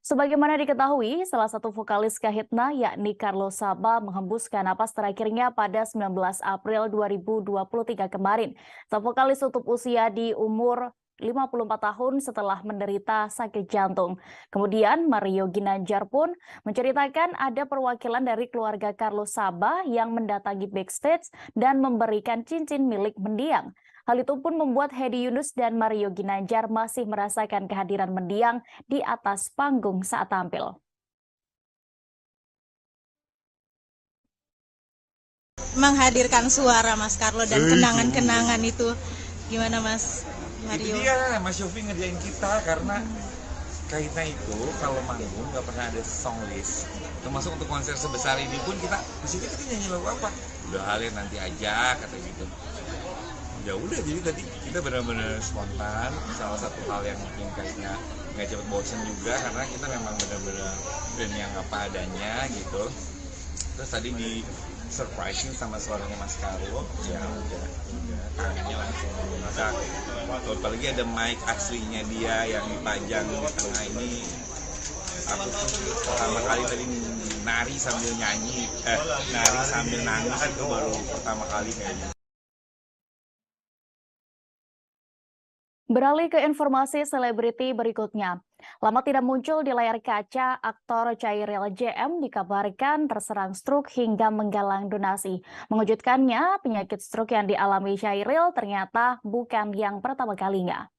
Sebagaimana diketahui, salah satu vokalis Kahitna yakni Carlos Saba menghembuskan napas terakhirnya pada 19 April 2023 kemarin. Sang vokalis tutup usia di umur 54 tahun setelah menderita sakit jantung. Kemudian Mario Ginanjar pun menceritakan ada perwakilan dari keluarga Carlos Saba yang mendatangi backstage dan memberikan cincin milik mendiang. Hal itu pun membuat Hedi Yunus dan Mario Ginanjar masih merasakan kehadiran mendiang di atas panggung saat tampil. Menghadirkan suara Mas Carlo dan kenangan-kenangan itu gimana Mas Mario? Itu dia Mas Yovie ngerjain kita karena Kahitna itu kalau manggung nggak pernah ada song list. Termasuk untuk konser sebesar ini pun kita mesti kita nyanyi lagu apa? Udah halnya nanti aja kata gitu. Ya udah jadi tadi kita benar-benar spontan. Salah satu hal yang mungkin Kahitna nggak cepet bosen juga karena kita memang benar-benar band yang apa adanya gitu. Terus tadi di surprising sama suaranya Mas Carlo, ya udah tangannya langsung meledak. Apalagi ada mic aslinya dia yang dipajang di tengah ini. Aku tuh pertama kali tadi nari sambil nyanyi, nari sambil nangis itu baru pertama kali kayaknya. Beralih ke informasi selebriti berikutnya. Lama tidak muncul di layar kaca, aktor Chairil JM dikabarkan terserang stroke hingga menggalang donasi. Mengejutkannya, penyakit stroke yang dialami Chairil ternyata bukan yang pertama kalinya.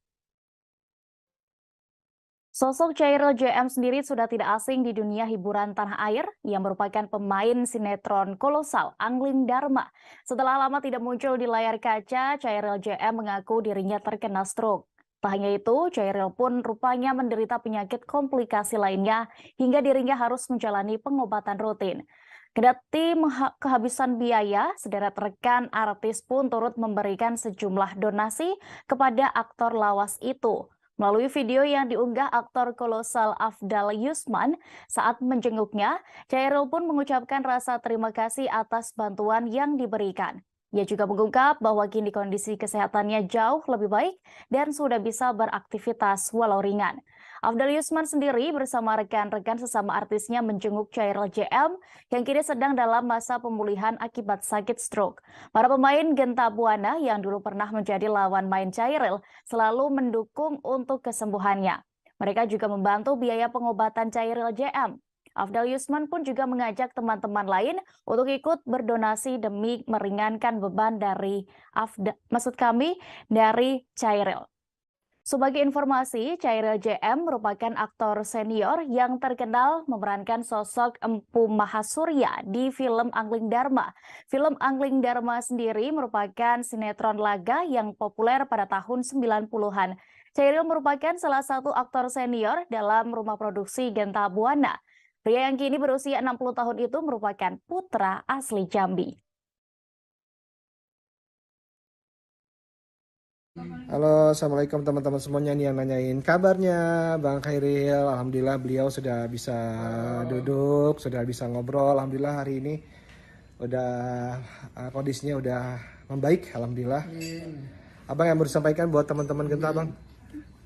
Sosok Chairil JM sendiri sudah tidak asing di dunia hiburan tanah air. Ia merupakan pemain sinetron kolosal Angling Dharma. Setelah lama tidak muncul di layar kaca, Chairil JM mengaku dirinya terkena stroke. Tak hanya itu, Chairil pun rupanya menderita penyakit komplikasi lainnya hingga dirinya harus menjalani pengobatan rutin. Kendati kehabisan biaya, sederet rekan artis pun turut memberikan sejumlah donasi kepada aktor lawas itu. Melalui video yang diunggah aktor kolosal Afdal Yusman saat menjenguknya, Chairil pun mengucapkan rasa terima kasih atas bantuan yang diberikan. Ia juga mengungkap bahwa kini kondisi kesehatannya jauh lebih baik dan sudah bisa beraktivitas walau ringan. Afdal Yusman sendiri bersama rekan-rekan sesama artisnya menjenguk Chairil JM yang kini sedang dalam masa pemulihan akibat sakit stroke. Para pemain Genta Buana yang dulu pernah menjadi lawan main Chairil selalu mendukung untuk kesembuhannya. Mereka juga membantu biaya pengobatan Chairil JM. Afdal Yusman pun juga mengajak teman-teman lain untuk ikut berdonasi demi meringankan beban dari dari Chairil. Sebagai informasi, Chairil JM merupakan aktor senior yang terkenal memerankan sosok Empu Mahasurya di film Angling Dharma. Film Angling Dharma sendiri merupakan sinetron laga yang populer pada tahun 90-an. Chairil merupakan salah satu aktor senior dalam rumah produksi Genta Buana. Pria yang kini berusia 60 tahun itu merupakan putra asli Jambi. Halo, assalamualaikum teman-teman semuanya nih yang nanyain kabarnya Bang Khairil. Alhamdulillah beliau sudah bisa duduk, sudah bisa ngobrol. Alhamdulillah hari ini udah kondisinya udah membaik. Alhamdulillah. Abang yang mau disampaikan buat teman-teman Genta, Bang?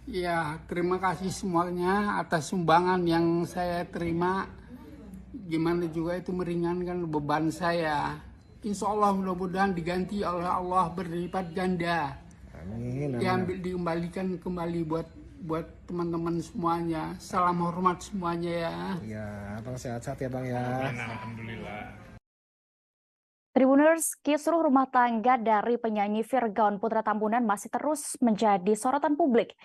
Ya, terima kasih semuanya atas sumbangan yang saya terima. Gimana juga itu meringankan beban saya. Insya Allah mudah-mudahan diganti oleh Allah berlipat ganda. Amin. Dikembalikan kembali buat teman-teman semuanya. Salam hormat semuanya ya. Ya, Abang sehat-sehat ya Bang ya. Alhamdulillah. Tribuners, kisruh rumah tangga dari penyanyi Virgaun Putra Tambunan masih terus menjadi sorotan publik.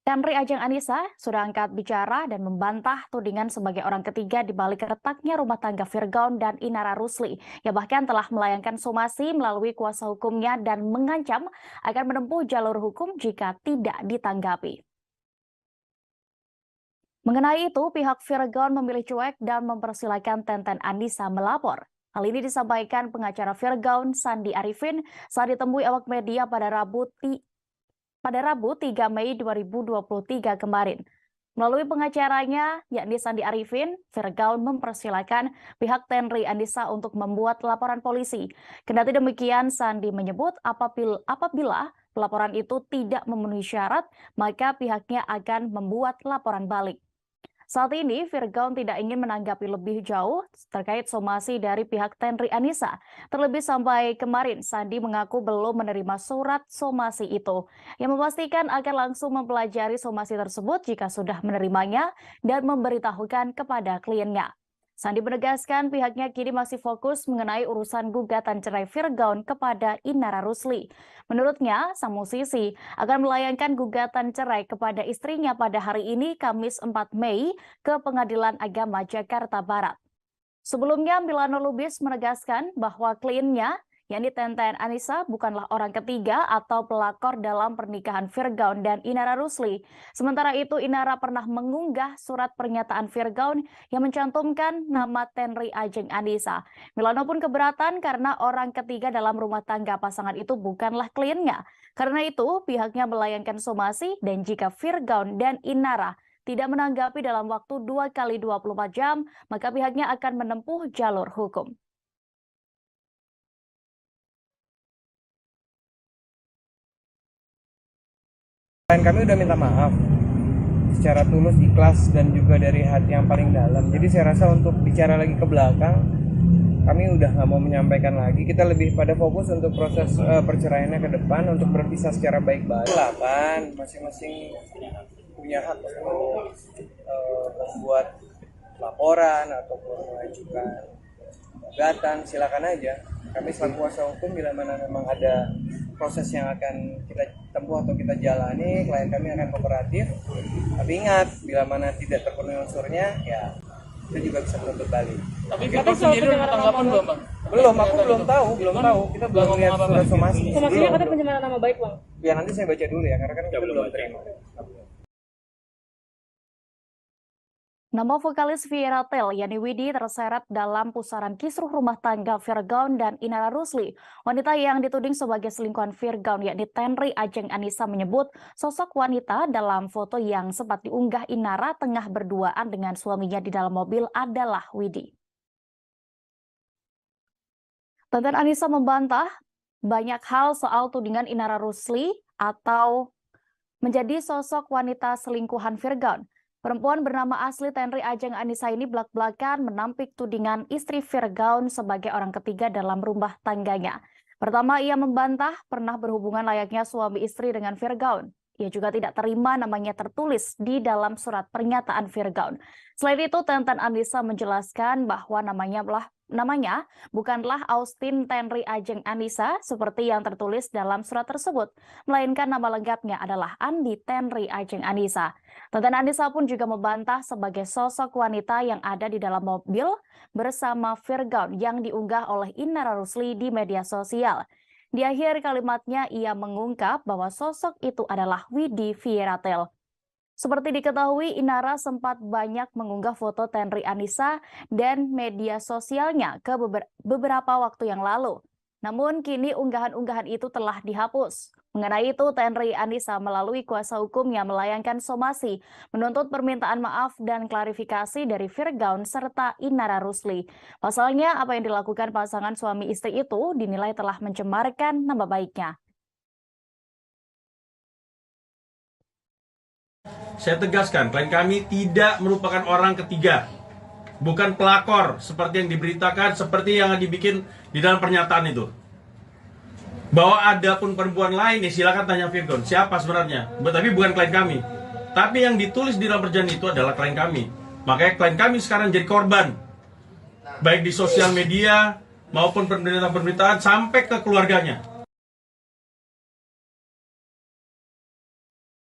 Tenri Ajeng Anissa sudah angkat bicara dan membantah tudingan sebagai orang ketiga di balik retaknya rumah tangga Virgaun dan Inara Rusli, yang bahkan telah melayangkan somasi melalui kuasa hukumnya dan mengancam akan menempuh jalur hukum jika tidak ditanggapi. Mengenai itu, pihak Virgaun memilih cuek dan mempersilahkan Tenten Anissa melapor. Hal ini disampaikan pengacara Virgaun Sandi Arifin saat ditemui awak media pada Rabu 3 Mei 2023 kemarin. Melalui pengacaranya, yakni Sandi Arifin, Virgaun mempersilahkan pihak Tenri Anissa untuk membuat laporan polisi. Kendati demikian, Sandi menyebut apabila laporan itu tidak memenuhi syarat, maka pihaknya akan membuat laporan balik. Saat ini, Virgaun tidak ingin menanggapi lebih jauh terkait somasi dari pihak Tenri Anissa. Terlebih sampai kemarin, Sandi mengaku belum menerima surat somasi itu, yang memastikan akan langsung mempelajari somasi tersebut jika sudah menerimanya dan memberitahukan kepada kliennya. Sandi menegaskan pihaknya kini masih fokus mengenai urusan gugatan cerai Virgaun kepada Inara Rusli. Menurutnya, sang musisi akan melayangkan gugatan cerai kepada istrinya pada hari ini, Kamis 4 Mei, ke Pengadilan Agama Jakarta Barat. Sebelumnya, Milano Lubis menegaskan bahwa kliennya, yakni Tenten Anissa, bukanlah orang ketiga atau pelakor dalam pernikahan Virgaun dan Inara Rusli. Sementara itu, Inara pernah mengunggah surat pernyataan Virgaun yang mencantumkan nama Tenri Ajeng Anissa. Milano pun keberatan karena orang ketiga dalam rumah tangga pasangan itu bukanlah kliennya. Karena itu, pihaknya melayangkan somasi dan jika Virgaun dan Inara tidak menanggapi dalam waktu 2 kali 24 jam, maka pihaknya akan menempuh jalur hukum. Kami udah minta maaf secara tulus, ikhlas, dan juga dari hati yang paling dalam. Jadi saya rasa untuk bicara lagi ke belakang, kami udah nggak mau menyampaikan lagi. Kita lebih pada fokus untuk proses perceraiannya ke depan, untuk berpisah secara baik-baik. Silakan, masing-masing punya hak untuk membuat laporan ataupun mengajukan gugatan, silakan aja. Kami selaku kuasa hukum bila mana memang ada proses yang akan kita tempuh atau kita jalani, klien kami akan kooperatif. Tapi ingat, bila mana tidak terpenuhi unsurnya, ya kita juga bisa menuntut balik. Tapi kita sendiri udah tanggapan belum, Bang? Belum, aku belum tahu. Kita belum lihat surat somasi. Somasinya katanya pencemaran nama baik, Bang. Ya nanti saya baca dulu ya, karena kan kita belum terima. Nama vokalis Viera Tel, yakni Widi, terseret dalam pusaran kisruh rumah tangga Virgaun dan Inara Rusli. Wanita yang dituding sebagai selingkuhan Virgaun, yakni Tenri Ajeng Anissa, menyebut sosok wanita dalam foto yang sempat diunggah Inara tengah berduaan dengan suaminya di dalam mobil adalah Widi. Tenten Anissa membantah banyak hal soal tudingan Inara Rusli atau menjadi sosok wanita selingkuhan Virgaun. Perempuan bernama asli Tenri Ajeng Anissa ini belak-belakan menampik tudingan istri Firgaun sebagai orang ketiga dalam rumah tangganya. Pertama, ia membantah pernah berhubungan layaknya suami istri dengan Firgaun. Ia juga tidak terima namanya tertulis di dalam surat pernyataan Firgaun. Selain itu, Tenten Anissa menjelaskan bahwa namanya bukanlah Austin Tenri Ajeng Anissa seperti yang tertulis dalam surat tersebut, melainkan nama lengkapnya adalah Andi Tenri Ajeng Anissa. Tenten Anissa pun juga membantah sebagai sosok wanita yang ada di dalam mobil bersama Firgaun yang diunggah oleh Inara Rusli di media sosial. Di akhir kalimatnya, ia mengungkap bahwa sosok itu adalah Widi Fieratel. Seperti diketahui, Inara sempat banyak mengunggah foto Tenri Anissa dan media sosialnya ke beberapa waktu yang lalu. Namun kini unggahan-unggahan itu telah dihapus. Mengenai itu, Tenri Anissa melalui kuasa hukumnya melayangkan somasi, menuntut permintaan maaf dan klarifikasi dari Firgaun serta Inara Rusli. Pasalnya, apa yang dilakukan pasangan suami istri itu dinilai telah mencemarkan nama baiknya. Saya tegaskan, klien kami tidak merupakan orang ketiga. Bukan pelakor seperti yang diberitakan, seperti yang dibikin di dalam pernyataan itu. Bahwa ada pun perempuan lain, ya silakan tanya Firgaun, siapa sebenarnya. Tapi bukan klien kami. Tapi yang ditulis di dalam perjanjian itu adalah klien kami. Makanya klien kami sekarang jadi korban. Baik di sosial media maupun pemberitaan-pemberitaan sampai ke keluarganya.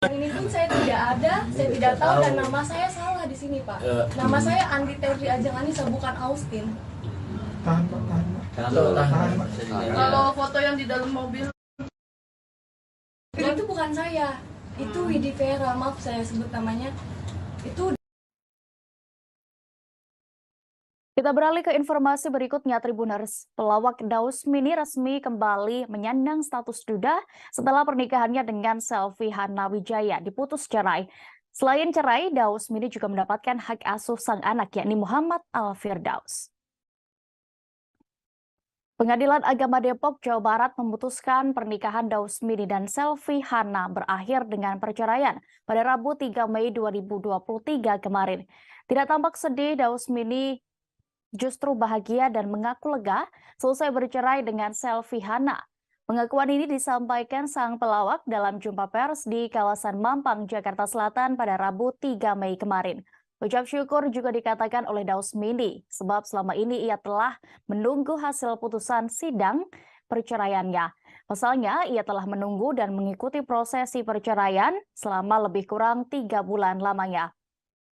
Ini pun saya tidak ada, saya tidak tahu dan nama saya salah di sini Pak. Nama saya Andi Tenri Ajeng Anissa bukan Austin. Kalau foto yang di dalam mobil itu bukan saya, itu Widi Vera, maaf saya sebut namanya. Itu. Kita beralih ke informasi berikutnya. Tribuners, pelawak Daus Mini resmi kembali menyandang status duda setelah pernikahannya dengan Selvi Hana Wijaya diputus cerai. Selain cerai, Daus Mini juga mendapatkan hak asuh sang anak, yakni Muhammad Al-Firdaus. Pengadilan Agama Depok, Jawa Barat memutuskan pernikahan Daus Mini dan Selvi Hana berakhir dengan perceraian pada Rabu 3 Mei 2023 kemarin. Tidak tampak sedih, Daus Mini justru bahagia dan mengaku lega selesai bercerai dengan Selvi Hana. Pengakuan ini disampaikan sang pelawak dalam jumpa pers di kawasan Mampang, Jakarta Selatan pada Rabu 3 Mei kemarin. Ucap syukur juga dikatakan oleh Daus Mini, sebab selama ini ia telah menunggu hasil putusan sidang perceraiannya. Pasalnya, ia telah menunggu dan mengikuti prosesi perceraian selama lebih kurang 3 bulan lamanya.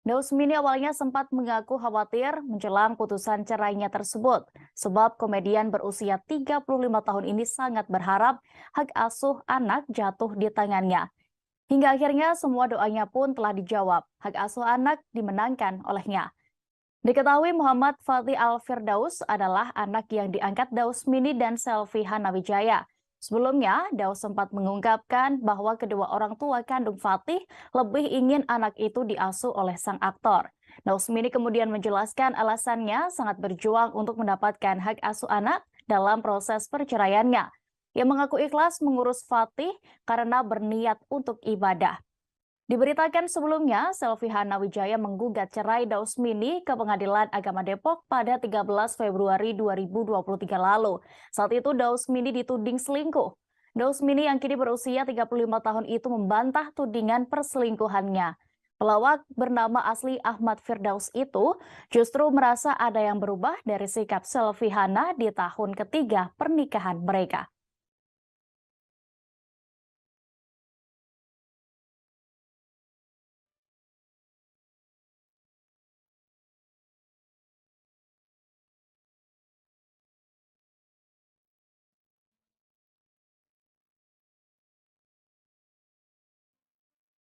Daus Mini awalnya sempat mengaku khawatir menjelang putusan cerainya tersebut, sebab komedian berusia 35 tahun ini sangat berharap hak asuh anak jatuh di tangannya. Hingga akhirnya semua doanya pun telah dijawab, hak asuh anak dimenangkan olehnya. Diketahui Muhammad Fatih Al-Firdaus adalah anak yang diangkat Daus Mini dan Selvi Hana Wijaya. Sebelumnya, Daus sempat mengungkapkan bahwa kedua orang tua kandung Fatih lebih ingin anak itu diasuh oleh sang aktor. Daus Mini kemudian menjelaskan alasannya sangat berjuang untuk mendapatkan hak asuh anak dalam proses perceraiannya. Ia mengaku ikhlas mengurus Fatih karena berniat untuk ibadah. Diberitakan sebelumnya, Selvi Hana Wijaya menggugat cerai Daus Mini ke Pengadilan Agama Depok pada 13 Februari 2023 lalu. Saat itu Daus Mini dituding selingkuh. Daus Mini yang kini berusia 35 tahun itu membantah tudingan perselingkuhannya. Pelawak bernama asli Ahmad Firdaus itu justru merasa ada yang berubah dari sikap Selvi Hana di tahun ketiga pernikahan mereka.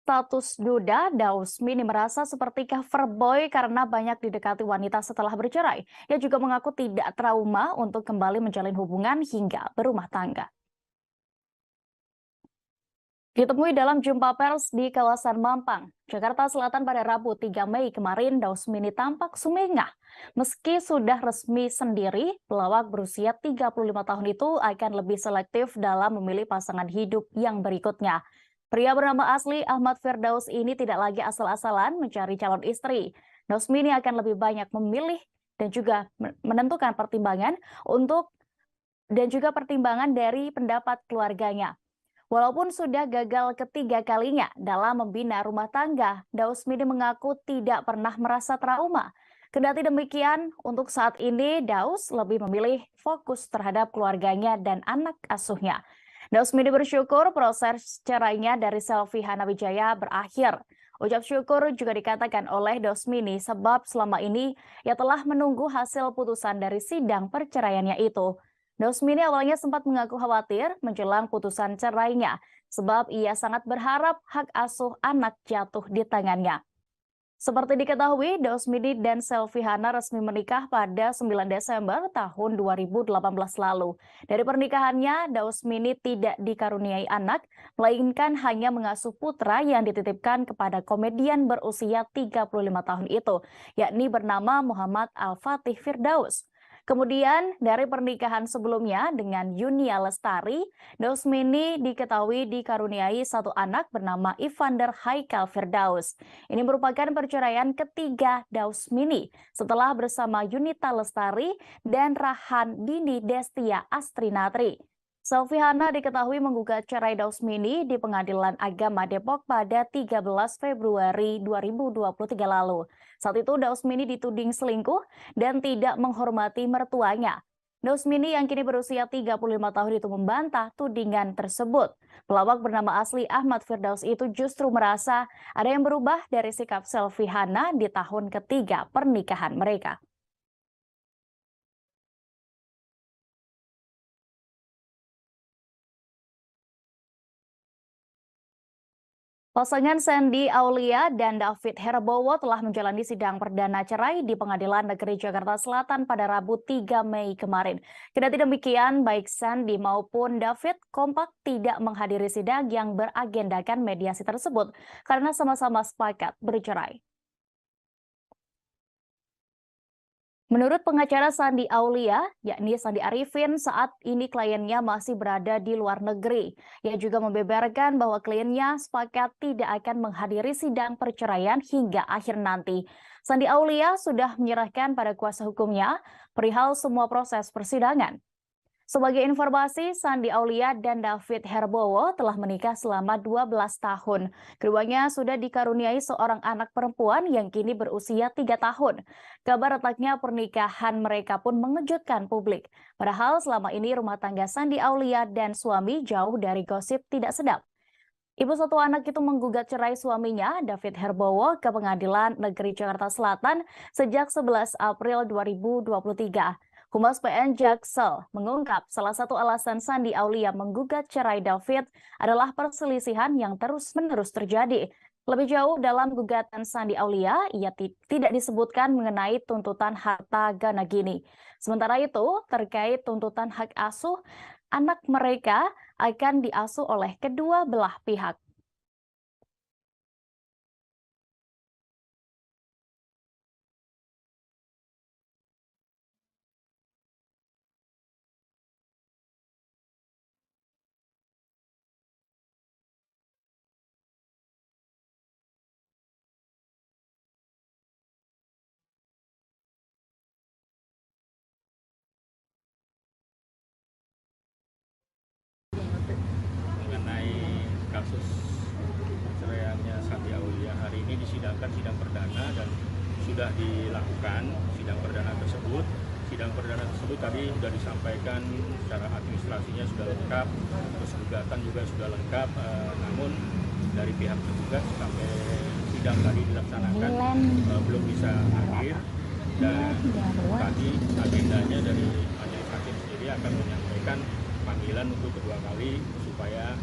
Status duda, Daus Mini merasa seperti cover boy karena banyak didekati wanita setelah bercerai. Ia juga mengaku tidak trauma untuk kembali menjalin hubungan hingga berumah tangga. Ditemui dalam jumpa pers di kawasan Mampang, Jakarta Selatan pada Rabu 3 Mei kemarin, Daus Mini tampak sumringah. Meski sudah resmi sendiri, pelawak berusia 35 tahun itu akan lebih selektif dalam memilih pasangan hidup yang berikutnya. Pria bernama asli Ahmad Firdaus ini tidak lagi asal-asalan mencari calon istri. Dausmini akan lebih banyak memilih dan juga menentukan pertimbangan pertimbangan dari pendapat keluarganya. Walaupun sudah gagal ketiga kalinya dalam membina rumah tangga, Dausmini mengaku tidak pernah merasa trauma. Kendati demikian, untuk saat ini Daus lebih memilih fokus terhadap keluarganya dan anak asuhnya. Dausmini bersyukur proses cerainya dari Selvi Hana Wijaya berakhir. Ucap syukur juga dikatakan oleh Dausmini sebab selama ini ia telah menunggu hasil putusan dari sidang perceraiannya itu. Dausmini awalnya sempat mengaku khawatir menjelang putusan cerainya sebab ia sangat berharap hak asuh anak jatuh di tangannya. Seperti diketahui, Dausmini dan Selvi Hana resmi menikah pada 9 Desember tahun 2018 lalu. Dari pernikahannya, Dausmini tidak dikaruniai anak, melainkan hanya mengasuh putra yang dititipkan kepada komedian berusia 35 tahun itu, yakni bernama Muhammad Al-Fatih Firdaus. Kemudian dari pernikahan sebelumnya dengan Yunia Lestari, Dausmini diketahui dikaruniai satu anak bernama Ivander Haikal Firdaus. Ini merupakan perceraian ketiga Dausmini setelah bersama Yunita Lestari dan Rahan Dini Destia Astrinatri. Selvi Hana diketahui menggugat cerai Dausmini di Pengadilan Agama Depok pada 13 Februari 2023 lalu. Saat itu Dausmini dituding selingkuh dan tidak menghormati mertuanya. Dausmini yang kini berusia 35 tahun itu membantah tudingan tersebut. Pelawak bernama asli Ahmad Firdaus itu justru merasa ada yang berubah dari sikap Selvi Hana di tahun ketiga pernikahan mereka. Pasangan Sandy Aulia dan David Herbowo telah menjalani sidang perdana cerai di Pengadilan Negeri Jakarta Selatan pada Rabu 3 Mei kemarin. Kendati demikian, baik Sandy maupun David kompak tidak menghadiri sidang yang beragendakan mediasi tersebut karena sama-sama sepakat bercerai. Menurut pengacara Sandy Aulia, yakni Sandi Arifin, saat ini kliennya masih berada di luar negeri. Ia juga membeberkan bahwa kliennya sepakat tidak akan menghadiri sidang perceraian hingga akhir nanti. Sandi Aulia sudah menyerahkan pada kuasa hukumnya perihal semua proses persidangan. Sebagai informasi, Sandi Aulia dan David Herbowo telah menikah selama 12 tahun. Keduanya sudah dikaruniai seorang anak perempuan yang kini berusia 3 tahun. Kabar retaknya pernikahan mereka pun mengejutkan publik. Padahal selama ini rumah tangga Sandi Aulia dan suami jauh dari gosip tidak sedap. Ibu satu anak itu menggugat cerai suaminya, David Herbowo, ke Pengadilan Negeri Jakarta Selatan sejak 11 April 2023. Humas PN Jaksel mengungkap salah satu alasan Sandi Aulia menggugat cerai David adalah perselisihan yang terus-menerus terjadi. Lebih jauh dalam gugatan Sandi Aulia, ia tidak disebutkan mengenai tuntutan harta gana gini. Sementara itu, terkait tuntutan hak asuh, anak mereka akan diasuh oleh kedua belah pihak. Mengenai kasus perceraiannya Sandi Aulia, hari ini disidangkan sidang perdana dan sudah dilakukan sidang perdana tersebut. Sidang perdana tersebut tadi sudah disampaikan secara administrasinya sudah lengkap, terus gugatan juga sudah lengkap, namun dari pihak tergugat sampai sidang tadi dilaksanakan belum bisa hadir, dan tadi agendanya dari majelis hakim sendiri akan menyampaikan panggilan untuk kedua kali supaya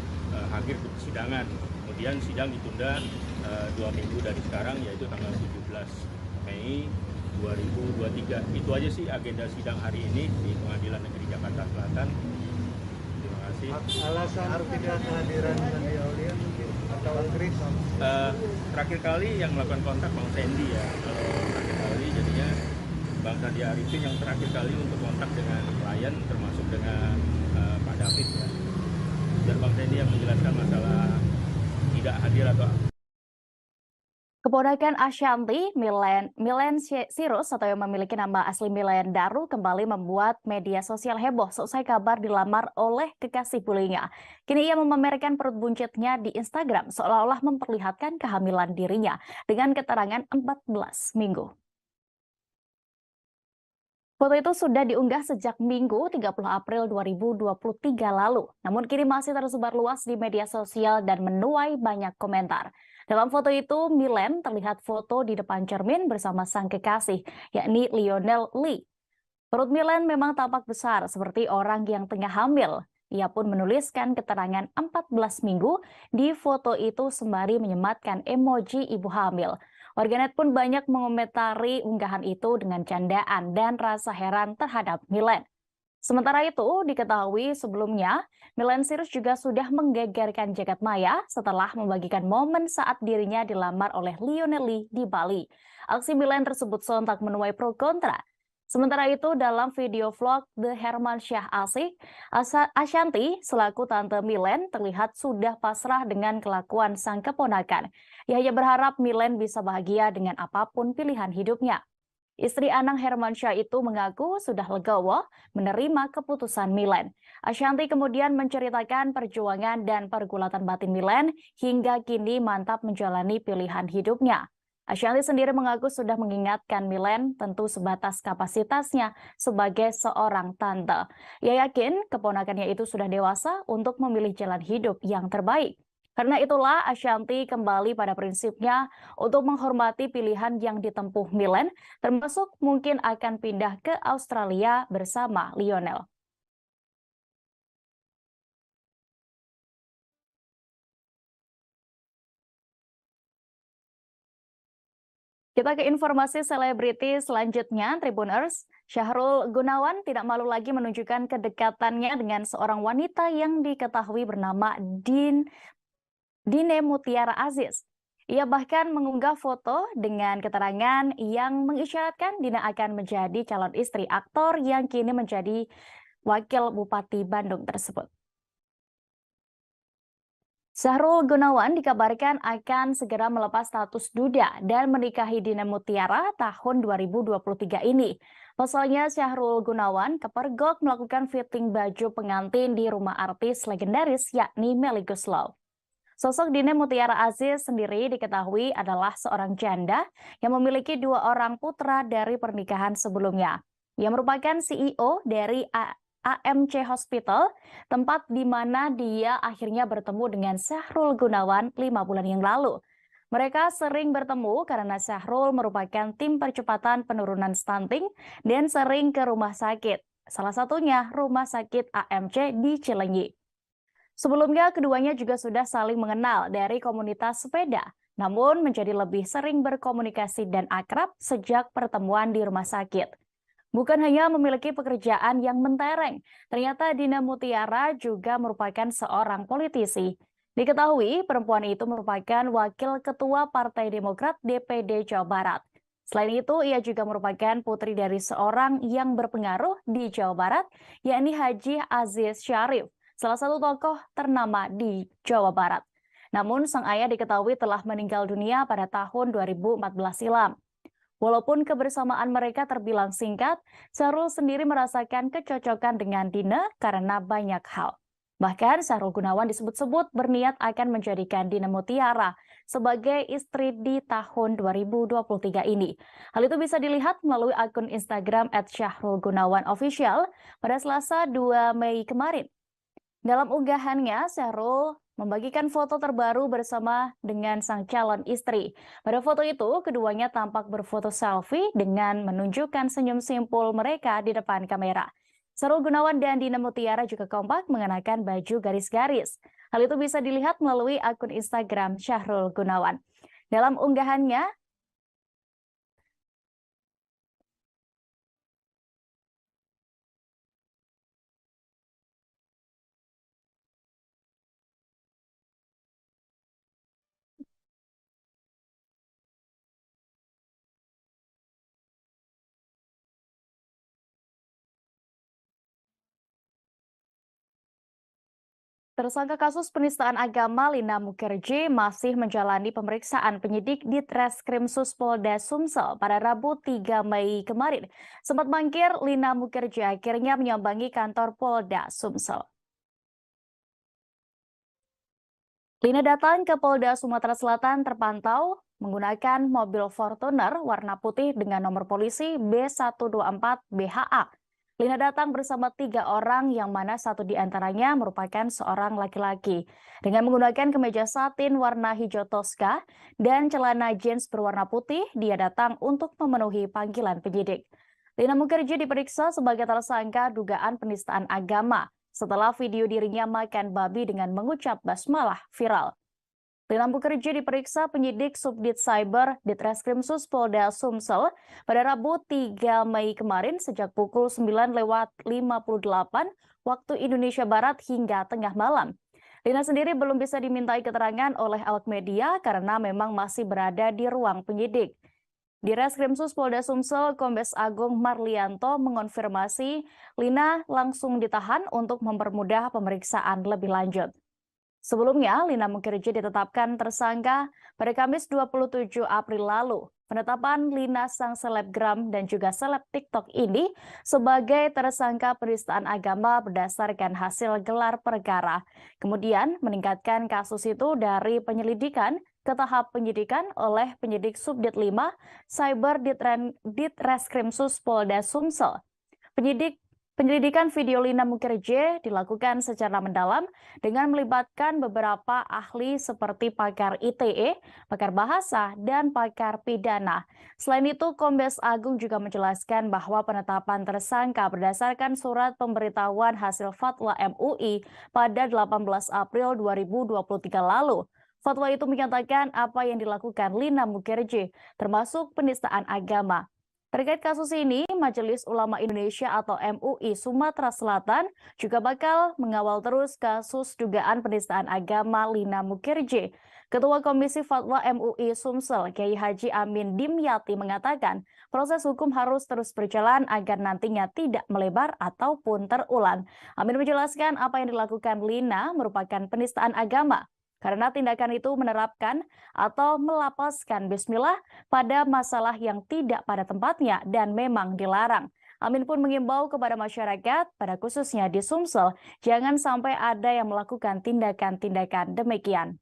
hadir ke persidangan. Kemudian sidang ditunda 2 minggu dari sekarang, yaitu tanggal 17 Mei 2023. Itu aja sih agenda sidang hari ini di Pengadilan Negeri Jakarta Selatan. Terima kasih. Alasan tidak kehadiran Sandi Aulia mungkin atau Chris? Terakhir kali yang melakukan kontak Bang Sandy ya. Terakhir kali jadinya Bang Sandi Arifin yang terakhir kali untuk kontak dengan klien, termasuk dengan Pak David ya. Dan Bang Sandy yang menjelaskan masalah tidak hadir atau Keponakan Ashanti, Milen Sirus atau yang memiliki nama asli Milen Daru kembali membuat media sosial heboh seusai kabar dilamar oleh kekasih bullyingnya. Kini ia memamerkan perut buncitnya di Instagram seolah-olah memperlihatkan kehamilan dirinya dengan keterangan 14 minggu. Foto itu sudah diunggah sejak Minggu 30 April 2023 lalu, namun kini masih tersebar luas di media sosial dan menuai banyak komentar. Dalam foto itu, Milen terlihat foto di depan cermin bersama sang kekasih, yakni Lionel Lee. Perut Milen memang tampak besar seperti orang yang tengah hamil. Ia pun menuliskan keterangan 14 minggu di foto itu sembari menyematkan emoji ibu hamil. Warganet pun banyak mengomentari unggahan itu dengan candaan dan rasa heran terhadap Milen. Sementara itu, diketahui sebelumnya, Milen Sirus juga sudah menggegerkan jagat maya setelah membagikan momen saat dirinya dilamar oleh Lionel Lee di Bali. Aksi Milen tersebut sontak menuai pro kontra. Sementara itu, dalam video vlog The Hermansyah Asik, Ashanti selaku tante Milen terlihat sudah pasrah dengan kelakuan sang keponakan. Ia hanya berharap Milen bisa bahagia dengan apapun pilihan hidupnya. Istri Anang Hermansyah itu mengaku sudah legowo menerima keputusan Milen. Ashanti kemudian menceritakan perjuangan dan pergulatan batin Milen hingga kini mantap menjalani pilihan hidupnya. Ashanti sendiri mengaku sudah mengingatkan Milen tentu sebatas kapasitasnya sebagai seorang tante. Ia yakin keponakannya itu sudah dewasa untuk memilih jalan hidup yang terbaik. Karena itulah Ashanti kembali pada prinsipnya untuk menghormati pilihan yang ditempuh Milen, termasuk mungkin akan pindah ke Australia bersama Lionel. Kita ke informasi selebriti selanjutnya, Tribuners. Syahrul Gunawan tidak malu lagi menunjukkan kedekatannya dengan seorang wanita yang diketahui bernama Dine Mutiara Aziz. Ia bahkan mengunggah foto dengan keterangan yang mengisyaratkan Dina akan menjadi calon istri aktor yang kini menjadi wakil Bupati Bandung tersebut. Syahrul Gunawan dikabarkan akan segera melepas status duda dan menikahi Dina Mutiara tahun 2023 ini. Pasalnya Syahrul Gunawan kepergok melakukan fitting baju pengantin di rumah artis legendaris yakni Melly Goeslaw. Sosok Dina Mutiara Aziz sendiri diketahui adalah seorang janda yang memiliki 2 orang putra dari pernikahan sebelumnya. Ia merupakan CEO dari AMC Hospital, tempat di mana dia akhirnya bertemu dengan Syahrul Gunawan 5 bulan yang lalu. Mereka sering bertemu karena Syahrul merupakan tim percepatan penurunan stunting dan sering ke rumah sakit. Salah satunya rumah sakit AMC di Cilenyi. Sebelumnya keduanya juga sudah saling mengenal dari komunitas sepeda, namun menjadi lebih sering berkomunikasi dan akrab sejak pertemuan di rumah sakit. Bukan hanya memiliki pekerjaan yang mentereng, ternyata Dina Mutiara juga merupakan seorang politisi. Diketahui perempuan itu merupakan wakil ketua Partai Demokrat DPD Jawa Barat. Selain itu, ia juga merupakan putri dari seorang yang berpengaruh di Jawa Barat, yakni Haji Aziz Syarif, salah satu tokoh ternama di Jawa Barat. Namun sang ayah diketahui telah meninggal dunia pada tahun 2014 silam. Walaupun kebersamaan mereka terbilang singkat, Syahrul sendiri merasakan kecocokan dengan Dina karena banyak hal. Bahkan Syahrul Gunawan disebut-sebut berniat akan menjadikan Dina Mutiara sebagai istri di tahun 2023 ini. Hal itu bisa dilihat melalui akun Instagram @syahrulgunawanofficial pada Selasa 2 Mei kemarin. Dalam unggahannya, Syahrul membagikan foto terbaru bersama dengan sang calon istri. Pada foto itu, keduanya tampak berfoto selfie dengan menunjukkan senyum simpul mereka di depan kamera. Syahrul Gunawan dan Dina Mutiara juga kompak mengenakan baju garis-garis. Hal itu bisa dilihat melalui akun Instagram Syahrul Gunawan. Dalam unggahannya, Tersangka kasus penistaan agama Lina Mukherjee masih menjalani pemeriksaan penyidik di Treskrimsus Polda Sumsel pada Rabu 3 Mei kemarin. Sempat mangkir, Lina Mukherjee akhirnya menyambangi kantor Polda Sumsel. Lina datang ke Polda Sumatera Selatan terpantau menggunakan mobil Fortuner warna putih dengan nomor polisi B124 BHA. Lina datang bersama 3 orang yang mana satu di antaranya merupakan seorang laki-laki. Dengan menggunakan kemeja satin warna hijau toska dan celana jeans berwarna putih, dia datang untuk memenuhi panggilan penyidik. Lina Mukherjee diperiksa sebagai tersangka dugaan penistaan agama setelah video dirinya makan babi dengan mengucap basmalah viral. Lina Mukherjee diperiksa penyidik Subdit Cyber di Treskrimsus Polda Sumsel pada Rabu 3 Mei kemarin sejak pukul 9:58 waktu Indonesia Barat hingga tengah malam. Lina sendiri belum bisa dimintai keterangan oleh awak media karena memang masih berada di ruang penyidik. Di Reskrimsus Polda Sumsel, Kombes Agung Marlianto mengonfirmasi Lina langsung ditahan untuk mempermudah pemeriksaan lebih lanjut. Sebelumnya, Lina Mukherjee ditetapkan tersangka pada Kamis 27 April lalu. Penetapan Lina sang selebgram dan juga seleb TikTok ini sebagai tersangka penistaan agama berdasarkan hasil gelar perkara. Kemudian meningkatkan kasus itu dari penyelidikan ke tahap penyidikan oleh penyidik Subdit 5 Cyber di Treskrimsus Polda Sumsel. Penyelidikan video Lina Mukherjee dilakukan secara mendalam dengan melibatkan beberapa ahli seperti pakar ITE, pakar bahasa, dan pakar pidana. Selain itu, Kombes Agung juga menjelaskan bahwa penetapan tersangka berdasarkan surat pemberitahuan hasil fatwa MUI pada 18 April 2023 lalu. Fatwa itu menyatakan apa yang dilakukan Lina Mukherjee, termasuk penistaan agama. Terkait kasus ini, Majelis Ulama Indonesia atau MUI Sumatera Selatan juga bakal mengawal terus kasus dugaan penistaan agama Lina Mukherjee. Ketua Komisi Fatwa MUI Sumsel, Kiai Haji Amin Dimyati mengatakan proses hukum harus terus berjalan agar nantinya tidak melebar ataupun terulang. Amin menjelaskan apa yang dilakukan Lina merupakan penistaan agama. Karena tindakan itu menerapkan atau melapaskan bismillah pada masalah yang tidak pada tempatnya dan memang dilarang. Amin pun mengimbau kepada masyarakat, pada khususnya di Sumsel, jangan sampai ada yang melakukan tindakan-tindakan demikian.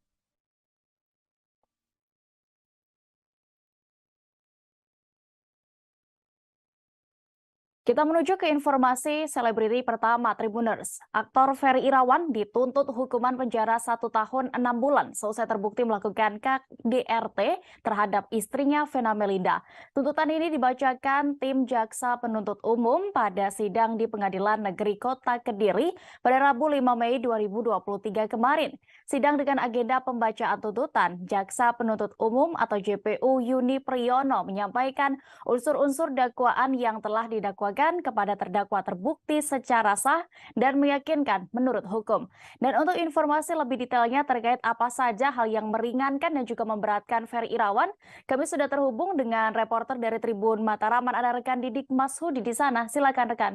Kita menuju ke informasi selebriti pertama Tribuners. Aktor Ferry Irawan dituntut hukuman penjara 1 tahun 6 bulan selesai terbukti melakukan KDRT terhadap istrinya Vena Melinda. Tuntutan ini dibacakan tim Jaksa Penuntut Umum pada sidang di Pengadilan Negeri Kota Kediri pada Rabu 5 Mei 2023 kemarin. Sidang dengan agenda pembacaan tuntutan, Jaksa Penuntut Umum atau JPU Yuni Priyono menyampaikan unsur-unsur dakwaan yang telah didakwakan kepada terdakwa terbukti secara sah dan meyakinkan menurut hukum. Dan untuk informasi lebih detailnya terkait apa saja hal yang meringankan dan juga memberatkan Ferry Irawan, kami sudah terhubung dengan reporter dari Tribun Mataraman, ada rekan Didik Mashudi di sana. Silakan rekan.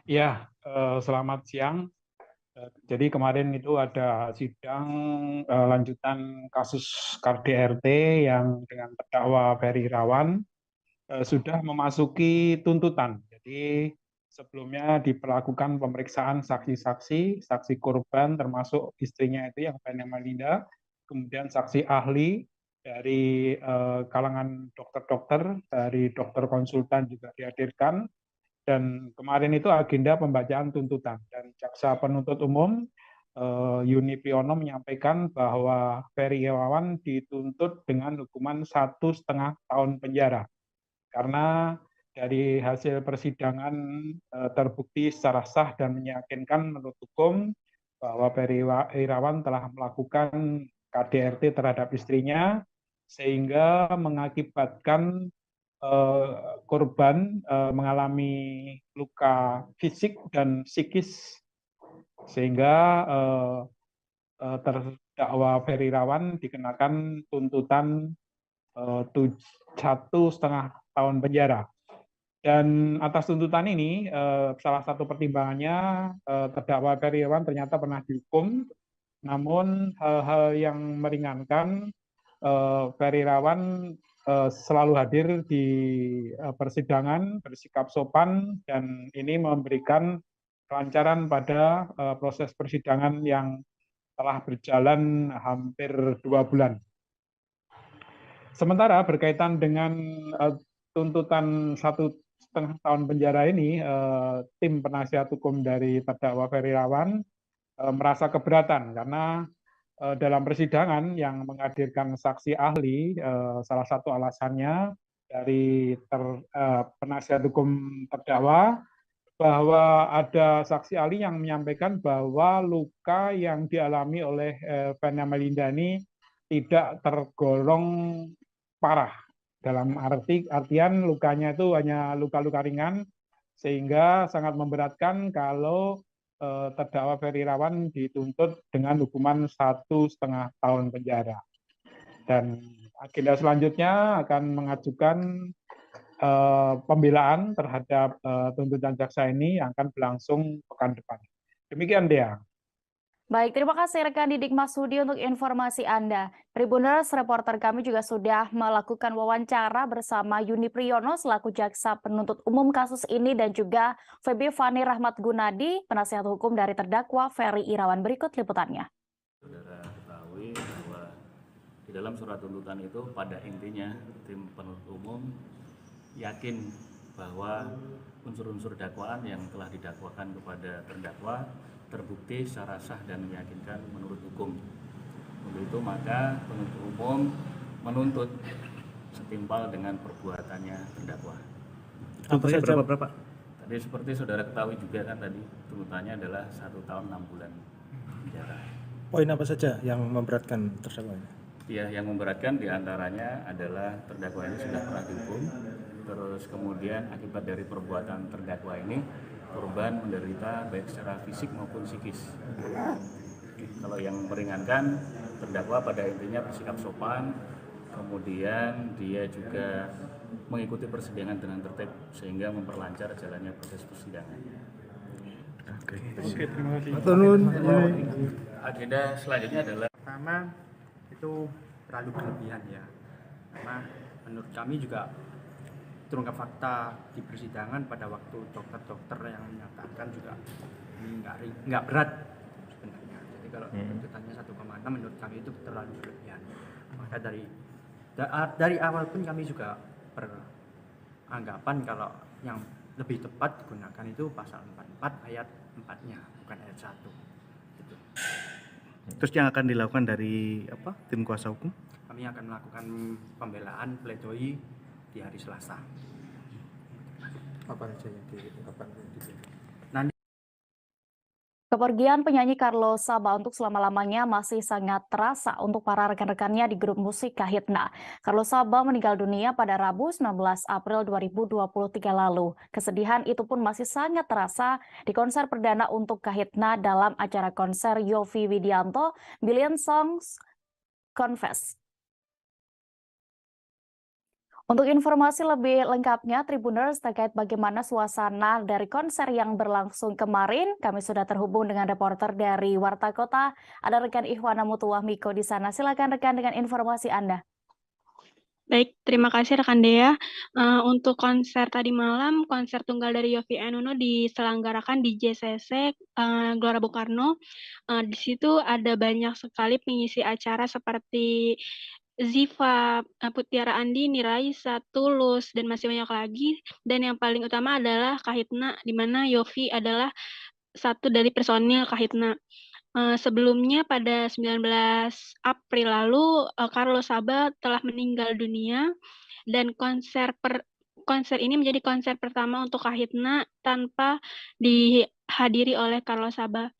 Ya, selamat siang. Jadi kemarin itu ada sidang lanjutan kasus KDRT yang dengan terdakwa Ferry Irawan sudah memasuki tuntutan. Jadi sebelumnya diperlakukan pemeriksaan saksi-saksi, saksi korban termasuk istrinya itu yang Vena Melinda, kemudian saksi ahli dari kalangan dokter-dokter, dari dokter konsultan juga dihadirkan, dan kemarin itu agenda pembacaan tuntutan. Dan Jaksa Penuntut Umum Yuni Priyono menyampaikan bahwa Ferry Irawan dituntut dengan hukuman 1,5 tahun penjara. Karena dari hasil persidangan terbukti secara sah dan meyakinkan menurut hukum bahwa Ferry Irawan telah melakukan KDRT terhadap istrinya sehingga mengakibatkan korban mengalami luka fisik dan psikis sehingga terdakwa Ferry Irawan dikenakan tuntutan 1,5 tahun penjara. Dan atas tuntutan ini, salah satu pertimbangannya terdakwa Ferry Irawan ternyata pernah dihukum, namun hal-hal yang meringankan, Ferry Irawan selalu hadir di persidangan, bersikap sopan, dan ini memberikan kelancaran pada proses persidangan yang telah berjalan hampir 2 bulan. Sementara berkaitan dengan tuntutan 1,5 tahun penjara ini, tim penasihat hukum dari terdakwa Ferry Irawan merasa keberatan karena dalam persidangan yang menghadirkan saksi ahli, salah satu alasannya dari penasihat hukum terdakwa bahwa ada saksi ahli yang menyampaikan bahwa luka yang dialami oleh Vena Melinda ini tidak tergolong parah. Dalam artian lukanya itu hanya luka-luka ringan, sehingga sangat memberatkan kalau terdakwa Ferry Irawan dituntut dengan hukuman 1,5 tahun penjara. Dan agenda selanjutnya akan mengajukan pembelaan terhadap tuntutan jaksa ini yang akan berlangsung pekan depan. Demikian, Dea. Baik, terima kasih rekan Didik Masudi untuk informasi Anda. Tribuners, reporter kami juga sudah melakukan wawancara bersama Yuni Priyono selaku jaksa penuntut umum kasus ini dan juga Feby Fani Rahmat Gunadi, penasihat hukum dari terdakwa Ferry Irawan. Berikut liputannya. Saudara ketahui bahwa di dalam surat tuntutan itu pada intinya tim penuntut umum yakin bahwa unsur-unsur dakwaan yang telah didakwakan kepada terdakwa terbukti secara sah dan meyakinkan menurut hukum. Untuk itu maka penuntut umum menuntut setimpal dengan perbuatannya terdakwa. Berapa? Tadi seperti saudara ketahui juga kan tadi tuntutannya adalah 1 tahun 6 bulan penjara. Poin apa saja yang memberatkan terdakwa? Ya, yang memberatkan diantaranya adalah terdakwa ini sudah pernah dihukum, terus kemudian akibat dari perbuatan terdakwa ini korban menderita baik secara fisik maupun psikis. Kalau yang meringankan, terdakwa pada intinya bersikap sopan, kemudian dia juga mengikuti persidangan dengan tertib sehingga memperlancar jalannya proses persidangan. Oke, terima kasih. Agenda selanjutnya adalah pertama itu terlalu berlebihan ya, karena menurut kami juga terungkap fakta di persidangan pada waktu dokter-dokter yang menyatakan juga ini nggak berat sebenarnya. Jadi kalau tuntutannya 1,6 menurut kami itu terlalu berlebihan. Maka dari awal pun kami juga beranggapan kalau yang lebih tepat digunakan itu pasal 44 ayat 4-nya, bukan ayat 1. Gitu. Terus yang akan dilakukan dari tim kuasa hukum? Kami akan melakukan pembelaan pledoi di hari Selasa. Apa saja yang kapan Nanti Kepergian penyanyi Carlos Saba untuk selama-lamanya masih sangat terasa untuk para rekan-rekannya di grup musik Kahitna. Carlos Saba meninggal dunia pada Rabu 19 April 2023 lalu. Kesedihan itu pun masih sangat terasa di konser perdana untuk Kahitna dalam acara konser Yovie Widianto Billion Songs Confess. Untuk informasi lebih lengkapnya, Tribuners, terkait bagaimana suasana dari konser yang berlangsung kemarin, kami sudah terhubung dengan reporter dari Warta Kota. Ada rekan Ihwana Mutuwah Miko di sana. Silakan rekan dengan informasi Anda. Baik, terima kasih rekan Dea. Untuk konser tadi malam, konser tunggal dari Yovie and Nuno diselenggarakan di JCC Gelora Bung Karno. Di situ ada banyak sekali pengisi acara seperti Ziva, Putiara Andini, Raisa, Tulus, dan masih banyak lagi. Dan yang paling utama adalah Kahitna, di mana Yovie adalah satu dari personil Kahitna. Sebelumnya pada 19 April lalu, Carlos Saba telah meninggal dunia, dan konser ini menjadi konser pertama untuk Kahitna tanpa dihadiri oleh Carlos Saba.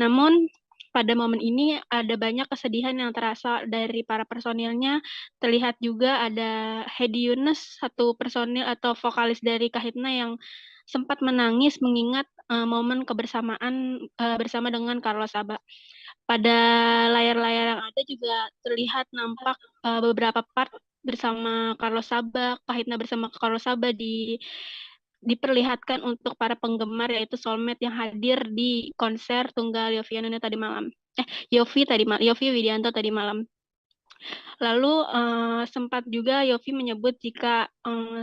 Namun, pada momen ini ada banyak kesedihan yang terasa dari para personilnya. Terlihat juga ada Hedi Yunus, satu personil atau vokalis dari Kahitna yang sempat menangis mengingat momen kebersamaan bersama dengan Carlos Saba. Pada layar-layar yang ada juga terlihat nampak beberapa part bersama Carlos Saba, Kahitna bersama Carlos Saba di diperlihatkan untuk para penggemar yaitu soulmate yang hadir di konser tunggal Yovie Widianto tadi malam. Yovie Widianto tadi malam. Lalu sempat juga Yovie menyebut jika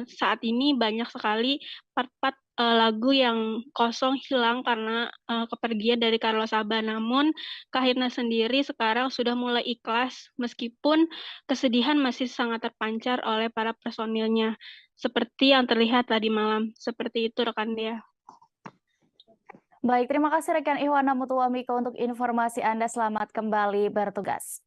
saat ini banyak sekali part-part lagu yang kosong hilang karena kepergian dari Carlos Sabat. Namun Kahitna sendiri sekarang sudah mulai ikhlas meskipun kesedihan masih sangat terpancar oleh para personilnya. Seperti yang terlihat tadi malam. Seperti itu rekan dia. Baik, terima kasih rekan Ihwana Mutuwamiko untuk informasi Anda. Selamat kembali bertugas.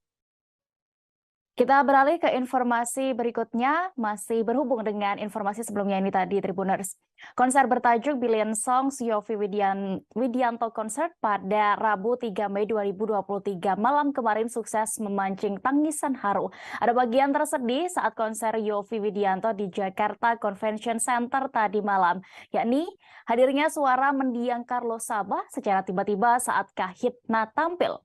Kita beralih ke informasi berikutnya, masih berhubung dengan informasi sebelumnya ini tadi, Tribuners. Konser bertajuk Billion Songs Yovie Widianto Concert pada Rabu 3 Mei 2023 malam kemarin sukses memancing tangisan haru. Ada bagian tersedih saat konser Yovie Widianto di Jakarta Convention Center tadi malam, yakni hadirnya suara mendiang Carlos Sabat secara tiba-tiba saat Kahitna tampil.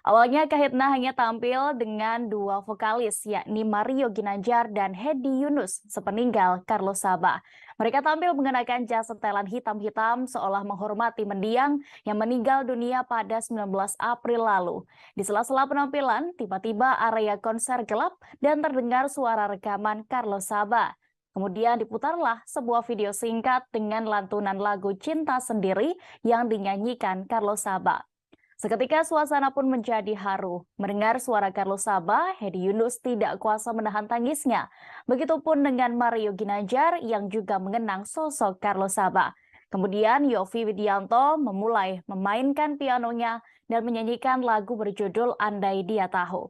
Awalnya Kahitna hanya tampil dengan dua vokalis, yakni Mario Ginanjar dan Hedi Yunus, sepeninggal Carlos Sabat. Mereka tampil mengenakan jas setelan hitam-hitam seolah menghormati mendiang yang meninggal dunia pada 19 April lalu. Di sela-sela penampilan, tiba-tiba area konser gelap dan terdengar suara rekaman Carlos Sabat. Kemudian diputarlah sebuah video singkat dengan lantunan lagu Cinta Sendiri yang dinyanyikan Carlos Sabat. Seketika suasana pun menjadi haru. Mendengar suara Carlos Sabat, Hedi Yunus tidak kuasa menahan tangisnya. Begitupun dengan Mario Ginanjar yang juga mengenang sosok Carlos Sabat. Kemudian Yovie Widianto memulai memainkan pianonya dan menyanyikan lagu berjudul Andai Dia Tahu.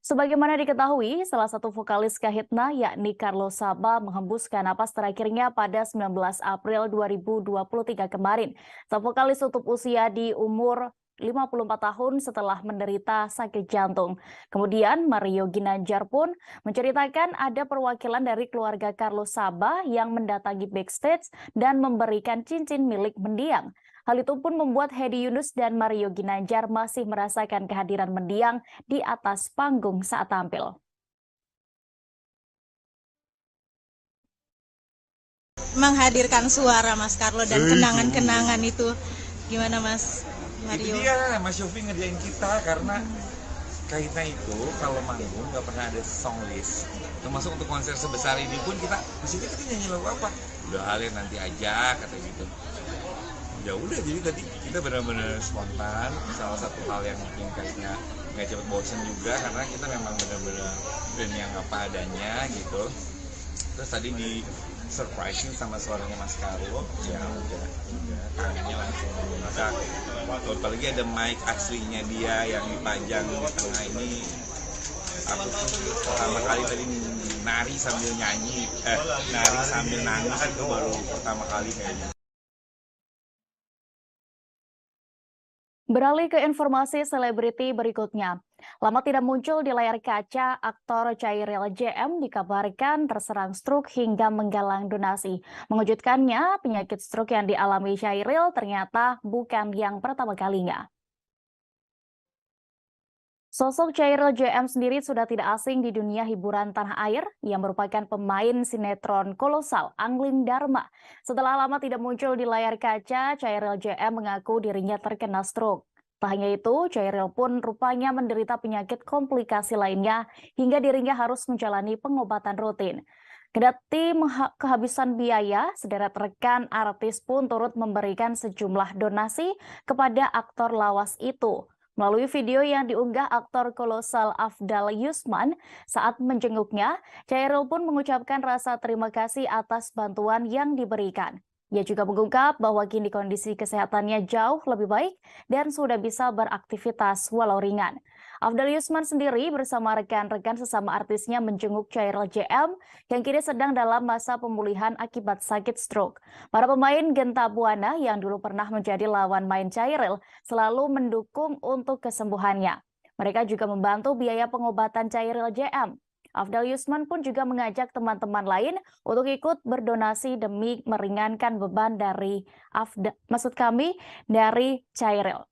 Sebagaimana diketahui, salah satu vokalis Kahitna yakni Carlos Sabat menghembuskan napas terakhirnya pada 19 April 2023 kemarin. Sang vokalis tutup usia di umur 54 tahun setelah menderita sakit jantung. Kemudian Mario Ginanjar pun menceritakan ada perwakilan dari keluarga Carlos Sabat yang mendatangi backstage dan memberikan cincin milik mendiang. Hal itu pun membuat Hedi Yunus dan Mario Ginanjar masih merasakan kehadiran mendiang di atas panggung saat tampil. Menghadirkan suara Mas Carlo dan kenangan-kenangan itu gimana Mas Mario? Itu dia Mas Yovie ngerjain kita karena Kahitna itu kalau manggung nggak pernah ada song list. Termasuk untuk konser sebesar ini pun kita nyanyi lagu apa? Udah halnya nanti aja kata gitu. Ya udah jadi tadi kita benar-benar spontan. Salah satu hal yang bikin Kahitna nggak cepet bosen juga karena kita memang benar-benar band yang apa adanya gitu. Terus tadi di surprising sama suaranya Mas Carlo, ya udah tangannya langsung meledak. Apalagi ada mic aslinya dia yang dipajang di tengah ini. Aku tuh pertama kali tadi nari sambil nyanyi, nari sambil nangis itu baru pertama kali kayaknya. Beralih ke informasi selebriti berikutnya. Lama tidak muncul di layar kaca, aktor Chairil JM dikabarkan terserang stroke hingga menggalang donasi. Mengejutkannya, penyakit stroke yang dialami Chairil ternyata bukan yang pertama kalinya. Sosok Chairil JM sendiri sudah tidak asing di dunia hiburan tanah air. Ia merupakan pemain sinetron kolosal Angling Dharma. Setelah lama tidak muncul di layar kaca, Chairil JM mengaku dirinya terkena stroke. Tak hanya itu, Chairil pun rupanya menderita penyakit komplikasi lainnya hingga dirinya harus menjalani pengobatan rutin. Kendati kehabisan biaya, sederet rekan artis pun turut memberikan sejumlah donasi kepada aktor lawas itu. Melalui video yang diunggah aktor kolosal Afdal Yusman saat menjenguknya, Chairil pun mengucapkan rasa terima kasih atas bantuan yang diberikan. Ia juga mengungkap bahwa kini kondisi kesehatannya jauh lebih baik dan sudah bisa beraktivitas walau ringan. Afdal Yusman sendiri bersama rekan-rekan sesama artisnya menjenguk Chairil JM yang kini sedang dalam masa pemulihan akibat sakit stroke. Para pemain Genta Buana yang dulu pernah menjadi lawan main Chairil selalu mendukung untuk kesembuhannya. Mereka juga membantu biaya pengobatan Chairil JM. Afdal Yusman pun juga mengajak teman-teman lain untuk ikut berdonasi demi meringankan beban dari Chairil.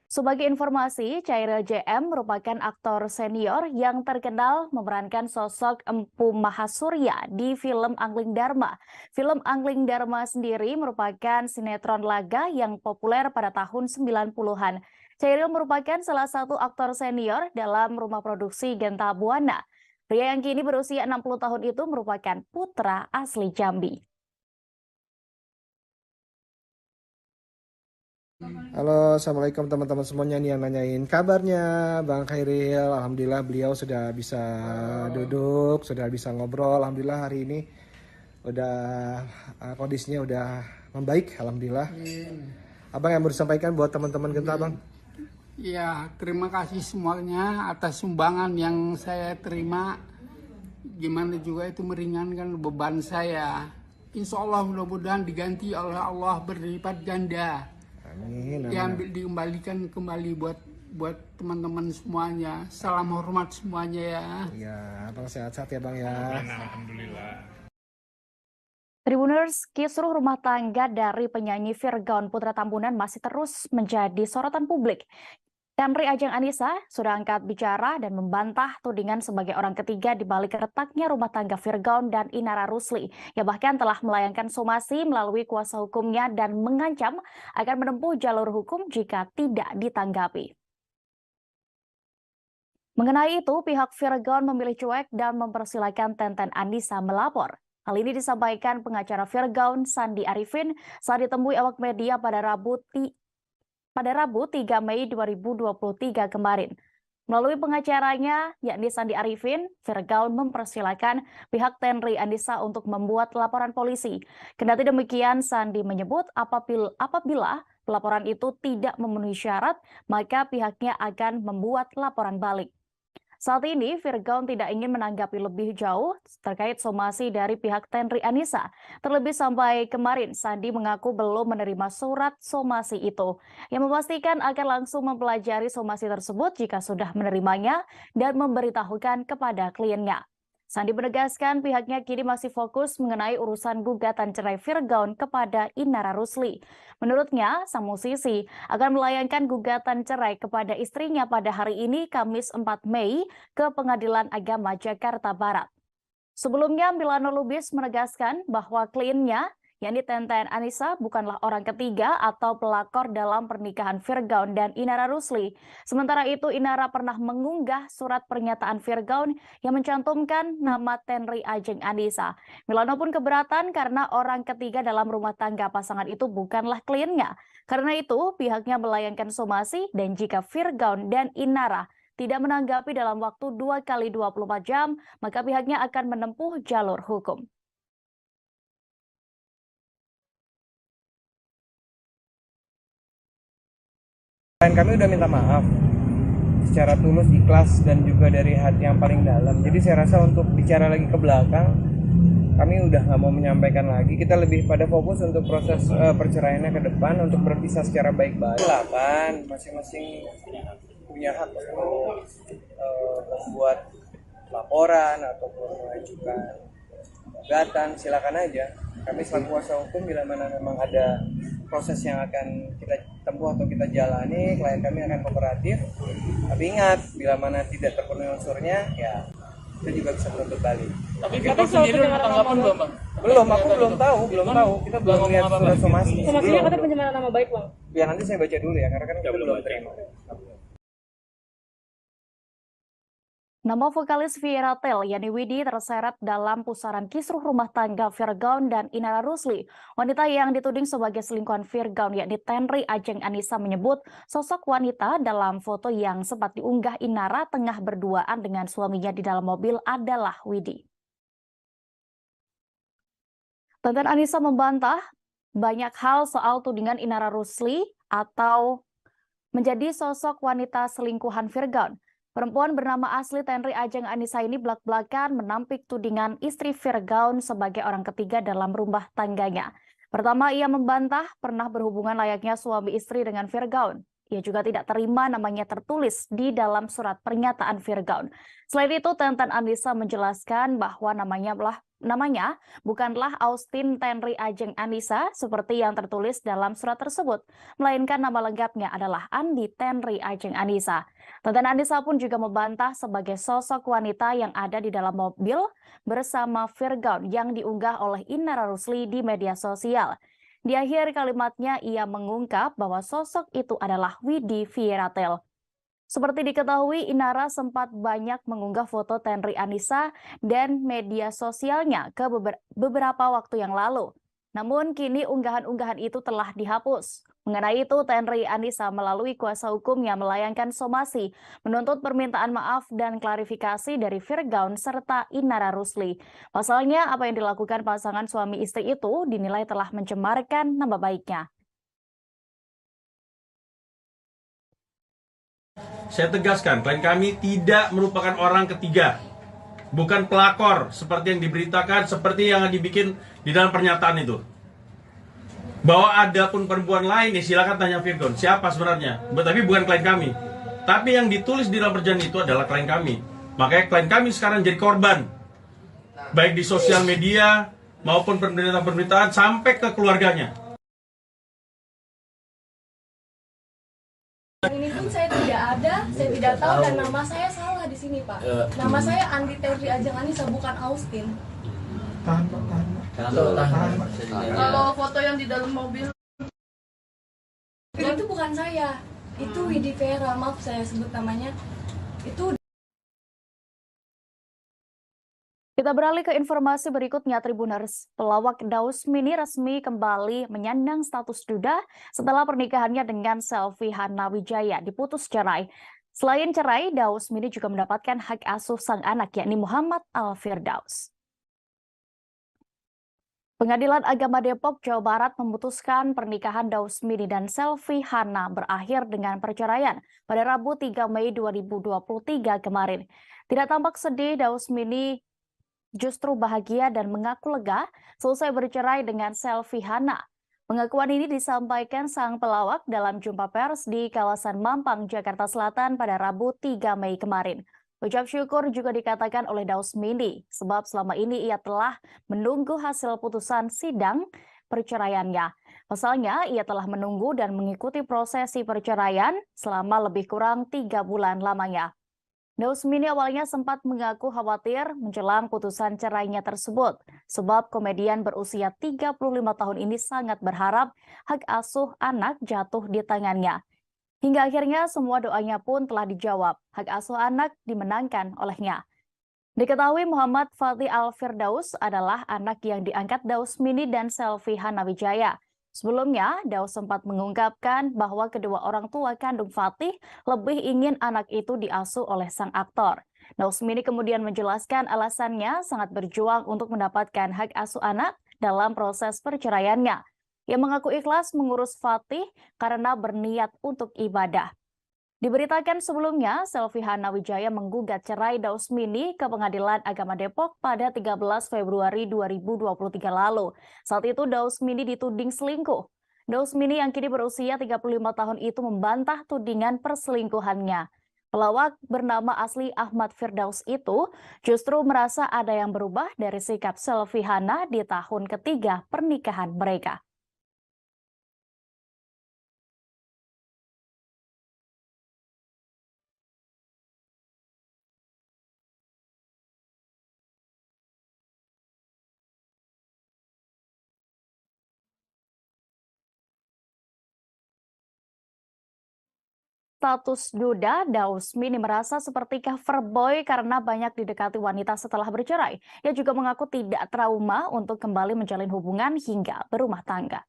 Sebagai informasi, Chairil JM merupakan aktor senior yang terkenal memerankan sosok Empu Mahasurya di film Angling Dharma. Film Angling Dharma sendiri merupakan sinetron laga yang populer pada tahun 90-an. Chairil merupakan salah satu aktor senior dalam rumah produksi Genta Buana. Pria yang kini berusia 60 tahun itu merupakan putra asli Jambi. Halo, assalamualaikum teman-teman semuanya nih yang nanyain kabarnya Bang Khairil. Alhamdulillah beliau sudah bisa duduk, sudah bisa ngobrol. Alhamdulillah hari ini udah kondisinya udah membaik. Alhamdulillah. Abang yang mau disampaikan buat teman-teman Genta, Bang? Ya, terima kasih semuanya atas sumbangan yang saya terima. Gimana juga itu meringankan beban saya. Insya Allah mudah-mudahan diganti oleh Allah berlipat ganda. Amin. Dikembalikan kembali buat teman-teman semuanya. Salam hormat semuanya ya. Ya, Bang sehat-sehat ya Bang ya. Alhamdulillah. Tribuners, kisruh rumah tangga dari penyanyi Virgaun Putra Tambunan masih terus menjadi sorotan publik. Henry Ajeng Anissa sudah angkat bicara dan membantah tudingan sebagai orang ketiga di balik retaknya rumah tangga Virgaun dan Inara Rusli. Ia bahkan telah melayangkan somasi melalui kuasa hukumnya dan mengancam akan menempuh jalur hukum jika tidak ditanggapi. Mengenai itu, pihak Virgaun memilih cuek dan mempersilahkan Tenten Anissa melapor. Hal ini disampaikan pengacara Virgaun Sandi Arifin saat ditemui awak media pada Rabu 3 Mei 2023 kemarin. Melalui pengacaranya, yakni Sandi Arifin, Virgaun mempersilahkan pihak Tenri Anissa untuk membuat laporan polisi. Kendati demikian, Sandi menyebut apabila laporan itu tidak memenuhi syarat, maka pihaknya akan membuat laporan balik. Saat ini, Virgaun tidak ingin menanggapi lebih jauh terkait somasi dari pihak Tenri Anissa. Terlebih sampai kemarin, Sandi mengaku belum menerima surat somasi itu, yang memastikan akan langsung mempelajari somasi tersebut jika sudah menerimanya dan memberitahukan kepada kliennya. Sandi menegaskan pihaknya kini masih fokus mengenai urusan gugatan cerai Virgaun kepada Inara Rusli. Menurutnya, sang musisi akan melayangkan gugatan cerai kepada istrinya pada hari ini, Kamis 4 Mei, ke Pengadilan Agama Jakarta Barat. Sebelumnya, Milano Lubis menegaskan bahwa kliennya, yakni Tenten Anissa, bukanlah orang ketiga atau pelakor dalam pernikahan Virgaun dan Inara Rusli. Sementara itu, Inara pernah mengunggah surat pernyataan Virgaun yang mencantumkan nama Tenri Ajeng Anissa. Milano pun keberatan karena orang ketiga dalam rumah tangga pasangan itu bukanlah kliennya. Karena itu, pihaknya melayangkan somasi dan jika Virgaun dan Inara tidak menanggapi dalam waktu 2 kali 24 jam, maka pihaknya akan menempuh jalur hukum. Kami udah minta maaf secara tulus, ikhlas, dan juga dari hati yang paling dalam. Jadi saya rasa untuk bicara lagi ke belakang, kami udah nggak mau menyampaikan lagi. Kita lebih pada fokus untuk proses perceraiannya ke depan, untuk berpisah secara baik-baik. Silakan, masing-masing punya hak untuk membuat laporan ataupun mengajukan gugatan, silakan aja. Kami selaku kuasa hukum bila mana memang ada proses yang akan kita tempuh atau kita jalani, klien kami akan kooperatif. Tapi ingat, bila mana tidak terpenuhi unsurnya, ya kita juga bisa menuntut balik. Tapi kita sendiri udah tanggapan belum, Bang? Belum, aku belum tahu. Kita belum lihat surat somasi. Somasinya katanya pencemaran nama baik, Bang. Ya nanti saya baca dulu ya, karena kan kita belum terima. Nama vokalis Viera Tel, Yani Widi, terseret dalam pusaran kisruh rumah tangga Virgaun dan Inara Rusli. Wanita yang dituding sebagai selingkuhan Virgaun, yakni Tenri Ajeng Anissa, menyebut sosok wanita dalam foto yang sempat diunggah Inara tengah berduaan dengan suaminya di dalam mobil adalah Widi. Tenten Anissa membantah banyak hal soal tudingan Inara Rusli atau menjadi sosok wanita selingkuhan Virgaun. Perempuan bernama asli Tenri Ajeng Anissa ini belak-belakan menampik tudingan istri Virgaun sebagai orang ketiga dalam rumah tangganya. Pertama, ia membantah pernah berhubungan layaknya suami istri dengan Virgaun. Ia juga tidak terima namanya tertulis di dalam surat pernyataan Virgaun. Selain itu, Tenten Anissa menjelaskan bahwa namanya namanya bukanlah Austin Tenry Ajeng Anissa seperti yang tertulis dalam surat tersebut, melainkan nama lengkapnya adalah Andi Tenry Ajeng Anissa. Teten Anissa pun juga membantah sebagai sosok wanita yang ada di dalam mobil bersama Virgaun yang diunggah oleh Inara Rusli di media sosial. Di akhir kalimatnya, ia mengungkap bahwa sosok itu adalah Widi Fieratel. Seperti diketahui, Inara sempat banyak mengunggah foto Tenry Anissa dan media sosialnya ke beberapa waktu yang lalu. Namun kini unggahan-unggahan itu telah dihapus. Mengenai itu, Tenry Anissa melalui kuasa hukumnya melayangkan somasi, menuntut permintaan maaf dan klarifikasi dari Virgaun serta Inara Rusli. Pasalnya, apa yang dilakukan pasangan suami istri itu dinilai telah mencemarkan nama baiknya. Saya tegaskan, klien kami tidak merupakan orang ketiga. Bukan pelakor seperti yang diberitakan, seperti yang dibikin di dalam pernyataan itu. Bahwa ada pun perempuan lain, ya silakan tanya Virgaun. Siapa sebenarnya? Tapi bukan klien kami. Tapi yang ditulis di dalam perjanjian itu adalah klien kami. Makanya klien kami sekarang jadi korban. Baik di sosial media maupun pemberitaan-pemberitaan sampai ke keluarganya. Ini pun saya tidak ada, saya tidak tahu dan nama saya salah di sini, Pak. Nama saya Andi Tenry Ajeng Anissa, bukan Austin. Kalau foto yang di dalam mobil itu bukan saya, itu Widi Vera, maaf saya sebut namanya. Itu. Kita beralih ke informasi berikutnya, Tribuners. Pelawak Daus Mini resmi kembali menyandang status duda setelah pernikahannya dengan Selvi Hana Wijaya diputus cerai. Selain cerai, Daus Mini juga mendapatkan hak asuh sang anak, yakni Muhammad Al-Firdaus. Pengadilan Agama Depok, Jawa Barat memutuskan pernikahan Daus Mini dan Selvi Hana berakhir dengan perceraian pada Rabu 3 Mei 2023 kemarin. Tidak tampak sedih, Daus Mini justru bahagia dan mengaku lega selesai bercerai dengan Selvi Hana. Pengakuan ini disampaikan sang pelawak dalam jumpa pers di kawasan Mampang, Jakarta Selatan pada Rabu 3 Mei kemarin. Ucap syukur juga dikatakan oleh Daus Mini, sebab selama ini ia telah menunggu hasil putusan sidang perceraiannya. Pasalnya, ia telah menunggu dan mengikuti prosesi perceraian selama lebih kurang 3 bulan lamanya. Daus Mini awalnya sempat mengaku khawatir menjelang putusan cerainya tersebut, sebab komedian berusia 35 tahun ini sangat berharap hak asuh anak jatuh di tangannya. Hingga akhirnya semua doanya pun telah dijawab, hak asuh anak dimenangkan olehnya. Diketahui Muhammad Fatih Al-Firdaus adalah anak yang diangkat Daus Mini dan Selvi Hana Wijaya. Sebelumnya, Daus sempat mengungkapkan bahwa kedua orang tua kandung Fatih lebih ingin anak itu diasuh oleh sang aktor. Daus Mini kemudian menjelaskan alasannya sangat berjuang untuk mendapatkan hak asuh anak dalam proses perceraiannya. Ia mengaku ikhlas mengurus Fatih karena berniat untuk ibadah. Diberitakan sebelumnya, Selvi Hana Wijaya menggugat cerai Daus Mini ke Pengadilan Agama Depok pada 13 Februari 2023 lalu. Saat itu Daus Mini dituding selingkuh. Daus Mini yang kini berusia 35 tahun itu membantah tudingan perselingkuhannya. Pelawak bernama asli Ahmad Firdaus itu justru merasa ada yang berubah dari sikap Selvi Hana di tahun ketiga pernikahan mereka. Status duda, Daus Mini merasa seperti cover boy karena banyak didekati wanita setelah bercerai. Ia juga mengaku tidak trauma untuk kembali menjalin hubungan hingga berumah tangga.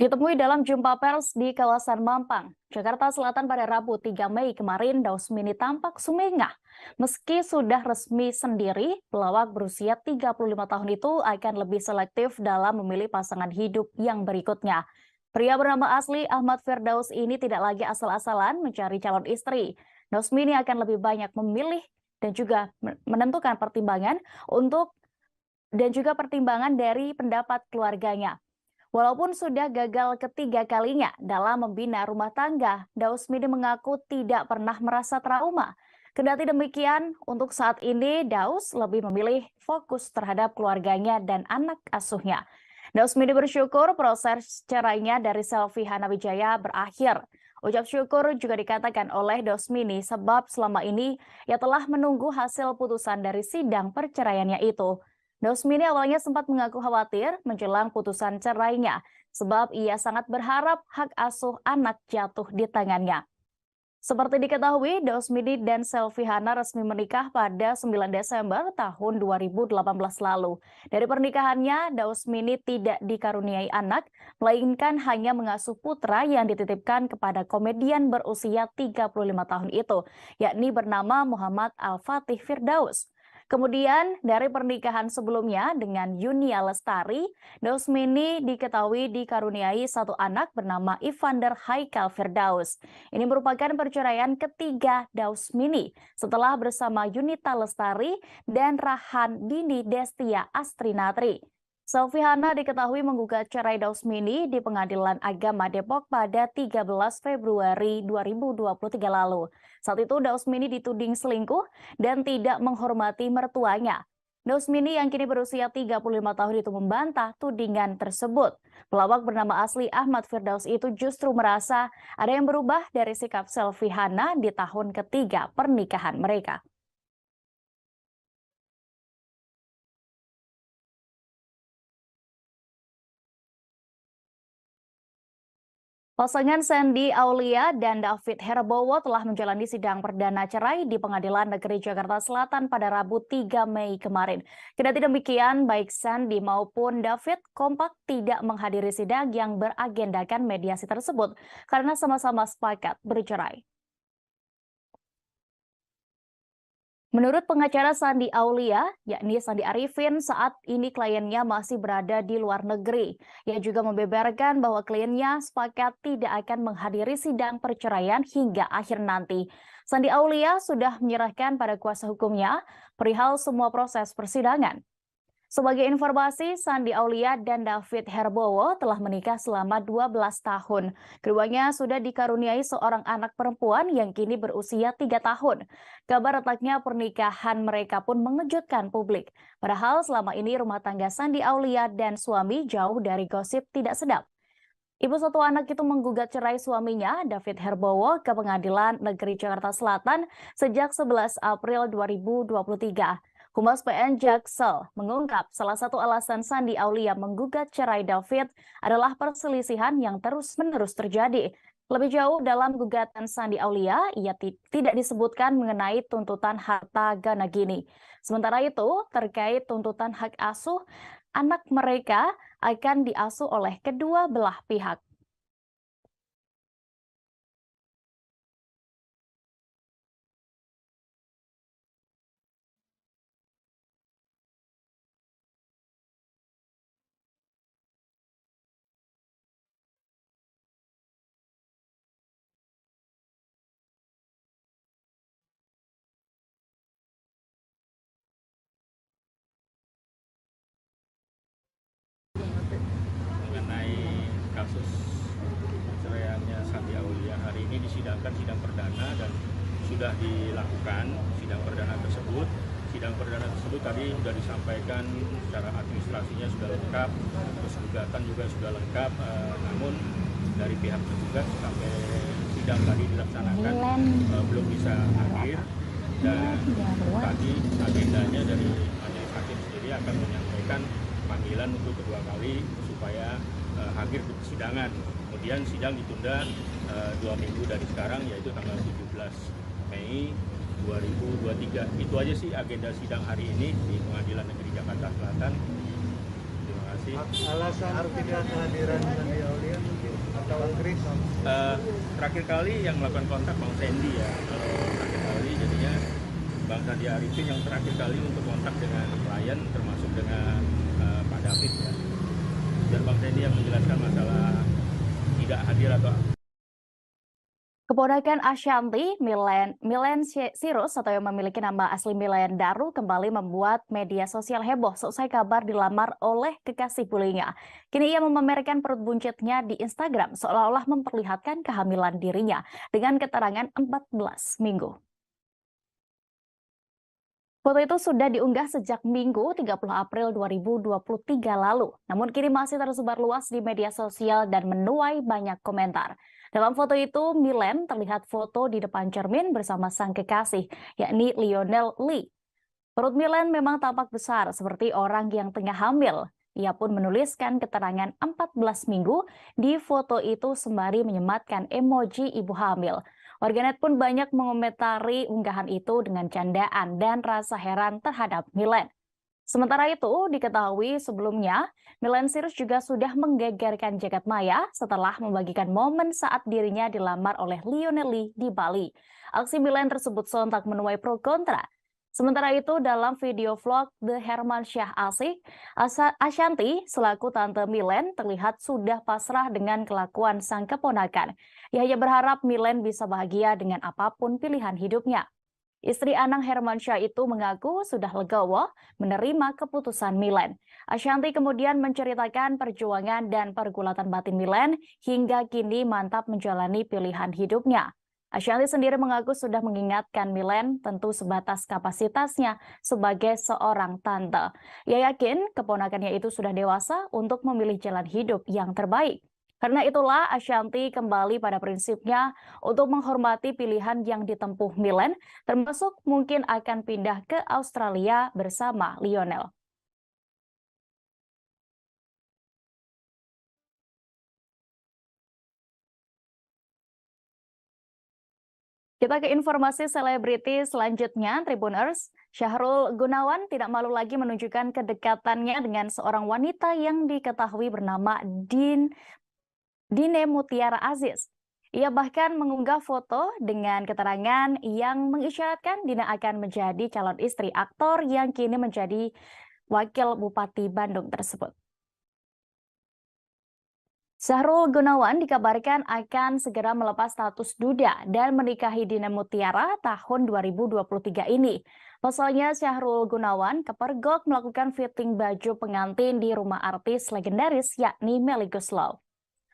Ditemui dalam jumpa pers di kawasan Mampang, Jakarta Selatan pada Rabu 3 Mei kemarin, Daus Mini tampak sumringah. Meski sudah resmi sendiri, pelawak berusia 35 tahun itu akan lebih selektif dalam memilih pasangan hidup yang berikutnya. Pria bernama asli Ahmad Firdaus ini tidak lagi asal-asalan mencari calon istri. Daus Mini akan lebih banyak memilih dan juga menentukan pertimbangan pertimbangan dari pendapat keluarganya. Walaupun sudah gagal ketiga kalinya dalam membina rumah tangga, Daus Mini mengaku tidak pernah merasa trauma. Kendati demikian, untuk saat ini Daus lebih memilih fokus terhadap keluarganya dan anak asuhnya. Daus Mini bersyukur proses cerainya dari Selvi Hana Wijaya berakhir. Ucap syukur juga dikatakan oleh Daus Mini sebab selama ini ia telah menunggu hasil putusan dari sidang perceraiannya itu. Daus Mini awalnya sempat mengaku khawatir menjelang putusan cerainya sebab ia sangat berharap hak asuh anak jatuh di tangannya. Seperti diketahui, Daus Mini dan Selvi Hana resmi menikah pada 9 Desember tahun 2018 lalu. Dari pernikahannya, Daus Mini tidak dikaruniai anak, melainkan hanya mengasuh putra yang dititipkan kepada komedian berusia 35 tahun itu, yakni bernama Muhammad Al-Fatih Firdaus. Kemudian dari pernikahan sebelumnya dengan Yunia Lestari, Daus Mini diketahui dikaruniai satu anak bernama Ivander Haikal Firdaus. Ini merupakan perceraian ketiga Daus Mini setelah bersama Yunita Lestari dan Rahan Dini Destia Astrinatri. Selvi Hana diketahui menggugat cerai Daus Mini di Pengadilan Agama Depok pada 13 Februari 2023 lalu. Saat itu Daus Mini dituding selingkuh dan tidak menghormati mertuanya. Daus Mini yang kini berusia 35 tahun itu membantah tudingan tersebut. Pelawak bernama asli Ahmad Firdaus itu justru merasa ada yang berubah dari sikap Selvi Hana di tahun ketiga pernikahan mereka. Pasangan Sandy Aulia dan David Herbowo telah menjalani sidang perdana cerai di Pengadilan Negeri Jakarta Selatan pada Rabu 3 Mei kemarin. Kendati demikian, baik Sandy maupun David kompak tidak menghadiri sidang yang beragendakan mediasi tersebut karena sama-sama sepakat bercerai. Menurut pengacara Sandy Aulia, yakni Sandi Arifin, saat ini kliennya masih berada di luar negeri. Ia juga membeberkan bahwa kliennya sepakat tidak akan menghadiri sidang perceraian hingga akhir nanti. Sandi Aulia sudah menyerahkan pada kuasa hukumnya perihal semua proses persidangan. Sebagai informasi, Sandi Aulia dan David Herbowo telah menikah selama 12 tahun. Keduanya sudah dikaruniai seorang anak perempuan yang kini berusia 3 tahun. Kabar retaknya pernikahan mereka pun mengejutkan publik. Padahal selama ini rumah tangga Sandi Aulia dan suami jauh dari gosip tidak sedap. Ibu satu anak itu menggugat cerai suaminya, David Herbowo, ke Pengadilan Negeri Jakarta Selatan sejak 11 April 2023. Humas PN Jaksel mengungkap salah satu alasan Sandi Aulia menggugat cerai David adalah perselisihan yang terus-menerus terjadi. Lebih jauh dalam gugatan Sandi Aulia, ia tidak disebutkan mengenai tuntutan harta gana gini. Sementara itu, terkait tuntutan hak asuh, anak mereka akan diasuh oleh kedua belah pihak. Mengenai kasus perceraiannya Sandi Aulia, hari ini disidangkan sidang perdana dan sudah dilakukan sidang perdana tersebut. Sidang perdana tersebut tadi sudah disampaikan secara administrasinya sudah lengkap, terus gugatan juga sudah lengkap, namun dari pihak tergugat sampai sidang tadi dilaksanakan belum bisa hadir, dan tadi agendanya dari majelis hakim sendiri akan menyampaikan panggilan untuk kedua kali supaya hadir di persidangan. Kemudian sidang ditunda 2 minggu dari sekarang, yaitu tanggal 17 Mei 2023. Itu aja sih agenda sidang hari ini di Pengadilan Negeri Jakarta Selatan. Terima kasih. Alasan tidak kehadiran Sandi Aulia mungkin atau Chris? Terakhir kali yang melakukan kontak Bang Sandy ya. Kalau terakhir kali jadinya Bang Sandi Arifin yang terakhir kali untuk kontak dengan klien, termasuk dengan Pak David ya. Dan Bang Sandy yang menjelaskan masalah tidak hadir atau Keponakan Ashanti, Milen Sirus atau yang memiliki nama asli Milen Daru kembali membuat media sosial heboh seusai kabar dilamar oleh kekasih bulinya. Kini ia memamerkan perut buncitnya di Instagram seolah-olah memperlihatkan kehamilan dirinya dengan keterangan 14 minggu. Foto itu sudah diunggah sejak Minggu 30 April 2023 lalu, namun kini masih tersebar luas di media sosial dan menuai banyak komentar. Dalam foto itu, Milen terlihat foto di depan cermin bersama sang kekasih, yakni Lionel Lee. Perut Milen memang tampak besar seperti orang yang tengah hamil. Ia pun menuliskan keterangan 14 minggu di foto itu sembari menyematkan emoji ibu hamil. Warganet pun banyak mengomentari unggahan itu dengan candaan dan rasa heran terhadap Milen. Sementara itu, diketahui sebelumnya, Milen Cyrus juga sudah menggegerkan jagat maya setelah membagikan momen saat dirinya dilamar oleh Lionel Lee di Bali. Aksi Milen tersebut sontak menuai pro kontra. Sementara itu, dalam video vlog The Hermansyah Ashanti selaku tante Milen terlihat sudah pasrah dengan kelakuan sang keponakan. Ia hanya berharap Milen bisa bahagia dengan apapun pilihan hidupnya. Istri Anang Hermansyah itu mengaku sudah legowo menerima keputusan Milen. Ashanti kemudian menceritakan perjuangan dan pergulatan batin Milen hingga kini mantap menjalani pilihan hidupnya. Ashanti sendiri mengaku sudah mengingatkan Milen tentu sebatas kapasitasnya sebagai seorang tante. Ia yakin keponakannya itu sudah dewasa untuk memilih jalan hidup yang terbaik. Karena itulah Ashanti kembali pada prinsipnya untuk menghormati pilihan yang ditempuh Milen, termasuk mungkin akan pindah ke Australia bersama Lionel. Kita ke informasi selebriti selanjutnya, Tribuners. Syahrul Gunawan tidak malu lagi menunjukkan kedekatannya dengan seorang wanita yang diketahui bernama Dine Mutiara Aziz. Ia bahkan mengunggah foto dengan keterangan yang mengisyaratkan Dina akan menjadi calon istri aktor yang kini menjadi wakil Bupati Bandung tersebut. Syahrul Gunawan dikabarkan akan segera melepas status duda dan menikahi Dina Mutiara tahun 2023 ini. Pasalnya Syahrul Gunawan kepergok melakukan fitting baju pengantin di rumah artis legendaris yakni Melly Goeslaw.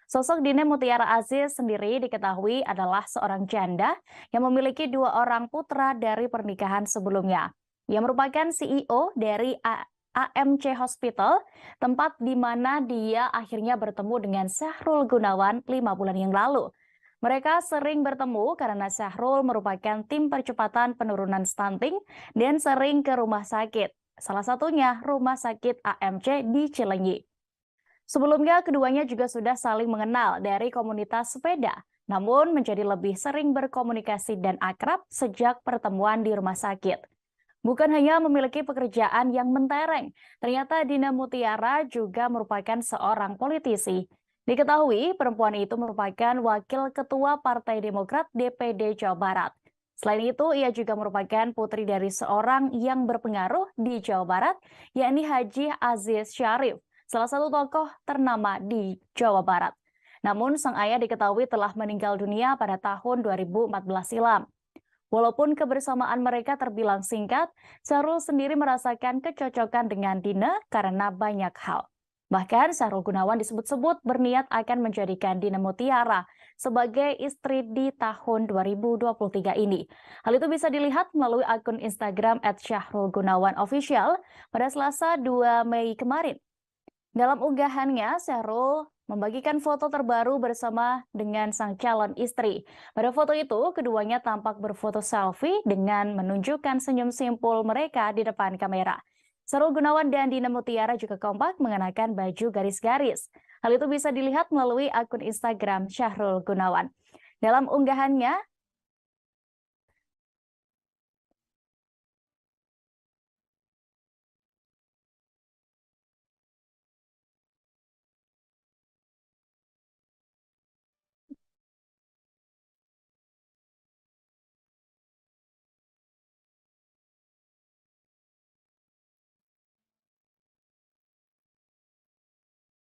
Sosok Dina Mutiara Aziz sendiri diketahui adalah seorang janda yang memiliki 2 orang putra dari pernikahan sebelumnya. Ia merupakan CEO dari AMC Hospital, tempat di mana dia akhirnya bertemu dengan Syahrul Gunawan 5 bulan yang lalu. Mereka sering bertemu karena Syahrul merupakan tim percepatan penurunan stunting dan sering ke rumah sakit. Salah satunya rumah sakit AMC di Cilenyi. Sebelumnya keduanya juga sudah saling mengenal dari komunitas sepeda, namun menjadi lebih sering berkomunikasi dan akrab sejak pertemuan di rumah sakit. Bukan hanya memiliki pekerjaan yang mentereng, ternyata Dina Mutiara juga merupakan seorang politisi. Diketahui perempuan itu merupakan wakil ketua Partai Demokrat DPD Jawa Barat. Selain itu, ia juga merupakan putri dari seorang yang berpengaruh di Jawa Barat, yakni Haji Aziz Syarif, salah satu tokoh ternama di Jawa Barat. Namun, sang ayah diketahui telah meninggal dunia pada tahun 2014 silam. Walaupun kebersamaan mereka terbilang singkat, Syahrul sendiri merasakan kecocokan dengan Dina karena banyak hal. Bahkan Syahrul Gunawan disebut-sebut berniat akan menjadikan Dina Mutiara sebagai istri di tahun 2023 ini. Hal itu bisa dilihat melalui akun Instagram @syahrulgunawanofficial pada Selasa 2 Mei kemarin. Dalam unggahannya, Syahrul membagikan foto terbaru bersama dengan sang calon istri. Pada foto itu, keduanya tampak berfoto selfie dengan menunjukkan senyum simpul mereka di depan kamera. Syahrul Gunawan dan Dina Mutiara juga kompak mengenakan baju garis-garis. Hal itu bisa dilihat melalui akun Instagram Syahrul Gunawan. Dalam unggahannya,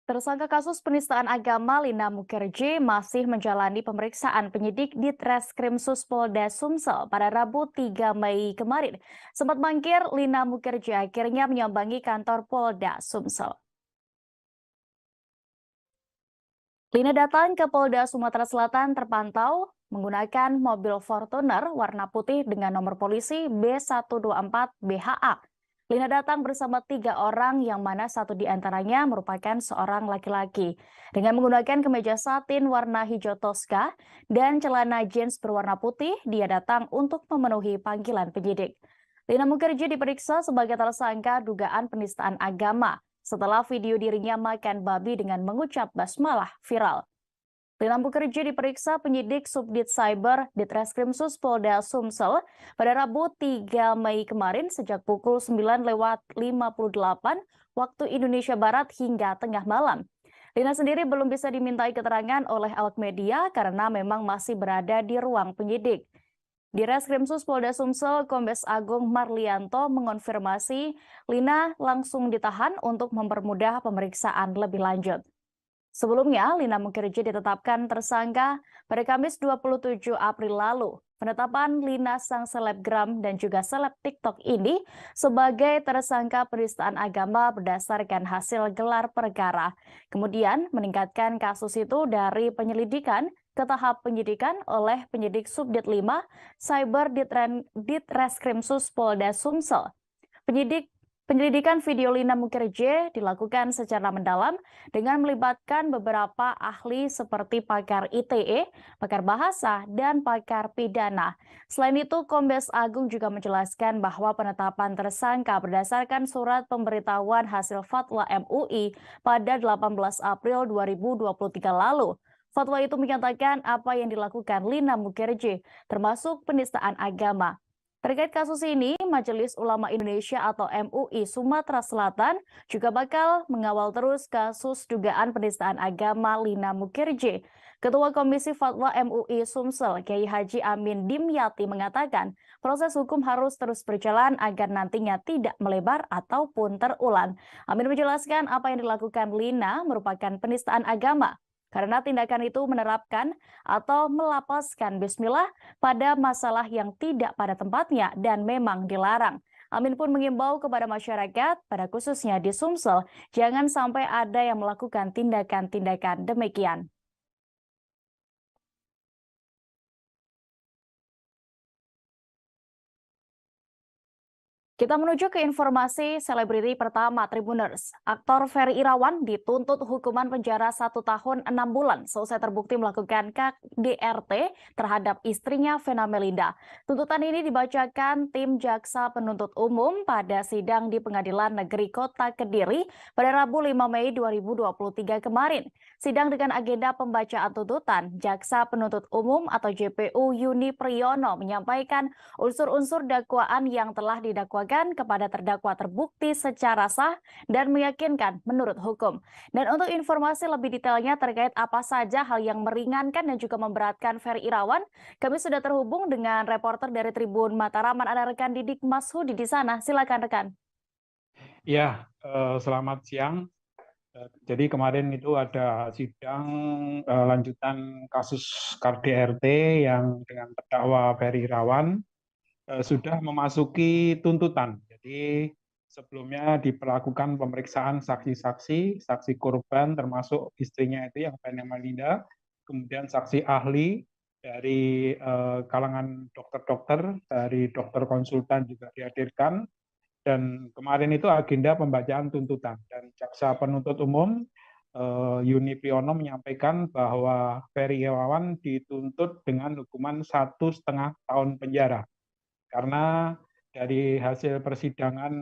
tersangka kasus penistaan agama Lina Mukherjee masih menjalani pemeriksaan penyidik di Treskrimsus Polda Sumsel pada Rabu 3 Mei kemarin. Sempat mangkir, Lina Mukherjee akhirnya menyambangi kantor Polda Sumsel. Lina datang ke Polda Sumatera Selatan terpantau menggunakan mobil Fortuner warna putih dengan nomor polisi B124BHA. Lina datang bersama 3 orang yang mana satu di antaranya merupakan seorang laki-laki. Dengan menggunakan kemeja satin warna hijau toska dan celana jeans berwarna putih, dia datang untuk memenuhi panggilan penyidik. Lina Mukherjee diperiksa sebagai tersangka dugaan penistaan agama setelah video dirinya makan babi dengan mengucap basmalah viral. Lina Mukherjee diperiksa penyidik Subdit Cyber Ditreskrimsus Polda Sumsel pada Rabu 3 Mei kemarin sejak pukul 9:58 waktu Indonesia Barat hingga tengah malam. Lina sendiri belum bisa dimintai keterangan oleh awak media karena memang masih berada di ruang penyidik. Di Reskrimsus Polda Sumsel, Kombes Agung Marlianto mengonfirmasi Lina langsung ditahan untuk mempermudah pemeriksaan lebih lanjut. Sebelumnya, Lina Mukherjee ditetapkan tersangka pada Kamis 27 April lalu. Penetapan Lina sang selebgram dan juga seleb TikTok ini sebagai tersangka penistaan agama berdasarkan hasil gelar perkara. Kemudian meningkatkan kasus itu dari penyelidikan ke tahap penyidikan oleh penyidik Subdit 5 Cyber Ditreskrimsus Polda Sumsel. Penyelidikan video Lina Mukherjee dilakukan secara mendalam dengan melibatkan beberapa ahli seperti pakar ITE, pakar bahasa, dan pakar pidana. Selain itu, Kombes Agung juga menjelaskan bahwa penetapan tersangka berdasarkan surat pemberitahuan hasil fatwa MUI pada 18 April 2023 lalu. Fatwa itu menyatakan apa yang dilakukan Lina Mukherjee, termasuk penistaan agama. Terkait kasus ini, Majelis Ulama Indonesia atau MUI Sumatera Selatan juga bakal mengawal terus kasus dugaan penistaan agama Lina Mukherjee. Ketua Komisi Fatwa MUI Sumsel, Kiai Haji Amin Dimyati mengatakan proses hukum harus terus berjalan agar nantinya tidak melebar ataupun terulang. Amin menjelaskan apa yang dilakukan Lina merupakan penistaan agama, karena tindakan itu menerapkan atau melapaskan bismillah pada masalah yang tidak pada tempatnya dan memang dilarang. Amin pun mengimbau kepada masyarakat, pada khususnya di Sumsel, jangan sampai ada yang melakukan tindakan-tindakan demikian. Kita menuju ke informasi selebriti pertama Tribuners. Aktor Ferry Irawan dituntut hukuman penjara 1 tahun 6 bulan seusai terbukti melakukan KDRT terhadap istrinya Vena Melinda. Tuntutan ini dibacakan tim Jaksa Penuntut Umum pada sidang di Pengadilan Negeri Kota Kediri pada Rabu 5 Mei 2023 kemarin. Sidang dengan agenda pembacaan tuntutan, Jaksa Penuntut Umum atau JPU Yuni Priyono menyampaikan unsur-unsur dakwaan yang telah didakwakan kepada terdakwa terbukti secara sah dan meyakinkan menurut hukum. Dan untuk informasi lebih detailnya terkait apa saja hal yang meringankan dan juga memberatkan Ferry Irawan, kami sudah terhubung dengan reporter dari Tribun Mataraman, ada rekan Didik Mashudi di sana. Silakan rekan. Ya, selamat siang. Jadi kemarin itu ada sidang lanjutan kasus KDRT yang dengan terdakwa Ferry Irawan sudah memasuki tuntutan. Jadi sebelumnya diperlakukan pemeriksaan saksi-saksi, saksi korban termasuk istrinya itu yang Vena Melinda, kemudian saksi ahli dari kalangan dokter-dokter, dari dokter konsultan juga dihadirkan, dan kemarin itu agenda pembacaan tuntutan. Dan Jaksa Penuntut Umum Yuni Priyono menyampaikan bahwa Ferry Irawan dituntut dengan hukuman 1,5 tahun penjara. Karena dari hasil persidangan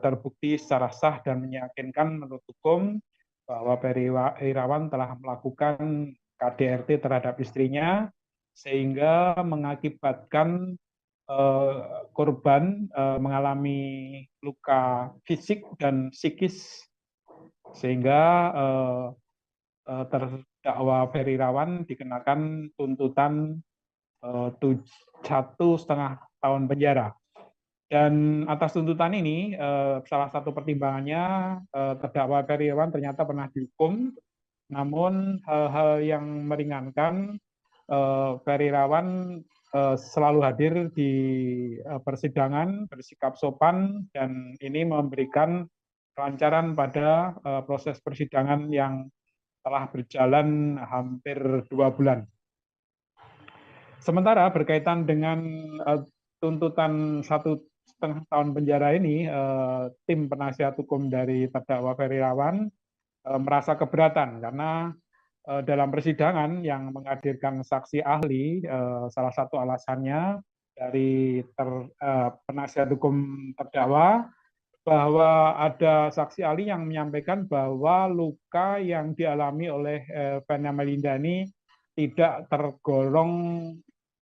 terbukti secara sah dan meyakinkan menurut hukum bahwa Ferry Irawan telah melakukan KDRT terhadap istrinya sehingga mengakibatkan korban mengalami luka fisik dan psikis sehingga terdakwa Ferry Irawan dikenakan tuntutan 1,5 tahun penjara. Dan atas tuntutan ini, salah satu pertimbangannya terdakwa Ferry Irawan ternyata pernah dihukum, namun hal-hal yang meringankan, Ferry Irawan selalu hadir di persidangan, bersikap sopan, dan ini memberikan kelancaran pada proses persidangan yang telah berjalan hampir 2 bulan. Sementara berkaitan dengan tuntutan 1,5 tahun penjara ini, tim penasihat hukum dari terdakwa Ferry Irawan merasa keberatan karena dalam persidangan yang menghadirkan saksi ahli, salah satu alasannya dari penasihat hukum terdakwa bahwa ada saksi ahli yang menyampaikan bahwa luka yang dialami oleh Vena Melinda ini tidak tergolong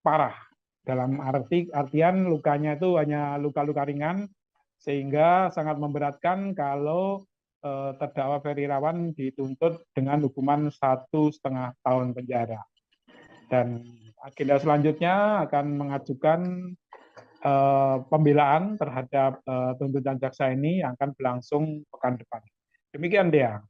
parah. Dalam artian lukanya itu hanya luka-luka ringan, sehingga sangat memberatkan kalau terdakwa Ferry Irawan dituntut dengan hukuman 1,5 tahun penjara. Dan agenda selanjutnya akan mengajukan pembelaan terhadap tuntutan jaksa ini yang akan berlangsung pekan depan. Demikian, Dea.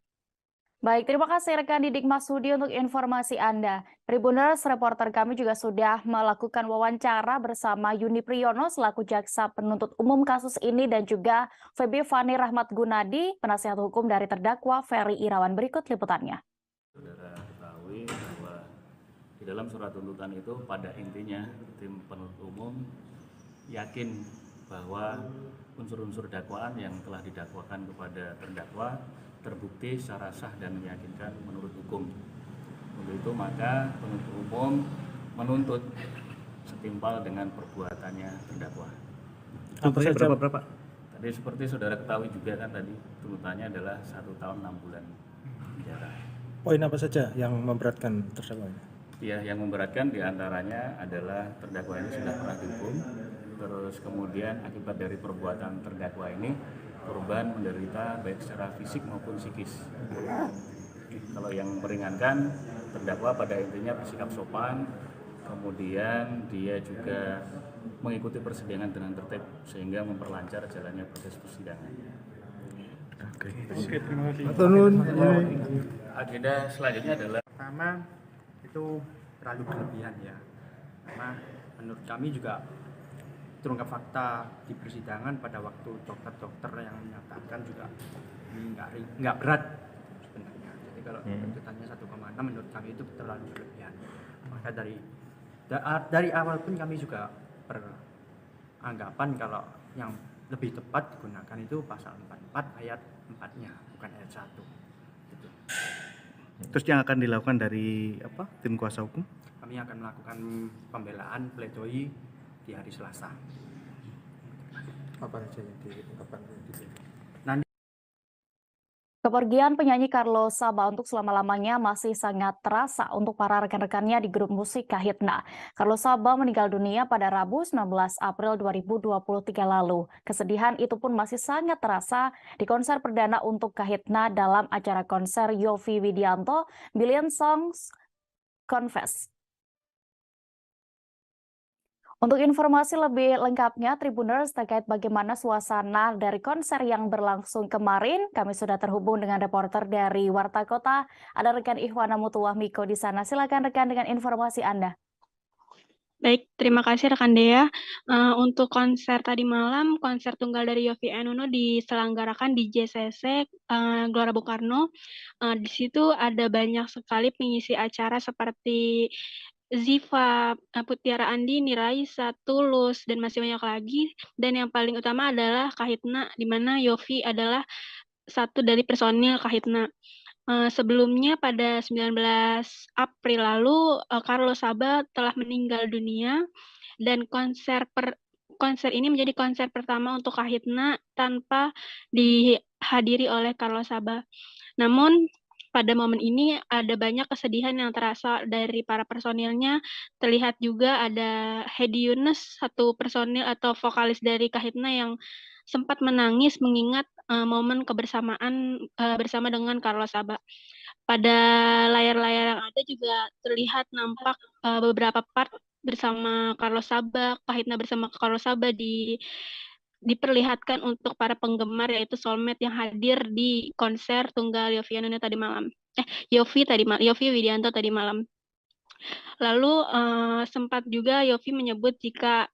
Baik, terima kasih rekan Didik Masudi untuk informasi Anda. Tribuners, reporter kami juga sudah melakukan wawancara bersama Yuni Priyono selaku jaksa penuntut umum kasus ini dan juga Feby Fani Rahmat Gunadi, penasihat hukum dari terdakwa Ferry Irawan. Berikut liputannya. Saudara ketahui bahwa di dalam surat tuntutan itu pada intinya tim penuntut umum yakin bahwa unsur-unsur dakwaan yang telah didakwakan kepada terdakwa terbukti secara sah dan meyakinkan menurut hukum. Untuk itu maka penuntut umum menuntut setimpal dengan perbuatannya terdakwa. Apa saja berapa? Tadi seperti saudara ketahui juga kan tadi tuntutannya adalah 1 tahun 6 bulan penjara. Poin apa saja yang memberatkan terdakwa? Ya, yang memberatkan diantaranya adalah terdakwa ini sudah pernah dihukum, terus kemudian akibat dari perbuatan terdakwa ini korban menderita baik secara fisik maupun psikis. Kalau yang meringankan, terdakwa pada intinya bersikap sopan, kemudian dia juga mengikuti persidangan dengan tertib sehingga memperlancar jalannya proses persidangan. Oke, terima kasih. Agenda selanjutnya adalah Pertama itu terlalu berlebihan ya, karena menurut kami juga terungkap fakta di persidangan pada waktu dokter-dokter yang menyatakan juga ini nggak berat sebenarnya. Jadi kalau tuntutannya 1,6 menurut kami itu terlalu berlebihan. Maka dari awal pun kami juga beranggapan kalau yang lebih tepat digunakan itu pasal 44 ayat 4-nya, bukan ayat 1. Gitu. Terus yang akan dilakukan dari tim kuasa hukum? Kami akan melakukan pembelaan pledoi di hari Selasa. Apa saja yang diungkapkan? Kepergian penyanyi Carlos Saba untuk selama-lamanya masih sangat terasa untuk para rekan-rekannya di grup musik Kahitna. Carlos Saba meninggal dunia pada Rabu 19 April 2023 lalu. Kesedihan itu pun masih sangat terasa di konser perdana untuk Kahitna dalam acara konser Yovie Widianto, Billion Songs Confess. Untuk informasi lebih lengkapnya, Tribuners, terkait bagaimana suasana dari konser yang berlangsung kemarin, kami sudah terhubung dengan reporter dari Warta Kota. Ada rekan Ihwana Mutuwah Miko di sana. Silakan rekan dengan informasi Anda. Baik, terima kasih rekan Dea. Untuk konser tadi malam, konser tunggal dari Yovie Uno diselenggarakan di JCC Gelora Bung Karno. Di situ ada banyak sekali pengisi acara seperti Ziva, Putiara Andi, Niraisa, Tulus, dan masih banyak lagi. Dan yang paling utama adalah Kahitna, di mana Yovie adalah satu dari personil Kahitna. Sebelumnya pada 19 April lalu, Carlos Saba telah meninggal dunia, dan konser ini menjadi konser pertama untuk Kahitna tanpa dihadiri oleh Carlos Saba. Namun, pada momen ini ada banyak kesedihan yang terasa dari para personilnya. Terlihat juga ada Hedi Yunus, satu personil atau vokalis dari Kahitna yang sempat menangis mengingat momen kebersamaan bersama dengan Carlos Saba. Pada layar-layar yang ada juga terlihat nampak beberapa part bersama Carlos Saba, Kahitna bersama Carlos Saba diperlihatkan untuk para penggemar, yaitu soulmate yang hadir di konser tunggal Yovie Uno tadi malam. Yovie Widianto tadi malam. Lalu sempat juga Yofi menyebut jika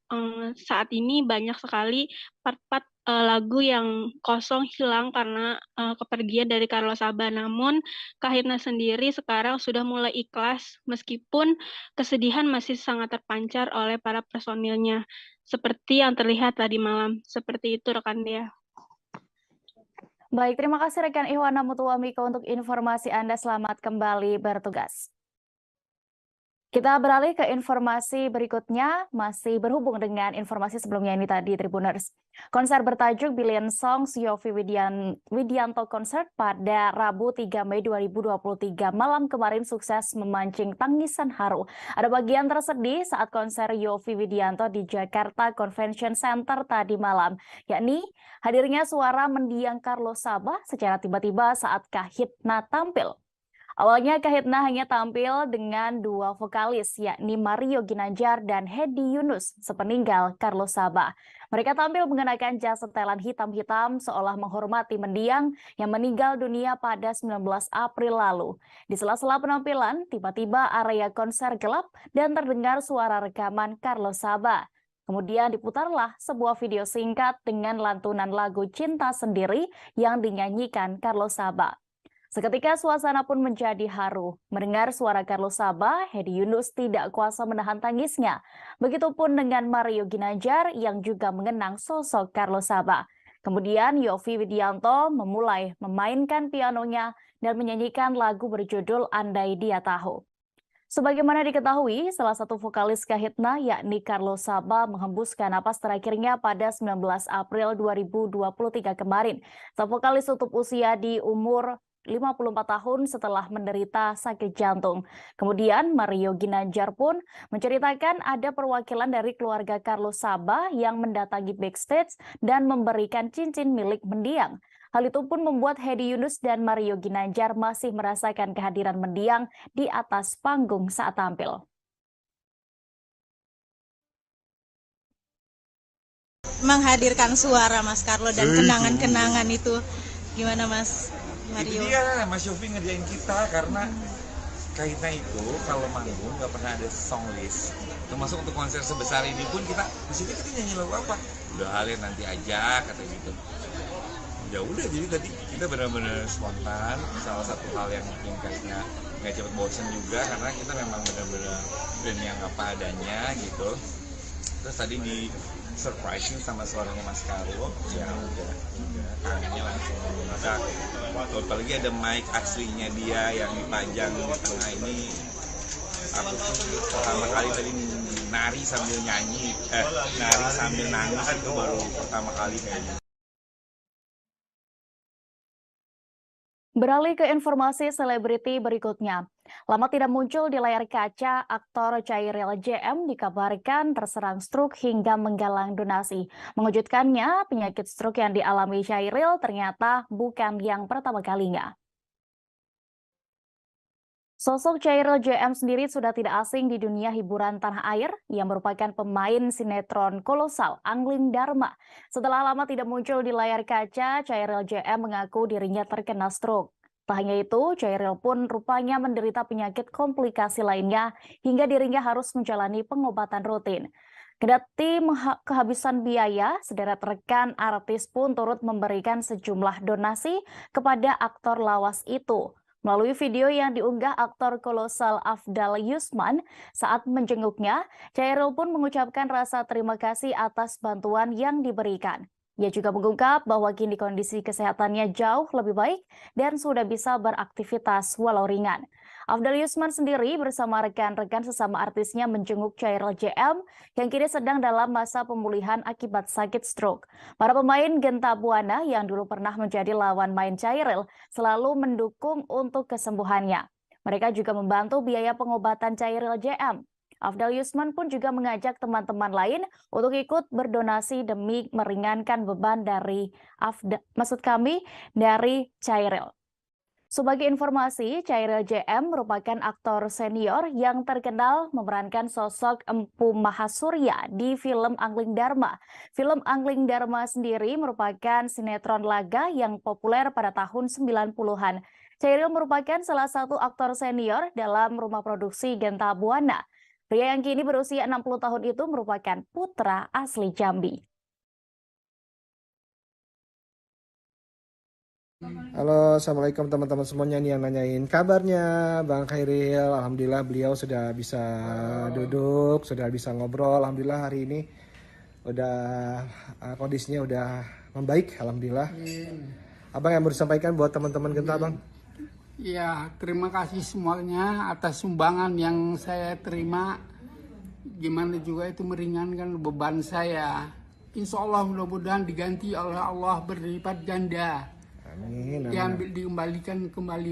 saat ini banyak sekali part-part lagu yang kosong hilang karena kepergian dari Carlos Saban. Namun Kak Hitna sendiri sekarang sudah mulai ikhlas meskipun kesedihan masih sangat terpancar oleh para personilnya. Seperti yang terlihat tadi malam. Seperti itu rekan Dea. Baik, terima kasih rekan Ihwana Mutuwamiko untuk informasi Anda. Selamat kembali bertugas. Kita beralih ke informasi berikutnya, masih berhubung dengan informasi sebelumnya ini tadi, Tribuners. Konser bertajuk Billion Songs Yovie Widianto Concert pada Rabu 3 Mei 2023 malam kemarin sukses memancing tangisan haru. Ada bagian tersedih saat konser Yovie Widianto di Jakarta Convention Center tadi malam, yakni hadirnya suara mendiang Carlos Saban secara tiba-tiba saat Kak Hitna tampil. Awalnya Kak Hitna hanya tampil dengan dua vokalis, yakni Mario Ginanjar dan Hedi Yunus, sepeninggal Carlos Saban. Mereka tampil mengenakan jas setelan hitam-hitam seolah menghormati mendiang yang meninggal dunia pada 19 April lalu. Di sela-sela penampilan, tiba-tiba area konser gelap dan terdengar suara rekaman Carlos Saban. Kemudian diputarlah sebuah video singkat dengan lantunan lagu Cinta Sendiri yang dinyanyikan Carlos Saban. Seketika suasana pun menjadi haru. Mendengar suara Carlos Saban, Hedi Yunus tidak kuasa menahan tangisnya. Begitupun dengan Mario Ginanjar yang juga mengenang sosok Carlos Saban. Kemudian Yovie Widianto memulai memainkan pianonya dan menyanyikan lagu berjudul Andai Dia Tahu. Sebagaimana diketahui, salah satu vokalis Kak Hitna yakni Carlos Saban menghembuskan napas terakhirnya pada 19 April 2023 kemarin. Sang vokalis tutup usia di umur 54 tahun setelah menderita sakit jantung. Kemudian Mario Ginanjar pun menceritakan ada perwakilan dari keluarga Carlos Saban yang mendatangi backstage dan memberikan cincin milik mendiang. Hal itu pun membuat Hedi Yunus dan Mario Ginanjar masih merasakan kehadiran mendiang di atas panggung saat tampil. Menghadirkan suara Mas Carlo dan kenangan-kenangan itu gimana Mas Mario? Itu dia Mas Yovie ngerjain kita karena Kak Hitna itu kalau manggung nggak pernah ada song list. Termasuk untuk konser sebesar ini pun kita di sini kita nyanyi lagu apa? Udah halin nanti aja kata gitu. Ya udah jadi tadi kita benar-benar spontan. Salah satu hal yang mungkin Kak Hitna nggak cepet bosen juga karena kita memang benar-benar band yang apa adanya gitu. Terus tadi di surprising sama suaranya Mas Carlo, ya udah tangannya langsung meledak. Apalagi ada mic aslinya dia yang dipajang di tengah ini. Aku tuh pertama kali tadi nari sambil nyanyi, nari sambil nangis itu baru pertama kali kayaknya. Beralih ke informasi selebriti berikutnya. Lama tidak muncul di layar kaca, aktor Chairil JM dikabarkan terserang stroke hingga menggalang donasi. Mengejutkannya, penyakit stroke yang dialami Chairil ternyata bukan yang pertama kalinya. Sosok Chairil JM sendiri sudah tidak asing di dunia hiburan tanah air. Ia merupakan pemain sinetron kolosal Angling Dharma. Setelah lama tidak muncul di layar kaca, Chairil JM mengaku dirinya terkena stroke. Tak hanya itu, Chairil pun rupanya menderita penyakit komplikasi lainnya hingga dirinya harus menjalani pengobatan rutin. Kendati kehabisan biaya, sederet rekan artis pun turut memberikan sejumlah donasi kepada aktor lawas itu. Melalui video yang diunggah aktor kolosal Afdal Yusman saat menjenguknya, Chairil pun mengucapkan rasa terima kasih atas bantuan yang diberikan. Ia juga mengungkap bahwa kini kondisi kesehatannya jauh lebih baik dan sudah bisa beraktivitas walau ringan. Afdal Yusman sendiri bersama rekan-rekan sesama artisnya menjenguk Chairil JM yang kini sedang dalam masa pemulihan akibat sakit stroke. Para pemain Genta Buana yang dulu pernah menjadi lawan main Chairil selalu mendukung untuk kesembuhannya. Mereka juga membantu biaya pengobatan Chairil JM. Afdal Yusman pun juga mengajak teman-teman lain untuk ikut berdonasi demi meringankan beban dari Chairil. Sebagai informasi, Chairil JM merupakan aktor senior yang terkenal memerankan sosok Empu Mahasurya di film Angling Dharma. Film Angling Dharma sendiri merupakan sinetron laga yang populer pada tahun 90-an. Chairil merupakan salah satu aktor senior dalam rumah produksi Genta Buana. Pria yang kini berusia 60 tahun itu merupakan putra asli Jambi. Halo, assalamualaikum teman-teman semuanya nih yang nanyain kabarnya Bang Khairil. Alhamdulillah beliau sudah bisa duduk, sudah bisa ngobrol. Alhamdulillah hari ini udah kondisinya udah membaik. Alhamdulillah. Abang yang mau disampaikan buat teman-teman Genta, Bang? Ya, terima kasih semuanya atas sumbangan yang saya terima. Gimana juga itu meringankan beban saya. Insya Allah mudah-mudahan diganti oleh Allah berlipat ganda. Amin. Dikembalikan kembali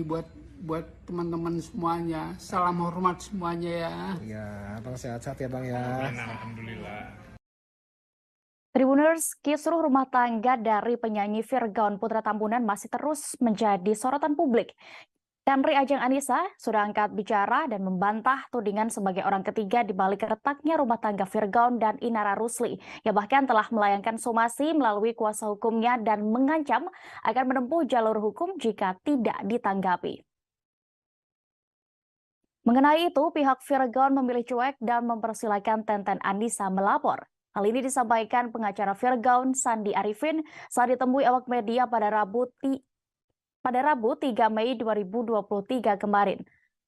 buat teman-teman semuanya. Salam hormat semuanya ya. Ya, Bang sehat-sehat ya Bang ya. Alhamdulillah. Tribuners, kisruh rumah tangga dari penyanyi Virgaun Putra Tambunan masih terus menjadi sorotan publik. Tenri Ajeng Anissa sudah angkat bicara dan membantah tudingan sebagai orang ketiga di balik retaknya rumah tangga Virgaun dan Inara Rusli, yang bahkan telah melayangkan somasi melalui kuasa hukumnya dan mengancam akan menempuh jalur hukum jika tidak ditanggapi. Mengenai itu, pihak Virgaun memilih cuek dan mempersilahkan Tenten Anissa melapor. Hal ini disampaikan pengacara Virgaun Sandi Arifin saat ditemui awak media pada Rabu 3 Mei 2023 kemarin.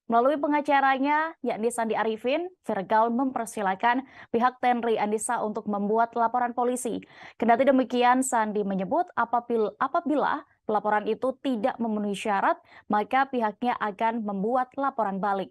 Melalui pengacaranya, yakni Sandi Arifin, Virgaun mempersilahkan pihak Tenri Anissa untuk membuat laporan polisi. Kendati demikian, Sandi menyebut apabila pelaporan itu tidak memenuhi syarat, maka pihaknya akan membuat laporan balik.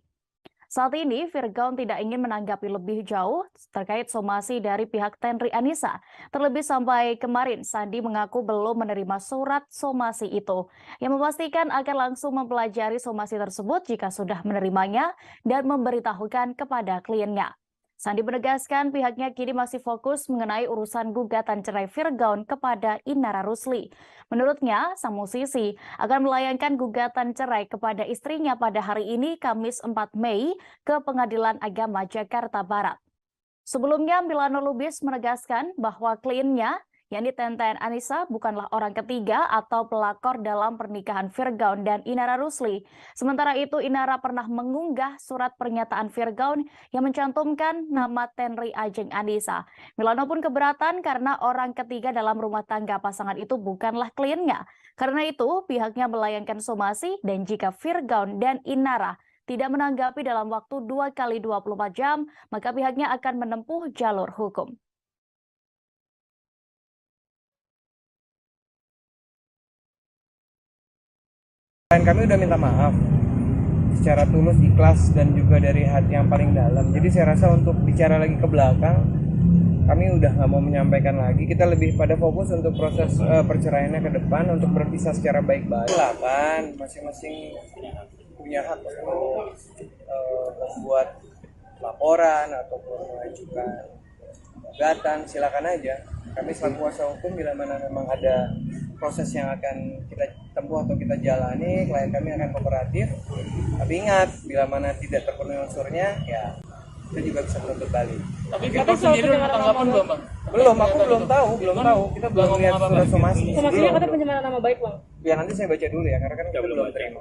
Saat ini, Virgaun tidak ingin menanggapi lebih jauh terkait somasi dari pihak Tenri Anissa. Terlebih sampai kemarin, Sandi mengaku belum menerima surat somasi itu, yang memastikan akan langsung mempelajari somasi tersebut jika sudah menerimanya dan memberitahukan kepada kliennya. Sandi menegaskan pihaknya kini masih fokus mengenai urusan gugatan cerai Virgaun kepada Inara Rusli. Menurutnya, sang musisi akan melayangkan gugatan cerai kepada istrinya pada hari ini, Kamis 4 Mei, ke Pengadilan Agama Jakarta Barat. Sebelumnya, Milano Lubis menegaskan bahwa kliennya, yakni Tenten Anissa, bukanlah orang ketiga atau pelakor dalam pernikahan Virgaun dan Inara Rusli. Sementara itu, Inara pernah mengunggah surat pernyataan Virgaun yang mencantumkan nama Tenri Ajeng Anissa. Milano pun keberatan karena orang ketiga dalam rumah tangga pasangan itu bukanlah kliennya. Karena itu, pihaknya melayangkan somasi dan jika Virgaun dan Inara tidak menanggapi dalam waktu 2 kali 24 jam, maka pihaknya akan menempuh jalur hukum. Kami udah minta maaf secara tulus, ikhlas, dan juga dari hati yang paling dalam. Jadi saya rasa untuk bicara lagi ke belakang, kami udah nggak mau menyampaikan lagi. Kita lebih pada fokus untuk proses perceraiannya ke depan, untuk berpisah secara baik-baik. Silakan, masing-masing punya hak untuk membuat laporan ataupun mengajukan gugatan, silakan aja. Kami selaku kuasa hukum bila mana memang ada proses yang akan kita tempuh atau kita jalani, klien kami akan kooperatif. Tapi ingat, bila mana tidak terpenuhi unsurnya, ya itu juga bisa menuntut balik. Tapi kita sendiri udah tanggapan belum, Bang? Belum, aku belum tahu. Kita belum lihat surat somasi. Somasinya katanya pencemaran nama baik, Bang. Ya nanti saya baca dulu ya, karena kan kita belum terima.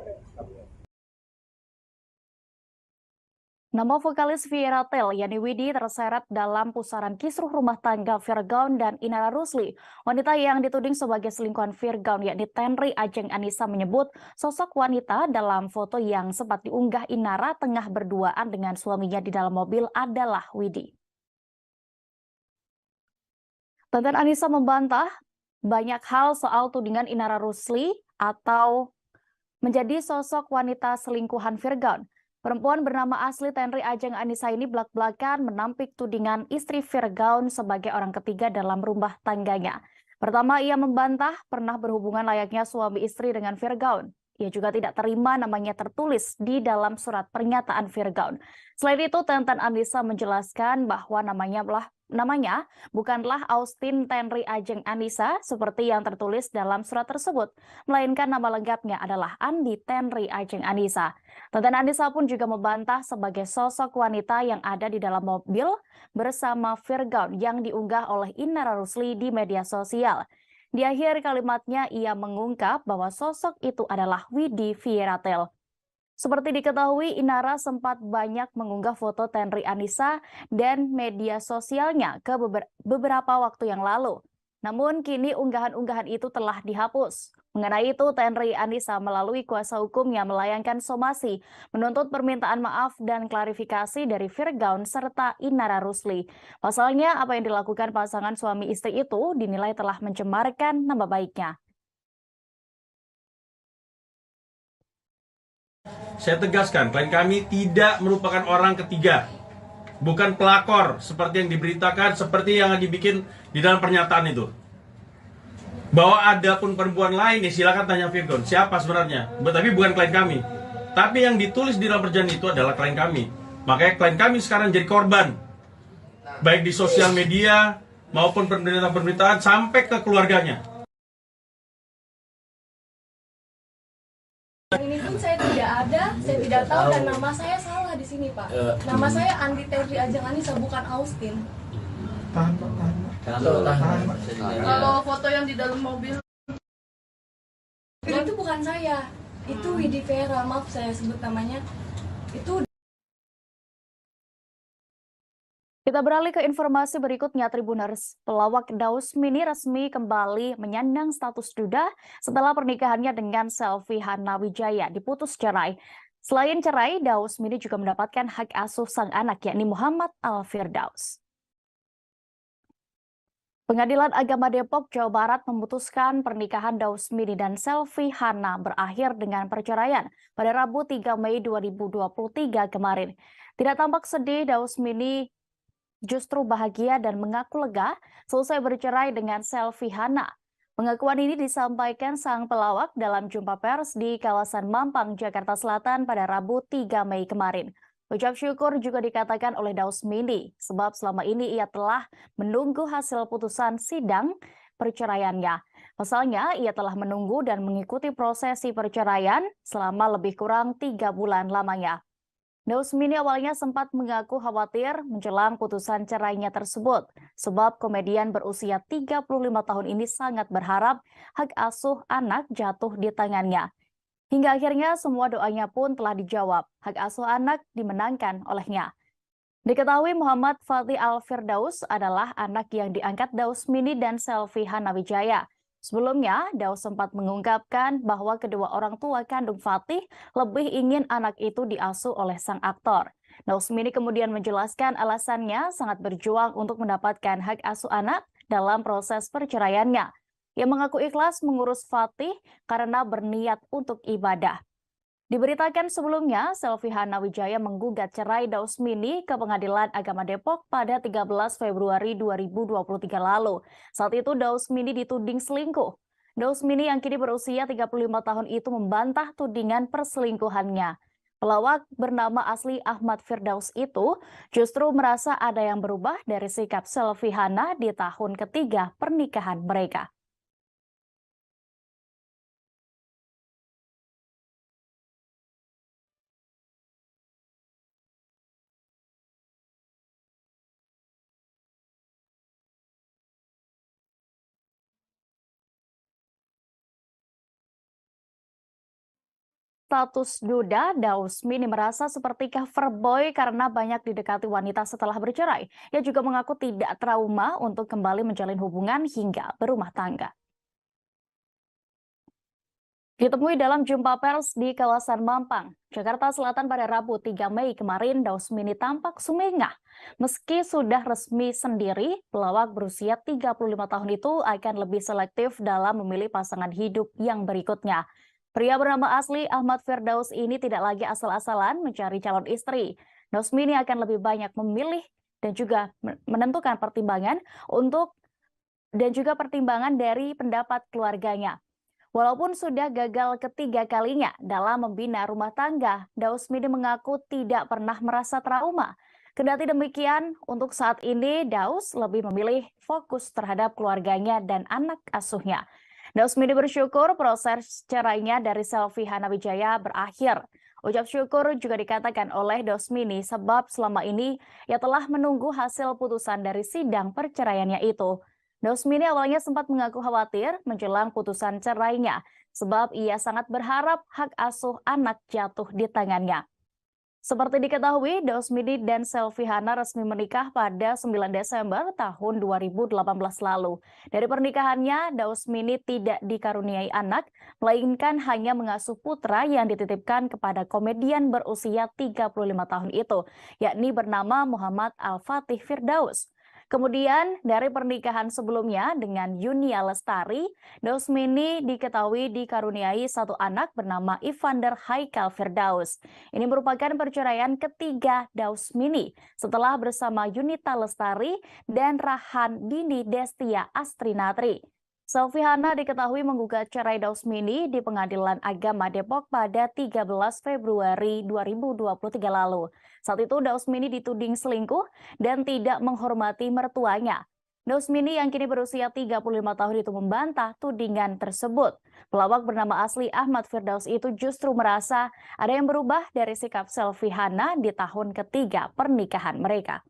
Nama vokalis Viera Tel, Yani Widi, terseret dalam pusaran kisruh rumah tangga Virgaun dan Inara Rusli. Wanita yang dituding sebagai selingkuhan Virgaun, yakni Tenri Ajeng Anissa, menyebut sosok wanita dalam foto yang sempat diunggah Inara tengah berduaan dengan suaminya di dalam mobil adalah Widi. Tenten Anissa membantah banyak hal soal tudingan Inara Rusli atau menjadi sosok wanita selingkuhan Virgaun. Perempuan bernama asli Tenri Ajeng Anissa ini belak-belakan menampik tudingan istri Virgaun sebagai orang ketiga dalam rumah tangganya. Pertama, ia membantah pernah berhubungan layaknya suami istri dengan Virgaun. Ia juga tidak terima namanya tertulis di dalam surat pernyataan Virgaun. Selain itu, Tenten Anissa menjelaskan bahwa namanya bukanlah Austin Tenri Ajeng Anissa seperti yang tertulis dalam surat tersebut, melainkan nama lengkapnya adalah Andi Tenri Ajeng Anissa. Tenten Anissa pun juga membantah sebagai sosok wanita yang ada di dalam mobil bersama Virgaun yang diunggah oleh Inara Rusli di media sosial. Di akhir kalimatnya, ia mengungkap bahwa sosok itu adalah Widi Fieratel. Seperti diketahui, Inara sempat banyak mengunggah foto Tenri Anissa dan media sosialnya ke beberapa waktu yang lalu. Namun kini unggahan-unggahan itu telah dihapus. Mengenai itu, Tenri Anissa melalui kuasa hukumnya melayangkan somasi, menuntut permintaan maaf dan klarifikasi dari Virgaun serta Inara Rusli. Pasalnya, apa yang dilakukan pasangan suami istri itu dinilai telah mencemarkan nama baiknya. Saya tegaskan, klien kami tidak merupakan orang ketiga. Bukan pelakor, seperti yang diberitakan, seperti yang dibikin di dalam pernyataan itu. Bahwa ada pun perempuan lain, ya silakan tanya Virgon, siapa sebenarnya. Tapi bukan klien kami. Tapi yang ditulis di dalam perjanjian itu adalah klien kami. Makanya klien kami sekarang jadi korban. Baik di sosial media, maupun pemberitaan-pemberitaan, sampai ke keluarganya. Ini pun saya tidak ada, saya tidak tahu, dan nama saya salah di sini, Pak. Nama saya Andi Terry Ajeng Anissa, bukan Austin. Kalau foto yang di dalam mobil itu bukan saya, itu Widi Vera, maaf saya sebut namanya. Itu. Kita beralih ke informasi berikutnya, Tribuners. Pelawak Daus Mini resmi kembali menyandang status duda setelah pernikahannya dengan Selvi Hana Wijaya diputus cerai. Selain cerai, Daus Mini juga mendapatkan hak asuh sang anak, yakni Muhammad Al-Firdaus. Pengadilan Agama Depok, Jawa Barat memutuskan pernikahan Daus Mini dan Selvi Hana berakhir dengan perceraian pada Rabu 3 Mei 2023 kemarin. Tidak tampak sedih, Daus Mini justru bahagia dan mengaku lega selesai bercerai dengan Selvi Hana. Pengakuan ini disampaikan sang pelawak dalam jumpa pers di kawasan Mampang, Jakarta Selatan pada Rabu 3 Mei kemarin. Ucap syukur juga dikatakan oleh Daus Mini, sebab selama ini ia telah menunggu hasil putusan sidang perceraiannya. Pasalnya, ia telah menunggu dan mengikuti prosesi perceraian selama lebih kurang 3 bulan lamanya. Daus Mini awalnya sempat mengaku khawatir menjelang putusan cerainya tersebut, sebab komedian berusia 35 tahun ini sangat berharap hak asuh anak jatuh di tangannya. Hingga akhirnya semua doanya pun telah dijawab, hak asuh anak dimenangkan olehnya. Diketahui Muhammad Fatih Al-Firdaus adalah anak yang diangkat Daus Mini dan Selvi Hana Wijaya. Sebelumnya, Daus sempat mengungkapkan bahwa kedua orang tua kandung Fatih lebih ingin anak itu diasuh oleh sang aktor. Daus Mini kemudian menjelaskan alasannya sangat berjuang untuk mendapatkan hak asuh anak dalam proses perceraiannya. Ia mengaku ikhlas mengurus Fatih karena berniat untuk ibadah. Diberitakan sebelumnya, Selvi Hana Wijaya menggugat cerai Daus Mini ke Pengadilan Agama Depok pada 13 Februari 2023 lalu. Saat itu Daus Mini dituding selingkuh. Daus Mini yang kini berusia 35 tahun itu membantah tudingan perselingkuhannya. Pelawak bernama asli Ahmad Firdaus itu justru merasa ada yang berubah dari sikap Selvi Hana di tahun ketiga pernikahan mereka. Status duda, Daus Mini merasa seperti cover boy karena banyak didekati wanita setelah bercerai. Ia juga mengaku tidak trauma untuk kembali menjalin hubungan hingga berumah tangga. Ditemui dalam jumpa pers di kawasan Mampang, Jakarta Selatan pada Rabu 3 Mei kemarin, Daus Mini tampak sumringah. Meski sudah resmi sendiri, pelawak berusia 35 tahun itu akan lebih selektif dalam memilih pasangan hidup yang berikutnya. Pria bernama asli Ahmad Firdaus ini tidak lagi asal-asalan mencari calon istri. Daus Mini akan lebih banyak memilih dan juga menentukan pertimbangan dari pendapat keluarganya. Walaupun sudah gagal ketiga kalinya dalam membina rumah tangga, Daus Mini mengaku tidak pernah merasa trauma. Kendati demikian, untuk saat ini Daus lebih memilih fokus terhadap keluarganya dan anak asuhnya. Daus Mini bersyukur proses cerainya dari Selvi Hana Wijaya berakhir. Ucap syukur juga dikatakan oleh Daus Mini sebab selama ini ia telah menunggu hasil putusan dari sidang perceraiannya itu. Dausmini awalnya sempat mengaku khawatir menjelang putusan cerainya, sebab ia sangat berharap hak asuh anak jatuh di tangannya. Seperti diketahui, Dausmini dan Selviana resmi menikah pada 9 Desember tahun 2018 lalu. Dari pernikahannya, Dausmini tidak dikaruniai anak, melainkan hanya mengasuh putra yang dititipkan kepada komedian berusia 35 tahun itu, yakni bernama Muhammad Al-Fatih Firdaus. Kemudian dari pernikahan sebelumnya dengan Yunia Lestari, Dausmini diketahui dikaruniai satu anak bernama Ivander Haikal Firdaus. Ini merupakan perceraian ketiga Dausmini setelah bersama Yunita Lestari dan Rahan Dini Destia Astrinatri. Selviana diketahui menggugat cerai Dausmini di Pengadilan Agama Depok pada 13 Februari 2023 lalu. Saat itu Dausmini dituding selingkuh dan tidak menghormati mertuanya. Dausmini yang kini berusia 35 tahun itu membantah tudingan tersebut. Pelawak bernama asli Ahmad Firdaus itu justru merasa ada yang berubah dari sikap Selviana di tahun ketiga pernikahan mereka.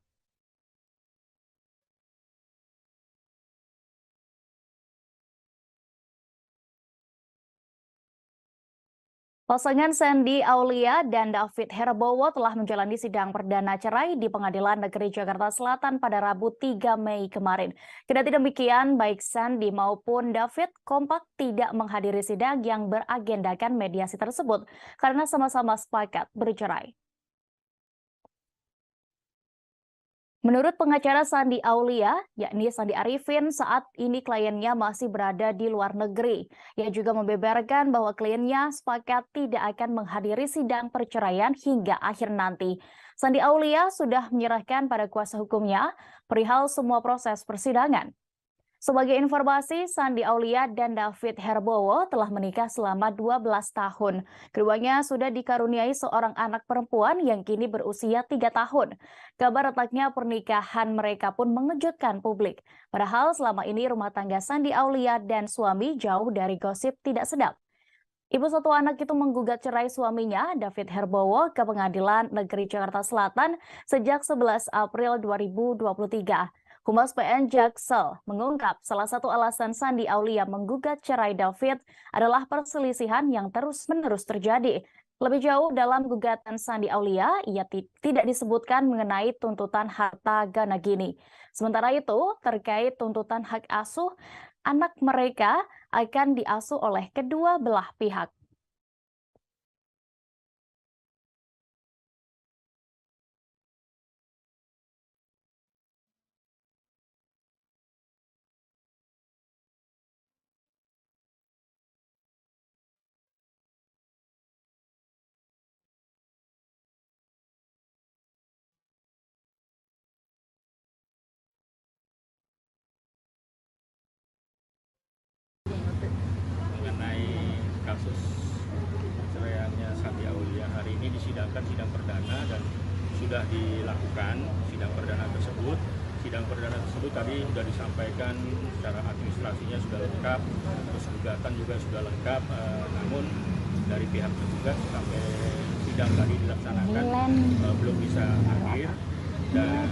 Pasangan Sandy Aulia dan David Herbowo telah menjalani sidang perdana cerai di Pengadilan Negeri Jakarta Selatan pada Rabu 3 Mei kemarin. Kendati demikian, baik Sandy maupun David kompak tidak menghadiri sidang yang beragendakan mediasi tersebut karena sama-sama sepakat bercerai. Menurut pengacara Sandy Aulia, yakni Sandi Arifin, saat ini kliennya masih berada di luar negeri. Ia juga membeberkan bahwa kliennya sepakat tidak akan menghadiri sidang perceraian hingga akhir nanti. Sandi Aulia sudah menyerahkan pada kuasa hukumnya perihal semua proses persidangan. Sebagai informasi, Sandi Aulia dan David Herbowo telah menikah selama 12 tahun. Keduanya sudah dikaruniai seorang anak perempuan yang kini berusia 3 tahun. Kabar retaknya pernikahan mereka pun mengejutkan publik. Padahal selama ini rumah tangga Sandi Aulia dan suami jauh dari gosip tidak sedap. Ibu satu anak itu menggugat cerai suaminya, David Herbowo, ke Pengadilan Negeri Jakarta Selatan sejak 11 April 2023. Humas PN Jaksel mengungkap salah satu alasan Sandi Aulia menggugat cerai David adalah perselisihan yang terus-menerus terjadi. Lebih jauh dalam gugatan Sandi Aulia, ia tidak disebutkan mengenai tuntutan harta gana gini. Sementara itu, terkait tuntutan hak asuh, anak mereka akan diasuh oleh kedua belah pihak. Mengenai kasus perceraiannya Sandi Aulia, hari ini disidangkan sidang perdana dan sudah dilakukan sidang perdana tersebut. Sidang perdana tersebut tadi sudah disampaikan secara administrasinya sudah lengkap, terus gugatan juga sudah lengkap, namun dari pihak tergugat sampai sidang tadi dilaksanakan belum bisa hadir, dan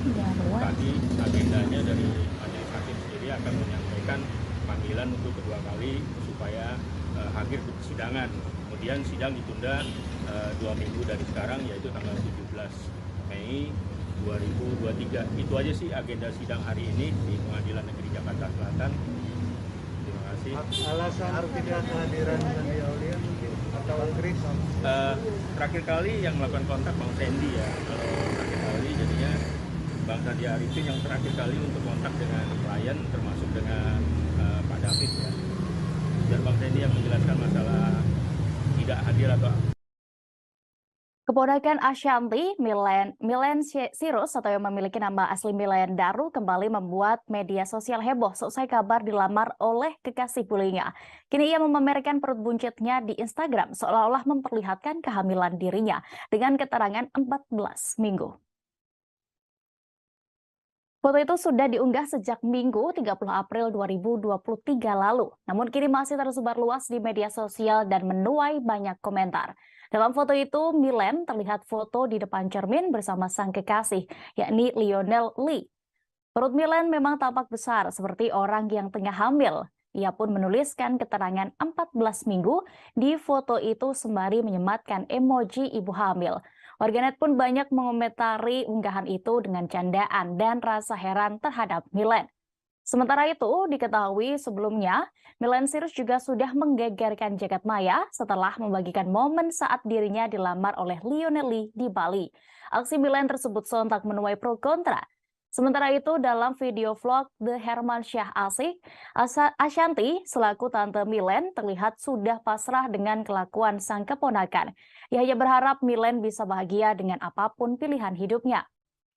tadi agendanya dari majelis hakim sendiri akan menyampaikan panggilan untuk kedua kali supaya hadir di persidangan. Kemudian sidang ditunda 2 minggu dari sekarang, yaitu tanggal 17 Mei 2023. Itu aja sih agenda sidang hari ini di Pengadilan Negeri Jakarta Selatan. Terima kasih. Alasan tidak kehadiran Sandi Aulia mungkin atau Chris? Terakhir kali yang melakukan kontak Bang Sandy ya. Kalau terakhir kali jadinya Bang Sandi Arifin yang terakhir kali untuk kontak dengan klien, termasuk dengan Pak David ya. Dan Bang Sandy yang menjelaskan masalah tidak hadir atau Keponakan Ashanti, Milen Sirus atau yang memiliki nama asli Milen Daru kembali membuat media sosial heboh selesai kabar dilamar oleh kekasih bullyingnya. Kini ia memamerkan perut buncitnya di Instagram seolah-olah memperlihatkan kehamilan dirinya dengan keterangan 14 minggu. Foto itu sudah diunggah sejak Minggu 30 April 2023 lalu. Namun kini masih tersebar luas di media sosial dan menuai banyak komentar. Dalam foto itu, Milen terlihat foto di depan cermin bersama sang kekasih, yakni Lionel Lee. Perut Milen memang tampak besar seperti orang yang tengah hamil. Ia pun menuliskan keterangan 14 minggu di foto itu sembari menyematkan emoji ibu hamil. Warganet pun banyak mengomentari unggahan itu dengan candaan dan rasa heran terhadap Milen. Sementara itu, diketahui sebelumnya, Miley Cyrus juga sudah menggegerkan jagat maya setelah membagikan momen saat dirinya dilamar oleh Lionel Lee di Bali. Aksi Miley tersebut sontak menuai pro kontra. Sementara itu, dalam video vlog The Hermansyah Asik, Ashanti selaku tante Miley terlihat sudah pasrah dengan kelakuan sang keponakan. Ia hanya berharap Miley bisa bahagia dengan apapun pilihan hidupnya.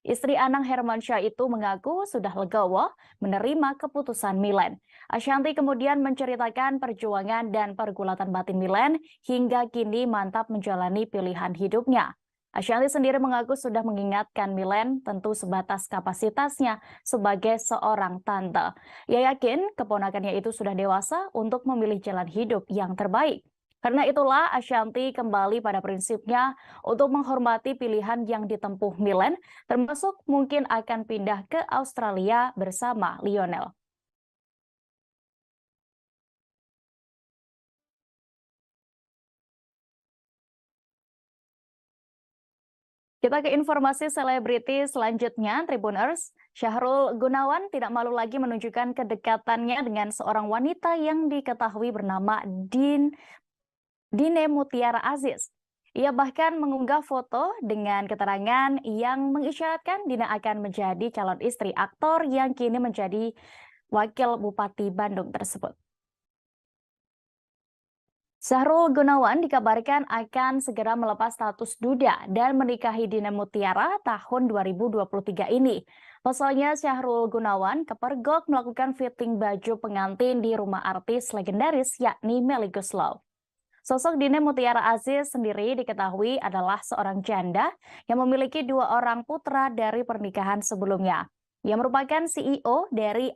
Istri Anang Hermansyah itu mengaku sudah legowo menerima keputusan Miley. Ashanti kemudian menceritakan perjuangan dan pergulatan batin Miley hingga kini mantap menjalani pilihan hidupnya. Ashanti sendiri mengaku sudah mengingatkan Miley tentu sebatas kapasitasnya sebagai seorang tante. Ia yakin keponakannya itu sudah dewasa untuk memilih jalan hidup yang terbaik. Karena itulah Ashanti kembali pada prinsipnya untuk menghormati pilihan yang ditempuh Miley, termasuk mungkin akan pindah ke Australia bersama Lionel. Kita ke informasi selebriti selanjutnya, Tribuners. Syahrul Gunawan tidak malu lagi menunjukkan kedekatannya dengan seorang wanita yang diketahui bernama Dine Mutiara Aziz. Ia bahkan mengunggah foto dengan keterangan yang mengisyaratkan Dina akan menjadi calon istri aktor yang kini menjadi wakil Bupati Bandung tersebut. Syahrul Gunawan dikabarkan akan segera melepas status duda dan menikahi Dina Mutiara tahun 2023 ini. Pasalnya Syahrul Gunawan kepergok melakukan fitting baju pengantin di rumah artis legendaris yakni Melly Goeslaw. Sosok Dine Mutiara Aziz sendiri diketahui adalah seorang janda yang memiliki 2 orang putra dari pernikahan sebelumnya. Ia merupakan CEO dari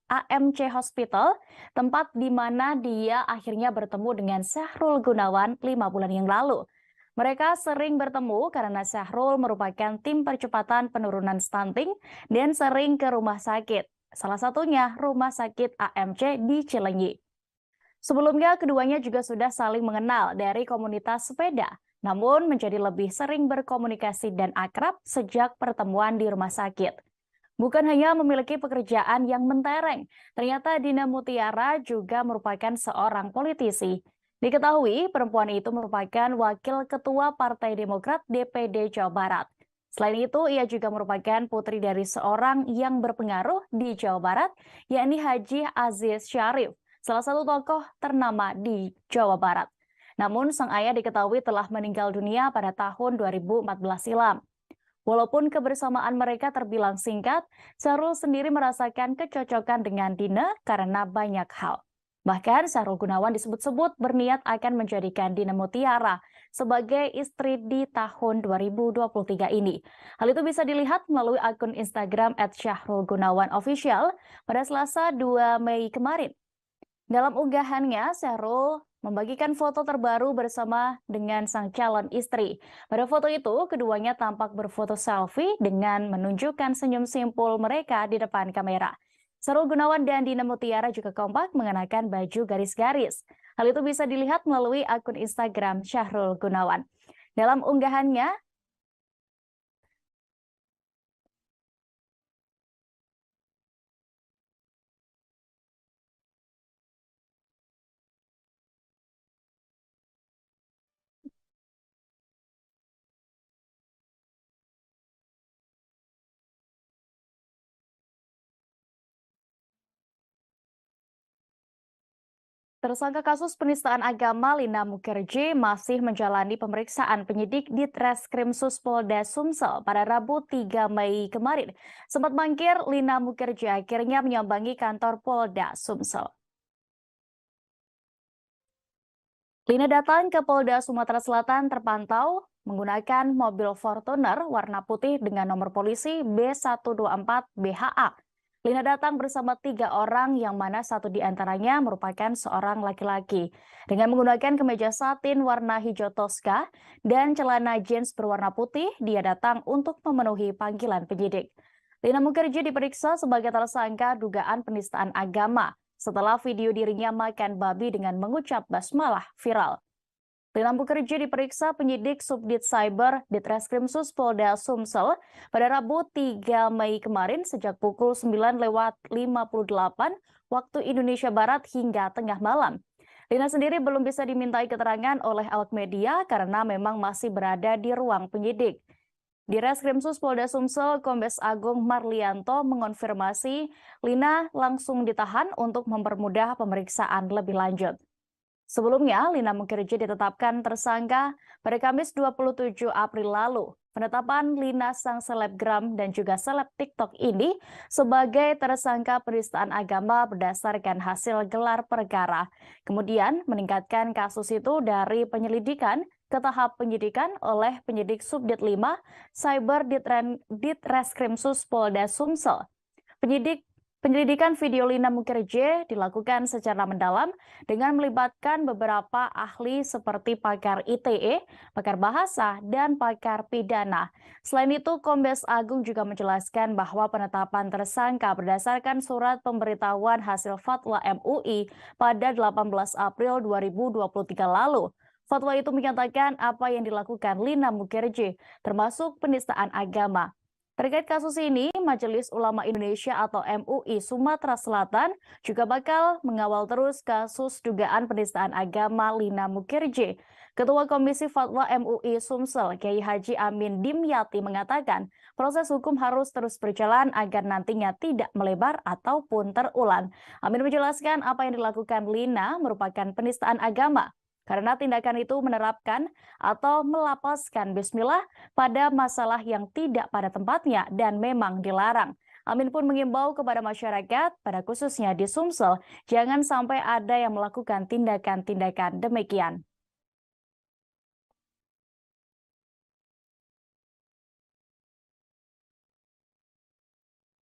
AMC Hospital, tempat di mana dia akhirnya bertemu dengan Syahrul Gunawan 5 bulan yang lalu. Mereka sering bertemu karena Syahrul merupakan tim percepatan penurunan stunting dan sering ke rumah sakit. Salah satunya rumah sakit AMC di Cilenyi. Sebelumnya, keduanya juga sudah saling mengenal dari komunitas sepeda, namun menjadi lebih sering berkomunikasi dan akrab sejak pertemuan di rumah sakit. Bukan hanya memiliki pekerjaan yang mentereng, ternyata Dina Mutiara juga merupakan seorang politisi. Diketahui, perempuan itu merupakan wakil ketua Partai Demokrat DPD Jawa Barat. Selain itu, ia juga merupakan putri dari seorang yang berpengaruh di Jawa Barat, yakni Haji Aziz Syarif, salah satu tokoh ternama di Jawa Barat. Namun sang ayah diketahui telah meninggal dunia pada tahun 2014 silam. Walaupun kebersamaan mereka terbilang singkat, Syahrul sendiri merasakan kecocokan dengan Dina karena banyak hal. Bahkan Syahrul Gunawan disebut-sebut berniat akan menjadikan Dina Mutiara sebagai istri di tahun 2023 ini. Hal itu bisa dilihat melalui akun Instagram @syahrulgunawanofficial pada Selasa 2 Mei kemarin. Dalam unggahannya, Syahrul membagikan foto terbaru bersama dengan sang calon istri. Pada foto itu, keduanya tampak berfoto selfie dengan menunjukkan senyum simpul mereka di depan kamera. Syahrul Gunawan dan Dina Mutiara juga kompak mengenakan baju garis-garis. Hal itu bisa dilihat melalui akun Instagram Syahrul Gunawan. Dalam unggahannya, tersangka kasus penistaan agama Lina Mukherjee masih menjalani pemeriksaan penyidik di Treskrimsus Polda Sumsel pada Rabu 3 Mei kemarin. Sempat mangkir, Lina Mukherjee akhirnya menyambangi kantor Polda Sumsel. Lina datang ke Polda Sumatera Selatan terpantau menggunakan mobil Fortuner warna putih dengan nomor polisi B124 BHA. Lina datang bersama 3 orang yang mana satu di antaranya merupakan seorang laki-laki. Dengan menggunakan kemeja satin warna hijau toska dan celana jeans berwarna putih, dia datang untuk memenuhi panggilan penyidik. Lina Mukherjee diperiksa sebagai tersangka dugaan penistaan agama setelah video dirinya makan babi dengan mengucap basmalah viral. Lina Mukherjee diperiksa penyidik Subdit Cyber Ditreskrimsus Polda Sumsel pada Rabu 3 Mei kemarin sejak pukul 9:58 waktu Indonesia Barat hingga tengah malam. Lina sendiri belum bisa dimintai keterangan oleh awak media karena memang masih berada di ruang penyidik. Di Reskrimsus Polda Sumsel, Kombes Agung Marlianto mengonfirmasi Lina langsung ditahan untuk mempermudah pemeriksaan lebih lanjut. Sebelumnya, Lina Mukherjee ditetapkan tersangka pada Kamis 27 April lalu. Penetapan Lina sang selebgram dan juga seleb TikTok ini sebagai tersangka penistaan agama berdasarkan hasil gelar perkara. Kemudian meningkatkan kasus itu dari penyelidikan ke tahap penyidikan oleh penyidik Subdit 5 Cyber Ditreskrimsus Polda Sumsel. Penyelidikan video Lina Mukherjee dilakukan secara mendalam dengan melibatkan beberapa ahli seperti pakar ITE, pakar bahasa, dan pakar pidana. Selain itu, Kombes Agung juga menjelaskan bahwa penetapan tersangka berdasarkan surat pemberitahuan hasil fatwa MUI pada 18 April 2023 lalu. Fatwa itu menyatakan apa yang dilakukan Lina Mukherjee, termasuk penistaan agama. Terkait kasus ini, Majelis Ulama Indonesia atau MUI Sumatera Selatan juga bakal mengawal terus kasus dugaan penistaan agama Lina Mukherjee. Ketua Komisi Fatwa MUI Sumsel, Kiai Haji Amin Dimyati mengatakan proses hukum harus terus berjalan agar nantinya tidak melebar ataupun terulang. Amin menjelaskan apa yang dilakukan Lina merupakan penistaan agama, karena tindakan itu menerapkan atau melapaskan bismillah pada masalah yang tidak pada tempatnya dan memang dilarang. Amin pun mengimbau kepada masyarakat, pada khususnya di Sumsel, jangan sampai ada yang melakukan tindakan-tindakan demikian.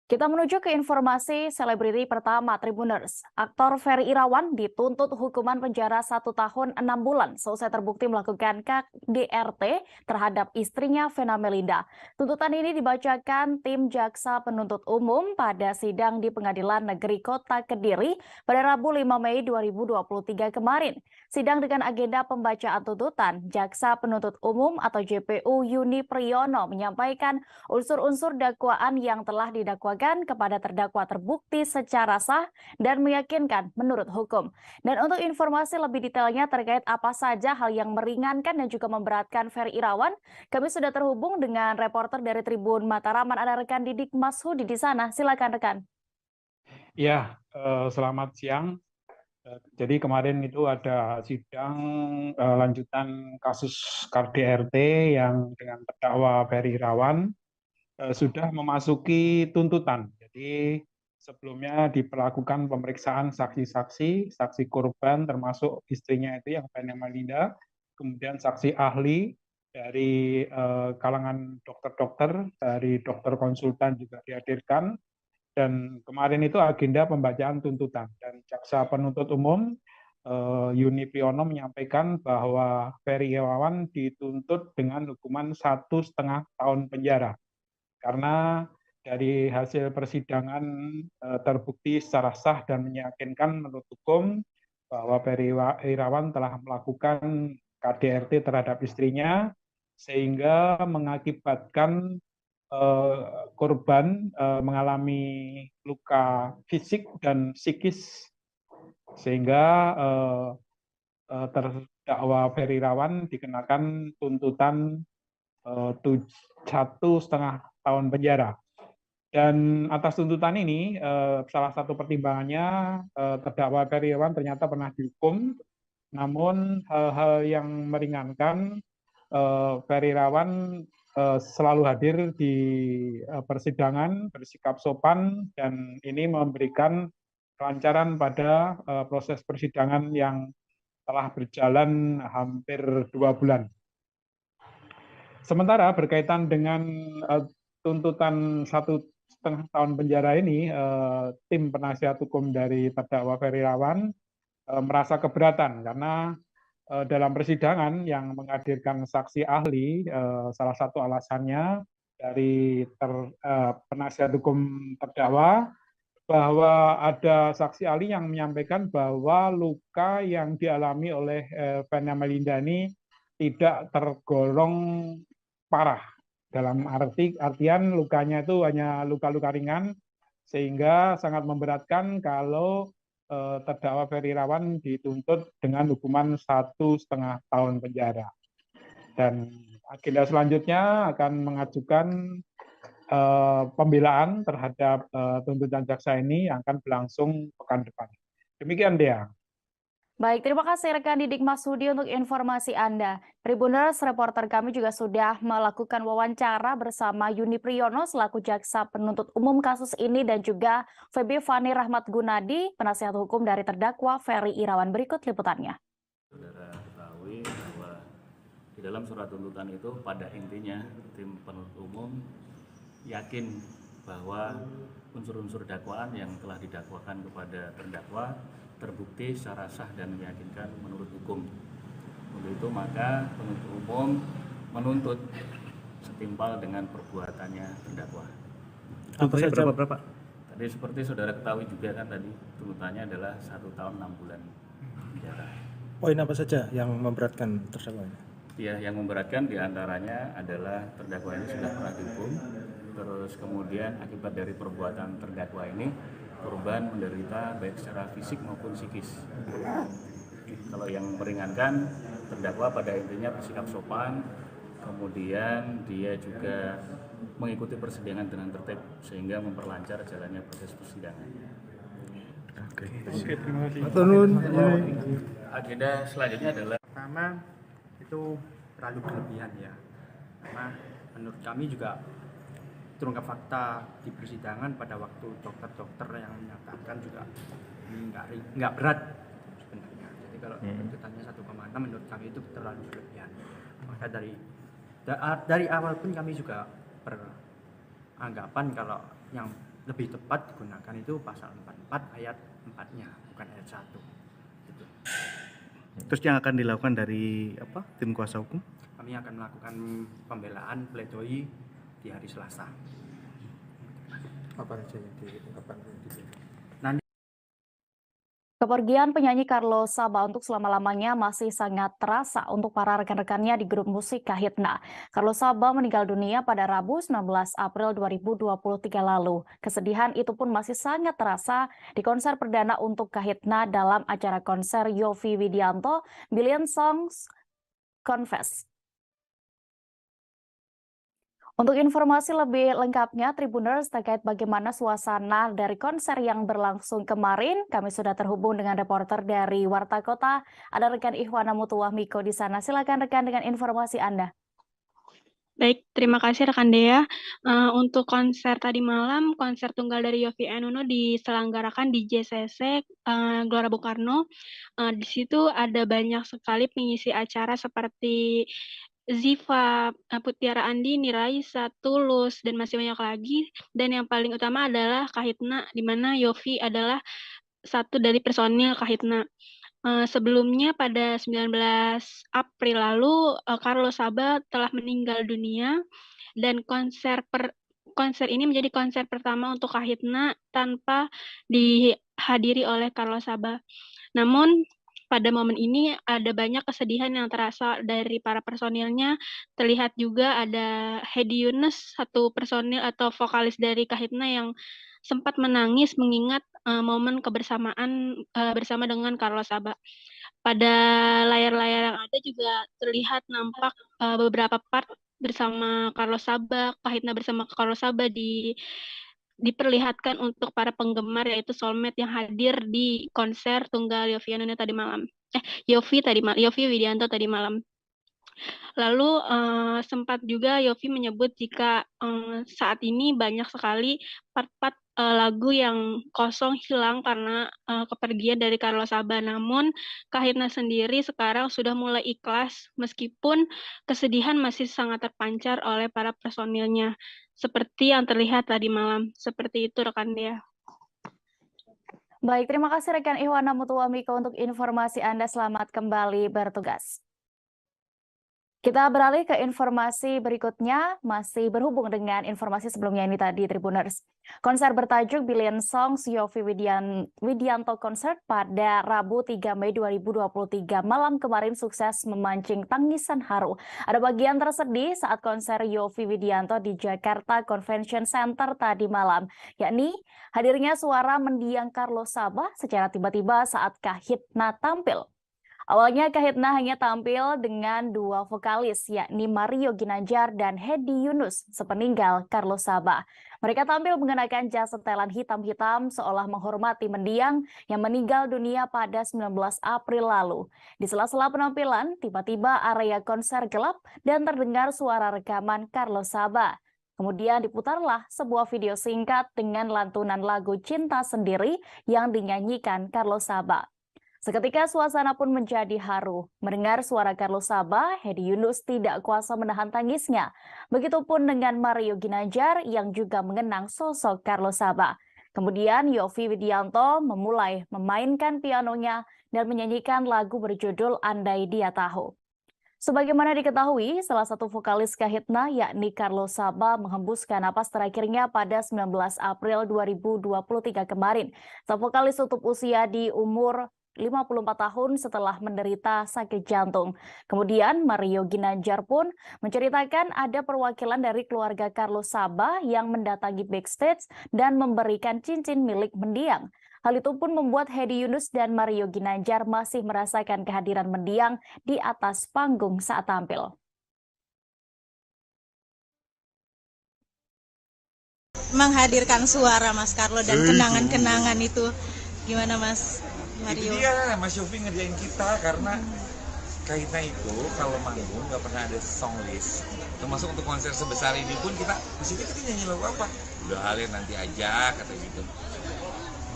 Kita menuju ke informasi selebriti pertama Tribuners. Aktor Ferry Irawan dituntut hukuman penjara 1 tahun 6 bulan selesai terbukti melakukan KDRT terhadap istrinya Vena Melinda. Tuntutan ini dibacakan tim Jaksa Penuntut Umum pada sidang di Pengadilan Negeri Kota Kediri pada Rabu 5 Mei 2023 kemarin. Sidang dengan agenda pembacaan tuntutan, Jaksa Penuntut Umum atau JPU Yuni Priyono menyampaikan unsur-unsur dakwaan yang telah didakwakan kepada terdakwa terbukti secara sah dan meyakinkan menurut hukum. Dan untuk informasi lebih detailnya terkait apa saja hal yang meringankan dan juga memberatkan Ferry Irawan, kami sudah terhubung dengan reporter dari Tribun Mataraman, ada rekan Didik Mashudi di sana. Silakan rekan. Ya, selamat siang. Jadi kemarin itu ada sidang lanjutan kasus KDRT yang dengan terdakwa Ferry Irawan sudah memasuki tuntutan. Jadi sebelumnya diperlakukan pemeriksaan saksi-saksi, saksi korban termasuk istrinya itu yang Vena Melinda, kemudian saksi ahli dari kalangan dokter-dokter, dari dokter konsultan juga dihadirkan. Dan kemarin itu agenda pembacaan tuntutan. Dan Jaksa Penuntut Umum Yuni Priyono menyampaikan bahwa Ferry Irawan dituntut dengan hukuman 1,5 tahun penjara. Karena dari hasil persidangan terbukti secara sah dan meyakinkan menurut hukum bahwa Ferry Irawan telah melakukan KDRT terhadap istrinya sehingga mengakibatkan korban mengalami luka fisik dan psikis sehingga terdakwa Ferry Irawan dikenakan tuntutan 1,5 tahun penjara. Dan atas tuntutan ini, salah satu pertimbangannya terdakwa Ferry Irawan ternyata pernah dihukum, namun hal-hal yang meringankan, Ferry Irawan selalu hadir di persidangan, bersikap sopan, dan ini memberikan kelancaran pada proses persidangan yang telah berjalan hampir 2 bulan. Sementara berkaitan dengan tuntutan 1,5 tahun penjara ini, tim penasihat hukum dari terdakwa Ferry Irawan merasa keberatan karena dalam persidangan yang menghadirkan saksi ahli, salah satu alasannya dari penasihat hukum terdakwa bahwa ada saksi ahli yang menyampaikan bahwa luka yang dialami oleh Vena Melinda ini tidak tergolong parah. Dalam artian lukanya itu hanya luka-luka ringan, sehingga sangat memberatkan kalau terdakwa Ferry Irawan dituntut dengan hukuman 1,5 tahun penjara. Dan agenda selanjutnya akan mengajukan pembelaan terhadap tuntutan jaksa ini yang akan berlangsung pekan depan. Demikian, Dea. Baik, terima kasih rekan Didik Masudi untuk informasi Anda. Tribuners, reporter kami juga sudah melakukan wawancara bersama Yuni Priyono selaku jaksa penuntut umum kasus ini dan juga Feby Fani Rahmat Gunadi, penasihat hukum dari terdakwa Ferry Irawan. Berikut liputannya. Saudara ketahui bahwa di dalam surat tuntutan itu pada intinya tim penuntut umum yakin bahwa unsur-unsur dakwaan yang telah didakwakan kepada terdakwa terbukti secara sah dan meyakinkan menurut hukum. Untuk itu maka penuntut umum menuntut setimpal dengan perbuatannya terdakwa. Berapa? Tadi seperti saudara ketahui juga kan tadi tuntutannya adalah 1 tahun 6 bulan penjara. Poin apa saja yang memberatkan terdakwa? Ya, yang memberatkan diantaranya adalah terdakwa ini sudah pernah dihukum, terus kemudian akibat dari perbuatan terdakwa ini korban menderita baik secara fisik maupun psikis. Kalau yang meringankan, terdakwa pada intinya bersikap sopan, kemudian dia juga mengikuti persidangan dengan tertib sehingga memperlancar jalannya proses persidangan. Oke, terima kasih. Agenda selanjutnya adalah Pertama, itu terlalu berlebihan ya, karena menurut kami juga terungkap fakta di persidangan pada waktu dokter-dokter yang menyatakan juga ini nggak berat sebenarnya. Jadi kalau tuntutannya 1,6 menurut kami itu terlalu berlebihan. Maka dari awal pun kami juga beranggapan kalau yang lebih tepat digunakan itu pasal 44 ayat 4-nya, bukan ayat 1. Gitu. Terus yang akan dilakukan dari tim kuasa hukum? Kami akan melakukan pembelaan pledoi di hari Selasa. Apa saja yang diungkapkan? Kepergian penyanyi Carlos Saba untuk selama-lamanya masih sangat terasa untuk para rekan-rekannya di grup musik Kahitna. Carlos Saba meninggal dunia pada Rabu 19 April 2023 lalu. Kesedihan itu pun masih sangat terasa di konser perdana untuk Kahitna dalam acara konser Yovie Widianto, Billion Songs Confess. Untuk informasi lebih lengkapnya, Tribuners, terkait bagaimana suasana dari konser yang berlangsung kemarin, kami sudah terhubung dengan reporter dari Warta Kota. Ada rekan Ihwana Mutuwah Miko di sana. Silakan rekan dengan informasi Anda. Baik, terima kasih rekan Dea. Untuk konser tadi malam, konser tunggal dari Yovie Uno diselenggarakan di JCC Gelora Bung Karno. Di situ ada banyak sekali pengisi acara seperti Ziva, Putiara Andini, Raisa, Tulus, dan masih banyak lagi. Dan yang paling utama adalah Kahitna, di mana Yovie adalah satu dari personil Kahitna. Sebelumnya pada 19 April lalu, Carlos Saba telah meninggal dunia, dan konser ini menjadi konser pertama untuk Kahitna tanpa dihadiri oleh Carlos Saba. Namun, pada momen ini ada banyak kesedihan yang terasa dari para personilnya. Terlihat juga ada Hedi Yunus, satu personil atau vokalis dari Kahitna yang sempat menangis mengingat momen kebersamaan bersama dengan Carlos Saba. Pada layar-layar yang ada juga terlihat nampak beberapa part bersama Carlos Saba, Kahitna bersama Carlos Saba diperlihatkan untuk para penggemar, yaitu soulmate yang hadir di konser tunggal Yovie Uno tadi malam. Yovie Widianto tadi malam. Lalu sempat juga Yovie menyebut jika saat ini banyak sekali part-part lagu yang kosong hilang karena kepergian dari Carlos Saba. Namun Kahitna sendiri sekarang sudah mulai ikhlas meskipun kesedihan masih sangat terpancar oleh para personilnya. Seperti yang terlihat tadi malam. Seperti itu rekan Dea. Baik, terima kasih rekan Ihwana Mutuwah Miko untuk informasi Anda. Selamat kembali bertugas. Kita beralih ke informasi berikutnya, masih berhubung dengan informasi sebelumnya ini tadi, Tribuners. Konser bertajuk Billion Songs Yovie Widianto Concert pada Rabu 3 Mei 2023 malam kemarin sukses memancing tangisan haru. Ada bagian tersedih saat konser Yovie Widianto di Jakarta Convention Center tadi malam, yakni hadirnya suara mendiang Carlos Sabaah secara tiba-tiba saat Kahitna tampil. Awalnya Kahitna hanya tampil dengan dua vokalis, yakni Mario Ginanjar dan Hedi Yunus, sepeninggal Carlos Sabaah. Mereka tampil mengenakan jas setelan hitam-hitam seolah menghormati mendiang yang meninggal dunia pada 19 April lalu. Di sela-sela penampilan, tiba-tiba area konser gelap dan terdengar suara rekaman Carlos Sabaah. Kemudian diputarlah sebuah video singkat dengan lantunan lagu Cinta Sendiri yang dinyanyikan Carlos Sabaah. Seketika suasana pun menjadi haru. Mendengar suara Carlos Sabaah, Hedi Yunus tidak kuasa menahan tangisnya. Begitupun dengan Mario Ginanjar yang juga mengenang sosok Carlos Sabaah. Kemudian Yovie Widianto memulai memainkan pianonya dan menyanyikan lagu berjudul Andai Dia Tahu. Sebagaimana diketahui, salah satu vokalis Kahitna yakni Carlos Sabaah menghembuskan napas terakhirnya pada 19 April 2023 kemarin. Sang vokalis tutup usia di umur 54 tahun setelah menderita sakit jantung. Kemudian Mario Ginanjar pun menceritakan ada perwakilan dari keluarga Carlos Sabaah yang mendatangi backstage dan memberikan cincin milik mendiang. Hal itu pun membuat Hedi Yunus dan Mario Ginanjar masih merasakan kehadiran mendiang di atas panggung saat tampil. Menghadirkan suara Mas Carlo dan kenangan-kenangan itu gimana Mas Mario? Itu dia Mas Yovie ngerjain kita karena Kahitna itu kalau manggung nggak pernah ada song list. Termasuk untuk konser sebesar ini pun kita kita nyanyi lagu apa? Udah halnya nanti aja kata gitu.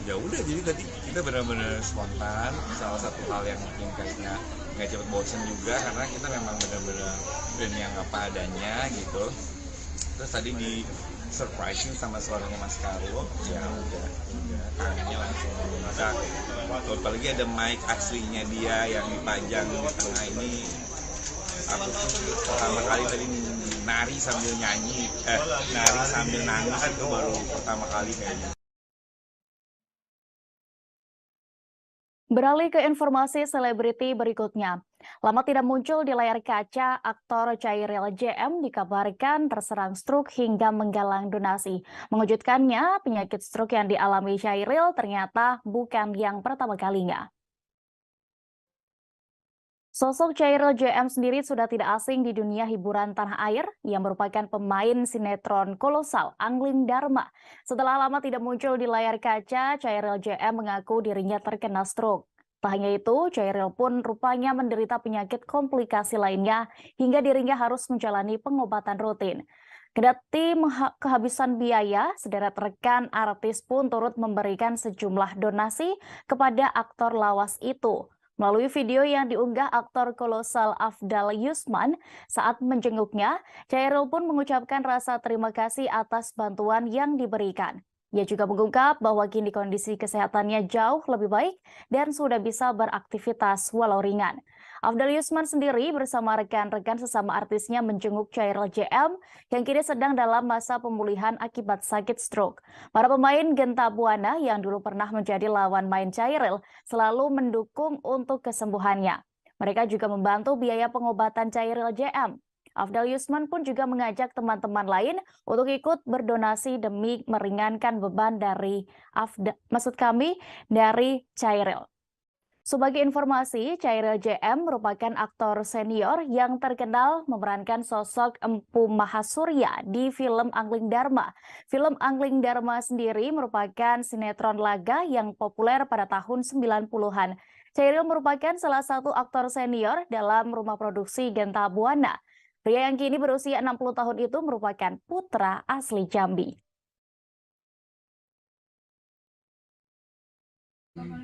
Ya udah jadi tadi kita benar-benar spontan. Salah satu hal yang mungkin Kahitna nggak cepet bosen juga karena kita memang benar-benar band yang apa adanya gitu. Terus tadi di surprising sama suaranya Mas Carlo, ya udah tangannya langsung meledak. Apalagi ada mic aslinya dia yang dipajang di tengah ini. Aku tuh pertama kali tadi nari sambil nyanyi, nari sambil nangis itu baru pertama kali kayaknya. Beralih ke informasi selebriti berikutnya. Lama tidak muncul di layar kaca, aktor Chairil JM dikabarkan terserang stroke hingga menggalang donasi. Mengejutkannya, penyakit stroke yang dialami Chairil ternyata bukan yang pertama kalinya. Sosok Chairil JM sendiri sudah tidak asing di dunia hiburan tanah air. Ia merupakan pemain sinetron kolosal Angling Dharma. Setelah lama tidak muncul di layar kaca, Chairil JM mengaku dirinya terkena stroke. Tak hanya itu, Chairil pun rupanya menderita penyakit komplikasi lainnya hingga dirinya harus menjalani pengobatan rutin. Kendati kehabisan biaya, sederet rekan artis pun turut memberikan sejumlah donasi kepada aktor lawas itu. Melalui video yang diunggah aktor kolosal Afdal Yusman saat menjenguknya, Chairil pun mengucapkan rasa terima kasih atas bantuan yang diberikan. Ia juga mengungkap bahwa kini kondisi kesehatannya jauh lebih baik dan sudah bisa beraktivitas walau ringan. Afdal Yusman sendiri bersama rekan-rekan sesama artisnya menjenguk Chairil JM yang kini sedang dalam masa pemulihan akibat sakit stroke. Para pemain Genta Buana yang dulu pernah menjadi lawan main Chairil selalu mendukung untuk kesembuhannya. Mereka juga membantu biaya pengobatan Chairil JM. Afdal Yusman pun juga mengajak teman-teman lain untuk ikut berdonasi demi meringankan beban dari dari Chairil. Sebagai informasi, Chairil JM merupakan aktor senior yang terkenal memerankan sosok Empu Mahasurya di film Angling Dharma. Film Angling Dharma sendiri merupakan sinetron laga yang populer pada tahun 90-an. Chairil merupakan salah satu aktor senior dalam rumah produksi Genta Buana. Pria yang kini berusia 60 tahun itu merupakan putra asli Jambi.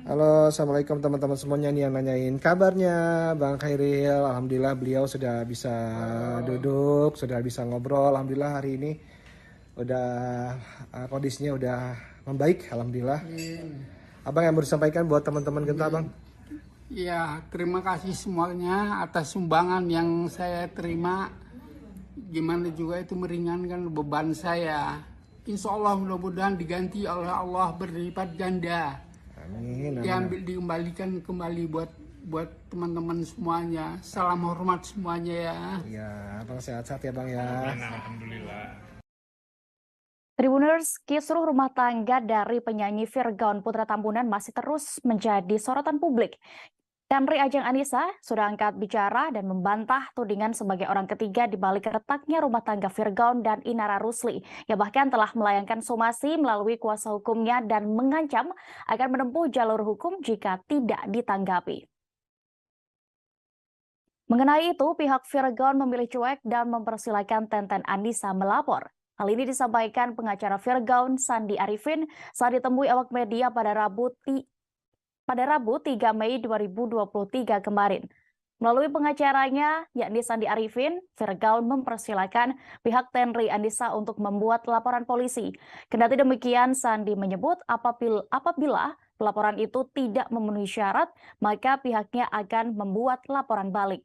Halo, assalamualaikum teman-teman semuanya nih yang nanyain kabarnya Bang Khairil. Alhamdulillah beliau sudah bisa duduk, sudah bisa ngobrol. Alhamdulillah hari ini udah kondisinya udah membaik. Alhamdulillah. Abang yang mau disampaikan buat teman-teman Genta, Bang? Ya, terima kasih semuanya atas sumbangan yang saya terima. Gimana juga itu meringankan beban saya. Insya Allah mudah-mudahan diganti oleh Allah berlipat ganda. Amin. Dikembalikan kembali buat teman-teman semuanya. Salam hormat semuanya ya. Ya, Bang sehat-sehat ya Bang ya. Alhamdulillah. Tribuners, kisruh rumah tangga dari penyanyi Virgaun Putra Tambunan masih terus menjadi sorotan publik. Tenri Ajeng Anissa sudah angkat bicara dan membantah tudingan sebagai orang ketiga di balik retaknya rumah tangga Virgaun dan Inara Rusli, yang bahkan telah melayangkan somasi melalui kuasa hukumnya dan mengancam akan menempuh jalur hukum jika tidak ditanggapi. Mengenai itu, pihak Virgaun memilih cuek dan mempersilahkan Tenten Anissa melapor. Hal ini disampaikan pengacara Virgaun Sandi Arifin saat ditemui awak media pada Rabu 3 Mei 2023 kemarin. Melalui pengacaranya, yakni Sandi Arifin, Virgaun mempersilahkan pihak Tenri Anissa untuk membuat laporan polisi. Kendati demikian, Sandi menyebut apabila laporan itu tidak memenuhi syarat, maka pihaknya akan membuat laporan balik.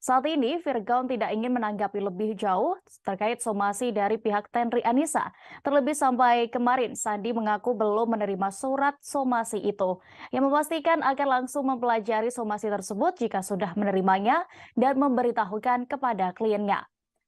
Saat ini, Virgaun tidak ingin menanggapi lebih jauh terkait somasi dari pihak Tenri Anissa. Terlebih sampai kemarin, Sandi mengaku belum menerima surat somasi itu, yang memastikan akan langsung mempelajari somasi tersebut jika sudah menerimanya dan memberitahukan kepada kliennya.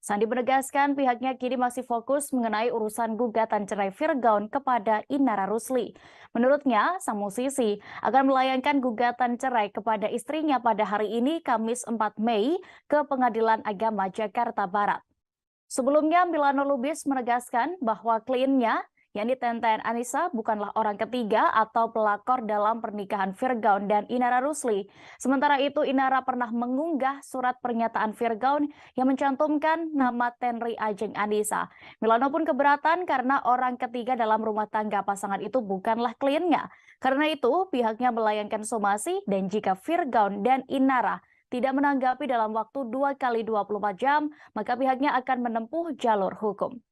Sandi menegaskan pihaknya kini masih fokus mengenai urusan gugatan cerai Virgaun kepada Inara Rusli. Menurutnya, sang musisi akan melayangkan gugatan cerai kepada istrinya pada hari ini, Kamis 4 Mei, ke Pengadilan Agama Jakarta Barat. Sebelumnya, Milano Lubis menegaskan bahwa kliennya, yakni Tenten Anissa, bukanlah orang ketiga atau pelakor dalam pernikahan Virgaun dan Inara Rusli. Sementara itu, Inara pernah mengunggah surat pernyataan Virgaun yang mencantumkan nama Tenri Ajeng Anissa. Milano pun keberatan karena orang ketiga dalam rumah tangga pasangan itu bukanlah kliennya. Karena itu, pihaknya melayangkan somasi dan jika Virgaun dan Inara tidak menanggapi dalam waktu 2 kali 24 jam, maka pihaknya akan menempuh jalur hukum.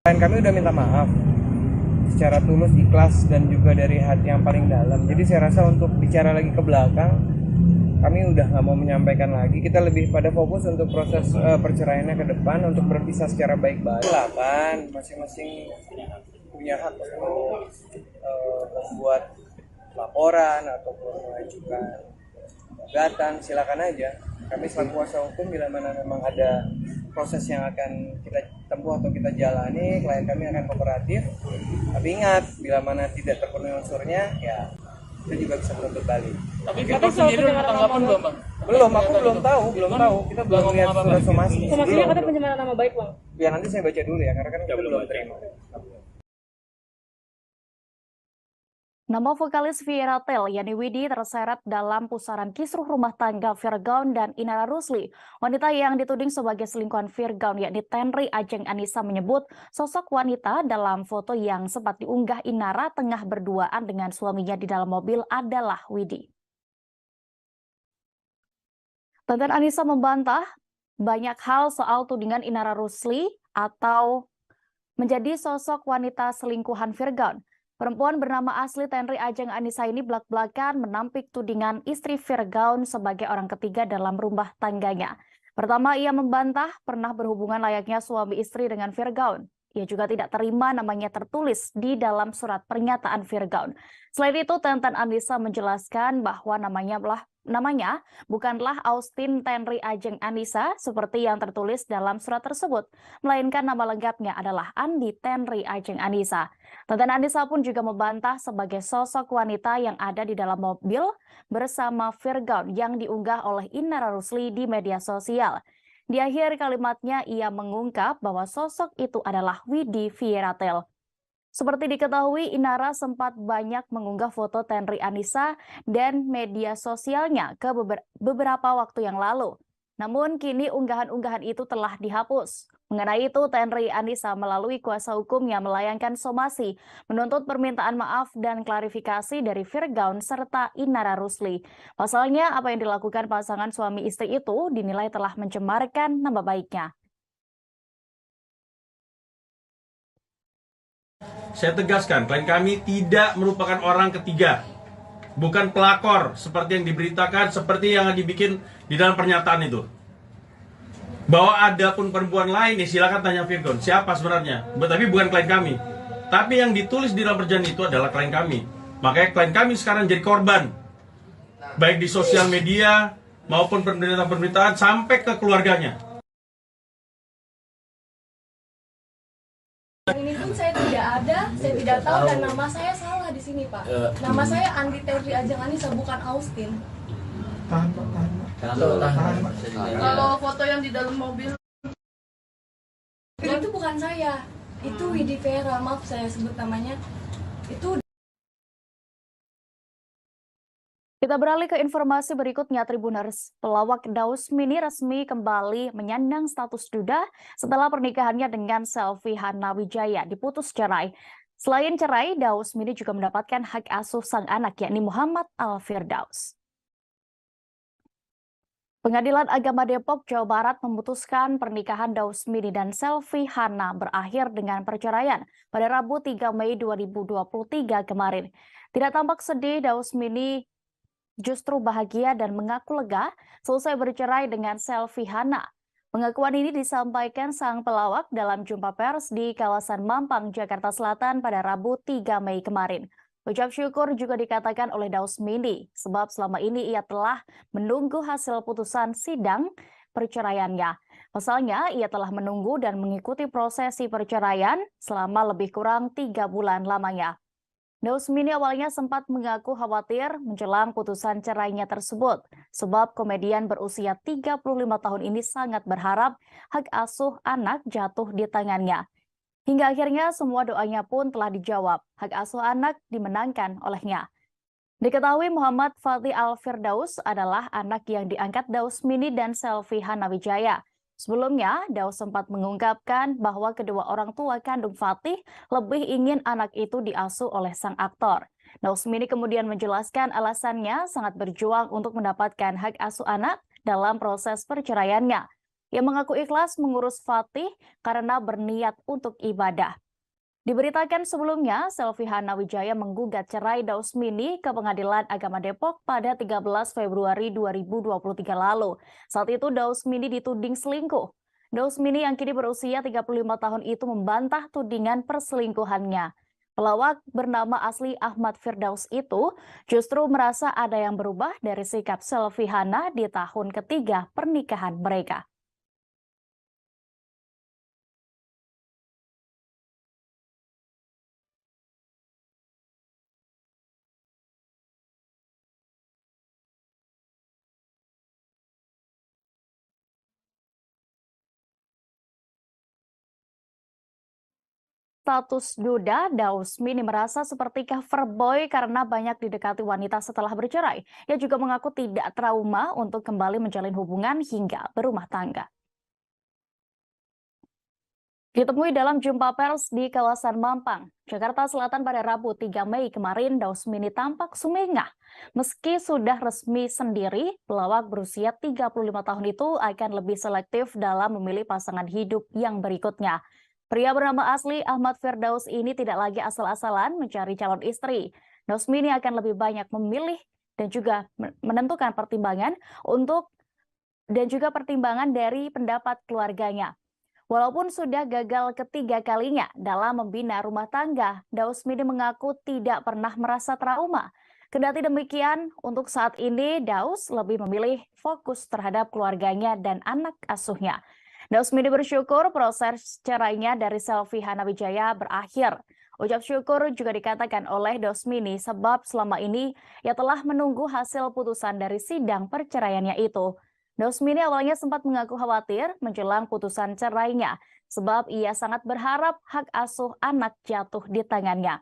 Kami udah minta maaf secara tulus, ikhlas, dan juga dari hati yang paling dalam. Jadi saya rasa untuk bicara lagi ke belakang, kami udah nggak mau menyampaikan lagi. Kita lebih pada fokus untuk proses perceraiannya ke depan, untuk berpisah secara baik-baik. Silakan, masing-masing punya hak untuk membuat laporan ataupun mengajukan gugatan, silakan aja. Kami selaku kuasa hukum bila mana memang ada proses yang akan kita tempuh atau kita jalani, klien kami akan kooperatif. Tapi ingat, bila mana tidak terpenuhi unsurnya, ya kita juga bisa menuntut balik. Tapi Virgaun sendiri udah tanggapan belum, Bang? Belum, aku belum tahu. Kita belum lihat surat somasi. Somasinya katanya pencemaran nama baik, Bang. Ya nanti saya baca dulu ya, karena kan kita belum terima. Nama vokalis Vieratel, yakni Widi, terseret dalam pusaran kisruh rumah tangga Virgaun dan Inara Rusli. Wanita yang dituding sebagai selingkuhan Virgaun, yakni Tenri Ajeng Anissa, menyebut sosok wanita dalam foto yang sempat diunggah Inara tengah berduaan dengan suaminya di dalam mobil adalah Widi. Tenten Anissa membantah banyak hal soal tudingan Inara Rusli atau menjadi sosok wanita selingkuhan Virgaun. Perempuan bernama asli Tenri Ajeng Anissa ini belak-belakan menampik tudingan istri Virgaun sebagai orang ketiga dalam rumah tangganya. Pertama, ia membantah pernah berhubungan layaknya suami istri dengan Virgaun. Ia juga tidak terima namanya tertulis di dalam surat pernyataan Virgaun. Selain itu, Tenten Anissa menjelaskan bahwa namanya bukanlah Austin Tenri Ajeng Anissa seperti yang tertulis dalam surat tersebut, melainkan nama lengkapnya adalah Andi Tenri Ajeng Anissa. Tenten Anissa pun juga membantah sebagai sosok wanita yang ada di dalam mobil bersama Virgaun yang diunggah oleh Inara Rusli di media sosial. Di akhir kalimatnya, ia mengungkap bahwa sosok itu adalah Widi Vieratel. Seperti diketahui, Inara sempat banyak mengunggah foto Tenri Anissa dan media sosialnya ke beberapa waktu yang lalu. Namun kini unggahan-unggahan itu telah dihapus. Mengenai itu, Tenri Anissa melalui kuasa hukumnya melayangkan somasi, menuntut permintaan maaf dan klarifikasi dari Virgaun serta Inara Rusli. Pasalnya, apa yang dilakukan pasangan suami istri itu dinilai telah mencemarkan nama baiknya. saya tegaskan, klien kami tidak merupakan orang ketiga. Bukan pelakor seperti yang diberitakan, seperti yang dibikin di dalam pernyataan itu. Bahwa ada pun perempuan lain, ya silakan tanya Virgon, siapa sebenarnya. Tapi bukan klien kami. Tapi yang ditulis di dalam perjanjian itu adalah klien kami. Makanya klien kami sekarang jadi korban. Baik di sosial media, maupun pemberitaan-pemberitaan, sampai ke keluarganya. Ini pun saya tidak ada, saya tidak tahu, dan nama saya salah di sini, Pak. Nama saya Andi Teori Ajeng Anissa, bukan Austin. Kalau foto yang di dalam mobil itu bukan saya, itu Widi Vera, maaf saya sebut namanya. Itu. Kita beralih ke informasi berikutnya. Tribuners, pelawak Daus Mini resmi kembali menyandang status duda setelah pernikahannya dengan Selvi Hana Wijaya diputus cerai. Selain cerai, Daus Mini juga mendapatkan hak asuh sang anak, yakni Muhammad Al-Firdaus. Pengadilan Agama Depok, Jawa Barat memutuskan pernikahan Daus Mini dan Selvi Hana berakhir dengan perceraian pada Rabu 3 Mei 2023 kemarin. Tidak tampak sedih, Daus Mini justru bahagia dan mengaku lega selesai bercerai dengan Selvi Hana. Pengakuan ini disampaikan sang pelawak dalam jumpa pers di kawasan Mampang, Jakarta Selatan pada Rabu 3 Mei kemarin. Ucap syukur juga dikatakan oleh Daus Mini, sebab selama ini ia telah menunggu hasil putusan sidang perceraiannya. Pasalnya, ia telah menunggu dan mengikuti prosesi perceraian selama lebih kurang 3 bulan lamanya. Daus Mini awalnya sempat mengaku khawatir menjelang putusan cerainya tersebut, sebab komedian berusia 35 tahun ini sangat berharap hak asuh anak jatuh di tangannya. Hingga akhirnya semua doanya pun telah dijawab, hak asuh anak dimenangkan olehnya. Diketahui Muhammad Fatih Al-Firdaus adalah anak yang diangkat Daus Mini dan Selvi Hana Wijaya. Sebelumnya, Daus sempat mengungkapkan bahwa kedua orang tua kandung Fatih lebih ingin anak itu diasuh oleh sang aktor. Daus Mini kemudian menjelaskan alasannya sangat berjuang untuk mendapatkan hak asuh anak dalam proses perceraiannya. Ia mengaku ikhlas mengurus Fatih karena berniat untuk ibadah. Diberitakan sebelumnya, Selvi Hana Wijaya menggugat cerai Daus Mini ke Pengadilan Agama Depok pada 13 Februari 2023 lalu. Saat itu Daus Mini dituding selingkuh. Daus Mini yang kini berusia 35 tahun itu membantah tudingan perselingkuhannya. Pelawak bernama asli Ahmad Firdaus itu justru merasa ada yang berubah dari sikap Selvi Hana di tahun ketiga pernikahan mereka. Status duda, Daus Mini merasa seperti cover boy karena banyak didekati wanita setelah bercerai. Ia juga mengaku tidak trauma untuk kembali menjalin hubungan hingga berumah tangga. Ditemui dalam jumpa pers di kawasan Mampang, Jakarta Selatan pada Rabu 3 Mei kemarin, Daus Mini tampak sumringah. Meski sudah resmi sendiri, pelawak berusia 35 tahun itu akan lebih selektif dalam memilih pasangan hidup yang berikutnya. Pria bernama asli Ahmad Firdaus ini tidak lagi asal-asalan mencari calon istri. Daus Mini akan lebih banyak memilih dan juga menentukan pertimbangan pertimbangan dari pendapat keluarganya. Walaupun sudah gagal ketiga kalinya dalam membina rumah tangga, Daus Mini mengaku tidak pernah merasa trauma. Kendati demikian, untuk saat ini Daus lebih memilih fokus terhadap keluarganya dan anak asuhnya. Daus Mini bersyukur proses cerainya dari Selvi Hana Wijaya berakhir. Ucap syukur juga dikatakan oleh Daus Mini sebab selama ini ia telah menunggu hasil putusan dari sidang perceraiannya itu. Daus Mini awalnya sempat mengaku khawatir menjelang putusan cerainya sebab ia sangat berharap hak asuh anak jatuh di tangannya.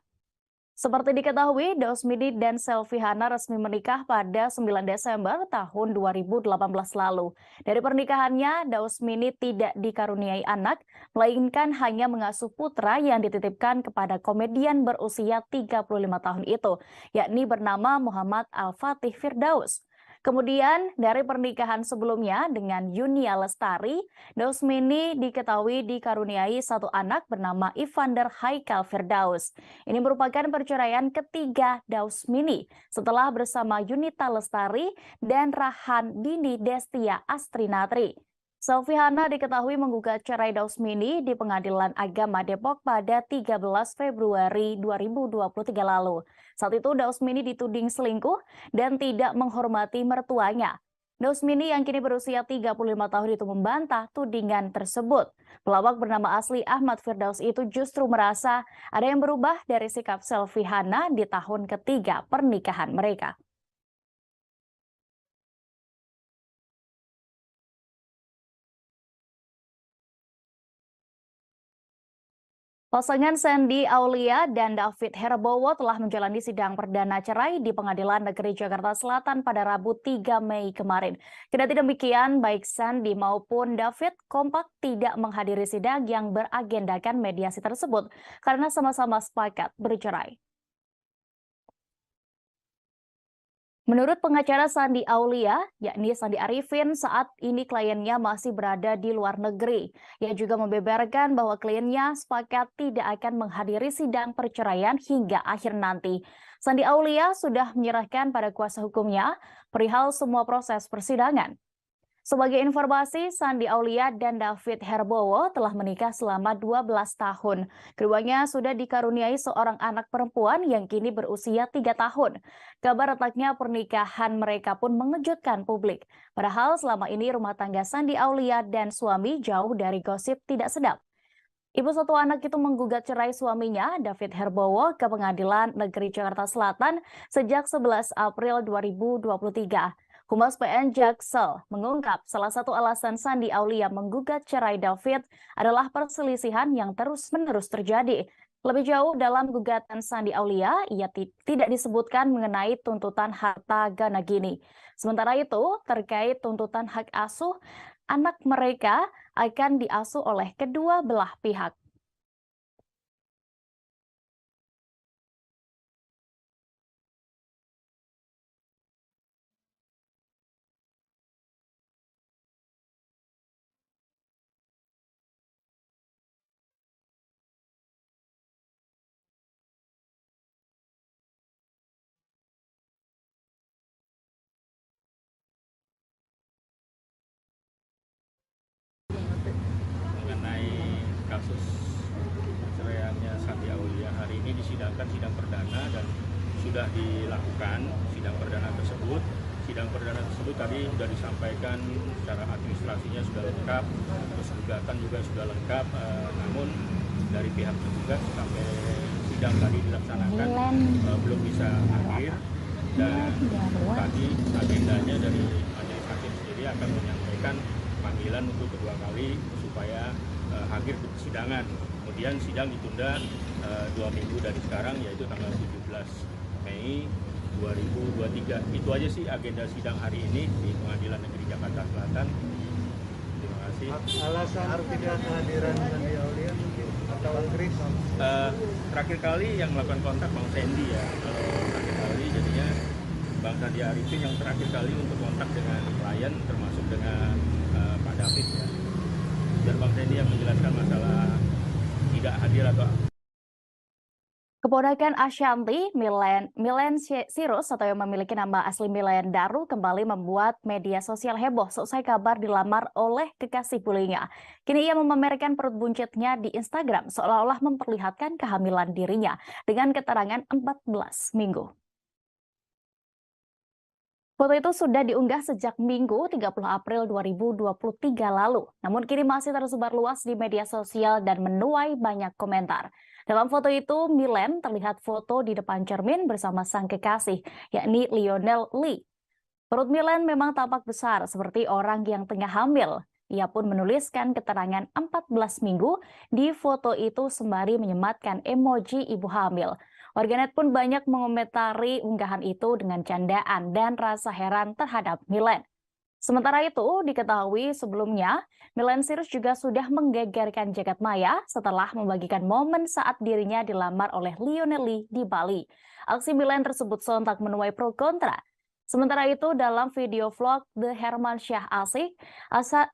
Seperti diketahui, Daus Mini dan Selvi Hana resmi menikah pada 9 Desember tahun 2018 lalu. Dari pernikahannya, Daus Mini tidak dikaruniai anak, melainkan hanya mengasuh putra yang dititipkan kepada komedian berusia 35 tahun itu, yakni bernama Muhammad Al-Fatih Firdaus. Kemudian dari pernikahan sebelumnya dengan Yunia Lestari, Dausmini diketahui dikaruniai satu anak bernama Evander Haikal Firdaus. Ini merupakan perceraian ketiga Dausmini setelah bersama Yunita Lestari dan Rahan Dini Destia Astrinatri. Selviana diketahui menggugat cerai Dausmini di Pengadilan Agama Depok pada 13 Februari 2023 lalu. Saat itu Dausmini dituding selingkuh dan tidak menghormati mertuanya. Dausmini yang kini berusia 35 tahun itu membantah tudingan tersebut. Pelawak bernama asli Ahmad Firdaus itu justru merasa ada yang berubah dari sikap Selviana di tahun ketiga pernikahan mereka. Pasangan Sandy Aulia dan David Herbowo telah menjalani sidang perdana cerai di Pengadilan Negeri Jakarta Selatan pada Rabu 3 Mei kemarin. Kendati demikian, baik Sandy maupun David kompak tidak menghadiri sidang yang beragendakan mediasi tersebut karena sama-sama sepakat bercerai. Menurut pengacara Sandy Aulia, yakni Sandi Arifin, saat ini kliennya masih berada di luar negeri. Ia juga membeberkan bahwa kliennya sepakat tidak akan menghadiri sidang perceraian hingga akhir nanti. Sandi Aulia sudah menyerahkan pada kuasa hukumnya perihal semua proses persidangan. Sebagai informasi, Sandi Aulia dan David Herbowo telah menikah selama 12 tahun. Keduanya sudah dikaruniai seorang anak perempuan yang kini berusia 3 tahun. Kabar retaknya pernikahan mereka pun mengejutkan publik. Padahal selama ini rumah tangga Sandi Aulia dan suami jauh dari gosip tidak sedap. Ibu satu anak itu menggugat cerai suaminya, David Herbowo, ke Pengadilan Negeri Jakarta Selatan sejak 11 April 2023. Humas PN Jaksel mengungkap salah satu alasan Sandi Aulia menggugat cerai David adalah perselisihan yang terus-menerus terjadi. Lebih jauh dalam gugatan Sandi Aulia, ia tidak disebutkan mengenai tuntutan harta gana gini. Sementara itu, terkait tuntutan hak asuh, anak mereka akan diasuh oleh kedua belah pihak. Mengenai kasus perceraiannya Sandi Aulia, hari ini disidangkan sidang perdana dan sudah dilakukan sidang perdana tersebut. Sidang perdana tersebut tadi sudah disampaikan secara administrasinya sudah lengkap, terus gugatan juga sudah lengkap, namun dari pihak tergugat sampai sidang tadi dilaksanakan belum bisa hadir, dan tadi agendanya dari majelis hakim sendiri akan menyampaikan panggilan untuk kedua kali supaya hadir ke persidangan. Kemudian sidang ditunda 2 minggu dari sekarang, yaitu tanggal 17 Mei 2023. Itu aja sih agenda sidang hari ini di Pengadilan Negeri Jakarta Selatan. Terima kasih. Alasan tidak kehadiran Sandi Aulia mungkin atau Chris? Terakhir kali yang melakukan kontak Bang Sandy ya. Kalau terakhir kali jadinya Bang Sandi Arifin yang terakhir kali untuk kontak dengan klien, termasuk dengan Pak David ya. Dan Bang Sandy yang menjelaskan masalah tidak hadir atau Keponakan Ashanti, Milen Sirus atau yang memiliki nama asli Milen Daru kembali membuat media sosial heboh seusai kabar dilamar oleh kekasih bullyingnya. Kini ia memamerkan perut buncitnya di Instagram seolah-olah memperlihatkan kehamilan dirinya dengan keterangan 14 minggu. Foto itu sudah diunggah sejak Minggu 30 April 2023 lalu, namun kini masih tersebar luas di media sosial dan menuai banyak komentar. Dalam foto itu, Milen terlihat foto di depan cermin bersama sang kekasih, yakni Lionel Lee. Perut Milen memang tampak besar seperti orang yang tengah hamil. Ia pun menuliskan keterangan 14 minggu di foto itu sembari menyematkan emoji ibu hamil. Warganet pun banyak mengomentari unggahan itu dengan candaan dan rasa heran terhadap Milen. Sementara itu, diketahui sebelumnya, Milen Sirus juga sudah menggegerkan jagat maya setelah membagikan momen saat dirinya dilamar oleh Lionel Lee di Bali. Aksi Milen tersebut sontak menuai pro kontra. Sementara itu, dalam video vlog The Hermansyah Asik,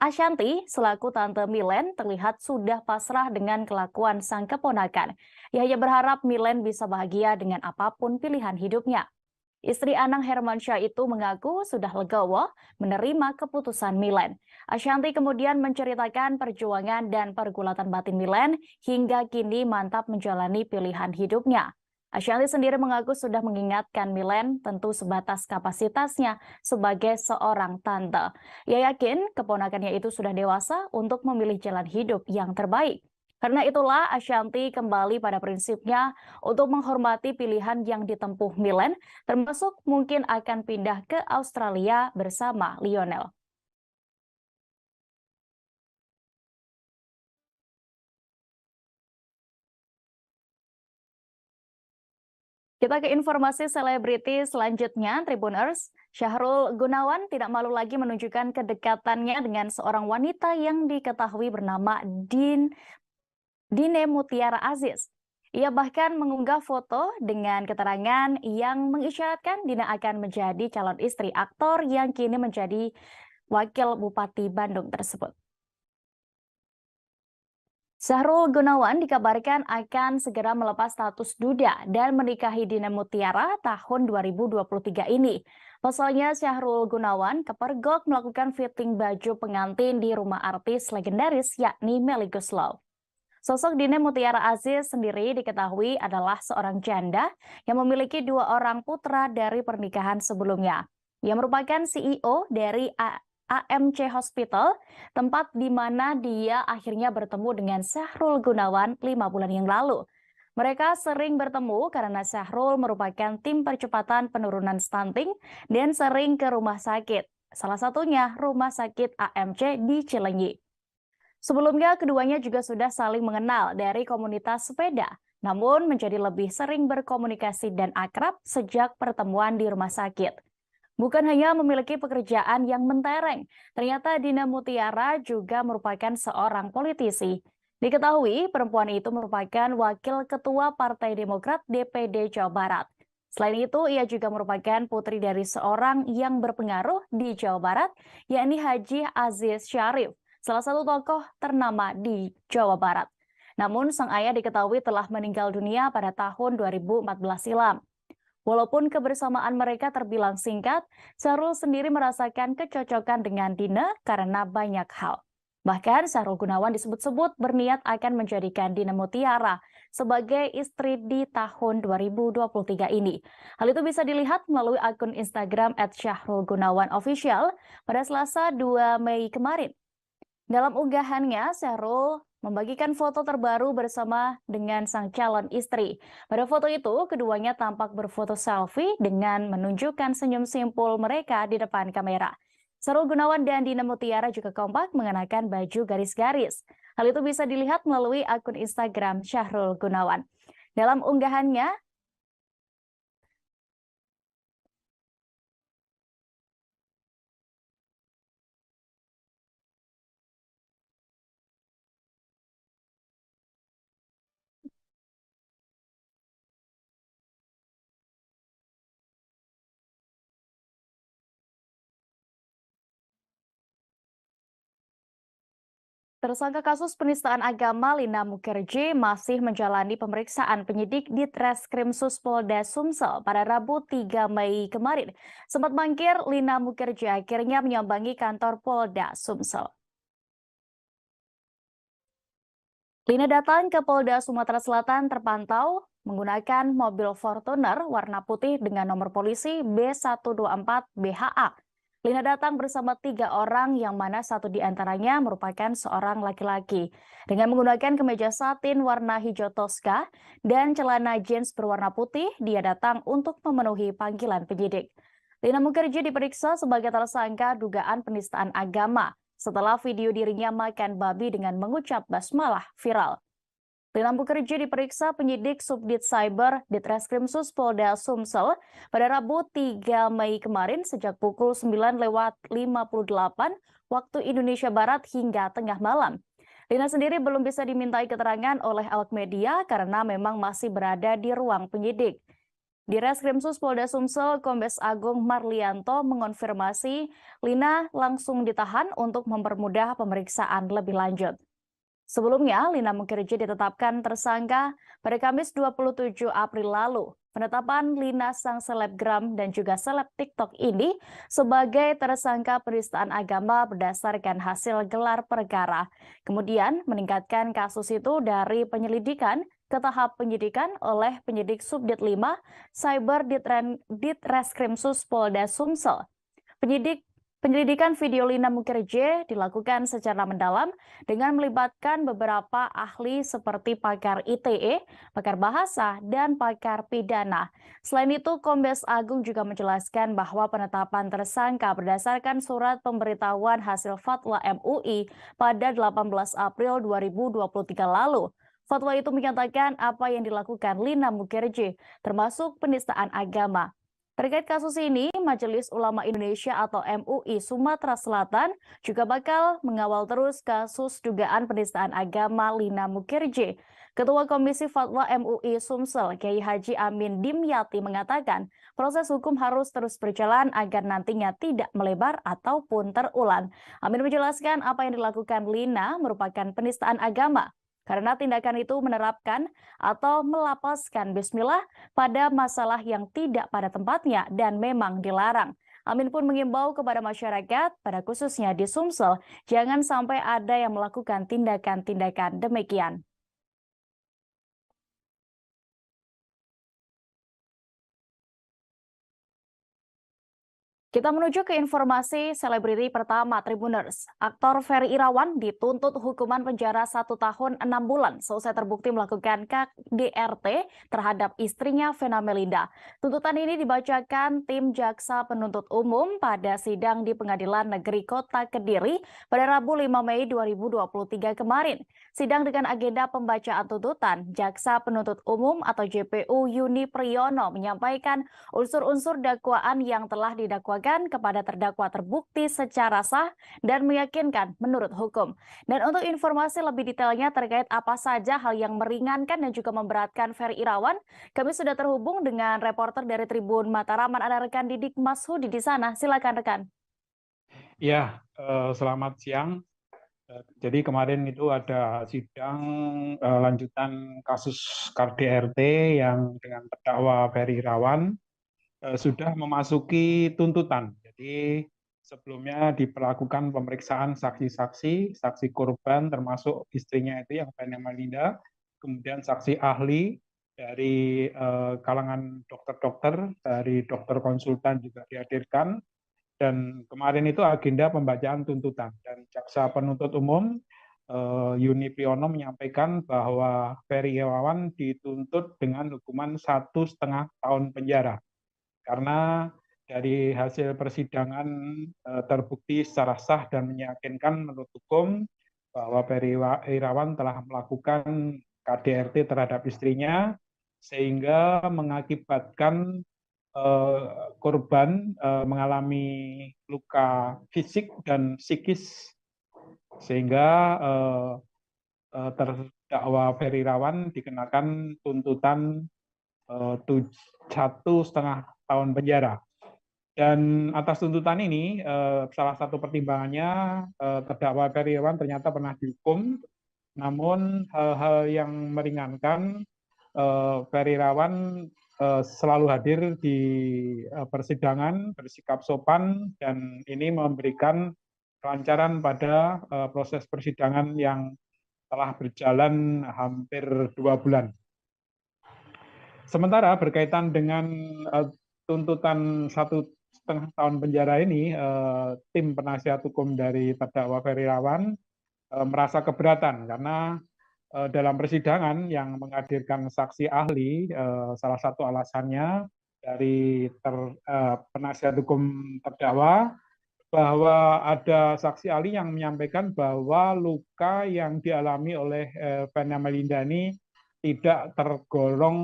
Ashanti selaku Tante Milen terlihat sudah pasrah dengan kelakuan sang keponakan. Ia hanya berharap Milen bisa bahagia dengan apapun pilihan hidupnya. Istri Anang Hermansyah itu mengaku sudah legowo menerima keputusan Milen. Ashanti kemudian menceritakan perjuangan dan pergulatan batin Milen hingga kini mantap menjalani pilihan hidupnya. Ashanti sendiri mengaku sudah mengingatkan Milen tentu sebatas kapasitasnya sebagai seorang tante. Ia yakin keponakannya itu sudah dewasa untuk memilih jalan hidup yang terbaik. Karena itulah Ashanti kembali pada prinsipnya untuk menghormati pilihan yang ditempuh Milen, termasuk mungkin akan pindah ke Australia bersama Lionel. Kita ke informasi selebriti selanjutnya, Tribuners. Syahrul Gunawan tidak malu lagi menunjukkan kedekatannya dengan seorang wanita yang diketahui bernama Dine Mutiara Aziz. Ia bahkan mengunggah foto dengan keterangan yang mengisyaratkan Dina akan menjadi calon istri aktor yang kini menjadi wakil Bupati Bandung tersebut. Syahrul Gunawan dikabarkan akan segera melepas status duda dan menikahi Dina Mutiara tahun 2023 ini. Pasalnya Syahrul Gunawan kepergok melakukan fitting baju pengantin di rumah artis legendaris yakni Melly Goeslaw. Sosok Dina Mutiara Aziz sendiri diketahui adalah seorang janda yang memiliki 2 orang putra dari pernikahan sebelumnya. Ia merupakan CEO dari AMC Hospital, tempat di mana dia akhirnya bertemu dengan Syahrul Gunawan 5 bulan yang lalu. Mereka sering bertemu karena Syahrul merupakan tim percepatan penurunan stunting dan sering ke rumah sakit. Salah satunya rumah sakit AMC di Cilenyi. Sebelumnya keduanya juga sudah saling mengenal dari komunitas sepeda, namun menjadi lebih sering berkomunikasi dan akrab sejak pertemuan di rumah sakit. Bukan hanya memiliki pekerjaan yang mentereng, ternyata Dina Mutiara juga merupakan seorang politisi. Diketahui perempuan itu merupakan wakil ketua Partai Demokrat DPD Jawa Barat. Selain itu, ia juga merupakan putri dari seorang yang berpengaruh di Jawa Barat, yakni Haji Aziz Syarif, salah satu tokoh ternama di Jawa Barat. Namun, sang ayah diketahui telah meninggal dunia pada tahun 2014 silam. Walaupun kebersamaan mereka terbilang singkat, Syahrul sendiri merasakan kecocokan dengan Dina karena banyak hal. Bahkan Syahrul Gunawan disebut-sebut berniat akan menjadikan Dina Mutiara sebagai istri di tahun 2023 ini. Hal itu bisa dilihat melalui akun Instagram @syahrulgunawanofficial pada Selasa 2 Mei kemarin. Dalam unggahannya, Syahrul membagikan foto terbaru bersama dengan sang calon istri. Pada foto itu, keduanya tampak berfoto selfie dengan menunjukkan senyum simpul mereka di depan kamera. Syahrul Gunawan dan Dina Mutiara juga kompak mengenakan baju garis-garis. Hal itu bisa dilihat melalui akun Instagram Syahrul Gunawan. Dalam unggahannya, tersangka kasus penistaan agama Lina Mukherjee masih menjalani pemeriksaan penyidik di Treskrimsus Polda Sumsel pada Rabu 3 Mei kemarin. Sempat mangkir, Lina Mukherjee akhirnya menyambangi kantor Polda Sumsel. Lina datang ke Polda Sumatera Selatan terpantau menggunakan mobil Fortuner warna putih dengan nomor polisi B124 BHA. Lina datang bersama 3 orang yang mana satu di antaranya merupakan seorang laki-laki. Dengan menggunakan kemeja satin warna hijau toska dan celana jeans berwarna putih, dia datang untuk memenuhi panggilan penyidik. Lina Mukherjee diperiksa sebagai tersangka dugaan penistaan agama setelah video dirinya makan babi dengan mengucap basmalah viral. Lina Mukherjee diperiksa penyidik Subdit Cyber di Treskrimsus Polda Sumsel pada Rabu 3 Mei kemarin sejak pukul 9:58 waktu Indonesia Barat hingga tengah malam. Lina sendiri belum bisa dimintai keterangan oleh awak media karena memang masih berada di ruang penyidik. Di Reskrimsus Polda Sumsel, Kombes Agung Marlianto mengonfirmasi Lina langsung ditahan untuk mempermudah pemeriksaan lebih lanjut. Sebelumnya, Lina Mukherjee ditetapkan tersangka pada Kamis 27 April lalu. Penetapan Lina sang selebgram dan juga seleb TikTok ini sebagai tersangka penistaan agama berdasarkan hasil gelar perkara. Kemudian meningkatkan kasus itu dari penyelidikan ke tahap penyidikan oleh penyidik Subdit 5 Cyber Ditreskrimsus Polda Sumsel. Penyelidikan video Lina Mukherjee dilakukan secara mendalam dengan melibatkan beberapa ahli seperti pakar ITE, pakar bahasa, dan pakar pidana. Selain itu, Kombes Agung juga menjelaskan bahwa penetapan tersangka berdasarkan surat pemberitahuan hasil fatwa MUI pada 18 April 2023 lalu. Fatwa itu menyatakan apa yang dilakukan Lina Mukherjee, termasuk penistaan agama. Terkait kasus ini, Majelis Ulama Indonesia atau MUI Sumatera Selatan juga bakal mengawal terus kasus dugaan penistaan agama Lina Mukherjee. Ketua Komisi Fatwa MUI Sumsel, Kiai Haji Amin Dimyati mengatakan, proses hukum harus terus berjalan agar nantinya tidak melebar ataupun terulang. Amin menjelaskan apa yang dilakukan Lina merupakan penistaan agama, karena tindakan itu menerapkan atau melapaskan bismillah pada masalah yang tidak pada tempatnya dan memang dilarang. Amin pun mengimbau kepada masyarakat, pada khususnya di Sumsel, jangan sampai ada yang melakukan tindakan-tindakan demikian. Kita menuju ke informasi selebriti pertama Tribuners. Aktor Ferry Irawan dituntut hukuman penjara 1 tahun 6 bulan selesai terbukti melakukan KDRT terhadap istrinya Vena Melinda. Tuntutan ini dibacakan tim Jaksa Penuntut Umum pada sidang di Pengadilan Negeri Kota Kediri pada Rabu 5 Mei 2023 kemarin. Sidang dengan agenda pembacaan tuntutan, Jaksa Penuntut Umum atau JPU Yuni Priyono menyampaikan unsur-unsur dakwaan yang telah didakwakan kepada terdakwa terbukti secara sah dan meyakinkan menurut hukum. Dan untuk informasi lebih detailnya terkait apa saja hal yang meringankan dan juga memberatkan Ferry Irawan, kami sudah terhubung dengan reporter dari Tribun Mataraman, ada rekan Didik Mashudi di sana. Silakan rekan. Ya, selamat siang. Jadi kemarin itu ada sidang lanjutan kasus KDRT yang dengan terdakwa Ferry Irawan sudah memasuki tuntutan. Jadi sebelumnya diperlakukan pemeriksaan saksi-saksi, saksi korban termasuk istrinya itu yang Vena Melinda, kemudian saksi ahli dari kalangan dokter-dokter, dari dokter konsultan juga dihadirkan, dan kemarin itu agenda pembacaan tuntutan. Dan Jaksa Penuntut Umum Yuni Priyono menyampaikan bahwa Ferry Irawan dituntut dengan hukuman 1,5 tahun penjara. Karena dari hasil persidangan terbukti secara sah dan meyakinkan menurut hukum bahwa Ferry Irawan telah melakukan KDRT terhadap istrinya sehingga mengakibatkan korban mengalami luka fisik dan psikis sehingga terdakwa Ferry Irawan dikenakan tuntutan 1,5 tahun penjara. Dan atas tuntutan ini, salah satu pertimbangannya terdakwa Ferry Irawan ternyata pernah dihukum, namun hal-hal yang meringankan, Ferry Irawan selalu hadir di persidangan, bersikap sopan, dan ini memberikan kelancaran pada proses persidangan yang telah berjalan hampir 2 bulan. Sementara berkaitan dengan tuntutan 1,5 tahun penjara ini, tim penasihat hukum dari terdakwa Ferry Irawan merasa keberatan karena dalam persidangan yang menghadirkan saksi ahli, salah satu alasannya dari penasihat hukum terdakwa bahwa ada saksi ahli yang menyampaikan bahwa luka yang dialami oleh Vena Melinda ini tidak tergolong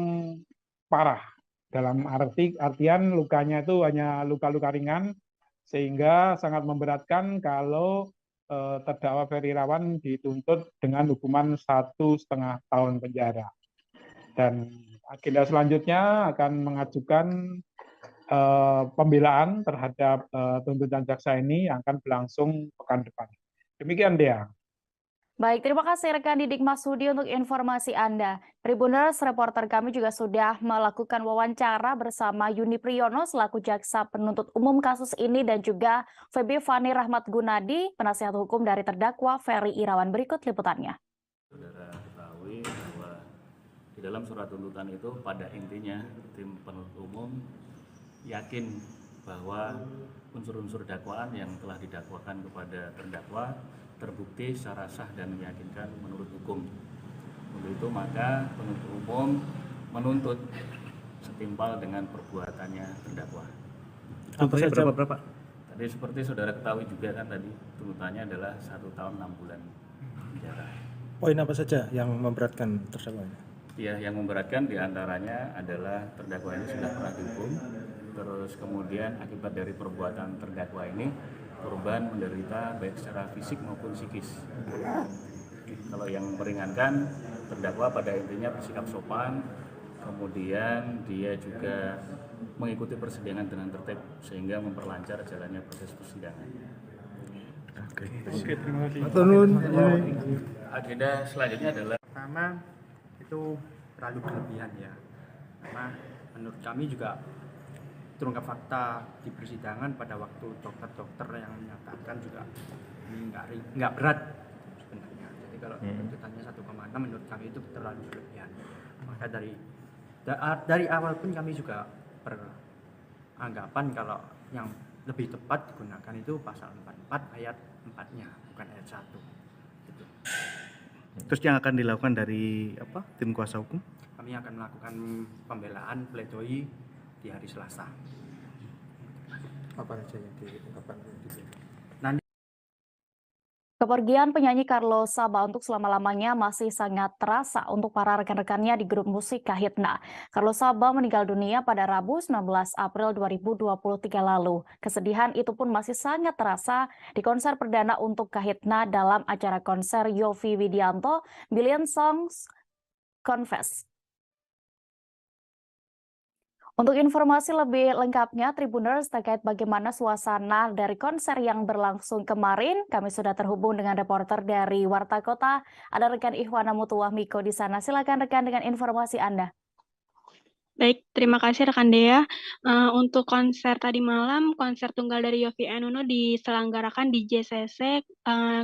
parah. Dalam artian lukanya itu hanya luka-luka ringan, sehingga sangat memberatkan kalau terdakwa Ferry Irawan dituntut dengan hukuman 1,5 tahun penjara. Dan agenda selanjutnya akan mengajukan pembelaan terhadap tuntutan jaksa ini yang akan berlangsung pekan depan. Demikian Dea. Baik, terima kasih rekan Didik Masudi untuk informasi Anda. Tribuners, reporter kami juga sudah melakukan wawancara bersama Yuni Priyono selaku jaksa penuntut umum kasus ini dan juga Feby Fani Rahmat Gunadi, penasihat hukum dari terdakwa Ferry Irawan. Berikut liputannya. Saudara ketahui bahwa di dalam surat tuntutan itu pada intinya tim penuntut umum yakin bahwa unsur-unsur dakwaan yang telah didakwakan kepada terdakwa terbukti secara sah dan meyakinkan menurut hukum. Untuk itu maka penuntut umum menuntut setimpal dengan perbuatannya terdakwa. Apa saja berapa? Tadi seperti saudara ketahui juga kan tadi tuntutannya adalah 1 tahun 6 bulan penjara. Poin apa saja yang memberatkan terdakwa? Ya, yang memberatkan diantaranya adalah terdakwa ini sudah pernah dihukum, terus kemudian akibat dari perbuatan terdakwa ini korban menderita baik secara fisik maupun psikis. Kalau yang meringankan, terdakwa pada intinya bersikap sopan, kemudian dia juga mengikuti persidangan dengan tertib sehingga memperlancar jalannya proses persidangan. Oke, terima kasih. Agenda selanjutnya adalah Pertama itu terlalu berlebihan ya, karena menurut kami juga terungkap fakta di persidangan pada waktu dokter-dokter yang menyatakan juga ini nggak berat sebenarnya. Jadi kalau tuntutannya 1,6 menurut kami itu terlalu berlebihan. Maka dari awal pun kami juga beranggapan kalau yang lebih tepat digunakan itu pasal 44 ayat 4-nya, bukan ayat 1. Gitu. Terus yang akan dilakukan dari tim kuasa hukum? Kami akan melakukan pembelaan pledoi di hari Selasa. Apa saja yang diungkapkan? Kepergian penyanyi Carlos Saba untuk selama-lamanya masih sangat terasa untuk para rekan-rekannya di grup musik Kahitna. Carlos Saba meninggal dunia pada Rabu 19 April 2023 lalu. Kesedihan itu pun masih sangat terasa di konser perdana untuk Kahitna dalam acara konser Yovie Widianto, Billion Songs Confess. Untuk informasi lebih lengkapnya, Tribuners, terkait bagaimana suasana dari konser yang berlangsung kemarin, kami sudah terhubung dengan reporter dari Warta Kota. Ada rekan Ihwana Mutuwah Miko di sana. Silakan rekan dengan informasi Anda. Baik, terima kasih rekan Dea. Untuk konser tadi malam, konser tunggal dari Yovie and Nuno diselenggarakan di JCC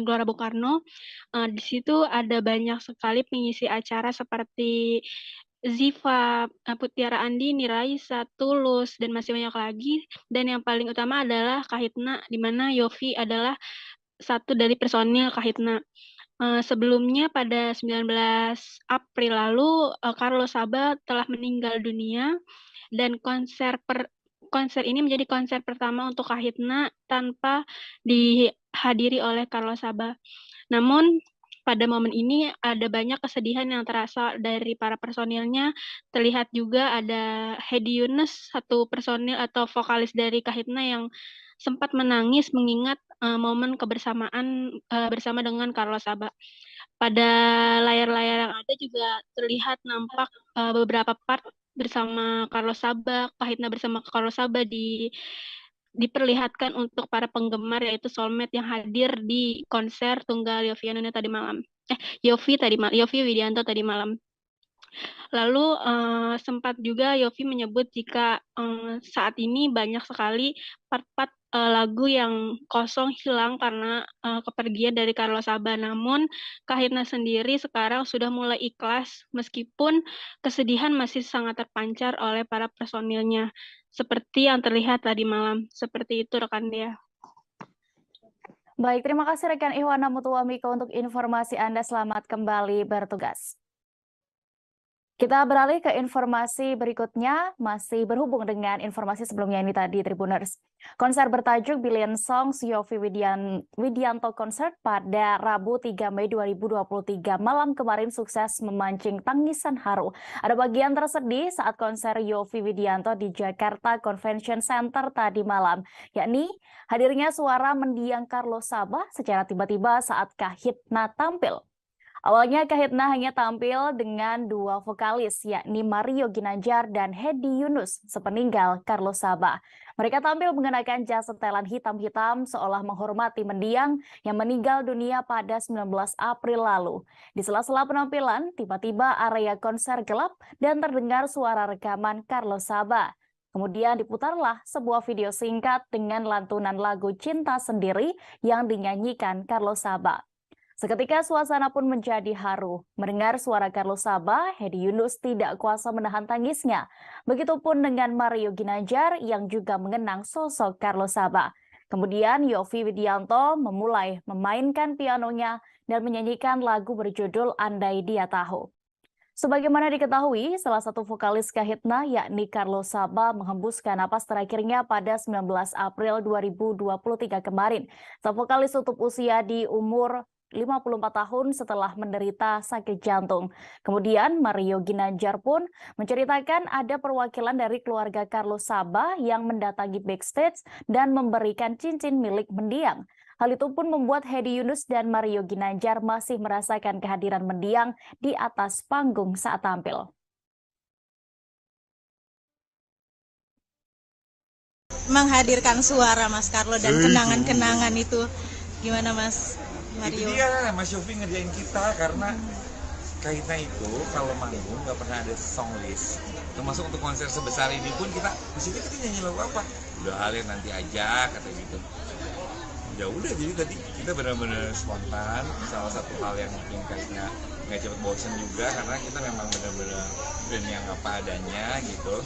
Gelora Bung Karno. Di situ ada banyak sekali pengisi acara seperti Ziva, Putiara Andini, Raisa, Tulus, dan masih banyak lagi. Dan yang paling utama adalah Kahitna, di mana Yovie adalah satu dari personil Kahitna. Sebelumnya pada 19 April lalu, Carlos Saba telah meninggal dunia, dan konser ini menjadi konser pertama untuk Kahitna tanpa dihadiri oleh Carlos Saba. Namun, pada momen ini ada banyak kesedihan yang terasa dari para personilnya. Terlihat juga ada Hedi Yunus, satu personil atau vokalis dari Kahitna yang sempat menangis mengingat momen kebersamaan bersama dengan Carlos Saba. Pada layar-layar yang ada juga terlihat nampak beberapa part bersama Carlos Saba, Kahitna bersama Carlos Saba diperlihatkan untuk para penggemar, yaitu soulmate yang hadir di konser tunggal Yovie tadi malam. Yovie Widianto tadi malam. Lalu sempat juga Yovie menyebut jika saat ini banyak sekali part-part lagu yang kosong hilang karena kepergian dari Carlos Saba. Namun Kahitna sendiri sekarang sudah mulai ikhlas meskipun kesedihan masih sangat terpancar oleh para personilnya. Seperti yang terlihat tadi malam. Seperti itu rekan Dea. Baik, terima kasih rekan Ihwana Mutuwah Miko untuk informasi Anda. Selamat kembali bertugas. Kita beralih ke informasi berikutnya, masih berhubung dengan informasi sebelumnya ini tadi, Tribuners. Konser bertajuk Billion Songs Yovie Widianto Concert pada Rabu 3 Mei 2023 malam kemarin sukses memancing tangisan haru. Ada bagian tersedih saat konser Yovie Widianto di Jakarta Convention Center tadi malam, yakni hadirnya suara mendiang Carlos Saba secara tiba-tiba saat Kahitna tampil. Awalnya Kahitna hanya tampil dengan dua vokalis, yakni Mario Ginanjar dan Hedi Yunus, sepeninggal Carlos Sabaah. Mereka tampil mengenakan jas setelan hitam-hitam seolah menghormati mendiang yang meninggal dunia pada 19 April lalu. Di sela-sela penampilan, tiba-tiba area konser gelap dan terdengar suara rekaman Carlos Sabaah. Kemudian diputarlah sebuah video singkat dengan lantunan lagu Cinta Sendiri yang dinyanyikan Carlos Sabaah. Seketika suasana pun menjadi haru. Mendengar suara Carlos Sabaah, Hedi Yunus tidak kuasa menahan tangisnya. Begitupun dengan Mario Ginanjar yang juga mengenang sosok Carlos Sabaah. Kemudian Yovie Widianto memulai memainkan pianonya dan menyanyikan lagu berjudul Andai Dia Tahu. Sebagaimana diketahui, salah satu vokalis Kahitna yakni Carlos Sabaah menghembuskan napas terakhirnya pada 19 April 2023 kemarin. Sang vokalis tutup usia di umur 54 tahun setelah menderita sakit jantung. Kemudian Mario Ginanjar pun menceritakan ada perwakilan dari keluarga Carlos Sabaah yang mendatangi backstage dan memberikan cincin milik mendiang. Hal itu pun membuat Hedi Yunus dan Mario Ginanjar masih merasakan kehadiran mendiang di atas panggung saat tampil. Menghadirkan suara Mas Carlo dan kenangan-kenangan itu gimana Mas Mario? Itu dia Mas Yovie ngerjain kita karena Kahitna itu kalau manggung nggak pernah ada song list. Termasuk untuk konser sebesar ini pun kita nyanyi lagu apa? Udah halnya nanti aja kata gitu. Ya udah jadi tadi kita benar-benar spontan. Salah satu hal yang bikin Kahitna nggak cepet bosen juga karena kita memang benar-benar band yang apa adanya gitu.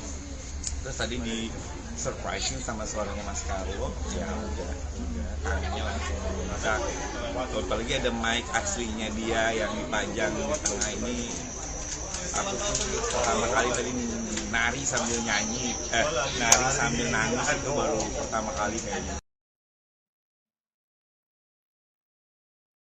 Terus tadi di surprising sama suaranya Mas Carlo, ya udah tangannya langsung bisa. Apalagi ada mic aslinya dia yang dipajang di tengah ini. Aku tuh pertama kali tadi nari sambil nyanyi, nari sambil nangis itu baru pertama kali kayaknya.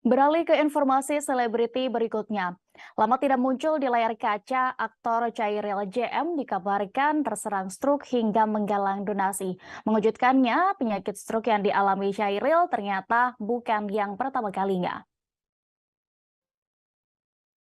Beralih ke informasi selebriti berikutnya. Lama tidak muncul di layar kaca, aktor Chairil JM dikabarkan terserang stroke hingga menggalang donasi. Mengejutkannya, penyakit stroke yang dialami Chairil ternyata bukan yang pertama kalinya.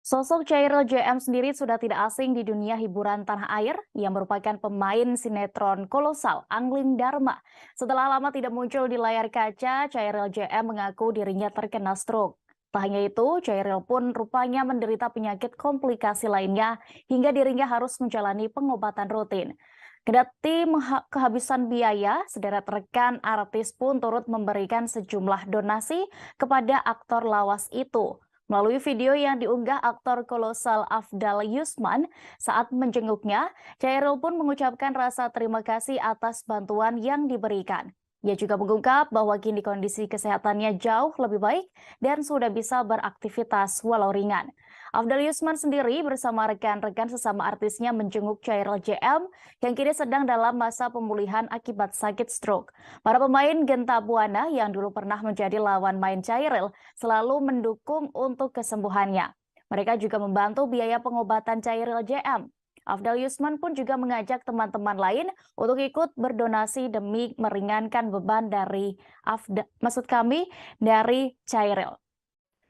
Sosok Chairil JM sendiri sudah tidak asing di dunia hiburan tanah air. Ia merupakan pemain sinetron kolosal Angling Dharma. Setelah lama tidak muncul di layar kaca, Chairil JM mengaku dirinya terkena stroke. Tak hanya itu, Chairil pun rupanya menderita penyakit komplikasi lainnya hingga dirinya harus menjalani pengobatan rutin. Kendati kehabisan biaya, sederet rekan artis pun turut memberikan sejumlah donasi kepada aktor lawas itu. Melalui video yang diunggah aktor kolosal Afdal Yusman saat menjenguknya, Chairil pun mengucapkan rasa terima kasih atas bantuan yang diberikan. Ia juga mengungkap bahwa kini kondisi kesehatannya jauh lebih baik dan sudah bisa beraktivitas walau ringan. Afdal Yusman sendiri bersama rekan-rekan sesama artisnya menjenguk Chairil JM yang kini sedang dalam masa pemulihan akibat sakit stroke. Para pemain Genta Buana yang dulu pernah menjadi lawan main Chairil selalu mendukung untuk kesembuhannya. Mereka juga membantu biaya pengobatan Chairil JM. Afdal Yusman pun juga mengajak teman-teman lain untuk ikut berdonasi demi meringankan beban dari dari Chairil.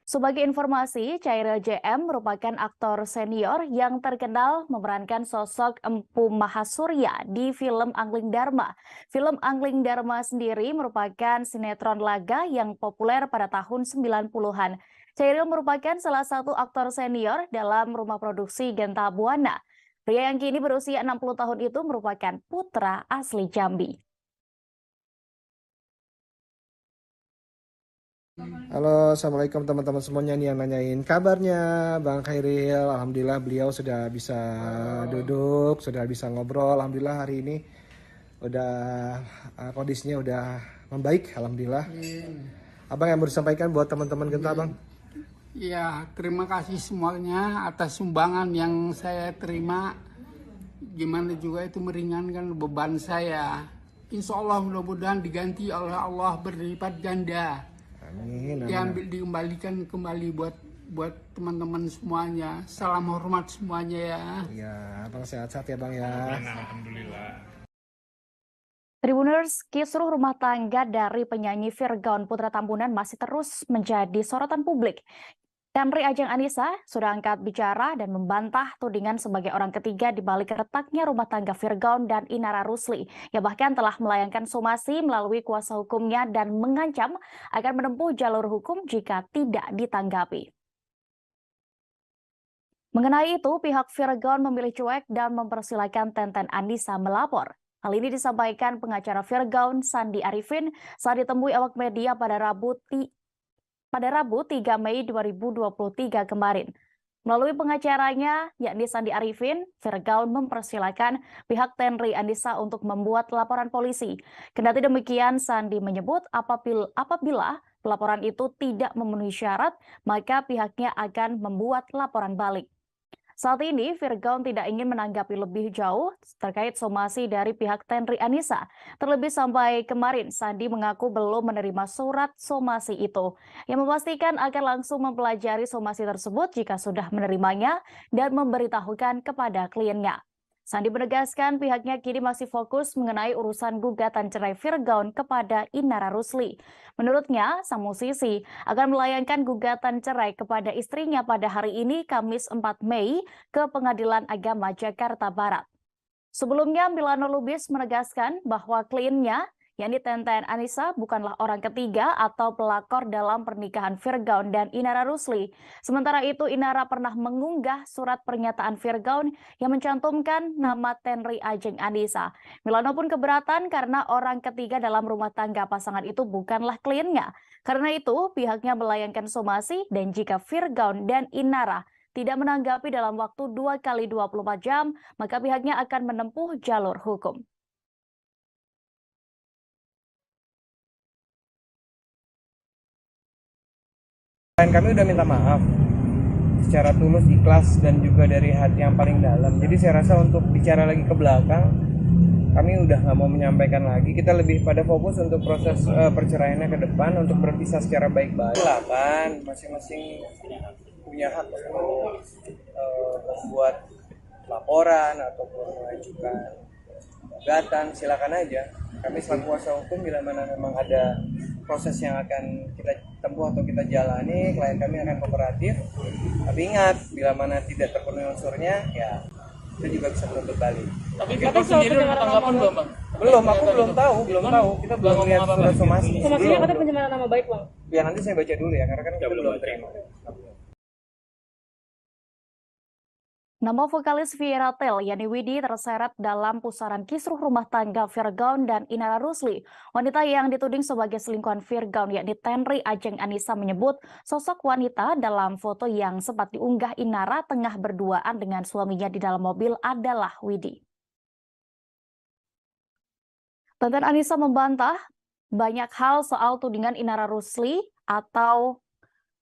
Sebagai informasi, Chairil JM merupakan aktor senior yang terkenal memerankan sosok Empu Mahasurya di film Angling Dharma. Film Angling Dharma sendiri merupakan sinetron laga yang populer pada tahun 90-an. Chairil merupakan salah satu aktor senior dalam rumah produksi Genta Buana. Pria yang kini berusia 60 tahun itu merupakan putra asli Jambi. Halo, assalamualaikum teman-teman semuanya nih yang nanyain kabarnya Bang Khairil. Alhamdulillah beliau sudah bisa duduk, sudah bisa ngobrol. Alhamdulillah hari ini udah kondisinya udah membaik. Alhamdulillah. Abang yang mau disampaikan buat teman-teman Genta, Bang? Ya, terima kasih semuanya atas sumbangan yang saya terima. Gimana juga itu meringankan beban saya. Insya Allah mudah-mudahan diganti oleh Allah berlipat ganda. Amin. Dikembalikan kembali buat teman-teman semuanya. Salam hormat semuanya ya. Ya, Bang sehat-sehat ya Bang ya. Alhamdulillah. Tribuners, kisruh rumah tangga dari penyanyi Virgaun Putra Tambunan masih terus menjadi sorotan publik. Tenri Ajeng Anissa sudah angkat bicara dan membantah tudingan sebagai orang ketiga di balik retaknya rumah tangga Firgaun dan Inara Rusli. Ia bahkan telah melayangkan somasi melalui kuasa hukumnya dan mengancam akan menempuh jalur hukum jika tidak ditanggapi. Mengenai itu, pihak Firgaun memilih cuek dan mempersilahkan Tenten Anissa melapor. Hal ini disampaikan pengacara Firgaun Sandi Arifin saat ditemui awak media pada Rabu 3 Mei 2023 kemarin. Melalui pengacaranya, yakni Sandi Arifin, Firgaun mempersilahkan pihak Tenri Anissa untuk membuat laporan polisi. Kendati demikian, Sandi menyebut apabila laporan itu tidak memenuhi syarat, maka pihaknya akan membuat laporan balik. Saat ini, Firgaun tidak ingin menanggapi lebih jauh terkait somasi dari pihak Tenri Anissa. Terlebih sampai kemarin, Sandi mengaku belum menerima surat somasi itu, yang memastikan akan langsung mempelajari somasi tersebut jika sudah menerimanya dan memberitahukan kepada kliennya. Sandi menegaskan pihaknya kini masih fokus mengenai urusan gugatan cerai Firgaun kepada Inara Rusli. Menurutnya, sang musisi akan melayangkan gugatan cerai kepada istrinya pada hari ini, Kamis 4 Mei, ke Pengadilan Agama Jakarta Barat. Sebelumnya, Milano Lubis menegaskan bahwa kliennya, yakni Tenten Anissa, bukanlah orang ketiga atau pelakor dalam pernikahan Firgaun dan Inara Rusli. Sementara itu, Inara pernah mengunggah surat pernyataan Firgaun yang mencantumkan nama Tenri Ajeng Anissa. Milano pun keberatan karena orang ketiga dalam rumah tangga pasangan itu bukanlah kliennya. Karena itu, pihaknya melayangkan somasi dan jika Firgaun dan Inara tidak menanggapi dalam waktu 2 kali 24 jam, maka pihaknya akan menempuh jalur hukum. Kami udah minta maaf secara tulus, ikhlas, dan juga dari hati yang paling dalam. Jadi saya rasa untuk bicara lagi ke belakang, kami udah nggak mau menyampaikan lagi. Kita lebih pada fokus untuk proses perceraiannya ke depan, untuk berpisah secara baik-baik. Silakan, masing-masing punya hak untuk membuat laporan ataupun mengajukan gugatan, silakan aja. Kami selaku kuasa hukum bila mana memang ada proses yang akan kita tempuh atau kita jalani, klien kami akan kooperatif. Tapi ingat, bila mana tidak terpenuhi unsurnya, ya itu juga bisa menuntut balik. Tapi kita sendiri tanggapan belum, Bang? Belum, aku belum tahu. Kita belum lihat surat somasi. Somasinya katanya pencemaran nama baik, Bang. Ya nanti saya baca dulu ya, karena kan kita belum terima. Nama vokalis Vieratel, yakni Widi, terseret dalam pusaran kisruh rumah tangga Firgaun dan Inara Rusli. Wanita yang dituding sebagai selingkuhan Firgaun, yakni Tenri Ajeng Anissa, menyebut sosok wanita dalam foto yang sempat diunggah Inara tengah berduaan dengan suaminya di dalam mobil adalah Widi. Tenten Anissa membantah banyak hal soal tudingan Inara Rusli atau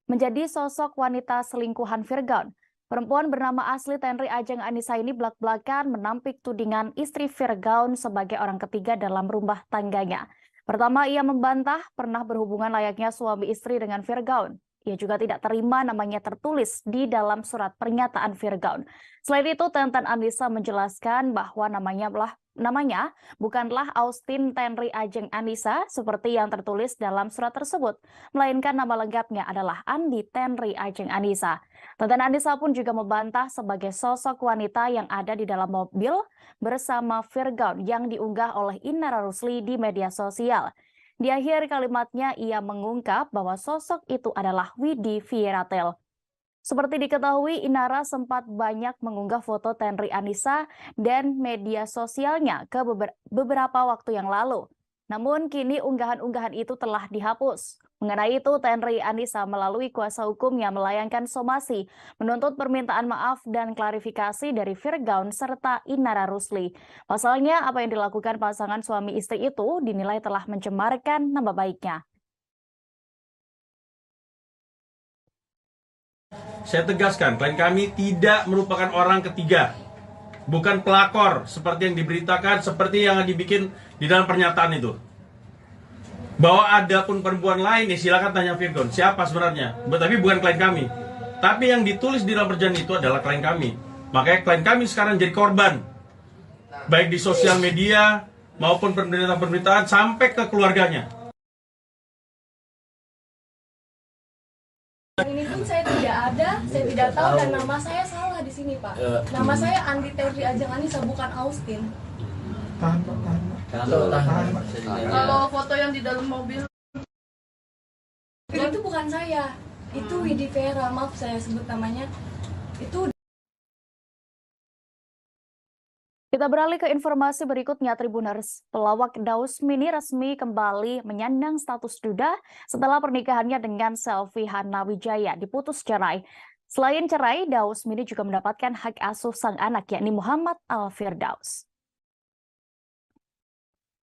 menjadi sosok wanita selingkuhan Firgaun. Perempuan bernama asli Tenri Ajeng Anissa ini belak-belakan menampik tudingan istri Firgaun sebagai orang ketiga dalam rumah tangganya. Pertama, ia membantah pernah berhubungan layaknya suami istri dengan Firgaun. Ia juga tidak terima namanya tertulis di dalam surat pernyataan Firgaun. Selain itu, Tenten Anissa menjelaskan bahwa namanya bukanlah Austin Tenri Ajeng Anissa seperti yang tertulis dalam surat tersebut, melainkan nama lengkapnya adalah Andi Tenri Ajeng Anissa. Tenten Anissa pun juga membantah sebagai sosok wanita yang ada di dalam mobil bersama Firgaun yang diunggah oleh Inara Rusli di media sosial. Di akhir kalimatnya, ia mengungkap bahwa sosok itu adalah Widi Vieratel. Seperti diketahui, Inara sempat banyak mengunggah foto Tenri Anissa dan media sosialnya ke beberapa waktu yang lalu. Namun kini unggahan-unggahan itu telah dihapus. Mengenai itu, Tenri Anissa melalui kuasa hukumnya melayangkan somasi, menuntut permintaan maaf dan klarifikasi dari Firgaun serta Inara Rusli. Pasalnya, apa yang dilakukan pasangan suami istri itu dinilai telah mencemarkan nama baiknya. Saya tegaskan, klien kami tidak merupakan orang ketiga. Bukan pelakor seperti yang diberitakan, seperti yang dibikin di dalam pernyataan itu. Bahwa ada pun perempuan lain, ya silakan tanya Firgaun. Siapa sebenarnya? Tapi bukan klien kami. Tapi yang ditulis di dalam perjanjian itu adalah klien kami. Makanya klien kami sekarang jadi korban. Baik di sosial media maupun pemberitaan-pemberitaan sampai ke keluarganya. Ini pun saya tidak ada, saya tidak tahu dan nama saya salah di sini Pak. Nama saya Andi Terry Ajeng Anissa, bukan Austin. Kalau foto yang di dalam mobil itu bukan saya, itu Widi Vera, maaf saya sebut namanya. Itu. Kita beralih ke informasi berikutnya, Tribuners. Pelawak Daus Mini resmi kembali menyandang status duda setelah pernikahannya dengan Selvi Hana Wijaya diputus cerai. Selain cerai, Daus Mini juga mendapatkan hak asuh sang anak, yakni Muhammad Al-Firdaus.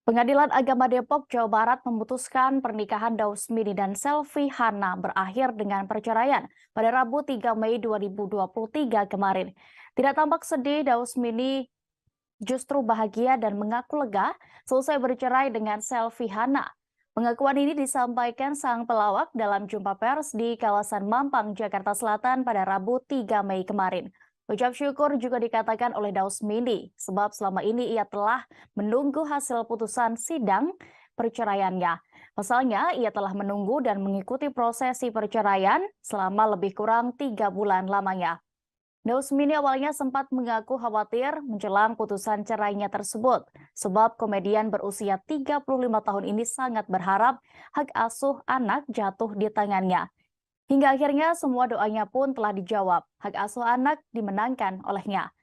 Pengadilan Agama Depok, Jawa Barat memutuskan pernikahan Daus Mini dan Selvi Hana berakhir dengan perceraian pada Rabu 3 Mei 2023 kemarin. Tidak tampak sedih, Daus Mini justru bahagia dan mengaku lega selesai bercerai dengan Selvi Hana. Pengakuan ini disampaikan sang pelawak dalam jumpa pers di kawasan Mampang, Jakarta Selatan pada Rabu 3 Mei kemarin. Ucap syukur juga dikatakan oleh Daus Mini, sebab selama ini ia telah menunggu hasil putusan sidang perceraiannya. Pasalnya, ia telah menunggu dan mengikuti prosesi perceraian selama lebih kurang 3 bulan lamanya. Daus Mini awalnya sempat mengaku khawatir menjelang putusan cerainya tersebut, sebab komedian berusia 35 tahun ini sangat berharap hak asuh anak jatuh di tangannya. Hingga akhirnya semua doanya pun telah dijawab, hak asuh anak dimenangkan olehnya.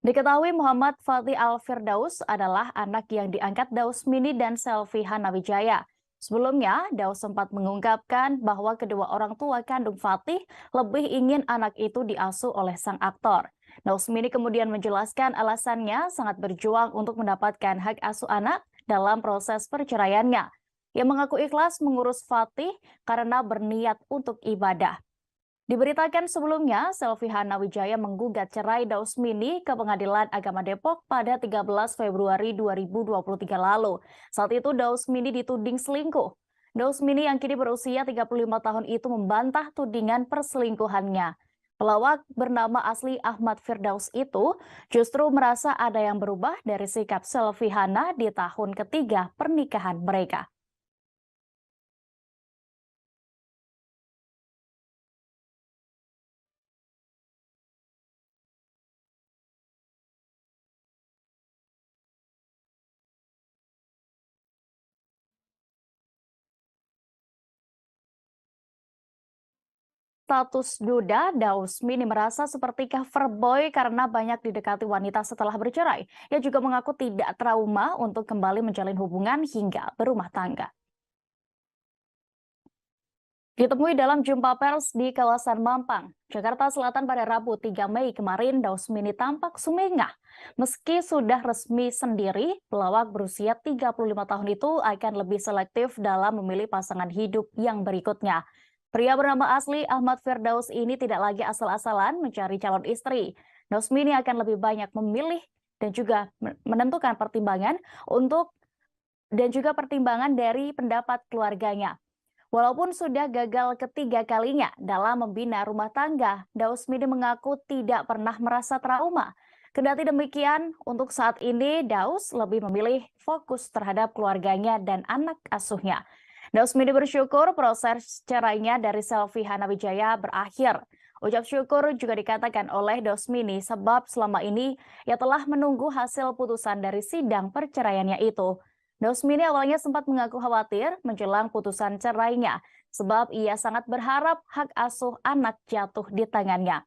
Diketahui Muhammad Fatih Al-Firdaus adalah anak yang diangkat Daus Mini dan Selvi Hana Wijaya. Sebelumnya, Daus sempat mengungkapkan bahwa kedua orang tua kandung Fatih lebih ingin anak itu diasuh oleh sang aktor. Daus Mini kemudian menjelaskan alasannya sangat berjuang untuk mendapatkan hak asuh anak dalam proses perceraiannya. Ia mengaku ikhlas mengurus Fatih karena berniat untuk ibadah. Diberitakan sebelumnya, Selvi Hana Wijaya menggugat cerai Daus Mini ke Pengadilan Agama Depok pada 13 Februari 2023 lalu. Saat itu Daus Mini dituding selingkuh. Daus Mini yang kini berusia 35 tahun itu membantah tudingan perselingkuhannya. Pelawak bernama asli Ahmad Firdaus itu justru merasa ada yang berubah dari sikap Selvi Hana di tahun ketiga pernikahan mereka. Status duda, Daus Mini merasa seperti cover boy karena banyak didekati wanita setelah bercerai. Ia juga mengaku tidak trauma untuk kembali menjalin hubungan hingga berumah tangga. Ditemui dalam jumpa pers di kawasan Mampang, Jakarta Selatan pada Rabu 3 Mei kemarin, Daus Mini tampak sumringah. Meski sudah resmi sendiri, pelawak berusia 35 tahun itu akan lebih selektif dalam memilih pasangan hidup yang berikutnya. Pria bernama asli Ahmad Firdaus ini tidak lagi asal-asalan mencari calon istri. Daus Mini akan lebih banyak memilih dan juga menentukan pertimbangan pertimbangan dari pendapat keluarganya. Walaupun sudah gagal ketiga kalinya dalam membina rumah tangga, Daus Mini mengaku tidak pernah merasa trauma. Kendati demikian, untuk saat ini Daus lebih memilih fokus terhadap keluarganya dan anak asuhnya. Daus Mini bersyukur proses cerainya dari Selvi Hana Wijaya berakhir. Ucap syukur juga dikatakan oleh Daus Mini sebab selama ini ia telah menunggu hasil putusan dari sidang perceraiannya itu. Daus Mini awalnya sempat mengaku khawatir menjelang putusan cerainya sebab ia sangat berharap hak asuh anak jatuh di tangannya.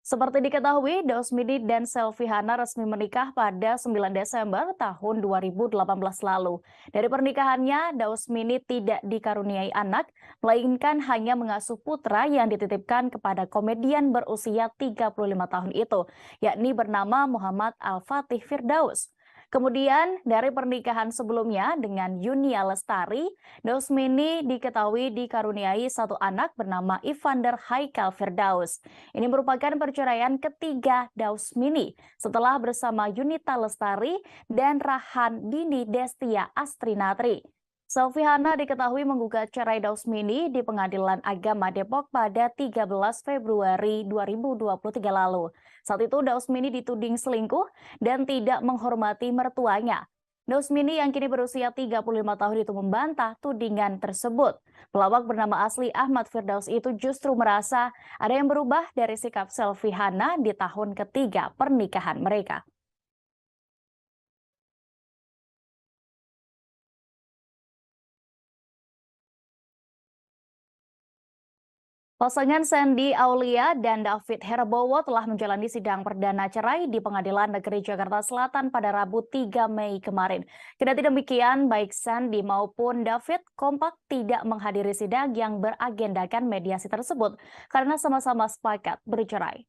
Seperti diketahui, Daus Mini dan Selvi Hana resmi menikah pada 9 Desember tahun 2018 lalu. Dari pernikahannya, Daus Mini tidak dikaruniai anak, melainkan hanya mengasuh putra yang dititipkan kepada komedian berusia 35 tahun itu, yakni bernama Muhammad Al-Fatih Firdaus. Kemudian dari pernikahan sebelumnya dengan Yunia Lestari, Daus Mini diketahui dikaruniai satu anak bernama Ivander Haikal Firdaus. Ini merupakan perceraian ketiga Daus Mini setelah bersama Yunita Lestari dan Rahan Dini Destia Astrinatri. Selvi Hana diketahui menggugat cerai Daus Mini di Pengadilan Agama Depok pada 13 Februari 2023 lalu. Saat itu Daus Mini dituding selingkuh dan tidak menghormati mertuanya. Nusmini yang kini berusia 35 tahun itu membantah tudingan tersebut. Pelawak bernama asli Ahmad Firdaus itu justru merasa ada yang berubah dari sikap selfie Hana di tahun ketiga pernikahan mereka. Pasangan Sandy Aulia dan David Herbowo telah menjalani sidang perdana cerai di Pengadilan Negeri Jakarta Selatan pada Rabu 3 Mei kemarin. Kendati demikian, baik Sandy maupun David kompak tidak menghadiri sidang yang beragendakan mediasi tersebut karena sama-sama sepakat bercerai.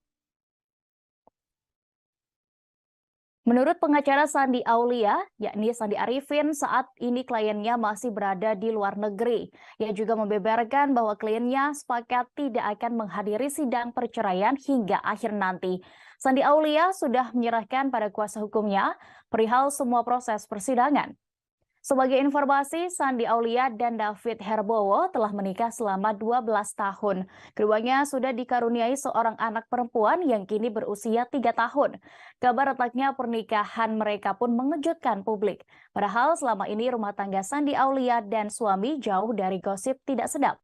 Menurut pengacara Sandy Aulia, yakni Sandi Arifin, saat ini kliennya masih berada di luar negeri. Ia juga membeberkan bahwa kliennya sepakat tidak akan menghadiri sidang perceraian hingga akhir nanti. Sandi Aulia sudah menyerahkan pada kuasa hukumnya perihal semua proses persidangan. Sebagai informasi, Sandi Aulia dan David Herbowo telah menikah selama 12 tahun. Keduanya sudah dikaruniai seorang anak perempuan yang kini berusia 3 tahun. Kabar retaknya pernikahan mereka pun mengejutkan publik. Padahal selama ini rumah tangga Sandi Aulia dan suami jauh dari gosip tidak sedap.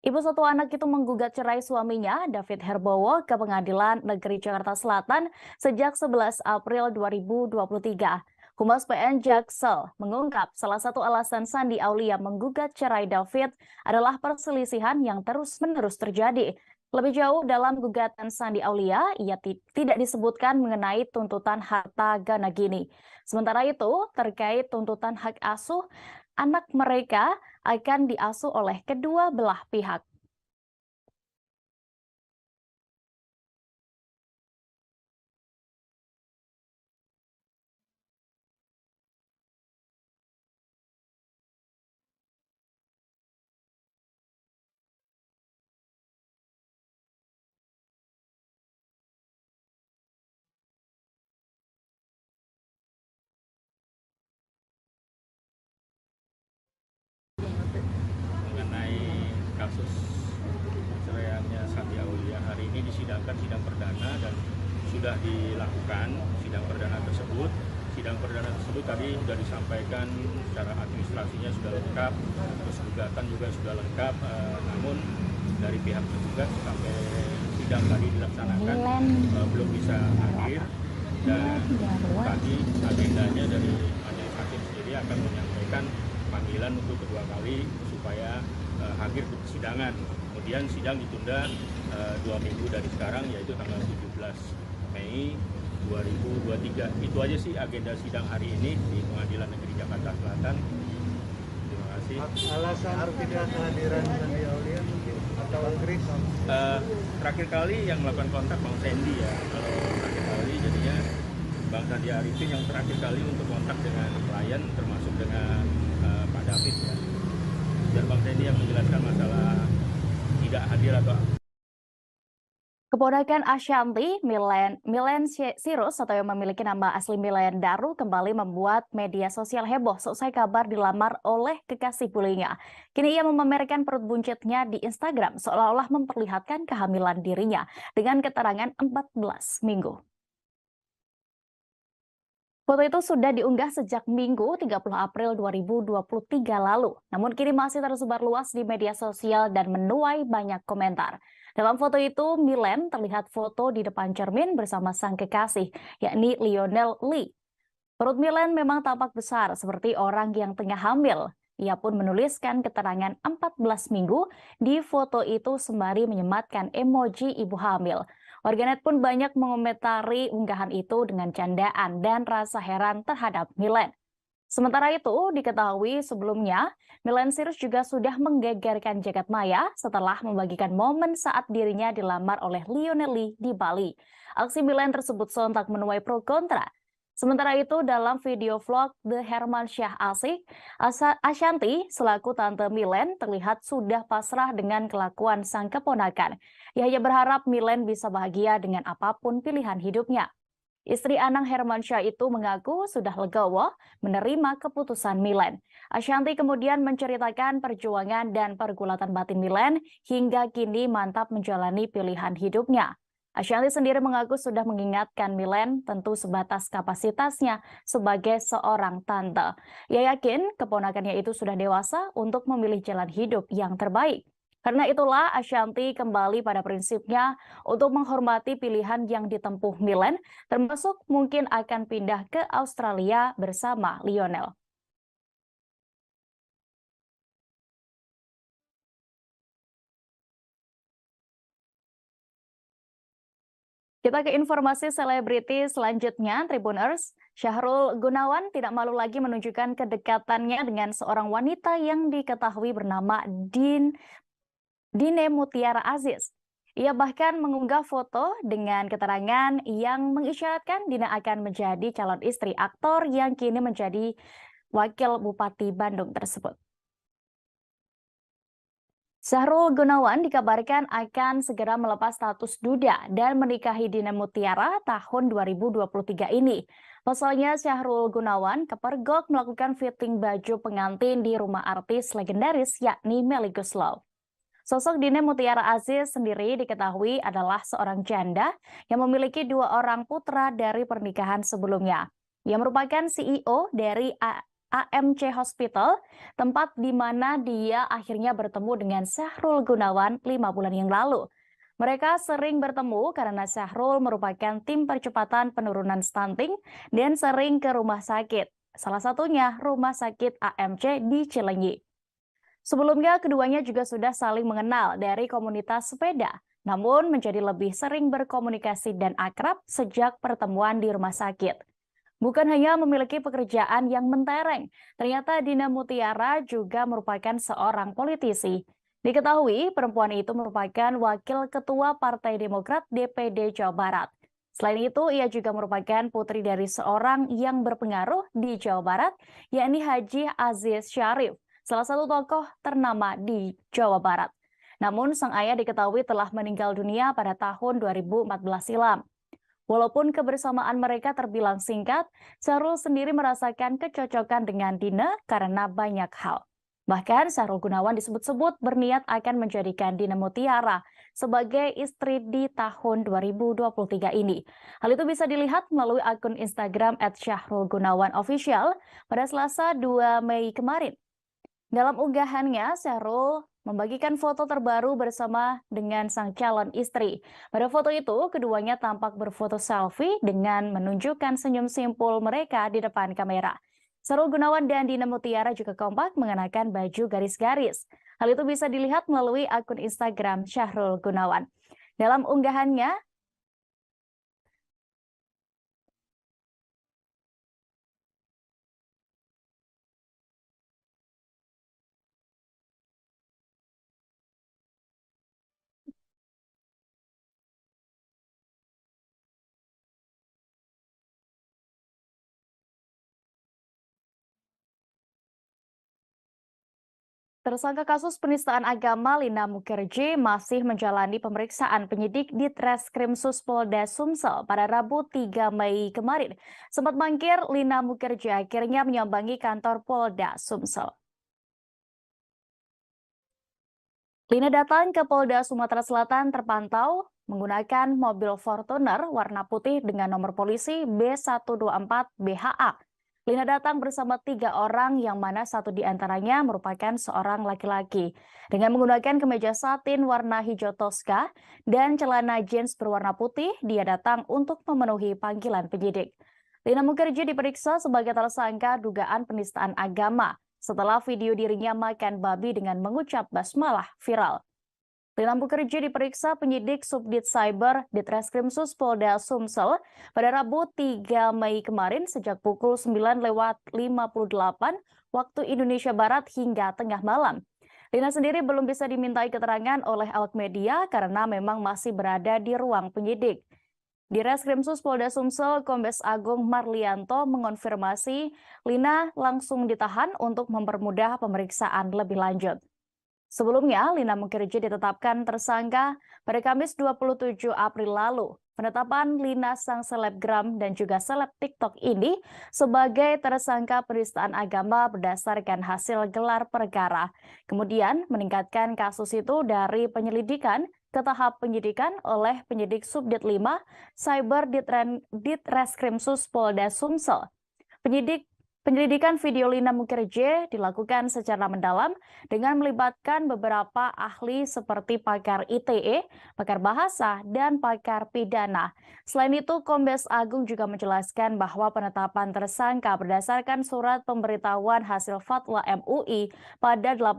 Ibu satu anak itu menggugat cerai suaminya, David Herbowo, ke Pengadilan Negeri Jakarta Selatan sejak 11 April 2023. Humas PN Jaksel mengungkap salah satu alasan Sandi Aulia menggugat cerai David adalah perselisihan yang terus-menerus terjadi. Lebih jauh dalam gugatan Sandi Aulia, ia tidak disebutkan mengenai tuntutan harta gana gini. Sementara itu, terkait tuntutan hak asuh, anak mereka akan diasuh oleh kedua belah pihak. Mengenai kasus perceraiannya Sandi Aulia, hari ini disidangkan sidang perdana dan sudah dilakukan sidang perdana tersebut. Sidang perdana tersebut tadi sudah disampaikan secara administrasinya sudah lengkap, terus gugatan juga sudah lengkap, namun dari pihak tergugat sampai sidang tadi dilaksanakan belum bisa hadir, dan tadi agendanya dari majelis hakim sendiri akan menyampaikan panggilan untuk kedua kali supaya hadir ke persidangan. Kemudian sidang ditunda 2 minggu dari sekarang, yaitu tanggal 17 Mei 2023. Itu aja sih agenda sidang hari ini di Pengadilan Negeri Jakarta Selatan. Terima kasih. Alasan tidak kehadiran Sandi Aulia mungkin atau Chris? Terakhir kali yang melakukan kontak Bang Sandy ya. Kalau terakhir kali jadinya Bang Sandi Arifin yang terakhir kali untuk kontak dengan klien, termasuk dengan Pak David ya. Dan Bang Sandy yang menjelaskan masalah tidak hadir atau Keponakan Ashanti, Milen Sirus atau yang memiliki nama asli Milen Daru, kembali membuat media sosial heboh seusai kabar dilamar oleh kekasih bulinya. Kini ia memamerkan perut buncitnya di Instagram seolah-olah memperlihatkan kehamilan dirinya dengan keterangan 14 minggu. Foto itu sudah diunggah sejak Minggu 30 April 2023 lalu, namun kini masih tersebar luas di media sosial dan menuai banyak komentar. Dalam foto itu, Milen terlihat foto di depan cermin bersama sang kekasih, yakni Lionel Lee. Perut Milen memang tampak besar seperti orang yang tengah hamil. Ia pun menuliskan keterangan 14 minggu di foto itu sembari menyematkan emoji ibu hamil. Warganet pun banyak mengomentari unggahan itu dengan candaan dan rasa heran terhadap Milen. Sementara itu, diketahui sebelumnya, Milen Sirus juga sudah menggegerkan jagat maya setelah membagikan momen saat dirinya dilamar oleh Lionel Lee di Bali. Aksi Milen tersebut sontak menuai pro kontra. Sementara itu, dalam video vlog The Hermansyah Asik, Ashanti selaku tante Milen terlihat sudah pasrah dengan kelakuan sang keponakan. Ia hanya berharap Milen bisa bahagia dengan apapun pilihan hidupnya. Istri Anang Hermansyah itu mengaku sudah legowo menerima keputusan Milen. Ashanti kemudian menceritakan perjuangan dan pergulatan batin Milen hingga kini mantap menjalani pilihan hidupnya. Ashanti sendiri mengaku sudah mengingatkan Milen tentu sebatas kapasitasnya sebagai seorang tante. Ia yakin keponakannya itu sudah dewasa untuk memilih jalan hidup yang terbaik. Karena itulah Ashanti kembali pada prinsipnya untuk menghormati pilihan yang ditempuh Milen, termasuk mungkin akan pindah ke Australia bersama Lionel. Kita ke informasi selebriti selanjutnya, Tribuners. Syahrul Gunawan tidak malu lagi menunjukkan kedekatannya dengan seorang wanita yang diketahui bernama Dine Mutiara Aziz. Ia bahkan mengunggah foto dengan keterangan yang mengisyaratkan Dina akan menjadi calon istri aktor yang kini menjadi wakil Bupati Bandung tersebut. Syahrul Gunawan dikabarkan akan segera melepas status duda dan menikahi Dina Mutiara tahun 2023 ini. Pasalnya Syahrul Gunawan kepergok melakukan fitting baju pengantin di rumah artis legendaris yakni Melly Goeslaw. Sosok Dina Mutiara Aziz sendiri diketahui adalah seorang janda yang memiliki 2 orang putra dari pernikahan sebelumnya. Ia merupakan CEO dari AMC Hospital, tempat di mana dia akhirnya bertemu dengan Syahrul Gunawan 5 bulan yang lalu. Mereka sering bertemu karena Syahrul merupakan tim percepatan penurunan stunting dan sering ke rumah sakit. Salah satunya rumah sakit AMC di Cilenyi. Sebelumnya keduanya juga sudah saling mengenal dari komunitas sepeda, namun menjadi lebih sering berkomunikasi dan akrab sejak pertemuan di rumah sakit. Bukan hanya memiliki pekerjaan yang mentereng, ternyata Dina Mutiara juga merupakan seorang politisi. Diketahui perempuan itu merupakan wakil ketua Partai Demokrat DPD Jawa Barat. Selain itu, ia juga merupakan putri dari seorang yang berpengaruh di Jawa Barat, yakni Haji Aziz Syarif, salah satu tokoh ternama di Jawa Barat. Namun sang ayah diketahui telah meninggal dunia pada tahun 2014 silam. Walaupun kebersamaan mereka terbilang singkat, Syahrul sendiri merasakan kecocokan dengan Dina karena banyak hal. Bahkan Syahrul Gunawan disebut-sebut berniat akan menjadikan Dina Mutiara sebagai istri di tahun 2023 ini. Hal itu bisa dilihat melalui akun Instagram @syahrulgunawanofficial pada Selasa 2 Mei kemarin. Dalam unggahannya, Syahrul membagikan foto terbaru bersama dengan sang calon istri. Pada foto itu, keduanya tampak berfoto selfie dengan menunjukkan senyum simpul mereka di depan kamera. Syahrul Gunawan dan Dina Mutiara juga kompak mengenakan baju garis-garis. Hal itu bisa dilihat melalui akun Instagram Syahrul Gunawan. Dalam unggahannya, tersangka kasus penistaan agama Lina Mukherjee masih menjalani pemeriksaan penyidik di Treskrimsus Polda Sumsel pada Rabu 3 Mei kemarin. Sempat mangkir, Lina Mukherjee akhirnya menyambangi kantor Polda Sumsel. Lina datang ke Polda Sumatera Selatan terpantau menggunakan mobil Fortuner warna putih dengan nomor polisi B124 BHA. Lina datang bersama 3 orang yang mana satu di antaranya merupakan seorang laki-laki. Dengan menggunakan kemeja satin warna hijau toska dan celana jeans berwarna putih, dia datang untuk memenuhi panggilan penyidik. Lina Mukherjee diperiksa sebagai tersangka dugaan penistaan agama setelah video dirinya makan babi dengan mengucap basmalah viral. Lina Mukherjee diperiksa penyidik Subdit Cyber di Treskrimsus Polda Sumsel pada Rabu 3 Mei kemarin sejak pukul 9:58 waktu Indonesia Barat hingga tengah malam. Lina sendiri belum bisa dimintai keterangan oleh awak media karena memang masih berada di ruang penyidik. Di Reskrimsus Polda Sumsel, Kombes Agung Marlianto mengonfirmasi Lina langsung ditahan untuk mempermudah pemeriksaan lebih lanjut. Sebelumnya, Lina Mukherjee ditetapkan tersangka pada Kamis 27 April lalu. Penetapan Lina sang selebgram dan juga seleb TikTok ini sebagai tersangka penistaan agama berdasarkan hasil gelar perkara. Kemudian meningkatkan kasus itu dari penyelidikan ke tahap penyidikan oleh penyidik Subdit 5 Cyber Ditreskrimsus Polda Sumsel. Penyelidikan video Lina Mukherjee dilakukan secara mendalam dengan melibatkan beberapa ahli seperti pakar ITE, pakar bahasa, dan pakar pidana. Selain itu, Kombes Agung juga menjelaskan bahwa penetapan tersangka berdasarkan surat pemberitahuan hasil fatwa MUI pada 18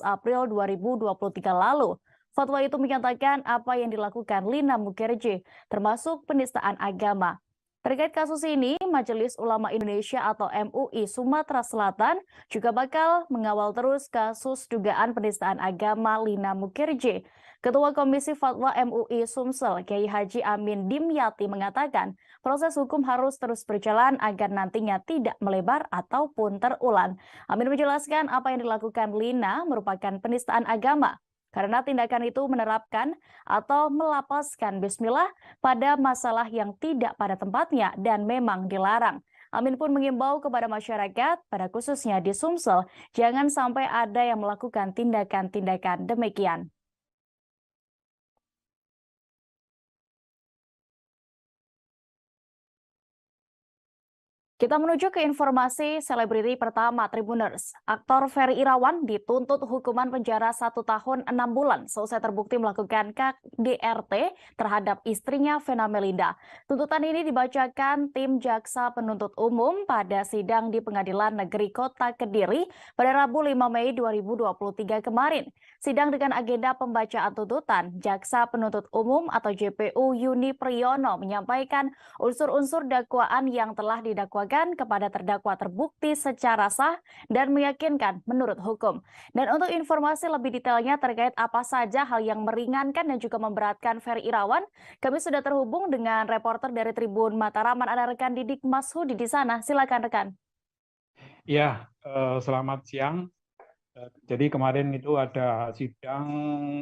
April 2023 lalu. Fatwa itu menyatakan apa yang dilakukan Lina Mukherjee, termasuk penistaan agama. Terkait kasus ini, Majelis Ulama Indonesia atau MUI Sumatera Selatan juga bakal mengawal terus kasus dugaan penistaan agama Lina Mukherjee. Ketua Komisi Fatwa MUI Sumsel, Kiai Haji Amin Dimyati mengatakan proses hukum harus terus berjalan agar nantinya tidak melebar ataupun terulang. Amin menjelaskan apa yang dilakukan Lina merupakan penistaan agama, karena tindakan itu menerapkan atau melapaskan bismillah pada masalah yang tidak pada tempatnya dan memang dilarang. Amin pun mengimbau kepada masyarakat, pada khususnya di Sumsel, jangan sampai ada yang melakukan tindakan-tindakan demikian. Kita menuju ke informasi selebriti pertama Tribuners. Aktor Ferry Irawan dituntut hukuman penjara 1 tahun 6 bulan seusai terbukti melakukan KDRT terhadap istrinya Vena Melinda. Tuntutan ini dibacakan tim Jaksa Penuntut Umum pada sidang di Pengadilan Negeri Kota Kediri pada Rabu 5 Mei 2023 kemarin. Sidang dengan agenda pembacaan tuntutan, Jaksa Penuntut Umum atau JPU Yuni Priyono menyampaikan unsur-unsur dakwaan yang telah didakwakan kepada terdakwa terbukti secara sah dan meyakinkan menurut hukum. Dan untuk informasi lebih detailnya terkait apa saja hal yang meringankan dan juga memberatkan Ferry Irawan, kami sudah terhubung dengan reporter dari Tribun Mataraman, ada rekan Didik Mashudi di sana. Silakan rekan. Ya, selamat siang. Jadi kemarin itu ada sidang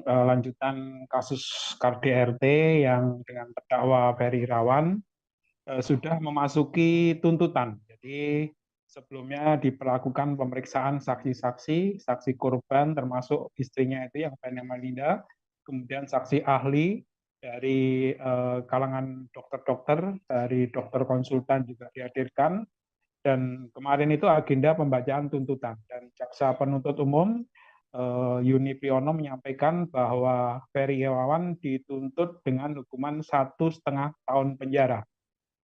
lanjutan kasus KDRT yang dengan terdakwa Ferry Irawan sudah memasuki tuntutan. Jadi sebelumnya diperlakukan pemeriksaan saksi-saksi, saksi korban termasuk istrinya itu yang Vena Melinda, kemudian saksi ahli dari kalangan dokter-dokter, dari dokter konsultan juga dihadirkan, dan kemarin itu agenda pembacaan tuntutan. Dan Jaksa Penuntut Umum Yuni Priyono menyampaikan bahwa Ferry Irawan dituntut dengan hukuman 1,5 tahun penjara.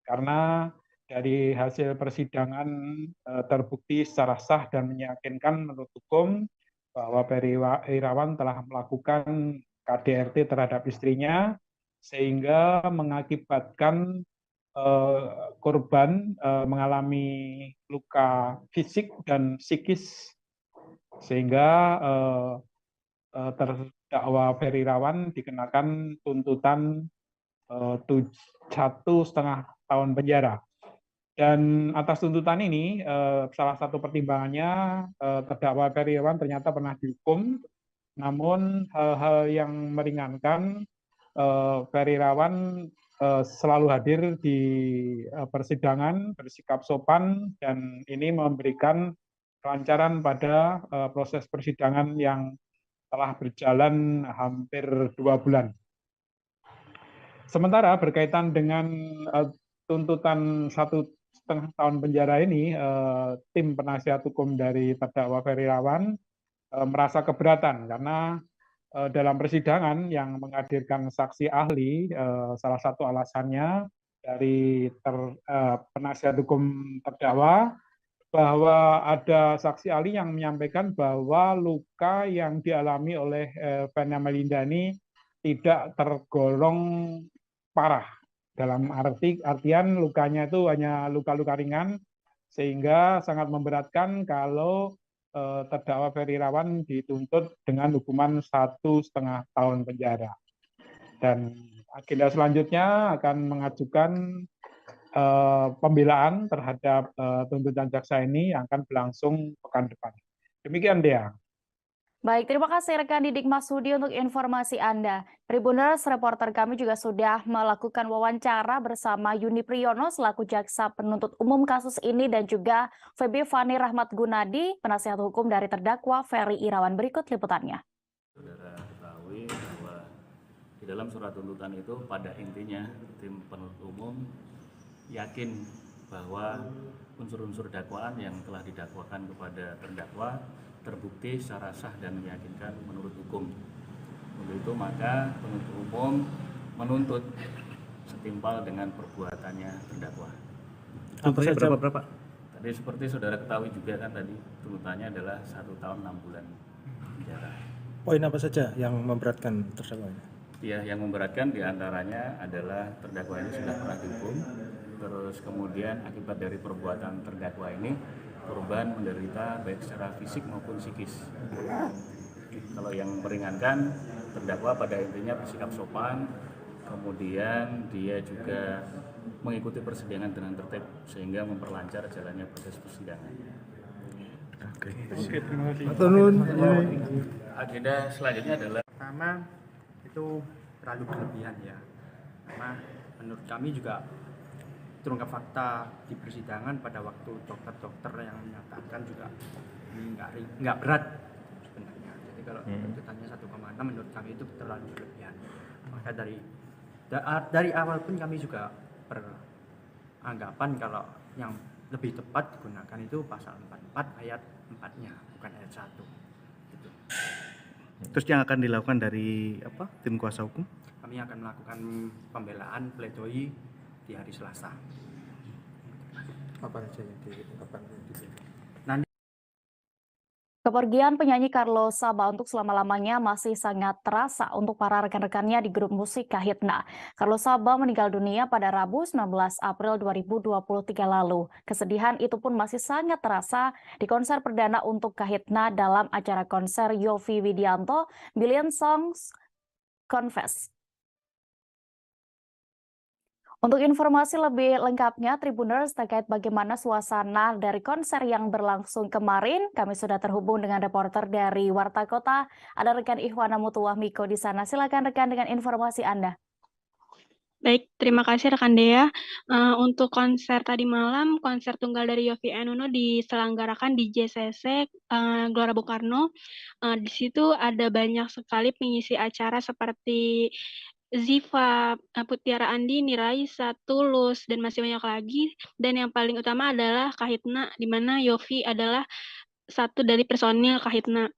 Karena dari hasil persidangan terbukti secara sah dan meyakinkan menurut hukum bahwa Ferry Irawan telah melakukan KDRT terhadap istrinya sehingga mengakibatkan korban mengalami luka fisik dan psikis sehingga terdakwa Ferry Irawan dikenakan tuntutan 1,5 tahun penjara. Dan atas tuntutan ini, salah satu pertimbangannya terdakwa Ferry Irawan ternyata pernah dihukum, namun hal-hal yang meringankan, Ferry Irawan selalu hadir di persidangan, bersikap sopan, dan ini memberikan kelancaran pada proses persidangan yang telah berjalan hampir 2 bulan. Sementara berkaitan dengan tuntutan 1,5 tahun penjara ini, tim penasihat hukum dari terdakwa Ferry Irawan merasa keberatan karena dalam persidangan yang menghadirkan saksi ahli, salah satu alasannya dari penasihat hukum terdakwa bahwa ada saksi ahli yang menyampaikan bahwa luka yang dialami oleh Vena Melinda ini tidak tergolong parah. Dalam artian lukanya itu hanya luka-luka ringan, sehingga sangat memberatkan kalau terdakwa Ferry Irawan dituntut dengan hukuman 1,5 tahun penjara. Dan agenda selanjutnya akan mengajukan pembelaan terhadap tuntutan jaksa ini yang akan berlangsung pekan depan. Demikian, Dea. Baik, terima kasih rekan Didik Mashudi untuk informasi Anda. Tribuners, reporter kami juga sudah melakukan wawancara bersama Yuni Priyono selaku Jaksa Penuntut Umum kasus ini dan juga Feby Fani Rahmat Gunadi, penasihat hukum dari terdakwa Ferry Irawan. Berikut liputannya. Saudara ketahui bahwa Di dalam surat tuntutan itu pada intinya tim penuntut umum yakin bahwa unsur-unsur dakwaan yang telah didakwakan kepada terdakwa terbukti secara sah dan meyakinkan menurut hukum. Untuk itu maka penuntut umum menuntut setimpal dengan perbuatannya terdakwa. Tuntutannya berapa? Tadi seperti saudara ketahui juga kan tadi tuntutannya adalah 1 tahun 6 bulan penjara. Poin apa saja yang memberatkan terdakwa? Ya, yang memberatkan diantaranya adalah terdakwa ini sudah pernah dihukum, terus kemudian akibat dari perbuatan terdakwa ini korban menderita baik secara fisik maupun psikis. Kalau yang meringankan, terdakwa pada intinya bersikap sopan, kemudian dia juga mengikuti persidangan dengan tertib sehingga memperlancar jalannya proses persidangan. Oke, terima kasih. Agenda selanjutnya adalah Pertama itu terlalu berlebihan ya, karena menurut kami juga terungkap fakta di persidangan pada waktu dokter-dokter yang menyatakan juga ini nggak berat sebenarnya. Jadi kalau tuntutannya 1,6 menurut kami itu terlalu berlebihan. Maka dari awal pun kami juga beranggapan kalau yang lebih tepat digunakan itu pasal 44 ayat 4-nya, bukan ayat 1. Gitu. Terus yang akan dilakukan dari tim kuasa hukum? Kami akan melakukan pembelaan pledoi di hari Selasa. Apa saja yang diungkapkan? Kepergian penyanyi Carlos Saba untuk selama-lamanya masih sangat terasa untuk para rekan-rekannya di grup musik Kahitna. Carlos Saba meninggal dunia pada Rabu 19 April 2023 lalu. Kesedihan itu pun masih sangat terasa di konser perdana untuk Kahitna dalam acara konser Yovie Widianto Billion Songs Confess. Untuk informasi lebih lengkapnya Tribuners terkait bagaimana suasana dari konser yang berlangsung kemarin, kami sudah terhubung dengan reporter dari Warta Kota, ada rekan Ihwana Mutuwah Miko di sana. Silakan rekan dengan informasi Anda. Baik, terima kasih rekan Dea. Untuk konser tadi malam, konser tunggal dari Yovie Uno diselenggarakan di JCC Gelora Bung Karno. Di situ ada banyak sekali pengisi acara seperti Ziva, Putiara Andi, Niraisa, Tulus, dan masih banyak lagi. Dan yang paling utama adalah Kahitna, di mana Yovie adalah satu dari personil Kahitna.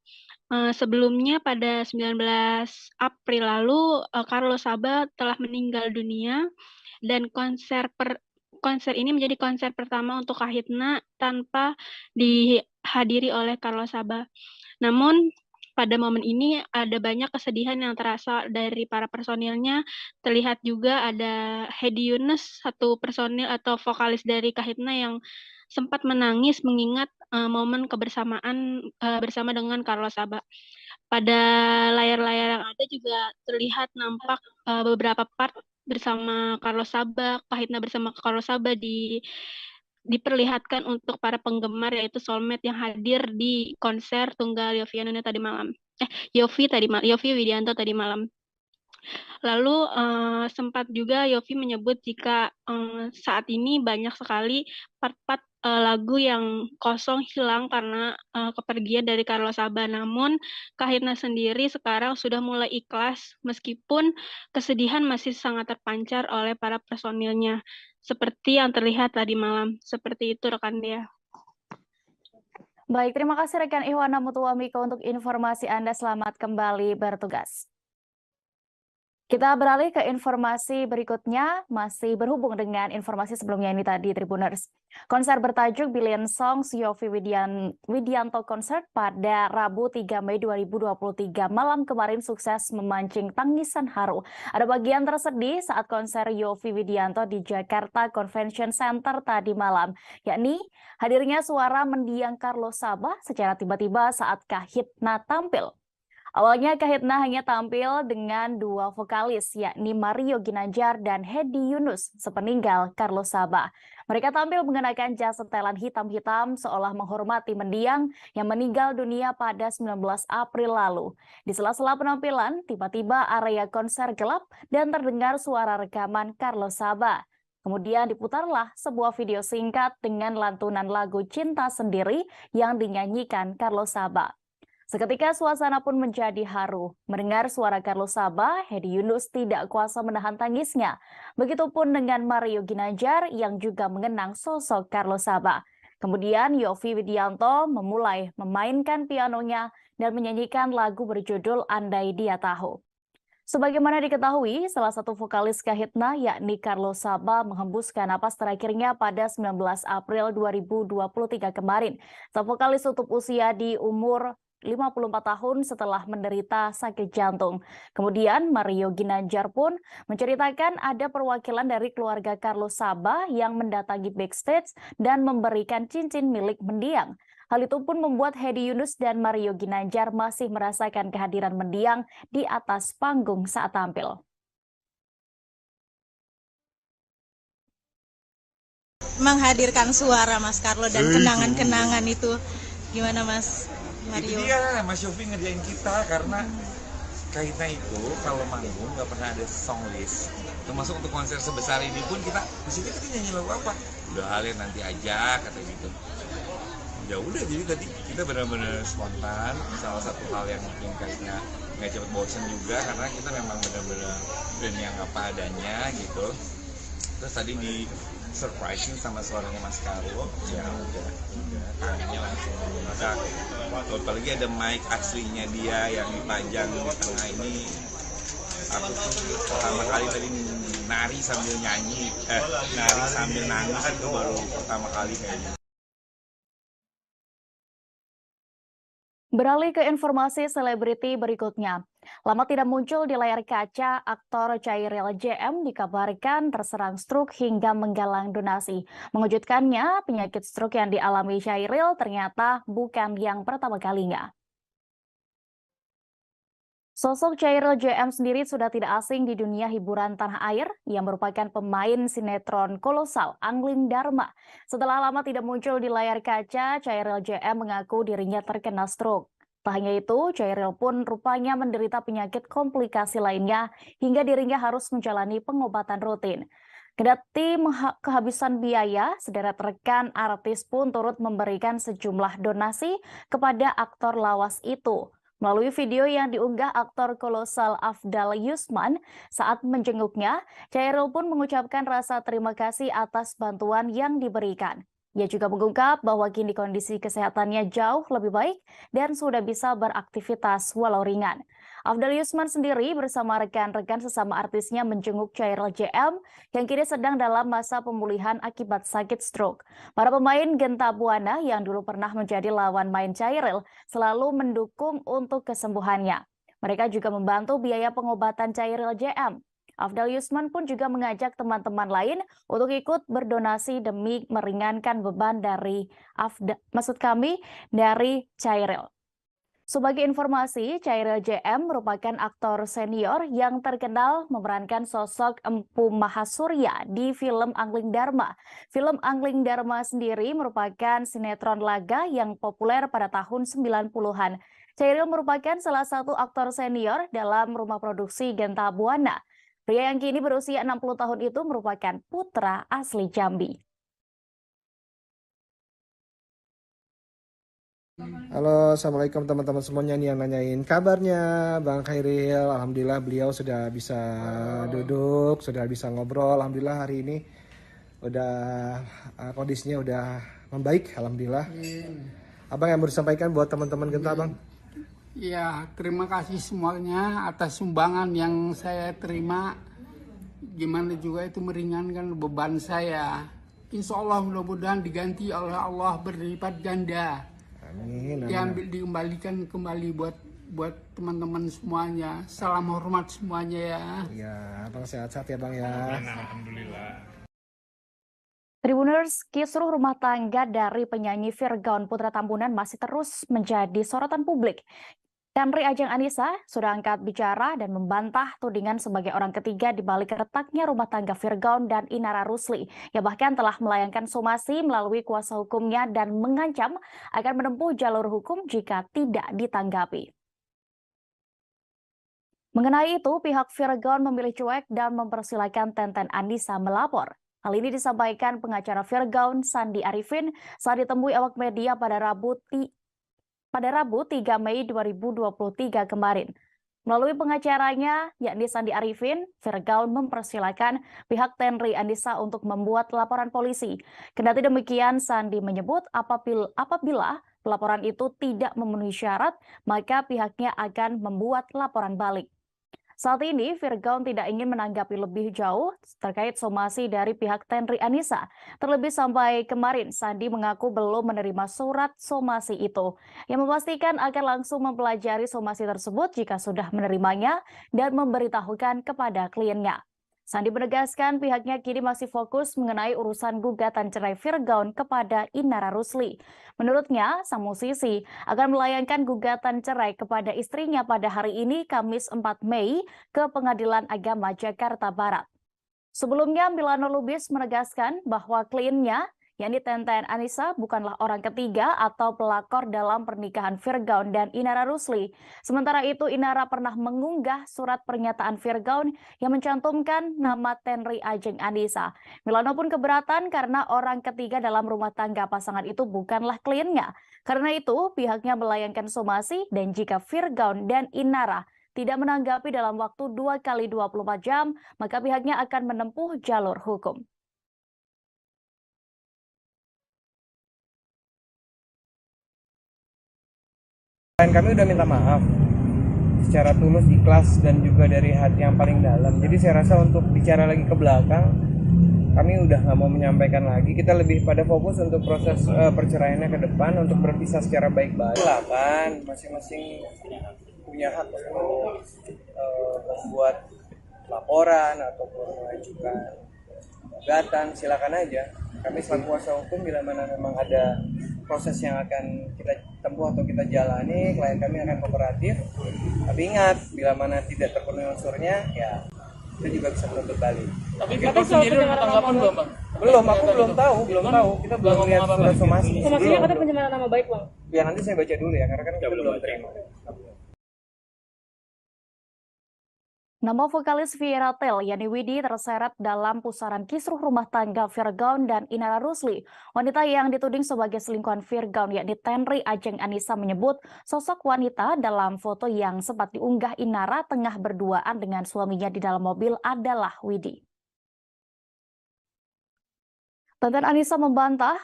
Sebelumnya pada 19 April lalu, Carlos Saba telah meninggal dunia, dan konser ini menjadi konser pertama untuk Kahitna tanpa dihadiri oleh Carlos Saba. Namun, pada momen ini ada banyak kesedihan yang terasa dari para personilnya. Terlihat juga ada Hedi Yunus, satu personil atau vokalis dari Kahitna yang sempat menangis mengingat momen kebersamaan bersama dengan Carlos Saba. Pada layar-layar yang ada juga terlihat nampak beberapa part bersama Carlos Saba, Kahitna bersama Carlos Saba diperlihatkan untuk para penggemar, yaitu soulmate yang hadir di konser tunggal Yovie Uno tadi malam. Yovie Widianto tadi malam. Lalu sempat juga Yovie menyebut jika saat ini banyak sekali part-part lagu yang kosong hilang karena kepergian dari Carlos Saba. Namun Kahitna sendiri sekarang sudah mulai ikhlas meskipun kesedihan masih sangat terpancar oleh para personilnya. Seperti yang terlihat tadi malam. Seperti itu rekan Dea. Baik, terima kasih rekan Ihwana Mutuwah Miko untuk informasi Anda. Selamat kembali bertugas. Kita beralih ke informasi berikutnya, masih berhubung dengan informasi sebelumnya ini tadi Tribuners. Konser bertajuk Billion Songs Yovie Widianto Concert pada Rabu 3 Mei 2023 malam kemarin sukses memancing tangisan haru. Ada bagian tersedih saat konser Yovie Widianto di Jakarta Convention Center tadi malam, yakni hadirnya suara mendiang Carlos Saba secara tiba-tiba saat Kahitna tampil. Awalnya Kahitna hanya tampil dengan dua vokalis, yakni Mario Ginanjar dan Hedi Yunus, sepeninggal Carlos Saba. Mereka tampil mengenakan jas setelan hitam-hitam seolah menghormati mendiang yang meninggal dunia pada 19 April lalu. Di sela-sela penampilan, tiba-tiba area konser gelap dan terdengar suara rekaman Carlos Saba. Kemudian diputarlah sebuah video singkat dengan lantunan lagu Cinta Sendiri yang dinyanyikan Carlos Saba. Seketika suasana pun menjadi haru. Mendengar suara Carlos Sabah, Hedi Yunus tidak kuasa menahan tangisnya. Begitupun dengan Mario Ginanjar yang juga mengenang sosok Carlos Sabah. Kemudian Yovie Widianto memulai memainkan pianonya dan menyanyikan lagu berjudul Andai Dia Tahu. Sebagaimana diketahui, salah satu vokalis Kahitna yakni Carlos Sabah menghembuskan napas terakhirnya pada 19 April 2023 kemarin. Sang vokalis tutup usia di umur 54 tahun setelah menderita sakit jantung. Kemudian Mario Ginanjar pun menceritakan ada perwakilan dari keluarga Carlos Sabah yang mendatangi backstage dan memberikan cincin milik mendiang. Hal itu pun membuat Hedi Yunus dan Mario Ginanjar masih merasakan kehadiran mendiang di atas panggung saat tampil. Menghadirkan suara Mas Carlo dan kenangan-kenangan itu gimana Mas Mario? Itu dia Mas Yovie ngerjain kita karena Kahitna itu kalau manggung nggak pernah ada song list. Termasuk untuk konser sebesar ini pun kita di sini kita nyanyi lagu apa? Udah halnya nanti aja kata gitu. Ya udah, jadi tadi kita benar-benar spontan. Salah satu hal yang mungkin Kahitna nggak cepet bosen juga karena kita memang benar-benar band yang apa adanya gitu. Terus tadi di surprising sama suaranya Mas Carlo, ya udah tangannya langsung meledak. Apalagi ada mic aslinya dia yang dipajang di tengah ini. Aku tuh pertama kali tadi nari sambil nyanyi, nari sambil nangis itu baru pertama kali kayaknya. Beralih ke informasi selebriti berikutnya. Lama tidak muncul di layar kaca, aktor Chairil JM dikabarkan terserang stroke hingga menggalang donasi. Mengejutkannya, penyakit stroke yang dialami Chairil ternyata bukan yang pertama kalinya. Sosok Chairil JM sendiri sudah tidak asing di dunia hiburan tanah air. Ia merupakan pemain sinetron kolosal Angling Dharma. Setelah lama tidak muncul di layar kaca, Chairil JM mengaku dirinya terkena stroke. Tak hanya itu, Chairil pun rupanya menderita penyakit komplikasi lainnya hingga dirinya harus menjalani pengobatan rutin. Kendati kehabisan biaya, sederet rekan artis pun turut memberikan sejumlah donasi kepada aktor lawas itu. Melalui video yang diunggah aktor kolosal Afdal Yusman saat menjenguknya, Chairil pun mengucapkan rasa terima kasih atas bantuan yang diberikan. Ia juga mengungkap bahwa kini kondisi kesehatannya jauh lebih baik dan sudah bisa beraktivitas walau ringan. Afdal Yusman sendiri bersama rekan-rekan sesama artisnya menjenguk Chairil JM yang kini sedang dalam masa pemulihan akibat sakit stroke. Para pemain Genta Buana yang dulu pernah menjadi lawan main Chairil selalu mendukung untuk kesembuhannya. Mereka juga membantu biaya pengobatan Chairil JM. Afdal Yusman pun juga mengajak teman-teman lain untuk ikut berdonasi demi meringankan beban dari Chairil. Sebagai informasi, Chairil JM merupakan aktor senior yang terkenal memerankan sosok Empu Mahasurya di film Angling Dharma. Film Angling Dharma sendiri merupakan sinetron laga yang populer pada tahun 90-an. Chairil merupakan salah satu aktor senior dalam rumah produksi Genta Buana. Pria yang kini berusia 60 tahun itu merupakan putra asli Jambi. Halo, assalamualaikum teman-teman semuanya nih yang nanyain kabarnya Bang Khairil. Alhamdulillah beliau sudah bisa duduk, sudah bisa ngobrol. Alhamdulillah hari ini udah kondisinya udah membaik. Alhamdulillah. Abang yang mau disampaikan buat teman-teman Genta, Bang? Ya, terima kasih semuanya atas sumbangan yang saya terima. Gimana juga itu meringankan beban saya. Insya Allah mudah-mudahan diganti oleh Allah berlipat ganda. Amin. Dikembalikan kembali buat teman-teman semuanya. Salam hormat semuanya ya. Ya, Bang sehat-sehat ya Bang ya. Alhamdulillah. Tribuners, kisruh rumah tangga dari penyanyi Virgaun Putra Tambunan masih terus menjadi sorotan publik. Kanri Ajeng Anissa sudah angkat bicara dan membantah tudingan sebagai orang ketiga di balik retaknya rumah tangga Virgaun dan Inara Rusli, yang bahkan telah melayangkan somasi melalui kuasa hukumnya dan mengancam akan menempuh jalur hukum jika tidak ditanggapi. Mengenai itu, pihak Virgaun memilih cuek dan mempersilahkan Tenten Anissa melapor. Hal ini disampaikan pengacara Virgaun Sandi Arifin saat ditemui awak media pada pada Rabu 3 Mei 2023 kemarin. Melalui pengacaranya, yakni Sandi Arifin, Firgaun mempersilahkan pihak Tenri Anissa untuk membuat laporan polisi. Kendati demikian, Sandi menyebut apabila pelaporan itu tidak memenuhi syarat, maka pihaknya akan membuat laporan balik. Saat ini, Firgaun tidak ingin menanggapi lebih jauh terkait somasi dari pihak Tenri Anissa. Terlebih sampai kemarin, Sandi mengaku belum menerima surat somasi itu, yang memastikan akan langsung mempelajari somasi tersebut jika sudah menerimanya dan memberitahukan kepada kliennya. Sandi menegaskan pihaknya kini masih fokus mengenai urusan gugatan cerai Firgaun kepada Inara Rusli. Menurutnya, sang musisi akan melayangkan gugatan cerai kepada istrinya pada hari ini, Kamis 4 Mei, ke Pengadilan Agama Jakarta Barat. Sebelumnya, Milano Lubis menegaskan bahwa kliennya, yakni Tenten Anissa, bukanlah orang ketiga atau pelakor dalam pernikahan Firgaun dan Inara Rusli. Sementara itu, Inara pernah mengunggah surat pernyataan Firgaun yang mencantumkan nama Tenri Ajeng Anissa. Milano pun keberatan karena orang ketiga dalam rumah tangga pasangan itu bukanlah kliennya. Karena itu, pihaknya melayangkan somasi dan jika Firgaun dan Inara tidak menanggapi dalam waktu 2 kali 24 jam, maka pihaknya akan menempuh jalur hukum. Kami udah minta maaf secara tulus, ikhlas, dan juga dari hati yang paling dalam. Jadi saya rasa untuk bicara lagi ke belakang, kami udah nggak mau menyampaikan lagi. Kita lebih pada fokus untuk proses perceraiannya ke depan, untuk berpisah secara baik-baik. Silakan, masing-masing punya hak untuk membuat laporan ataupun mengajukan gugatan, silakan aja. Kami selaku kuasa hukum, bila mana memang ada proses yang akan kita tempuh atau kita jalani, klien kami akan kooperatif. Tapi ingat, bila mana tidak terpenuhi unsurnya, ya itu juga bisa menuntut balik. Tapi kita sendiri udah tanggapan belum, Bang? Belum, aku belum tahu. Kita belum lihat surat somasi. Somasinya katanya pencemaran nama baik, Bang. Ya nanti saya baca dulu ya, karena kan kita belum terima. Nama vokalis Vieratel, Yani Widi, terseret dalam pusaran kisruh rumah tangga Firgaun dan Inara Rusli. Wanita yang dituding sebagai selingkuhan Firgaun, yakni Tenri Ajeng Anissa, menyebut sosok wanita dalam foto yang sempat diunggah Inara tengah berduaan dengan suaminya di dalam mobil adalah Widi. Tenten Anissa membantah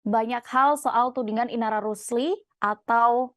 banyak hal soal tudingan Inara Rusli atau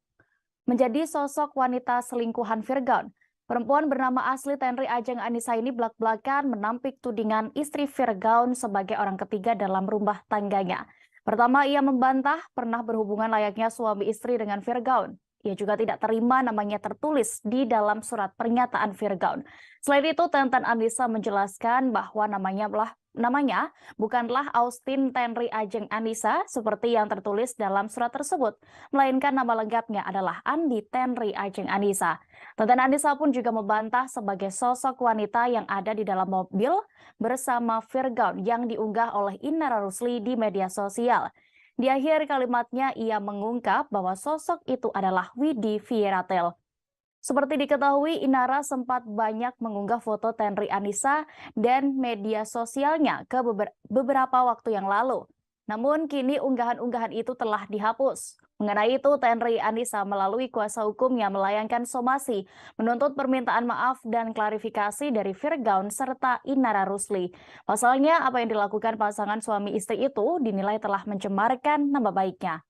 menjadi sosok wanita selingkuhan Firgaun. Perempuan bernama asli Tenri Ajeng Anissa ini belak-belakan menampik tudingan istri Firgaun sebagai orang ketiga dalam rumah tangganya. Pertama, ia membantah pernah berhubungan layaknya suami istri dengan Firgaun. Ia juga tidak terima namanya tertulis di dalam surat pernyataan Firgaun. Selain itu, Tenten Anissa menjelaskan bahwa namanya bukanlah Austin Tenri Ajeng Anissa seperti yang tertulis dalam surat tersebut, melainkan nama lengkapnya adalah Andi Tenri Ajeng Anissa. Tenten Anissa pun juga membantah sebagai sosok wanita yang ada di dalam mobil bersama Firgaun yang diunggah oleh Inara Rusli di media sosial. Di akhir kalimatnya, ia mengungkap bahwa sosok itu adalah Widi Vieratel. Seperti diketahui, Inara sempat banyak mengunggah foto Tenri Anissa dan media sosialnya ke beberapa waktu yang lalu. Namun kini unggahan-unggahan itu telah dihapus. Mengenai itu, Tenri Anissa melalui kuasa hukumnya melayangkan somasi, menuntut permintaan maaf dan klarifikasi dari Firgaun serta Inara Rusli. Pasalnya, apa yang dilakukan pasangan suami istri itu dinilai telah mencemarkan nama baiknya.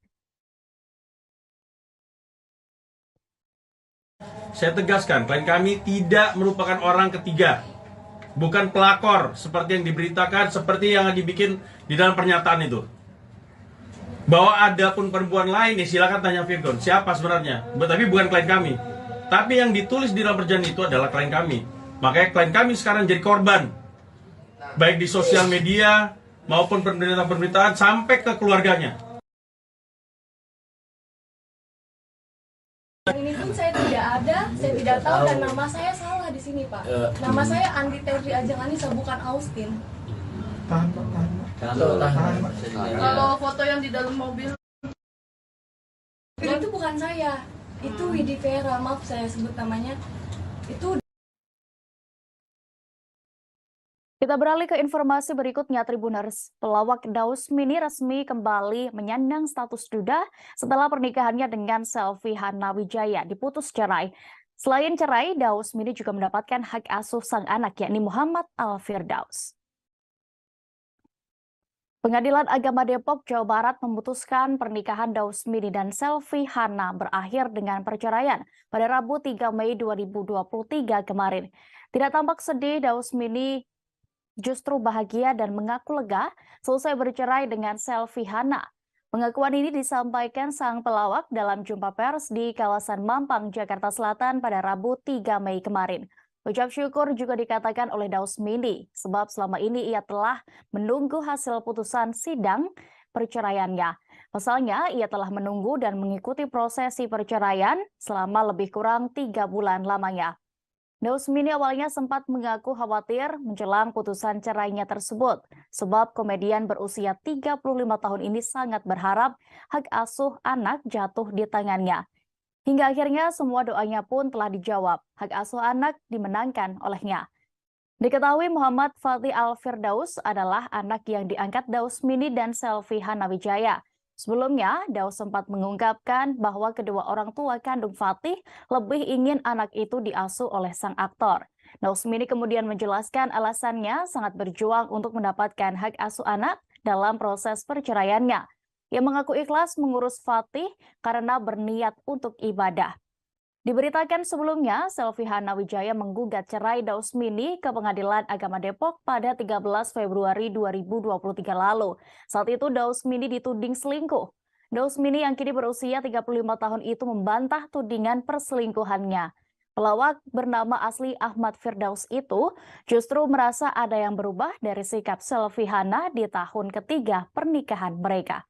Saya tegaskan, klien kami tidak merupakan orang ketiga. Bukan pelakor seperti yang diberitakan, seperti yang dibikin di dalam pernyataan itu. Bahwa ada pun perempuan lain, ya silakan tanya Firgaun, siapa sebenarnya. Tapi bukan klien kami. Tapi yang ditulis di dalam perjanjian itu adalah klien kami. Makanya klien kami sekarang jadi korban. Baik di sosial media, maupun pemberitaan-pemberitaan, sampai ke keluarganya. Ini pun saya tidak ada, saya tidak tahu, dan nama saya salah di sini, Pak. Nama saya Andi Tenri Ajeng Anissa, bukan Austin. Kalau foto yang di dalam mobil itu bukan saya, itu Widi Vera, maaf saya sebut namanya. Itu Kita beralih ke informasi berikutnya, Tribuners. Pelawak Daus Mini resmi kembali menyandang status duda setelah pernikahannya dengan Selvi Hana Wijaya diputus cerai. Selain cerai, Daus Mini juga mendapatkan hak asuh sang anak, yakni Muhammad Al-Firdaus. Pengadilan Agama Depok, Jawa Barat memutuskan pernikahan Daus Mini dan Selvi Hana berakhir dengan perceraian pada Rabu 3 Mei 2023 kemarin. Tidak tampak sedih, Daus Mini justru bahagia dan mengaku lega selesai bercerai dengan Selvi Hana. Pengakuan ini disampaikan sang pelawak dalam jumpa pers di kawasan Mampang, Jakarta Selatan pada Rabu 3 Mei kemarin. Ucap syukur juga dikatakan oleh Daus Mini, sebab selama ini ia telah menunggu hasil putusan sidang perceraiannya. Pasalnya, ia telah menunggu dan mengikuti prosesi perceraian selama lebih kurang 3 bulan lamanya. Daus Mini awalnya sempat mengaku khawatir menjelang putusan cerainya tersebut, sebab komedian berusia 35 tahun ini sangat berharap hak asuh anak jatuh di tangannya. Hingga akhirnya semua doanya pun telah dijawab, hak asuh anak dimenangkan olehnya. Diketahui Muhammad Fatih Al-Firdaus adalah anak yang diangkat Daus Mini dan Selvi Hana Wijaya. Sebelumnya, Daus sempat mengungkapkan bahwa kedua orang tua kandung Fatih lebih ingin anak itu diasuh oleh sang aktor. Daus Mini kemudian menjelaskan alasannya sangat berjuang untuk mendapatkan hak asuh anak dalam proses perceraiannya. Ia mengaku ikhlas mengurus Fatih karena berniat untuk ibadah. Diberitakan sebelumnya, Selvi Hana Wijaya menggugat cerai Daus Mini ke Pengadilan Agama Depok pada 13 Februari 2023 lalu. Saat itu Daus Mini dituding selingkuh. Daus Mini yang kini berusia 35 tahun itu membantah tudingan perselingkuhannya. Pelawak bernama asli Ahmad Firdaus itu justru merasa ada yang berubah dari sikap Selvi Hana di tahun ketiga pernikahan mereka.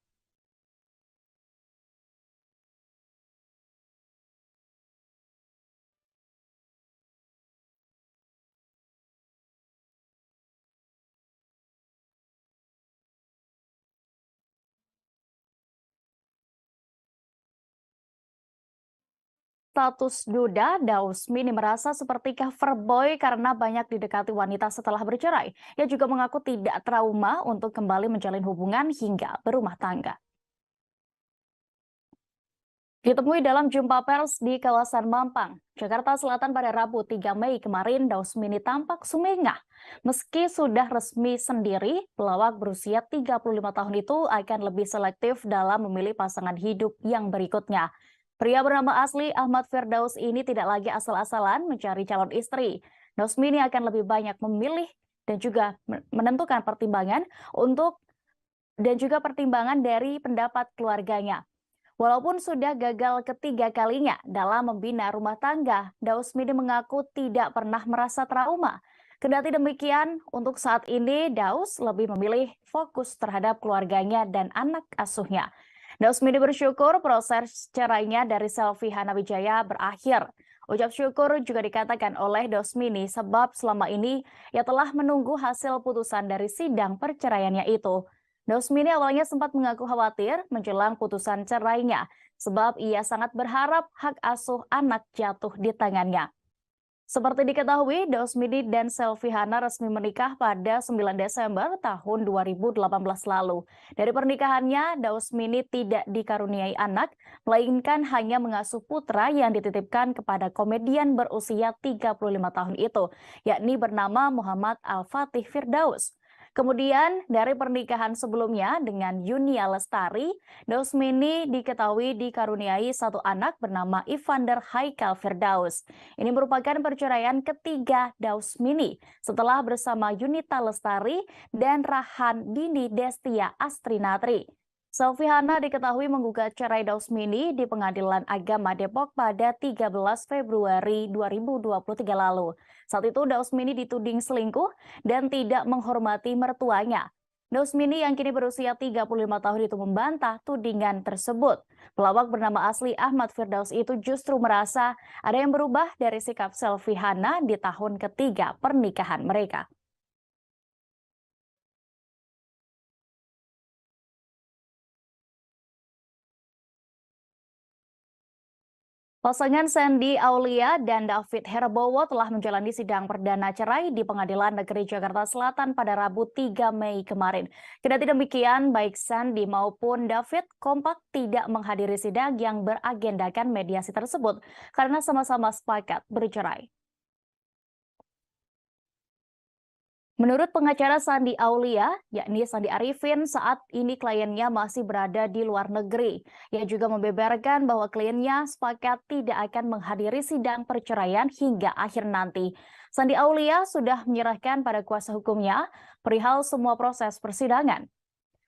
Status duda, Daus Mini merasa seperti cover boy karena banyak didekati wanita setelah bercerai. Ia juga mengaku tidak trauma untuk kembali menjalin hubungan hingga berumah tangga. Ditemui dalam jumpa pers di kawasan Mampang, Jakarta Selatan pada Rabu 3 Mei kemarin, Daus Mini tampak sumringah. Meski sudah resmi sendiri, pelawak berusia 35 tahun itu akan lebih selektif dalam memilih pasangan hidup yang berikutnya. Pria bernama asli Ahmad Firdaus ini tidak lagi asal-asalan mencari calon istri. Daus Mini akan lebih banyak memilih dan juga menentukan pertimbangan pertimbangan dari pendapat keluarganya. Walaupun sudah gagal ketiga kalinya dalam membina rumah tangga, Daus Mini mengaku tidak pernah merasa trauma. Kendati demikian, untuk saat ini Daus lebih memilih fokus terhadap keluarganya dan anak asuhnya. Daus Mini bersyukur proses cerainya dari Selvi Hana Wijaya berakhir. Ucap syukur juga dikatakan oleh Daus Mini sebab selama ini ia telah menunggu hasil putusan dari sidang perceraiannya itu. Daus Mini awalnya sempat mengaku khawatir menjelang putusan cerainya sebab ia sangat berharap hak asuh anak jatuh di tangannya. Seperti diketahui, Daus Mini dan Selvi Hana resmi menikah pada 9 Desember tahun 2018 lalu. Dari pernikahannya, Daus Mini tidak dikaruniai anak, melainkan hanya mengasuh putra yang dititipkan kepada komedian berusia 35 tahun itu, yakni bernama Muhammad Al-Fatih Firdaus. Kemudian dari pernikahan sebelumnya dengan Yunia Lestari, Daus Mini diketahui dikaruniai satu anak bernama Ivander Haikal Firdaus. Ini merupakan perceraian ketiga Daus Mini setelah bersama Yunita Lestari dan Rahan Dini Destia Astrinatri. Selvi Hana diketahui menggugat cerai Daus Mini di Pengadilan Agama Depok pada 13 Februari 2023 lalu. Saat itu Daus Mini dituding selingkuh dan tidak menghormati mertuanya. Daus Mini yang kini berusia 35 tahun itu membantah tudingan tersebut. Pelawak bernama asli Ahmad Firdaus itu justru merasa ada yang berubah dari sikap Selvi Hana di tahun ketiga pernikahan mereka. Pasangan Sandy Aulia dan David Herbowo telah menjalani sidang perdana cerai di Pengadilan Negeri Jakarta Selatan pada Rabu 3 Mei kemarin. Kendati demikian, baik Sandy maupun David kompak tidak menghadiri sidang yang beragendakan mediasi tersebut karena sama-sama sepakat bercerai. Menurut pengacara Sandy Aulia, yakni Sandi Arifin, saat ini kliennya masih berada di luar negeri. Ia juga membeberkan bahwa kliennya sepakat tidak akan menghadiri sidang perceraian hingga akhir nanti. Sandi Aulia sudah menyerahkan pada kuasa hukumnya perihal semua proses persidangan.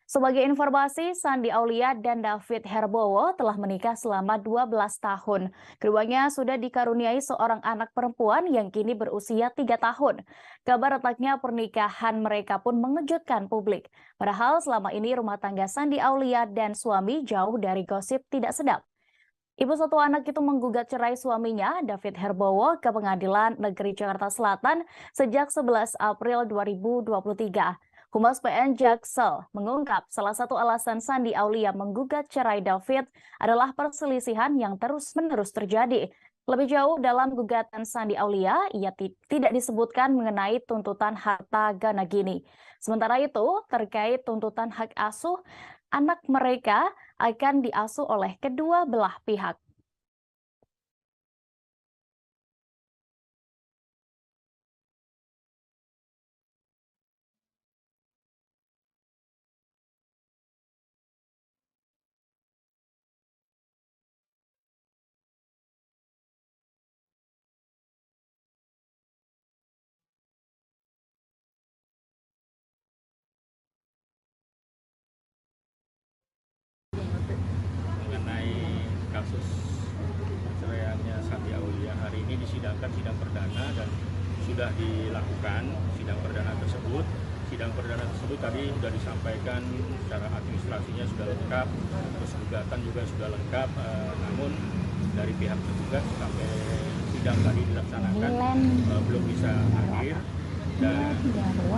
Sebagai informasi, Sandi Aulia dan David Herbowo telah menikah selama 12 tahun. Keduanya sudah dikaruniai seorang anak perempuan yang kini berusia 3 tahun. Kabar retaknya pernikahan mereka pun mengejutkan publik. Padahal selama ini rumah tangga Sandi Aulia dan suami jauh dari gosip tidak sedap. Ibu satu anak itu menggugat cerai suaminya, David Herbowo, ke Pengadilan Negeri Jakarta Selatan sejak 11 April 2023. Humas PN Jaksel mengungkap salah satu alasan Sandi Aulia menggugat cerai David adalah perselisihan yang terus-menerus terjadi. Lebih jauh dalam gugatan Sandi Aulia, ia tidak disebutkan mengenai tuntutan harta gana gini. Sementara itu, terkait tuntutan hak asuh, anak mereka akan diasuh oleh kedua belah pihak. Mengenai kasus perceraiannya Sandi Aulia, hari ini disidangkan sidang perdana dan sudah dilakukan sidang perdana tersebut. Sidang perdana tersebut tadi sudah disampaikan secara administrasinya sudah lengkap, terus gugatan juga sudah lengkap, namun dari pihak tergugat sampai sidang tadi dilaksanakan belum bisa hadir, dan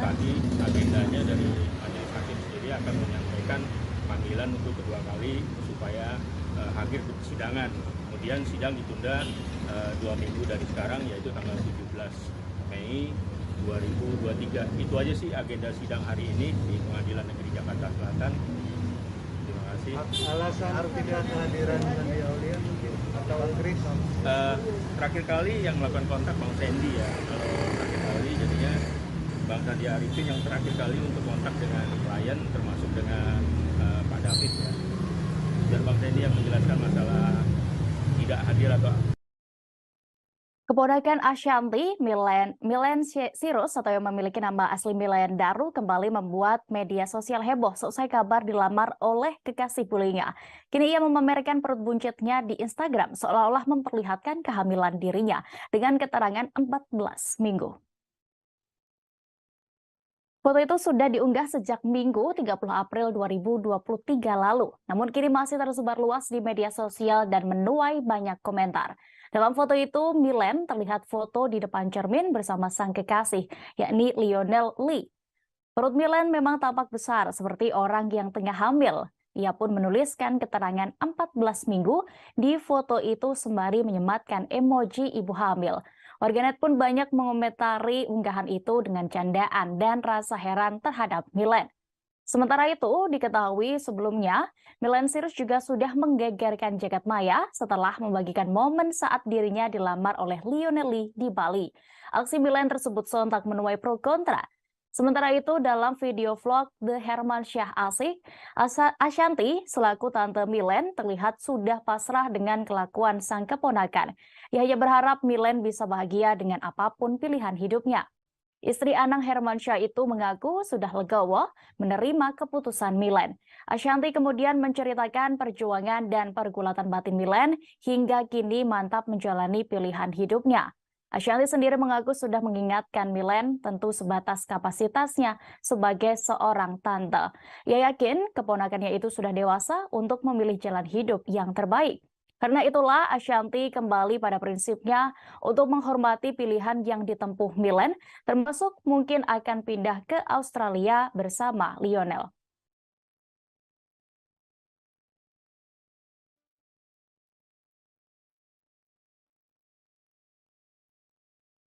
tadi agendanya dari majelis hakim sendiri akan menyampaikan panggilan untuk kedua kali supaya hadir di persidangan. Kemudian sidang ditunda 2 minggu dari sekarang, yaitu tanggal 17 Mei 2023. Itu aja sih agenda sidang hari ini di Pengadilan Negeri Jakarta Selatan. Terima kasih. Alasan tidak kehadiran Sandi Aulia mungkin atau Chris? Terakhir kali yang melakukan kontak Bang Sandy ya. Kalau terakhir kali jadinya Bang Sandi Arifin yang terakhir kali untuk kontak dengan klien, termasuk dengan Pak David ya. Dan Bang Sandy yang menjelaskan masalah tidak hadir atau Keponakan Ashanti, Milen Sirus atau yang memiliki nama asli Milen Daru, kembali membuat media sosial heboh selesai kabar dilamar oleh kekasih bullyingnya. Kini ia memamerkan perut buncitnya di Instagram seolah-olah memperlihatkan kehamilan dirinya dengan keterangan 14 minggu. Foto itu sudah diunggah sejak Minggu 30 April 2023 lalu, namun kini masih tersebar luas di media sosial dan menuai banyak komentar. Dalam foto itu, Milen terlihat foto di depan cermin bersama sang kekasih, yakni Lionel Lee. Perut Milen memang tampak besar seperti orang yang tengah hamil. Ia pun menuliskan keterangan 14 minggu di foto itu sembari menyematkan emoji ibu hamil. Warganet pun banyak mengomentari unggahan itu dengan candaan dan rasa heran terhadap Milen. Sementara itu, diketahui sebelumnya, Milen Sirus juga sudah menggegerkan jagat maya setelah membagikan momen saat dirinya dilamar oleh Lionel Lee di Bali. Aksi Milen tersebut sontak menuai pro kontra. Sementara itu, dalam video vlog The Hermansyah Asik, Ashanti selaku tante Milen terlihat sudah pasrah dengan kelakuan sang keponakan. Ia hanya berharap Milen bisa bahagia dengan apapun pilihan hidupnya. Istri Anang Hermansyah itu mengaku sudah legowo menerima keputusan Milen. Ashanti kemudian menceritakan perjuangan dan pergulatan batin Milen hingga kini mantap menjalani pilihan hidupnya. Ashanti sendiri mengaku sudah mengingatkan Milen tentu sebatas kapasitasnya sebagai seorang tante. Ia yakin keponakannya itu sudah dewasa untuk memilih jalan hidup yang terbaik. Karena itulah Ashanti kembali pada prinsipnya untuk menghormati pilihan yang ditempuh Milen, termasuk mungkin akan pindah ke Australia bersama Lionel.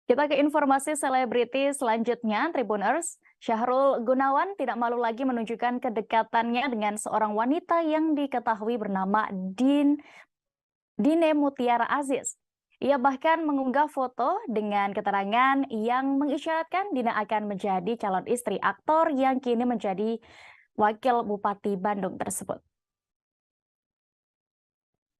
Kita ke informasi selebriti selanjutnya, Tribuners. Syahrul Gunawan tidak malu lagi menunjukkan kedekatannya dengan seorang wanita yang diketahui bernama Dine Mutiara Aziz. Ia bahkan mengunggah foto dengan keterangan yang mengisyaratkan Dina akan menjadi calon istri aktor yang kini menjadi wakil Bupati Bandung tersebut.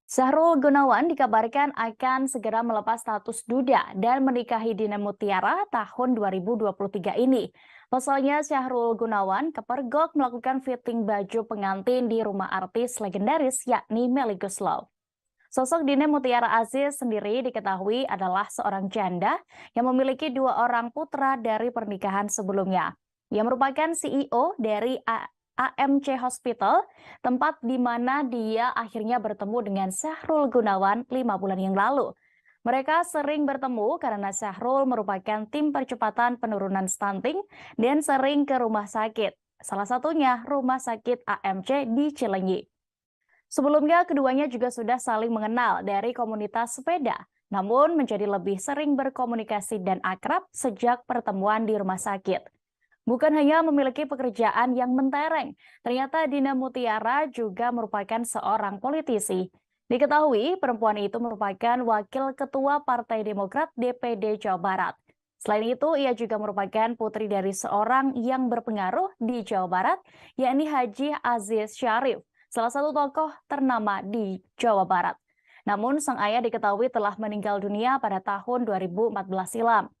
Syahrul Gunawan dikabarkan akan segera melepas status duda dan menikahi Dina Mutiara tahun 2023 ini. Pasalnya Syahrul Gunawan kepergok melakukan fitting baju pengantin di rumah artis legendaris yakni Melly Goeslaw. Sosok Dina Mutiara Aziz sendiri diketahui adalah seorang janda yang memiliki 2 orang putra dari pernikahan sebelumnya. Ia merupakan CEO dari AMC Hospital, tempat di mana dia akhirnya bertemu dengan Syahrul Gunawan 5 bulan yang lalu. Mereka sering bertemu karena Syahrul merupakan tim percepatan penurunan stunting dan sering ke rumah sakit. Salah satunya rumah sakit AMC di Cilenyi. Sebelumnya keduanya juga sudah saling mengenal dari komunitas sepeda, namun menjadi lebih sering berkomunikasi dan akrab sejak pertemuan di rumah sakit. Bukan hanya memiliki pekerjaan yang mentereng, ternyata Dina Mutiara juga merupakan seorang politisi. Diketahui perempuan itu merupakan wakil ketua Partai Demokrat DPD Jawa Barat. Selain itu, ia juga merupakan putri dari seorang yang berpengaruh di Jawa Barat, yakni Haji Aziz Syarif, salah satu tokoh ternama di Jawa Barat. Namun sang ayah diketahui telah meninggal dunia pada tahun 2014 silam.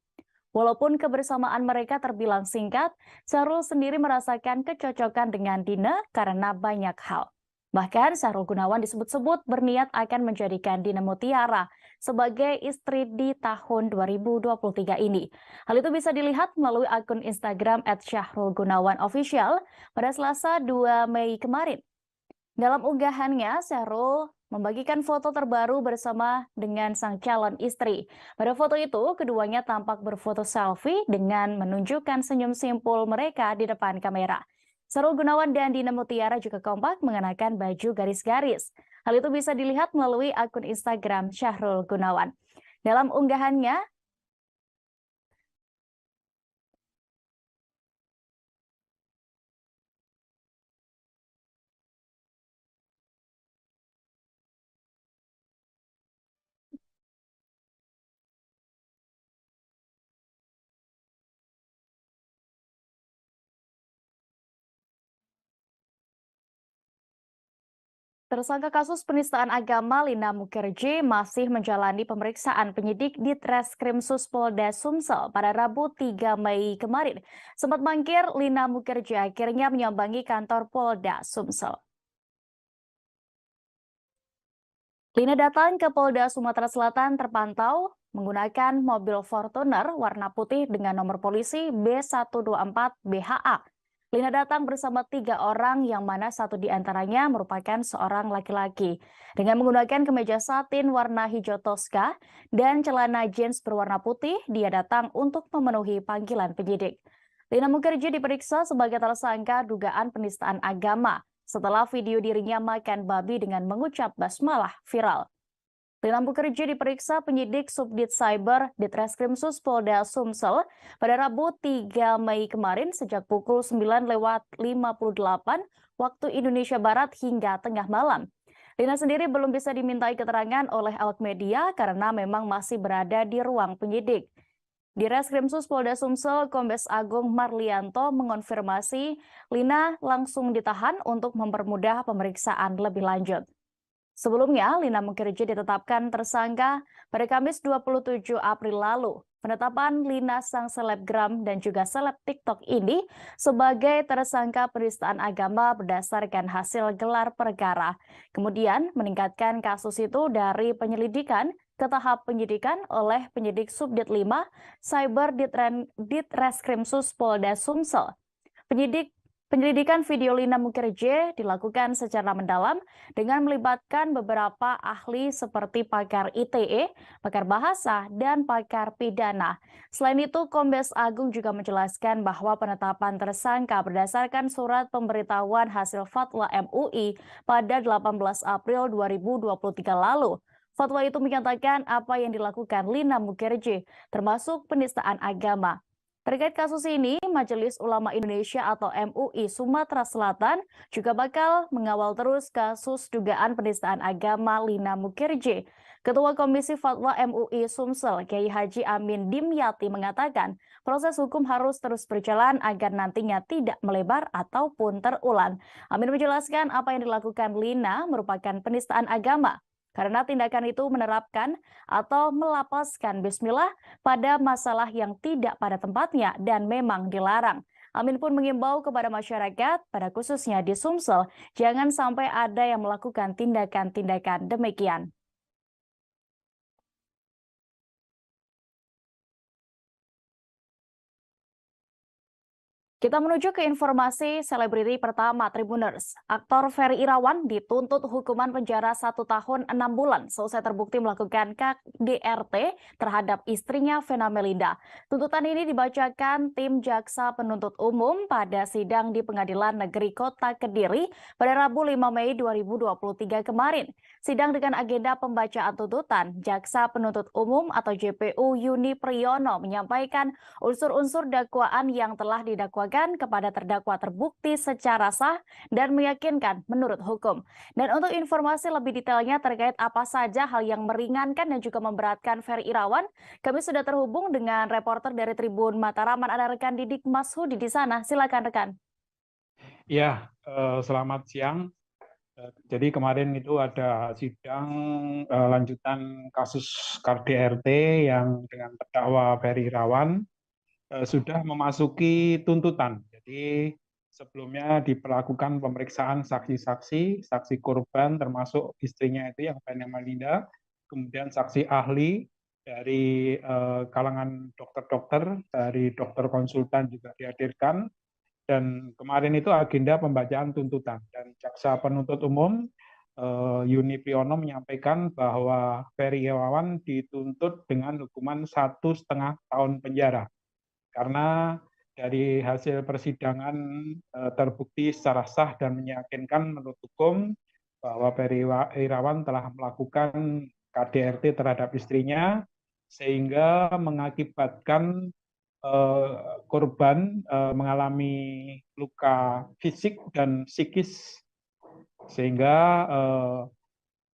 Walaupun kebersamaan mereka terbilang singkat, Syahrul sendiri merasakan kecocokan dengan Dina karena banyak hal. Bahkan Syahrul Gunawan disebut-sebut berniat akan menjadikan Dina Mutiara sebagai istri di tahun 2023 ini. Hal itu bisa dilihat melalui akun Instagram @syahrulgunawanofficial pada Selasa 2 Mei kemarin. Dalam unggahannya, Syahrul membagikan foto terbaru bersama dengan sang calon istri. Pada foto itu, keduanya tampak berfoto selfie dengan menunjukkan senyum simpul mereka di depan kamera. Syahrul Gunawan dan Dina Mutiara juga kompak mengenakan baju garis-garis. Hal itu bisa dilihat melalui akun Instagram Syahrul Gunawan. Dalam unggahannya, tersangka kasus penistaan agama Lina Mukherjee masih menjalani pemeriksaan penyidik di Treskrimsus Polda Sumsel pada Rabu 3 Mei kemarin. Sempat mangkir, Lina Mukherjee akhirnya menyambangi kantor Polda Sumsel. Lina datang ke Polda Sumatera Selatan terpantau menggunakan mobil Fortuner warna putih dengan nomor polisi B124 BHA. Lina datang bersama 3 orang yang mana satu di antaranya merupakan seorang laki-laki. Dengan menggunakan kemeja satin warna hijau toska dan celana jeans berwarna putih, dia datang untuk memenuhi panggilan penyidik. Lina Mukherjee diperiksa sebagai tersangka dugaan penistaan agama setelah video dirinya makan babi dengan mengucap basmalah viral. Lina Mukherjee diperiksa penyidik Subdit Cyber di Treskrimsus Polda Sumsel pada Rabu 3 Mei kemarin sejak pukul 9:58 waktu Indonesia Barat hingga tengah malam. Lina sendiri belum bisa dimintai keterangan oleh awak media karena memang masih berada di ruang penyidik. Di Reskrimsus Polda Sumsel, Kombes Agung Marlianto mengonfirmasi Lina langsung ditahan untuk mempermudah pemeriksaan lebih lanjut. Sebelumnya, Lina Mukherjee ditetapkan tersangka pada Kamis 27 April lalu. Penetapan Lina sang selebgram dan juga seleb TikTok ini sebagai tersangka penistaan agama berdasarkan hasil gelar perkara. Kemudian meningkatkan kasus itu dari penyelidikan ke tahap penyidikan oleh penyidik Subdit 5 Cyber Ditreskrimsus Polda Sumsel. Penyelidikan video Lina Mukherjee dilakukan secara mendalam dengan melibatkan beberapa ahli seperti pakar ITE, pakar bahasa, dan pakar pidana. Selain itu, Kombes Agung juga menjelaskan bahwa penetapan tersangka berdasarkan surat pemberitahuan hasil fatwa MUI pada 18 April 2023 lalu. Fatwa itu menyatakan apa yang dilakukan Lina Mukherjee termasuk penistaan agama. Terkait kasus ini, Majelis Ulama Indonesia atau MUI Sumatera Selatan juga bakal mengawal terus kasus dugaan penistaan agama Lina Mukherjee. Ketua Komisi Fatwa MUI Sumsel, Kiai Haji Amin Dimyati mengatakan proses hukum harus terus berjalan agar nantinya tidak melebar ataupun terulang. Amin menjelaskan apa yang dilakukan Lina merupakan penistaan agama, karena tindakan itu menerapkan atau melapaskan bismillah pada masalah yang tidak pada tempatnya dan memang dilarang. Amin pun mengimbau kepada masyarakat, pada khususnya di Sumsel, jangan sampai ada yang melakukan tindakan-tindakan demikian. Kita menuju ke informasi selebriti pertama Tribuners. Aktor Ferry Irawan dituntut hukuman penjara 1 tahun 6 bulan selesai terbukti melakukan KDRT terhadap istrinya Vena Melinda. Tuntutan ini dibacakan tim jaksa penuntut umum pada sidang di Pengadilan Negeri Kota Kediri pada Rabu 5 Mei 2023 kemarin. Sidang dengan agenda pembacaan tuntutan, jaksa penuntut umum atau JPU Yuni Priyono menyampaikan unsur-unsur dakwaan yang telah didakwakan kepada terdakwa terbukti secara sah dan meyakinkan menurut hukum. Dan untuk informasi lebih detailnya terkait apa saja hal yang meringankan dan juga memberatkan Ferry Irawan, kami sudah terhubung dengan reporter dari Tribun Mataraman, ada rekan Didik Mashudi di sana. Silakan rekan. Ya, selamat siang. Jadi kemarin itu ada sidang lanjutan kasus KDRT yang dengan terdakwa Ferry Irawan sudah memasuki tuntutan. Jadi sebelumnya diperlakukan pemeriksaan saksi-saksi, saksi korban termasuk istrinya itu yang Vena Melinda, kemudian saksi ahli dari kalangan dokter-dokter, dari dokter konsultan juga dihadirkan, dan kemarin itu agenda pembacaan tuntutan. Dan jaksa penuntut umum Yuni Priyono menyampaikan bahwa Ferry Irawan dituntut dengan hukuman 1,5 tahun penjara. Karena dari hasil persidangan terbukti secara sah dan meyakinkan menurut hukum bahwa Ferry Irawan telah melakukan KDRT terhadap istrinya sehingga mengakibatkan korban mengalami luka fisik dan psikis sehingga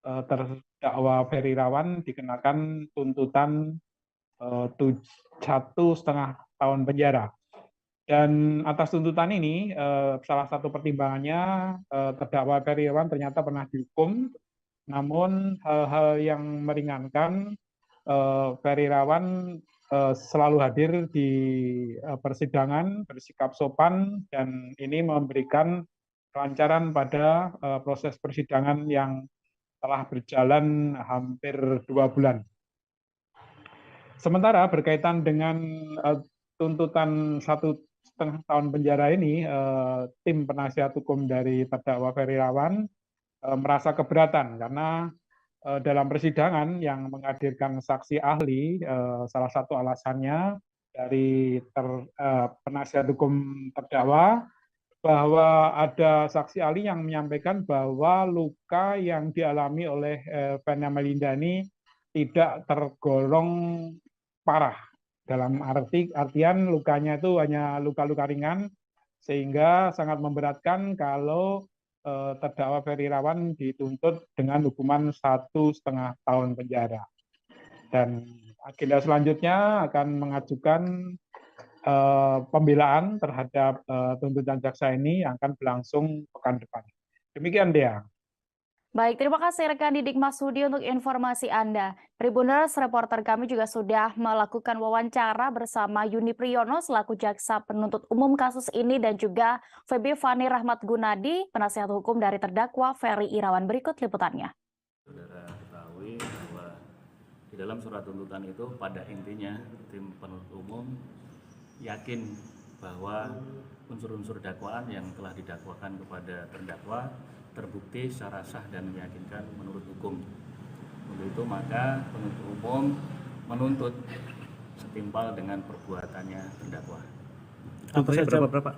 terdakwa Ferry Irawan dikenakan tuntutan 1,5 tahun penjara. Dan atas tuntutan ini, salah satu pertimbangannya terdakwa Ferry Irawan ternyata pernah dihukum, namun hal-hal yang meringankan, Ferry Irawan selalu hadir di persidangan, bersikap sopan, dan ini memberikan kelancaran pada proses persidangan yang telah berjalan hampir 2 bulan. Sementara berkaitan dengan tuntutan 1,5 tahun penjara ini, tim penasihat hukum dari terdakwa Ferry Irawan merasa keberatan karena dalam persidangan yang menghadirkan saksi ahli, salah satu alasannya dari penasihat hukum terdakwa bahwa ada saksi ahli yang menyampaikan bahwa luka yang dialami oleh Vena Melinda ini tidak tergolong parah, dalam artian lukanya itu hanya luka-luka ringan, sehingga sangat memberatkan kalau terdakwa Ferry Irawan dituntut dengan hukuman 1,5 tahun penjara. Dan agenda selanjutnya akan mengajukan pembelaan terhadap tuntutan jaksa ini yang akan berlangsung pekan depan. Demikian Dea. Baik, terima kasih rekan Didik Mashudi untuk informasi Anda. Tribuners, reporter kami juga sudah melakukan wawancara bersama Yuni Priyono selaku jaksa penuntut umum kasus ini dan juga Feby Fani Rahmat Gunadi, penasihat hukum dari terdakwa Ferry Irawan. Berikut liputannya. Saudara ketahui bahwa di dalam surat tuntutan itu pada intinya tim penuntut umum yakin bahwa unsur-unsur dakwaan yang telah didakwakan kepada terdakwa terbukti secara sah dan meyakinkan menurut hukum. Untuk itu maka penuntut umum menuntut setimpal dengan perbuatannya terdakwa. Tuntutannya berapa?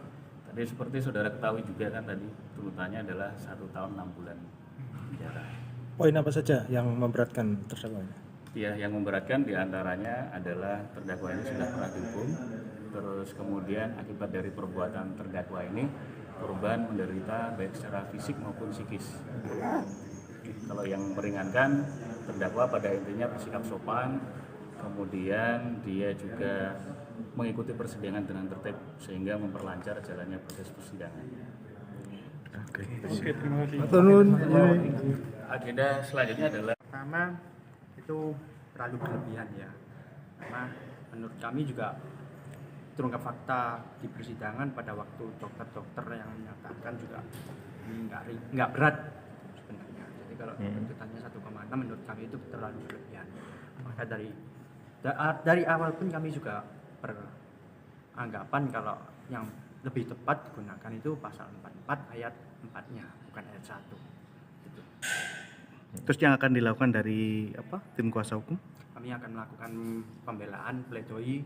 Tadi seperti saudara ketahui juga kan tadi tuntutannya adalah 1 tahun 6 bulan penjara. Poin apa saja yang memberatkan terdakwa? Ya, yang memberatkan diantaranya adalah terdakwa ini sudah pernah dihukum, terus kemudian akibat dari perbuatan terdakwa ini korban menderita baik secara fisik maupun psikis. Kalau yang meringankan, terdakwa pada intinya bersikap sopan, kemudian dia juga mengikuti persidangan dengan tertib sehingga memperlancar jalannya proses persidangan. Oke, terima kasih. Agenda selanjutnya adalah Pertama itu terlalu berlebihan ya, karena menurut kami juga terungkap fakta di persidangan pada waktu dokter-dokter yang menyatakan juga ini nggak berat sebenarnya. Jadi kalau tuntutannya 1,6 menurut kami itu terlalu berlebihan. Maka dari awal pun kami juga beranggapan kalau yang lebih tepat digunakan itu pasal 44 ayat 4-nya, bukan ayat 1. Gitu. Terus yang akan dilakukan dari tim kuasa hukum? Kami akan melakukan pembelaan pledoi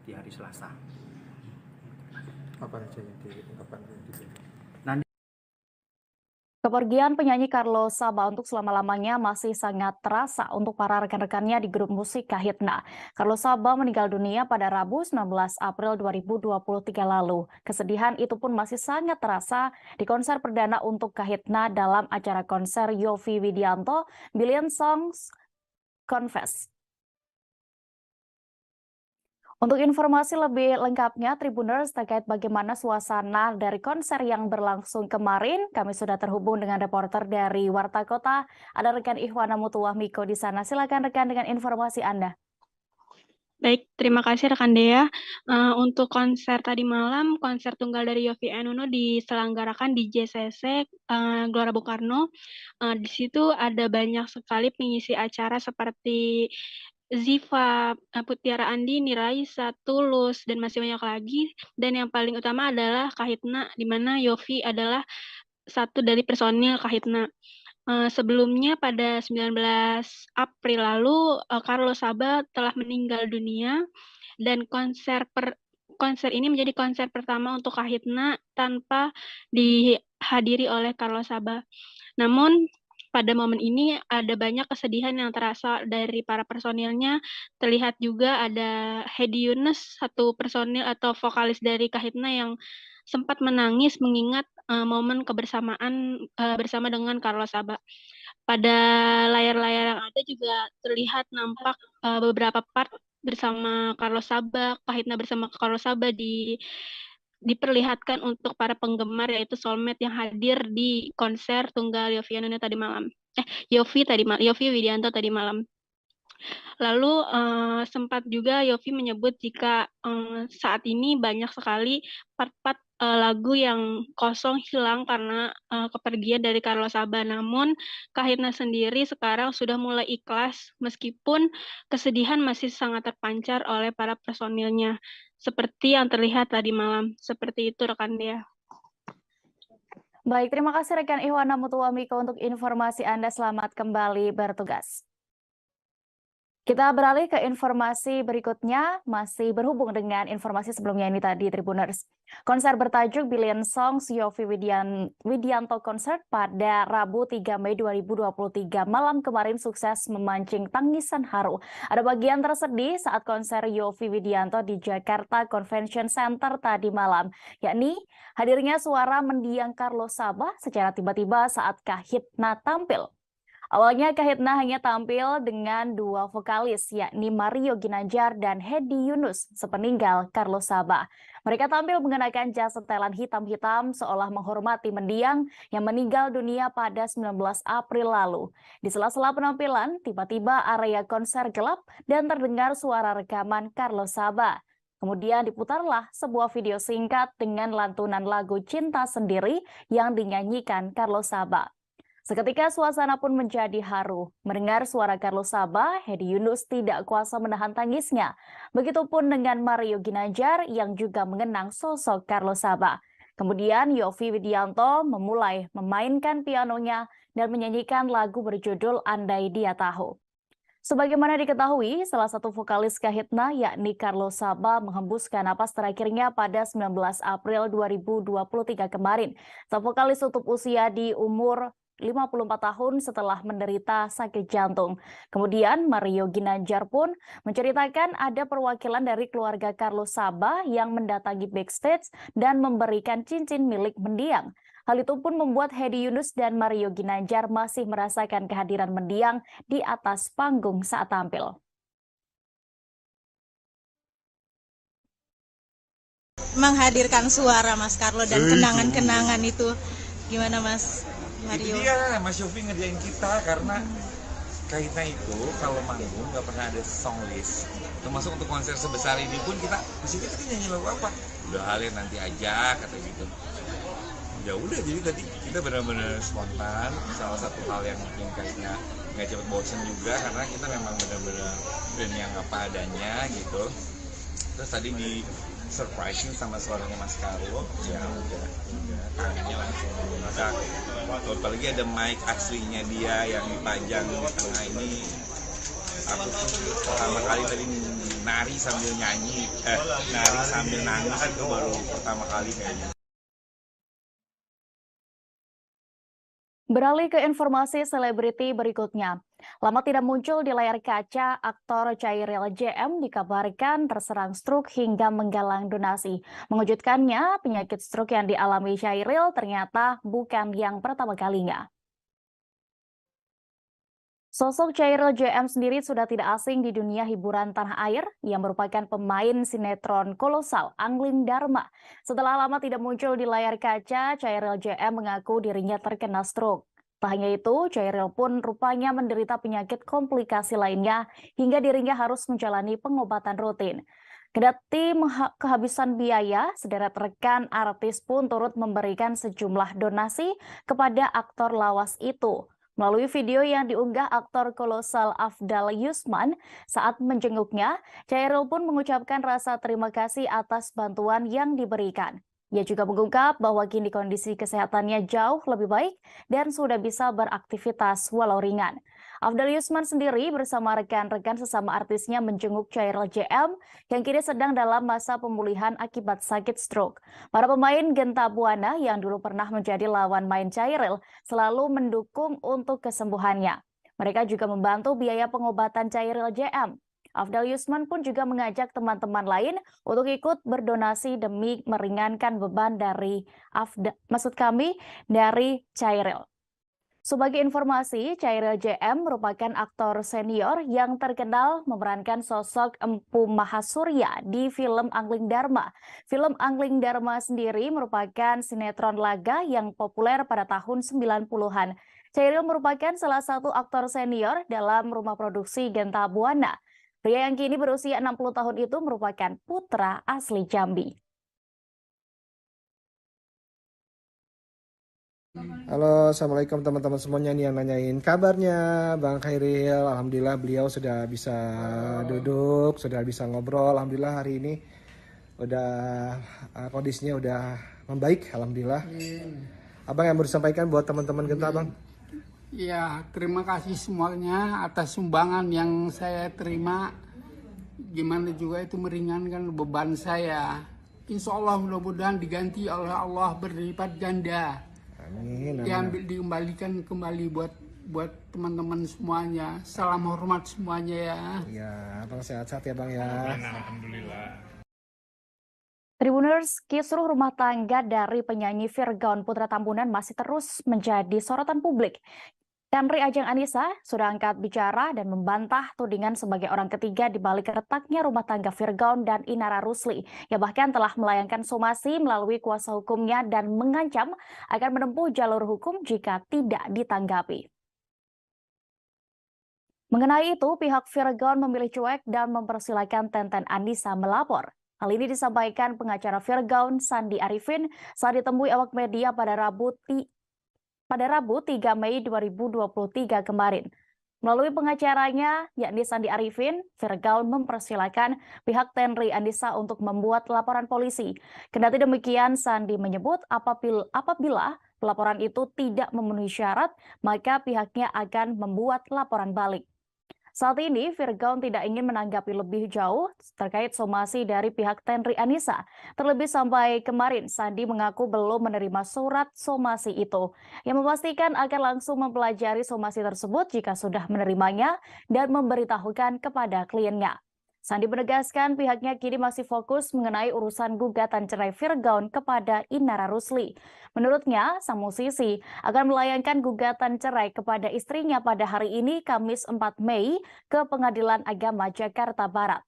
di hari Selasa. Apa aja yang diungkapkan? Kepergian penyanyi Carlos Saba untuk selama-lamanya masih sangat terasa untuk para rekan-rekannya di grup musik Kahitna. Carlos Saba meninggal dunia pada Rabu 19 April 2023 lalu. Kesedihan itu pun masih sangat terasa di konser perdana untuk Kahitna dalam acara konser Yovie Widianto, Billion Songs Confess. Untuk informasi lebih lengkapnya, Tribuners, terkait bagaimana suasana dari konser yang berlangsung kemarin, kami sudah terhubung dengan reporter dari Warta Kota. Ada rekan Ihwana Mutuwah Miko di sana. Silakan rekan dengan informasi Anda. Baik, terima kasih rekan Dea. Untuk konser tadi malam, konser tunggal dari Yovie and Nuno diselenggarakan di JCC Gelora Bung Karno. Di situ ada banyak sekali pengisi acara seperti Ziva, Putiara Andini, Raisa, Tulus, dan masih banyak lagi. Dan yang paling utama adalah Kahitna, di mana Yovie adalah satu dari personil Kahitna. Sebelumnya pada 19 April lalu, Carlos Saba telah meninggal dunia, dan konser ini menjadi konser pertama untuk Kahitna tanpa dihadiri oleh Carlos Saba. Namun, pada momen ini ada banyak kesedihan yang terasa dari para personilnya. Terlihat juga ada Hedi Yunus, satu personil atau vokalis dari Kahitna yang sempat menangis mengingat momen kebersamaan bersama dengan Carlos Saba. Pada layar-layar yang ada juga terlihat nampak beberapa part bersama Carlos Saba, Kahitna bersama Carlos Saba diperlihatkan untuk para penggemar, yaitu soulmate yang hadir di konser tunggal Yovie and Nuno tadi malam. Yovie Widianto tadi malam. Lalu sempat juga Yovie menyebut jika saat ini banyak sekali part-part lagu yang kosong hilang karena kepergian dari Carlos Saba. Namun Kahitna sendiri sekarang sudah mulai ikhlas meskipun kesedihan masih sangat terpancar oleh para personilnya. Seperti yang terlihat tadi malam. Seperti itu rekan Dea. Baik, terima kasih rekan Ihwana Mutuwah Miko untuk informasi Anda. Selamat kembali bertugas. Kita beralih ke informasi berikutnya, masih berhubung dengan informasi sebelumnya ini tadi, Tribuners. Konser bertajuk Billion Songs Yovie Widianto Concert pada Rabu 3 Mei 2023 malam kemarin sukses memancing tangisan haru. Ada bagian tersedih saat konser Yovie Widianto di Jakarta Convention Center tadi malam, yakni hadirnya suara mendiang Carlos Saba secara tiba-tiba saat Kahitna tampil. Awalnya Kahitna hanya tampil dengan dua vokalis, yakni Mario Ginanjar dan Hedi Yunus, sepeninggal Carlos Saba. Mereka tampil mengenakan jas setelan hitam-hitam seolah menghormati mendiang yang meninggal dunia pada 19 April lalu. Di sela-sela penampilan, tiba-tiba area konser gelap dan terdengar suara rekaman Carlos Saba. Kemudian diputarlah sebuah video singkat dengan lantunan lagu Cinta Sendiri yang dinyanyikan Carlos Saba. Seketika suasana pun menjadi haru. Mendengar suara Carlos Saba, Hedi Yunus tidak kuasa menahan tangisnya. Begitupun dengan Mario Ginanjar yang juga mengenang sosok Carlos Saba. Kemudian Yovie Widianto memulai memainkan pianonya dan menyanyikan lagu berjudul Andai Dia Tahu. Sebagaimana diketahui, salah satu vokalis Kahitna yakni Carlos Saba menghembuskan napas terakhirnya pada 19 April 2023 kemarin. Sang vokalis tutup usia di umur 54 tahun setelah menderita sakit jantung. Kemudian Mario Ginanjar pun menceritakan ada perwakilan dari keluarga Carlos Sabah yang mendatangi backstage dan memberikan cincin milik mendiang. Hal itu pun membuat Hedi Yunus dan Mario Ginanjar masih merasakan kehadiran mendiang di atas panggung saat tampil. Menghadirkan suara Mas Carlo dan kenangan-kenangan itu gimana Mas Mario? Itu dia Mas Yofi ngerjain kita karena Kaitna itu kalau manggung nggak pernah ada song list. Termasuk untuk konser sebesar ini pun kita mesti kita nyanyi lagu apa? Udah halnya nanti aja kata gitu. Ya udah jadi tadi kita benar-benar spontan. Salah satu hal yang kayaknya nggak cepet bosen juga karena kita memang benar-benar band yang apa adanya gitu. Terus tadi di surprising sama suaranya Mas Carlo, ya udah tangannya langsung meledak. Apalagi ada mic aslinya dia yang dipajang di tengah ini. Aku tuh pertama kali tadi nari sambil nyanyi, nari sambil nangis itu baru pertama kali kayaknya. Beralih ke informasi selebriti berikutnya. Lama tidak muncul di layar kaca, aktor Chairil JM dikabarkan terserang stroke hingga menggalang donasi. Mengejutkannya, penyakit stroke yang dialami Chairil ternyata bukan yang pertama kalinya. Sosok Chairil JM sendiri sudah tidak asing di dunia hiburan tanah air. Ia merupakan pemain sinetron kolosal Angling Dharma. Setelah lama tidak muncul di layar kaca, Chairil JM mengaku dirinya terkena stroke. Tak hanya itu, Chairil pun rupanya menderita penyakit komplikasi lainnya hingga dirinya harus menjalani pengobatan rutin. Kendati kehabisan biaya, sederet rekan artis pun turut memberikan sejumlah donasi kepada aktor lawas itu. Melalui video yang diunggah aktor kolosal Afdal Yusman saat menjenguknya, Chairil pun mengucapkan rasa terima kasih atas bantuan yang diberikan. Ia juga mengungkap bahwa kini kondisi kesehatannya jauh lebih baik dan sudah bisa beraktivitas walau ringan. Afdal Yusman sendiri bersama rekan-rekan sesama artisnya menjenguk Chairil JM yang kini sedang dalam masa pemulihan akibat sakit stroke. Para pemain Genta Buana yang dulu pernah menjadi lawan main Chairil selalu mendukung untuk kesembuhannya. Mereka juga membantu biaya pengobatan Chairil JM. Afdal Yusman pun juga mengajak teman-teman lain untuk ikut berdonasi demi meringankan beban dari dari Chairil. Sebagai informasi, Chairil JM merupakan aktor senior yang terkenal memerankan sosok Empu Mahasurya di film Angling Dharma. Film Angling Dharma sendiri merupakan sinetron laga yang populer pada tahun 90-an. Chairil merupakan salah satu aktor senior dalam rumah produksi Genta Buana. Pria yang kini berusia 60 tahun itu merupakan putra asli Jambi. Halo, assalamualaikum teman-teman semuanya nih yang nanyain kabarnya Bang Khairil. Alhamdulillah beliau sudah bisa duduk, sudah bisa ngobrol. Alhamdulillah hari ini udah kondisinya udah membaik. Alhamdulillah. Abang yang mau disampaikan buat teman-teman Genta, Bang? Ya, terima kasih semuanya atas sumbangan yang saya terima. Gimana juga itu meringankan beban saya. Insya Allah mudah-mudahan diganti oleh Allah berlipat ganda. Amin. Dikembalikan kembali buat teman-teman semuanya. Salam hormat semuanya ya. Ya, Bang sehat-sehat ya Bang ya. Alhamdulillah. Tribuners, kisruh rumah tangga dari penyanyi Virgaun Putra Tambunan masih terus menjadi sorotan publik. Henry Ajeng Anissa sudah angkat bicara dan membantah tudingan sebagai orang ketiga di balik retaknya rumah tangga Virgaun dan Inara Rusli. Ia bahkan telah melayangkan somasi melalui kuasa hukumnya dan mengancam akan menempuh jalur hukum jika tidak ditanggapi. Mengenai itu, pihak Virgaun memilih cuek dan mempersilahkan Tenten Anissa melapor. Hal ini disampaikan pengacara Virgaun Sandi Arifin saat ditemui awak media pada Rabu 3 Mei 2023 kemarin. Melalui pengacaranya, yakni Sandi Arifin, Virgaun mempersilahkan pihak Tenri Anissa untuk membuat laporan polisi. Kendati demikian, Sandi menyebut apabila laporan itu tidak memenuhi syarat, maka pihaknya akan membuat laporan balik. Saat ini, Virgaun tidak ingin menanggapi lebih jauh terkait somasi dari pihak Tenri Anissa. Terlebih sampai kemarin, Sandi mengaku belum menerima surat somasi itu, yang memastikan akan langsung mempelajari somasi tersebut jika sudah menerimanya dan memberitahukan kepada kliennya. Sandi menegaskan pihaknya kini masih fokus mengenai urusan gugatan cerai Virgaun kepada Inara Rusli. Menurutnya, sang musisi akan melayangkan gugatan cerai kepada istrinya pada hari ini, Kamis 4 Mei, ke Pengadilan Agama Jakarta Barat.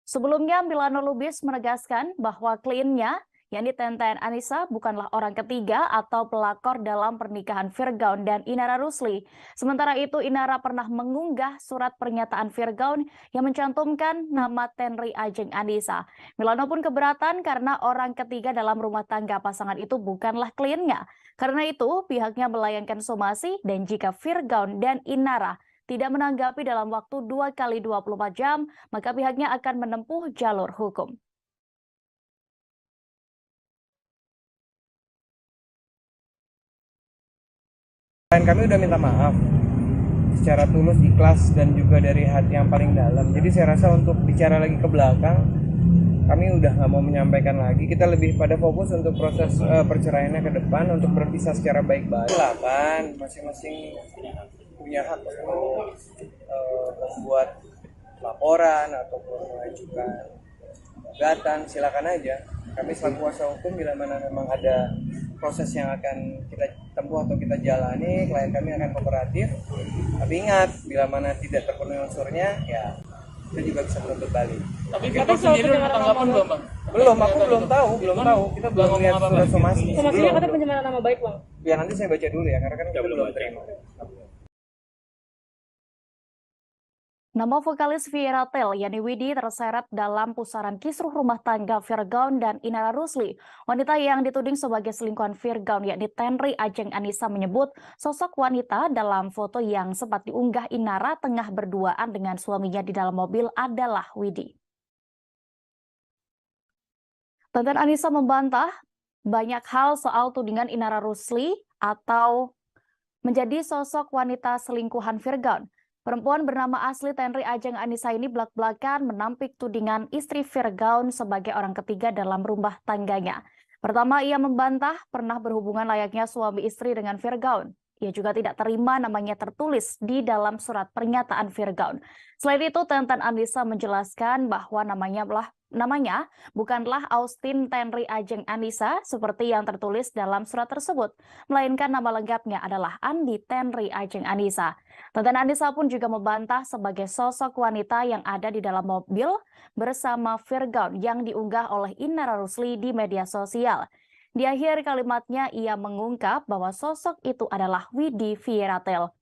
Sebelumnya, Milano Lubis menegaskan bahwa kliennya, yakni Tenten Anissa, bukanlah orang ketiga atau pelakor dalam pernikahan Virgaun dan Inara Rusli. Sementara itu, Inara pernah mengunggah surat pernyataan Virgaun yang mencantumkan nama Tenri Ajeng Anissa. Milano pun keberatan karena orang ketiga dalam rumah tangga pasangan itu bukanlah kliennya. Karena itu, pihaknya melayangkan somasi dan jika Virgaun dan Inara tidak menanggapi dalam waktu 2 kali 24 jam, maka pihaknya akan menempuh jalur hukum. Kami udah minta maaf secara tulus, ikhlas, dan juga dari hati yang paling dalam. Jadi saya rasa untuk bicara lagi ke belakang, kami udah nggak mau menyampaikan lagi. Kita lebih pada fokus untuk proses perceraiannya ke depan, untuk berpisah secara baik-baik. Silakan, masing-masing punya hak untuk membuat laporan ataupun mengajukan gugatan, silakan aja. Kami selaku kuasa hukum bila mana memang ada proses yang akan kita tempuh atau kita jalani, klien kami akan kooperatif. Tapi ingat, bila mana tidak terpenuhi unsurnya, ya kita juga bisa menuntut balik. Tapi Virgaun sendiri udah tanggapan belum, Bang? Belum, aku belum tahu. Kita belum lihat surat somasi. Somasinya katanya pencemaran nama baik, Bang. Ya nanti saya baca dulu ya, karena kan kita belum terima. Nama vokalis Vieratel, Yani Widi, terseret dalam pusaran kisruh rumah tangga Virgaun dan Inara Rusli. Wanita yang dituding sebagai selingkuhan Virgaun, yakni Tenri Ajeng Anissa, menyebut sosok wanita dalam foto yang sempat diunggah Inara tengah berduaan dengan suaminya di dalam mobil adalah Widi. Tenten Anissa membantah banyak hal soal tudingan Inara Rusli atau menjadi sosok wanita selingkuhan Virgaun. Perempuan bernama asli Tenri Ajeng Anissa ini belak-belakan menampik tudingan istri Virgaun sebagai orang ketiga dalam rumah tangganya. Pertama, ia membantah pernah berhubungan layaknya suami istri dengan Virgaun. Ia juga tidak terima namanya tertulis di dalam surat pernyataan Virgaun. Selain itu, Tenten Anissa menjelaskan bahwa namanya bukanlah Austin Tenri Ajeng Anissa seperti yang tertulis dalam surat tersebut, melainkan nama lengkapnya adalah Andi Tenri Ajeng Anissa. Tenten Anissa pun juga membantah sebagai sosok wanita yang ada di dalam mobil bersama Virgaun yang diunggah oleh Inara Rusli di media sosial. Di akhir kalimatnya, ia mengungkap bahwa sosok itu adalah Widi Vieratel.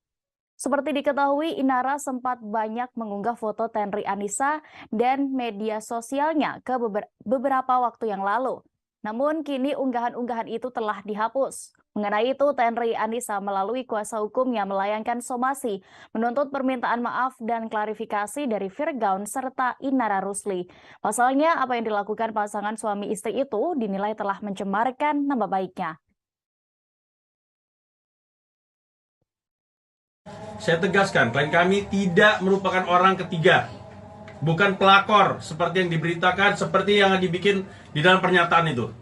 Seperti diketahui, Inara sempat banyak mengunggah foto Tenri Anissa dan media sosialnya ke beberapa waktu yang lalu. Namun kini unggahan-unggahan itu telah dihapus. Mengenai itu, Tenri Anissa melalui kuasa hukumnya melayangkan somasi, menuntut permintaan maaf dan klarifikasi dari Virgaun serta Inara Rusli. Pasalnya, apa yang dilakukan pasangan suami istri itu dinilai telah mencemarkan nama baiknya. Saya tegaskan, klien kami tidak merupakan orang ketiga. Bukan pelakor seperti yang diberitakan, seperti yang dibikin di dalam pernyataan itu.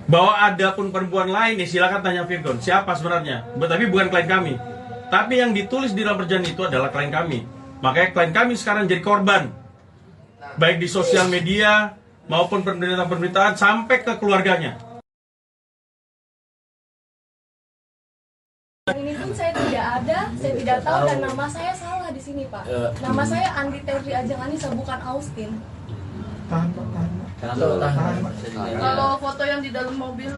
Bahwa ada pun perempuan lain, ya silakan tanya Virgaun, siapa sebenarnya. Tapi bukan klien kami. Tapi yang ditulis di dalam perjanjian itu adalah klien kami. Makanya klien kami sekarang jadi korban. Baik di sosial media maupun pemberitaan-pemberitaan sampai ke keluarganya. Ini pun saya tidak ada, saya tidak tahu, dan nama saya salah di sini, Pak. Nama saya Andi Tenri Ajeng Anissa, bukan Austin. Kalau foto yang di dalam mobil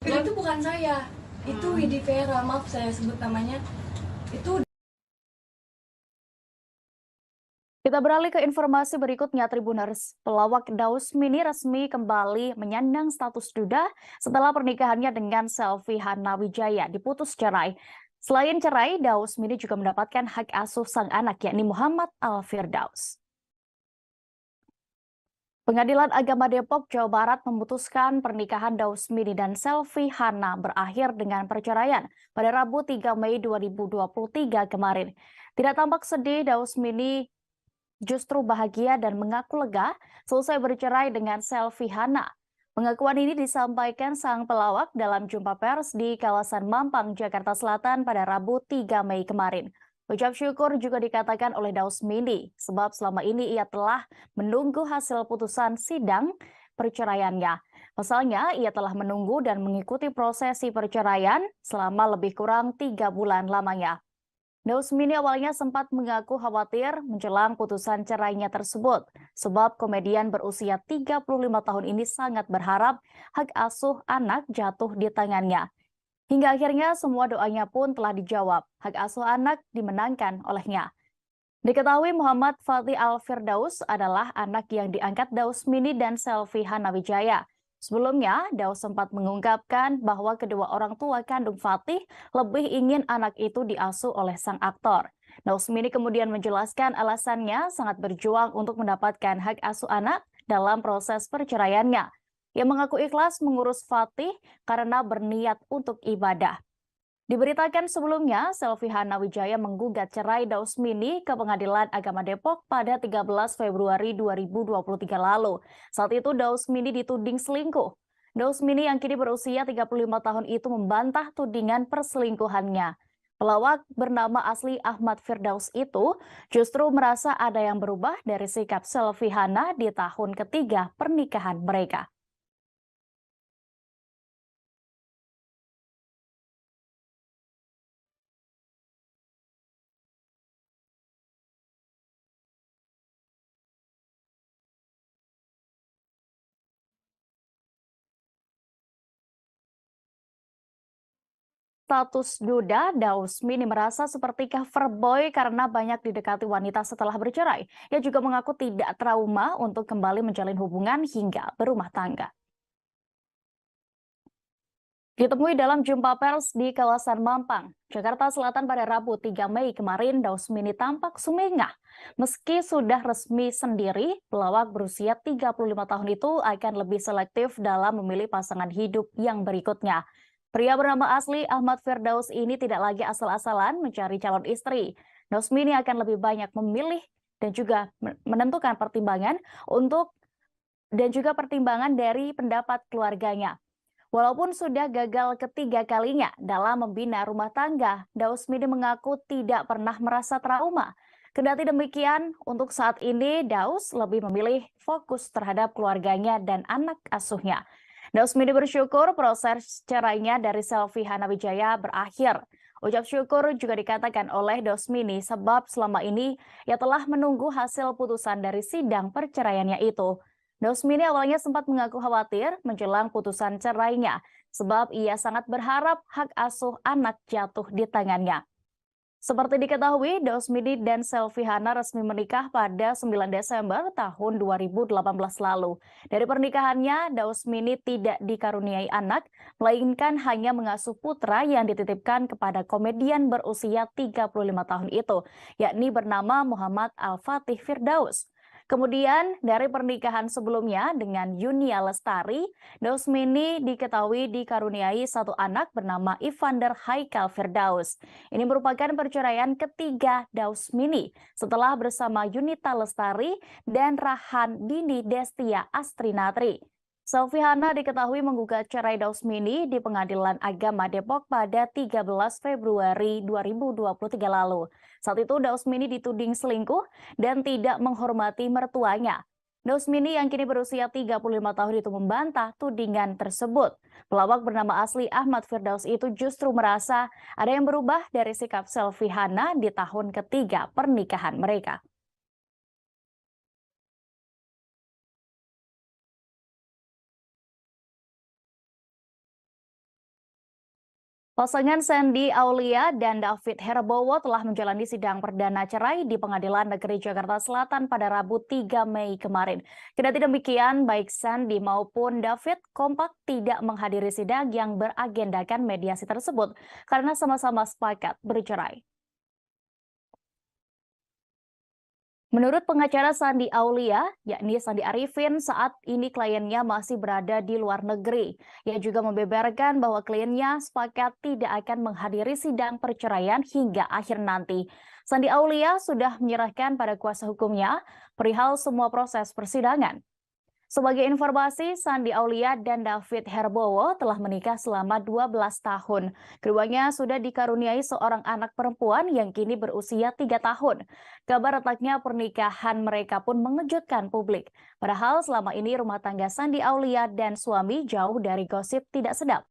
itu bukan saya, itu Widi Vera, maaf saya sebut namanya. Itu. Kita beralih ke informasi berikutnya. Tribuners, pelawak Daus Mini resmi kembali menyandang status duda setelah pernikahannya dengan Selvi Hana Wijaya diputus cerai. Selain cerai, Daus Mini juga mendapatkan hak asuh sang anak, yakni Muhammad Al-Firdaus. Pengadilan Agama Depok, Jawa Barat memutuskan pernikahan Dausmini dan Selvi Hana berakhir dengan perceraian pada Rabu 3 Mei 2023 kemarin. Tidak tampak sedih, Dausmini justru bahagia dan mengaku lega selesai bercerai dengan Selvi Hana. Pengakuan ini disampaikan sang pelawak dalam jumpa pers di kawasan Mampang, Jakarta Selatan pada Rabu 3 Mei kemarin. Ucap syukur juga dikatakan oleh Dausmini, sebab selama ini ia telah menunggu hasil putusan sidang perceraiannya. Pasalnya, ia telah menunggu dan mengikuti prosesi perceraian selama lebih kurang 3 bulan lamanya. Dausmini awalnya sempat mengaku khawatir menjelang putusan cerainya tersebut, sebab komedian berusia 35 tahun ini sangat berharap hak asuh anak jatuh di tangannya. Hingga akhirnya semua doanya pun telah dijawab. Hak asuh anak dimenangkan olehnya. Diketahui Muhammad Fatih Al-Firdaus adalah anak yang diangkat Dausmini dan Selvi Hana Wijaya. Sebelumnya, Daus sempat mengungkapkan bahwa kedua orang tua kandung Fatih lebih ingin anak itu diasuh oleh sang aktor. Dausmini kemudian menjelaskan alasannya sangat berjuang untuk mendapatkan hak asuh anak dalam proses perceraiannya. Ia mengaku ikhlas mengurus Fatih karena berniat untuk ibadah. Diberitakan sebelumnya, Selvi Hana Wijaya menggugat cerai Dausmini ke Pengadilan Agama Depok pada 13 Februari 2023 lalu. Saat itu Dausmini dituding selingkuh. Dausmini yang kini berusia 35 tahun itu membantah tudingan perselingkuhannya. Pelawak bernama asli Ahmad Firdaus itu justru merasa ada yang berubah dari sikap Selvi Hana di tahun ketiga pernikahan mereka. Status duda, Dausmini merasa seperti cover boy karena banyak didekati wanita setelah bercerai. Ia juga mengaku tidak trauma untuk kembali menjalin hubungan hingga berumah tangga. Ditemui dalam jumpa pers di kawasan Mampang, Jakarta Selatan pada Rabu 3 Mei kemarin, Dausmini tampak sumringah. Meski sudah resmi sendiri, pelawak berusia 35 tahun itu akan lebih selektif dalam memilih pasangan hidup yang berikutnya. Pria bernama asli Ahmad Firdaus ini tidak lagi asal-asalan mencari calon istri. Dausmini akan lebih banyak memilih dan juga menentukan pertimbangan pertimbangan dari pendapat keluarganya. Walaupun sudah gagal ketiga kalinya dalam membina rumah tangga, Dausmini mengaku tidak pernah merasa trauma. Kendati demikian, untuk saat ini Daus lebih memilih fokus terhadap keluarganya dan anak asuhnya. Dausmini bersyukur proses cerainya dari Selvi Hana Wijaya berakhir. Ucap syukur juga dikatakan oleh Dausmini sebab selama ini ia telah menunggu hasil putusan dari sidang perceraiannya itu. Dausmini awalnya sempat mengaku khawatir menjelang putusan cerainya sebab ia sangat berharap hak asuh anak jatuh di tangannya. Seperti diketahui, Dausmini dan Selvi Hana resmi menikah pada 9 Desember tahun 2018 lalu. Dari pernikahannya, Dausmini tidak dikaruniai anak, melainkan hanya mengasuh putra yang dititipkan kepada komedian berusia 35 tahun itu, yakni bernama Muhammad Al-Fatih Firdaus. Kemudian dari pernikahan sebelumnya dengan Yunia Lestari, Dausmini diketahui dikaruniai satu anak bernama Ivander Haikal Firdaus. Ini merupakan perceraian ketiga Dausmini setelah bersama Yunita Lestari dan Rahan Dini Destia Astrinatri. Selvi Hana diketahui menggugat cerai Dausmini di Pengadilan Agama Depok pada 13 Februari 2023 lalu. Saat itu Dausmini dituding selingkuh dan tidak menghormati mertuanya. Dausmini yang kini berusia 35 tahun itu membantah tudingan tersebut. Pelawak bernama asli Ahmad Firdaus itu justru merasa ada yang berubah dari sikap Selvi Hana di tahun ketiga pernikahan mereka. Pasangan Sandy Aulia dan David Herbowo telah menjalani sidang perdana cerai di Pengadilan Negeri Jakarta Selatan pada Rabu 3 Mei kemarin. Kendati demikian, baik Sandy maupun David kompak tidak menghadiri sidang yang beragendakan mediasi tersebut karena sama-sama sepakat bercerai. Menurut pengacara Sandi Aulia, yakni Sandi Arifin, saat ini kliennya masih berada di luar negeri. Ia juga membeberkan bahwa kliennya sepakat tidak akan menghadiri sidang perceraian hingga akhir nanti. Sandi Aulia sudah menyerahkan pada kuasa hukumnya perihal semua proses persidangan. Sebagai informasi, Sandi Aulia dan David Herbowo telah menikah selama 12 tahun. Keduanya sudah dikaruniai seorang anak perempuan yang kini berusia 3 tahun. Kabar retaknya pernikahan mereka pun mengejutkan publik. Padahal selama ini rumah tangga Sandi Aulia dan suami jauh dari gosip tidak sedap.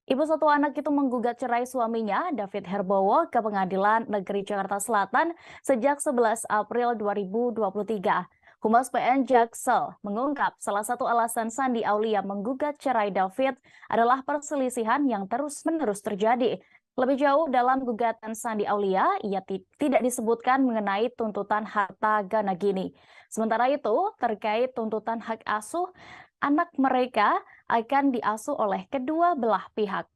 Ibu satu anak itu menggugat cerai suaminya, David Herbowo, ke Pengadilan Negeri Jakarta Selatan sejak 11 April 2023. Humas PN Jaksel mengungkap salah satu alasan Sandi Aulia menggugat cerai David adalah perselisihan yang terus-menerus terjadi. Lebih jauh dalam gugatan Sandi Aulia, ia tidak disebutkan mengenai tuntutan harta gana gini. Sementara itu, terkait tuntutan hak asuh, anak mereka akan diasuh oleh kedua belah pihak.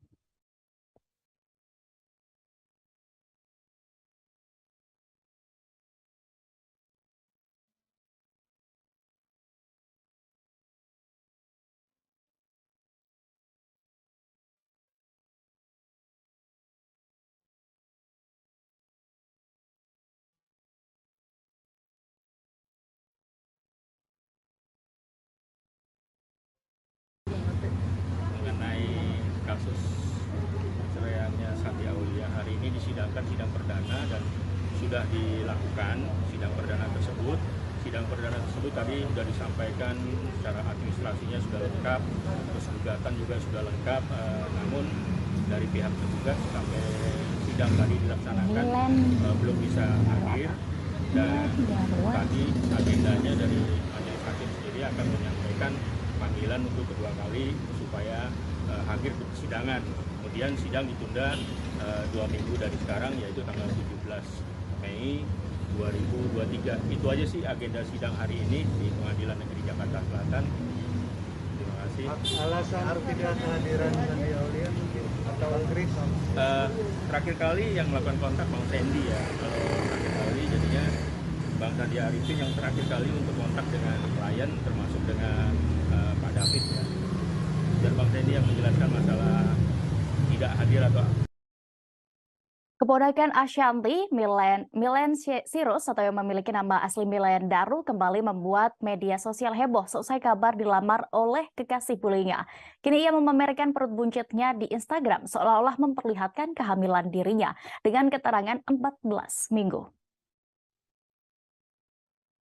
Mengenai kasus perceraiannya Sandi Aulia, hari ini disidangkan sidang perdana dan sudah dilakukan sidang perdana tersebut. Sidang perdana tersebut tadi sudah disampaikan secara administrasinya sudah lengkap, terus gugatan juga sudah lengkap, namun dari pihak tergugat sampai sidang tadi dilaksanakan belum bisa hadir, dan tadi agendanya dari majelis hakim sendiri akan menyampaikan panggilan untuk kedua kali supaya hadir ke persidangan. Kemudian sidang ditunda 2 minggu dari sekarang, yaitu tanggal 17 Mei 2023. Itu aja sih agenda sidang hari ini di Pengadilan Negeri Jakarta Selatan. Terima kasih. Alasan tidak kehadiran Sandi Aulia mungkin atau Chris? Terakhir kali yang melakukan kontak Bang Sandy ya. Kalau terakhir kali jadinya Bang Sandi Arifin yang terakhir kali untuk kontak dengan klien, termasuk dengan Pak David ya. Dan Bang Sandy yang menjelaskan masalah tidak hadir atau Keponakan Ashanti, Milen Sirus atau yang memiliki nama asli Milen Daru kembali membuat media sosial heboh seusai kabar dilamar oleh kekasih bullyingnya. Kini ia memamerkan perut buncitnya di Instagram seolah-olah memperlihatkan kehamilan dirinya dengan keterangan 14 minggu.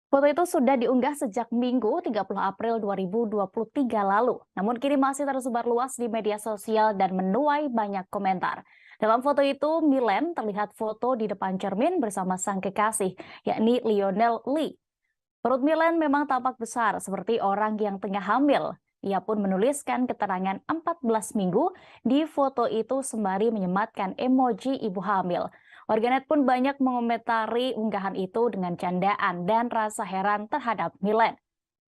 Foto itu sudah diunggah sejak Minggu 30 April 2023 lalu, namun kini masih tersebar luas di media sosial dan menuai banyak komentar. Dalam foto itu, Milen terlihat foto di depan cermin bersama sang kekasih, yakni Lionel Lee. Perut Milen memang tampak besar seperti orang yang tengah hamil. Ia pun menuliskan keterangan 14 minggu di foto itu sembari menyematkan emoji ibu hamil. Warganet pun banyak mengomentari unggahan itu dengan candaan dan rasa heran terhadap Milen.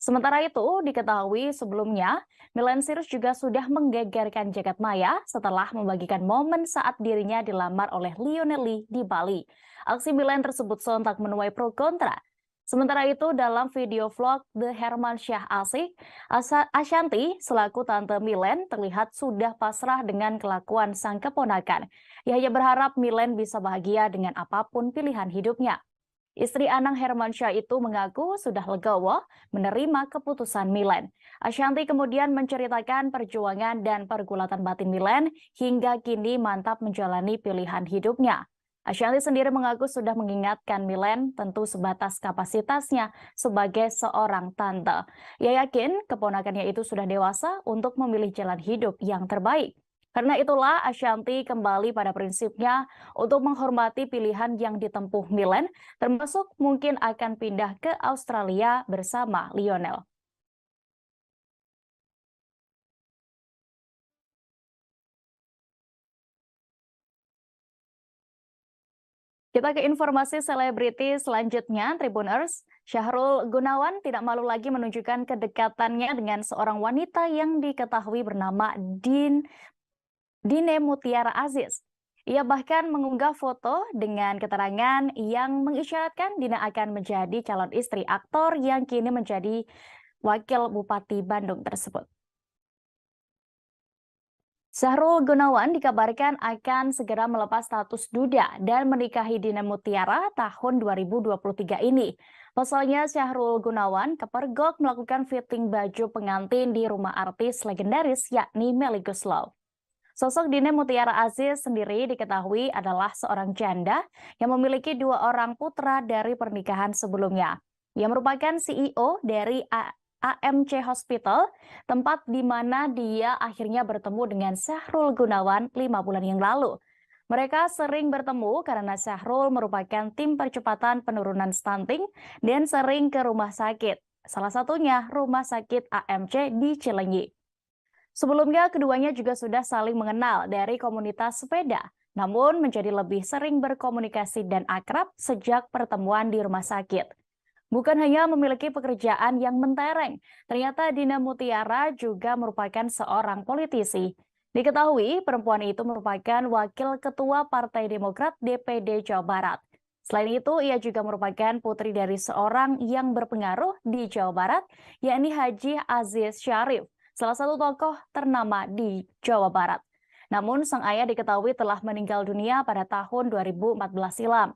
Sementara itu, diketahui sebelumnya, Milen Sirus juga sudah menggegerkan jagat maya setelah membagikan momen saat dirinya dilamar oleh Lionel Lee di Bali. Aksi Milen tersebut sontak menuai pro kontra. Sementara itu, dalam video vlog The Hermansyah Asik, Ashanti selaku tante Milen terlihat sudah pasrah dengan kelakuan sang keponakan. Ia hanya berharap Milen bisa bahagia dengan apapun pilihan hidupnya. Istri Anang Hermansyah itu mengaku sudah legowo menerima keputusan Milen. Ashanti kemudian menceritakan perjuangan dan pergulatan batin Milen hingga kini mantap menjalani pilihan hidupnya. Ashanti sendiri mengaku sudah mengingatkan Milen tentu sebatas kapasitasnya sebagai seorang tante. Ia yakin keponakannya itu sudah dewasa untuk memilih jalan hidup yang terbaik. Karena itulah Ashanti kembali pada prinsipnya untuk menghormati pilihan yang ditempuh Milen, termasuk mungkin akan pindah ke Australia bersama Lionel. Kita ke informasi selebriti selanjutnya, Tribuners. Syahrul Gunawan tidak malu lagi menunjukkan kedekatannya dengan seorang wanita yang diketahui bernama Dine Mutiara Aziz. Ia bahkan mengunggah foto dengan keterangan yang mengisyaratkan Dina akan menjadi calon istri aktor yang kini menjadi Wakil Bupati Bandung tersebut. Sahrul Gunawan dikabarkan akan segera melepas status duda dan menikahi Dina Mutiara tahun 2023 ini. Pasalnya Sahrul Gunawan kepergok melakukan fitting baju pengantin di rumah artis legendaris yakni Melly Goeslaw. Sosok Dina Mutiara Aziz sendiri diketahui adalah seorang janda yang memiliki 2 orang putra dari pernikahan sebelumnya. Ia merupakan CEO dari AMC Hospital, tempat di mana dia akhirnya bertemu dengan Sahrul Gunawan 5 bulan yang lalu. Mereka sering bertemu karena Sahrul merupakan tim percepatan penurunan stunting dan sering ke rumah sakit. Salah satunya rumah sakit AMC di Cilenyi. Sebelumnya keduanya juga sudah saling mengenal dari komunitas sepeda, namun menjadi lebih sering berkomunikasi dan akrab sejak pertemuan di rumah sakit. Bukan hanya memiliki pekerjaan yang mentereng, ternyata Dina Mutiara juga merupakan seorang politisi. Diketahui perempuan itu merupakan Wakil Ketua Partai Demokrat DPD Jawa Barat. Selain itu, ia juga merupakan putri dari seorang yang berpengaruh di Jawa Barat, yakni Haji Aziz Syarif, salah satu tokoh ternama di Jawa Barat. Namun, sang ayah diketahui telah meninggal dunia pada tahun 2014 silam.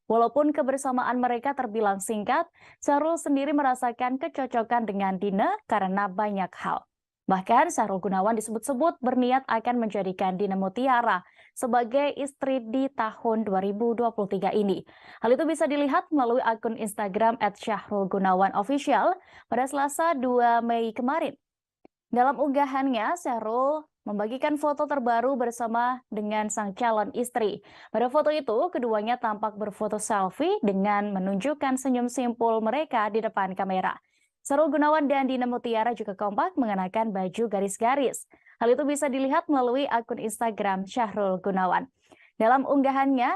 Walaupun kebersamaan mereka terbilang singkat, Sahrul sendiri merasakan kecocokan dengan Dina karena banyak hal. Bahkan Sahrul Gunawan disebut-sebut berniat akan menjadikan Dina Mutiara sebagai istri di tahun 2023 ini. Hal itu bisa dilihat melalui akun Instagram @syahrulgunawanofficial pada Selasa 2 Mei kemarin. Dalam unggahannya, Sahrul membagikan foto terbaru bersama dengan sang calon istri. Pada foto itu, keduanya tampak berfoto selfie dengan menunjukkan senyum simpul mereka di depan kamera. Sahrul Gunawan dan Dina Mutiara juga kompak mengenakan baju garis-garis. Hal itu bisa dilihat melalui akun Instagram Sahrul Gunawan. Dalam unggahannya,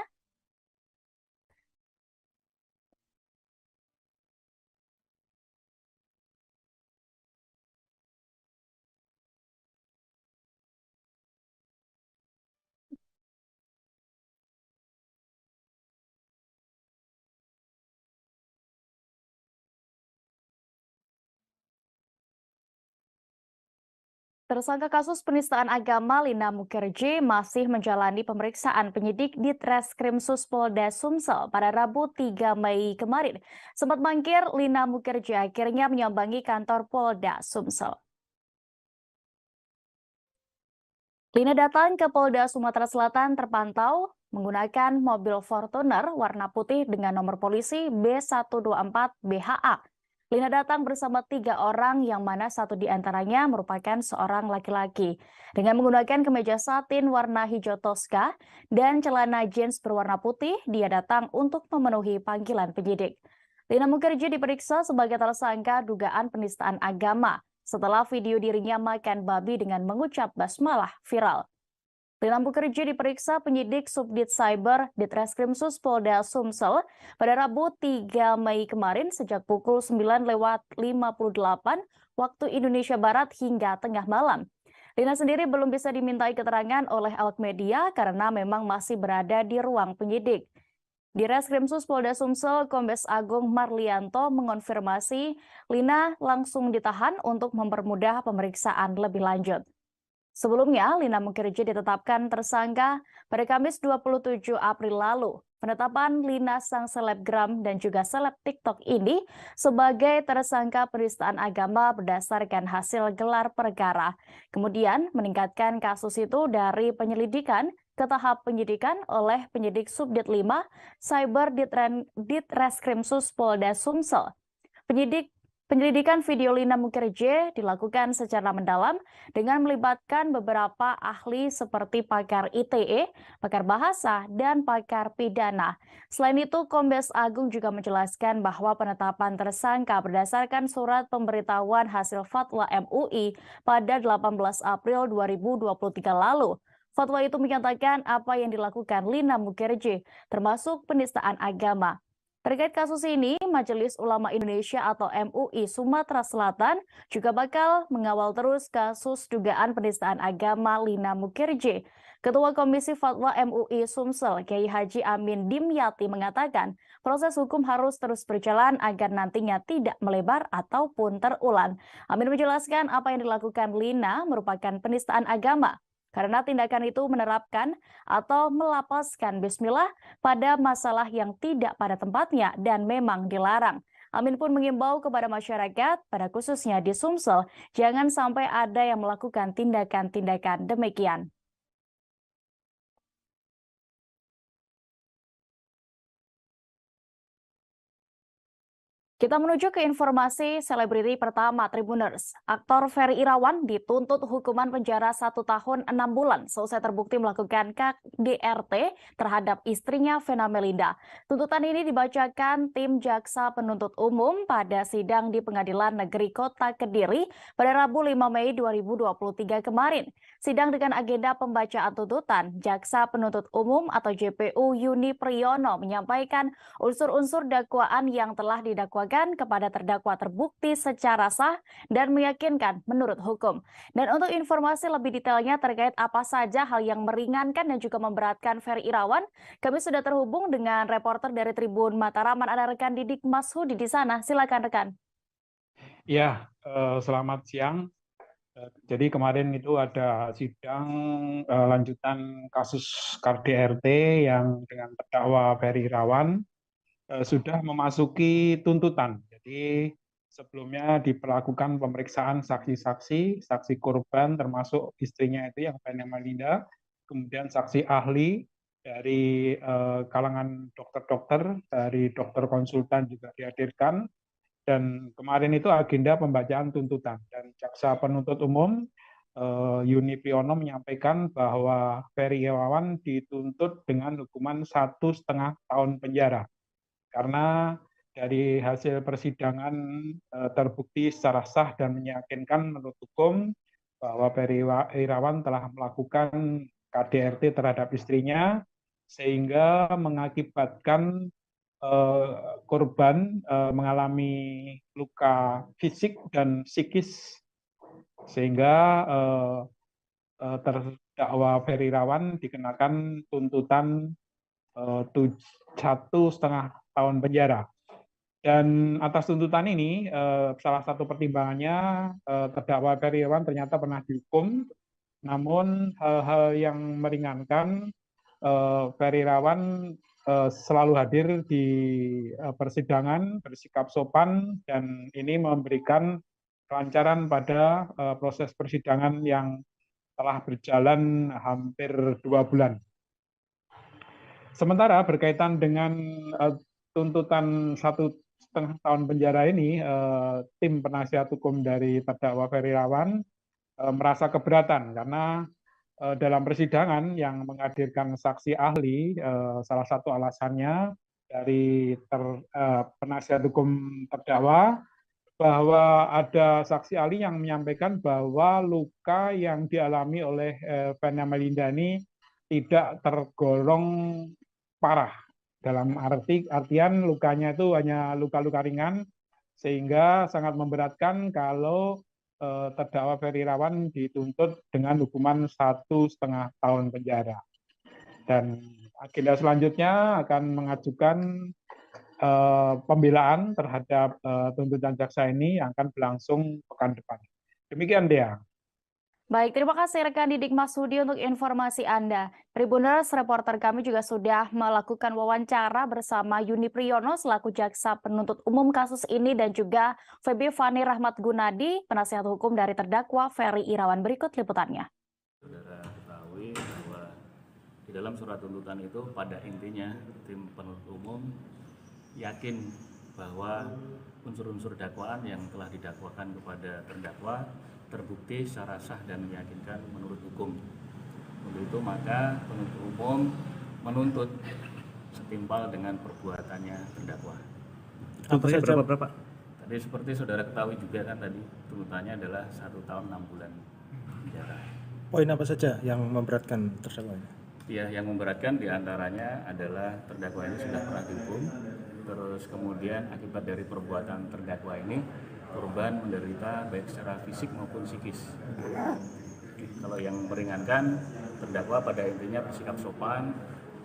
tersangka kasus penistaan agama Lina Mukherjee masih menjalani pemeriksaan penyidik di Treskrimsus Polda Sumsel pada Rabu 3 Mei kemarin. Sempat mangkir, Lina Mukherjee akhirnya menyambangi kantor Polda Sumsel. Lina datang ke Polda Sumatera Selatan terpantau menggunakan mobil Fortuner warna putih dengan nomor polisi B124 BHA. Lina datang bersama 3 orang yang mana satu di antaranya merupakan seorang laki-laki. Dengan menggunakan kemeja satin warna hijau toska dan celana jeans berwarna putih, dia datang untuk memenuhi panggilan penyidik. Lina Mukherjee diperiksa sebagai tersangka dugaan penistaan agama setelah video dirinya makan babi dengan mengucap basmalah viral. Lina Mukherjee diperiksa penyidik Subdit Cyber di Treskrimsus Polda Sumsel pada Rabu 3 Mei kemarin sejak pukul 9:58 waktu Indonesia Barat hingga tengah malam. Lina sendiri belum bisa dimintai keterangan oleh awak media karena memang masih berada di ruang penyidik. Di Reskrimsus Polda Sumsel, Kombes Agung Marlianto mengonfirmasi Lina langsung ditahan untuk mempermudah pemeriksaan lebih lanjut. Sebelumnya, Lina Mukherjee ditetapkan tersangka pada Kamis 27 April lalu. Penetapan Lina sang selebgram dan juga seleb TikTok ini sebagai tersangka penistaan agama berdasarkan hasil gelar perkara. Kemudian meningkatkan kasus itu dari penyelidikan ke tahap penyidikan oleh penyidik Subdit 5 Cyber di Treskrimsus Polda Sumsel. Penyelidikan video Lina Mukherjee dilakukan secara mendalam dengan melibatkan beberapa ahli seperti pakar ITE, pakar bahasa, dan pakar pidana. Selain itu, Kombes Agung juga menjelaskan bahwa penetapan tersangka berdasarkan surat pemberitahuan hasil fatwa MUI pada 18 April 2023 lalu. Fatwa itu menyatakan apa yang dilakukan Lina Mukherjee, termasuk penistaan agama. Terkait kasus ini, Majelis Ulama Indonesia atau MUI Sumatera Selatan juga bakal mengawal terus kasus dugaan penistaan agama Lina Mukherjee. Ketua Komisi Fatwa MUI Sumsel, Kiai Haji Amin Dimyati mengatakan proses hukum harus terus berjalan agar nantinya tidak melebar ataupun terulang. Amin menjelaskan apa yang dilakukan Lina merupakan penistaan agama karena tindakan itu menerapkan atau melapaskan bismillah pada masalah yang tidak pada tempatnya dan memang dilarang. Amin pun mengimbau kepada masyarakat, pada khususnya di Sumsel, jangan sampai ada yang melakukan tindakan-tindakan demikian. Kita menuju ke informasi selebriti pertama Tribuners. Aktor Ferry Irawan dituntut hukuman penjara 1 tahun 6 bulan selesai terbukti melakukan KDRT terhadap istrinya Vena Melinda. Tuntutan ini dibacakan tim Jaksa Penuntut Umum pada sidang di Pengadilan Negeri Kota Kediri pada Rabu 5 Mei 2023 kemarin. Sidang dengan agenda pembacaan tuntutan, Jaksa Penuntut Umum atau JPU Yuni Priyono menyampaikan unsur-unsur dakwaan yang telah didakwakan kepada terdakwa terbukti secara sah dan meyakinkan menurut hukum. Dan untuk informasi lebih detailnya terkait apa saja hal yang meringankan dan juga memberatkan Ferry Irawan, kami sudah terhubung dengan reporter dari Tribun Mataraman, ada rekan Didik Mashudi di sana. Silakan rekan. Ya, selamat siang. Jadi kemarin itu ada sidang lanjutan kasus KDRT yang dengan terdakwa Ferry Irawan sudah memasuki tuntutan. Jadi sebelumnya diperlakukan pemeriksaan saksi-saksi, saksi korban termasuk istrinya itu yang Vena Melinda, kemudian saksi ahli dari kalangan dokter-dokter, dari dokter konsultan juga dihadirkan, dan kemarin itu agenda pembacaan tuntutan. Dan Jaksa Penuntut Umum Yuni Priyono menyampaikan bahwa Ferry Irawan dituntut dengan hukuman 1,5 tahun penjara. Karena dari hasil persidangan terbukti secara sah dan meyakinkan menurut hukum bahwa Ferry Irawan telah melakukan KDRT terhadap istrinya sehingga mengakibatkan korban mengalami luka fisik dan psikis sehingga terdakwa Ferry Irawan dikenakan tuntutan 1,5 tahun penjara. Dan atas tuntutan ini, salah satu pertimbangannya terdakwa Ferry Irawan ternyata pernah dihukum, namun hal-hal yang meringankan, Ferry Irawan selalu hadir di persidangan, bersikap sopan, dan ini memberikan kelancaran pada proses persidangan yang telah berjalan hampir 2 bulan. Sementara berkaitan dengan tuntutan 1,5 tahun penjara ini, tim penasihat hukum dari terdakwa Ferry Irawan merasa keberatan karena dalam persidangan yang menghadirkan saksi ahli, salah satu alasannya dari penasihat hukum terdakwa bahwa ada saksi ahli yang menyampaikan bahwa luka yang dialami oleh Vena Melinda ini tidak tergolong parah. Dalam artian lukanya itu hanya luka-luka ringan, sehingga sangat memberatkan kalau terdakwa Ferry Irawan dituntut dengan hukuman 1,5 tahun penjara. Dan agenda selanjutnya akan mengajukan pembelaan terhadap tuntutan jaksa ini yang akan berlangsung pekan depan. Demikian Dea. Baik, terima kasih rekan Didik Mashudi untuk informasi Anda. Tribuners, reporter kami juga sudah melakukan wawancara bersama Yuni Priyono selaku Jaksa Penuntut Umum kasus ini dan juga Feby Fani Rahmat Gunadi, penasihat hukum dari terdakwa Ferry Irawan. Berikut liputannya. Saudara ketahui bahwa di dalam surat tuntutan itu pada intinya tim penuntut umum yakin bahwa unsur-unsur dakwaan yang telah didakwakan kepada terdakwa terbukti secara sah dan meyakinkan menurut hukum. Untuk itu maka penuntut umum menuntut setimpal dengan perbuatannya terdakwa. Apa saja berapa? Tadi seperti saudara ketahui juga kan tadi tuntutannya adalah 1 tahun 6 bulan penjara. Poin apa saja yang memberatkan terdakwa? Ya, yang memberatkan diantaranya adalah terdakwa ini sudah pernah dihukum, terus kemudian akibat dari perbuatan terdakwa ini korban menderita baik secara fisik maupun psikis. Kalau yang meringankan terdakwa pada intinya bersikap sopan,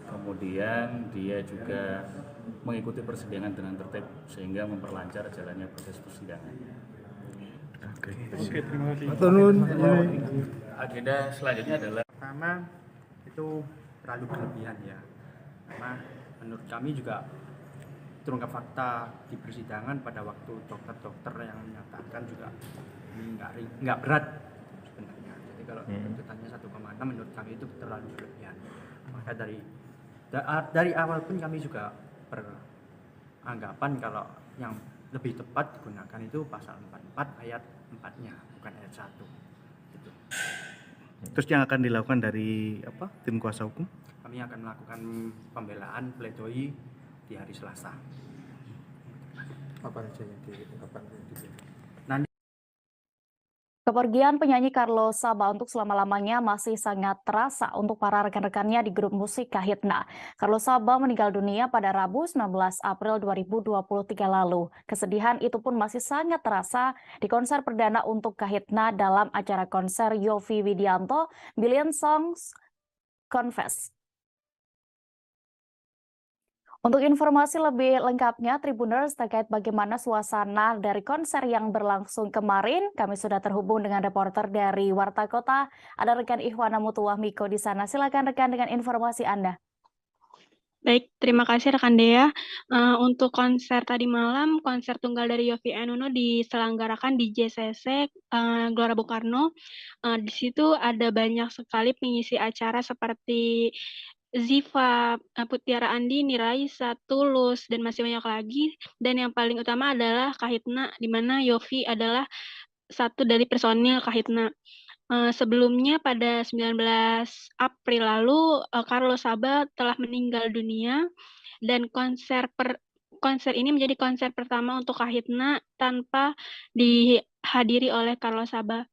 kemudian dia juga mengikuti persidangan dengan tertib sehingga memperlancar jalannya proses persidangan. Oke, terima kasih. Agenda selanjutnya adalah Pertama itu terlalu berlebihan ya, karena menurut kami juga terungkap fakta di persidangan pada waktu dokter-dokter yang menyatakan juga ini nggak berat sebenarnya. Jadi kalau tuntutannya 1,6 menurut kami itu terlalu berlebihan. Maka dari awal pun kami juga beranggapan kalau yang lebih tepat digunakan itu pasal 44 ayat 4-nya, bukan ayat 1. Gitu. Terus yang akan dilakukan dari tim kuasa hukum? Kami akan melakukan pembelaan pledoi di hari Selasa. Apa saja yang diungkapkan? Kepergian penyanyi Carlos Saba untuk selama-lamanya masih sangat terasa untuk para rekan-rekannya di grup musik Kahitna. Carlos Saba meninggal dunia pada Rabu 19 April 2023 lalu. Kesedihan itu pun masih sangat terasa di konser perdana untuk Kahitna dalam acara konser Yovie Widianto, Billion Songs Confess. Untuk informasi lebih lengkapnya, Tribuners, terkait bagaimana suasana dari konser yang berlangsung kemarin, kami sudah terhubung dengan reporter dari Warta Kota. Ada rekan Ihwana Mutuwah Miko di sana. Silakan rekan dengan informasi Anda. Baik, terima kasih rekan Dea. Untuk konser tadi malam, konser tunggal dari Yovie and Nuno diselenggarakan di JCC Gelora Bung Karno. Di situ ada banyak sekali pengisi acara seperti Ziva, Putiara Andini, Raisa, Tulus, dan masih banyak lagi. Dan yang paling utama adalah Kahitna, di mana Yovie adalah satu dari personil Kahitna. Sebelumnya pada 19 April lalu, Carlos Saba telah meninggal dunia, dan konser ini menjadi konser pertama untuk Kahitna tanpa dihadiri oleh Carlos Saba.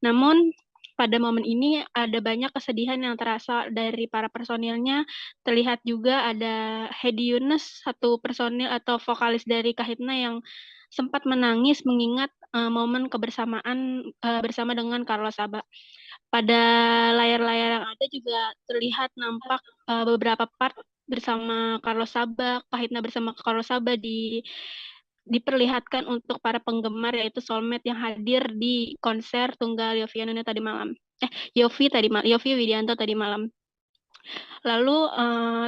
Namun, pada momen ini ada banyak kesedihan yang terasa dari para personilnya. Terlihat juga ada Hedi Yunus, satu personil atau vokalis dari Kahitna yang sempat menangis mengingat momen kebersamaan bersama dengan Carlos Saba. Pada layar-layar yang ada juga terlihat nampak beberapa part bersama Carlos Saba, Kahitna bersama Carlos Saba diperlihatkan untuk para penggemar, yaitu soulmate yang hadir di konser tunggal Yovie tadi malam. Yovie Widianto tadi malam. Lalu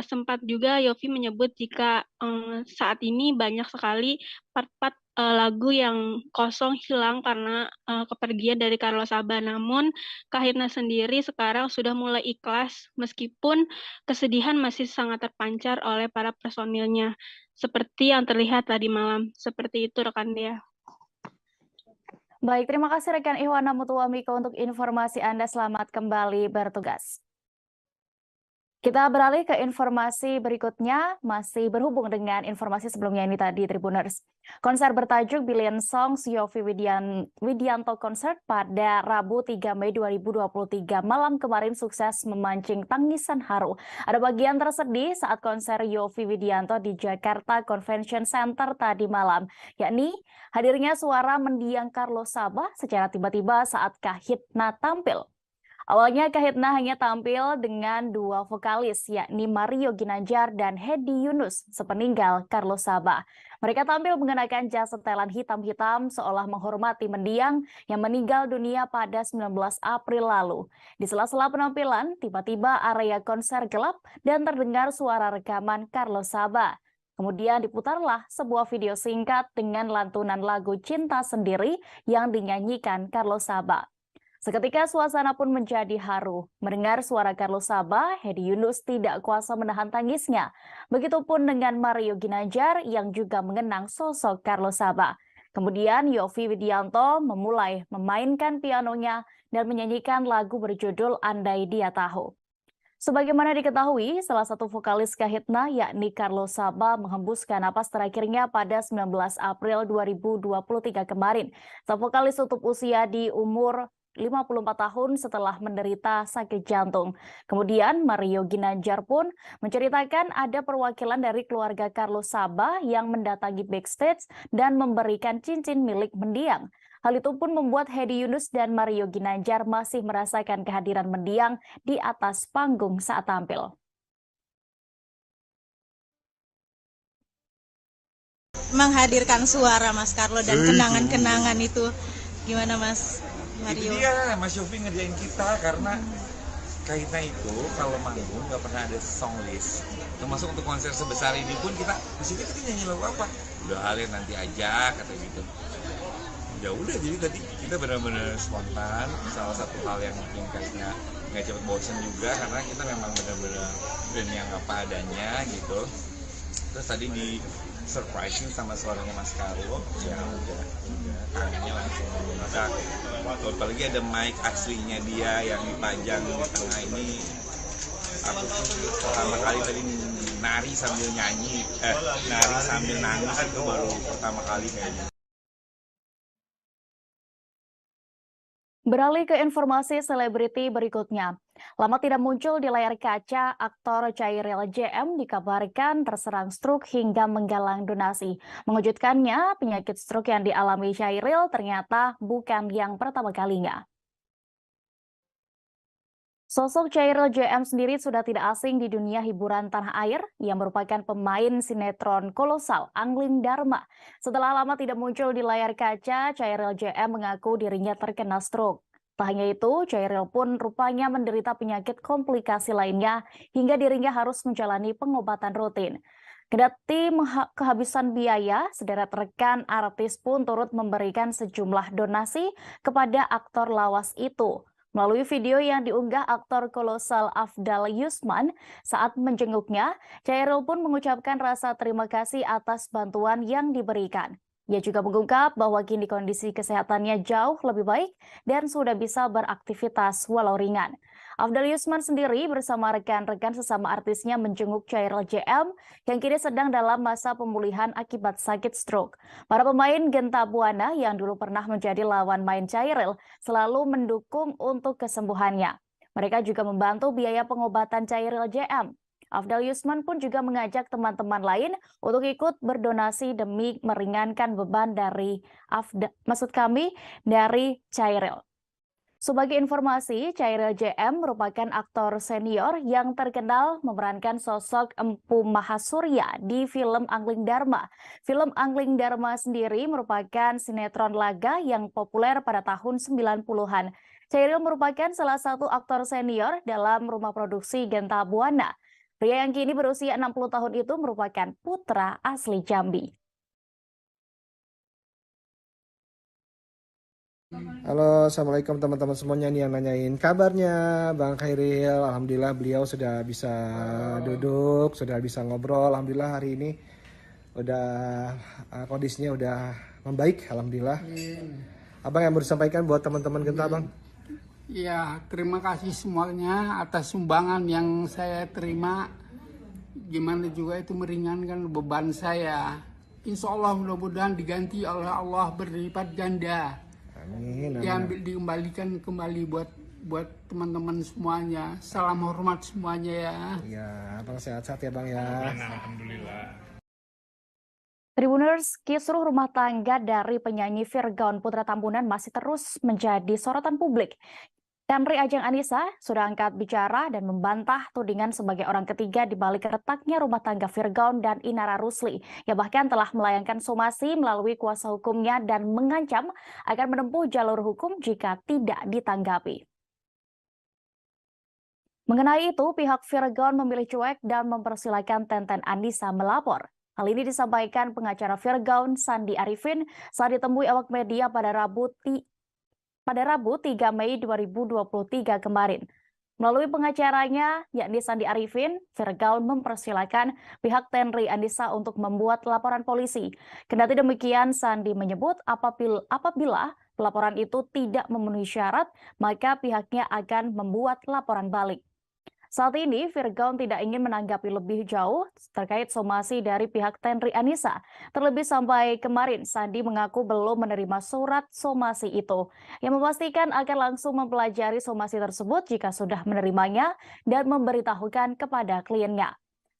sempat juga Yovie menyebut jika saat ini banyak sekali part-part lagu yang kosong hilang karena kepergian dari Carlos Saba. Namun Kahitna sendiri sekarang sudah mulai ikhlas meskipun kesedihan masih sangat terpancar oleh para personilnya. Seperti yang terlihat tadi malam. Seperti itu rekan Dea. Baik, terima kasih rekan Ihwana Mutuwah Miko untuk informasi Anda. Selamat kembali bertugas. Kita beralih ke informasi berikutnya, masih berhubung dengan informasi sebelumnya ini tadi, Tribuners. Konser bertajuk Billion Songs Yovie Widianto Concert pada Rabu 3 Mei 2023 malam kemarin sukses memancing tangisan haru. Ada bagian tersedih saat konser Yovie Widianto di Jakarta Convention Center tadi malam, yakni hadirnya suara mendiang Carlos Saba secara tiba-tiba saat Kahitna tampil. Awalnya Kahitna hanya tampil dengan dua vokalis, yakni Mario Ginanjar dan Hedi Yunus, sepeninggal Carlos Saba. Mereka tampil mengenakan jas setelan hitam-hitam seolah menghormati mendiang yang meninggal dunia pada 19 April lalu. Di sela-sela penampilan, tiba-tiba area konser gelap dan terdengar suara rekaman Carlos Saba. Kemudian diputarlah sebuah video singkat dengan lantunan lagu Cinta Sendiri yang dinyanyikan Carlos Saba. Seketika suasana pun menjadi haru. Mendengar suara Carlos Saba, Hedi Yunus tidak kuasa menahan tangisnya. Begitupun dengan Mario Ginanjar yang juga mengenang sosok Carlos Saba. Kemudian Yovie Widianto memulai memainkan pianonya dan menyanyikan lagu berjudul Andai Dia Tahu. Sebagaimana diketahui, salah satu vokalis Kahitna yakni Carlos Saba menghembuskan napas terakhirnya pada 19 April 2023 kemarin. Sang vokalis tutup usia di umur 54 tahun setelah menderita sakit jantung. Kemudian Mario Ginanjar pun menceritakan ada perwakilan dari keluarga Carlos Saba yang mendatangi backstage dan memberikan cincin milik mendiang. Hal itu pun membuat Hedi Yunus dan Mario Ginanjar masih merasakan kehadiran mendiang di atas panggung saat tampil. Menghadirkan suara Mas Carlo dan kenangan-kenangan itu gimana Mas Mario? Itu dia Mas Yofi ngerjain kita karena Kaitna itu kalau manggung nggak pernah ada song list. Termasuk untuk konser sebesar ini pun kita mesti kita nyanyi lagu apa? Udah halnya nanti aja kata gitu. Ya udah jadi tadi kita benar-benar spontan. Salah satu hal yang bikin Kaitna nggak cepet bosen juga karena kita memang benar-benar band yang apa adanya gitu. Terus tadi di surprising sama suaranya Mas Carlo, ya udah tangannya langsung meledak. Apalagi ada mic aslinya dia yang dipajang di tengah ini. Aku tuh pertama kali tadi nari sambil nyanyi, nari sambil nangis itu baru pertama kali kayaknya. Beralih ke informasi selebriti berikutnya. Lama tidak muncul di layar kaca, aktor Chairil JM dikabarkan terserang stroke hingga menggalang donasi. Mengejutkannya, penyakit stroke yang dialami Chairil ternyata bukan yang pertama kalinya. Sosok Chairil JM sendiri sudah tidak asing di dunia hiburan tanah air. Ia merupakan pemain sinetron kolosal Angling Dharma. Setelah lama tidak muncul di layar kaca, Chairil JM mengaku dirinya terkena stroke. Tak hanya itu, Chairil pun rupanya menderita penyakit komplikasi lainnya hingga dirinya harus menjalani pengobatan rutin. Kendati kehabisan biaya, sederet rekan artis pun turut memberikan sejumlah donasi kepada aktor lawas itu. Melalui video yang diunggah aktor kolosal Afdal Yusman saat menjenguknya, Chairil pun mengucapkan rasa terima kasih atas bantuan yang diberikan. Ia juga mengungkap bahwa kini kondisi kesehatannya jauh lebih baik dan sudah bisa beraktivitas walau ringan. Afdal Yusman sendiri bersama rekan-rekan sesama artisnya menjenguk Chairil JM yang kini sedang dalam masa pemulihan akibat sakit stroke. Para pemain Genta Buana yang dulu pernah menjadi lawan main Chairil selalu mendukung untuk kesembuhannya. Mereka juga membantu biaya pengobatan Chairil JM. Afdal Yusman pun juga mengajak teman-teman lain untuk ikut berdonasi demi meringankan beban dari dari Chairil. Sebagai informasi, Chairil JM merupakan aktor senior yang terkenal memerankan sosok Empu Mahasurya di film Angling Dharma. Film Angling Dharma sendiri merupakan sinetron laga yang populer pada tahun 90-an. Chairil merupakan salah satu aktor senior dalam rumah produksi Genta Buana. Pria yang kini berusia 60 tahun itu merupakan putra asli Jambi. Halo, assalamualaikum teman-teman semuanya nih yang nanyain kabarnya Bang Khairil. Alhamdulillah beliau sudah bisa duduk, sudah bisa ngobrol. Alhamdulillah hari ini udah kondisinya udah membaik. Alhamdulillah. Abang yang mau disampaikan buat teman-teman Genta, Bang? Ya, terima kasih semuanya atas sumbangan yang saya terima. Gimana juga itu meringankan beban saya. Insya Allah mudah-mudahan diganti oleh Allah berlipat ganda. Amin. Dikembalikan kembali buat teman-teman semuanya. Salam hormat semuanya ya. Ya, Bang sehat-sehat ya Bang ya. Alhamdulillah. Tribuners, kisruh rumah tangga dari penyanyi Virgaun Putra Tambunan masih terus menjadi sorotan publik. Henry Ajeng Anissa sudah angkat bicara dan membantah tudingan sebagai orang ketiga di balik retaknya rumah tangga Virgaun dan Inara Rusli. Ia bahkan telah melayangkan somasi melalui kuasa hukumnya dan mengancam akan menempuh jalur hukum jika tidak ditanggapi. Mengenai itu, pihak Virgaun memilih cuek dan mempersilahkan Tenten Anissa melapor. Hal ini disampaikan pengacara Virgaun Sandi Arifin saat ditemui awak media pada Rabu 3 Mei 2023 kemarin. Melalui pengacaranya, yakni Sandi Arifin, Virgaun mempersilahkan pihak Henry Anissa untuk membuat laporan polisi. Kendati demikian, Sandi menyebut apabila laporan itu tidak memenuhi syarat, maka pihaknya akan membuat laporan balik. Saat ini, Virgaun tidak ingin menanggapi lebih jauh terkait somasi dari pihak Henry Anissa. Terlebih sampai kemarin, Sandi mengaku belum menerima surat somasi itu, yang memastikan akan langsung mempelajari somasi tersebut jika sudah menerimanya dan memberitahukan kepada kliennya.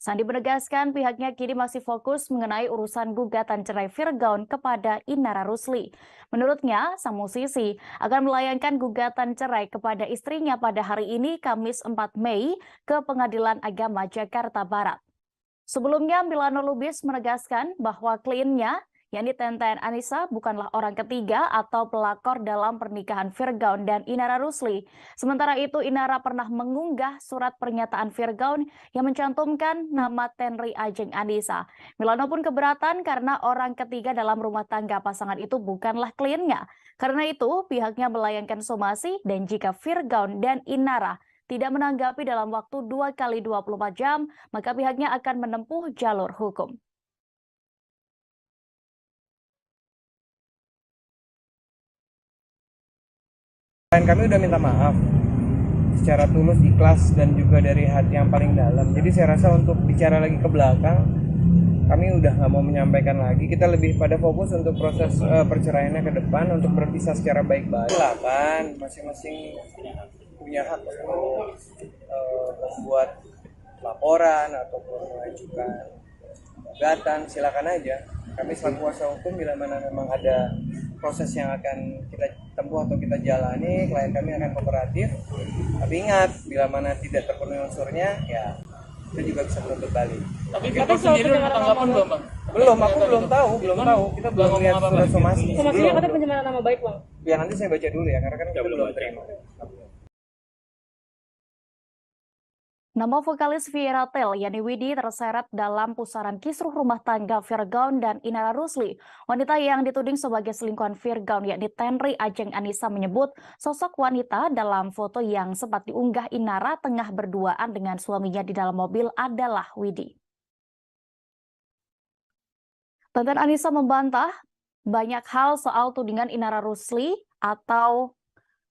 Sandi menegaskan pihaknya kini masih fokus mengenai urusan gugatan cerai Virgaun kepada Inara Rusli. Menurutnya, sang musisi akan melayangkan gugatan cerai kepada istrinya pada hari ini, Kamis 4 Mei, ke Pengadilan Agama Jakarta Barat. Sebelumnya, Milano Lubis menegaskan bahwa kliennya, yakni Tenten Anissa, bukanlah orang ketiga atau pelakor dalam pernikahan Virgaun dan Inara Rusli. Sementara itu, Inara pernah mengunggah surat pernyataan Virgaun yang mencantumkan nama Tenri Ajeng Anissa. Milano pun keberatan karena orang ketiga dalam rumah tangga pasangan itu bukanlah kliennya. Karena itu, pihaknya melayangkan somasi dan jika Virgaun dan Inara tidak menanggapi dalam waktu 2 kali 24 jam, maka pihaknya akan menempuh jalur hukum. Kami udah minta maaf secara tulus, ikhlas, dan juga dari hati yang paling dalam. Jadi saya rasa untuk bicara lagi ke belakang, kami udah nggak mau menyampaikan lagi. Kita lebih pada fokus untuk proses perceraiannya ke depan, untuk berpisah secara baik-baik. Silakan, masing-masing punya hak untuk membuat laporan ataupun mengajukan gugatan, silakan aja. Kami selaku kuasa hukum bila mana memang ada proses yang akan kita tempuh atau kita jalani, klien kami akan kooperatif. Tapi ingat, bila mana tidak terpenuhi unsurnya, ya itu juga bisa menuntut balik. Tapi Bapak sendiri tanggapan belum, Bang? Belum, aku belum tahu. Kita belum lihat surat somasi. Somasinya katanya pencemaran nama baik, Bang. Ya nanti saya baca dulu ya, karena kan kita belum terima. Nama vokalis Vieira Tel, Yani Widi, terseret dalam pusaran kisruh rumah tangga Virgaun dan Inara Rusli. Wanita yang dituding sebagai selingkuhan Virgaun, yakni Tenri Ajeng Anissa, menyebut sosok wanita dalam foto yang sempat diunggah Inara tengah berduaan dengan suaminya di dalam mobil adalah Widi. Tenten Anissa membantah banyak hal soal tudingan Inara Rusli atau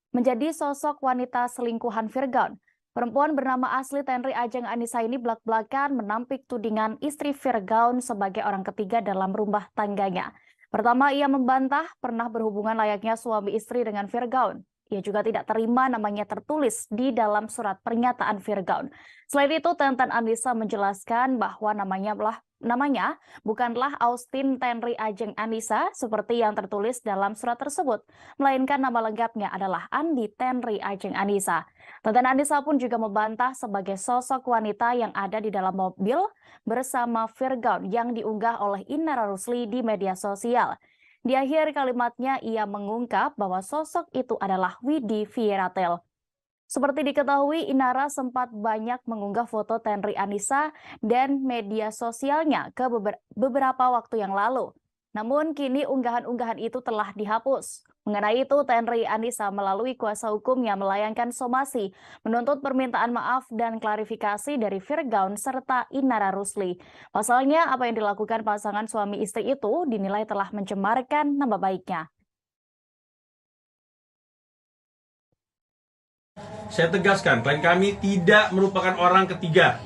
menjadi sosok wanita selingkuhan Virgaun. Perempuan bernama asli Tenri Ajeng Anissa ini belak-belakan menampik tudingan istri Virgaun sebagai orang ketiga dalam rumah tangganya. Pertama, ia membantah pernah berhubungan layaknya suami istri dengan Virgaun. Ia juga tidak terima namanya tertulis di dalam surat pernyataan Virgaun. Selain itu, Tenten Anissa menjelaskan bahwa namanya bukanlah Austin Tenri Ajeng Anissa seperti yang tertulis dalam surat tersebut, melainkan nama lengkapnya adalah Andi Tenri Ajeng Anissa. Tenten Anissa pun juga membantah sebagai sosok wanita yang ada di dalam mobil bersama Virgaun yang diunggah oleh Inara Rusli di media sosial. Di akhir kalimatnya, ia mengungkap bahwa sosok itu adalah Widi Vieira Tel. Seperti diketahui, Inara sempat banyak mengunggah foto Tenri Anissa dan media sosialnya ke beberapa waktu yang lalu. Namun kini unggahan-unggahan itu telah dihapus. Mengenai itu, Tenri Anissa melalui kuasa hukumnya melayangkan somasi, menuntut permintaan maaf dan klarifikasi dari Virgaun serta Inara Rusli. Pasalnya, apa yang dilakukan pasangan suami istri itu dinilai telah mencemarkan nama baiknya. Saya tegaskan, klien kami tidak merupakan orang ketiga.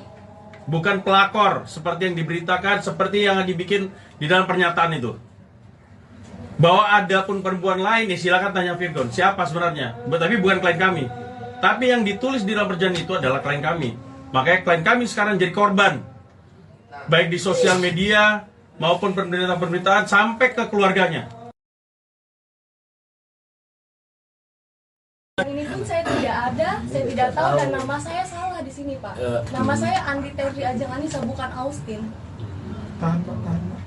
Bukan pelakor seperti yang diberitakan, seperti yang dibikin di dalam pernyataan itu. Bahwa ada pun perempuan lain, ya silakan tanya Virgaun. Siapa sebenarnya? Tapi bukan klien kami. Tapi yang ditulis di dalam perjanjian itu adalah klien kami. Makanya klien kami sekarang jadi korban. Baik di sosial media maupun pemberitaan-pemberitaan sampai ke keluarganya. Ini pun saya tidak ada, saya tidak tahu, dan nama saya salah di sini, Pak. Nama saya Andi Tenri Ajeng Anissa, bukan Austin.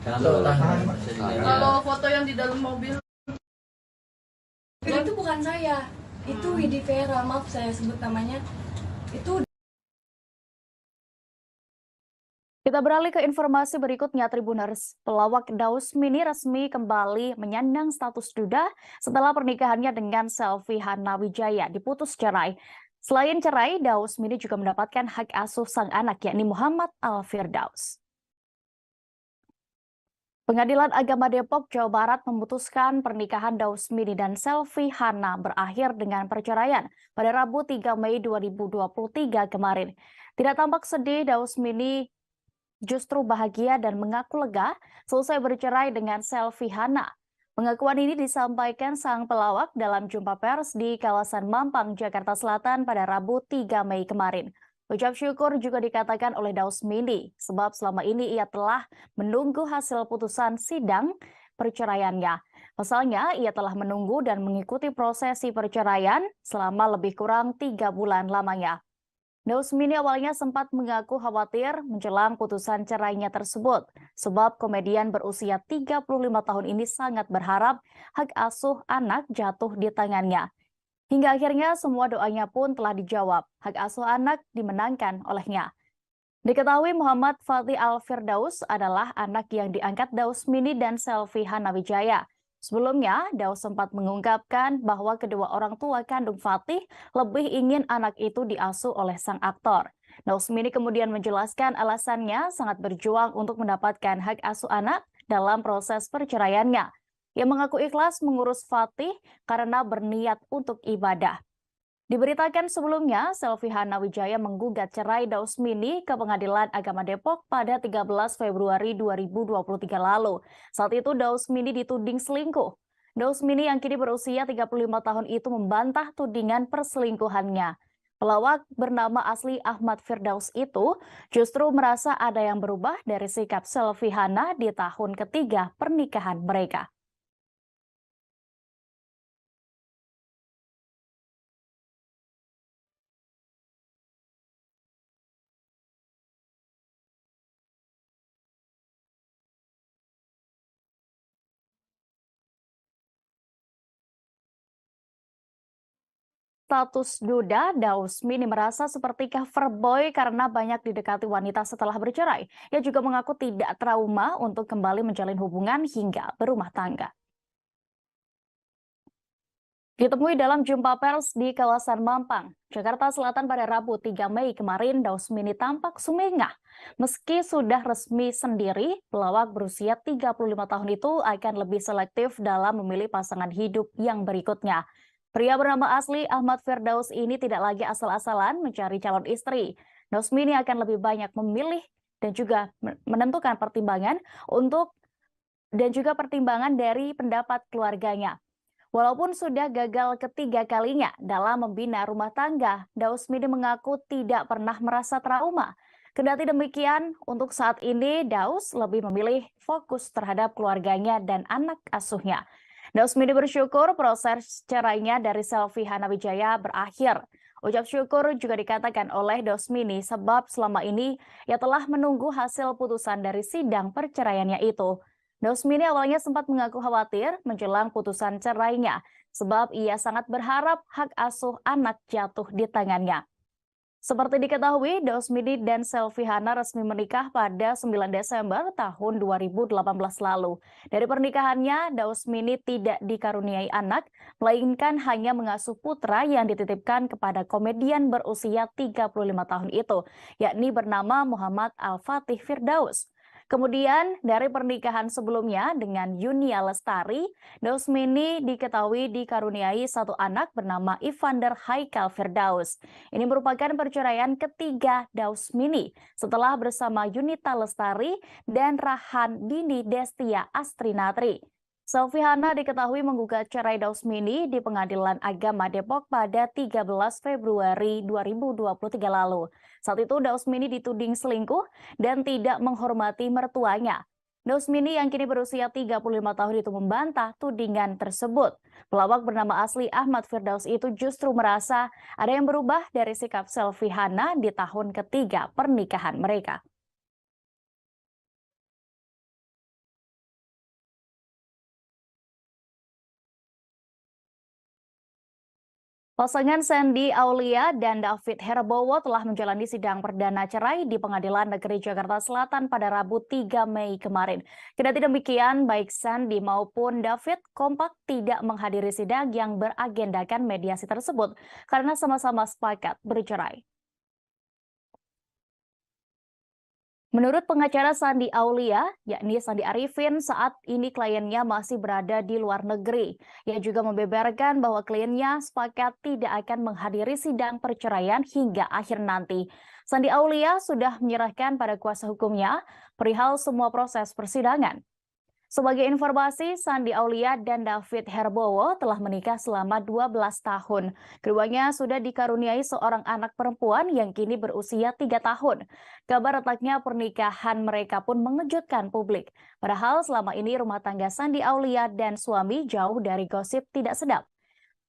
Kalau foto yang di dalam mobil itu bukan saya, itu Widi Vieira, maaf saya sebut namanya. Itu. Kita beralih ke informasi berikutnya. Tribuners, pelawak Daus Mini resmi kembali menyandang status duda setelah pernikahannya dengan Selvi Hana Wijaya diputus cerai. Selain cerai, Daus Mini juga mendapatkan hak asuh sang anak, yakni Muhammad Al-Firdaus. Pengadilan Agama Depok, Jawa Barat memutuskan pernikahan Daus Mini dan Selvi Hana berakhir dengan perceraian pada Rabu 3 Mei 2023 kemarin. Tidak tampak sedih, Daus Mini justru bahagia dan mengaku lega selesai bercerai dengan Selvi Hana. Pengakuan ini disampaikan sang pelawak dalam jumpa pers di kawasan Mampang, Jakarta Selatan pada Rabu 3 Mei kemarin. Ucap syukur juga dikatakan oleh Dausmini, sebab selama ini ia telah menunggu hasil putusan sidang perceraiannya. Pasalnya, ia telah menunggu dan mengikuti prosesi perceraian selama lebih kurang 3 bulan lamanya. Dausmini awalnya sempat mengaku khawatir menjelang putusan cerainya tersebut, sebab komedian berusia 35 tahun ini sangat berharap hak asuh anak jatuh di tangannya. Hingga akhirnya semua doanya pun telah dijawab, hak asuh anak dimenangkan olehnya. Diketahui Muhammad Fatih Al-Firdaus adalah anak yang diangkat Dausmini dan Selvi Hanawijaya. Sebelumnya, Daus sempat mengungkapkan bahwa kedua orang tua kandung Fatih lebih ingin anak itu diasuh oleh sang aktor. Dausmini kemudian menjelaskan alasannya sangat berjuang untuk mendapatkan hak asuh anak dalam proses perceraiannya. Ia mengaku ikhlas mengurus Fatih karena berniat untuk ibadah. Diberitakan sebelumnya, Selvi Hanawijaya menggugat cerai Dausmini ke Pengadilan Agama Depok pada 13 Februari 2023 lalu. Saat itu Dausmini dituding selingkuh. Dausmini yang kini berusia 35 tahun itu membantah tudingan perselingkuhannya. Pelawak bernama asli Ahmad Firdaus itu justru merasa ada yang berubah dari sikap Selvi Hana di tahun ketiga pernikahan mereka. Status duda, Dausmini merasa seperti cover boy karena banyak didekati wanita setelah bercerai. Ia juga mengaku tidak trauma untuk kembali menjalin hubungan hingga berumah tangga. Ditemui dalam jumpa pers di kawasan Mampang, Jakarta Selatan pada Rabu 3 Mei kemarin, Dausmini tampak sumringah. Meski sudah resmi sendiri, pelawak berusia 35 tahun itu akan lebih selektif dalam memilih pasangan hidup yang berikutnya. Pria bernama asli Ahmad Firdaus ini tidak lagi asal-asalan mencari calon istri. Dausmini akan lebih banyak memilih dan juga menentukan pertimbangan pertimbangan dari pendapat keluarganya. Walaupun sudah gagal ketiga kalinya dalam membina rumah tangga, Dausmini mengaku tidak pernah merasa trauma. Kendati demikian, untuk saat ini Daus lebih memilih fokus terhadap keluarganya dan anak asuhnya. Dausmini bersyukur proses cerainya dari Selvi Hanawijaya berakhir. Ucap syukur juga dikatakan oleh Dausmini sebab selama ini ia telah menunggu hasil putusan dari sidang perceraiannya itu. Dausmini awalnya sempat mengaku khawatir menjelang putusan cerainya sebab ia sangat berharap hak asuh anak jatuh di tangannya. Seperti diketahui, Dausmini dan Selvi Hana resmi menikah pada 9 Desember tahun 2018 lalu. Dari pernikahannya, Dausmini tidak dikaruniai anak, melainkan hanya mengasuh putra yang dititipkan kepada komedian berusia 35 tahun itu, yakni bernama Muhammad Al-Fatih Firdaus. Kemudian dari pernikahan sebelumnya dengan Yunia Lestari, Dausmini diketahui dikaruniai satu anak bernama Ivander Haikal Firdaus. Ini merupakan perceraian ketiga Dausmini setelah bersama Yunita Lestari dan Rahan Dini Destia Astrinatri. Selvi Hana diketahui menggugat cerai Dausmini di Pengadilan Agama Depok pada 13 Februari 2023 lalu. Saat itu Dausmini dituding selingkuh dan tidak menghormati mertuanya. Dausmini yang kini berusia 35 tahun itu membantah tudingan tersebut. Pelawak bernama asli Ahmad Firdaus itu justru merasa ada yang berubah dari sikap Selvi Hana di tahun ketiga pernikahan mereka. Pasangan Sandy Aulia dan David Herbowo telah menjalani sidang perdana cerai di Pengadilan Negeri Jakarta Selatan pada Rabu 3 Mei kemarin. Kendati demikian, baik Sandy maupun David kompak tidak menghadiri sidang yang beragendakan mediasi tersebut karena sama-sama sepakat bercerai. Menurut pengacara Sandy Aulia, yakni Sandi Arifin, saat ini kliennya masih berada di luar negeri. Ia juga membeberkan bahwa kliennya sepakat tidak akan menghadiri sidang perceraian hingga akhir nanti. Sandi Aulia sudah menyerahkan pada kuasa hukumnya perihal semua proses persidangan. Sebagai informasi, Sandi Aulia dan David Herbowo telah menikah selama 12 tahun. Keduanya sudah dikaruniai seorang anak perempuan yang kini berusia 3 tahun. Kabar retaknya pernikahan mereka pun mengejutkan publik. Padahal selama ini rumah tangga Sandi Aulia dan suami jauh dari gosip tidak sedap.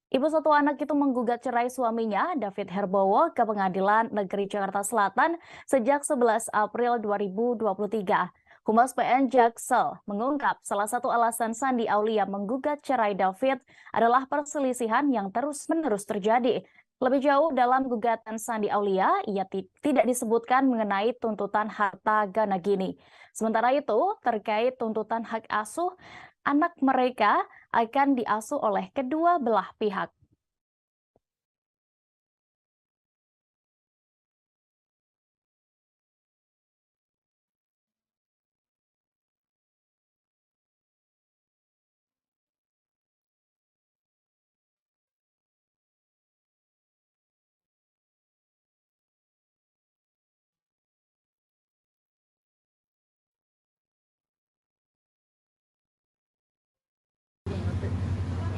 Ibu satu anak itu menggugat cerai suaminya, David Herbowo, ke Pengadilan Negeri Jakarta Selatan sejak 11 April 2023. Humas PN Jaksel mengungkap salah satu alasan Sandi Aulia menggugat cerai David adalah perselisihan yang terus-menerus terjadi. Lebih jauh dalam gugatan Sandi Aulia, ia tidak disebutkan mengenai tuntutan harta gana gini. Sementara itu, terkait tuntutan hak asuh, anak mereka akan diasuh oleh kedua belah pihak.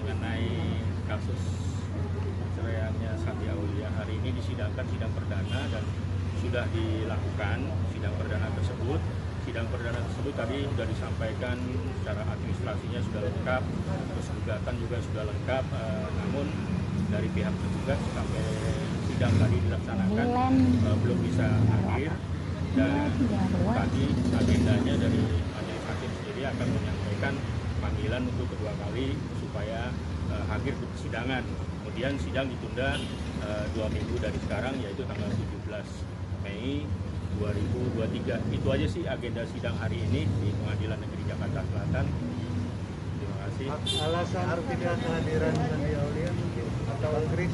Mengenai kasus perceraiannya Sandi Aulia, hari ini disidangkan sidang perdana dan sudah dilakukan sidang perdana tersebut. Sidang perdana tersebut tadi sudah disampaikan secara administrasinya sudah lengkap, terus gugatan juga sudah lengkap, namun dari pihak tergugat sampai sidang tadi dilaksanakan belum bisa hadir, dan tadi agendanya dari majelis hakim sendiri akan menyampaikan panggilan untuk kedua kali supaya hadir ke persidangan. Kemudian sidang ditunda 2 minggu dari sekarang, yaitu tanggal 17 Mei 2023. Itu aja sih agenda sidang hari ini di Pengadilan Negeri Jakarta Selatan. Terima kasih. Alasan tidak kehadiran Sandi Aulia mungkin atau Chris?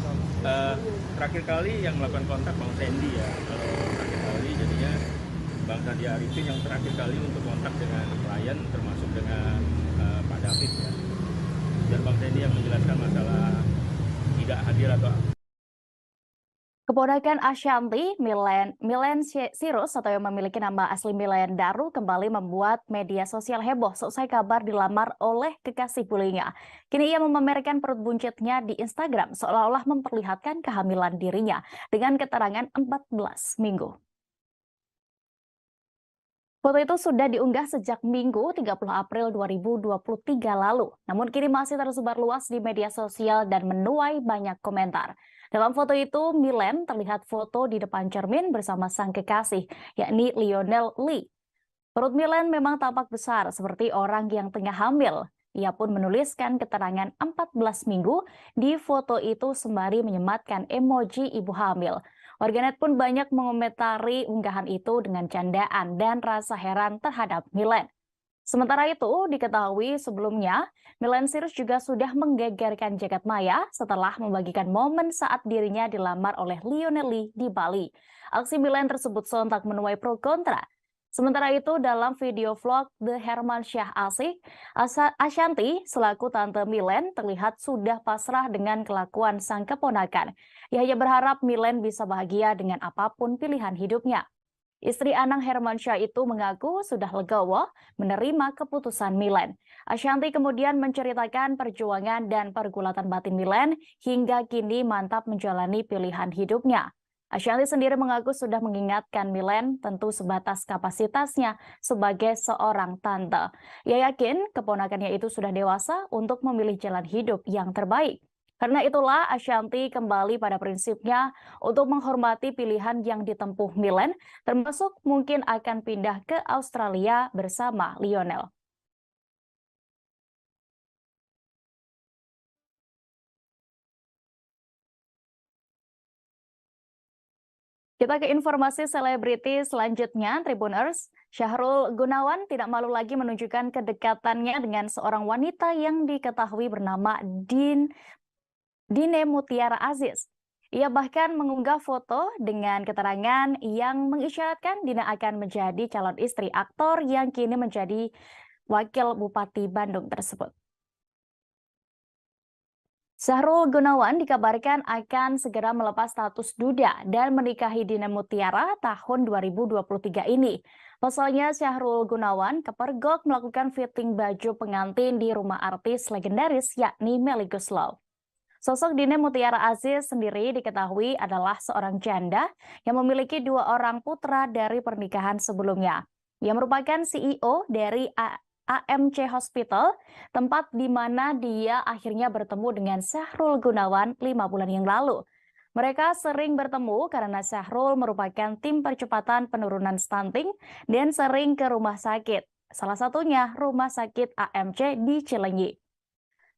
Terakhir kali yang melakukan kontak Bang Sandy ya. Kalau terakhir kali jadinya Bang Sandi Arifin yang terakhir kali untuk kontak dengan klien, termasuk dengan Pak David ya. Dan Bang Sandy yang menjelaskan masalah tidak hadir atau Keponakan Ashanti, Milen Sirus atau yang memiliki nama asli Milen Daru, kembali membuat media sosial heboh seusai kabar dilamar oleh kekasih bullyingnya. Kini ia memamerkan perut buncitnya di Instagram seolah-olah memperlihatkan kehamilan dirinya dengan keterangan 14 minggu. Foto itu sudah diunggah sejak Minggu 30 April 2023 lalu, namun kini masih tersebar luas di media sosial dan menuai banyak komentar. Dalam foto itu, Milen terlihat foto di depan cermin bersama sang kekasih, yakni Lionel Lee. Perut Milen memang tampak besar seperti orang yang tengah hamil. Ia pun menuliskan keterangan 14 minggu di foto itu sembari menyematkan emoji ibu hamil. Warganet pun banyak mengomentari unggahan itu dengan candaan dan rasa heran terhadap Milen. Sementara itu, diketahui sebelumnya, Milen Sirus juga sudah menggegerkan jagat maya setelah membagikan momen saat dirinya dilamar oleh Lionel Lee di Bali. Aksi Milen tersebut sontak menuai pro kontra. Sementara itu, dalam video vlog The Hermansyah Asik, Ashanti selaku tante Milen terlihat sudah pasrah dengan kelakuan sang keponakan. Ia hanya berharap Milen bisa bahagia dengan apapun pilihan hidupnya. Istri Anang Hermansyah itu mengaku sudah legowo menerima keputusan Milen. Ashanti kemudian menceritakan perjuangan dan pergulatan batin Milen hingga kini mantap menjalani pilihan hidupnya. Ashanti sendiri mengaku sudah mengingatkan Milen tentu sebatas kapasitasnya sebagai seorang tante. Ia yakin keponakannya itu sudah dewasa untuk memilih jalan hidup yang terbaik. Karena itulah Ashanti kembali pada prinsipnya untuk menghormati pilihan yang ditempuh Milen, termasuk mungkin akan pindah ke Australia bersama Lionel. Kita ke informasi selebriti selanjutnya, Tribuners. Syahrul Gunawan tidak malu lagi menunjukkan kedekatannya dengan seorang wanita yang diketahui bernama Dine Mutiara Aziz. Ia bahkan mengunggah foto dengan keterangan yang mengisyaratkan Dina akan menjadi calon istri aktor yang kini menjadi wakil Bupati Bandung tersebut. Sahrul Gunawan dikabarkan akan segera melepas status duda dan menikahi Dina Mutiara tahun 2023 ini. Pasalnya Sahrul Gunawan kepergok melakukan fitting baju pengantin di rumah artis legendaris yakni Melly Goeslaw. Sosok Dina Mutiara Aziz sendiri diketahui adalah seorang janda yang memiliki 2 orang putra dari pernikahan sebelumnya. Ia merupakan CEO dari AMC Hospital, tempat di mana dia akhirnya bertemu dengan Sahrul Gunawan 5 bulan yang lalu. Mereka sering bertemu karena Sahrul merupakan tim percepatan penurunan stunting dan sering ke rumah sakit. Salah satunya rumah sakit AMC di Cilenyi.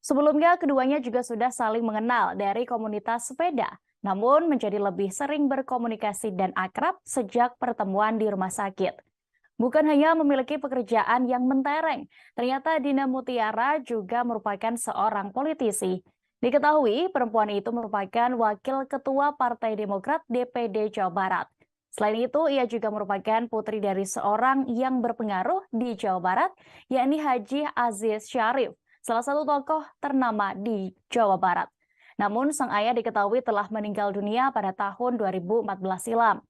Sebelumnya keduanya juga sudah saling mengenal dari komunitas sepeda, namun menjadi lebih sering berkomunikasi dan akrab sejak pertemuan di rumah sakit. Bukan hanya memiliki pekerjaan yang mentereng, ternyata Dina Mutiara juga merupakan seorang politisi. Diketahui perempuan itu merupakan wakil ketua Partai Demokrat DPD Jawa Barat. Selain itu, ia juga merupakan putri dari seorang yang berpengaruh di Jawa Barat, yakni Haji Aziz Syarif, salah satu tokoh ternama di Jawa Barat. Namun, sang ayah diketahui telah meninggal dunia pada tahun 2014 silam.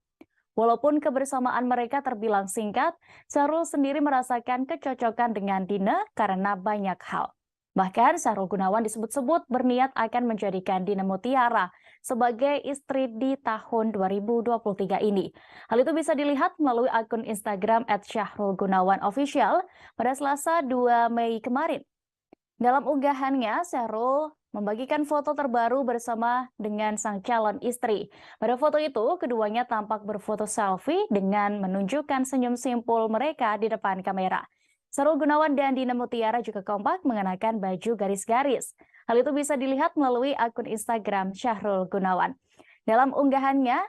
Walaupun kebersamaan mereka terbilang singkat, Sahrul sendiri merasakan kecocokan dengan Dina karena banyak hal. Bahkan Sahrul Gunawan disebut-sebut berniat akan menjadikan Dina Mutiara sebagai istri di tahun 2023 ini. Hal itu bisa dilihat melalui akun Instagram @syahrulgunawanofficial pada Selasa 2 Mei kemarin. Dalam unggahannya, Sahrul membagikan foto terbaru bersama dengan sang calon istri. Pada foto itu, keduanya tampak berfoto selfie dengan menunjukkan senyum simpul mereka di depan kamera. Sahrul Gunawan dan Dina Mutiara juga kompak mengenakan baju garis-garis. Hal itu bisa dilihat melalui akun Instagram Sahrul Gunawan. Dalam unggahannya,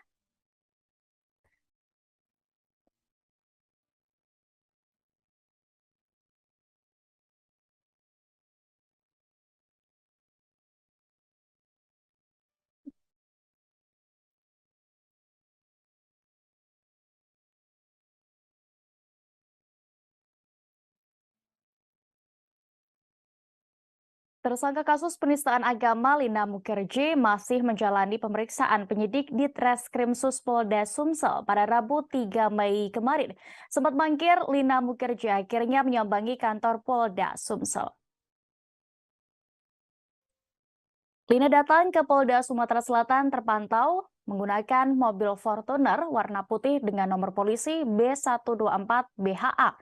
tersangka kasus penistaan agama Lina Mukherjee masih menjalani pemeriksaan penyidik di Treskrimsus Polda Sumsel pada Rabu 3 Mei kemarin. Sempat mangkir, Lina Mukherjee akhirnya menyambangi kantor Polda Sumsel. Lina datang ke Polda Sumatera Selatan terpantau menggunakan mobil Fortuner warna putih dengan nomor polisi B124 BHA.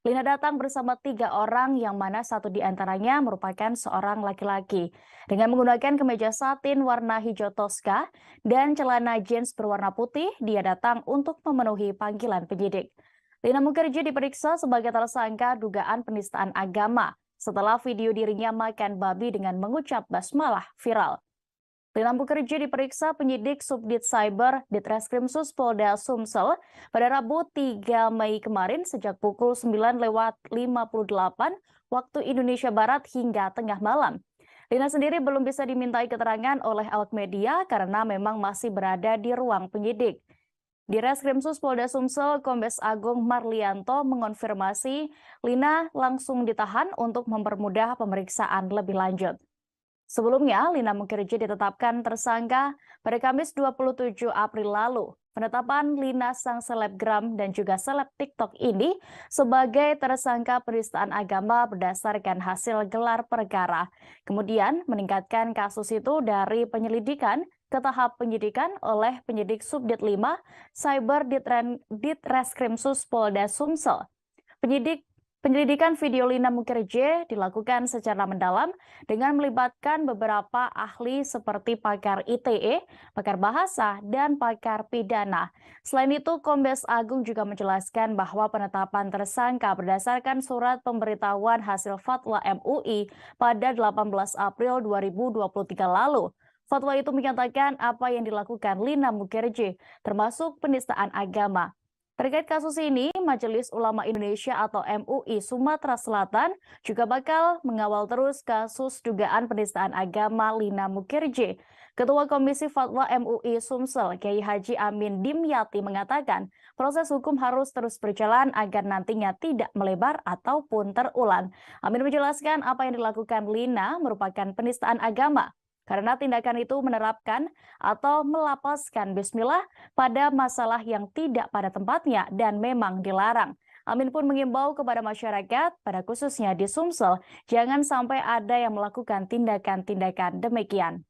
Lina datang bersama 3 orang yang mana satu di antaranya merupakan seorang laki-laki. Dengan menggunakan kemeja satin warna hijau toska dan celana jeans berwarna putih, dia datang untuk memenuhi panggilan penyidik. Lina Mukherjee diperiksa sebagai tersangka dugaan penistaan agama setelah video dirinya makan babi dengan mengucap basmalah viral. Lina Mukherjee diperiksa penyidik Subdit Cyber di Treskrimsus Polda Sumsel pada Rabu 3 Mei kemarin sejak pukul 9:58 waktu Indonesia Barat hingga tengah malam. Lina sendiri belum bisa dimintai keterangan oleh awak media karena memang masih berada di ruang penyidik. Di Reskrimsus Polda Sumsel, Kombes Agung Marlianto mengonfirmasi Lina langsung ditahan untuk mempermudah pemeriksaan lebih lanjut. Sebelumnya, Lina Mukherjee ditetapkan tersangka pada Kamis 27 April lalu. Penetapan Lina sang selebgram dan juga seleb TikTok ini sebagai tersangka penistaan agama berdasarkan hasil gelar perkara. Kemudian meningkatkan kasus itu dari penyelidikan ke tahap penyidikan oleh penyidik Subdit 5 Cyber Ditreskrimsus Polda Sumsel. Penyelidikan video Lina Mukherjee dilakukan secara mendalam dengan melibatkan beberapa ahli seperti pakar ITE, pakar bahasa, dan pakar pidana. Selain itu, Kombes Agung juga menjelaskan bahwa penetapan tersangka berdasarkan surat pemberitahuan hasil fatwa MUI pada 18 April 2023 lalu. Fatwa itu menyatakan apa yang dilakukan Lina Mukherjee, termasuk penistaan agama. Terkait kasus ini, Majelis Ulama Indonesia atau MUI Sumatera Selatan juga bakal mengawal terus kasus dugaan penistaan agama Lina Mukherjee. Ketua Komisi Fatwa MUI Sumsel, Kiai Haji Amin Dimyati mengatakan proses hukum harus terus berjalan agar nantinya tidak melebar ataupun terulang. Amin menjelaskan apa yang dilakukan Lina merupakan penistaan agama. karena tindakan itu menerapkan atau melapaskan bismillah pada masalah yang tidak pada tempatnya dan memang dilarang. Amin pun mengimbau kepada masyarakat, pada khususnya di Sumsel, jangan sampai ada yang melakukan tindakan-tindakan demikian.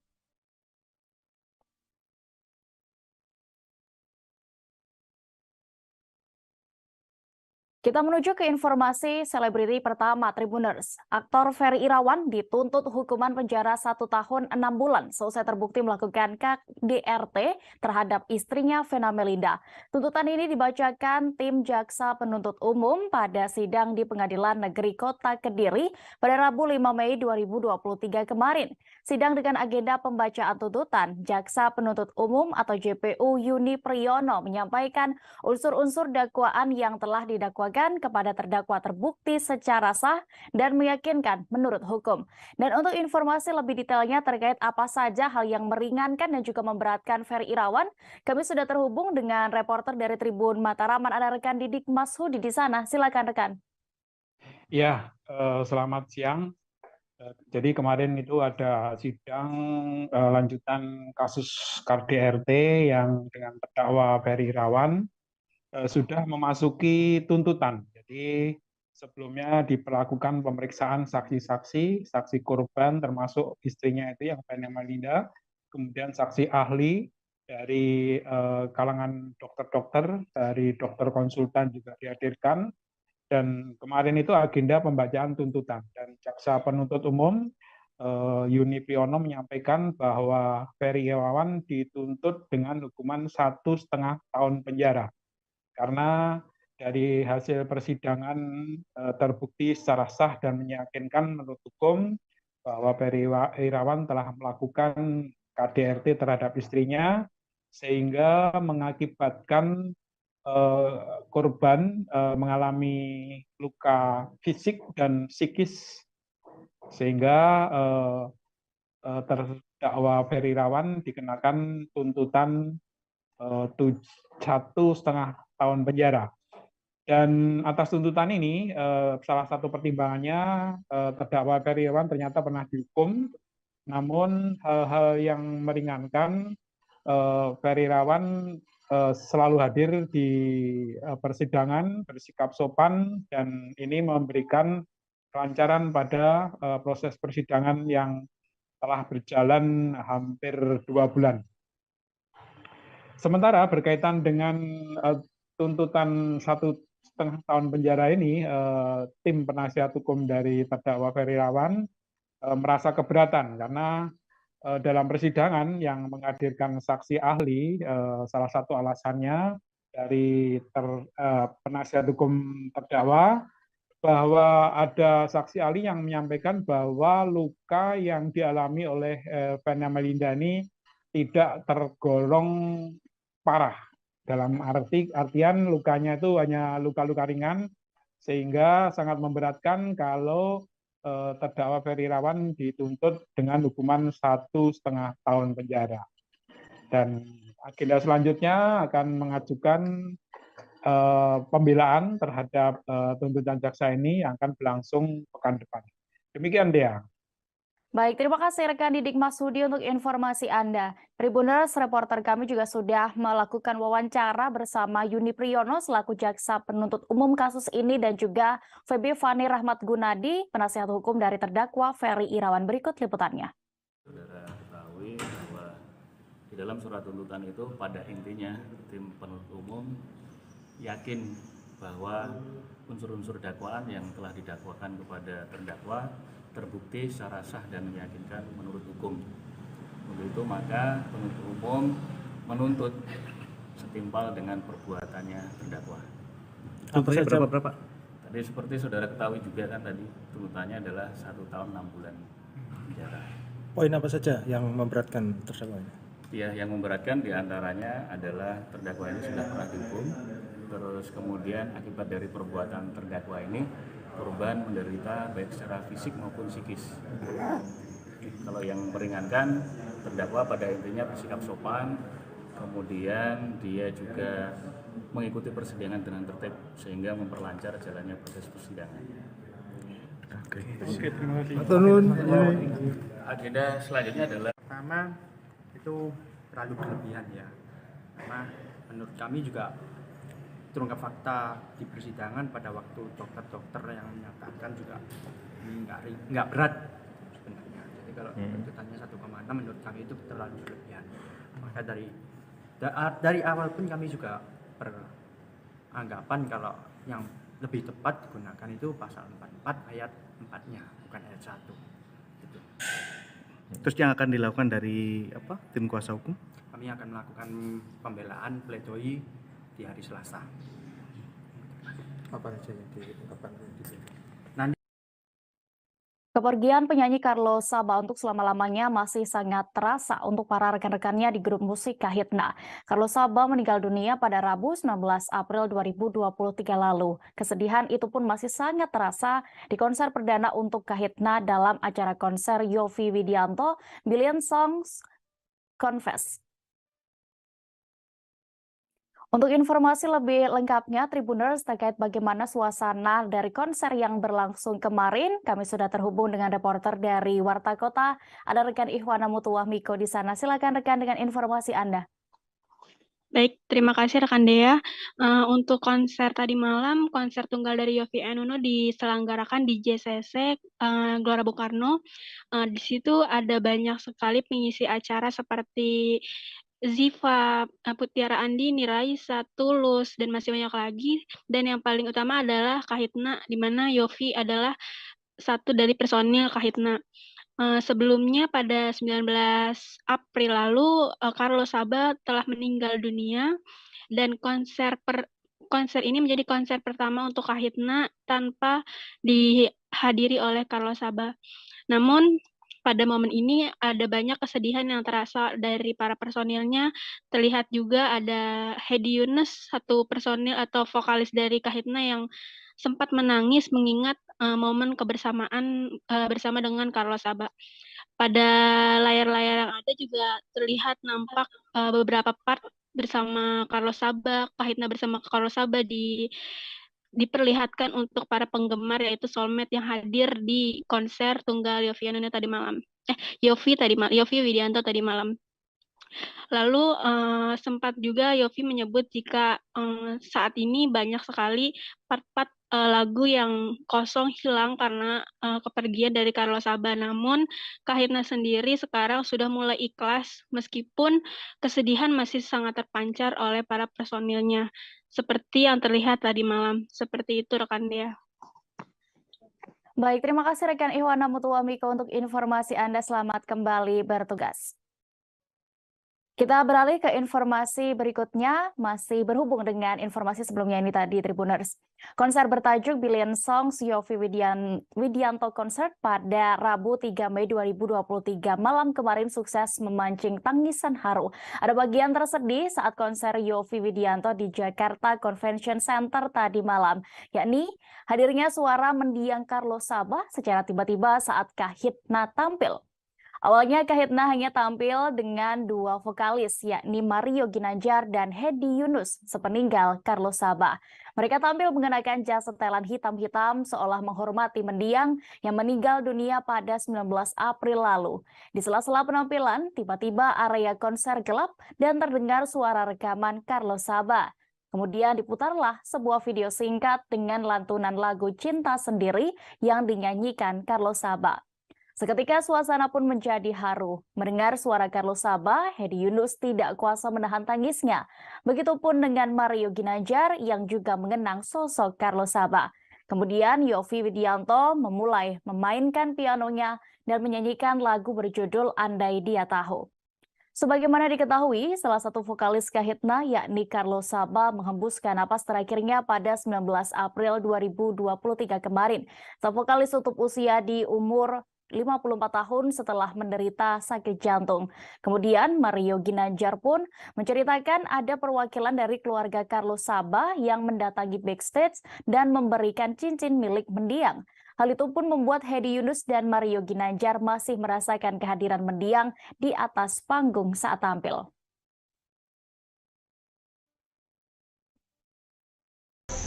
Kita menuju ke informasi selebriti pertama Tribuners. Aktor Ferry Irawan dituntut hukuman penjara 1 tahun 6 bulan seusai terbukti melakukan KDRT terhadap istrinya Vena Melinda. Tuntutan ini dibacakan tim Jaksa Penuntut Umum pada sidang di Pengadilan Negeri Kota Kediri pada Rabu 5 Mei 2023 kemarin. Sidang dengan agenda pembacaan tuntutan, Jaksa Penuntut Umum atau JPU Yuni Priyono menyampaikan unsur-unsur dakwaan yang telah didakwakan kepada terdakwa terbukti secara sah dan meyakinkan menurut hukum. Dan untuk informasi lebih detailnya terkait apa saja hal yang meringankan dan juga memberatkan Ferry Irawan, kami sudah terhubung dengan reporter dari Tribun Mataraman, ada rekan Didik Mashudi di sana. Silakan rekan. Ya, selamat siang. Jadi kemarin itu ada sidang lanjutan kasus KDRT yang dengan terdakwa Ferry Irawan sudah memasuki tuntutan. Jadi sebelumnya diperlakukan pemeriksaan saksi-saksi, saksi korban termasuk istrinya itu yang Vena Melinda, kemudian saksi ahli dari kalangan dokter-dokter, dari dokter konsultan juga dihadirkan, dan kemarin itu agenda pembacaan tuntutan. Dan Jaksa Penuntut Umum Yuni Priyono menyampaikan bahwa Ferry Irawan dituntut dengan hukuman 1,5 tahun penjara. Karena dari hasil persidangan terbukti secara sah dan meyakinkan menurut hukum bahwa Ferry Irawan telah melakukan KDRT terhadap istrinya sehingga mengakibatkan korban mengalami luka fisik dan psikis sehingga terdakwa Ferry Irawan dikenakan tuntutan 1,5 tahun penjara. Dan atas tuntutan ini, salah satu pertimbangannya terdakwa Ferry Irawan ternyata pernah dihukum, namun hal-hal yang meringankan, Ferry Irawan selalu hadir di persidangan, bersikap sopan, dan ini memberikan kelancaran pada proses persidangan yang telah berjalan hampir 2 bulan. Sementara berkaitan dengan tuntutan 1,5 tahun penjara ini, tim penasihat hukum dari terdakwa Ferry Irawan merasa keberatan karena dalam persidangan yang menghadirkan saksi ahli, salah satu alasannya dari penasihat hukum terdakwa bahwa ada saksi ahli yang menyampaikan bahwa luka yang dialami oleh Vena Melinda ini tidak tergolong parah, dalam artian lukanya itu hanya luka-luka ringan, sehingga sangat memberatkan kalau terdakwa Ferry Irawan dituntut dengan hukuman 1,5 tahun penjara. Dan agenda selanjutnya akan mengajukan pembelaan terhadap tuntutan jaksa ini yang akan berlangsung pekan depan. Demikian, Dea. Baik, terima kasih rekan Didik Mashudi untuk informasi Anda. Tribuners, reporter kami juga sudah melakukan wawancara bersama Yuni Priyono selaku Jaksa Penuntut Umum kasus ini dan juga Feby Fani Rahmat Gunadi, penasihat hukum dari terdakwa Ferry Irawan. Berikut liputannya. Saudara ketahui bahwa di dalam surat tuntutan itu pada intinya tim penuntut umum yakin bahwa unsur-unsur dakwaan yang telah didakwakan kepada terdakwa terbukti secara sah dan meyakinkan menurut hukum. Untuk itu maka penuntut umum menuntut setimpal dengan perbuatannya terdakwa. Berapa? Tadi seperti saudara ketahui juga kan tadi tuntutannya adalah 1 tahun 6 bulan penjara. Poin apa saja yang memberatkan terdakwa? Ya, yang memberatkan diantaranya adalah terdakwa ini sudah pernah dihukum, terus kemudian akibat dari perbuatan terdakwa ini korban menderita baik secara fisik maupun psikis. Kalau yang meringankan, terdakwa pada intinya bersikap sopan, kemudian dia juga mengikuti persidangan dengan tertib sehingga memperlancar jalannya proses persidangan. Oke, terima kasih. Agenda selanjutnya adalah pertama itu terlalu berlebihan ya, karena menurut kami juga terungkap fakta di persidangan pada waktu dokter-dokter yang menyatakan juga ini nggak berat sebenarnya. Jadi kalau tuntutannya 1,6 menurut kami itu terlalu berlebihan. Maka dari awal pun kami juga beranggapan kalau yang lebih tepat digunakan itu pasal 44 ayat 4-nya, bukan ayat 1. Gitu. Terus yang akan dilakukan dari tim kuasa hukum? Kami akan melakukan pembelaan pledoi di hari Selasa. Apa saja yang diungkapkan? Kepergian penyanyi Carlos Saba untuk selama-lamanya masih sangat terasa untuk para rekan-rekannya di grup musik Kahitna. Carlos Saba meninggal dunia pada Rabu 19 April 2023 lalu. Kesedihan itu pun masih sangat terasa di konser perdana untuk Kahitna dalam acara konser Yovie Widianto Billion Songs Confess. Untuk informasi lebih lengkapnya Tribuners terkait bagaimana suasana dari konser yang berlangsung kemarin, kami sudah terhubung dengan reporter dari Warta Kota, ada rekan Ihwana Mutuwah Miko di sana. Silakan rekan dengan informasi Anda. Baik, terima kasih rekan Dea. Untuk konser tadi malam, konser tunggal dari Yovie Uno diselenggarakan di JCC Gelora Bung Karno. Di situ ada banyak sekali pengisi acara seperti Ziva, Putiara Andi, Niraisa, Tulus, dan masih banyak lagi. Dan yang paling utama adalah Kahitna, di mana Yovie adalah satu dari personil Kahitna. Sebelumnya pada 19 April lalu, Carlos Saba telah meninggal dunia, dan konser ini menjadi konser pertama untuk Kahitna tanpa dihadiri oleh Carlos Saba. Namun, pada momen ini ada banyak kesedihan yang terasa dari para personilnya. Terlihat juga ada Hedi Yunus, satu personil atau vokalis dari Kahitna yang sempat menangis mengingat momen kebersamaan bersama dengan Carlos Saba. Pada layar-layar yang ada juga terlihat nampak beberapa part bersama Carlos Saba, Kahitna bersama Carlos Saba diperlihatkan untuk para penggemar, yaitu soulmate yang hadir di konser tunggal Yovie Uno tadi malam. Yovie Widianto tadi malam. Lalu sempat juga Yovie menyebut jika saat ini banyak sekali part-part lagu yang kosong hilang karena kepergian dari Carlos Saba. Namun Kahitna sendiri sekarang sudah mulai ikhlas meskipun kesedihan masih sangat terpancar oleh para personilnya. Seperti yang terlihat tadi malam. Seperti itu rekan Dea. Baik, terima kasih rekan Ihwana Mutuwah Miko untuk informasi Anda. Selamat kembali bertugas. Kita beralih ke informasi berikutnya, masih berhubung dengan informasi sebelumnya ini tadi Tribuners. Konser bertajuk Billion Songs Yovie Widianto Concert pada Rabu 3 Mei 2023 malam kemarin sukses memancing tangisan haru. Ada bagian tersedih saat konser Yovie Widianto di Jakarta Convention Center tadi malam, yakni hadirnya suara mendiang Carlos Saba secara tiba-tiba saat Kahitna tampil. Awalnya Kahitna hanya tampil dengan dua vokalis, yakni Mario Ginanjar dan Hedi Yunus, sepeninggal Carlos Saba. Mereka tampil mengenakan jas setelan hitam-hitam seolah menghormati mendiang yang meninggal dunia pada 19 April lalu. Di sela-sela penampilan, tiba-tiba area konser gelap dan terdengar suara rekaman Carlos Saba. Kemudian diputarlah sebuah video singkat dengan lantunan lagu Cinta Sendiri yang dinyanyikan Carlos Saba. Seketika suasana pun menjadi haru. Mendengar suara Carlos Saba, Hedi Yunus tidak kuasa menahan tangisnya. Begitupun dengan Mario Ginanjar yang juga mengenang sosok Carlos Saba. Kemudian Yovie Widianto memulai memainkan pianonya dan menyanyikan lagu berjudul Andai Dia Tahu. Sebagaimana diketahui, salah satu vokalis Kahitna yakni Carlos Saba menghembuskan napas terakhirnya pada 19 April 2023 kemarin. Sang vokalis tutup usia di umur 54 tahun setelah menderita sakit jantung. Kemudian Mario Ginanjar pun menceritakan ada perwakilan dari keluarga Carlos Saba yang mendatangi backstage dan memberikan cincin milik mendiang. Hal itu pun membuat Hedi Yunus dan Mario Ginanjar masih merasakan kehadiran mendiang di atas panggung saat tampil.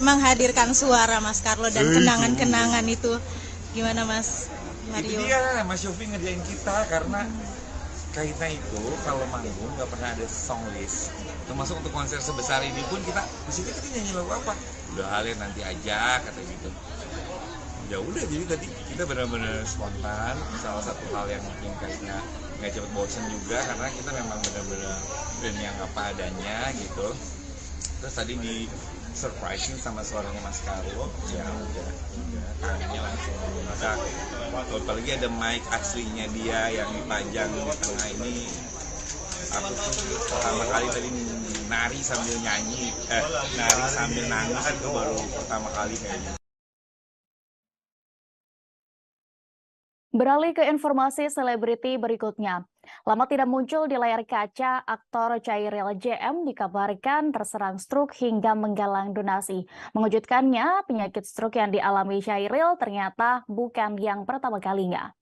Menghadirkan suara Mas Carlo dan kenangan-kenangan itu gimana Mas Mario? Itu dia Mas Yovie ngerjain kita karena Kaitna itu kalau manggung nggak pernah ada song list. Termasuk untuk konser sebesar ini pun kita di sini tadi nyanyi lagu apa? Udah halnya nanti aja kata gitu. Ya udah, jadi tadi kita benar-benar spontan. Salah satu hal yang mungkin Kaitna nggak cepet bosen juga karena kita memang benar-benar band yang apa adanya gitu. Terus tadi di surprising sama suaranya Mas Carlo, ya udah tangannya langsung meledak. Apalagi ada mic aslinya dia yang dipajang di tengah ini. Aku tuh pertama kali tadi nari sambil nyanyi, nari sambil nangis itu baru pertama kali kayaknya. Beralih ke informasi selebriti berikutnya. Lama tidak muncul di layar kaca, aktor Chairil JM dikabarkan terserang stroke hingga menggalang donasi. Mengejutkannya, penyakit stroke yang dialami Chairil ternyata bukan yang pertama kalinya.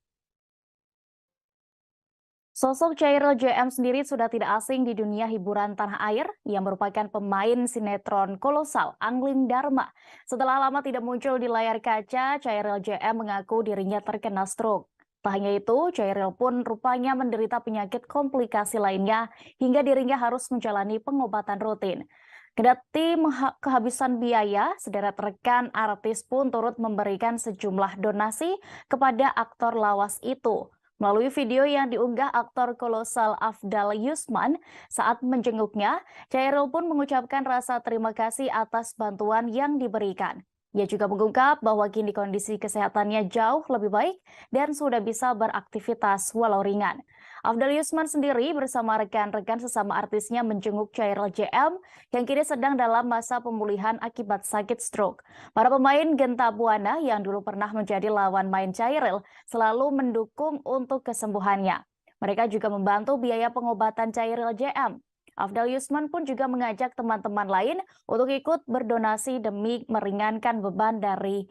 Sosok Chairil JM sendiri sudah tidak asing di dunia hiburan tanah air. Ia merupakan pemain sinetron kolosal Angling Dharma. Setelah lama tidak muncul di layar kaca, Chairil JM mengaku dirinya terkena stroke. Tak hanya itu, Chairil pun rupanya menderita penyakit komplikasi lainnya hingga dirinya harus menjalani pengobatan rutin. Kendati kehabisan biaya, sederet rekan artis pun turut memberikan sejumlah donasi kepada aktor lawas itu. Melalui video yang diunggah aktor kolosal Afdal Yusman saat menjenguknya, Chairil pun mengucapkan rasa terima kasih atas bantuan yang diberikan. Ia juga mengungkap bahwa kini kondisi kesehatannya jauh lebih baik dan sudah bisa beraktivitas walau ringan. Afdal Yusman sendiri bersama rekan-rekan sesama artisnya menjenguk Chairil JM yang kini sedang dalam masa pemulihan akibat sakit stroke. Para pemain Genta Buana yang dulu pernah menjadi lawan main Chairil selalu mendukung untuk kesembuhannya. Mereka juga membantu biaya pengobatan Chairil JM. Afdal Yusman pun juga mengajak teman-teman lain untuk ikut berdonasi demi meringankan beban dari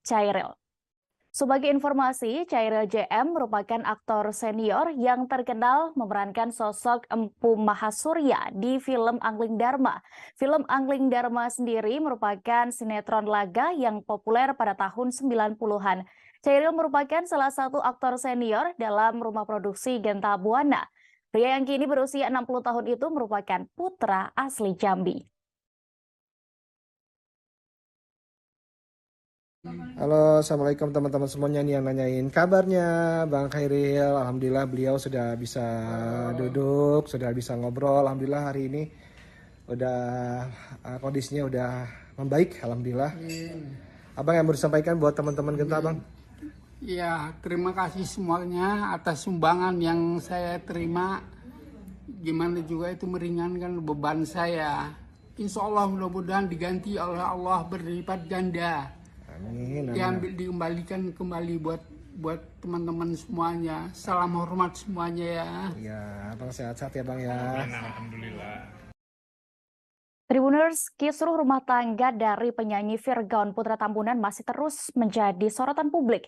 Chairil. Sebagai informasi, Chairil JM merupakan aktor senior yang terkenal memerankan sosok Empu Mahasurya di film Angling Dharma. Film Angling Dharma sendiri merupakan sinetron laga yang populer pada tahun 90-an. Chairil merupakan salah satu aktor senior dalam rumah produksi Genta Buana. Pria yang kini berusia 60 tahun itu merupakan putra asli Jambi. Halo, assalamualaikum teman-teman semuanya nih yang nanyain kabarnya Bang Khairil. Alhamdulillah beliau sudah bisa duduk, sudah bisa ngobrol. Alhamdulillah hari ini udah kondisinya udah membaik. Alhamdulillah. Abang yang mau disampaikan buat teman-teman Genta, Bang? Ya, terima kasih semuanya atas sumbangan yang saya terima. Gimana juga itu meringankan beban saya. Insya Allah mudah-mudahan diganti oleh Allah berlipat ganda. Amin. Dikembalikan kembali buat teman-teman semuanya. Salam hormat semuanya ya. Ya, Bang sehat-sehat ya Bang ya. Alhamdulillah. Tribuners, kisruh rumah tangga dari penyanyi Virgaun Putra Tambunan masih terus menjadi sorotan publik.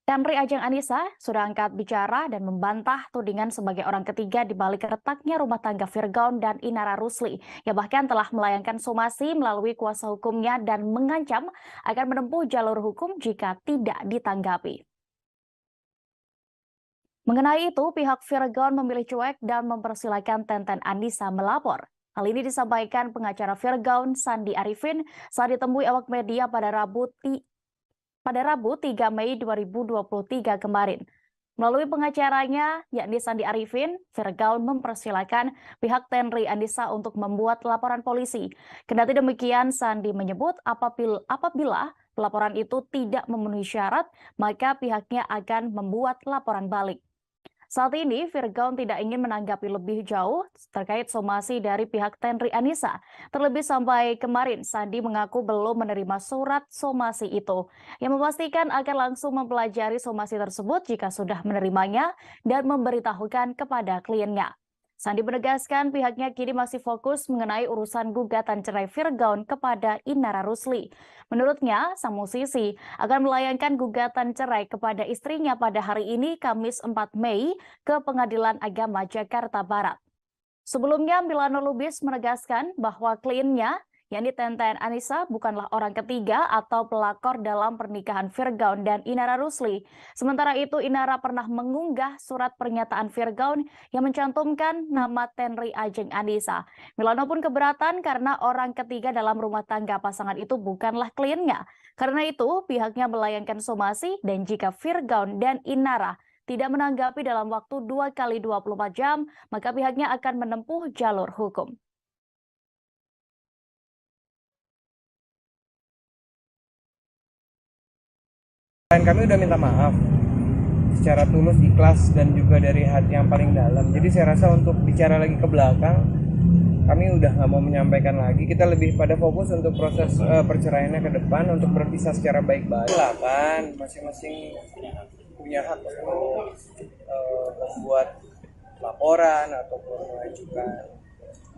Henry Ajeng Anissa sudah angkat bicara dan membantah tudingan sebagai orang ketiga di balik retaknya rumah tangga Virgaun dan Inara Rusli. Ia bahkan telah melayangkan somasi melalui kuasa hukumnya dan mengancam akan menempuh jalur hukum jika tidak ditanggapi. Mengenai itu, pihak Virgaun memilih cuek dan mempersilahkan Tenten Anissa melapor. Hal ini disampaikan pengacara Virgaun Sandi Arifin saat ditemui awak media pada Rabu 3 Mei 2023 kemarin. Melalui pengacaranya, yakni Sandi Arifin, Virgaun mempersilahkan pihak Tenri Anissa untuk membuat laporan polisi. Kendati demikian, Sandi menyebut apabila laporan itu tidak memenuhi syarat, maka pihaknya akan membuat laporan balik. Saat ini, Virgaun tidak ingin menanggapi lebih jauh terkait somasi dari pihak Tenri Anissa. Terlebih sampai kemarin, Sandi mengaku belum menerima surat somasi itu. Yang memastikan akan langsung mempelajari somasi tersebut jika sudah menerimanya dan memberitahukan kepada kliennya. Sandi menegaskan pihaknya kini masih fokus mengenai urusan gugatan cerai Virgaun kepada Inara Rusli. Menurutnya, sang musisi akan melayangkan gugatan cerai kepada istrinya pada hari ini, Kamis 4 Mei, ke Pengadilan Agama Jakarta Barat. Sebelumnya, Milano Lubis menegaskan bahwa kliennya yakni Tenten Anissa bukanlah orang ketiga atau pelakor dalam pernikahan Firgaun dan Inara Rusli. Sementara itu, Inara pernah mengunggah surat pernyataan Firgaun yang mencantumkan nama Tenri Ajeng Anissa. Milano pun keberatan karena orang ketiga dalam rumah tangga pasangan itu bukanlah kliennya. Karena itu, pihaknya melayangkan somasi dan jika Firgaun dan Inara tidak menanggapi dalam waktu 2 kali 24 jam, maka pihaknya akan menempuh jalur hukum. Klien kami udah minta maaf secara tulus, ikhlas, dan juga dari hati yang paling dalam. Jadi saya rasa untuk bicara lagi ke belakang, kami udah nggak mau menyampaikan lagi. Kita lebih pada fokus untuk proses perceraiannya ke depan, untuk berpisah secara baik-baik. Silakan, masing-masing punya hak untuk membuat laporan ataupun mengajukan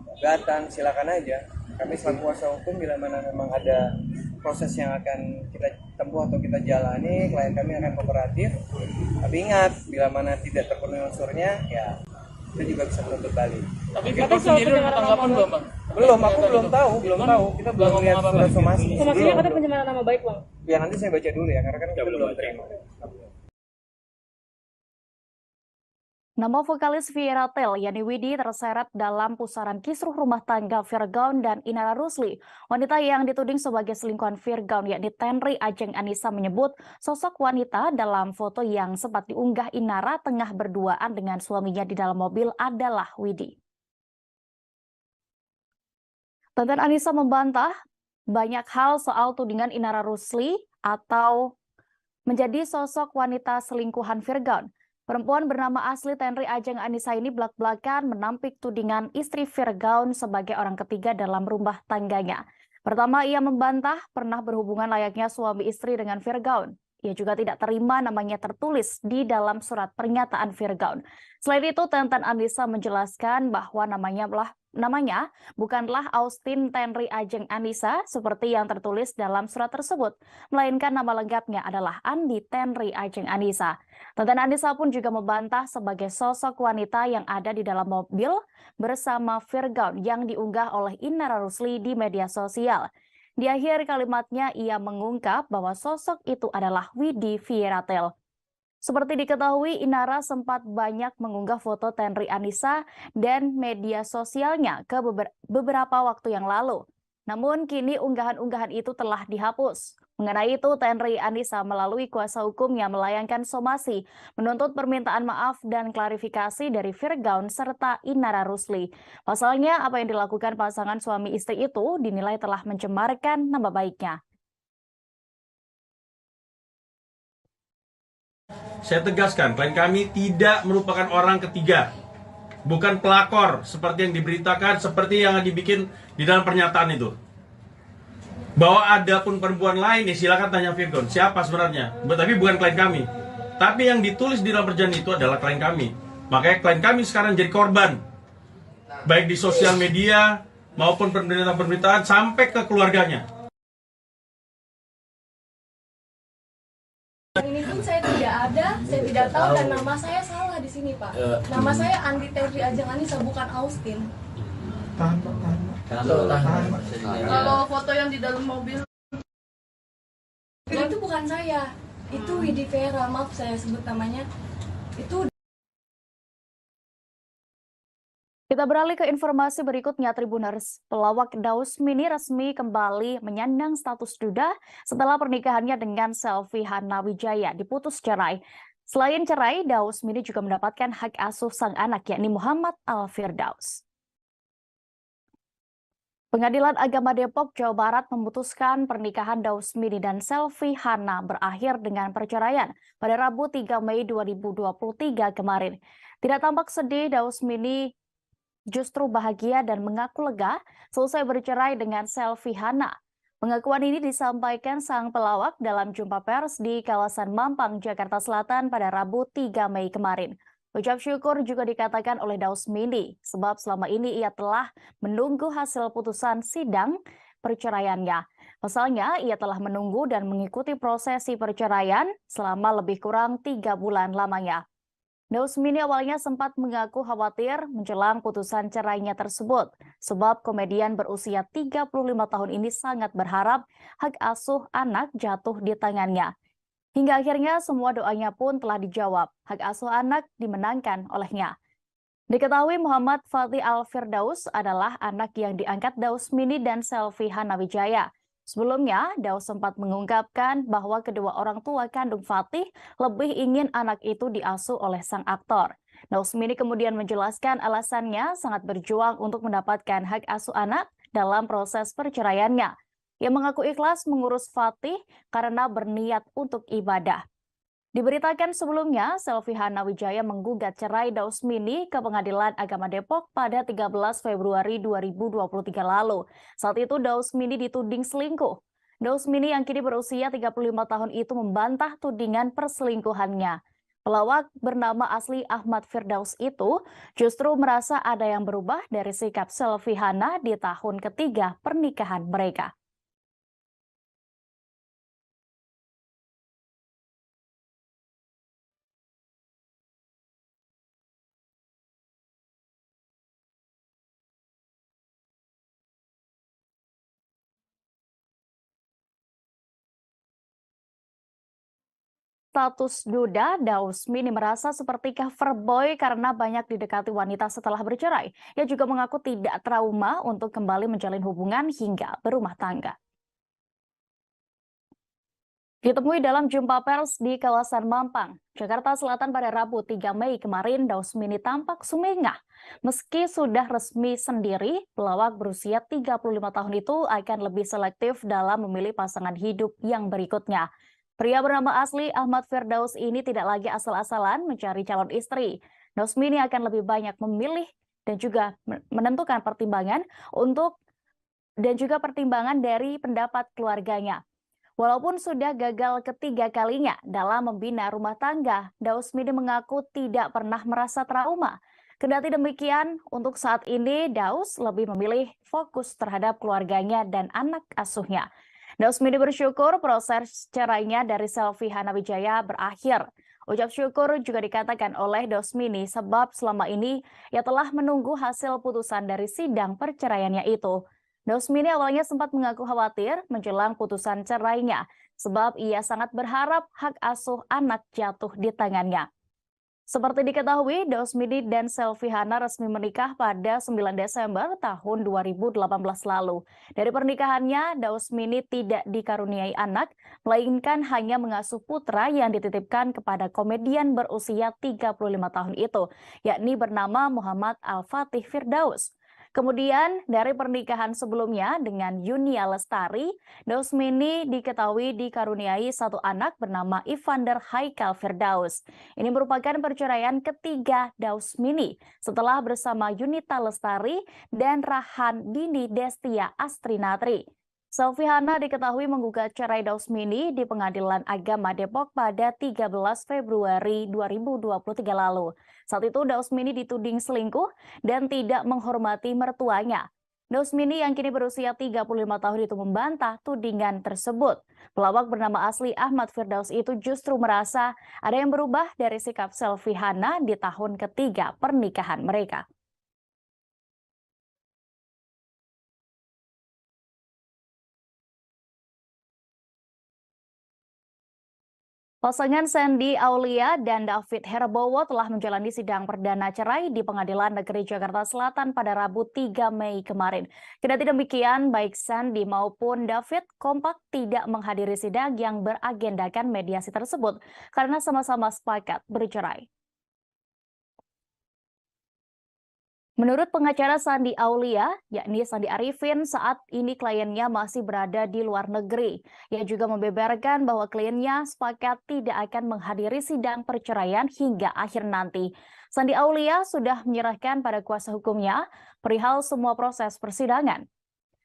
gugatan, silakan aja. Kami selaku kuasa hukum, bila mana memang ada proses yang akan kita tempuh atau kita jalani, klien kami akan kooperatif. Tapi ingat, bila mana tidak terpenuhi unsurnya, ya itu juga bisa menuntut balik. Tapi kita sendiri udah tanggapan belum, Bang? Belum, aku belum tahu. Kita belum lihat surat somasi. Somasinya katanya pencemaran nama baik, Bang. Ya nanti saya baca dulu ya, karena kan kita belum terima. Nama vokalis Vieratel, Yani Widi, terseret dalam pusaran kisruh rumah tangga Firgaun dan Inara Rusli. Wanita yang dituding sebagai selingkuhan Firgaun, yakni Tenri Ajeng Anissa, menyebut sosok wanita dalam foto yang sempat diunggah Inara tengah berduaan dengan suaminya di dalam mobil adalah Widi. Tenten Anissa membantah banyak hal soal tudingan Inara Rusli atau menjadi sosok wanita selingkuhan Firgaun. Perempuan bernama asli Tenri Ajeng Anissa ini belak-belakan menampik tudingan istri Firgaun sebagai orang ketiga dalam rumah tangganya. Pertama, ia membantah pernah berhubungan layaknya suami istri dengan Firgaun. Ia juga tidak terima namanya tertulis di dalam surat pernyataan Firgaun. Selain itu, Tenten Anissa menjelaskan bahwa namanya bukanlah Austin Tenri Ajeng Anissa seperti yang tertulis dalam surat tersebut, melainkan nama lengkapnya adalah Andi Tenri Ajeng Anissa. Tenten Anissa pun juga membantah sebagai sosok wanita yang ada di dalam mobil bersama Firgaun yang diunggah oleh Inara Rusli di media sosial. Di akhir kalimatnya, ia mengungkap bahwa sosok itu adalah Widi Vieratel. Seperti diketahui, Inara sempat banyak mengunggah foto Tenri Anissa dan media sosialnya ke beberapa waktu yang lalu. Namun kini unggahan-unggahan itu telah dihapus. Mengenai itu, Tenri Anissa melalui kuasa hukumnya melayangkan somasi, menuntut permintaan maaf dan klarifikasi dari Firgaun serta Inara Rusli. Pasalnya, apa yang dilakukan pasangan suami istri itu dinilai telah mencemarkan nama baiknya. Saya tegaskan, klien kami tidak merupakan orang ketiga. Bukan pelakor seperti yang diberitakan, seperti yang dibikin di dalam pernyataan itu. Bahwa ada pun perempuan lain, ya silakan tanya Firgaun, siapa sebenarnya. Tapi bukan klien kami. Tapi yang ditulis di dalam perjanjian itu adalah klien kami. Makanya klien kami sekarang jadi korban. Baik di sosial media, maupun pemberitaan-pemberitaan, sampai ke keluarganya. Ini pun saya tidak ada, saya tidak tahu, dan nama saya salah di sini, Pak. Nama saya Andi Tenri Ajeng Anissa, bukan Austin. Kalau foto yang di dalam mobil itu bukan saya, itu Widi Vera, maaf saya sebut namanya. Itu. Kita beralih ke informasi berikutnya. Tribuners, pelawak Daus Mini resmi kembali menyandang status duda setelah pernikahannya dengan Selvi Hana Wijaya diputus cerai. Selain cerai, Daus Mini juga mendapatkan hak asuh sang anak, yakni Muhammad Al-Firdaus. Pengadilan Agama Depok, Jawa Barat memutuskan pernikahan Daus Mini dan Selvi Hana berakhir dengan perceraian pada Rabu 3 Mei 2023 kemarin. Tidak tampak sedih, Daus Mini justru bahagia dan mengaku lega selesai bercerai dengan Selvi Hana. Pengakuan ini disampaikan sang pelawak dalam jumpa pers di kawasan Mampang, Jakarta Selatan pada Rabu 3 Mei kemarin. Ucap syukur juga dikatakan oleh Daus Mini, sebab selama ini ia telah menunggu hasil putusan sidang perceraiannya. Pasalnya, ia telah menunggu dan mengikuti prosesi perceraian selama lebih kurang 3 bulan lamanya. Dausmini awalnya sempat mengaku khawatir menjelang putusan cerainya tersebut, sebab komedian berusia 35 tahun ini sangat berharap hak asuh anak jatuh di tangannya. Hingga akhirnya semua doanya pun telah dijawab, hak asuh anak dimenangkan olehnya. Diketahui Muhammad Fatih Al-Firdaus adalah anak yang diangkat Dausmini dan Selvi Hanawijaya. Sebelumnya, Daus sempat mengungkapkan bahwa kedua orang tua kandung Fatih lebih ingin anak itu diasuh oleh sang aktor. Dausmini kemudian menjelaskan alasannya sangat berjuang untuk mendapatkan hak asuh anak dalam proses perceraiannya. Ia mengaku ikhlas mengurus Fatih karena berniat untuk ibadah. Diberitakan sebelumnya, Selvi Hanawijaya menggugat cerai Dausmini ke Pengadilan Agama Depok pada 13 Februari 2023 lalu. Saat itu Dausmini dituding selingkuh. Dausmini yang kini berusia 35 tahun itu membantah tudingan perselingkuhannya. Pelawak bernama asli Ahmad Firdaus itu justru merasa ada yang berubah dari sikap Selvi Hana di tahun ketiga pernikahan mereka. Status duda, Dausmini merasa seperti cover boy karena banyak didekati wanita setelah bercerai. Ia juga mengaku tidak trauma untuk kembali menjalin hubungan hingga berumah tangga. Ditemui dalam jumpa pers di kawasan Mampang, Jakarta Selatan pada Rabu 3 Mei kemarin, Dausmini tampak sumringah. Meski sudah resmi sendiri, pelawak berusia 35 tahun itu akan lebih selektif dalam memilih pasangan hidup yang berikutnya. Pria bernama asli Ahmad Firdaus ini tidak lagi asal-asalan mencari calon istri. Dausmini akan lebih banyak memilih dan juga menentukan pertimbangan pertimbangan dari pendapat keluarganya. Walaupun sudah gagal ketiga kalinya dalam membina rumah tangga, Dausmini mengaku tidak pernah merasa trauma. Kendati demikian, untuk saat ini Daus lebih memilih fokus terhadap keluarganya dan anak asuhnya. Dausmini bersyukur proses cerainya dari Selvi Hanawijaya berakhir. Ucap syukur juga dikatakan oleh Dausmini sebab selama ini ia telah menunggu hasil putusan dari sidang perceraiannya itu. Dausmini awalnya sempat mengaku khawatir menjelang putusan cerainya sebab ia sangat berharap hak asuh anak jatuh di tangannya. Seperti diketahui, Dausmini dan Selvi Hana resmi menikah pada 9 Desember tahun 2018 lalu. Dari pernikahannya, Dausmini tidak dikaruniai anak, melainkan hanya mengasuh putra yang dititipkan kepada komedian berusia 35 tahun itu, yakni bernama Muhammad Al-Fatih Firdaus. Kemudian dari pernikahan sebelumnya dengan Yunia Lestari, Dausmini diketahui dikaruniai satu anak bernama Ivander Haikal Firdaus. Ini merupakan perceraian ketiga Dausmini setelah bersama Yunita Lestari dan Rahan Dini Destia Astrinatri. Selvi Hana diketahui menggugat cerai Dausmini di Pengadilan Agama Depok pada 13 Februari 2023 lalu. Saat itu Dausmini dituding selingkuh dan tidak menghormati mertuanya. Dausmini yang kini berusia 35 tahun itu membantah tudingan tersebut. Pelawak bernama asli Ahmad Firdaus itu justru merasa ada yang berubah dari sikap Selvi Hana di tahun ketiga pernikahan mereka. Pasangan Sandy Aulia dan David Herbowo telah menjalani sidang perdana cerai di Pengadilan Negeri Jakarta Selatan pada Rabu 3 Mei kemarin. Kendati demikian, baik Sandy maupun David kompak tidak menghadiri sidang yang beragendakan mediasi tersebut karena sama-sama sepakat bercerai. Menurut pengacara Sandy Aulia, yakni Sandi Arifin, saat ini kliennya masih berada di luar negeri. Ia juga membeberkan bahwa kliennya sepakat tidak akan menghadiri sidang perceraian hingga akhir nanti. Sandi Aulia sudah menyerahkan pada kuasa hukumnya perihal semua proses persidangan.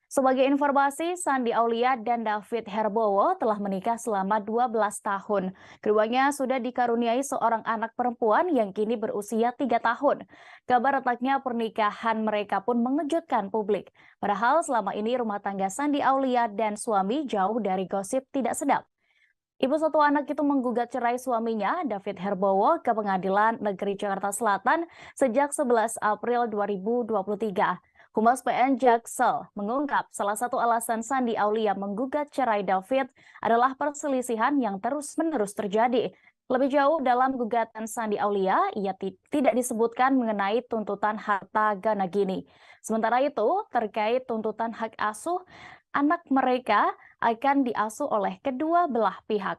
Sebagai informasi, Sandi Aulia dan David Herbowo telah menikah selama 12 tahun. Keduanya sudah dikaruniai seorang anak perempuan yang kini berusia 3 tahun. Kabar retaknya pernikahan mereka pun mengejutkan publik. Padahal selama ini rumah tangga Sandi Aulia dan suami jauh dari gosip tidak sedap. Ibu satu anak itu menggugat cerai suaminya, David Herbowo, ke Pengadilan Negeri Jakarta Selatan sejak 11 April 2023. Humas PN Jaksel mengungkap salah satu alasan Sandi Aulia menggugat cerai David adalah perselisihan yang terus-menerus terjadi. Lebih jauh dalam gugatan Sandi Aulia, ia tidak disebutkan mengenai tuntutan harta gana gini. Sementara itu, terkait tuntutan hak asuh, anak mereka akan diasuh oleh kedua belah pihak.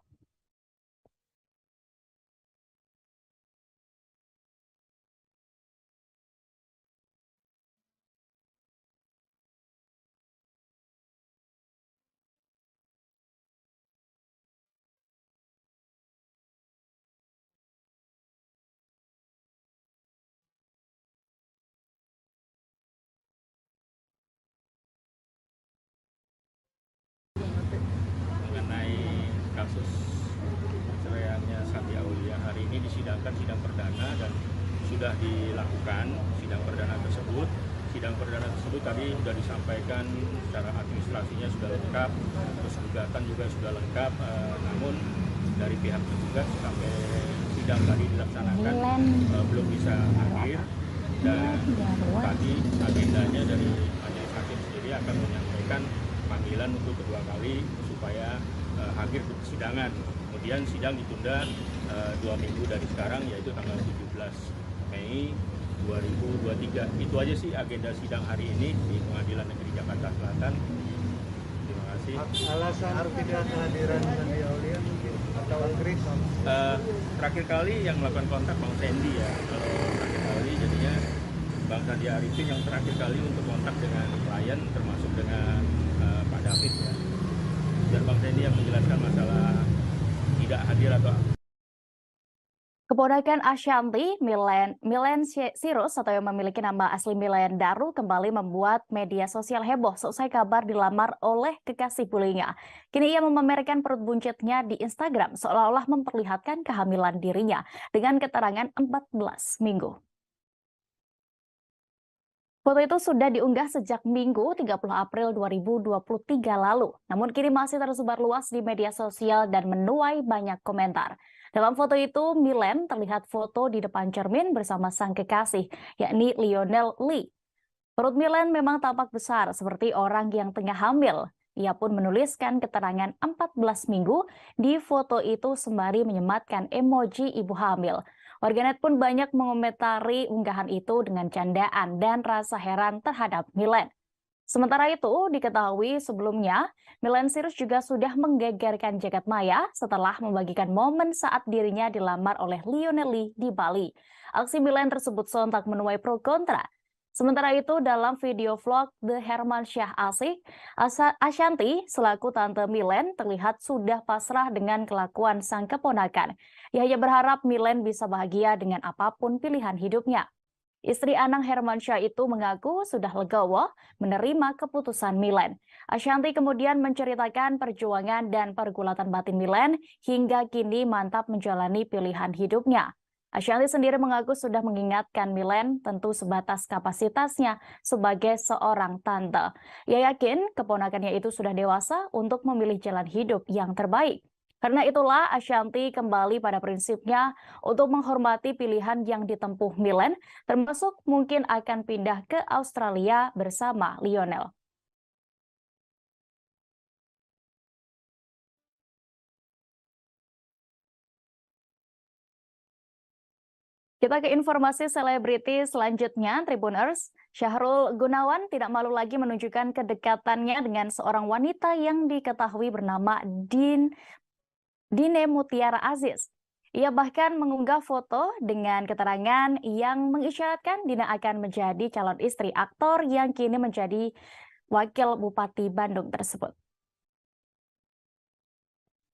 Mengenai kasus perceraiannya Sandi Aulia, hari ini disidangkan sidang perdana dan sudah dilakukan sidang perdana tersebut. Sidang perdana tersebut tadi sudah disampaikan secara administrasinya sudah lengkap, terus gugatan juga sudah lengkap, namun dari pihak tergugat sampai sidang tadi dilaksanakan belum bisa hadir, dan tadi agendanya dari majelis hakim sendiri akan menyampaikan panggilan untuk kedua kali supaya hadir ke persidangan. Kemudian sidang ditunda 2 minggu dari sekarang, yaitu tanggal 17 Mei 2023. Itu aja sih agenda sidang hari ini di Pengadilan Negeri Jakarta Selatan. Terima kasih. Alasan tidak kehadiran Sandi Aulia mungkin atau Chris? Terakhir kali yang melakukan kontak Bang Sandy ya. Kalau terakhir kali jadinya Bang Sandi Arifin yang terakhir kali untuk kontak dengan klien, termasuk dengan Pak David ya. Dan Bang Sandy yang menjelaskan masalah tidak hadir atau Keponakan Ashanti, Milen Sirus atau yang memiliki nama asli Milen Daru, kembali membuat media sosial heboh selesai kabar dilamar oleh kekasih bullyingnya. Kini ia memamerkan perut buncitnya di Instagram seolah-olah memperlihatkan kehamilan dirinya dengan keterangan 14 minggu. Foto itu sudah diunggah sejak Minggu 30 April 2023 lalu, namun kini masih tersebar luas di media sosial dan menuai banyak komentar. Dalam foto itu, Milen terlihat foto di depan cermin bersama sang kekasih, yakni Lionel Lee. Perut Milen memang tampak besar seperti orang yang tengah hamil. Ia pun menuliskan keterangan 14 minggu di foto itu sembari menyematkan emoji ibu hamil. Warganet pun banyak mengomentari unggahan itu dengan candaan dan rasa heran terhadap Milen. Sementara itu, diketahui sebelumnya, Milen Sirus juga sudah menggegerkan jagat maya setelah membagikan momen saat dirinya dilamar oleh Lionel Lee di Bali. Aksi Milen tersebut sontak menuai pro kontra. Sementara itu, dalam video vlog The Hermansyah Asik, Ashanti selaku tante Milen terlihat sudah pasrah dengan kelakuan sang keponakan. Ia hanya berharap Milen bisa bahagia dengan apapun pilihan hidupnya. Istri Anang Hermansyah itu mengaku sudah legowo menerima keputusan Milen. Ashanti kemudian menceritakan perjuangan dan pergulatan batin Milen hingga kini mantap menjalani pilihan hidupnya. Ashanti sendiri mengaku sudah mengingatkan Milen tentu sebatas kapasitasnya sebagai seorang tante. Ia yakin keponakannya itu sudah dewasa untuk memilih jalan hidup yang terbaik. Karena itulah Ashanti kembali pada prinsipnya untuk menghormati pilihan yang ditempuh Milen, termasuk mungkin akan pindah ke Australia bersama Lionel. Kita ke informasi selebriti selanjutnya, Tribuners. Syahrul Gunawan tidak malu lagi menunjukkan kedekatannya dengan seorang wanita yang diketahui bernama Dine Mutiara Aziz. Ia bahkan mengunggah foto dengan keterangan yang mengisyaratkan Dina akan menjadi calon istri aktor yang kini menjadi wakil Bupati Bandung tersebut.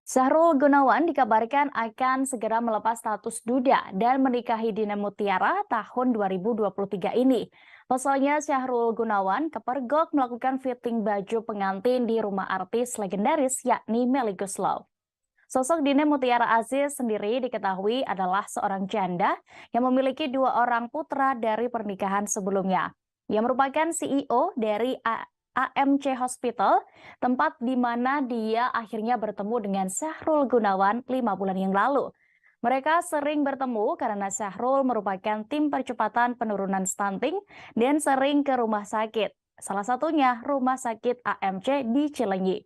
Syahrul Gunawan dikabarkan akan segera melepas status duda dan menikahi Dina Mutiara tahun 2023 ini. Pasalnya Syahrul Gunawan kepergok melakukan fitting baju pengantin di rumah artis legendaris yakni Melly Goeslaw. Sosok Dina Mutiara Aziz sendiri diketahui adalah seorang janda yang memiliki 2 orang putra dari pernikahan sebelumnya. Ia merupakan CEO dari AMC Hospital, tempat di mana dia akhirnya bertemu dengan Syahrul Gunawan 5 bulan yang lalu. Mereka sering bertemu karena Syahrul merupakan tim percepatan penurunan stunting dan sering ke rumah sakit. Salah satunya rumah sakit AMC di Cilenyi.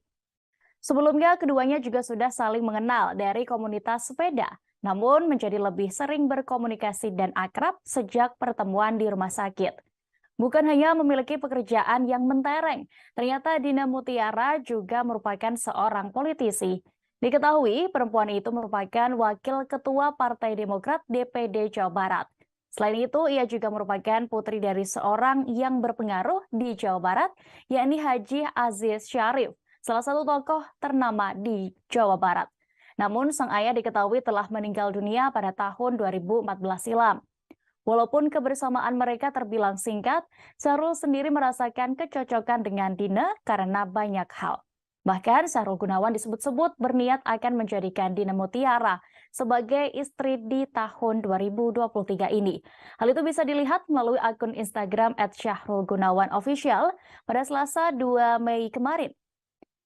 Sebelumnya, keduanya juga sudah saling mengenal dari komunitas sepeda, namun menjadi lebih sering berkomunikasi dan akrab sejak pertemuan di rumah sakit. Bukan hanya memiliki pekerjaan yang mentereng, ternyata Dina Mutiara juga merupakan seorang politisi. Diketahui, perempuan itu merupakan Wakil Ketua Partai Demokrat DPD Jawa Barat. Selain itu, ia juga merupakan putri dari seorang yang berpengaruh di Jawa Barat, yakni Haji Aziz Syarif, salah satu tokoh ternama di Jawa Barat. Namun, sang ayah diketahui telah meninggal dunia pada tahun 2014 silam. Walaupun kebersamaan mereka terbilang singkat, Syahrul sendiri merasakan kecocokan dengan Dina karena banyak hal. Bahkan Syahrul Gunawan disebut-sebut berniat akan menjadikan Dina Mutiara sebagai istri di tahun 2023 ini. Hal itu bisa dilihat melalui akun Instagram @syahrulgunawanofficial pada Selasa 2 Mei kemarin.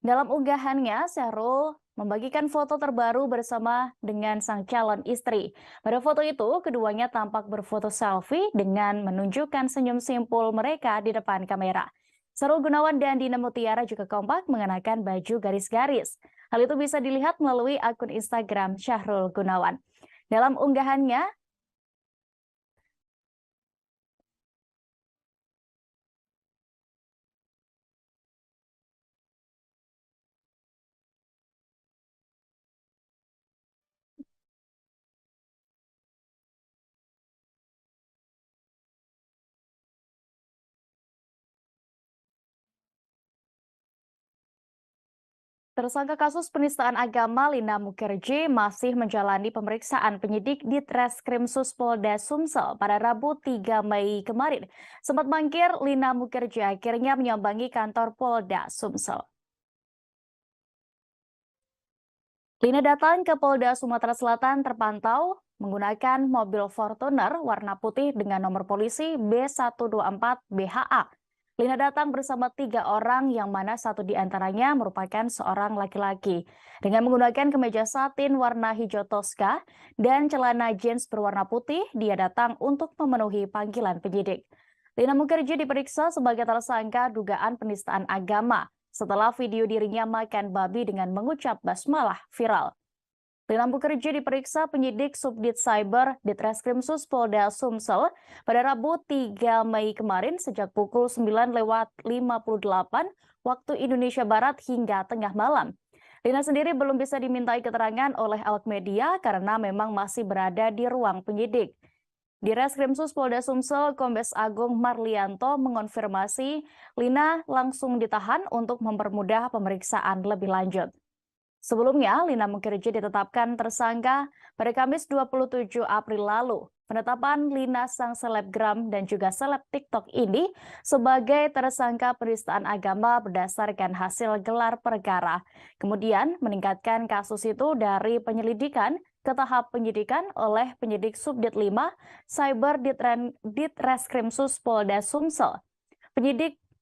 Dalam unggahannya, Syahrul membagikan foto terbaru bersama dengan sang calon istri. Pada foto itu, keduanya tampak berfoto selfie dengan menunjukkan senyum simpul mereka di depan kamera. Syahrul Gunawan dan Dina Mutiara juga kompak mengenakan baju garis-garis. Hal itu bisa dilihat melalui akun Instagram Syahrul Gunawan. Dalam unggahannya, tersangka kasus penistaan agama Lina Mukherjee masih menjalani pemeriksaan penyidik di Treskrimsus Polda Sumsel pada Rabu 3 Mei kemarin. Sempat mangkir, Lina Mukherjee akhirnya menyambangi kantor Polda Sumsel. Lina datang ke Polda Sumatera Selatan terpantau menggunakan mobil Fortuner warna putih dengan nomor polisi B124 BHA. Lina datang bersama 3 orang yang mana satu di antaranya merupakan seorang laki-laki. Dengan menggunakan kemeja satin warna hijau toska dan celana jeans berwarna putih, dia datang untuk memenuhi panggilan penyidik. Lina Mukherjee diperiksa sebagai tersangka dugaan penistaan agama setelah video dirinya makan babi dengan mengucap basmalah viral. Lina Mukherjee diperiksa penyidik Subdit Cyber di Treskrimsus Polda Sumsel pada Rabu 3 Mei kemarin sejak pukul 9:58 waktu Indonesia Barat hingga tengah malam. Lina sendiri belum bisa dimintai keterangan oleh awak media karena memang masih berada di ruang penyidik. Di Reskrimsus Polda Sumsel, Kombes Agung Marlianto mengonfirmasi Lina langsung ditahan untuk mempermudah pemeriksaan lebih lanjut. Sebelumnya, Lina Mukherjee ditetapkan tersangka pada Kamis 27 April lalu. Penetapan Lina sang selebgram dan juga seleb TikTok ini sebagai tersangka penistaan agama berdasarkan hasil gelar perkara. Kemudian meningkatkan kasus itu dari penyelidikan ke tahap penyidikan oleh penyidik Subdit 5 Cyber Ditreskrimsus Polda Sumsel.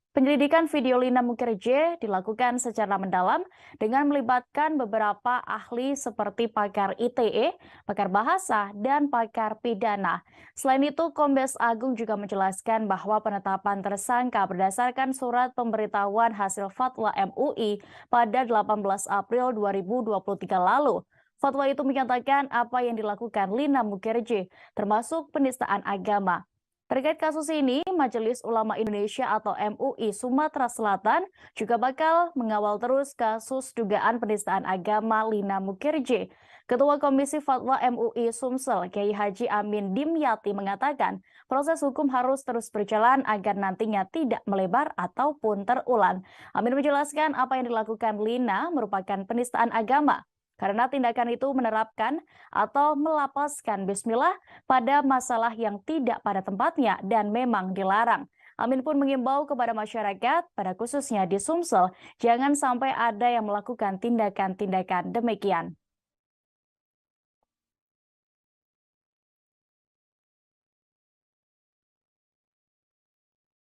Penyelidikan video Lina Mukherjee dilakukan secara mendalam dengan melibatkan beberapa ahli seperti pakar ITE, pakar bahasa, dan pakar pidana. Selain itu, Kombes Agung juga menjelaskan bahwa penetapan tersangka berdasarkan surat pemberitahuan hasil fatwa MUI pada 18 April 2023 lalu. Fatwa itu menyatakan apa yang dilakukan Lina Mukherjee, termasuk penistaan agama. Terkait kasus ini, Majelis Ulama Indonesia atau MUI Sumatera Selatan juga bakal mengawal terus kasus dugaan penistaan agama Lina Mukherjee. Ketua Komisi Fatwa MUI Sumsel, Kiai Haji Amin Dimyati mengatakan proses hukum harus terus berjalan agar nantinya tidak melebar ataupun terulang. Amin menjelaskan apa yang dilakukan Lina merupakan penistaan agama, karena tindakan itu menerapkan atau melapaskan bismillah pada masalah yang tidak pada tempatnya dan memang dilarang. Amin pun mengimbau kepada masyarakat, pada khususnya di Sumsel, jangan sampai ada yang melakukan tindakan-tindakan demikian.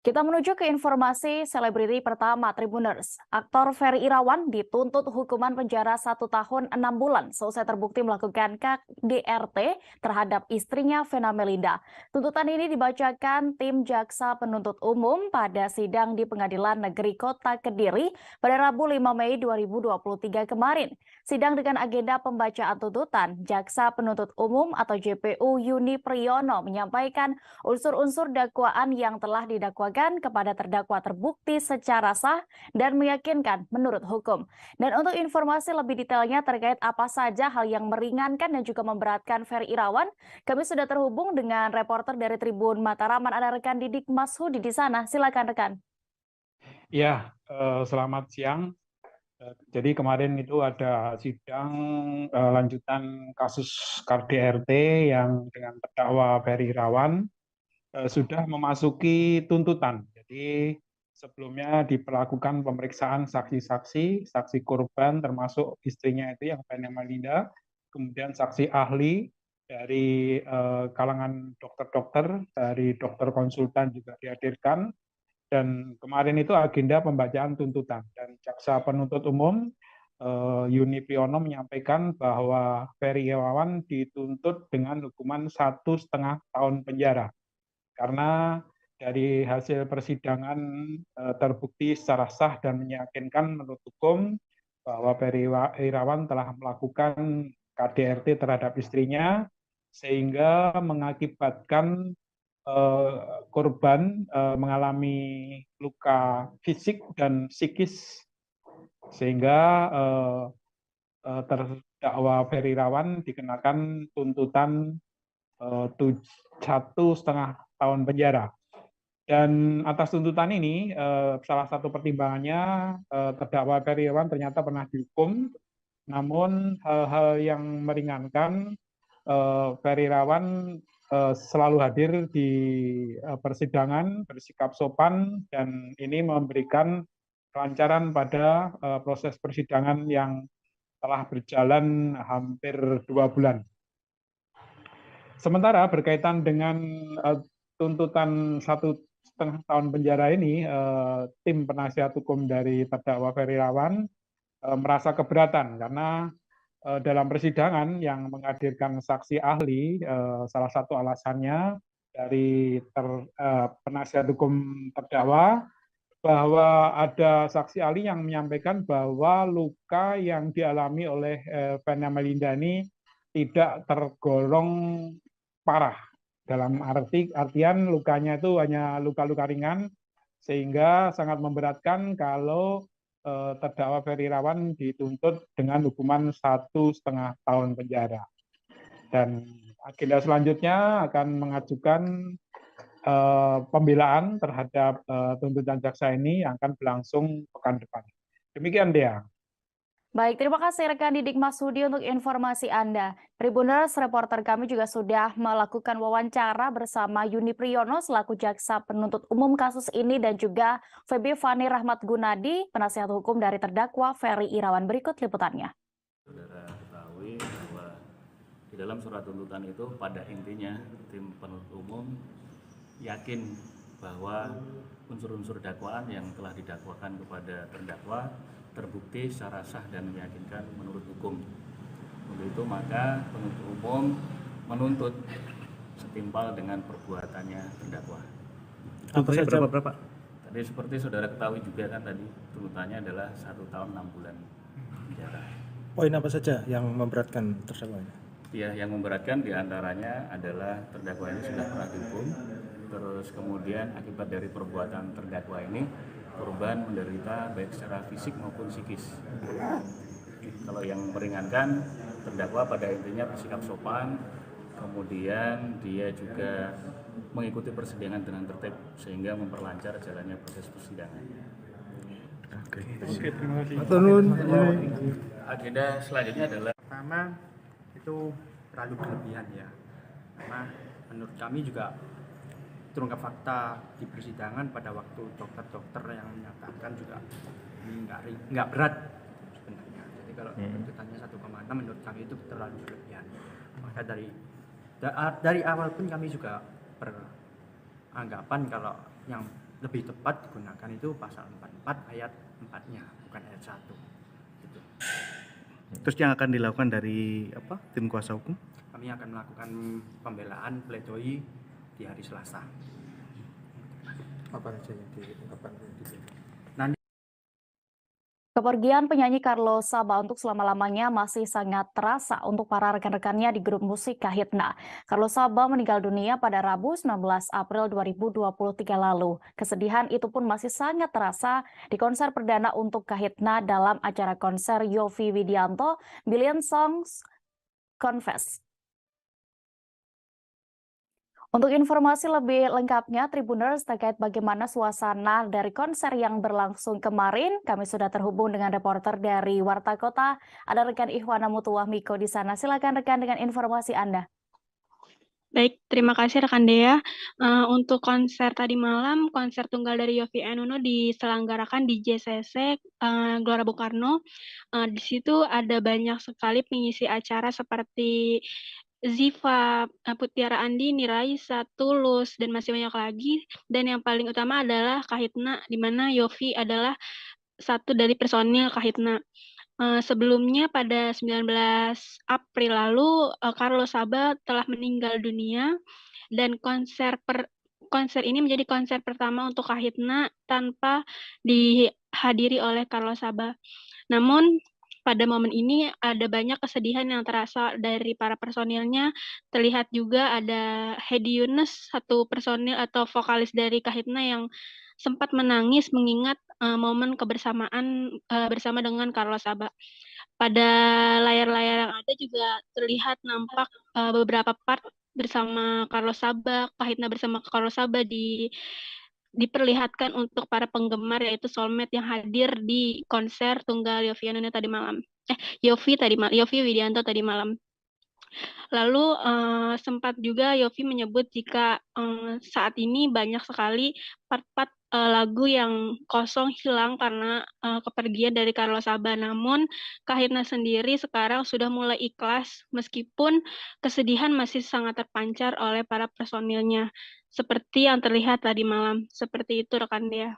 Kita menuju ke informasi selebriti pertama Tribuners. Aktor Ferry Irawan dituntut hukuman penjara 1 tahun 6 bulan selesai terbukti melakukan KDRT terhadap istrinya Vena Melinda. Tuntutan ini dibacakan tim jaksa penuntut umum pada sidang di Pengadilan Negeri Kota Kediri pada Rabu 5 Mei 2023 kemarin. Sidang dengan agenda pembacaan tuntutan, jaksa penuntut umum atau JPU Yuni Priyono menyampaikan unsur-unsur dakwaan yang telah didakwakan kepada terdakwa terbukti secara sah dan meyakinkan menurut hukum. Dan untuk informasi lebih detailnya terkait apa saja hal yang meringankan dan juga memberatkan Ferry Irawan, kami sudah terhubung dengan reporter dari Tribun Mataraman, ada rekan Didik Mashudi di sana. Silakan rekan. Ya, selamat siang. Jadi kemarin itu ada sidang lanjutan kasus KDRT yang dengan terdakwa Ferry Irawan sudah memasuki tuntutan. Jadi sebelumnya diperlakukan pemeriksaan saksi-saksi, saksi korban termasuk istrinya itu yang Vena Melinda, kemudian saksi ahli dari kalangan dokter-dokter, dari dokter konsultan juga dihadirkan. Dan kemarin itu agenda pembacaan tuntutan dan jaksa penuntut umum Yuni Priyono menyampaikan bahwa Ferry Irawan dituntut dengan hukuman 1,5 tahun penjara karena dari hasil persidangan terbukti secara sah dan meyakinkan menurut hukum bahwa Ferry Irawan telah melakukan KDRT terhadap istrinya sehingga mengakibatkan korban mengalami luka fisik dan psikis sehingga terdakwa Ferry Irawan dikenakan tuntutan 1,5 tahun penjara. Dan atas tuntutan ini salah satu pertimbangannya terdakwa Ferry Irawan ternyata pernah dihukum, namun hal-hal yang meringankan Ferry Irawan selalu hadir di persidangan, bersikap sopan, dan ini memberikan kelancaran pada proses persidangan yang telah berjalan hampir 2 bulan. Sementara berkaitan dengan tuntutan 1,5 tahun penjara ini, tim penasihat hukum dari terdakwa Ferry Irawan merasa keberatan karena dalam persidangan yang menghadirkan saksi ahli, salah satu alasannya dari penasihat hukum terdakwa bahwa ada saksi ahli yang menyampaikan bahwa luka yang dialami oleh Vena Melinda ini tidak tergolong parah. Dalam artian lukanya itu hanya luka-luka ringan, sehingga sangat memberatkan kalau terdakwa Ferry Irawan dituntut dengan hukuman 1,5 tahun penjara. Dan agenda selanjutnya akan mengajukan pembelaan terhadap tuntutan jaksa ini yang akan berlangsung pekan depan. Demikian Dea. Baik, terima kasih rekan Didik Mashudi untuk informasi Anda. Tribuners, reporter kami juga sudah melakukan wawancara bersama Yuni Priyono selaku jaksa penuntut umum kasus ini dan juga Feby Fani Rahmat Gunadi, penasihat hukum dari terdakwa Ferry Irawan. Berikut liputannya. Saudara ketahui bahwa di dalam surat tuntutan itu pada intinya tim penuntut umum yakin bahwa unsur-unsur dakwaan yang telah didakwakan kepada terdakwa terbukti secara sah dan meyakinkan menurut hukum. Untuk itu maka penuntut umum menuntut setimpal dengan perbuatannya terdakwa. Apa saja berapa? Tadi seperti saudara ketahui juga kan tadi tuntutannya adalah 1 tahun 6 bulan penjara. Poin apa saja yang memberatkan terdakwa? Ya, yang memberatkan diantaranya adalah terdakwa ini sudah pernah dihukum, terus kemudian akibat dari perbuatan terdakwa ini korban menderita baik secara fisik maupun psikis. Kalau yang meringankan, terdakwa pada intinya bersikap sopan, kemudian dia juga mengikuti persidangan dengan tertib sehingga memperlancar jalannya proses persidangan. Oke, terima kasih. Agenda selanjutnya adalah pertama itu terlalu berlebihan ya, karena menurut kami juga terungkap fakta di persidangan pada waktu dokter-dokter yang menyatakan juga ini nggak berat sebenarnya. Jadi kalau tuntutannya 1,6 menurut kami itu terlalu berlebihan. Maka dari awal pun kami juga beranggapan kalau yang lebih tepat digunakan itu pasal 44 ayat 4-nya, bukan ayat 1. Gitu. Terus yang akan dilakukan dari tim kuasa hukum? Kami akan melakukan pembelaan pledoi di hari Selasa. Apa saja yang diungkapkan? Kepergian penyanyi Carlos Saba untuk selama-lamanya masih sangat terasa untuk para rekan-rekannya di grup musik Kahitna. Carlos Saba meninggal dunia pada Rabu 19 April 2023 lalu. Kesedihan itu pun masih sangat terasa di konser perdana untuk Kahitna dalam acara konser Yovie Widianto, Billion Songs Confess. Untuk informasi lebih lengkapnya, Tribuners, terkait bagaimana suasana dari konser yang berlangsung kemarin, kami sudah terhubung dengan reporter dari Warta Kota. Ada rekan Ihwana Mutuwah Miko di sana. Silakan rekan dengan informasi Anda. Baik, terima kasih rekan Dea. Untuk konser tadi malam, konser tunggal dari Yovie Uno diselenggarakan di JCC Gelora Bung Karno. Di situ ada banyak sekali pengisi acara seperti Ziva, Putiara Andini, Raisa, Tulus, dan masih banyak lagi. Dan yang paling utama adalah Kahitna, di mana Yovie adalah satu dari personil Kahitna. Sebelumnya pada 19 April lalu, Carlos Saba telah meninggal dunia, dan konser ini menjadi konser pertama untuk Kahitna tanpa dihadiri oleh Carlos Saba. Namun, pada momen ini ada banyak kesedihan yang terasa dari para personilnya. Terlihat juga ada Hedi Yunus, satu personil atau vokalis dari Kahitna yang sempat menangis mengingat momen kebersamaan bersama dengan Carlos Saba. Pada layar-layar yang ada juga terlihat nampak beberapa part bersama Carlos Saba, Kahitna bersama Carlos Saba diperlihatkan untuk para penggemar, yaitu soulmate yang hadir di konser tunggal Yovie Uno tadi malam. Yovie Widianto tadi malam. Lalu sempat juga Yovie menyebut jika saat ini banyak sekali part-part lagu yang kosong hilang karena kepergian dari Carlos Saba. Namun Kahitna sendiri sekarang sudah mulai ikhlas meskipun kesedihan masih sangat terpancar oleh para personilnya. Seperti yang terlihat tadi malam. Seperti itu rekan Dea.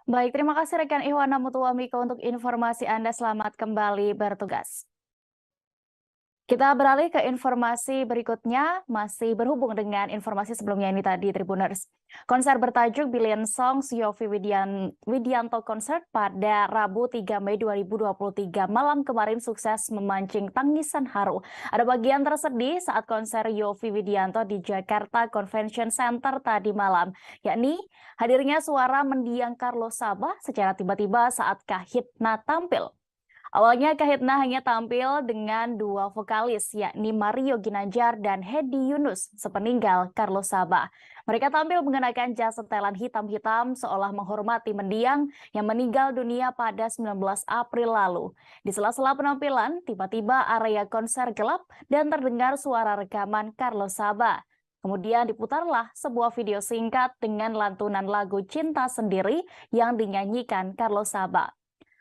Baik, terima kasih rekan Ihwana Mutuwah Miko untuk informasi Anda. Selamat kembali bertugas. Kita beralih ke informasi berikutnya, masih berhubung dengan informasi sebelumnya ini tadi, Tribuners. Konser bertajuk Billion Songs Yovie Widianto Concert pada Rabu 3 Mei 2023 malam kemarin sukses memancing tangisan haru. Ada bagian tersedih saat konser Yovie Widianto di Jakarta Convention Center tadi malam, yakni hadirnya suara mendiang Carlos Saba secara tiba-tiba saat Kahitna tampil. Awalnya Kahitna hanya tampil dengan dua vokalis, yakni Mario Ginanjar dan Hedi Yunus, sepeninggal Carlos Saba. Mereka tampil mengenakan jas setelan hitam-hitam seolah menghormati mendiang yang meninggal dunia pada 19 April lalu. Di sela-sela penampilan, tiba-tiba area konser gelap dan terdengar suara rekaman Carlos Saba. Kemudian diputarlah sebuah video singkat dengan lantunan lagu Cinta Sendiri yang dinyanyikan Carlos Saba.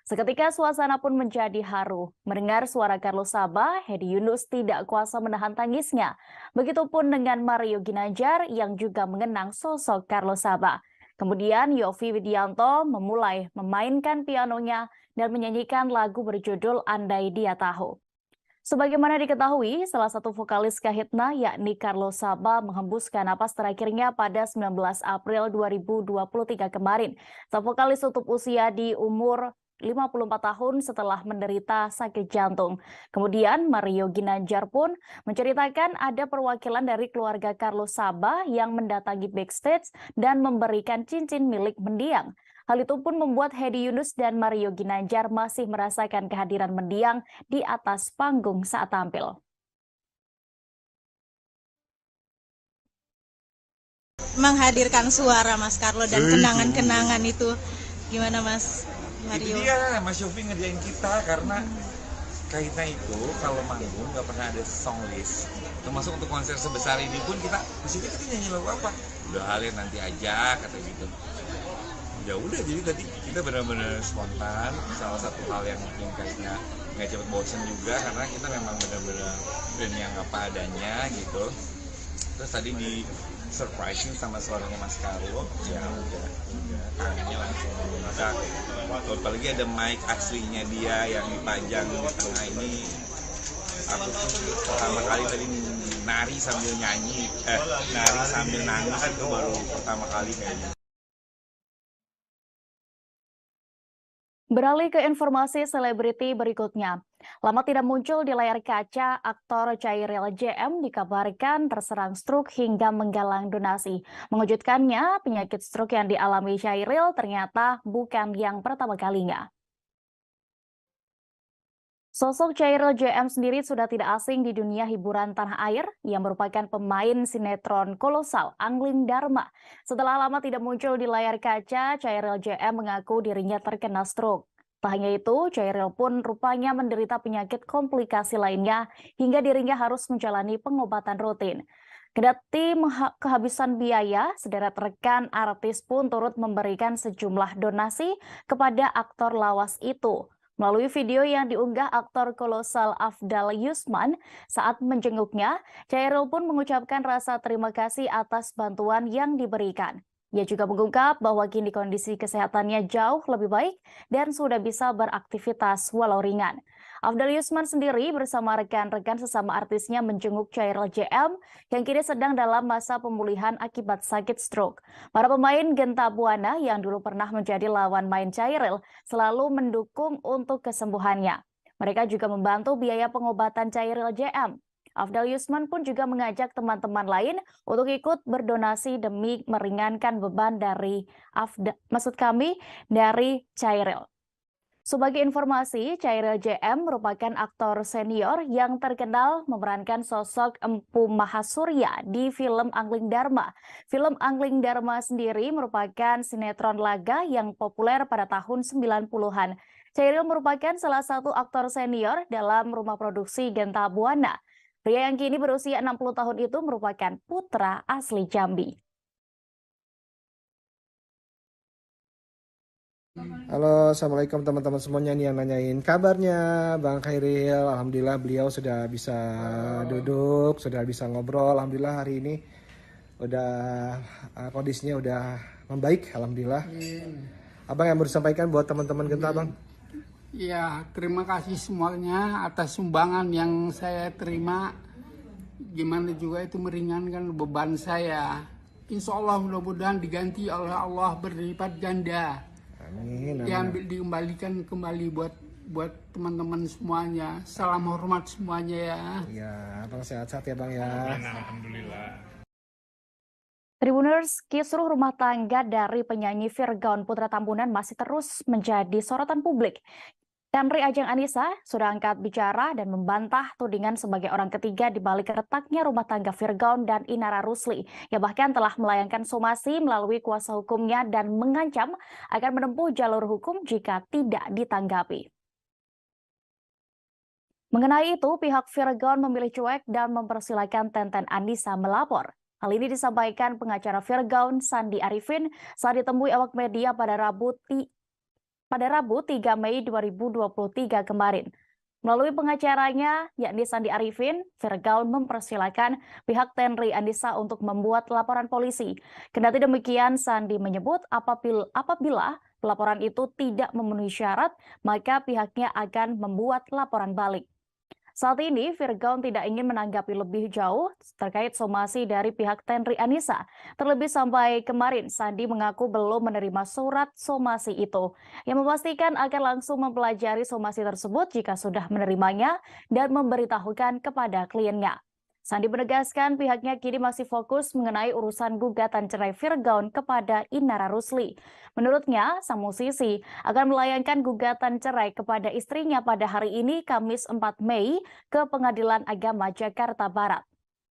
Seketika suasana pun menjadi haru. Mendengar suara Carlos Saba, Hedi Yunus tidak kuasa menahan tangisnya. Begitupun dengan Mario Ginanjar yang juga mengenang sosok Carlos Saba. Kemudian Yovie Widianto memulai memainkan pianonya dan menyanyikan lagu berjudul Andai Dia Tahu. Sebagaimana diketahui, salah satu vokalis Kahitna yakni Carlos Saba menghembuskan napas terakhirnya pada 19 April 2023 kemarin. Sang vokalis tutup usia di umur 54 tahun setelah menderita sakit jantung. Kemudian Mario Ginanjar pun menceritakan ada perwakilan dari keluarga Carlos Saba yang mendatangi backstage dan memberikan cincin milik mendiang. Hal itu pun membuat Hedi Yunus dan Mario Ginanjar masih merasakan kehadiran mendiang di atas panggung saat tampil. Menghadirkan suara Mas Carlo dan kenangan-kenangan itu gimana Mas Mario? Itu dia Mas Yovie ngerjain kita karena Kahitna itu kalau manggung nggak pernah ada song list. Termasuk untuk konser sebesar ini pun kita mesti kita nyanyi lagu apa? Udah halin nanti aja kata gitu. Ya udah jadi tadi kita benar-benar spontan. Salah satu hal yang mungkin Kahitna nggak cepet bosen juga karena kita memang benar-benar band yang apa adanya gitu. Terus tadi surprising sama suaranya Mas Karlo, ya udah tangannya langsung meledak. Apalagi ada mic aslinya dia yang dipajang di tengah ini. Aku tuh pertama kali tadi nari sambil nyanyi, nari sambil nangis itu baru pertama kali kayaknya. Beralih ke informasi selebriti berikutnya. Lama tidak muncul di layar kaca, aktor Chairil JM dikabarkan terserang stroke hingga menggalang donasi. Mengejutkannya, penyakit stroke yang dialami Chairil ternyata bukan yang pertama kalinya. Sosok Chairil JM sendiri sudah tidak asing di dunia hiburan tanah air. Ia merupakan pemain sinetron kolosal Angling Dharma. Setelah lama tidak muncul di layar kaca, Chairil JM mengaku dirinya terkena stroke. Tak hanya itu, Chairil pun rupanya menderita penyakit komplikasi lainnya hingga dirinya harus menjalani pengobatan rutin. Kendati kehabisan biaya, sederet rekan artis pun turut memberikan sejumlah donasi kepada aktor lawas itu. Melalui video yang diunggah aktor kolosal Afdal Yusman saat menjenguknya, Chairil pun mengucapkan rasa terima kasih atas bantuan yang diberikan. Ia juga mengungkap bahwa kini kondisi kesehatannya jauh lebih baik dan sudah bisa beraktivitas walau ringan. Afdal Yusman sendiri bersama rekan-rekan sesama artisnya menjenguk Chairil JM yang kini sedang dalam masa pemulihan akibat sakit stroke. Para pemain Genta Buana yang dulu pernah menjadi lawan main Chairil selalu mendukung untuk kesembuhannya. Mereka juga membantu biaya pengobatan Chairil JM. Afdal Yusman pun juga mengajak teman-teman lain untuk ikut berdonasi demi meringankan beban dari dari Chairil. Sebagai informasi, Chairil JM merupakan aktor senior yang terkenal memerankan sosok Empu Mahasurya di film Angling Dharma. Film Angling Dharma sendiri merupakan sinetron laga yang populer pada tahun 90-an. Chairil merupakan salah satu aktor senior dalam rumah produksi Genta Buana. Pria yang kini berusia 60 tahun itu merupakan putra asli Jambi. Halo, assalamualaikum teman-teman semuanya nih yang nanyain kabarnya Bang Khairil. Alhamdulillah beliau sudah bisa duduk, sudah bisa ngobrol. Alhamdulillah hari ini udah kondisinya udah membaik. Alhamdulillah. Abang yang mau disampaikan buat teman-teman Genta, Bang? Ya, terima kasih semuanya atas sumbangan yang saya terima. Gimana juga itu meringankan beban saya. Insya Allah mudah-mudahan diganti oleh Allah berlipat ganda. Amin. Dikembalikan kembali buat teman-teman semuanya. Salam hormat semuanya ya. Ya, Bang sehat-sehat ya Bang ya. Alhamdulillah. Tribuners, kisruh rumah tangga dari penyanyi Virgaun Putra Tambunan masih terus menjadi sorotan publik. Tenri Ajeng Anissa sudah angkat bicara dan membantah tudingan sebagai orang ketiga di balik retaknya rumah tangga Virgaun dan Inara Rusli. Ia bahkan telah melayangkan somasi melalui kuasa hukumnya dan mengancam akan menempuh jalur hukum jika tidak ditanggapi. Mengenai itu, pihak Virgaun memilih cuek dan mempersilahkan Tenten Anissa melapor. Hal ini disampaikan pengacara Virgaun Sandi Arifin saat ditemui awak media pada Rabu 3 Mei 2023 kemarin. Melalui pengacaranya, yakni Sandi Arifin, Virgaun mempersilahkan pihak Tenri Anissa untuk membuat laporan polisi. Kendati demikian, Sandi menyebut apabila laporan itu tidak memenuhi syarat, maka pihaknya akan membuat laporan balik. Saat ini, Virgaun tidak ingin menanggapi lebih jauh terkait somasi dari pihak Tenri Anissa. Terlebih sampai kemarin, Sandi mengaku belum menerima surat somasi itu. Yang memastikan akan langsung mempelajari somasi tersebut jika sudah menerimanya dan memberitahukan kepada kliennya. Sandi menegaskan pihaknya kini masih fokus mengenai urusan gugatan cerai Virgaun kepada Inara Rusli. Menurutnya, sang musisi akan melayangkan gugatan cerai kepada istrinya pada hari ini, Kamis 4 Mei, ke Pengadilan Agama Jakarta Barat.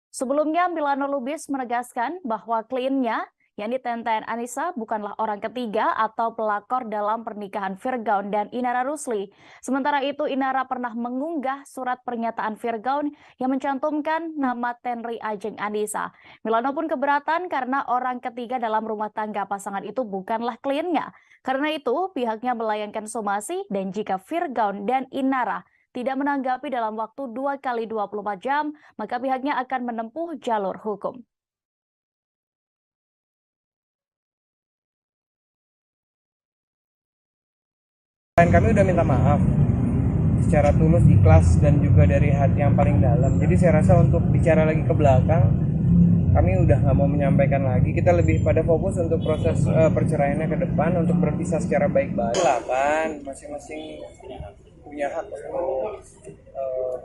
Sebelumnya, Milano Lubis menegaskan bahwa kliennya, yakni Tenten Anissa, bukanlah orang ketiga atau pelakor dalam pernikahan Virgaun dan Inara Rusli. Sementara itu, Inara pernah mengunggah surat pernyataan Virgaun yang mencantumkan nama Tenri Ajeng Anissa. Milano pun keberatan karena orang ketiga dalam rumah tangga pasangan itu bukanlah kliennya. Karena itu, pihaknya melayangkan somasi dan jika Virgaun dan Inara tidak menanggapi dalam waktu 2 kali 24 jam, maka pihaknya akan menempuh jalur hukum. Klien kami udah minta maaf secara tulus, ikhlas, dan juga dari hati yang paling dalam. Jadi saya rasa untuk bicara lagi ke belakang, kami udah nggak mau menyampaikan lagi. Kita lebih pada fokus untuk proses perceraiannya ke depan, untuk berpisah secara baik-baik. Silakan, masing-masing punya hak untuk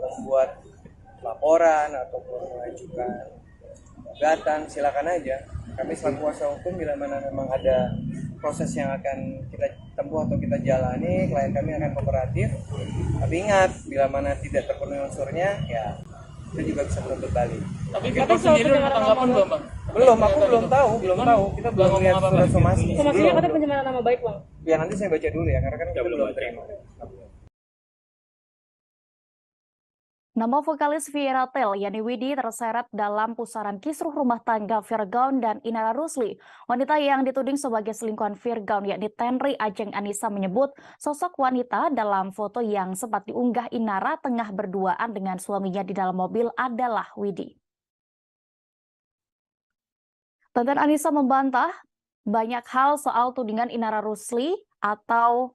membuat laporan ataupun mengajukan gugatan, silakan aja. Kami selaku kuasa hukum, bila mana memang ada proses yang akan kita tempuh atau kita jalani, klien kami akan kooperatif. Tapi ingat, bila mana tidak terpenuhi unsurnya, ya kita juga bisa menuntut balik. Tapi kita sendiri udah tanggapan belum, Bang? Belum, aku belum tahu. Kita belum lihat surat somasi. Somasinya katanya pencemaran nama baik, Bang. Ya nanti saya baca dulu ya, karena kan kita belum terima. Nama vokalis Vira Tel, Yani Widi, terseret dalam pusaran kisruh rumah tangga Virgaun dan Inara Rusli. Wanita yang dituding sebagai selingkuhan Virgaun, yakni Tenri Ajeng Anissa, menyebut sosok wanita dalam foto yang sempat diunggah Inara tengah berduaan dengan suaminya di dalam mobil adalah Widi. Tenten Anissa membantah banyak hal soal tudingan Inara Rusli atau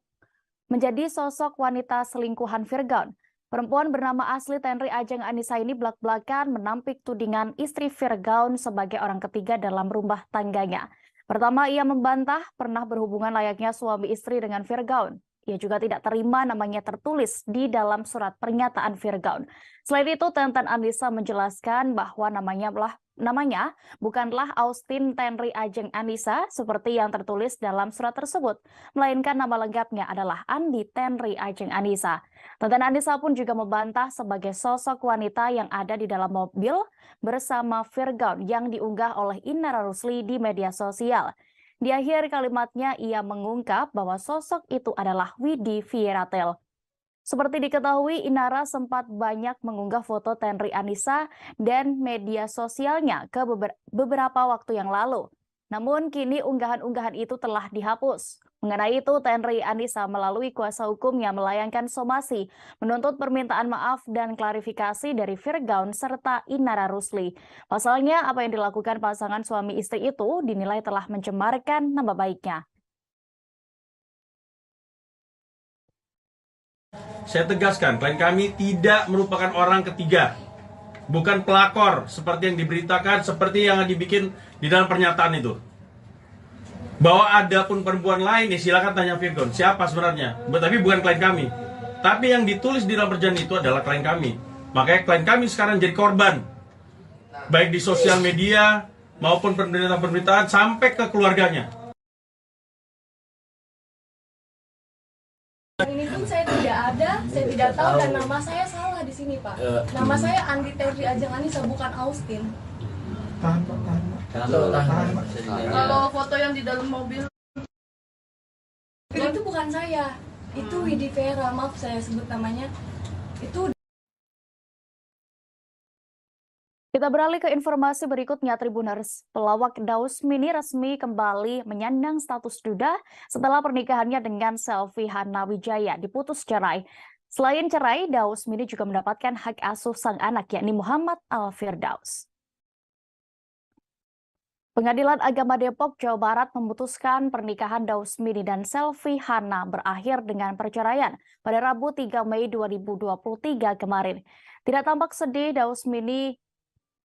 menjadi sosok wanita selingkuhan Virgaun. Perempuan bernama asli Tenri Ajeng Anissa ini belak-belakan menampik tudingan istri Virgaun sebagai orang ketiga dalam rumah tangganya. Pertama, ia membantah pernah berhubungan layaknya suami istri dengan Virgaun. Ia juga tidak terima namanya tertulis di dalam surat pernyataan Virgaun. Selain itu, Tenten Anissa menjelaskan bahwa namanya bukanlah Austin Tenri Ajeng Anissa seperti yang tertulis dalam surat tersebut, melainkan nama lengkapnya adalah Andi Tenri Ajeng Anissa. Tenten Anissa pun juga membantah sebagai sosok wanita yang ada di dalam mobil bersama Virgaun yang diunggah oleh Inara Rusli di media sosial. Di akhir kalimatnya, ia mengungkap bahwa sosok itu adalah Widi Vira Tel. Seperti diketahui, Inara sempat banyak mengunggah foto Tenri Anissa dan media sosialnya ke beberapa waktu yang lalu. Namun kini unggahan-unggahan itu telah dihapus. Mengenai itu, Tenri Anissa melalui kuasa hukumnya melayangkan somasi, menuntut permintaan maaf dan klarifikasi dari Virgaun serta Inara Rusli. Pasalnya, apa yang dilakukan pasangan suami istri itu dinilai telah mencemarkan nama baiknya. Saya tegaskan, klien kami tidak merupakan orang ketiga. Bukan pelakor seperti yang diberitakan, seperti yang dibikin di dalam pernyataan itu. Bahwa ada pun perempuan lain, ya silakan tanya Virgaun, siapa sebenarnya. Tapi bukan klien kami. Tapi yang ditulis di dalam perjanjian itu adalah klien kami. Makanya klien kami sekarang jadi korban. Baik di sosial media maupun pemberitaan-pemberitaan sampai ke keluarganya. Ini pun saya tidak ada, saya tidak tahu, dan nama saya salah di sini, Pak. Nama saya Andi Tenri Ajeng Anissa, bukan Austin. Kalau foto yang di dalam mobil itu bukan saya, itu Widi Vera, maaf saya sebut namanya. Itu. Kita beralih ke informasi berikutnya. Tribuners, pelawak Daus Mini resmi kembali menyandang status duda setelah pernikahannya dengan Selvi Hana Wijaya diputus cerai. Selain cerai, Daus Mini juga mendapatkan hak asuh sang anak, yakni Muhammad Al-Firdaus. Pengadilan Agama Depok, Jawa Barat memutuskan pernikahan Daus Mini dan Selvi Hana berakhir dengan perceraian pada Rabu 3 Mei 2023 kemarin. Tidak tampak sedih, Daus Mini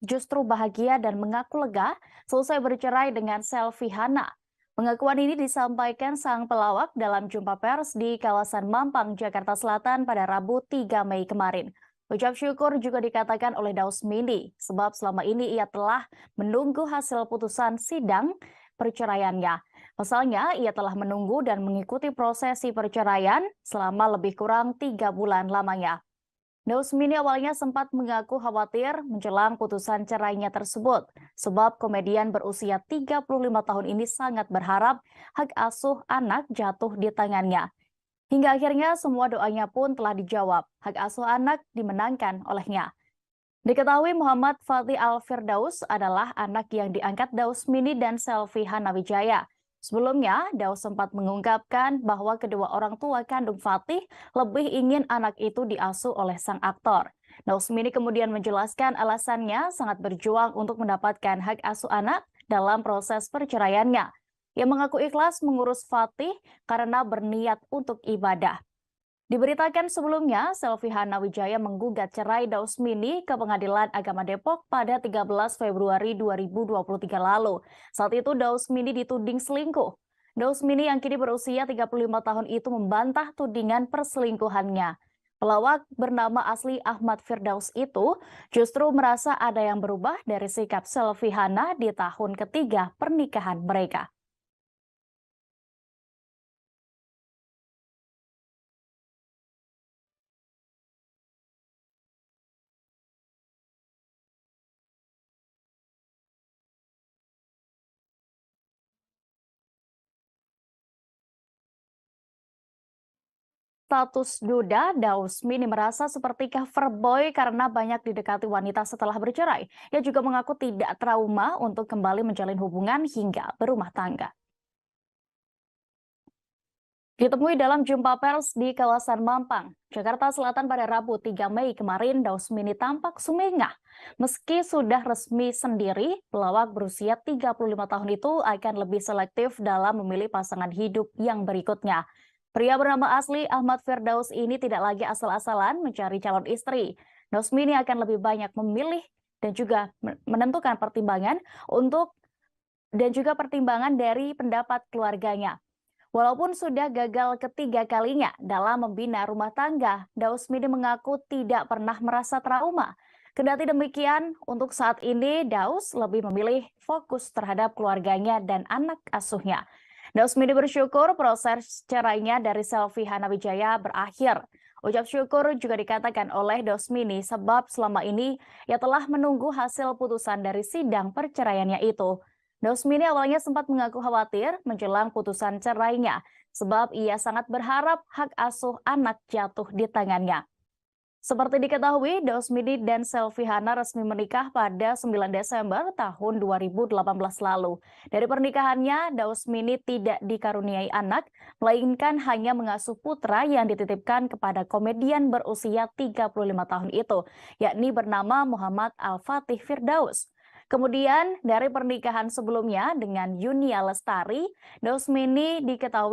justru bahagia dan mengaku lega selesai bercerai dengan Selvi Hana. Pengakuan ini disampaikan sang pelawak dalam jumpa pers di kawasan Mampang, Jakarta Selatan pada Rabu 3 Mei kemarin. Ucap syukur juga dikatakan oleh Daus Mini, sebab selama ini ia telah menunggu hasil putusan sidang perceraiannya. Pasalnya, ia telah menunggu dan mengikuti prosesi perceraian selama lebih kurang 3 bulan lamanya. Daus Mini awalnya sempat mengaku khawatir menjelang putusan cerainya tersebut, sebab komedian berusia 35 tahun ini sangat berharap hak asuh anak jatuh di tangannya. Hingga akhirnya semua doanya pun telah dijawab, hak asuh anak dimenangkan olehnya. Diketahui Muhammad Fatih Al-Firdaus adalah anak yang diangkat Daus Mini dan Selvi Hana Wijaya. Sebelumnya, Daus sempat mengungkapkan bahwa kedua orang tua kandung Fatih lebih ingin anak itu diasuh oleh sang aktor. Daus Mini kemudian menjelaskan alasannya sangat berjuang untuk mendapatkan hak asuh anak dalam proses perceraiannya. Ia mengaku ikhlas mengurus Fatih karena berniat untuk ibadah. Diberitakan sebelumnya, Selvi Hana Wijaya menggugat cerai Dausmini ke Pengadilan Agama Depok pada 13 Februari 2023 lalu. Saat itu Dausmini dituding selingkuh. Dausmini yang kini berusia 35 tahun itu membantah tudingan perselingkuhannya. Pelawak bernama asli Ahmad Firdaus itu justru merasa ada yang berubah dari sikap Selvi Hana di tahun ketiga pernikahan mereka. Status duda, Dausmini merasa seperti cover boy karena banyak didekati wanita setelah bercerai. Ia juga mengaku tidak trauma untuk kembali menjalin hubungan hingga berumah tangga. Ditemui dalam jumpa pers di kawasan Mampang, Jakarta Selatan pada Rabu 3 Mei kemarin, Dausmini tampak sumringah. Meski sudah resmi sendiri, pelawak berusia 35 tahun itu akan lebih selektif dalam memilih pasangan hidup yang berikutnya. Pria bernama asli Ahmad Firdaus ini tidak lagi asal-asalan mencari calon istri. Dausmini akan lebih banyak memilih dan juga menentukan pertimbangan pertimbangan dari pendapat keluarganya. Walaupun sudah gagal ketiga kalinya dalam membina rumah tangga, Dausmini mengaku tidak pernah merasa trauma. Kendati demikian, untuk saat ini Daus lebih memilih fokus terhadap keluarganya dan anak asuhnya. Dausmini bersyukur proses cerainya dari Selvi Hana Wijaya berakhir. Ucap syukur juga dikatakan oleh Dausmini sebab selama ini ia telah menunggu hasil putusan dari sidang perceraiannya itu. Dausmini awalnya sempat mengaku khawatir menjelang putusan cerainya sebab ia sangat berharap hak asuh anak jatuh di tangannya. Seperti diketahui, Dausmini dan Selvi Hana resmi menikah pada 9 Desember tahun 2018 lalu. Dari pernikahannya, Dausmini tidak dikaruniai anak, melainkan hanya mengasuh putra yang dititipkan kepada komedian berusia 35 tahun itu, yakni bernama Muhammad Al-Fatih Firdaus. Kemudian, dari pernikahan sebelumnya dengan Yunia Lestari, Dausmini diketahui